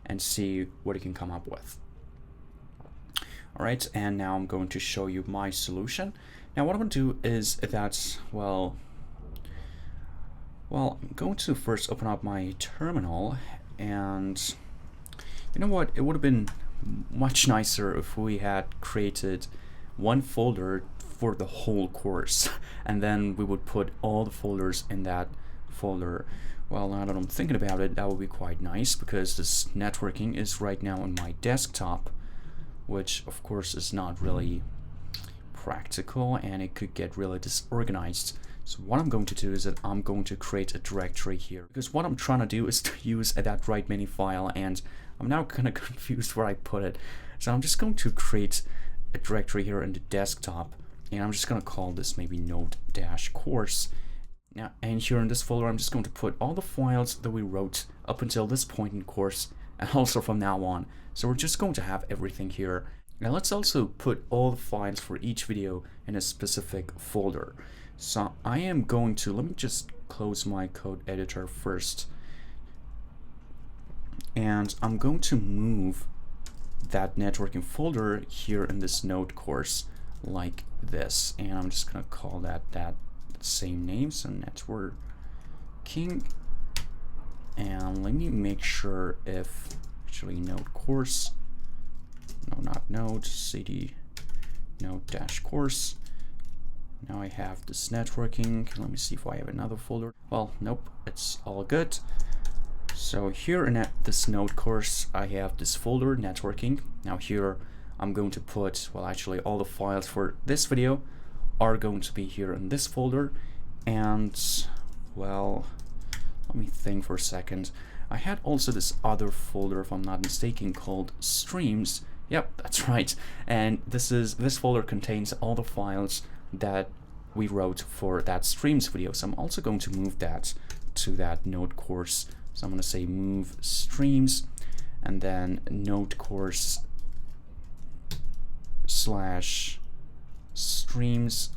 Speaker 1: and see what you can come up with. Alright, and now I'm going to show you my solution. Now what I'm going to do is that, well, I'm going to first open up my terminal, and you know what, it would have been much nicer if we had created one folder for the whole course, and then we would put all the folders in that folder. Well, now that I'm thinking about it, that would be quite nice, because this networking is right now on my desktop, which of course is not really practical, and it could get really disorganized. So what I'm going to do is that I'm going to create a directory here, because what I'm trying to do is to use that write many file, and I'm now kind of confused where I put it. So I'm just going to create a directory here in the desktop, and I'm just going to call this maybe node-course. Now, and here in this folder, I'm just going to put all the files that we wrote up until this point in the course, and also from now on. So we're just going to have everything here. Now let's also put all the files for each video in a specific folder. So I am going to, let me just close my code editor first. And I'm going to move that networking folder here in this node course like this. And I'm just going to call that same name, so networking. And let me make sure if actually node course, no, not node, cd node-course. Now I have this networking. Let me see if I have another folder. Well, nope, it's all good. So here in this node course, I have this folder, networking. Now here I'm going to put, well, actually all the files for this video are going to be here in this folder. And, well, let me think for a second. I had also this other folder, if I'm not mistaken, called streams. Yep, that's right. And this folder contains all the files that we wrote for that streams video. So I'm also going to move that to that node course. So I'm going to say move streams, and then node course / streams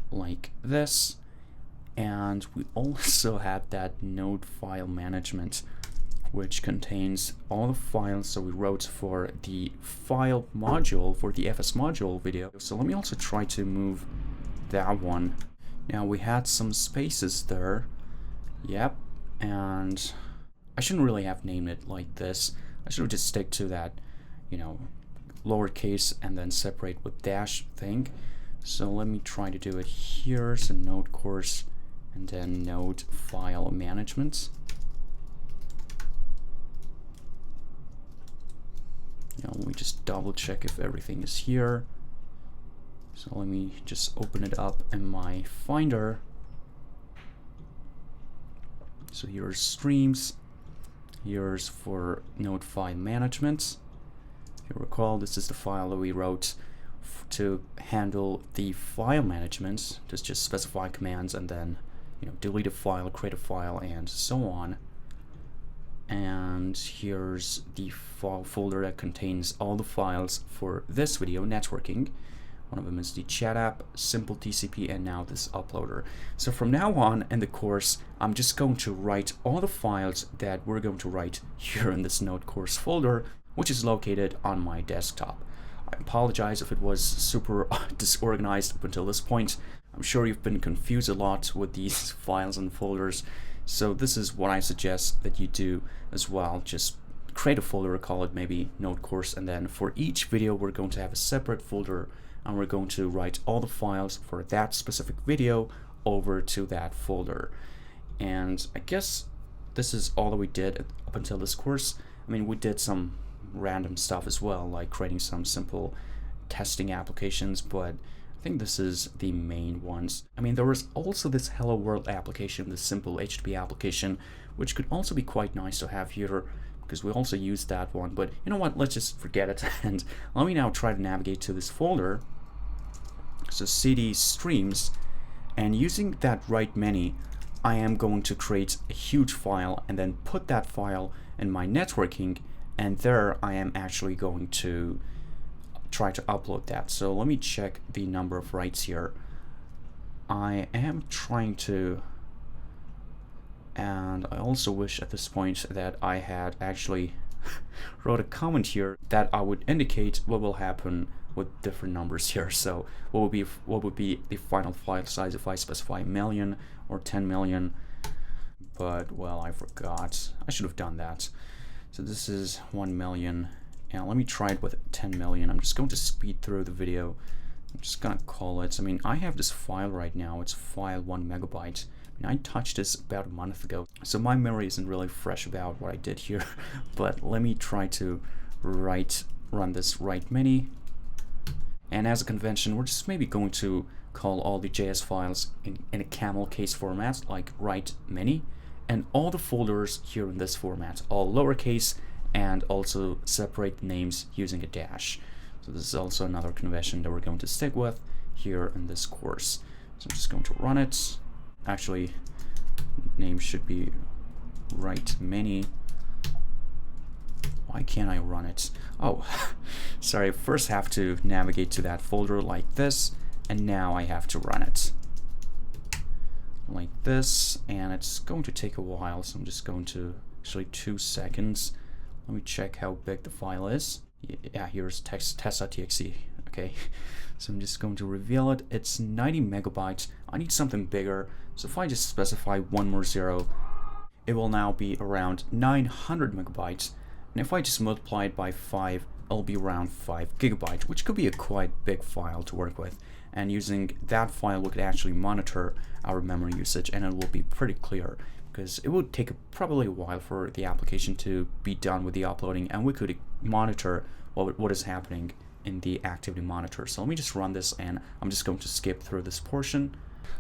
Speaker 1: like this. And we also have that node file management, which contains all the files that we wrote for the file module, for the FS module video. So let me also try to move that one. Now we had some spaces there. Yep. And I shouldn't really have named it like this. I should just stick to that, you know, lowercase and then separate with dash thing. So let me try to do it here. So node course and then node file management. Now let me just double check if everything is here. So let me just open it up in my Finder. So here's streams. Here's for node file management. If you recall, this is the file that we wrote to handle the file management. Just specify commands and then, you know, delete a file, create a file, and so on. And here's the folder that contains all the files for this video, networking. One of them is the chat app, simple TCP, and now this uploader. So from now on in the course, I'm just going to write all the files that we're going to write here in this node course folder, which is located on my desktop. I apologize if it was super disorganized up until this point. I'm sure you've been confused a lot with these files and folders. So this is what I suggest that you do as well. Just create a folder, call it maybe node course, and then for each video we're going to have a separate folder, and we're going to write all the files for that specific video over to that folder. And I guess this is all that we did up until this course. I mean, we did some random stuff as well, like creating some simple testing applications, but I think this is the main ones. I mean, there was also this Hello World application, this simple HTTP application, which could also be quite nice to have here, because we also used that one. But you know what, let's just forget it. And let me now try to navigate to this folder. So cd streams, and using that write many, I am going to create a huge file and then put that file in my networking, and there I am actually going to try to upload that. So let me check the number of writes here. I am trying to, and I also wish at this point that I had actually wrote a comment here that I would indicate what will happen with different numbers here. So what would be the final file size if I specify 1 million or 10 million? But well, I forgot. I should have done that. So this is 1 million, and let me try it with 10 million. I'm just going to speed through the video. I'm just gonna call it. I mean, I have this file right now. It's file 1 megabyte. I touched this about a month ago, so my memory isn't really fresh about what I did here. But let me try to run this write many. And as a convention, we're just maybe going to call all the JS files in a camel case format, like write many, and all the folders here in this format, all lowercase, and also separate the names using a dash. So this is also another convention that we're going to stick with here in this course. So I'm just going to run it. Actually, name should be write many. Why can't I run it? Oh, sorry, first have to navigate to that folder like this, and now I have to run it like this, and it's going to take a while, so I'm just going to, actually 2 seconds. Let me check how big the file is. Yeah, here's test.txt. Okay, so I'm just going to reveal it. It's 90 megabytes. I need something bigger, so if I just specify one more zero, it will now be around 900 megabytes. And if I just multiply it by 5, it'll be around 5 gigabytes, which could be a quite big file to work with. And using that file, we could actually monitor our memory usage, and it will be pretty clear, because it would take probably a while for the application to be done with the uploading, and we could monitor what is happening in the activity monitor. So let me just run this, and I'm just going to skip through this portion.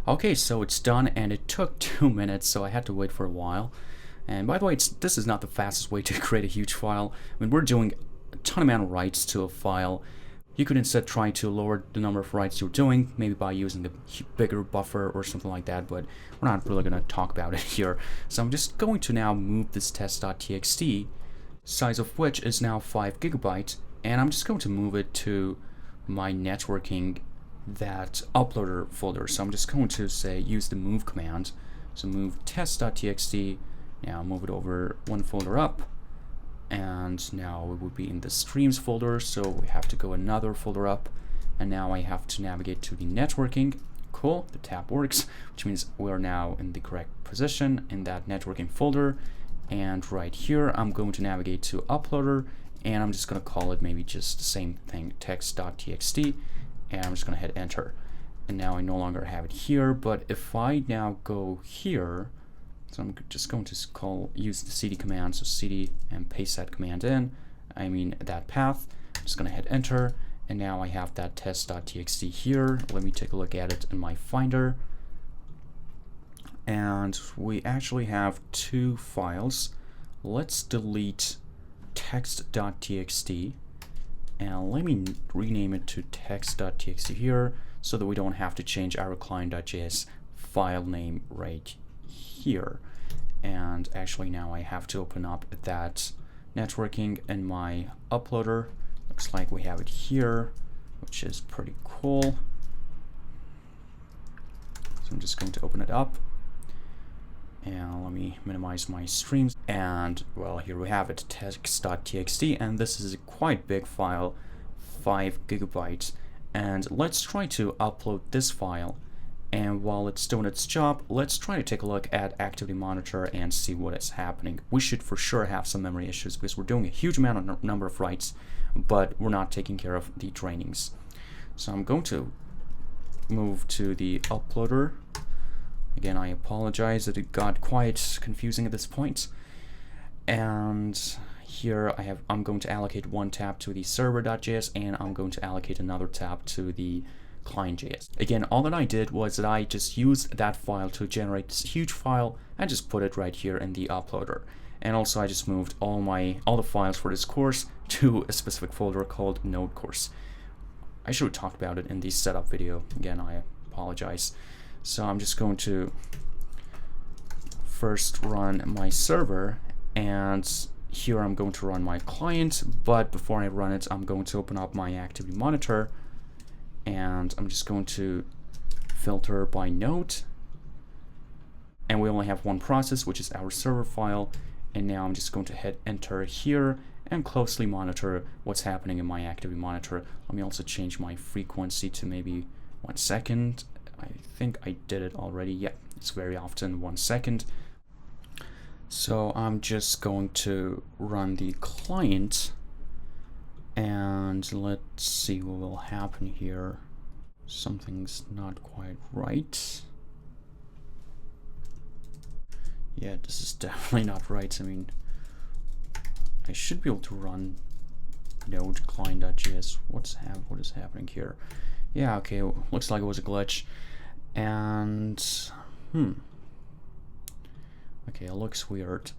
Speaker 1: Okay, so it's done, and it took 2 minutes, so I had to wait for a while. And by the way, this is not the fastest way to create a huge file. I mean, we're doing a ton amount of writes to a file. You could instead try to lower the number of writes you're doing, maybe by using a bigger buffer or something like that, but we're not really going to talk about it here. So I'm just going to now move this test.txt, size of which is now 5 gigabytes, and I'm just going to move it to my networking, that uploader folder. So I'm just going to say use the move command. So move test.txt, now move it over one folder up, and now it would be in the streams folder, so we have to go another folder up, and now I have to navigate to the networking. Cool, the tab works, which means we're now in the correct position in that networking folder. And right here I'm going to navigate to uploader, and I'm just going to call it maybe just the same thing, text.txt, and I'm just going to hit enter. And now I no longer have it here, but if I now go here, so I'm just going to use the cd command, so cd, and paste that command in, that path. I'm just going to hit enter, and now I have that test.txt here. Let me take a look at it in my Finder. And we actually have 2 files. Let's delete text.txt, and let me rename it to text.txt here, so that we don't have to change our client.js file name right here. And actually now I have to open up that networking in my uploader. Looks like we have it here, which is pretty cool. So I'm just going to open it up, and let me minimize my streams. And well, here we have it, text.txt, and this is a quite big file, 5 gigabytes. And let's try to upload this file, and while it's doing its job, let's try to take a look at activity monitor and see what is happening. We should for sure have some memory issues, because we're doing a huge amount of number of writes, but we're not taking care of the drainings. So I'm going to move to the uploader. Again, I apologize that it got quite confusing at this point. And here I'm going to allocate one tab to the server.js, and I'm going to allocate another tab to the client.js. Again, all that I did was that I just used that file to generate this huge file and just put it right here in the uploader. And also I just moved all the files for this course to a specific folder called Node course. I should have talked about it in the setup video. Again, I apologize. So I'm just going to first run my server, and here I'm going to run my client, but before I run it, I'm going to open up my activity monitor, and I'm just going to filter by node, and we only have one process, which is our server file, and now I'm just going to hit enter here and closely monitor what's happening in my activity monitor. Let me also change my frequency to maybe 1 second. I think I did it already. Yeah, it's very often 1 second. So I'm just going to run the client and let's see what will happen here. Something's not quite right. Yeah, this is definitely not right. I mean, I should be able to run node client.js. What is happening here? Yeah, okay, looks like it was a glitch. And okay, it looks weird.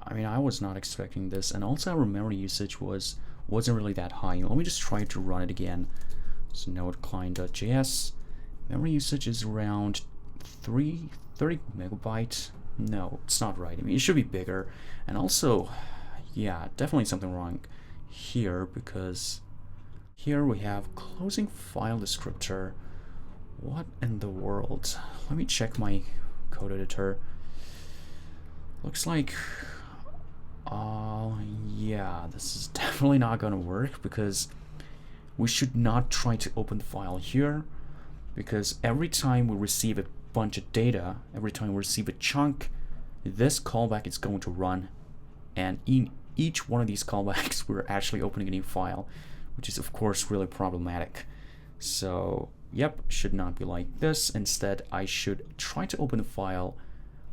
Speaker 1: I mean, I was not expecting this, and also our memory usage wasn't really that high. Let me just try to run it again. So node client.js, memory usage is around 30 megabytes. No, it's not right. I mean, it should be bigger. And also, yeah, definitely something wrong here, because here we have closing file descriptor. What in the world? Let me check my code editor. Looks like, yeah, this is definitely not gonna work, because we should not try to open the file here, because every time we receive a bunch of data, every time we receive a chunk, this callback is going to run, and in each one of these callbacks we're actually opening a new file, which is of course really problematic. So yep, should not be like this. Instead, I should try to open the file.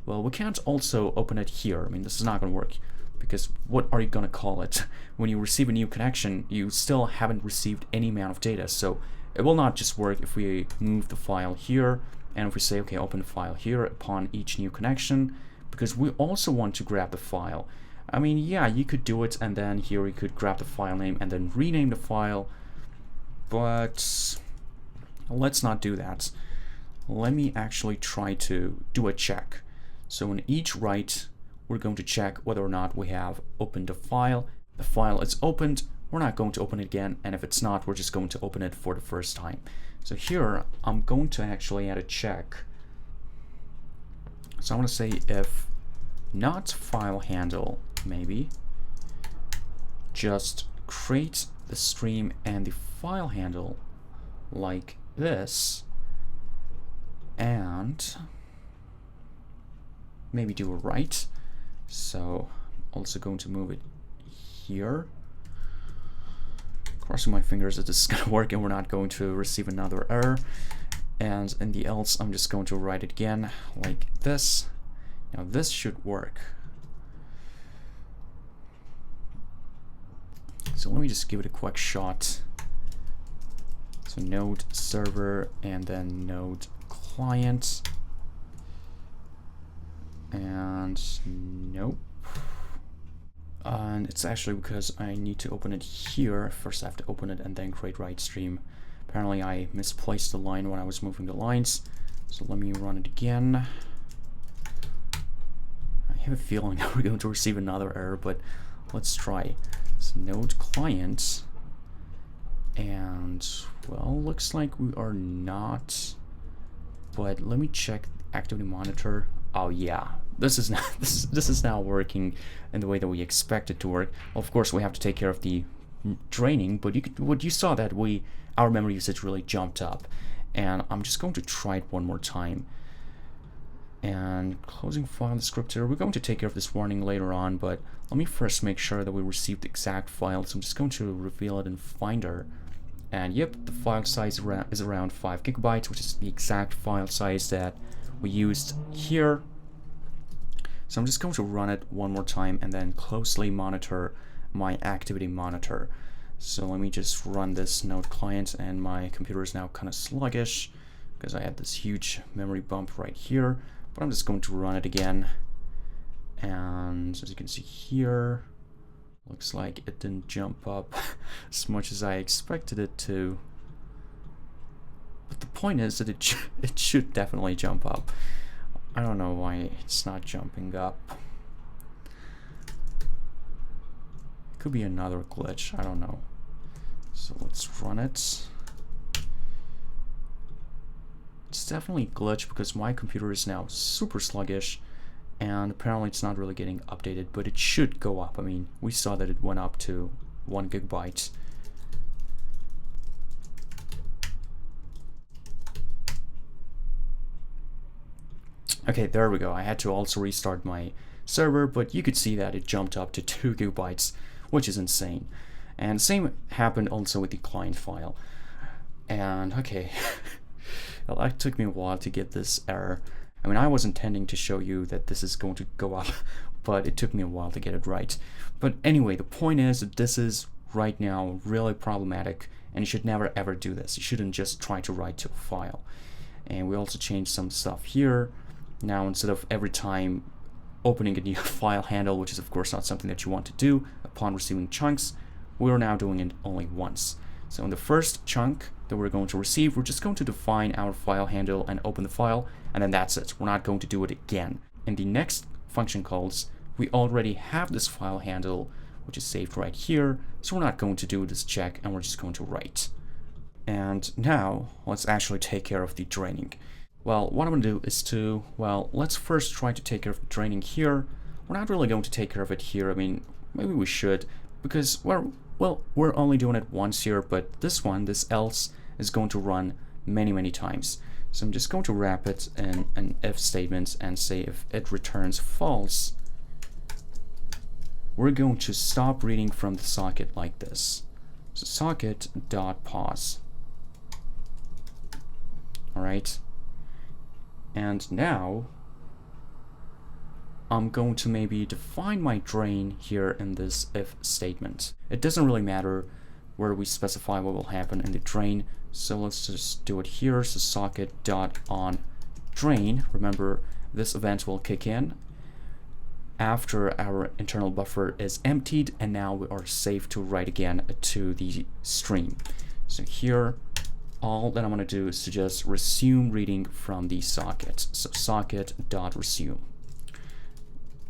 Speaker 1: Well, we can't also open it here. I mean, this is not going to work, because what are you going to call it? When you receive a new connection, you still haven't received any amount of data, so it will not just work if we move the file here and if we say, okay, open the file here upon each new connection, because we also want to grab the file. I mean, yeah, you could do it, and then here we could grab the file name and then rename the file, but let's not do that. Let me actually try to do a check. So in each write, we're going to check whether or not we have opened a file. The file is opened, we're not going to open it again, and if it's not, we're just going to open it for the first time. So here, I'm going to actually add a check. So I'm going to say if not file handle, maybe, just create the stream and the file handle like this, and maybe do a write. So also going to move it here. Crossing my fingers that this is going to work and we're not going to receive another error. And in the else, I'm just going to write it again like this. Now this should work. So let me just give it a quick shot. So node server and then node client. And nope. And it's actually because I need to open it here. First I have to open it and then create write stream. Apparently I misplaced the line when I was moving the lines. So let me run it again. I have a feeling that we're going to receive another error, but let's try. So node client. And well, looks like we are not. But let me check activity monitor. Oh yeah, this is not, this is now working in the way that we expect it to work. Well, of course, we have to take care of the draining, but you saw that our memory usage really jumped up, and I'm just going to try it one more time. And closing file descriptor, we're going to take care of this warning later on, but let me first make sure that we received the exact file. So I'm just going to reveal it in Finder, and yep, the file size is around 5 gigabytes, which is the exact file size that we used here. So I'm just going to run it one more time and then closely monitor my activity monitor. So let me just run this node client, and my computer is now kind of sluggish because I had this huge memory bump right here, but I'm just going to run it again. And as you can see here, looks like it didn't jump up as much as I expected it to. But the point is that it should definitely jump up. I don't know why it's not jumping up. It could be another glitch, I don't know. So let's run it. It's definitely a glitch because my computer is now super sluggish, and apparently it's not really getting updated, but it should go up. I mean, we saw that it went up to 1 gigabyte. Okay, there we go. I had to also restart my server, but you could see that it jumped up to 2 gigabytes, which is insane. And same happened also with the client file. And okay, well, it took me a while to get this error. I mean, I was intending to show you that this is going to go up, but it took me a while to get it right. But anyway, the point is that this is right now really problematic, and you should never ever do this. You shouldn't just try to write to a file. And we also changed some stuff here. Now, instead of every time opening a new file handle, which is of course not something that you want to do upon receiving chunks, we're now doing it only once. So in the first chunk that we're going to receive, we're just going to define our file handle and open the file, and then that's it. We're not going to do it again. In the next function calls, we already have this file handle, which is saved right here, so we're not going to do this check, and we're just going to write. And now, let's actually take care of the draining. Well, what I'm going to do is let's first try to take care of the draining here. We're not really going to take care of it here. I mean, maybe we should, because we're only doing it once here, but this else is going to run many times. So I'm just going to wrap it in an if statement and say if it returns false, we're going to stop reading from the socket like this. So socket.pause. All right. And now I'm going to maybe define my drain here in this if statement. It doesn't really matter where we specify what will happen in the drain, so let's just do it here. So socket.onDrain. Remember, this event will kick in after our internal buffer is emptied, and now we are safe to write again to the stream. So here, all that I'm going to do is to just resume reading from the socket. So socket.resume.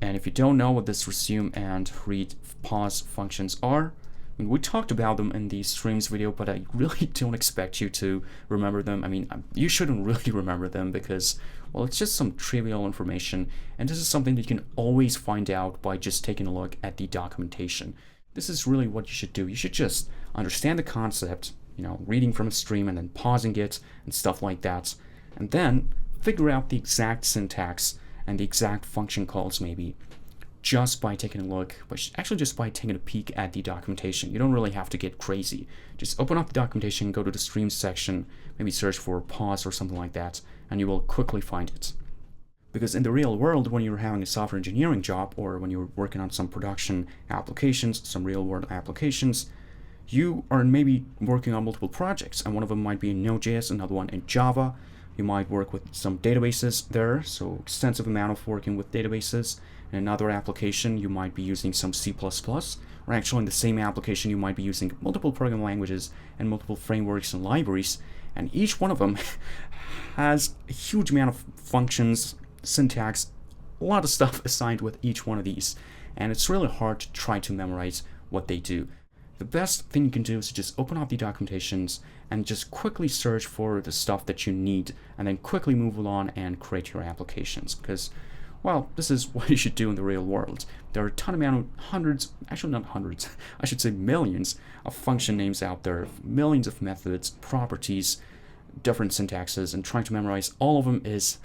Speaker 1: And if you don't know what this resume and read pause functions are, I mean, we talked about them in the streams video, but I really don't expect you to remember them. I mean, you shouldn't really remember them because, well, it's just some trivial information, and this is something that you can always find out by just taking a look at the documentation. This is really what you should do. You should just understand the concept, you know, reading from a stream and then pausing it and stuff like that, and then figure out the exact syntax and the exact function calls maybe just by taking a look, but actually just by taking a peek at the documentation. You don't really have to get crazy. Just open up the documentation, go to the streams section, maybe search for pause or something like that, and you will quickly find it. Because in the real world, when you're having a software engineering job or when you're working on some production applications, some real world applications, you are maybe working on multiple projects, and one of them might be in Node.js, another one in Java. You might work with some databases there, so extensive amount of working with databases. In another application, you might be using some C++, or actually in the same application, you might be using multiple programming languages and multiple frameworks and libraries, and each one of them has a huge amount of functions, syntax, a lot of stuff assigned with each one of these, and it's really hard to try to memorize what they do. The best thing you can do is just open up the documentations and just quickly search for the stuff that you need, and then quickly move along and create your applications, because, well, this is what you should do in the real world. There are a ton amount of hundreds, actually not hundreds, I should say millions of function names out there, millions of methods, properties, different syntaxes, and trying to memorize all of them is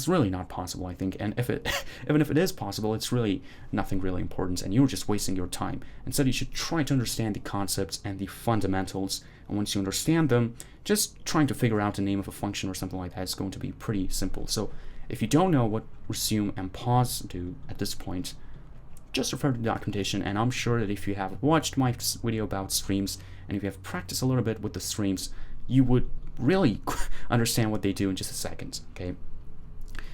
Speaker 1: really not possible, I think. And even if it is possible, it's really nothing really important, and you're just wasting your time. Instead, you should try to understand the concepts and the fundamentals, and once you understand them, just trying to figure out the name of a function or something like that is going to be pretty simple. So if you don't know what resume and pause do at this point, just refer to the documentation, and I'm sure that if you have watched my video about streams, and if you have practiced a little bit with the streams, you would really understand what they do in just a second, okay?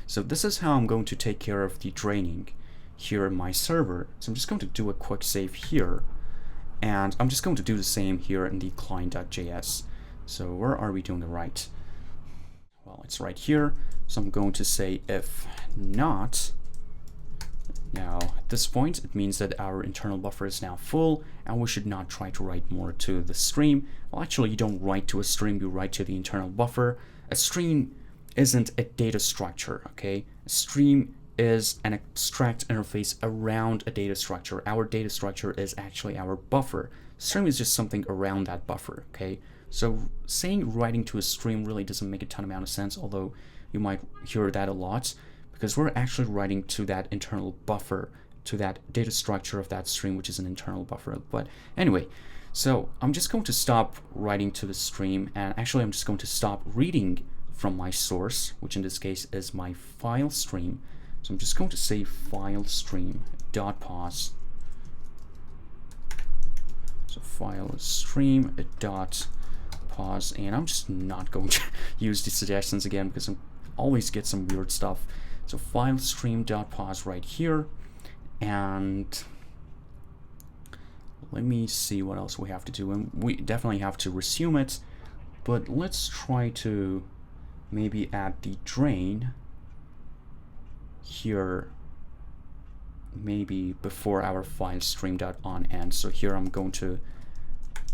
Speaker 1: So this is how I'm going to take care of the draining here in my server. So I'm just going to do a quick save here, and I'm just going to do the same here in the client.js. So where are we doing the right? Well, it's right here. So I'm going to say if not. Now at this point, it means that our internal buffer is now full, and we should not try to write more to the stream. Well, actually, you don't write to a stream, you write to the internal buffer. A stream isn't a data structure, okay? A stream is an abstract interface around a data structure. Our data structure is actually our buffer. Stream is just something around that buffer, okay? So saying writing to a stream really doesn't make a ton amount of sense, although you might hear that a lot, because we're actually writing to that internal buffer, to that data structure of that stream, which is an internal buffer. But anyway, so I'm just going to stop writing to the stream, and actually I'm just going to stop reading from my source, which in this case is my file stream. So I'm just going to say file stream dot pause. So file stream dot pause, and I'm just not going to use the suggestions again because I always get some weird stuff. So file stream dot pause right here, and let me see what else we have to do. And we definitely have to resume it, but let's try to maybe add the drain here, maybe before our file stream dot on end. So here I'm going to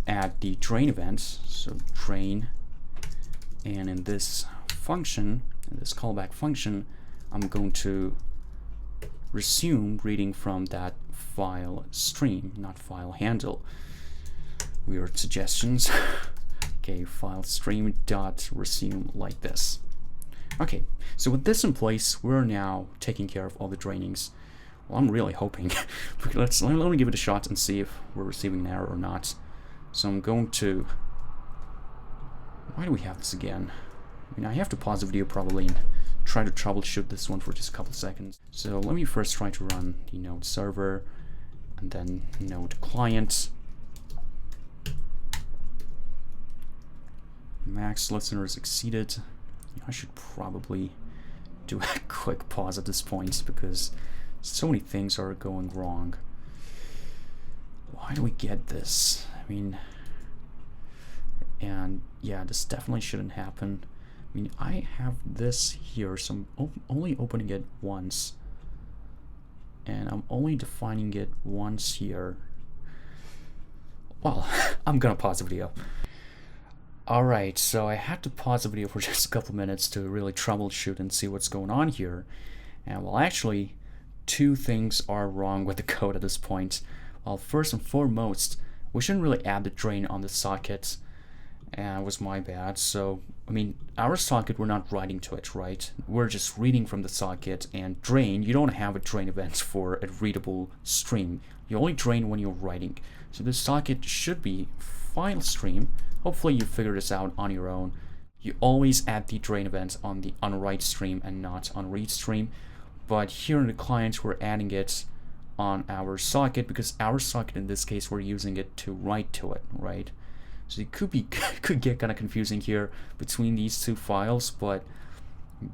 Speaker 1: add the drain event, so drain, and in this function, in this callback function, I'm going to resume reading from that file stream, not file handle. Weird suggestions. Okay, file stream dot resume like this. Okay, so with this in place, we're now taking care of all the drainings. Well, I'm really hoping. let me give it a shot and see if we're receiving an error or not. So I'm going to, why do we have this again? I mean, I have to pause the video probably and try to troubleshoot this one for just a couple seconds. So let me first try to run the node server and then node client. Max listeners exceeded. I should probably do a quick pause at this point because so many things are going wrong. Why do we get this? I mean, and yeah, this definitely shouldn't happen. I mean, I have this here, so I'm only opening it once, and I'm only defining it once here. Well, I'm gonna pause the video. Alright, so I had to pause the video for just a couple minutes to really troubleshoot and see what's going on here. And well, actually, two things are wrong with the code at this point. Well, first and foremost, we shouldn't really add the drain on the socket. And it was my bad. So, I mean, our socket, we're not writing to it, right? We're just reading from the socket, and drain, you don't have a drain event for a readable stream. You only drain when you're writing. So this socket should be file stream. Hopefully you figure this out on your own. You always add the drain event on the write stream and not on read stream. But here in the client, we're adding it on our socket because our socket, in this case, we're using it to write to it, right? So it could get kind of confusing here between these two files, but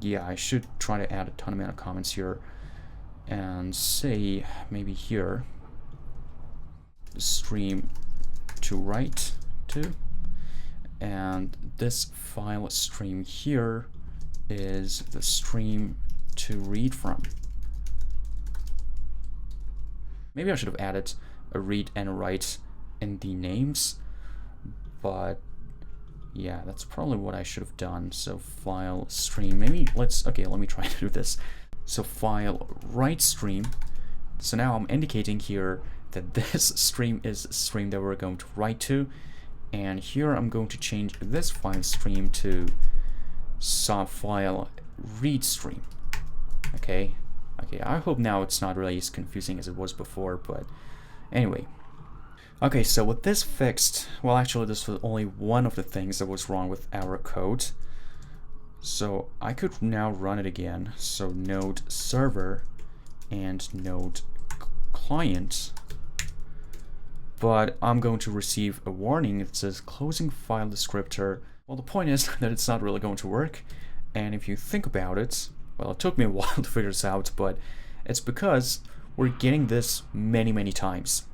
Speaker 1: yeah, I should try to add a ton amount of comments here and say maybe here the stream to write to, and this file stream here is the stream to read from. Maybe I should have added a read and a write in the names, but yeah, that's probably what I should have done. So file stream, maybe let me try to do this. So file write stream. So now I'm indicating here that this stream is a stream that we're going to write to, and here I'm going to change this file stream to subfile read stream. Okay, I hope now it's not really as confusing as it was before, but anyway. Okay, so with this fixed, well, actually this was only one of the things that was wrong with our code. So I could now run it again. So node server and node client, but I'm going to receive a warning. It says closing file descriptor. Well, the point is that it's not really going to work. And if you think about it, well, it took me a while to figure this out, but it's because we're getting this many times.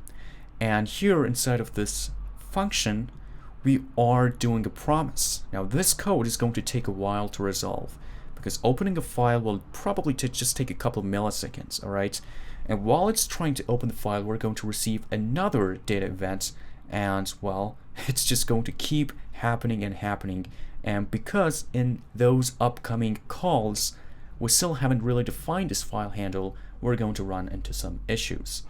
Speaker 1: And here inside of this function, we are doing a promise. Now this code is going to take a while to resolve because opening a file will probably just take a couple of milliseconds, all right? And while it's trying to open the file, we're going to receive another data event, and well, it's just going to keep happening and happening. And because in those upcoming calls, we still haven't really defined this file handle, we're going to run into some issues.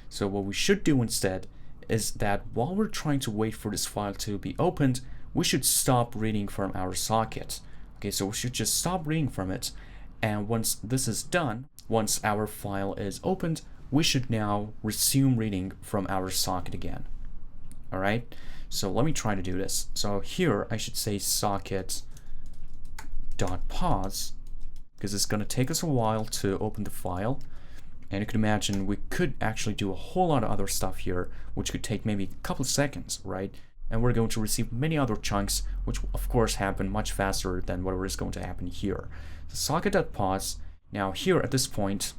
Speaker 1: So what we should do instead is that while we're trying to wait for this file to be opened, we should stop reading from our socket. Okay, so we should just stop reading from it. And once this is done, once our file is opened, we should now resume reading from our socket again. All right, so let me try to do this. So here I should say socket.pause, because it's going to take us a while to open the file. And you can imagine we could actually do a whole lot of other stuff here, which could take maybe a couple of seconds, right? And we're going to receive many other chunks, which of course happen much faster than whatever is going to happen here. So socket.pause. Now here at this point,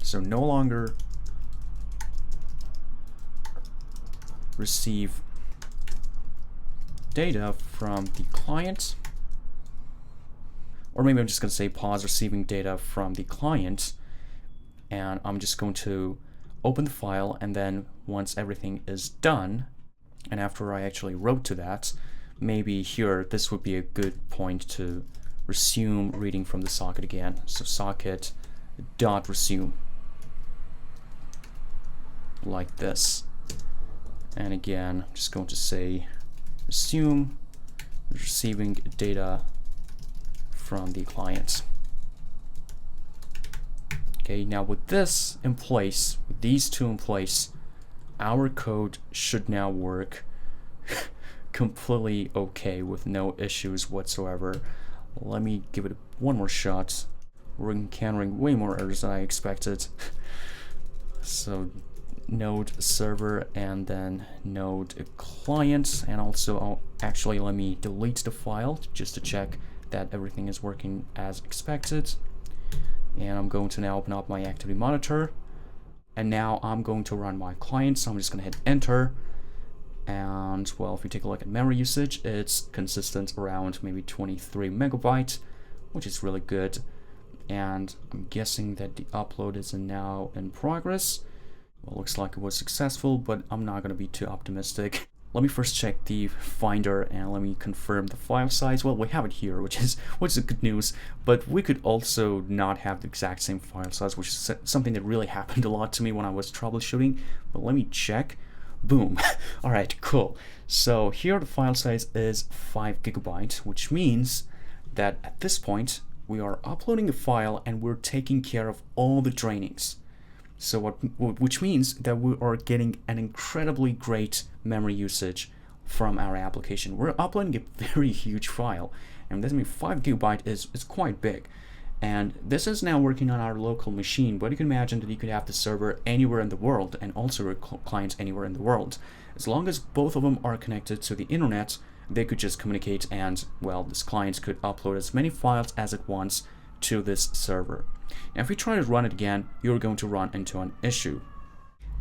Speaker 1: so no longer receive data from the client, or maybe I'm just going to say pause receiving data from the client, and I'm just going to open the file, and then once everything is done, and after I actually wrote to that, maybe here this would be a good point to resume reading from the socket again. So socket.resume, like this. And again, I'm just going to say resume receiving data from the client. Okay, now with this in place, with these two in place, our code should now work completely okay with no issues whatsoever. Let me give it one more shot. We're encountering way more errors than I expected. So node server and then node client, and also actually let me delete the file just to check that everything is working as expected. And I'm going to now open up my activity monitor, and now I'm going to run my client. So I'm just going to hit enter, and well, if you take a look at memory usage, it's consistent around maybe 23 megabytes, which is really good. And I'm guessing that the upload is now in progress. Well, looks like it was successful, but I'm not going to be too optimistic. Let me first check the Finder and let me confirm the file size. Well, we have it here, which is good news, but we could also not have the exact same file size, which is something that really happened a lot to me when I was troubleshooting. But let me check. Boom. All right, cool. So here the file size is 5 gigabytes, which means that at this point we are uploading a file and we're taking care of all the drainings. So which means that we are getting an incredibly great memory usage from our application. We're uploading a very huge file, and this means 5 gigabytes is quite big. And this is now working on our local machine, but you can imagine that you could have the server anywhere in the world and also a client anywhere in the world. As long as both of them are connected to the internet, they could just communicate, and well, this client could upload as many files as it wants to this server. Now if we try to run it again, you're going to run into an issue.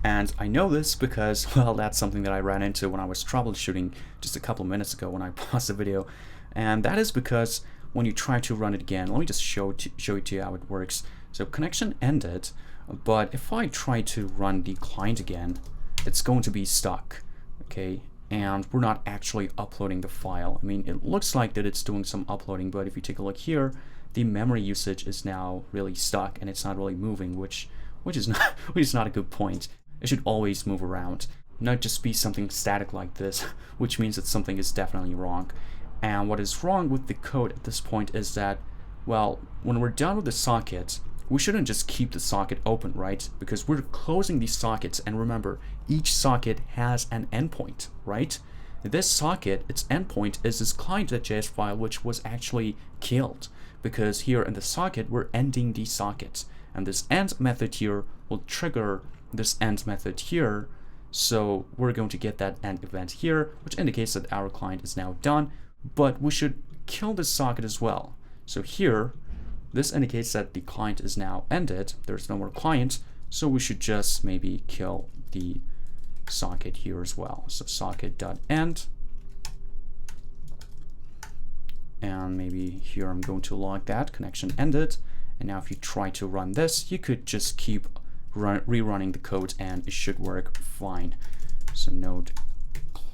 Speaker 1: And I know this because, well, that's something that I ran into when I was troubleshooting just a couple of minutes ago when I paused the video. And that is because when you try to run it again, let me just show it to you how it works. So connection ended, but if I try to run the client again, it's going to be stuck, okay? And we're not actually uploading the file. I mean, it looks like that it's doing some uploading, but if you take a look here, the memory usage is now really stuck and it's not really moving, which is not a good point. It should always move around, not just be something static like this, which means that something is definitely wrong. And what is wrong with the code at this point is that, well, when we're done with the socket, we shouldn't just keep the socket open, right? Because we're closing these sockets, and remember, each socket has an endpoint, right? This socket, its endpoint is this client.js file, which was actually killed, because here in the socket, we're ending the socket. And this end method here will trigger this end method here. So we're going to get that end event here, which indicates that our client is now done, but we should kill this socket as well. So here, this indicates that the client is now ended. There's no more client, so we should just maybe kill the socket here as well. So socket.end. And maybe here I'm going to log that connection ended. And now if you try to run this, you could just keep rerunning the code and it should work fine. So node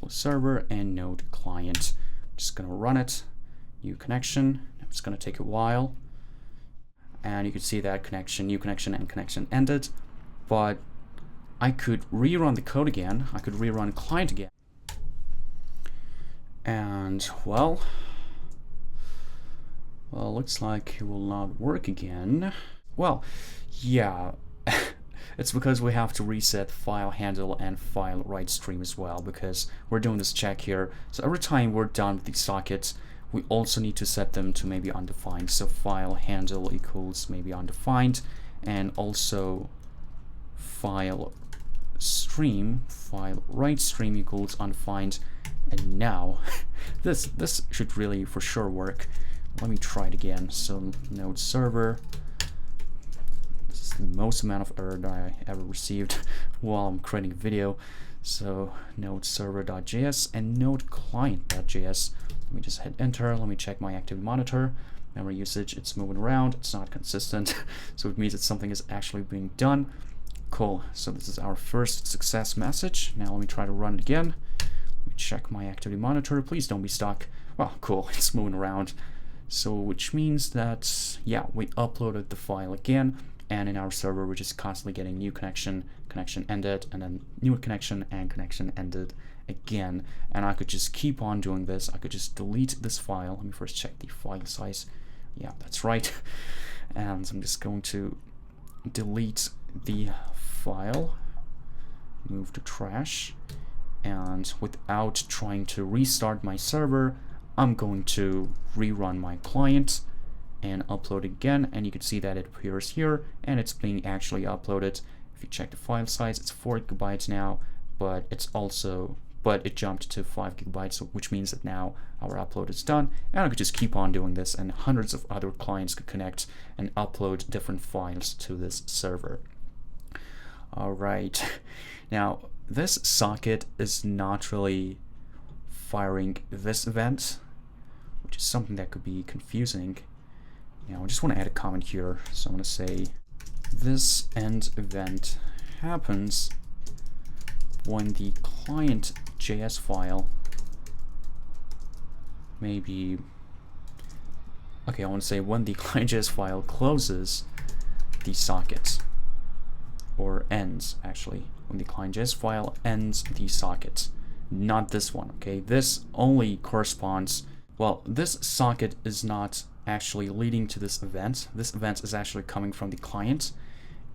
Speaker 1: server and node client. I'm just gonna run it. New connection. It's gonna take a while. and you can see that connection, new connection, and connection ended. But I could rerun the code again. I could rerun client again. And well, looks like it will not work again. Well, yeah, it's because we have to reset file handle and file write stream as well, because we're doing this check here. So every time we're done with these sockets, we also need to set them to maybe undefined. So file handle equals maybe undefined, and also file stream, file write stream equals undefined. And now this should really for sure work. Let me try it again. So node server. This is the most amount of error that I ever received while I'm creating a video. So node server.js and node client.js. Let me just hit enter. Let me check my activity monitor. Memory usage, it's moving around. It's not consistent. So it means that something is actually being done. Cool. So this is our first success message. Now let me try to run it again. Let me check my activity monitor. Please don't be stuck. Well, cool. It's moving around. So which means that, yeah, we uploaded the file again. And in our server, we're just constantly getting new connection, connection ended, and then new connection and connection ended again. And I could just keep on doing this. I could just delete this file. Let me first check the file size. Yeah, that's right. And I'm just going to delete the file, move to trash, and without trying to restart my server, I'm going to rerun my client and upload again, and you can see that it appears here and it's being actually uploaded. If you check the file size, it's 4 GB now, but it jumped to 5 GB, which means that now our upload is done, and I could just keep on doing this, and hundreds of other clients could connect and upload different files to this server. All right, now this socket is not really firing this event, which is something that could be confusing. Now I just want to add a comment here. So I'm going to say this end event happens when the client.js file maybe, okay, I want to say when the client.js file closes the socket, or ends actually, when the client.js file ends the socket, not this one, okay? This only corresponds, well, this socket is not actually leading to this event. This event is actually coming from the client,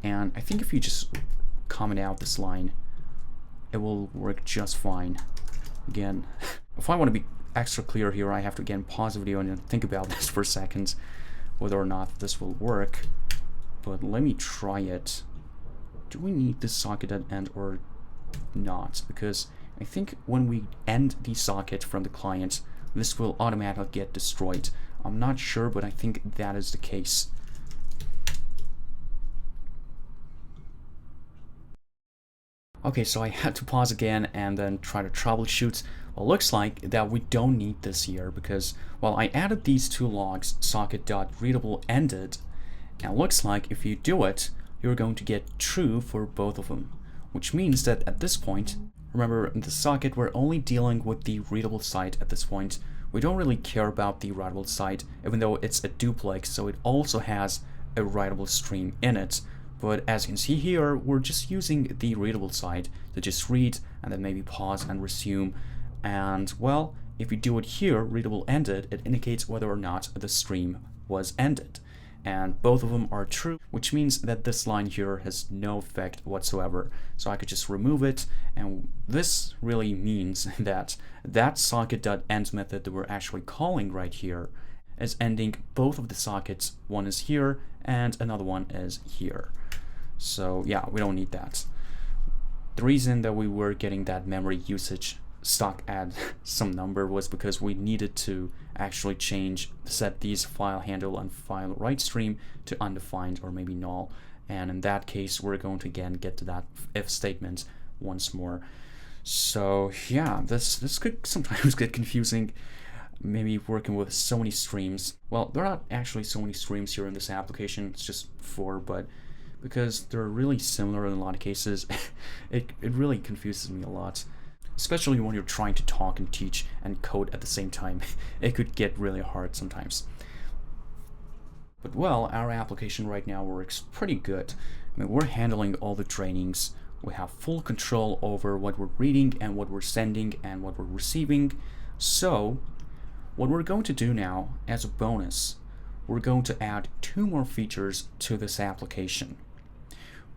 Speaker 1: and I think if you just comment out this line, it will work just fine. Again, if I want to be extra clear here, I have to again pause the video and think about this for a second, whether or not this will work. But let me try it. Do we need this socket at end or not? Because I think when we end the socket from the client, this will automatically get destroyed. I'm not sure, but I think that is the case. Okay, so I had to pause again and then try to troubleshoot. Well, looks like that we don't need this here because, well, I added these two logs, socket.readable ended, and it looks like if you do it, you're going to get true for both of them, which means that at this point, remember in the socket, we're only dealing with the readable side at this point. We don't really care about the writable side, even though it's a duplex, so it also has a writable stream in it. But as you can see here, we're just using the readable side to just read and then maybe pause and resume. And well, if you do it here, readable ended, it indicates whether or not the stream was ended. And both of them are true, which means that this line here has no effect whatsoever. So I could just remove it, and this really means that that socket.end method that we're actually calling right here is ending both of the sockets. One is here and another one is here. So yeah, we don't need that. The reason that we were getting that memory usage stuck at some number was because we needed to actually set these file handle and file write stream to undefined or maybe null, and in that case we're going to again get to that if statement once more. So yeah, this could sometimes get confusing, maybe working with so many streams. Well, there are not actually so many streams here in this application, it's just 4, but because they're really similar in a lot of cases, it really confuses me a lot. Especially when you're trying to talk and teach and code at the same time. It could get really hard sometimes. But well, our application right now works pretty good. I mean, we're handling all the trainings. We have full control over what we're reading and what we're sending and what we're receiving. So what we're going to do now, as a bonus, we're going to add 2 more features to this application.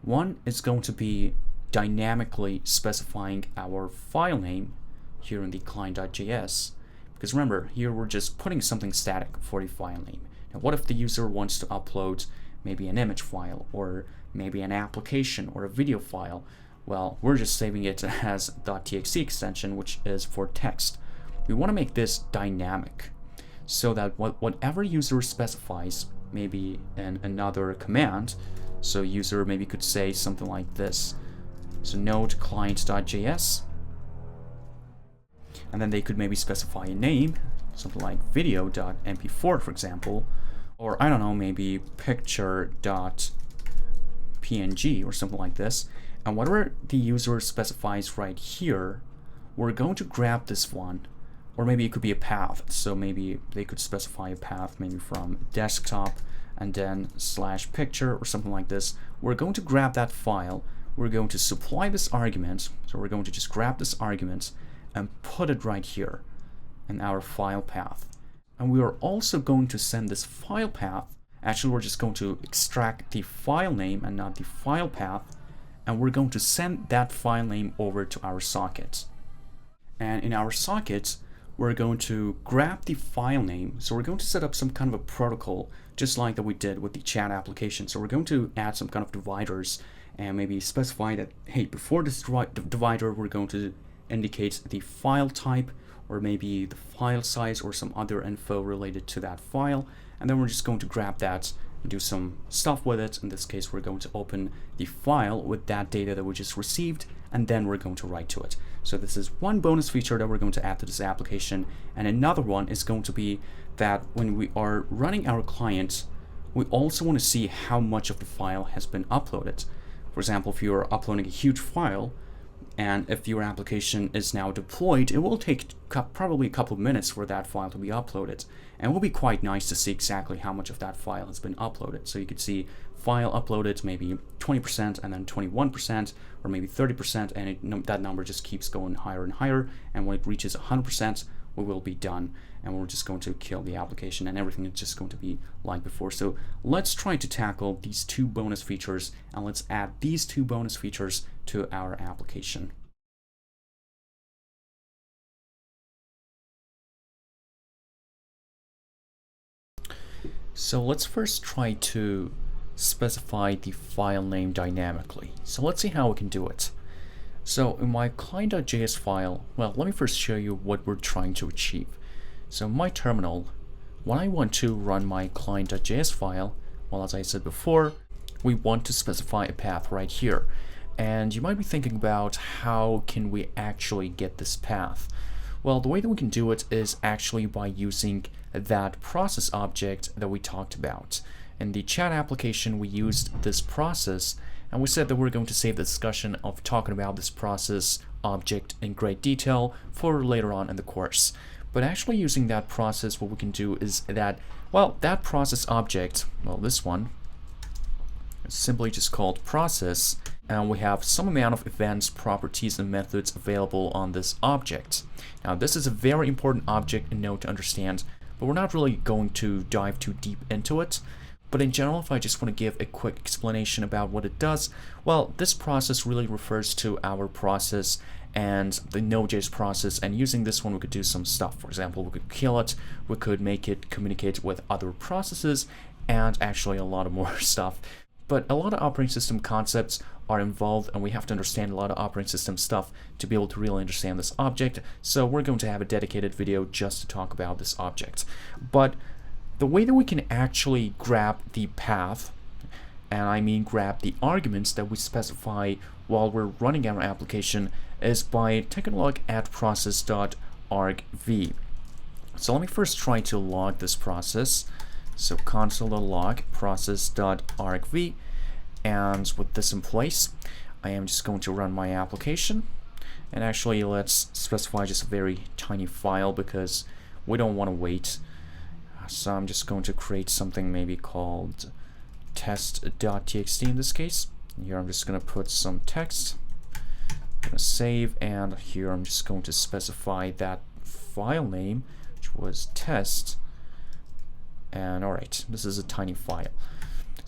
Speaker 1: One is going to be dynamically specifying our file name here in the client.js. Because remember, here we're just putting something static for the file name. Now, what if the user wants to upload maybe an image file, or maybe an application, or a video file? Well, we're just saving it as .txt extension, which is for text. We want to make this dynamic, so that whatever user specifies, maybe in another command, so user maybe could say something like this. So node client.js, and then they could maybe specify a name, something like video.mp4, for example, or I don't know, maybe picture.png or something like this. And whatever the user specifies right here, we're going to grab this one, or maybe it could be a path. So maybe they could specify a path maybe from desktop and then /picture or something like this. We're going to grab that file. We're going to supply this argument. So we're going to just grab this argument and put it right here in our file path. And we are also going to send this file path. Actually, we're just going to extract the file name and not the file path. And we're going to send that file name over to our socket. And in our socket, we're going to grab the file name. So we're going to set up some kind of a protocol, just like that we did with the chat application. So we're going to add some kind of dividers and maybe specify that, hey, before this divider, we're going to indicate the file type, or maybe the file size, or some other info related to that file. And then we're just going to grab that and do some stuff with it. In this case, we're going to open the file with that data that we just received, and then we're going to write to it. So this is one bonus feature that we're going to add to this application. And another one is going to be that when we are running our client, we also want to see how much of the file has been uploaded. For example, if you are uploading a huge file, and if your application is now deployed, it will take probably a couple of minutes for that file to be uploaded. And it will be quite nice to see exactly how much of that file has been uploaded. So you could see file uploaded maybe 20% and then 21% or maybe 30%, and that number just keeps going higher and higher. And when it reaches 100%, we will be done, and we're just going to kill the application and everything is just going to be like before. So let's try to tackle these 2 bonus features, and let's add these 2 bonus features to our application. So let's first try to specify the file name dynamically. So let's see how we can do it. So in my client.js file, well, let me first show you what we're trying to achieve. So in my terminal, when I want to run my client.js file, well, as I said before, we want to specify a path right here. And you might be thinking about how can we actually get this path? Well, the way that we can do it is actually by using that process object that we talked about. In the chat application, we used this process, and we said that we're going to save the discussion of talking about this process object in great detail for later on in the course. But actually using that process, what we can do is that, well, that process object, well, this one, is simply just called process, and we have some amount of events, properties, and methods available on this object. Now, this is a very important object and node to understand, but we're not really going to dive too deep into it. But in general, if I just want to give a quick explanation about what it does, well, this process really refers to our process and the Node.js process, and using this one we could do some stuff. For example, we could kill it, we could make it communicate with other processes, and actually a lot of more stuff. But a lot of operating system concepts are involved, and we have to understand a lot of operating system stuff to be able to really understand this object. So we're going to have a dedicated video just to talk about this object. But the way that we can actually grab the path, and I mean grab the arguments that we specify while we're running our application, is by taking a look at process.argv. So let me first try to log this process. So console.log process.argv, and with this in place, I am just going to run my application. And actually, let's specify just a very tiny file because we don't want to wait So I'm just going to create something maybe called test.txt in this case. Here I'm just going to put some text. I'm going to save, and here I'm just going to specify that file name, which was test. And alright, this is a tiny file.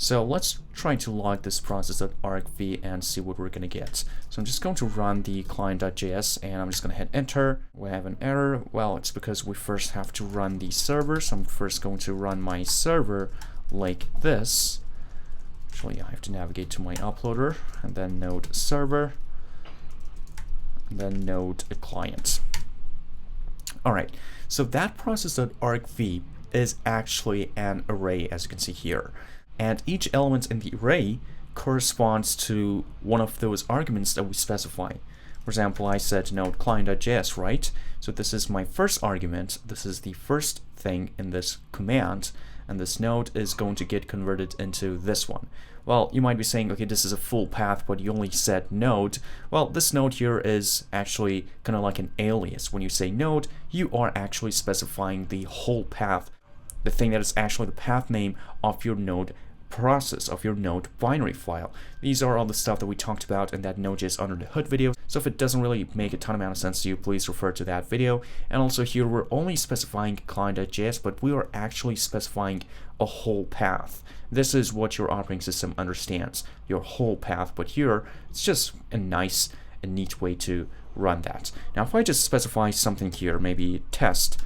Speaker 1: So let's try to log this process.argv and see what we're going to get. So I'm just going to run the client.js, and I'm just going to hit enter. We have an error. Well, it's because we first have to run the server. So I'm first going to run my server like this. Actually, I have to navigate to my uploader, and then node server, and then node client. Alright, so that process.argv is actually an array, as you can see here. And each element in the array corresponds to one of those arguments that we specify. For example, I said node client.js, right? So this is my first argument. This is the first thing in this command, and this node is going to get converted into this one. Well, you might be saying, okay, this is a full path, but you only said node. Well, this node here is actually kind of like an alias. When you say node, you are actually specifying the whole path, the thing that is actually the path name of your node process, of your node binary file. These are all the stuff that we talked about in that Node.js under the hood video. So if it doesn't really make a ton amount of sense to you, please refer to that video. And also here we're only specifying client.js, but we are actually specifying a whole path. This is what your operating system understands, your whole path, but here it's just a nice and neat way to run that. Now if I just specify something here, maybe test.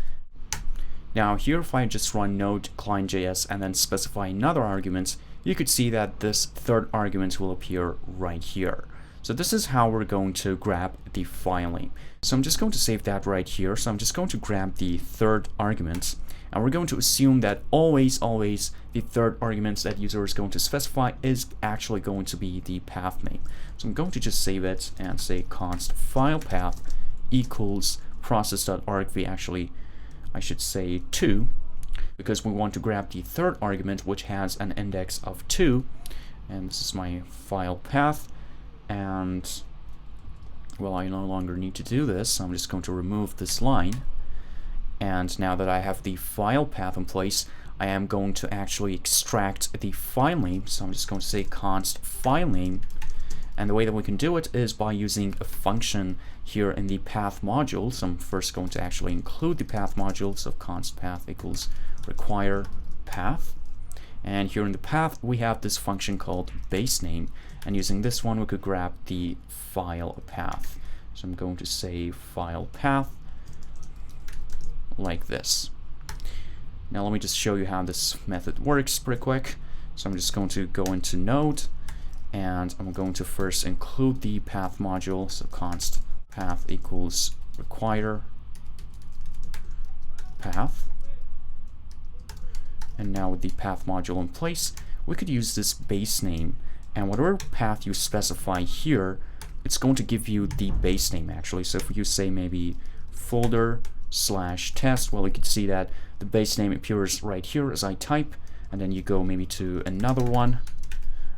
Speaker 1: Now here, if I just run node client.js and then specify another argument, you could see that this third argument will appear right here. So this is how we're going to grab the file name. So I'm just going to save that right here. So I'm just going to grab the third argument, and we're going to assume that always the third argument that user is going to specify is actually going to be the path name. So I'm going to just save it and say const file path equals process.argv. Actually, I should say 2, because we want to grab the third argument, which has an index of 2, and this is my file path. And well, I no longer need to do this, so I'm just going to remove this line. And now that I have the file path in place, I am going to actually extract the file name. So I'm just going to say const file name. And the way that we can do it is by using a function here in the path module. So I'm first going to actually include the path module. So const path equals require path. And here in the path, we have this function called base name. And using this one, we could grab the file path. So I'm going to say file path like this. Now let me just show you how this method works pretty quick. So I'm just going to go into node, and I'm going to first include the path module. So const path equals require path. And now with the path module in place, we could use this base name, and whatever path you specify here, it's going to give you the base name actually. So if you say maybe folder/test, well, you can see that the base name appears right here as I type, and then you go maybe to another one,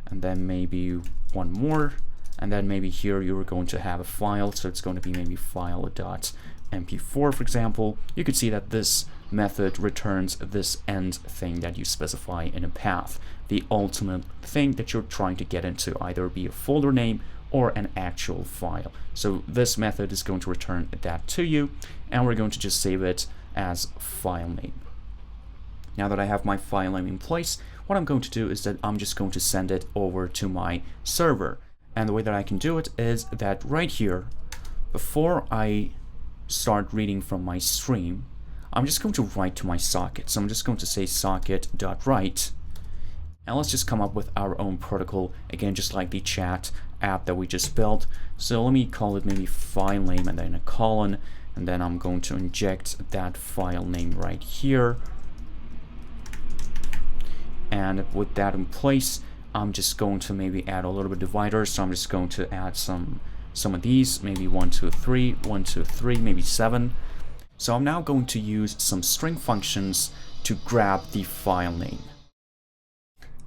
Speaker 1: and then maybe one more, and then maybe here you're going to have a file, so it's going to be maybe file.mp4, for example. You could see that this method returns this end thing that you specify in a path, the ultimate thing that you're trying to get into, either be a folder name or an actual file. So this method is going to return that to you, and we're going to just save it as file name. Now that I have my file name in place, what I'm going to do is that I'm just going to send it over to my server. And the way that I can do it is that right here, before I start reading from my stream, I'm just going to write to my socket. So I'm just going to say socket.write. And let's just come up with our own protocol, again, just like the chat app that we just built. So let me call it maybe file name and then a colon, and then I'm going to inject that file name right here. And with that in place, I'm just going to maybe add a little bit of dividers. So I'm just going to add some of these, maybe 1, 2, 3, 1, 2, 3, maybe 7. So I'm now going to use some string functions to grab the file name.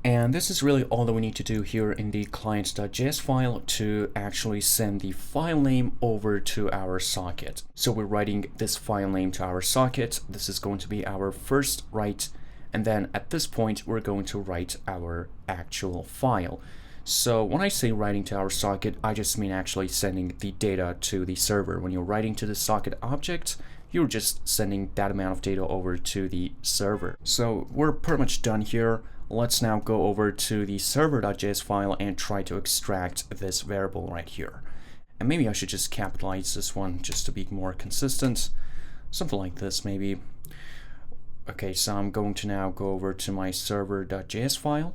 Speaker 1: And this is really all that we need to do here in the client.js file to actually send the file name over to our socket. So we're writing this file name to our socket. This is going to be our first write And then at this point, we're going to write our actual file. So when I say writing to our socket, I just mean actually sending the data to the server. When you're writing to the socket object, you're just sending that amount of data over to the server. So we're pretty much done here. Let's now go over to the server.js file and try to extract this variable right here. And maybe I should just capitalize this one just to be more consistent. Something like this maybe. Okay, so I'm going to now go over to my server.js file.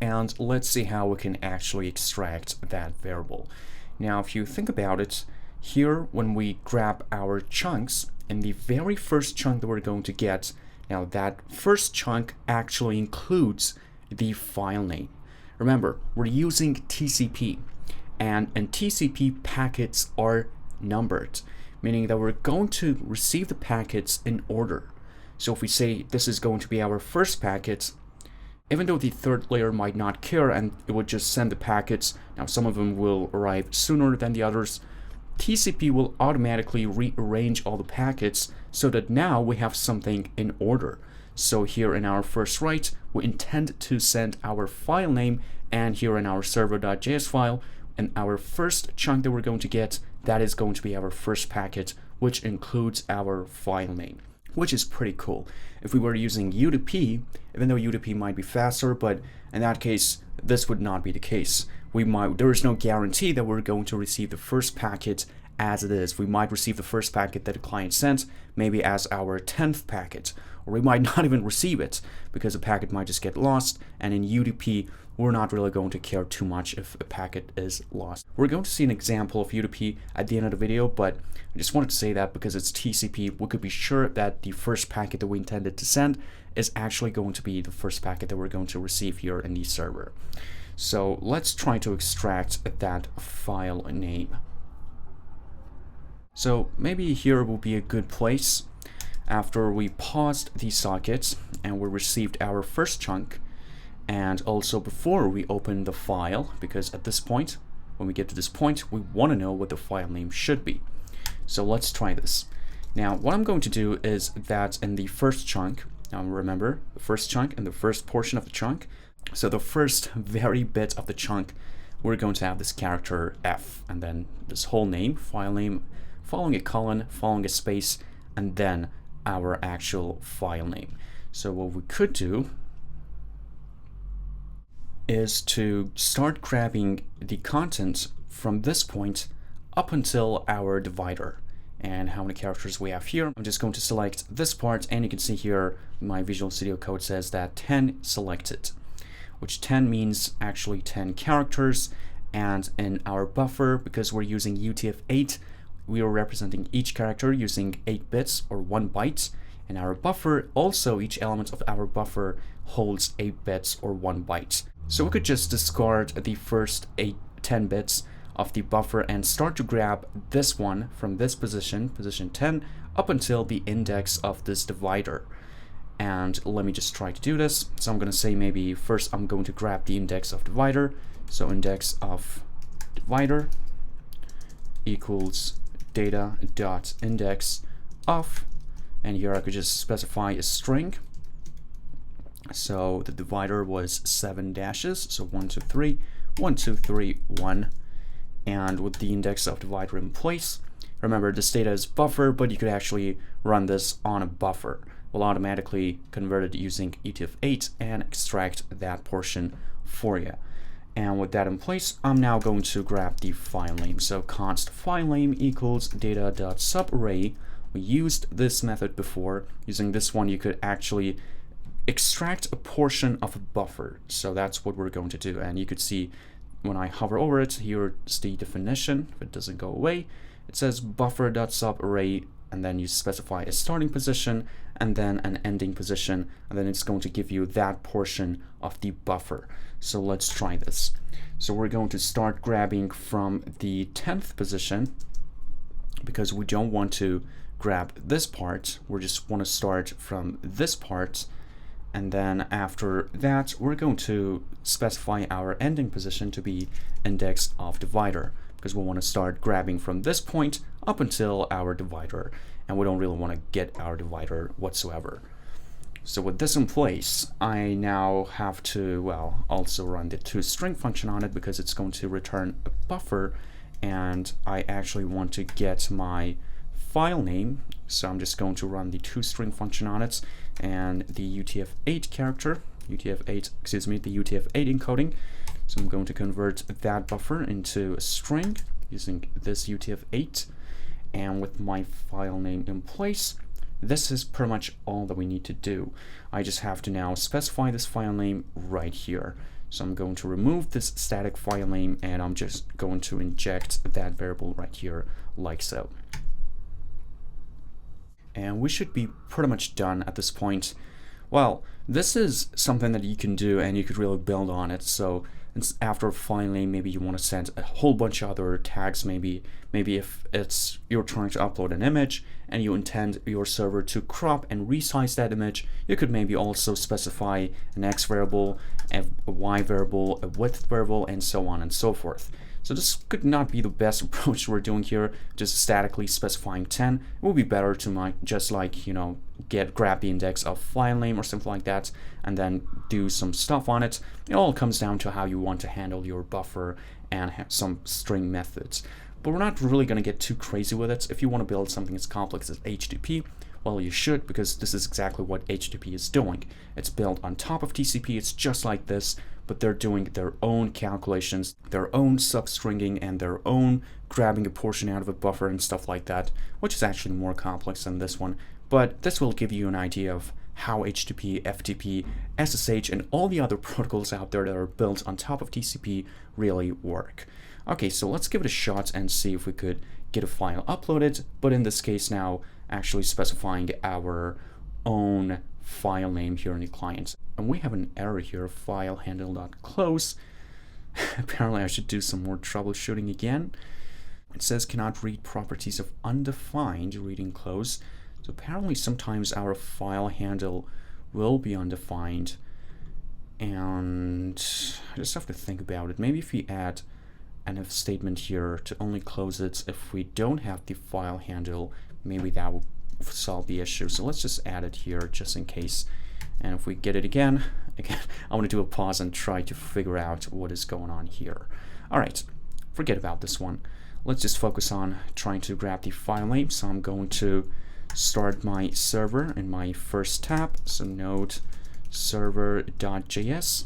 Speaker 1: And let's see how we can actually extract that variable. Now, if you think about it, here when we grab our chunks, in the very first chunk that we're going to get, now that first chunk actually includes the file name. Remember, we're using TCP, and TCP packets are numbered, meaning that we're going to receive the packets in order. So if we say this is going to be our first packet, even though the third layer might not care and it would just send the packets, now some of them will arrive sooner than the others, TCP will automatically rearrange all the packets so that now we have something in order. So here in our first write, we intend to send our file name, and here in our server.js file, and our first chunk that we're going to get, that is going to be our first packet, which includes our file name, which is pretty cool. If we were using UDP, even though UDP might be faster, but in that case, this would not be the case. There is no guarantee that we're going to receive the first packet as it is. We might receive the first packet that the client sent, maybe as our 10th packet, or we might not even receive it because the packet might just get lost, and in UDP, we're not really going to care too much if a packet is lost. We're going to see an example of UDP at the end of the video, but I just wanted to say that because it's TCP, we could be sure that the first packet that we intended to send is actually going to be the first packet that we're going to receive here in the server. So let's try to extract that file name. So maybe here will be a good place after we paused the socket and we received our first chunk, and also before we open the file, because at this point, when we get to this point, we want to know what the file name should be. So let's try this. Now, what I'm going to do is that in the first chunk, now remember, the first chunk and the first portion of the chunk, so the first very bit of the chunk, we're going to have this character F, and then this whole name, file name, following a colon, following a space, and then our actual file name. So what we could do is to start grabbing the content from this point up until our divider. And how many characters we have here, I'm just going to select this part, and you can see here my Visual Studio Code says that 10 selected, which 10 means actually 10 characters. And in our buffer, because we're using UTF-8, we are representing each character using 8 bits or 1 byte. In our buffer, also each element of our buffer holds 8 bits or 1 byte. So we could just discard the first 10 bits of the buffer and start to grab this one from this position 10, up until the index of this divider. And let me just try to do this. So I'm going to say maybe first I'm going to grab the index of divider. So index of divider equals data.index of, and here I could just specify a string. So the divider was 7 dashes, so 1, 2, 3, 1, 2, 3, 1, and with the index of divider in place. Remember, this data is buffer, but you could actually run this on a buffer. We'll automatically convert it using UTF-8 and extract that portion for you. And with that in place, I'm now going to grab the file name. So const file name equals data.subarray. We used this method before. Using this one, you could actually extract a portion of a buffer. So that's what we're going to do. And you could see when I hover over it, here's the definition. If it doesn't go away, it says buffer.subarray, and then you specify a starting position and then an ending position, and then it's going to give you that portion of the buffer. So let's try this. So we're going to start grabbing from the 10th position because we don't want to grab this part. We just want to start from this part, and then after that we're going to specify our ending position to be index of divider, because we want to start grabbing from this point up until our divider, and we don't really want to get our divider whatsoever. So with this in place, I now have to, well, also run the toString function on it because it's going to return a buffer, and I actually want to get my file name. So I'm just going to run the toString function on it, and the UTF-8 character, the UTF-8 encoding. So I'm going to convert that buffer into a string using this UTF-8, and with my file name in place, this is pretty much all that we need to do. I just have to now specify this file name right here. So I'm going to remove this static file name, and I'm just going to inject that variable right here like so. And we should be pretty much done at this point. Well, this is something that you can do and you could really build on it. So after a file name, maybe you want to send a whole bunch of other tags. Maybe if you're trying to upload an image and you intend your server to crop and resize that image, you could maybe also specify an X variable, a Y variable, a width variable, and so on and so forth. So this could not be the best approach we're doing here, just statically specifying 10. It would be better to just like, you know, grab the index of file name or something like that, and then do some stuff on it. It all comes down to how you want to handle your buffer and have some string methods. But we're not really going to get too crazy with it. If you want to build something as complex as HTTP, well, you should, because this is exactly what HTTP is doing. It's built on top of TCP. It's just like this, but they're doing their own calculations, their own substringing, and their own grabbing a portion out of a buffer and stuff like that, which is actually more complex than this one. But this will give you an idea of how HTTP, FTP, SSH, and all the other protocols out there that are built on top of TCP really work. Okay, so let's give it a shot and see if we could get a file uploaded, but in this case now actually specifying our own file name here in the client. And we have an error here, file handle.close. Apparently I should do some more troubleshooting again. It says cannot read properties of undefined, reading close. So apparently sometimes our file handle will be undefined, and I just have to think about it. Maybe if we add an if statement here to only close it if we don't have the file handle, maybe that will solve the issue. So let's just add it here just in case. And if we get it again, I want to do a pause and try to figure out what is going on here. All right, forget about this one. Let's just focus on trying to grab the file name. So I'm going to start my server in my first tab. So node server.js.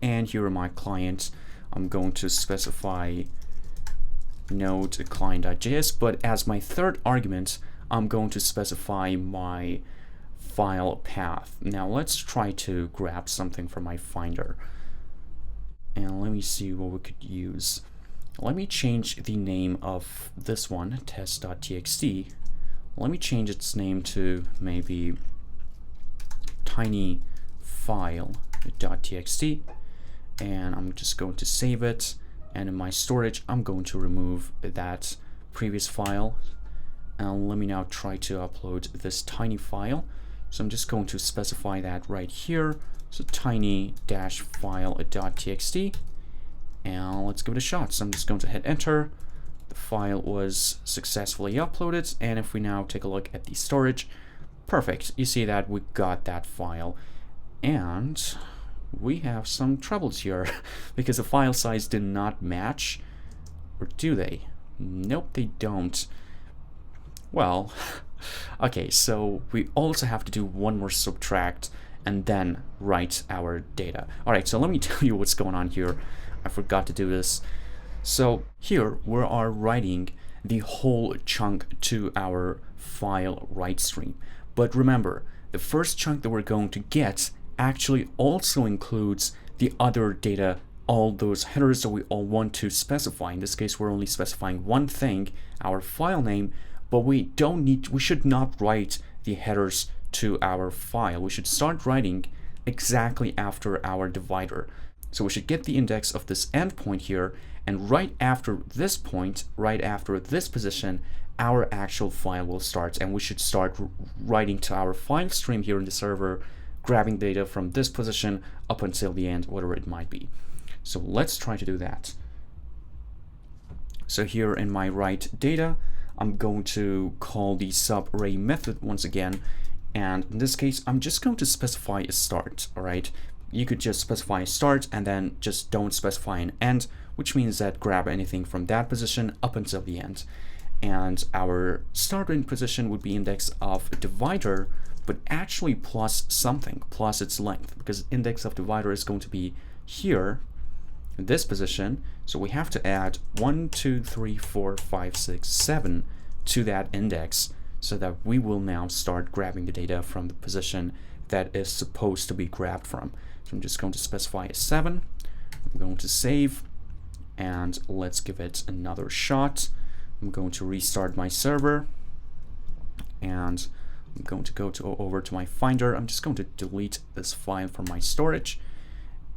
Speaker 1: And here are my clients. I'm going to specify node client.js, but as my third argument, I'm going to specify my file path. Now let's try to grab something from my Finder. And let me see what we could use. Let me change the name of this one, test.txt. Let me change its name to maybe tinyfile.txt. And I'm just going to save it, and in my storage I'm going to remove that previous file, and let me now try to upload this tiny file. So I'm just going to specify that right here, so tiny-file.txt, and let's give it a shot. So I'm just going to hit enter. The file was successfully uploaded, and if we now take a look at the storage, perfect, you see that we got that file, and we have some troubles here because the file size did not match. Or do they? Nope, they don't. Well, okay, so we also have to do one more subtract and then write our data. Alright, so let me tell you what's going on here. I forgot to do this. So here we are writing the whole chunk to our file write stream. But remember, the first chunk that we're going to get actually also includes the other data, all those headers that we all want to specify. In this case, we're only specifying one thing, our file name, but we should not write the headers to our file. We should start writing exactly after our divider. So we should get the index of this endpoint here, and right after this point, right after this position, our actual file will start, and we should start writing to our file stream here in the server, grabbing data from this position up until the end, whatever it might be. So let's try to do that. So here in my write data, I'm going to call the subarray method once again, And in this case, I'm just going to specify a start, all right? You could just specify a start and then just don't specify an end, which means that grab anything from that position up until the end. And our starting position would be index of divider, but actually plus something, plus its length, because index of divider is going to be here in this position. So we have to add 1, 2, 3, 4, 5, 6, 7 to that index so that we will now start grabbing the data from the position that is supposed to be grabbed from. So I'm just going to specify a 7. I'm going to save, and let's give it another shot. I'm going to restart my server, and I'm going to go over to my Finder. I'm just going to delete this file from my storage,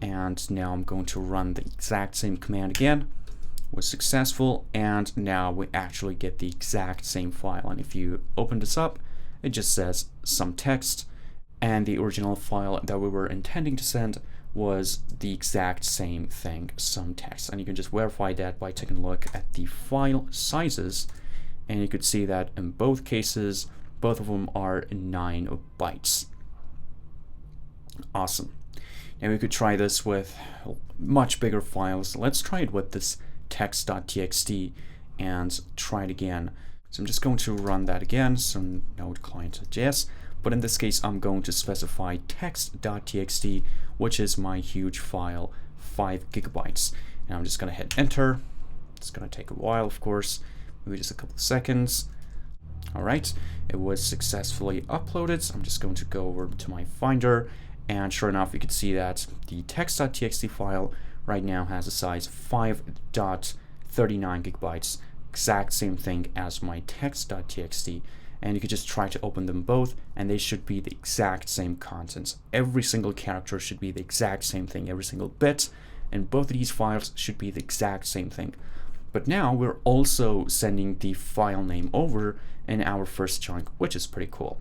Speaker 1: and now I'm going to run the exact same command again. Was successful, and now we actually get the exact same file. And if you open this up, it just says some text, and the original file that we were intending to send was the exact same thing, some text. And you can just verify that by taking a look at the file sizes, and you could see that in both cases, both of them are 9 bytes. Awesome. Now we could try this with much bigger files. Let's try it with this text.txt and try it again. So I'm just going to run that again, so node client.js, but in this case I'm going to specify text.txt, which is my huge file, 5 GB. And I'm just going to hit enter. It's going to take a while, of course, maybe just a couple of seconds. All right, it was successfully uploaded. So I'm just going to go over to my Finder, and sure enough, you can see that the text.txt file right now has a size 5.39 GB, exact same thing as my text.txt. And you could just try to open them both, and they should be the exact same contents. Every single character should be the exact same thing, every single bit, and both of these files should be the exact same thing. But now we're also sending the file name over in our first chunk, which is pretty cool.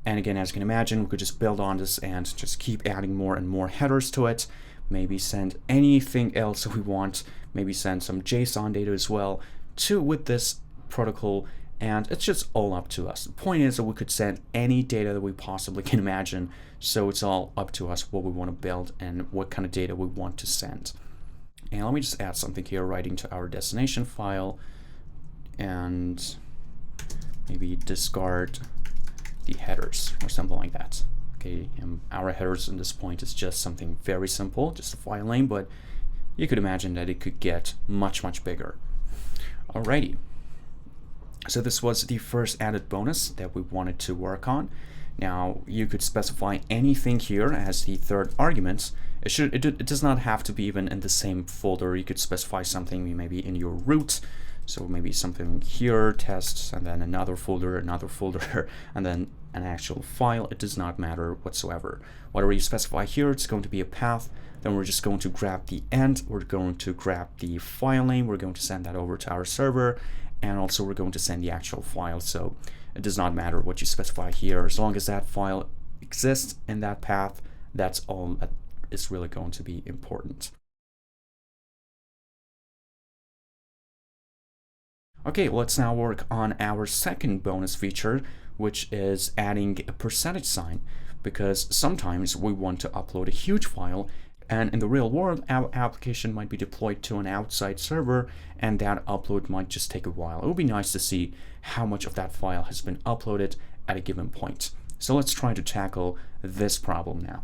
Speaker 1: And again, as you can imagine, we could just build on this and just keep adding more and more headers to it. Maybe send anything else we want, maybe send some JSON data as well with this protocol, and it's just all up to us. The point is that we could send any data that we possibly can imagine, so it's all up to us what we want to build and what kind of data we want to send. And let me just add something here, writing to our destination file, and maybe discard the headers or something like that. Okay, our headers in this point is just something very simple, just a file name, but you could imagine that it could get much, much bigger. Alrighty, so this was the first added bonus that we wanted to work on. Now you could specify anything here as the third argument. It does not have to be even in the same folder. You could specify something maybe in your root. So maybe something here, tests, and then another folder, and then an actual file. It does not matter whatsoever. Whatever you specify here, it's going to be a path. Then we're just going to grab the end. We're going to grab the file name. We're going to send that over to our server. And also we're going to send the actual file. So it does not matter what you specify here. As long as that file exists in that path, that's all that is really going to be important. Okay, let's now work on our second bonus feature, which is adding a percentage sign, because sometimes we want to upload a huge file, and in the real world, our application might be deployed to an outside server, and that upload might just take a while. It would be nice to see how much of that file has been uploaded at a given point. So let's try to tackle this problem now.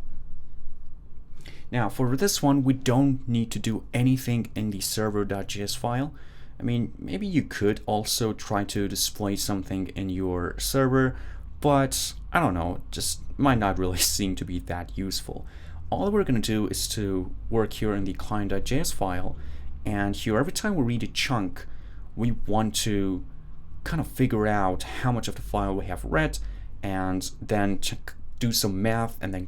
Speaker 1: Now, for this one, we don't need to do anything in the server.js file. I mean, maybe you could also try to display something in your server, but I don't know, just might not really seem to be that useful. All we're going to do is to work here in the client.js file, and here every time we read a chunk, we want to kind of figure out how much of the file we have read, and then do some math, and then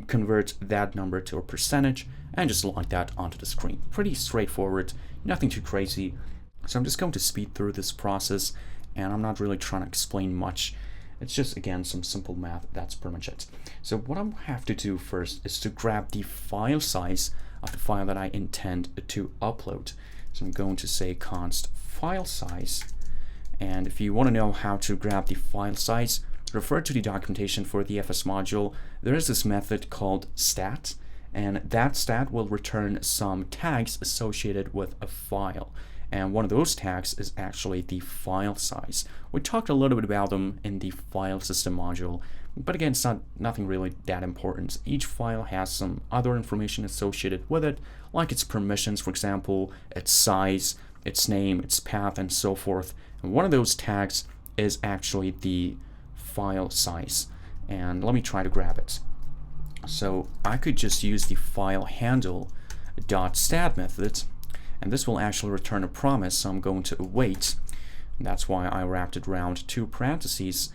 Speaker 1: convert that number to a percentage, and just log that onto the screen. Pretty straightforward, nothing too crazy. So I'm just going to speed through this process, and I'm not really trying to explain much. It's just, again, some simple math. That's pretty much it. So what I have to do first is to grab the file size of the file that I intend to upload. So I'm going to say const file size. And if you want to know how to grab the file size, refer to the documentation for the FS module, there is this method called stat, and that stat will return some tags associated with a file. And one of those tags is actually the file size. We talked a little bit about them in the file system module, but again, it's nothing really that important. Each file has some other information associated with it, like its permissions, for example, its size, its name, its path, and so forth. And one of those tags is actually the file size. And let me try to grab it. So I could just use the file handle .stat method, and this will actually return a promise, so I'm going to await. And that's why I wrapped it around 2 parentheses,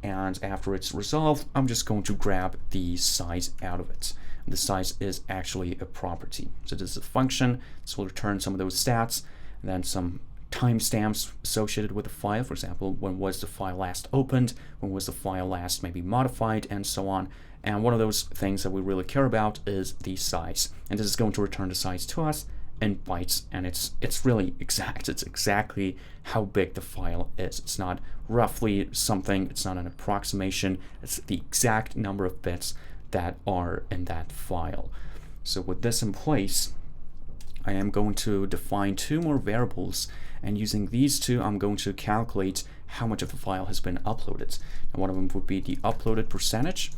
Speaker 1: and after it's resolved, I'm just going to grab the size out of it. And the size is actually a property. So this is a function. This will return some of those stats, and then some timestamps associated with the file. For example, when was the file last opened, when was the file last maybe modified, and so on. And one of those things that we really care about is the size. And this is going to return the size to us in bytes, and it's really exact. It's exactly how big the file is. It's not roughly something, it's not an approximation, it's the exact number of bits that are in that file. So with this in place, I am going to define 2 more variables, and using these 2, I'm going to calculate how much of the file has been uploaded. And one of them would be the uploaded percentage,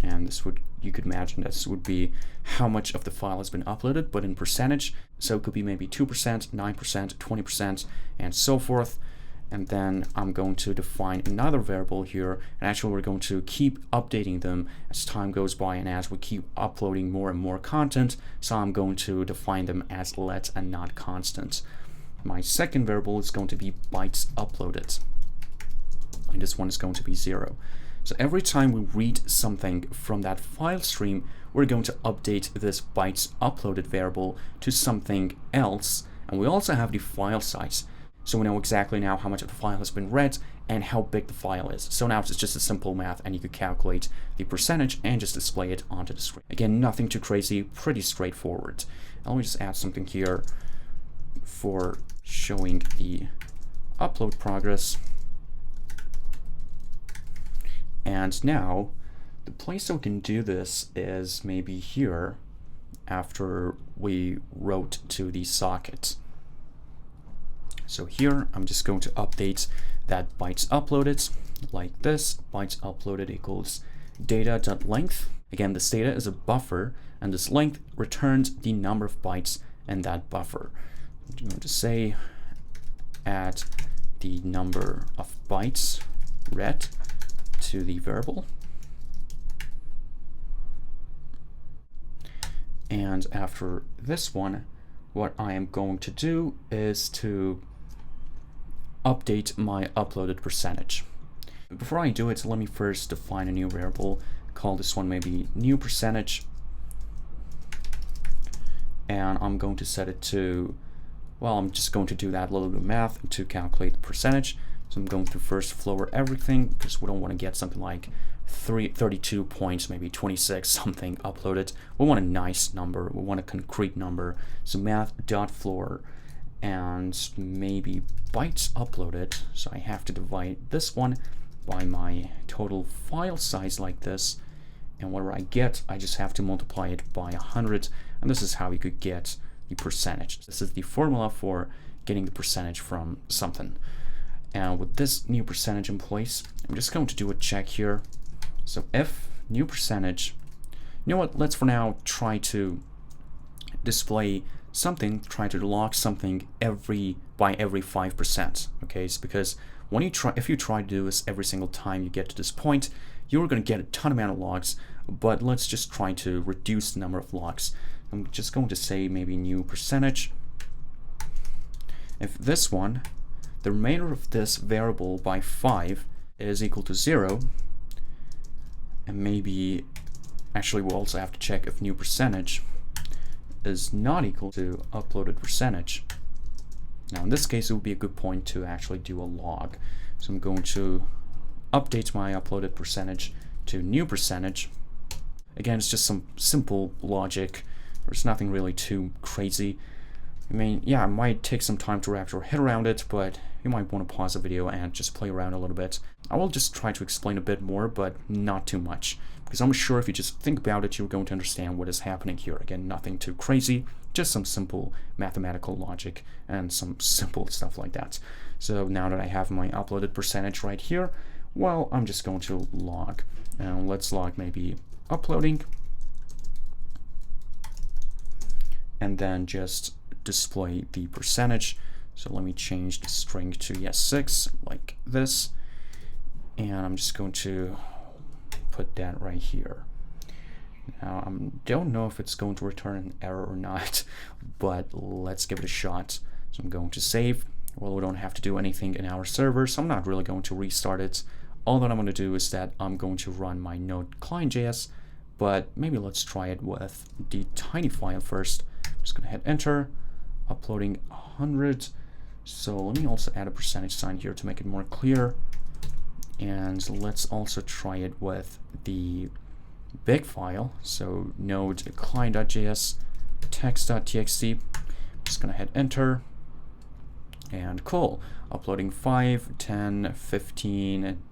Speaker 1: and this would, you could imagine this would be how much of the file has been uploaded, but in percentage. So it could be maybe 2%, 9%, 20%, and so forth. And then I'm going to define another variable here, and actually we're going to keep updating them as time goes by and as we keep uploading more and more content. So I'm going to define them as let and not constant. My second variable is going to be bytes uploaded, and this one is going to be 0. So every time we read something from that file stream, we're going to update this bytes uploaded variable to something else. And we also have the file size. So we know exactly now how much of the file has been read and how big the file is. So now it's just a simple math, and you could calculate the percentage and just display it onto the screen. Again, nothing too crazy, pretty straightforward. Let me just add something here for showing the upload progress. And now, the place that we can do this is maybe here after we wrote to the socket. So here, I'm just going to update that bytes uploaded like this. Bytes uploaded equals data.length. Again, this data is a buffer, and this length returns the number of bytes in that buffer. I'm going to say add the number of bytes read to the variable. And after this one, what I am going to do is to update my uploaded percentage. Before I do it, let me first define a new variable. Call this one maybe new percentage. And I'm going to set it to, well, I'm just going to do that little bit of math to calculate the percentage. So I'm going to first floor everything because we don't want to get something like 32 points, maybe 26 something uploaded. We want a nice number. We want a concrete number. So math.floor and maybe bytes uploaded. So I have to divide this one by my total file size like this. And whatever I get, I just have to multiply it by 100. And this is how you could get the percentage. This is the formula for getting the percentage from something. And with this new percentage in place, I'm just going to do a check here. So if new percentage, you know what, let's for now try to display something, try to log something by every 5%. Okay, it's because when if you try to do this every single time you get to this point, you're going to get a ton amount of logs, but let's just try to reduce the number of logs. I'm just going to say maybe new percentage. If this one, the remainder of this variable by 5 is equal to 0, and maybe, actually we'll also have to check if new percentage is not equal to uploaded percentage. Now in this case it would be a good point to actually do a log. So I'm going to update my uploaded percentage to new percentage. Again, it's just some simple logic. There's nothing really too crazy. I mean, yeah, it might take some time to wrap your head around it, but you might want to pause the video and just play around a little bit. I will just try to explain a bit more, but not too much, because I'm sure if you just think about it, you're going to understand what is happening here. Again, nothing too crazy, just some simple mathematical logic and some simple stuff like that. So now that I have my uploaded percentage right here, well, I'm just going to log. And let's log maybe uploading, and then just display the percentage. So let me change the string to yes6 like this, and I'm just going to put that right here. Now I don't know if it's going to return an error or not, but let's give it a shot. So I'm going to save. Well, we don't have to do anything in our server, so I'm not really going to restart it. All that I'm going to do is that I'm going to run my Node client.js, but maybe let's try it with the tiny file first. I'm just going to hit enter, uploading 100. So let me also add a percentage sign here to make it more clear. And let's also try it with the big file. So node client.js text.txt. Just going to hit enter. And cool. Uploading 5, 10, 15,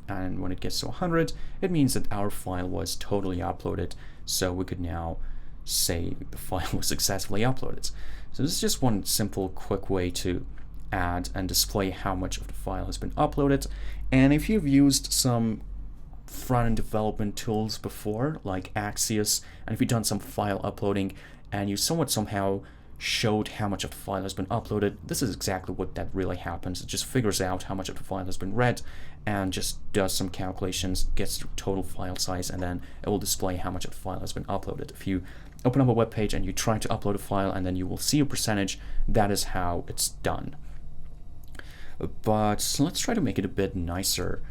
Speaker 1: and when it gets to 100, it means that our file was totally uploaded. So we could now say the file was successfully uploaded. So this is just one simple, quick way to add and display how much of the file has been uploaded. And if you've used some front-end development tools before, like Axios, and if you've done some file uploading and you somehow showed how much of the file has been uploaded, this is exactly what that really happens. It just figures out how much of the file has been read and just does some calculations, gets the total file size, and then it will display how much of the file has been uploaded. If you open up a web page and you try to upload a file and then you will see a percentage, that is how it's done. But let's try to make it a bit nicer,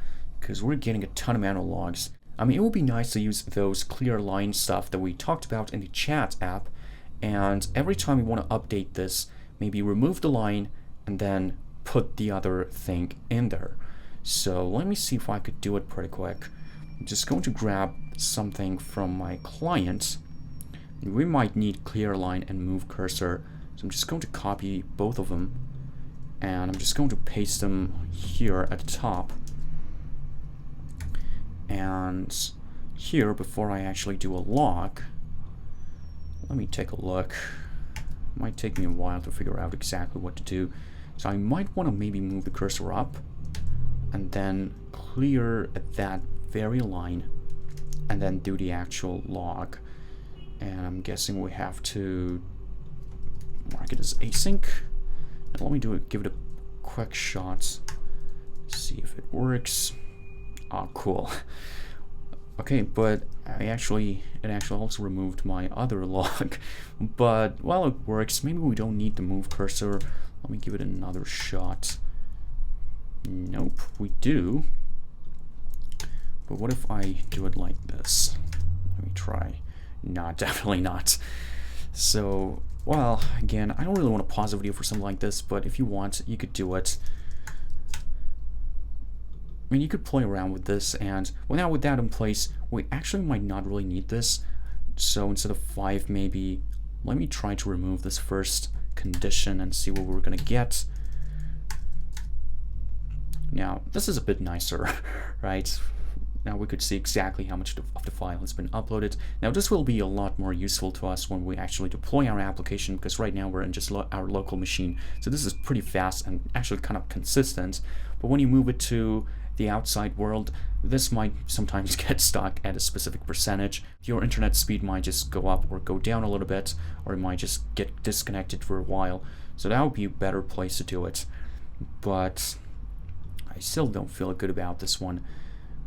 Speaker 1: because we're getting a ton amount of logs. I mean, it would be nice to use those clear line stuff that we talked about in the chat app, and every time we want to update this, maybe remove the line and then put the other thing in there. So let me see if I could do it pretty quick. I'm just going to grab something from my client. We might need clear line and move cursor. So I'm just going to copy both of them, and I'm just going to paste them here at the top. And here, before I actually do a log, let me take a look. It might take me a while to figure out exactly what to do. So I might want to maybe move the cursor up and then clear at that very line and then do the actual log. And I'm guessing we have to mark it as async. And let me give it a quick shot. See if it works. Oh, cool. Okay, but it actually also removed my other log. But while it works, maybe we don't need to move cursor. Let me give it another shot. Nope, we do. But what if I do it like this? Let me try. No, definitely not. So, well, again, I don't really want to pause the video for something like this, but if you want, you could do it. I mean, you could play around with this, and now with that in place, we actually might not really need this. So instead of 5, maybe, let me try to remove this first condition and see what we're going to get. Now, this is a bit nicer, right? Now we could see exactly how much of the file has been uploaded. Now this will be a lot more useful to us when we actually deploy our application, because right now we're in just our local machine. So this is pretty fast and actually kind of consistent. But when you move it to the outside world, this might sometimes get stuck at a specific percentage. Your internet speed might just go up or go down a little bit, or it might just get disconnected for a while. So that would be a better place to do it. But I still don't feel good about this one.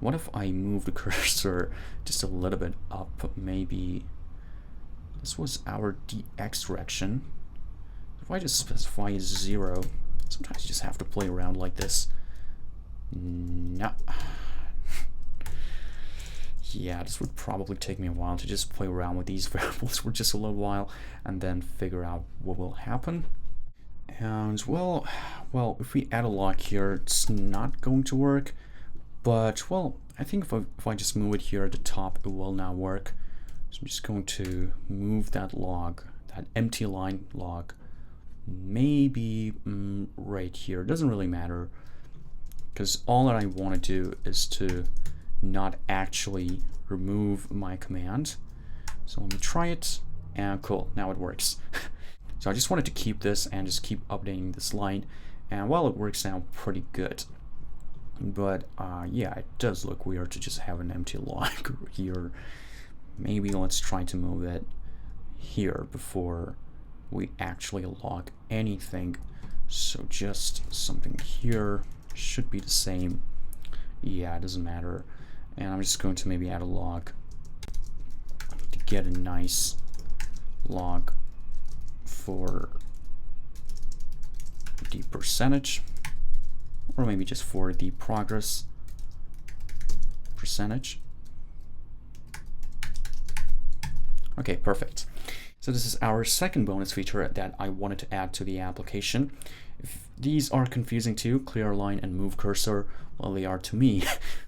Speaker 1: What if I move the cursor just a little bit up? Maybe this was our DX direction. If I just specify 0, sometimes you just have to play around like this. No. Yeah, this would probably take me a while to just play around with these variables for just a little while and then figure out what will happen. And well, if we add a lock here, it's not going to work. But, well, I think if I just move it here at the top, it will now work. So I'm just going to move that log, that empty line log, maybe right here. It doesn't really matter, because all that I want to do is to not actually remove my command. So let me try it, and cool, now it works. So I just wanted to keep this and just keep updating this line, and well, it works now pretty good. But yeah, it does look weird to just have an empty log here. Maybe let's try to move it here before we actually log anything. So just something here should be the same. Yeah, it doesn't matter. And I'm just going to maybe add a log to get a nice log for the percentage, or maybe just for the progress percentage. Okay, perfect. So this is our second bonus feature that I wanted to add to the application. If these are confusing to you, clear line and move cursor, well, they are to me.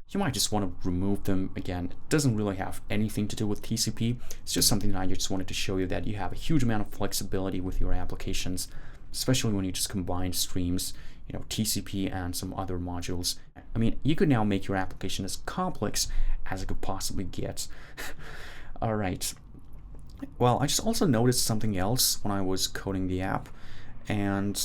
Speaker 1: You might just want to remove them. Again, it doesn't really have anything to do with TCP. It's just something that I just wanted to show you, that you have a huge amount of flexibility with your applications, especially when you just combine streams, you know, TCP and some other modules. I mean, you could now make your application as complex as it could possibly get. All right. Well, I just also noticed something else when I was coding the app, and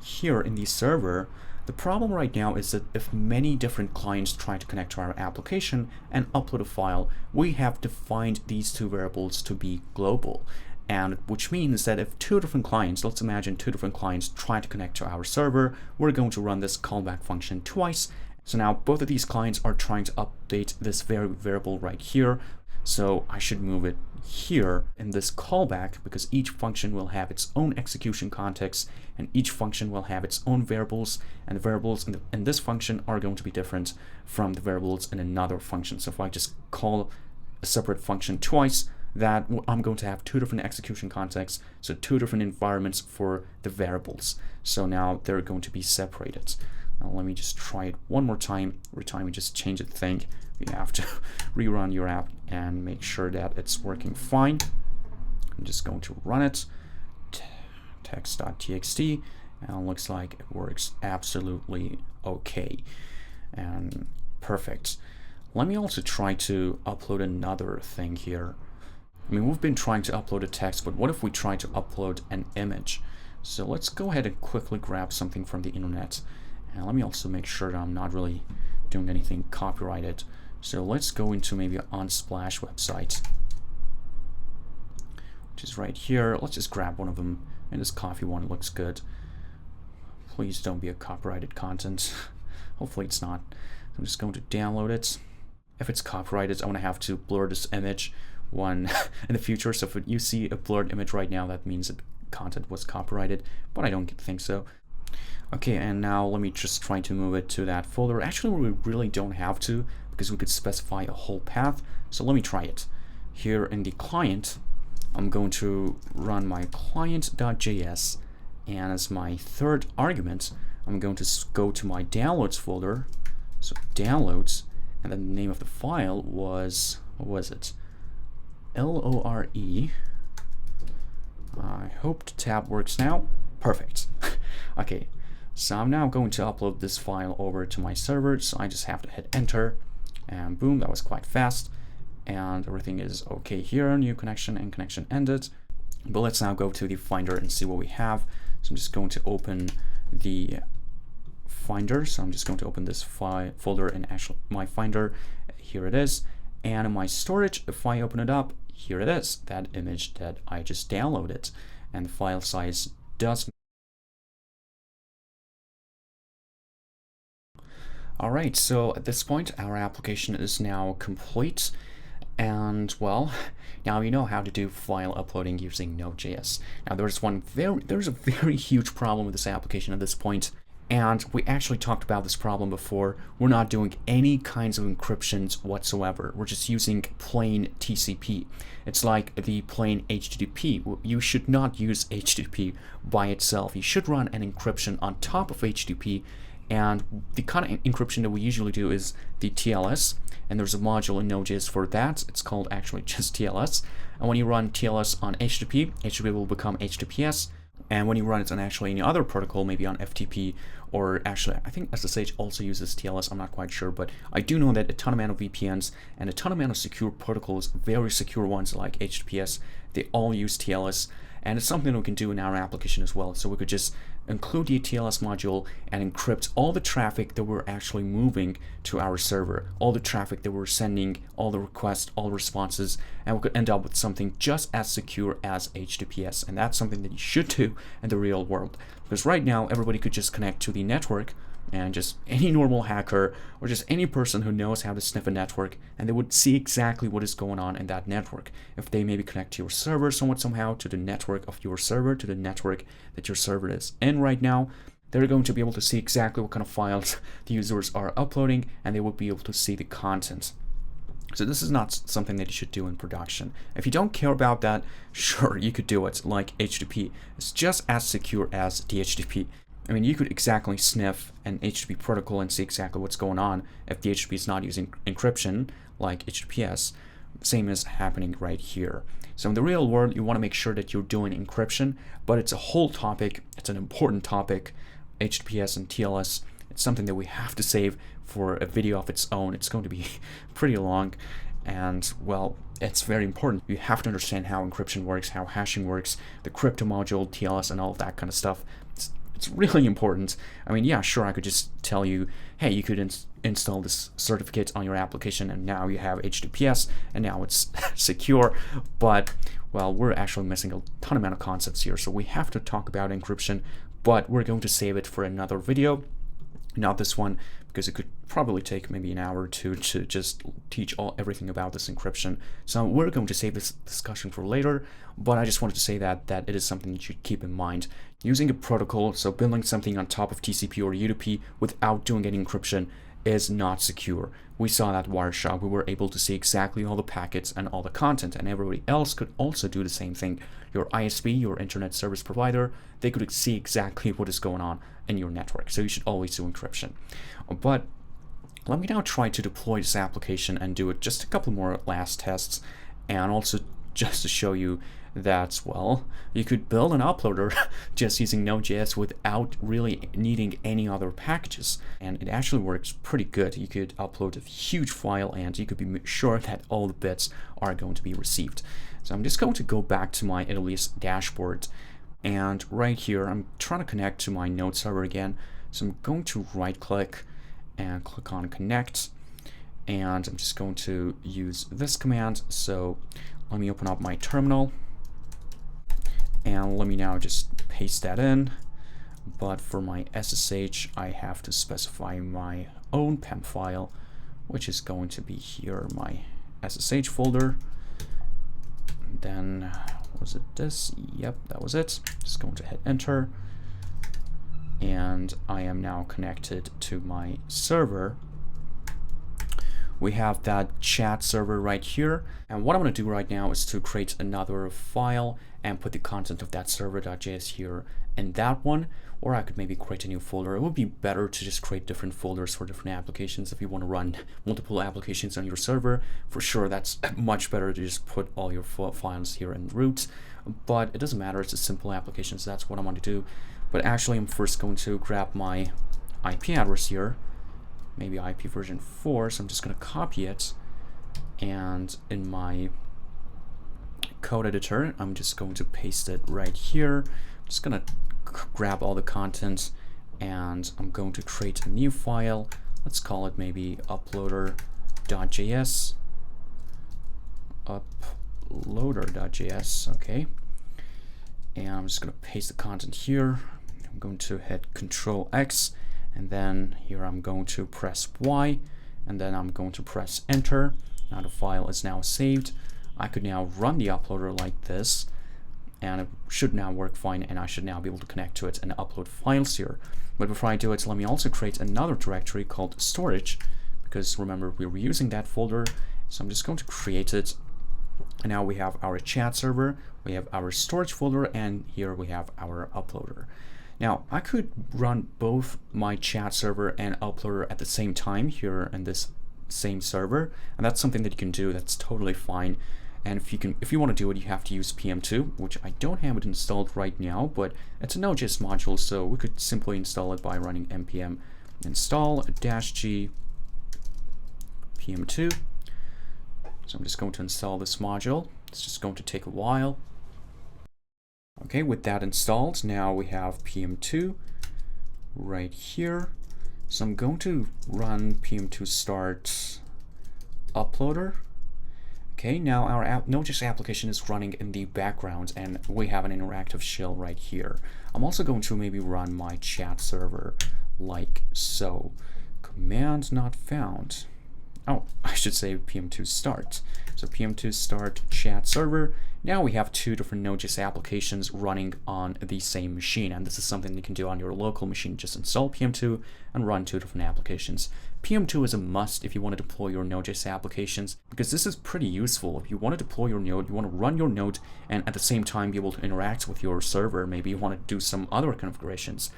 Speaker 1: here in the server, the problem right now is that if many different clients try to connect to our application and upload a file, we have defined these two variables to be global, and which means that if two different clients, let's imagine two different clients, try to connect to our server, we're going to run this callback function twice. So now both of these clients are trying to update this variable right here. So I should move it here in this callback, because each function will have its own execution context, and each function will have its own variables, and the variables in this function are going to be different from the variables in another function. So if I just call a separate function twice, that I'm going to have two different execution contexts, so two different environments for the variables. So now they're going to be separated. Now let me just try it one more time. Every time we just change a thing, you have to rerun your app and make sure that it's working fine. I'm just going to run it, text.txt, and it looks like it works absolutely okay and perfect. Let me also try to upload another thing here. I mean, we've been trying to upload a text, but what if we try to upload an image? So let's go ahead and quickly grab something from the internet. And let me also make sure that I'm not really doing anything copyrighted. So let's go into maybe an Unsplash website, which is right here. Let's just grab one of them, and this coffee one looks good. Please don't be a copyrighted content. Hopefully it's not. I'm just going to download it. If it's copyrighted, I'm going to have to blur this image one in the future. So if you see a blurred image right now, that means that content was copyrighted, but I don't think so. Okay, and now let me just try to move it to that folder. Actually, we really don't have to, because we could specify a whole path. So let me try it. Here in the client, I'm going to run my client.js, and as my third argument, I'm going to go to my downloads folder. So downloads, and then the name of the file was, what was it? LORE. I hope the tab works now. Perfect. Okay, so I'm now going to upload this file over to my server. So I just have to hit enter, and boom, that was quite fast. And everything is okay here. New connection and connection ended. But let's now go to the Finder and see what we have. So I'm just going to open the Finder. So I'm just going to open this folder in actually my Finder. Here it is. And in my storage, if I open it up, here it is, that image that I just downloaded. And the file size does. All right, so at this point, our application is now complete. And well, now you know how to do file uploading using Node.js. Now there's a very huge problem with this application at this point, and we actually talked about this problem before. We're not doing any kinds of encryptions whatsoever. We're just using plain TCP. It's like the plain HTTP. You should not use HTTP by itself. You should run an encryption on top of HTTP. And the kind of encryption that we usually do is the TLS, and there's a module in Node.js for that. It's called actually just TLS. And when you run TLS on HTTP, HTTP will become HTTPS. And when you run it on actually any other protocol, maybe on FTP, or actually I think SSH also uses TLS, I'm not quite sure, but I do know that a ton amount of VPNs and a ton amount of secure protocols, very secure ones like HTTPS, they all use TLS, and it's something we can do in our application as well. So we could just include the TLS module and encrypt all the traffic that we're actually moving to our server, all the traffic that we're sending, all the requests, all responses, and we could end up with something just as secure as HTTPS. And that's something that you should do in the real world, because right now everybody could just connect to the network, and just any normal hacker or just any person who knows how to sniff a network, and they would see exactly what is going on in that network. If they maybe connect to your server somehow, to the network of your server, to the network that your server is in right now, they're going to be able to see exactly what kind of files the users are uploading, and they will be able to see the content. So this is not something that you should do in production. If you don't care about that, sure, you could do it like HTTP. It's just as secure as DHCP. I mean, you could exactly sniff an HTTP protocol and see exactly what's going on if the HTTP is not using encryption like HTTPS. Same is happening right here. So in the real world, you want to make sure that you're doing encryption, but it's a whole topic. It's an important topic. HTTPS and TLS, it's something that we have to save for a video of its own. It's going to be pretty long, and well, it's very important. You have to understand how encryption works, how hashing works, the crypto module, TLS, and all of that kind of stuff. It's really important. I mean, yeah, sure, I could just tell you, hey, you could install this certificate on your application, and now you have HTTPS, and now it's secure. But, well, we're actually missing a ton amount of concepts here, so we have to talk about encryption, but we're going to save it for another video. Not this one, because it could probably take maybe an hour or two to just teach everything about this encryption. So we're going to save this discussion for later, but I just wanted to say that it is something you should keep in mind. Using a protocol, so building something on top of TCP or UDP without doing any encryption, is not secure. We saw that Wireshark. We were able to see exactly all the packets and all the content, and everybody else could also do the same thing. Your ISP, your internet service provider, they could see exactly what is going on in your network. So you should always do encryption. But let me now try to deploy this application and do it just a couple more last tests, and also just to show you that, well, you could build an uploader just using Node.js without really needing any other packages. And it actually works pretty good. You could upload a huge file and you could be sure that all the bits are going to be received. So I'm just going to go back to my Italy's dashboard. And right here, I'm trying to connect to my Node server again. So I'm going to right click and click on connect. And I'm just going to use this command. So let me open up my terminal. And let me now just paste that in. But for my SSH, I have to specify my own PEM file, which is going to be here, my SSH folder. And then, was it this? Yep, that was it. Just going to hit enter. And I am now connected to my server. We have that chat server right here. And what I'm going to do right now is to create another file and put the content of that server.js here in that one. Or I could maybe create a new folder. It would be better to just create different folders for different applications if you want to run multiple applications on your server. For sure, that's much better to just put all your files here in root. But it doesn't matter, it's a simple application, so that's what I want to do. But actually, I'm first going to grab my IP address here. Maybe IP version 4, so I'm just going to copy it, and in my code editor I'm just going to paste it right here. I'm just going to grab all the content, and I'm going to create a new file. Let's call it maybe uploader.js. Okay, and I'm just going to paste the content here. I'm going to hit Control X, and then here I'm going to press Y, and then I'm going to press enter. Now the file is now saved. I could now run the uploader like this, and it should now work fine, and I should now be able to connect to it and upload files here. But before I do it, let me also create another directory called storage, because remember, we were using that folder. So I'm just going to create it, and now we have our chat server, we have our storage folder, and here we have our uploader. Now, I could run both my chat server and uploader at the same time here in this same server, and that's something that you can do. That's totally fine. And if you want to do it, you have to use PM2, which I don't have it installed right now, but it's a Node.js module, so we could simply install it by running npm install -g PM2. So I'm just going to install this module. It's just going to take a while. Okay, with that installed, now we have PM2 right here. So I'm going to run PM2 start uploader. Okay, now our Node.js application is running in the background and we have an interactive shell right here. I'm also going to maybe run my chat server like so. Command not found. Oh, I should say PM2 start. So PM2 start chat server. Now we have two different Node.js applications running on the same machine, and this is something you can do on your local machine. Just install PM2 and run two different applications. PM2 is a must if you want to deploy your Node.js applications, because this is pretty useful. If you want to deploy your node, you want to run your node and at the same time be able to interact with your server. Maybe you want to do some other configurations.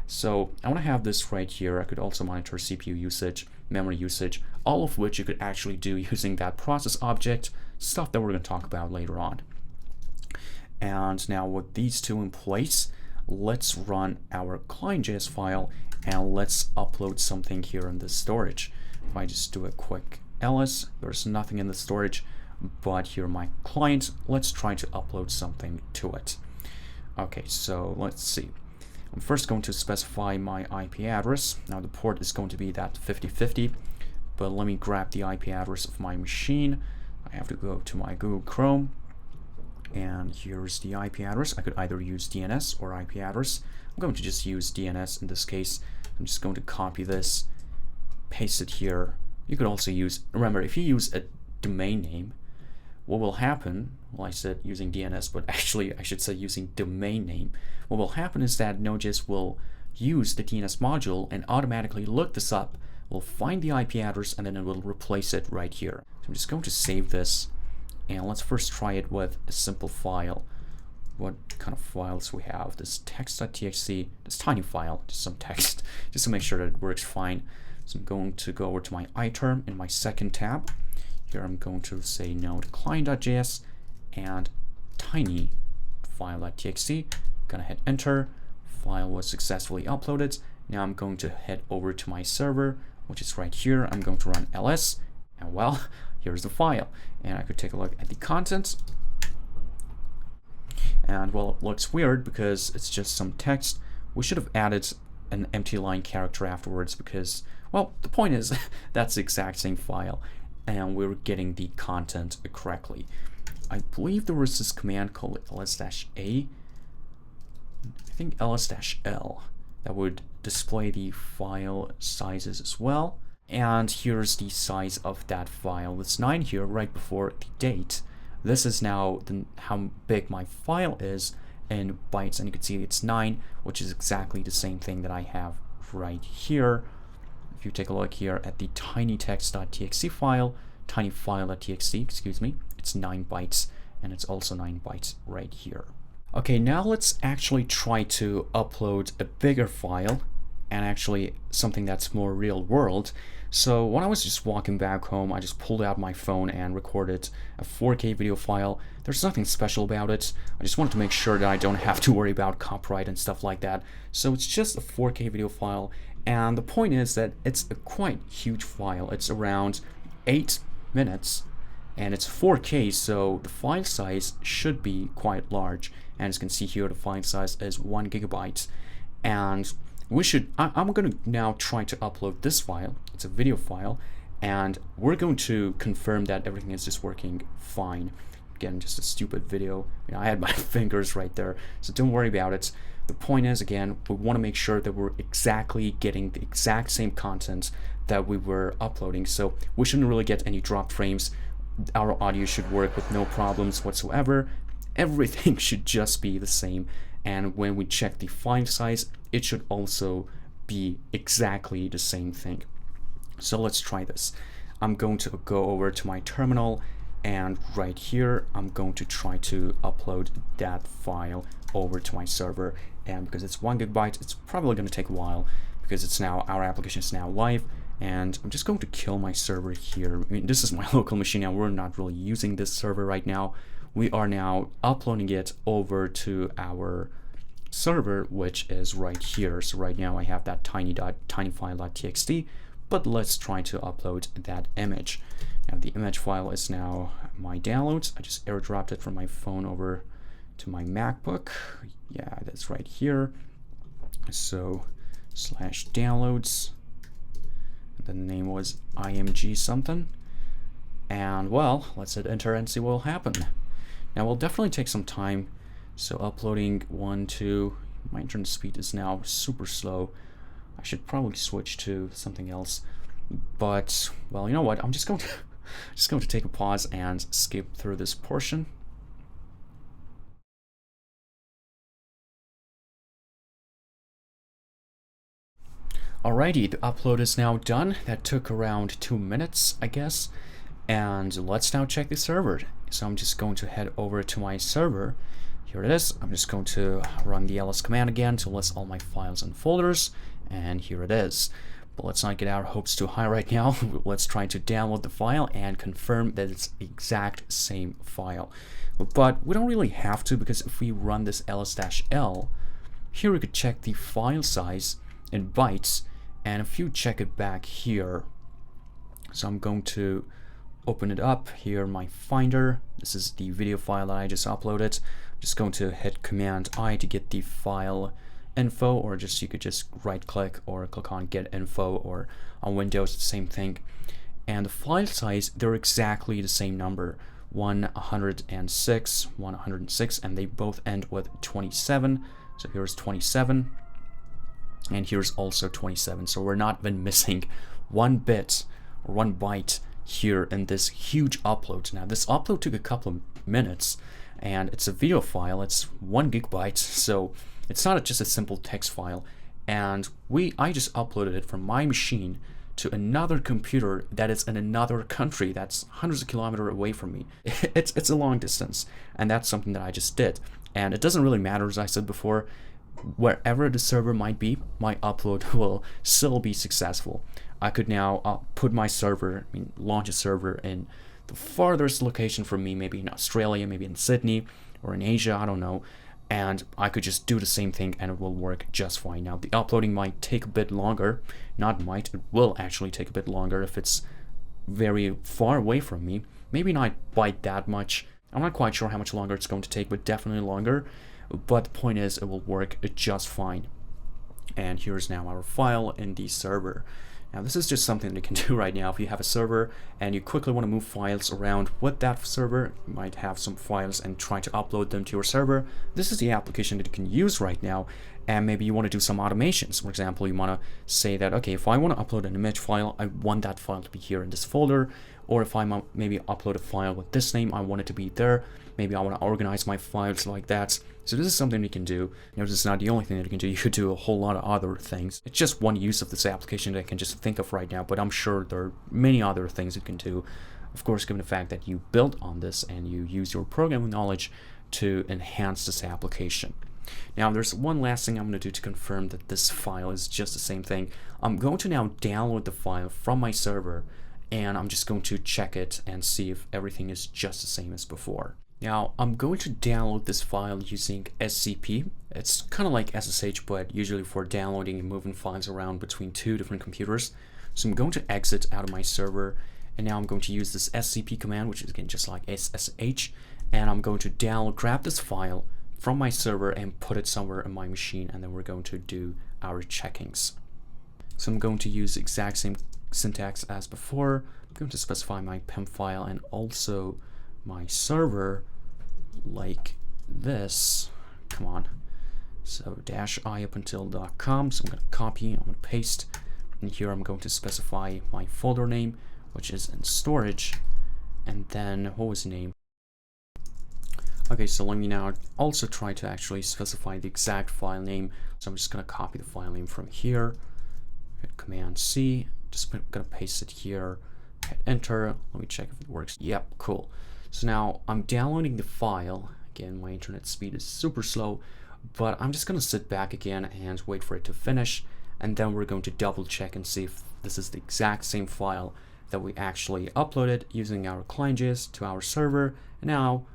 Speaker 1: So I want to have this right here. I could also monitor CPU usage, memory usage, all of which you could actually do using that process object, stuff that we're going to talk about later on. And now with these two in place, let's run our client.js file and let's upload something here in the storage. If I just do a quick ls, there's nothing in the storage, but here my client, let's try to upload something to it. Okay, so let's see. I'm first going to specify my IP address. Now the port is going to be that 5050, but let me grab the IP address of my machine. I have to go to my Google Chrome, and here's the IP address. I could either use DNS or IP address. I'm going to just use DNS in this case. I'm just going to copy this, paste it here. You could also use, remember, if you use a domain name, what will happen, well, I said using DNS, but actually I should say using domain name. What will happen is that Node.js will use the DNS module and automatically look this up, will find the IP address, and then it will replace it right here. So I'm just going to save this, and let's first try it with a simple file. What kind of files we have? This text.txt, this tiny file, just some text, just to make sure that it works fine. So I'm going to go over to my iterm in my second tab. Here I'm going to say node client.js and tiny file.txt. Gonna hit enter. File was successfully uploaded. Now I'm going to head over to my server, which is right here. I'm going to run ls, and well, here's the file. And I could take a look at the contents. And well, it looks weird because it's just some text. We should have added an empty line character afterwards because, well, the point is that's the exact same file and we're getting the content correctly. I believe there was this command called ls-a, I think ls-l, that would display the file sizes as well. And here's the size of that file. It's 9 here right before the date. This is now how big my file is in bytes, and you can see it's 9, which is exactly the same thing that I have right here. If you take a look here at the tinytext.txt file, tinyfile.txt, excuse me, it's 9 bytes, and it's also 9 bytes right here. Okay, now let's actually try to upload a bigger file, and actually something that's more real world. So when I was just walking back home, I just pulled out my phone and recorded a 4K video file. There's nothing special about it. I just wanted to make sure that I don't have to worry about copyright and stuff like that. So it's just a 4K video file, and the point is that it's a quite huge file. It's around 8 minutes, and it's 4K, so the file size should be quite large. And as you can see here, the file size is 1 GB. And I'm going to now try to upload this file. It's a video file, and we're going to confirm that everything is just working fine. Again, just a stupid video. You know, I had my fingers right there, so don't worry about it. The point is, again, we want to make sure that we're exactly getting the exact same content that we were uploading. So we shouldn't really get any dropped frames. Our audio should work with no problems whatsoever. Everything should just be the same. And when we check the file size, it should also be exactly the same thing. So let's try this. I'm going to go over to my terminal, and right here I'm going to try to upload that file over to my server. And because it's 1 GB, it's probably going to take a while because it's now, our application is now live, And I'm just going to kill my server here. I mean, this is my local machine now. We're not really using this server right now. We are now uploading it over to our server, which is right here. So right now I have that tinyfile.txt, but let's try to upload that image. Now the image file is now my downloads. I just airdropped it from my phone over to my MacBook. Yeah, that's right here. So /downloads. The name was img something. And well, let's hit enter and see what will happen. Now we'll definitely take some time. So uploading 1, 2, my internet speed is now super slow. I should probably switch to something else. But well, you know what? I'm just going to take a pause and skip through this portion. Alrighty, the upload is now done. That took around 2 minutes, I guess. And let's now check the server. So I'm just going to head over to my server. Here it is. I'm just going to run the ls command again to list all my files and folders. And here it is. But let's not get our hopes too high right now. Let's try to download the file and confirm that it's the exact same file. But we don't really have to, because if we run this ls-l, here we could check the file size in bytes. And if you check it back here, so I'm going to open it up here, my Finder. This is the video file that I just uploaded. I'm just going to hit Command I to get the file info, or just you could just right click or click on get info, or on Windows the same thing. And the file size, they're exactly the same number, 106, 106, and they both end with 27. So here's 27. And here's also 27, so we're not even missing 1 bit or 1 byte here in this huge upload. Now this upload took a couple of minutes, and it's a video file. It's 1 gigabyte, so it's not just a simple text file. And I just uploaded it from my machine to another computer that is in another country that's hundreds of kilometers away from me. It's a long distance, and that's something that I just did. And it doesn't really matter, as I said before. Wherever the server might be, my upload will still be successful. I could now put my server, launch a server in the farthest location from me, maybe in Australia, maybe in Sydney, or in Asia, I don't know. And I could just do the same thing and it will work just fine. Now, the uploading might take a bit longer. Not might, it will actually take a bit longer if it's very far away from me. Maybe not by that much. I'm not quite sure how much longer it's going to take, but definitely longer. But the point is, it will work just fine. And here's now our file in the server. Now this is just something that you can do right now. If you have a server and you quickly want to move files around with that server, you might have some files and try to upload them to your server. This is the application that you can use right now. And maybe you want to do some automations. For example, you want to say that, okay, if I want to upload an image file, I want that file to be here in this folder. Or if I maybe upload a file with this name, I want it to be there. Maybe I want to organize my files like that. So this is something you can do. Now, this is not the only thing that you can do. You could do a whole lot of other things. It's just one use of this application that I can just think of right now, but I'm sure there are many other things you can do. Of course, given the fact that you built on this and you use your programming knowledge to enhance this application. Now, there's one last thing I'm going to do to confirm that this file is just the same thing. I'm going to now download the file from my server, and I'm just going to check it and see if everything is just the same as before. Now, I'm going to download this file using SCP. It's kind of like SSH, but usually for downloading and moving files around between 2 different computers. So I'm going to exit out of my server, and now I'm going to use this SCP command, which is again just like SSH, and I'm going to grab this file from my server and put it somewhere in my machine, and then we're going to do our checkings. So I'm going to use the exact same syntax as before. I'm going to specify my PIM file and also my server like this. Come on. So -i up until.com. So I'm going to copy, I'm going to paste, and here I'm going to specify my folder name, which is in storage, and then what was the name? Okay, so let me now also try to actually specify the exact file name. So I'm just going to copy the file name from here, hit Command C, just going to paste it here, hit enter. Let me check if it works. Yep, cool. So now I'm downloading the file. Again, my internet speed is super slow, but I'm just going to sit back again and wait for it to finish.
Speaker 2: and then we're going to double check and see if this is the exact same file that we actually uploaded using our client.js to our server. And now,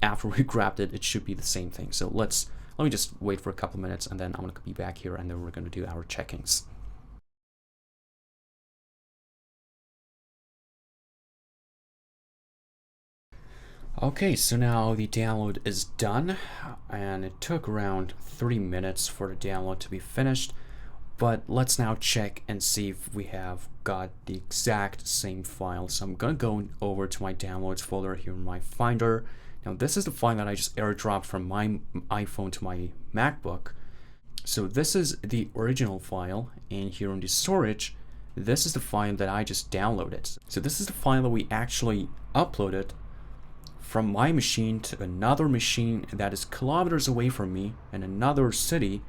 Speaker 2: after we grabbed it, it should be the same thing. So let me just wait for a couple minutes, and then I'm going to be back here, and then we're going to do our checkings. Okay, so now the download is done, and it took around 30 minutes for the download to be finished. But let's now check and see if we have got the exact same file. So I'm gonna go over to my downloads folder here in my Finder. Now this is the file that I just airdropped from my iPhone to my MacBook. So this is the original file, and here in the storage, this is the file that I just downloaded. So this is the file that we actually uploaded from my machine to another machine that is kilometers away from me in another city.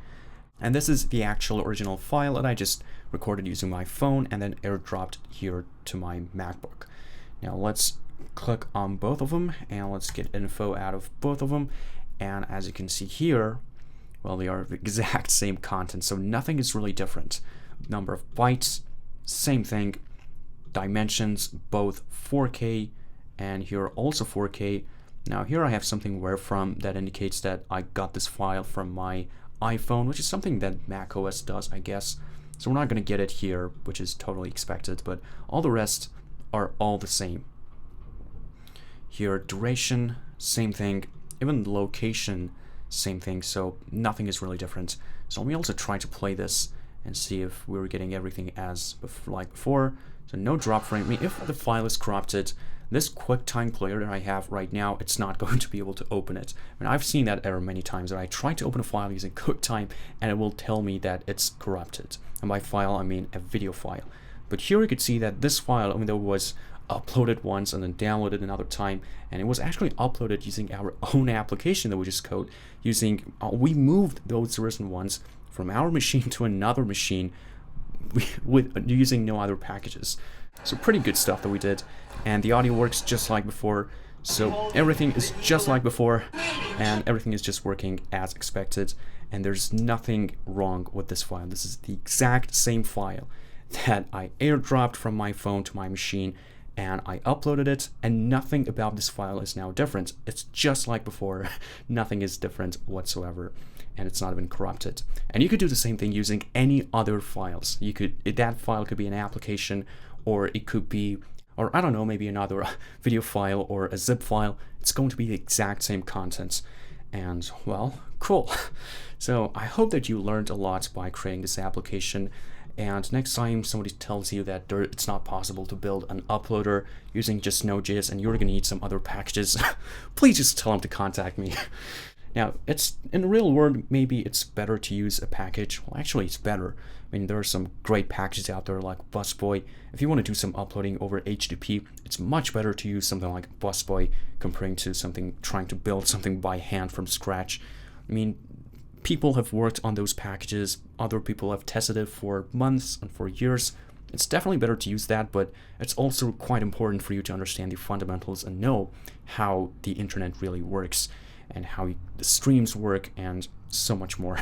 Speaker 2: And this is the actual original file that I just recorded using my phone and then airdropped here to my MacBook. Now let's click on both of them and let's get info out of both of them. And as you can see here, well, they are the exact same content, so nothing is really different. Number of bytes, same thing. Dimensions, both 4K, and here also 4K. Now here I have something where from that indicates that I got this file from my iPhone, which is something that macOS does, I guess. So we're not going to get it here, which is totally expected, but all the rest are all the same. Here, duration, same thing. Even location, same thing. So nothing is really different. So let me also try to play this and see if we're getting everything as like before. So no drop frame. I mean, if the file is corrupted, this QuickTime player that I have right now, it's not going to be able to open it. I mean, I've seen that error many times, that I try to open a file using QuickTime and it will tell me that it's corrupted. And by file, I mean a video file. But here you could see that this file, I mean, there was uploaded once and then downloaded another time, and it was actually uploaded using our own application that we just code using, we moved those recent ones from our machine to another machine with using no other packages. So pretty good stuff that we did, and the audio works just like before, so everything is just like before, and everything is just working as expected, and there's nothing wrong with this file. This is the exact same file that I airdropped from my phone to my machine, and I uploaded it, and nothing about this file is now different. It's just like before. Nothing is different whatsoever, and it's not even corrupted. And you could do the same thing using any other files. You could, that file could be an application, or it could be, or I don't know, maybe another video file or a zip file. It's going to be the exact same contents. And well, cool. So I hope that you learned a lot by creating this application. And next time somebody tells you that it's not possible to build an uploader using just Node.js and you're going to need some other packages, please just tell them to contact me. Now, it's in the real world, maybe it's better to use a package. Well, actually, it's better. I mean, there are some great packages out there like Busboy. If you want to do some uploading over HTTP, it's much better to use something like Busboy comparing to something trying to build something by hand from scratch. I mean, people have worked on those packages. Other people have tested it for months and for years. It's definitely better to use that, but it's also quite important for you to understand the fundamentals and know how the internet really works and how the streams work and so much more.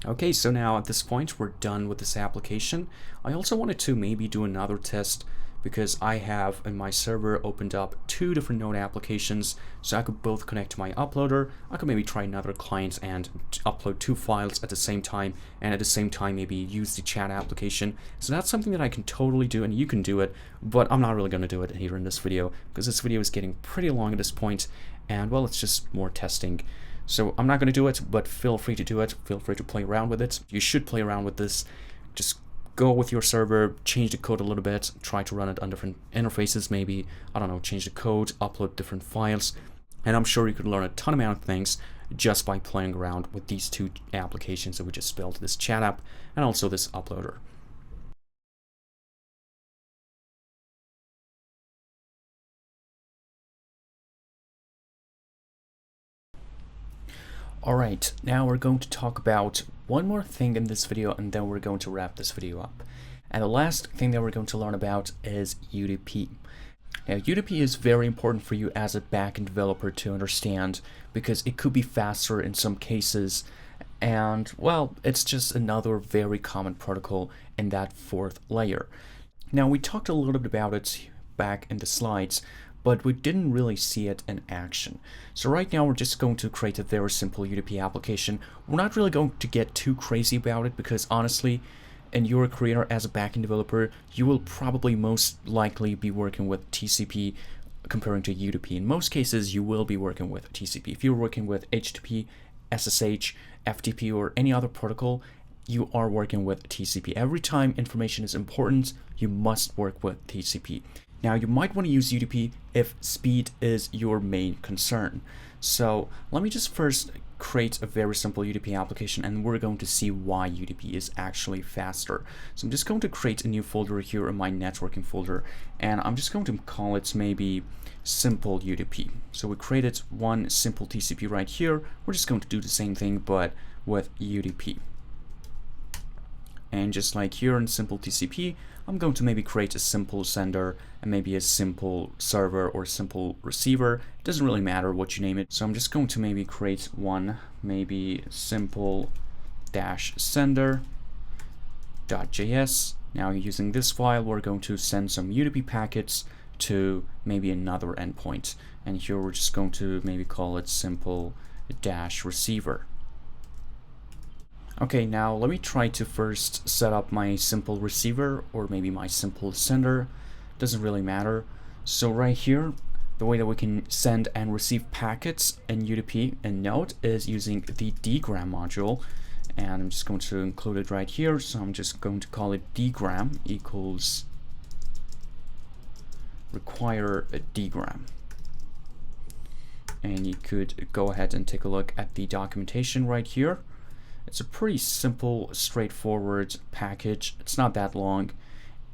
Speaker 2: Okay, so now at this point we're done with this application. I also wanted to maybe do another test because I have in my server opened up 2 different Node applications, so I could both connect to my uploader. I could maybe try another client and upload 2 files at the same time, and at the same time maybe use the chat application. So that's something that I can totally do, and you can do it, but I'm not really going to do it here in this video because this video is getting pretty long at this point, and well, it's just more testing. So I'm not going to do it, but feel free to do it. Feel free to play around with it. You should play around with this. Just go with your server, change the code a little bit, try to run it on different interfaces, maybe, I don't know, change the code, upload different files, and I'm sure you could learn a ton amount of things just by playing around with these 2 applications that we just built, this chat app and also this uploader. Alright, now we're going to talk about one more thing in this video, and then we're going to wrap this video up. And the last thing that we're going to learn about is UDP. Now, UDP is very important for you as a backend developer to understand because it could be faster in some cases,
Speaker 1: And well, it's just another very common protocol in that fourth layer. Now, we talked a little bit about it back in the slides, but we didn't really see it in action. So right now we're just going to create a very simple UDP application. We're not really going to get too crazy about it because honestly, in your career as a backend developer, you will probably most likely be working with TCP comparing to UDP. In most cases, you will be working with TCP. If you're working with HTTP, SSH, FTP, or any other protocol, you are working with TCP. Every time information is important, you must work with TCP. Now, you might want to use UDP if speed is your main concern. So let me just first create a very simple UDP application, and we're going to see why UDP is actually faster. So I'm just going to create a new folder here in my networking folder, and I'm just going to call it maybe simple UDP. So we created one simple TCP right here. We're just going to do the same thing, but with UDP. And just like here in simple TCP, I'm going to maybe create a simple sender and maybe a simple server or simple receiver. It doesn't really matter what you name it. So I'm just going to maybe create one, maybe simple -sender.js. Now using this file, we're going to send some UDP packets to maybe another endpoint. And here we're just going to maybe call it simple-receiver. Okay, now let me try to first set up my simple receiver or maybe my simple sender. Doesn't really matter. So right here, the way that we can send and receive packets in UDP and Node is using the Dgram module. And I'm just going to include it right here. So I'm just going to call it Dgram equals require a Dgram. And you could go ahead and take a look at the documentation right here. It's a pretty simple, straightforward package. It's not that long.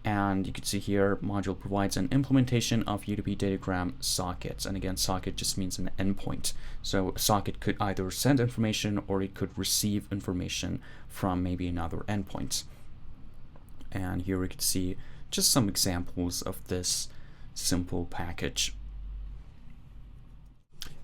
Speaker 1: And you can see here, module provides an implementation of UDP datagram sockets. And again, socket just means an endpoint. So a socket could either send information or it could receive information from maybe another endpoint. And here we can see just some examples of this simple package.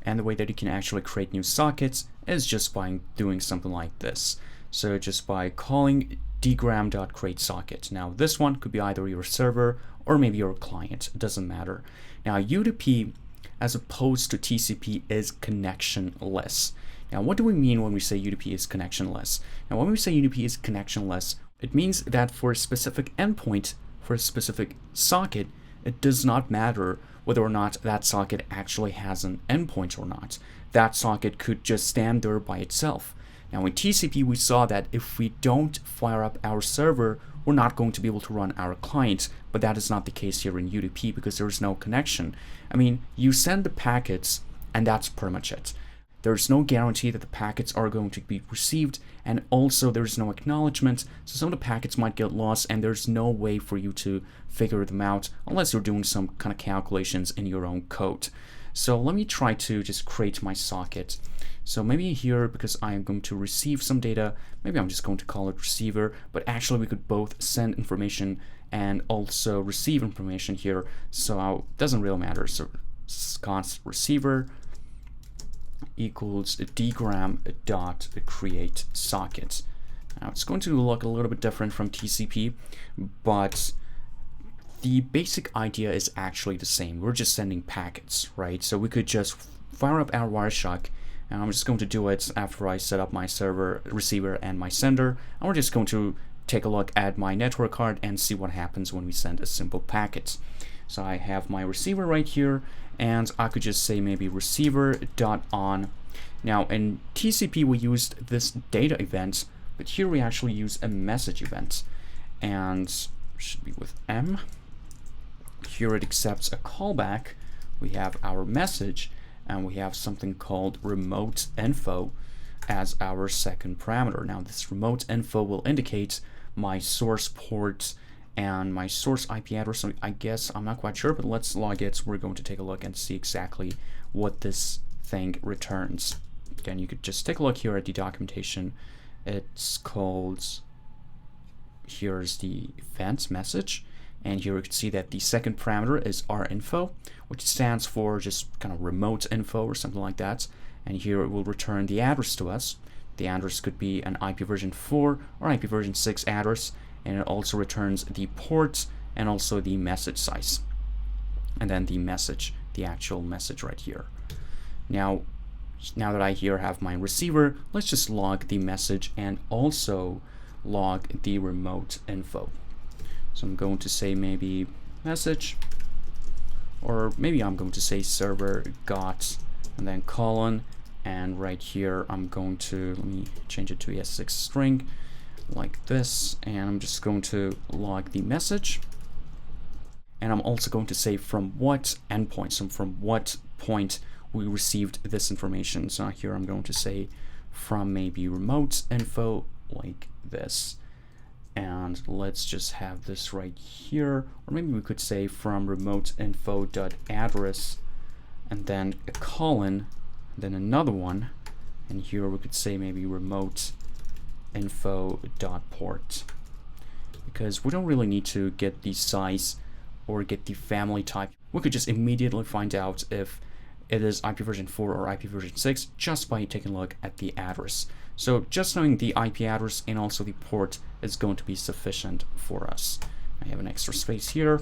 Speaker 1: And the way that you can actually create new sockets is just by doing something like this. So just by calling dgram.createSocket. Now this one could be either your server or maybe your client, it doesn't matter. Now UDP, as opposed to TCP, is connectionless. Now what do we mean when we say UDP is connectionless? Now when we say UDP is connectionless, it means that for a specific endpoint, for a specific socket, it does not matter whether or not that socket actually has an endpoint or not. That socket could just stand there by itself. Now in TCP, we saw that if we don't fire up our server, we're not going to be able to run our client, but that is not the case here in UDP because there is no connection. I mean, you send the packets and that's pretty much it. There's no guarantee that the packets are going to be received, and also there's no acknowledgement, so some of the packets might get lost and there's no way for you to figure them out unless you're doing some kind of calculations in your own code. So let me try to just create my socket. So maybe here, because I am going to receive some data, maybe I'm just going to call it receiver, but actually we could both send information and also receive information here, so it doesn't really matter. So const receiver equals dgram.createSocket. Now it's going to look a little bit different from TCP, but the basic idea is actually the same. We're just sending packets, right? So we could just fire up our Wireshark, and I'm just going to do it after I set up my server, receiver, and my sender. And we're just going to take a look at my network card and see what happens when we send a simple packet. So I have my receiver right here, and I could just say maybe receiver.on. Now in TCP we used this data event, but here we actually use a message event, and should be with M. Here it accepts a callback. We have our message, and we have something called remote info as our second parameter. Now this remote info will indicate my source port and my source IP address. So I guess, I'm not quite sure, but let's log it. So we're going to take a look and see exactly what this thing returns. Again, you could just take a look here at the documentation. It's called, here's the event message, and here you can see that the second parameter is rinfo, which stands for just kind of remote info or something like that. And here it will return the address to us. The address could be an IP version 4 or IP version 6 address, and it also returns the port and also the message size. And then the message, the actual message right here. Now that I here have my receiver, let's just log the message and also log the remote info. So I'm going to say maybe message, or maybe I'm going to say server got, and then colon, and right here I'm going to, let me change it to ES6 string like this, and I'm just going to log the message. And I'm also going to say from what endpoint, so from what point we received this information. So here I'm going to say from maybe remote info like this. And let's just have this right here, or maybe we could say from remote info.address, and then a colon, then another one, and here we could say maybe remote info.port, because we don't really need to get the size or get the family type. We could just immediately find out if it is IP version 4 or IP version 6 just by taking a look at the address. So just knowing the IP address and also the port is going to be sufficient for us. I have an extra space here.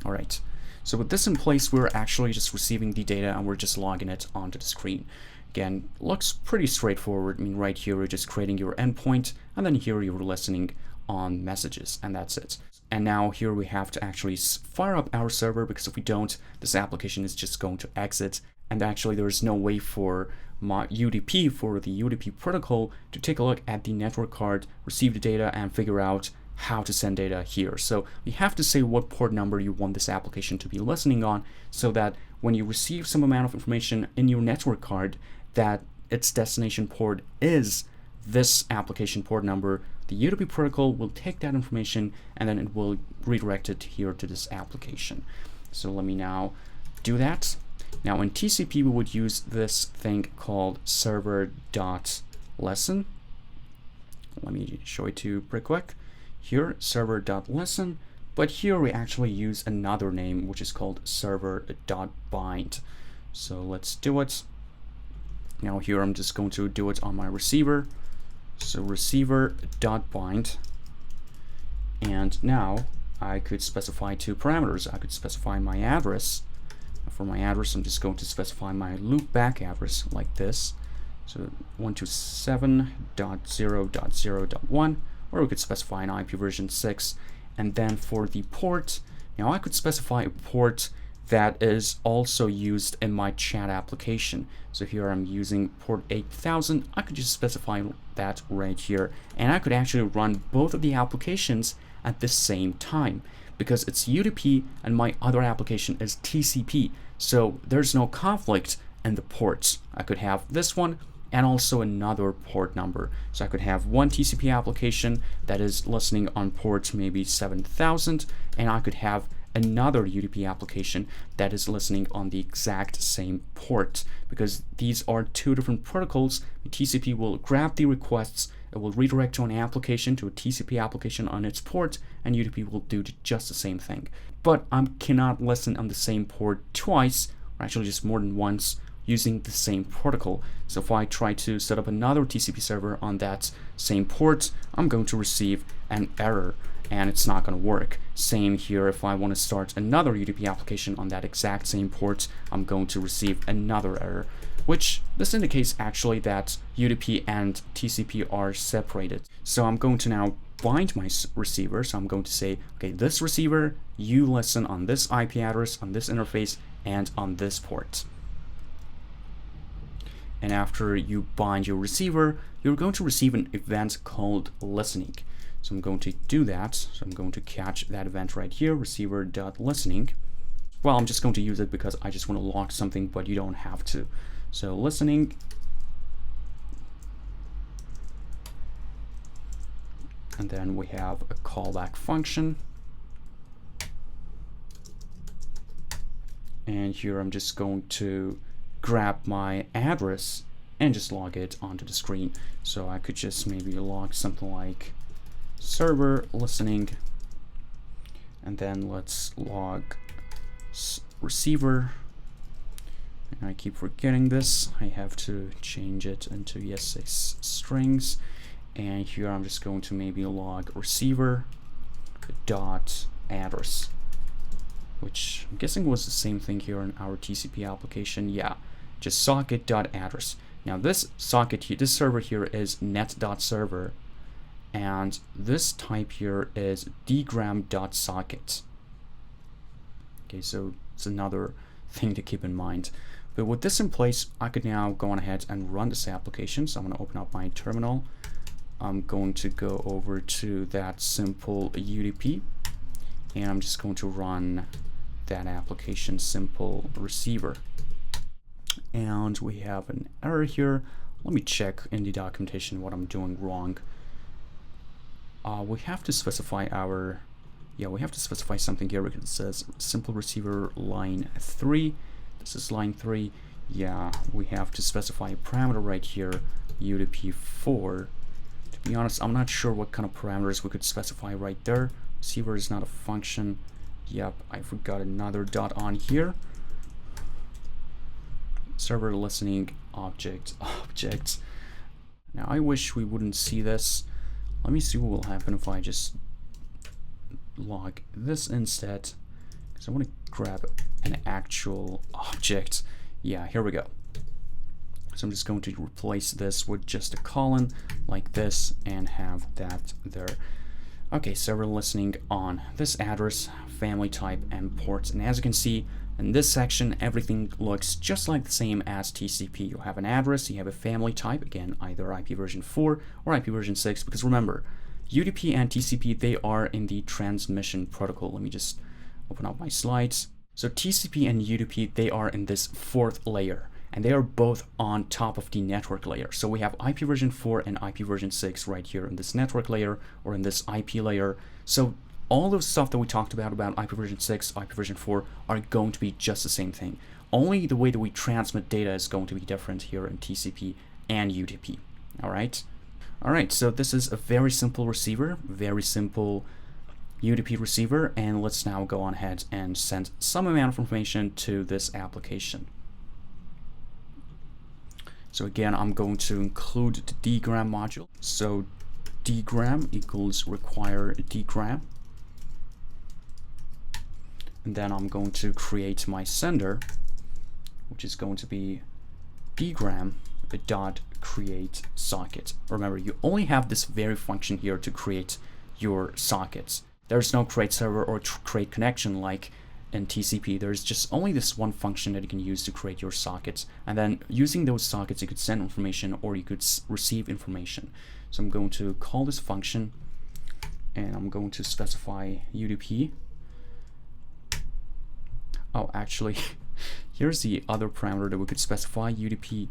Speaker 1: All right. So with this in place, we're actually just receiving the data and we're just logging it onto the screen. Again, looks pretty straightforward. I mean, right here, you're just creating your endpoint, and then here you're listening on messages, and that's it. And now here we have to actually fire up our server, because if we don't, this application is just going to exit. And actually there is no way for my UDP, for the UDP protocol, to take a look at the network card, receive the data, and figure out how to send data here. So you have to say what port number you want this application to be listening on, so that when you receive some amount of information in your network card, that its destination port is this application port number. The UDP protocol will take that information and then it will redirect it here to this application. So let me now do that. Now in TCP, we would use this thing called server.listen. Let me show it to you pretty quick. Here, server.listen, but here we actually use another name, which is called server.bind. So let's do it. Now here I'm just going to do it on my receiver. So receiver.bind, and now I could specify two parameters. I could specify my address. For my address, I'm just going to specify my loopback address like this. So 127.0.0.1, or we could specify an IP version 6. And then for the port, now I could specify a port that is also used in my chat application. So here I'm using port 8000. I could just specify that right here, and I could actually run both of the applications at the same time, because it's UDP and my other application is TCP. So there's no conflict in the ports. I could have this one and also another port number. So I could have one TCP application that is listening on port maybe 7000, and I could have another UDP application that is listening on the exact same port, because these are two different protocols. The TCP will grab the requests, it will redirect to an application, to a TCP application on its port, and UDP will do just the same thing. But I cannot listen on the same port twice, or actually just more than once, using the same protocol. So if I try to set up another TCP server on that same port, I'm going to receive an error, and it's not going to work. Same here, if I want to start another UDP application on that exact same port, I'm going to receive another error, which this indicates actually that UDP and TCP are separated. So I'm going to now bind my receiver. So I'm going to say, okay, this receiver, you listen on this IP address, on this interface, and on this port. And after you bind your receiver, you're going to receive an event called listening. So I'm going to do that. So I'm going to catch that event right here, receiver.listening. Well, I'm just going to use it because I just want to log something, but you don't have to. So listening. And then we have a callback function. And here I'm just going to grab my address and just log it onto the screen. So I could just maybe log something like server listening, and then let's log receiver, And I keep forgetting this. I have to change it into ES6 strings. And here I'm just going to maybe log receiver dot address, which I'm guessing was the same thing here in our TCP application. Yeah, just socket dot address. Now this socket here, this server here is net.server, and this type here is dgram.socket. Okay, so it's another thing to keep in mind. But with this in place, I could now go on ahead and run this application. So I'm going to open up my terminal. I'm going to go over to that simple UDP, and I'm just going to run that application simple receiver. And we have an error here. Let me check in the documentation what I'm doing wrong. We have to specify our, we have to specify something here because it says simple receiver line 3. This is line 3. Yeah, we have to specify a parameter right here, UDP4. To be honest, I'm not sure what kind of parameters we could specify right there. Receiver is not a function. Yep, I forgot another dot on here. Server listening objects. Now I wish we wouldn't see this. Let me see what will happen if I just log this instead, because I want to grab an actual object. Yeah, here we go. So I'm just going to replace this with just a colon like this and have that there. Okay, server listening on this address, family type, and ports. And as you can see, in this section, everything looks just like the same as TCP. You have an address, you have a family type, again, either IP version 4 or IP version 6, because remember, UDP and TCP, they are in the transmission protocol. Let me just open up my slides. So TCP and UDP, they are in this 4th layer, and they are both on top of the network layer. So we have IP version 4 and IP version 6 right here in this network layer or in this IP layer. So all those stuff that we talked about IP version 6, IP version 4 are going to be just the same thing. Only the way that we transmit data is going to be different here in TCP and UDP. All right, so this is a very simple receiver, very simple UDP receiver, and let's now go on ahead and send some amount of information to this application. So again, I'm going to include the dgram module. So dgram equals require dgram. And then I'm going to create my sender, which is going to be dgram dot create socket. Remember, you only have this very function here to create your sockets. There's no create server or create connection like in TCP. There's just only this one function that you can use to create your sockets. And then using those sockets, you could send information or you could receive information. So I'm going to call this function, and I'm going to specify UDP. Oh, actually, here's the other parameter that we could specify, UDP4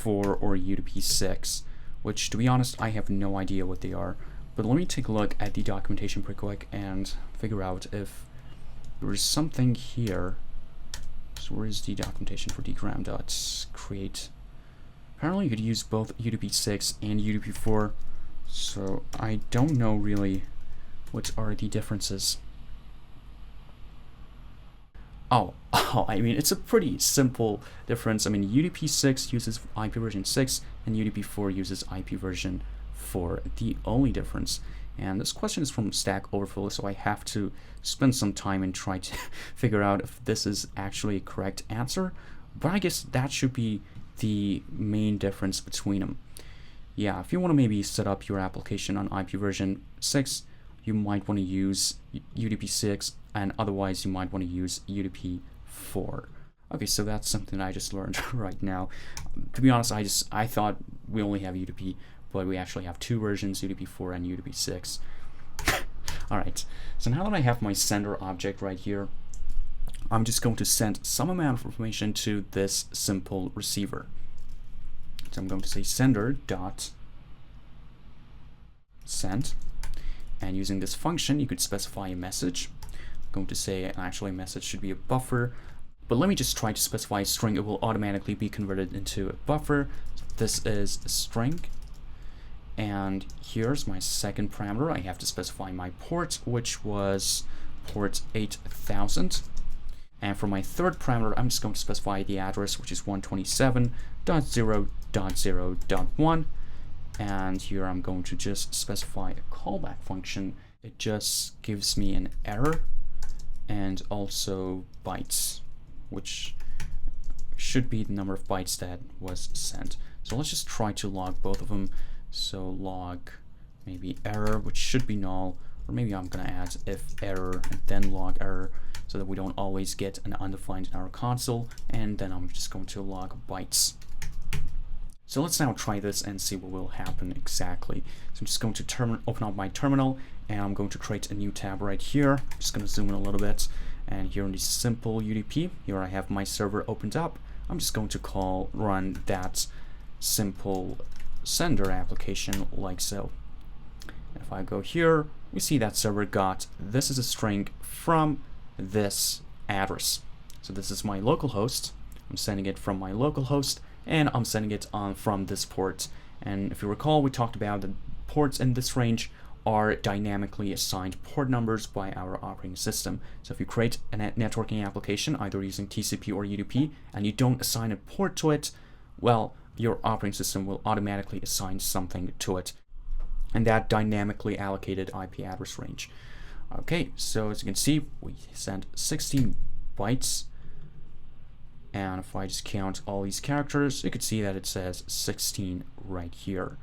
Speaker 1: or UDP6, which, to be honest, I have no idea what they are. But let me take a look at the documentation pretty quick and figure out if there is something here. So where is the documentation for dgram.create? Apparently you could use both UDP6 and UDP4, so I don't know really what are the differences. Oh, I mean, it's a pretty simple difference. I mean, UDP6 uses IP version 6 and UDP4 uses IP version 4. The only difference, and this question is from Stack Overflow, so I have to spend some time and try to figure out if this is actually a correct answer, but I guess that should be the main difference between them. Yeah, if you want to maybe set up your application on IP version 6, you might want to use UDP6, and otherwise you might want to use UDP4. Okay, so that's something I just learned right now. To be honest, I thought we only have UDP, but we actually have two versions, UDP4 and UDP6. Alright, so now that I have my sender object right here, I'm just going to send some amount of information to this simple receiver. So I'm going to say sender dot send, and using this function you could specify a message. I'm going to say actually a message should be a buffer, but let me just try to specify a string. It will automatically be converted into a buffer. This is a string, and here's my second parameter. I have to specify my port, which was port 8000. And for my third parameter, I'm just going to specify the address, which is 127.0.0.1. And here I'm going to just specify a callback function. It just gives me an error and also bytes, which should be the number of bytes that was sent. So let's just try to log both of them. So log maybe error, which should be null, or maybe I'm gonna add if error and then log error, so that we don't always get an undefined in our console. And then I'm just going to log bytes. So let's now try this and see what will happen exactly. So I'm just going to open up my terminal, and I'm going to create a new tab right here. I'm just going to zoom in a little bit, and here in the simple UDP, here I have my server opened up. I'm just going to run that simple sender application like so. And if I go here, we see that server got, this is a string from this address. So this is my local host. I'm sending it from my local host, and I'm sending it on from this port. And if you recall, we talked about the ports in this range are dynamically assigned port numbers by our operating system. So if you create a networking application, either using TCP or UDP, and you don't assign a port to it, well, your operating system will automatically assign something to it. And that dynamically allocated IP address range. Okay, so as you can see, we sent 16 bytes. And if I just count all these characters, you could see that it says 16 right here.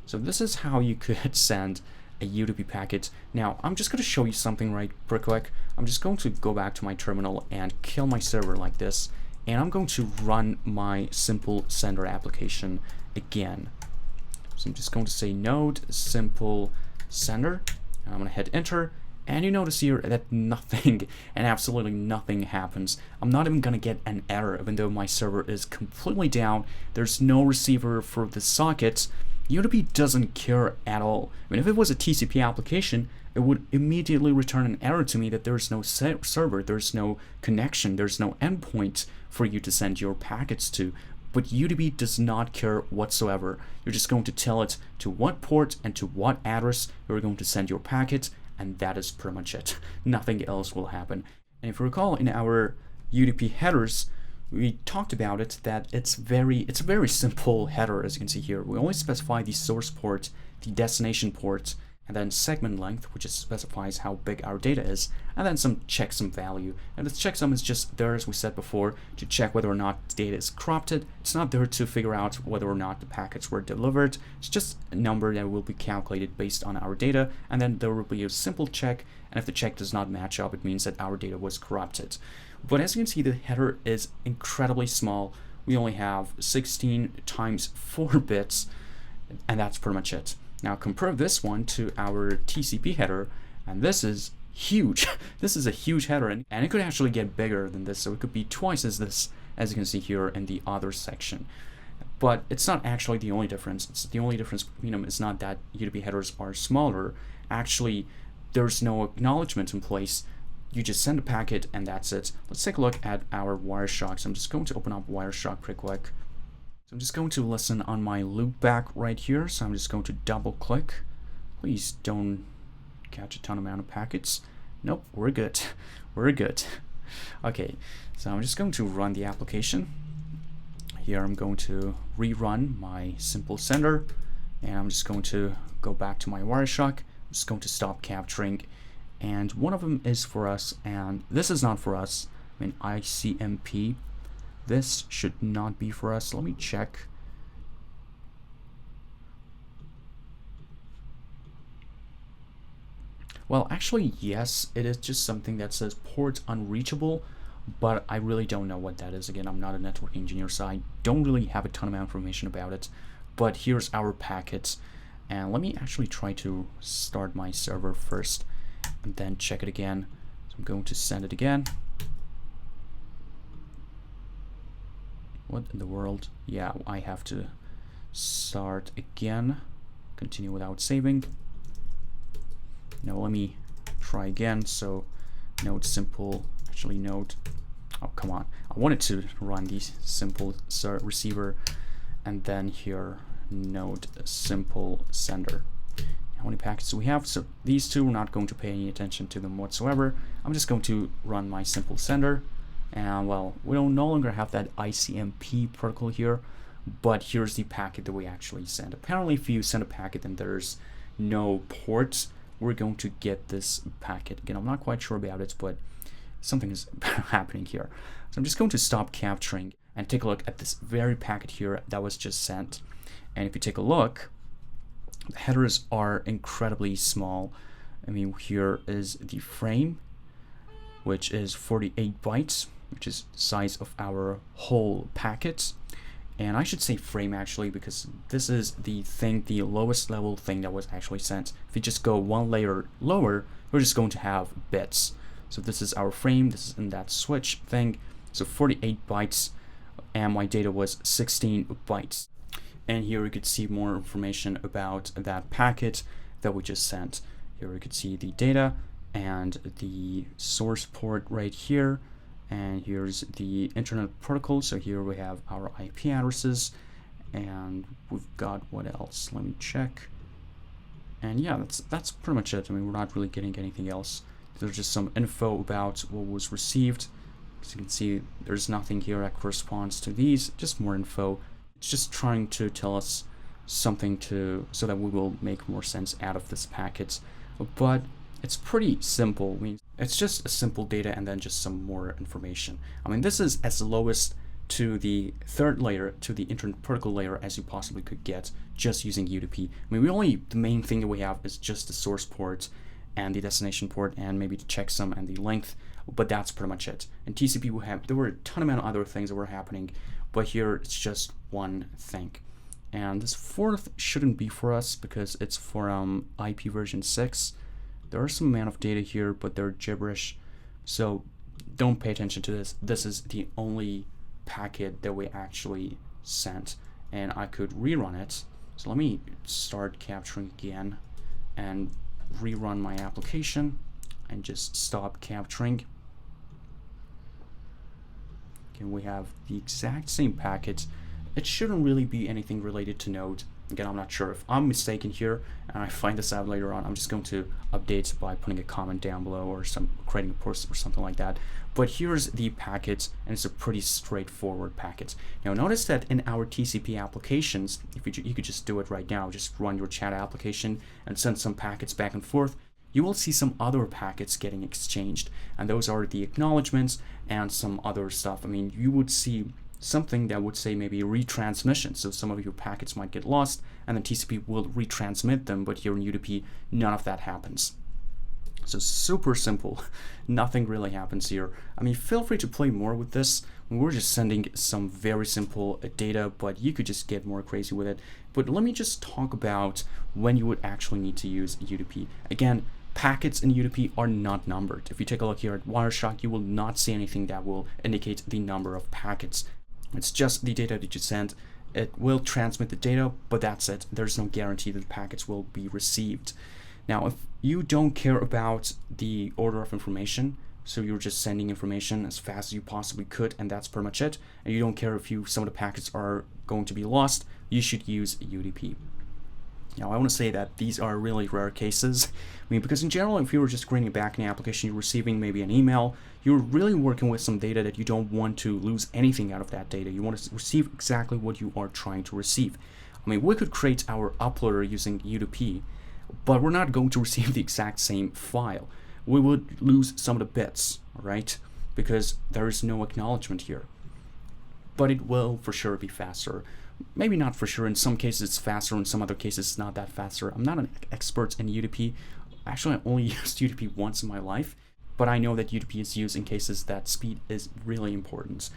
Speaker 1: So this is how you could send a UDP packet. Now, I'm just going to show you something right pretty quick. I'm just going to go back to my terminal and kill my server like this. And I'm going to run my simple sender application again. So I'm just going to say node simple sender. And I'm going to hit enter. And you notice here that nothing, and absolutely nothing happens. I'm not even going to get an error, even though my server is completely down. There's no receiver for the sockets. UDP doesn't care at all. I mean, if it was a TCP application, it would immediately return an error to me that there's no server, there's no connection, there's no endpoint for you to send your packets to. But UDP does not care whatsoever. You're just going to tell it to what port and to what address you're going to send your packet, and that is pretty much it. Nothing else will happen. And if you recall, in our UDP headers, we talked about it, that it's a very simple header, as you can see here. We only specify the source port, the destination port, and then segment length, which specifies how big our data is, and then some checksum value. And this checksum is just there, as we said before, to check whether or not the data is corrupted. It's not there to figure out whether or not the packets were delivered. It's just a number that will be calculated based on our data, and then there will be a simple check, and if the check does not match up, it means that our data was corrupted. But as you can see, the header is incredibly small. We only have 16 times 4 bits, and that's pretty much it. Now compare this one to our TCP header, and this is huge. This is a huge header, and it could actually get bigger than this, so it could be twice as this, as you can see here in the other section. But it's not actually the only difference. The only difference between them is not that UDP headers are smaller. Actually, there's no acknowledgement in place. You just send a packet, and that's it. Let's take a look at our Wireshark. So I'm just going to open up Wireshark pretty quick. So I'm just going to listen on my loopback right here. So I'm just going to double click. Please don't catch a ton amount of packets. Nope, we're good. We're good. Okay, so I'm just going to run the application. Here I'm going to rerun my simple sender, and I'm just going to go back to my Wireshark. I'm just going to stop capturing, and one of them is for us, and this is not for us. I mean, ICMP. This should not be for us. Let me check. Well, actually, yes, it is just something that says port unreachable, but I really don't know what that is. Again, I'm not a network engineer, so I don't really have a ton of information about it. But here's our packet, and let me actually try to start my server first and then check it again. So I'm going to send it again. What in the world? Yeah, I have to start again. Continue without saving. Now let me try again. So node simple, actually node, oh come on, I wanted to run the simple receiver, and then here node simple sender. How many packets do we have? So these two, we're not going to pay any attention to them whatsoever. I'm just going to run my simple sender, And well, we don't no longer have that ICMP protocol here, but here's the packet that we actually sent. Apparently, if you send a packet and there's no ports, we're going to get this packet. Again, I'm not quite sure about it, but something is happening here. So I'm just going to stop capturing and take a look at this very packet here that was just sent. And if you take a look, the headers are incredibly small. I mean, here is the frame, which is 48 bytes, which is the size of our whole packet. And I should say frame actually, because this is the thing, the lowest level thing that was actually sent. If you just go one layer lower, we're just going to have bits. So this is our frame, this is in that switch thing. So 48 bytes, and my data was 16 bytes. And here you could see more information about that packet that we just sent. Here we could see the data and the source port right here. And here's the internet protocol. So here we have our IP addresses, and we've got what else? Let me check. And yeah, that's pretty much it. I mean, we're not really getting anything else. There's just some info about what was received. As you can see, there's nothing here that corresponds to these, just more info. It's just trying to tell us something so that we will make more sense out of this packet. But it's pretty simple. I mean, it's just a simple data and then just some more information. I mean, this is as lowest to the third layer, to the internet protocol layer, as you possibly could get just using UDP. I mean, the main thing that we have is just the source port and the destination port and maybe the checksum and the length, but that's pretty much it. In TCP, there were a ton amount of other things that were happening, but here it's just one thing. And this fourth shouldn't be for us because it's for IP version 6. There are some amount of data here, but they're gibberish, so don't pay attention to this. This is the only packet that we actually sent, and I could rerun it. So let me start capturing again and rerun my application and just stop capturing. Okay, we have the exact same packet. It shouldn't really be anything related to Node. Again, I'm not sure if I'm mistaken here, and I find this out later on. I'm just going to update by putting a comment down below or creating a post or something like that. But here's the packet, and it's a pretty straightforward packet. Now notice that in our TCP applications, if you could just do it right now, just run your chat application and send some packets back and forth, you will see some other packets getting exchanged, and those are the acknowledgements and some other stuff. I mean, you would see something that would say maybe retransmission. So some of your packets might get lost and then TCP will retransmit them, but here in UDP, none of that happens. So super simple, nothing really happens here. I mean, feel free to play more with this. We're just sending some very simple data, but you could just get more crazy with it. But let me just talk about when you would actually need to use UDP. Again, packets in UDP are not numbered. If you take a look here at Wireshark, you will not see anything that will indicate the number of packets. It's just the data that you send. It will transmit the data, but that's it. There's no guarantee that the packets will be received. Now, if you don't care about the order of information, so you're just sending information as fast as you possibly could, and that's pretty much it, and you don't care if some of the packets are going to be lost, you should use UDP. Now, I want to say that these are really rare cases. I mean, because in general, if you were just creating a backend application, you're receiving maybe an email, you're really working with some data that you don't want to lose anything out of that data. You want to receive exactly what you are trying to receive. I mean, we could create our uploader using UDP, but we're not going to receive the exact same file. We would lose some of the bits, all right? Because there is no acknowledgement here. But it will for sure be faster. Maybe not for sure. In some cases it's faster, in some other cases it's not that faster. I'm not an expert in UDP. Actually, I only used UDP once in my life, but I know that UDP is used in cases that speed is really important.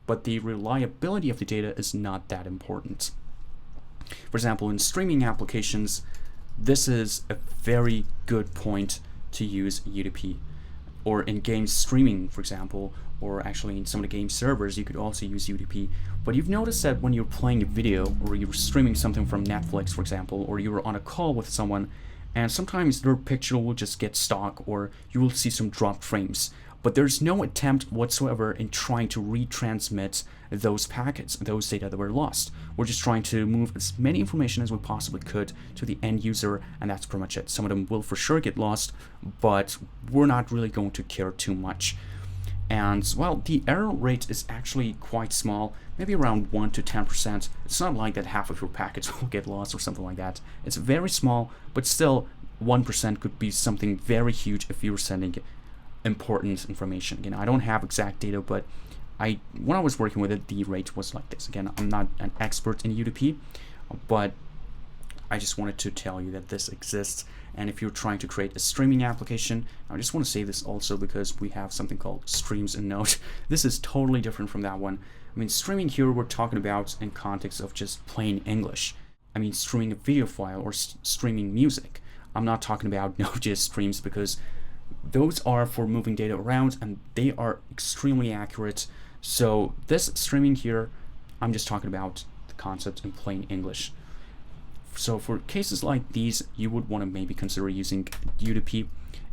Speaker 1: But the reliability of the data is not that important. For example, in streaming applications, this is a very good point to use UDP. Or in game streaming, for example, or actually in some of the game servers, you could also use UDP. But you've noticed that when you're playing a video, or you're streaming something from Netflix, for example, or you're on a call with someone, and sometimes their picture will just get stuck, or you will see some dropped frames. But there's no attempt whatsoever in trying to retransmit those packets, those data that were lost. We're just trying to move as many information as we possibly could to the end user, and that's pretty much it. Some of them will for sure get lost, but we're not really going to care too much. And well, the error rate is actually quite small, maybe around 1 to 10%. It's not like that half of your packets will get lost or something like that. It's very small, but still 1% could be something very huge if you're sending important information. Again, I don't have exact data, but when I was working with it, the rate was like this. Again, I'm not an expert in UDP, but I just wanted to tell you that this exists. And if you're trying to create a streaming application, I just want to say this also because we have something called streams in Node. This is totally different from that one. I mean, streaming here we're talking about in context of just plain English. I mean, streaming a video file or streaming music. I'm not talking about Node.js streams because those are for moving data around and they are extremely accurate. So this streaming here, I'm just talking about the concept in plain English. So for cases like these, you would want to maybe consider using UDP,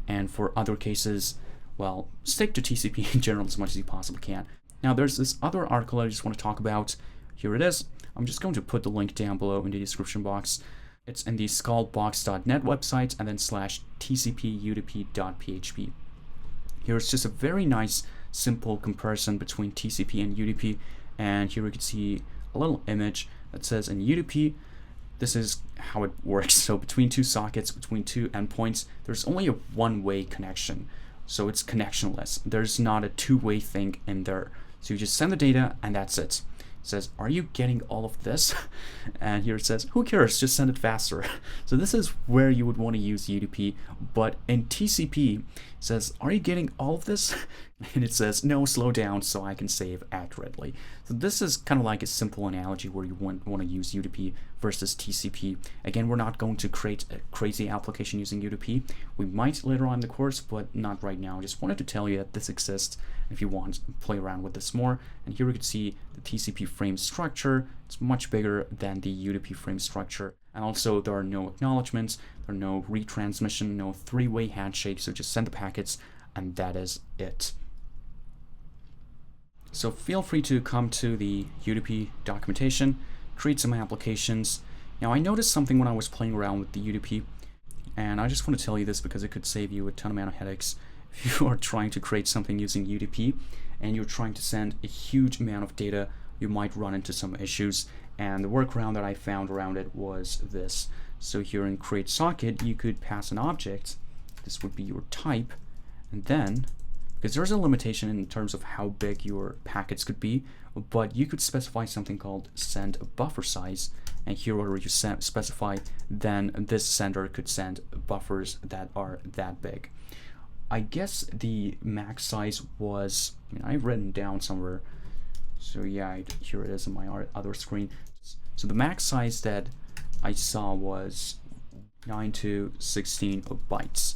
Speaker 1: and for other cases, well, stick to TCP in general as much as you possibly can. Now there's this other article I just want to talk about. Here it is. I'm just going to put the link down below in the description box. It's in the skullbox.net website and then /tcpudp.php. Here's just a very nice, simple comparison between TCP and UDP, and here we can see a little image that says in UDP, this is how it works. So between two sockets, between two endpoints, there's only a one-way connection. So it's connectionless. There's not a two-way thing in there. So you just send the data and that's it. It says, are you getting all of this? And here it says, who cares? Just send it faster. So this is where you would want to use UDP. But in TCP, it says, are you getting all of this? And it says, no, slow down so I can save accurately. So this is kind of like a simple analogy where you want to use UDP versus TCP. Again, we're not going to create a crazy application using UDP. We might later on in the course, but not right now. I just wanted to tell you that this exists. If you want to play around with this more. And here we can see the TCP frame structure. It's much bigger than the UDP frame structure. And also there are no acknowledgements, there are no retransmission, no three-way handshake. So just send the packets and that is it. So feel free to come to the UDP documentation, create some applications. Now I noticed something when I was playing around with the UDP, and I just want to tell you this because it could save you a ton amount of headaches. If you are trying to create something using UDP and you're trying to send a huge amount of data, you might run into some issues. And the workaround that I found around it was this. So here in create socket, you could pass an object. This would be your type. And then, because there's a limitation in terms of how big your packets could be, but you could specify something called send buffer size. And here where you specify, then this sender could send buffers that are that big. I guess the max size was, I've written down somewhere. So yeah, here it is on my other screen. So the max size that I saw was 9 to 16 bytes.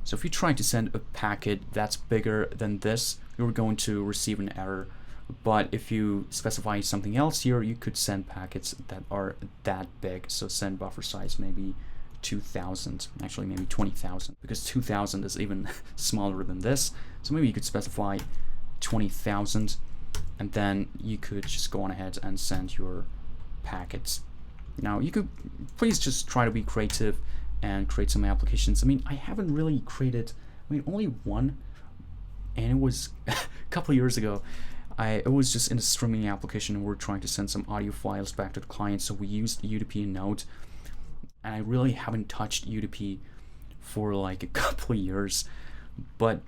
Speaker 1: So if you try to send a packet that's bigger than this, you're going to receive an error. But if you specify something else here, you could send packets that are that big. So send buffer size maybe 2,000, actually maybe 20,000, because 2,000 is even smaller than this. So maybe you could specify 20,000, and then you could just go on ahead and send your packets. Now you could please just try to be creative and create some applications. I haven't really created, only one, and it was a couple of years ago. It was just in a streaming application, and we're trying to send some audio files back to the client, so we used UDP and Node. And I really haven't touched UDP for like a couple of years, but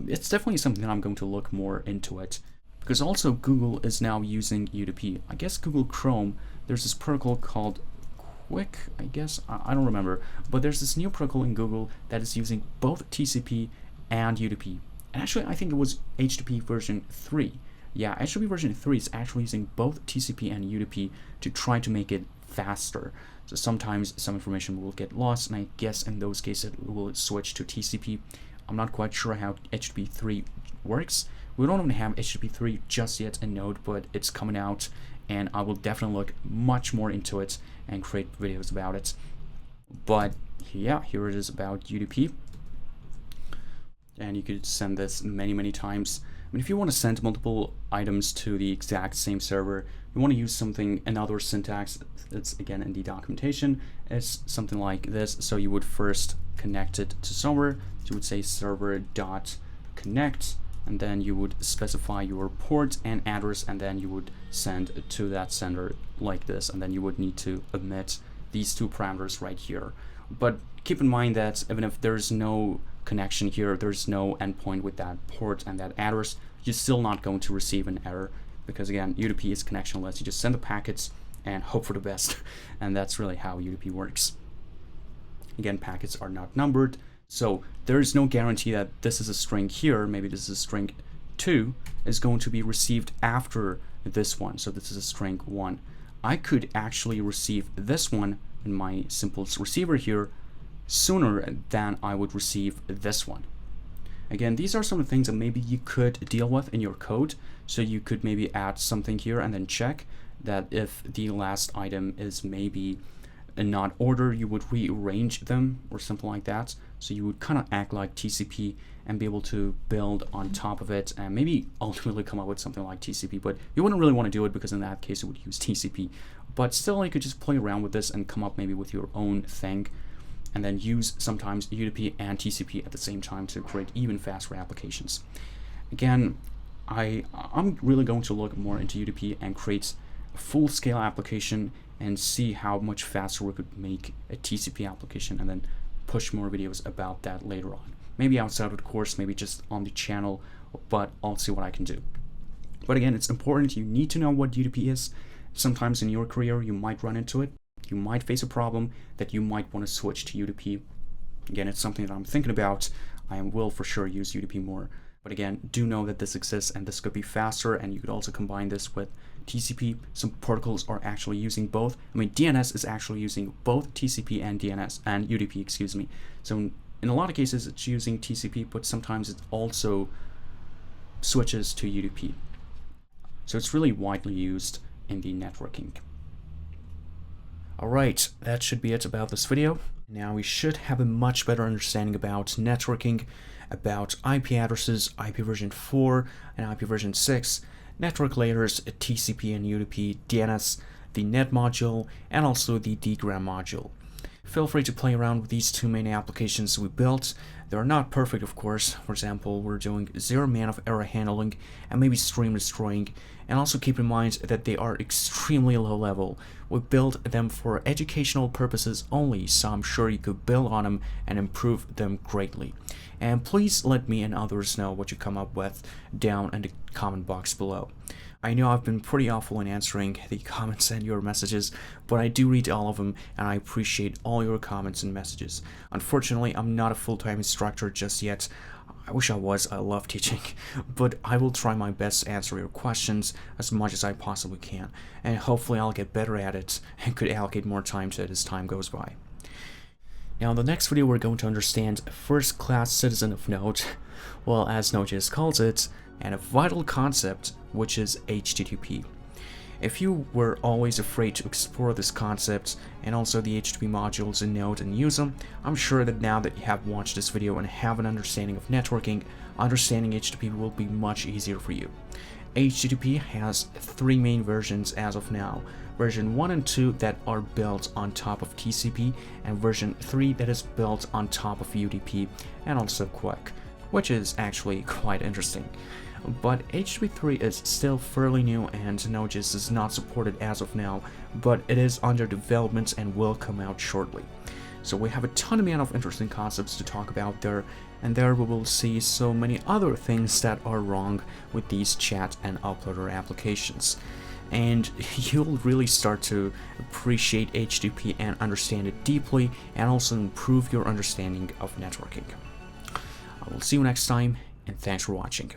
Speaker 1: it's definitely something that I'm going to look more into it, because also Google is now using UDP. I guess Google Chrome, there's this protocol called Quick, I guess, I don't remember, but there's this new protocol in Google that is using both TCP and UDP. And actually I think it was HTTP version 3. Yeah, HTTP version 3 is actually using both TCP and UDP to try to make it faster. So sometimes some information will get lost, and I guess in those cases it will switch to TCP. I'm not quite sure how HTTP 3 works. We don't even have HTTP 3 just yet in Node, but it's coming out, and I will definitely look much more into it and create videos about it. But yeah, here it is about UDP. And you could send this many times. If you want to send multiple items to the exact same server, you want to use another syntax. It's again in the documentation. It's something like this. So you would first connect it to somewhere. So you would say server.connect, and then you would specify your port and address, and then you would send to that sender like this, and then you would need to omit these two parameters right here. But keep in mind that even if there's no connection here, there's no endpoint with that port and that address, you're still not going to receive an error, because again, UDP is connectionless. You just send the packets and hope for the best, and that's really how UDP works. Again, packets are not numbered, so there is no guarantee that this is a string here, maybe this is a string 2, is going to be received after this one. So this is a string 1. I could actually receive this one in my simple receiver here sooner than I would receive this one. Again, these are some of the things that maybe you could deal with in your code. So you could maybe add something here and then check that if the last item is maybe in not order, you would rearrange them or something like that. So you would kind of act like TCP and be able to build on top of it and maybe ultimately come up with something like TCP, but you wouldn't really want to do it because in that case it would use TCP. But still, you could just play around with this and come up maybe with your own thing, and then use sometimes UDP and TCP at the same time to create even faster applications. Again, I'm really going to look more into UDP and create a full-scale application and see how much faster we could make a TCP application, and then push more videos about that later on. Maybe outside of the course, maybe just on the channel, but I'll see what I can do. But again, it's important. You need to know what UDP is. Sometimes in your career, you might run into it. You might face a problem that you might want to switch to UDP. Again, it's something that I'm thinking about. I will for sure use UDP more. But again, do know that this exists and this could be faster, and you could also combine this with TCP. Some protocols are actually using both. I mean, DNS is actually using both TCP and DNS and UDP, excuse me. So in a lot of cases, it's using TCP, but sometimes it also switches to UDP. So it's really widely used in the networking. Alright, that should be it about this video. Now we should have a much better understanding about networking, about IP addresses, IP version 4 and IP version 6, network layers, TCP and UDP, DNS, the net module, and also the Dgram module. Feel free to play around with these two main applications we built. They're not perfect, of course. For example, we're doing 0 man of error handling and maybe stream destroying. And also keep in mind that they are extremely low level. We built them for educational purposes only, so I'm sure you could build on them and improve them greatly. And please let me and others know what you come up with down in the comment box below. I know I've been pretty awful in answering the comments and your messages, but I do read all of them and I appreciate all your comments and messages. Unfortunately, I'm not a full-time instructor just yet. I wish I was. I love teaching, but I will try my best to answer your questions as much as I possibly can, and hopefully I'll get better at it and could allocate more time to it as time goes by. Now in the next video we're going to understand first-class citizen of Node, well, as Node.js calls it, and a vital concept, which is HTTP. If you were always afraid to explore this concept and also the HTTP modules in Node and use them, I'm sure that now that you have watched this video and have an understanding of networking, understanding HTTP will be much easier for you. HTTP has 3 main versions as of now. Version 1 and 2 that are built on top of TCP, and version 3 that is built on top of UDP and also QUEC, which is actually quite interesting. But HTTP 3 is still fairly new and Node.js is not supported as of now, but it is under development and will come out shortly. So we have a ton of interesting concepts to talk about there, and there we will see so many other things that are wrong with these chat and uploader applications. And you'll really start to appreciate HTTP and understand it deeply, and also improve your understanding of networking. I will see you next time, and thanks for watching.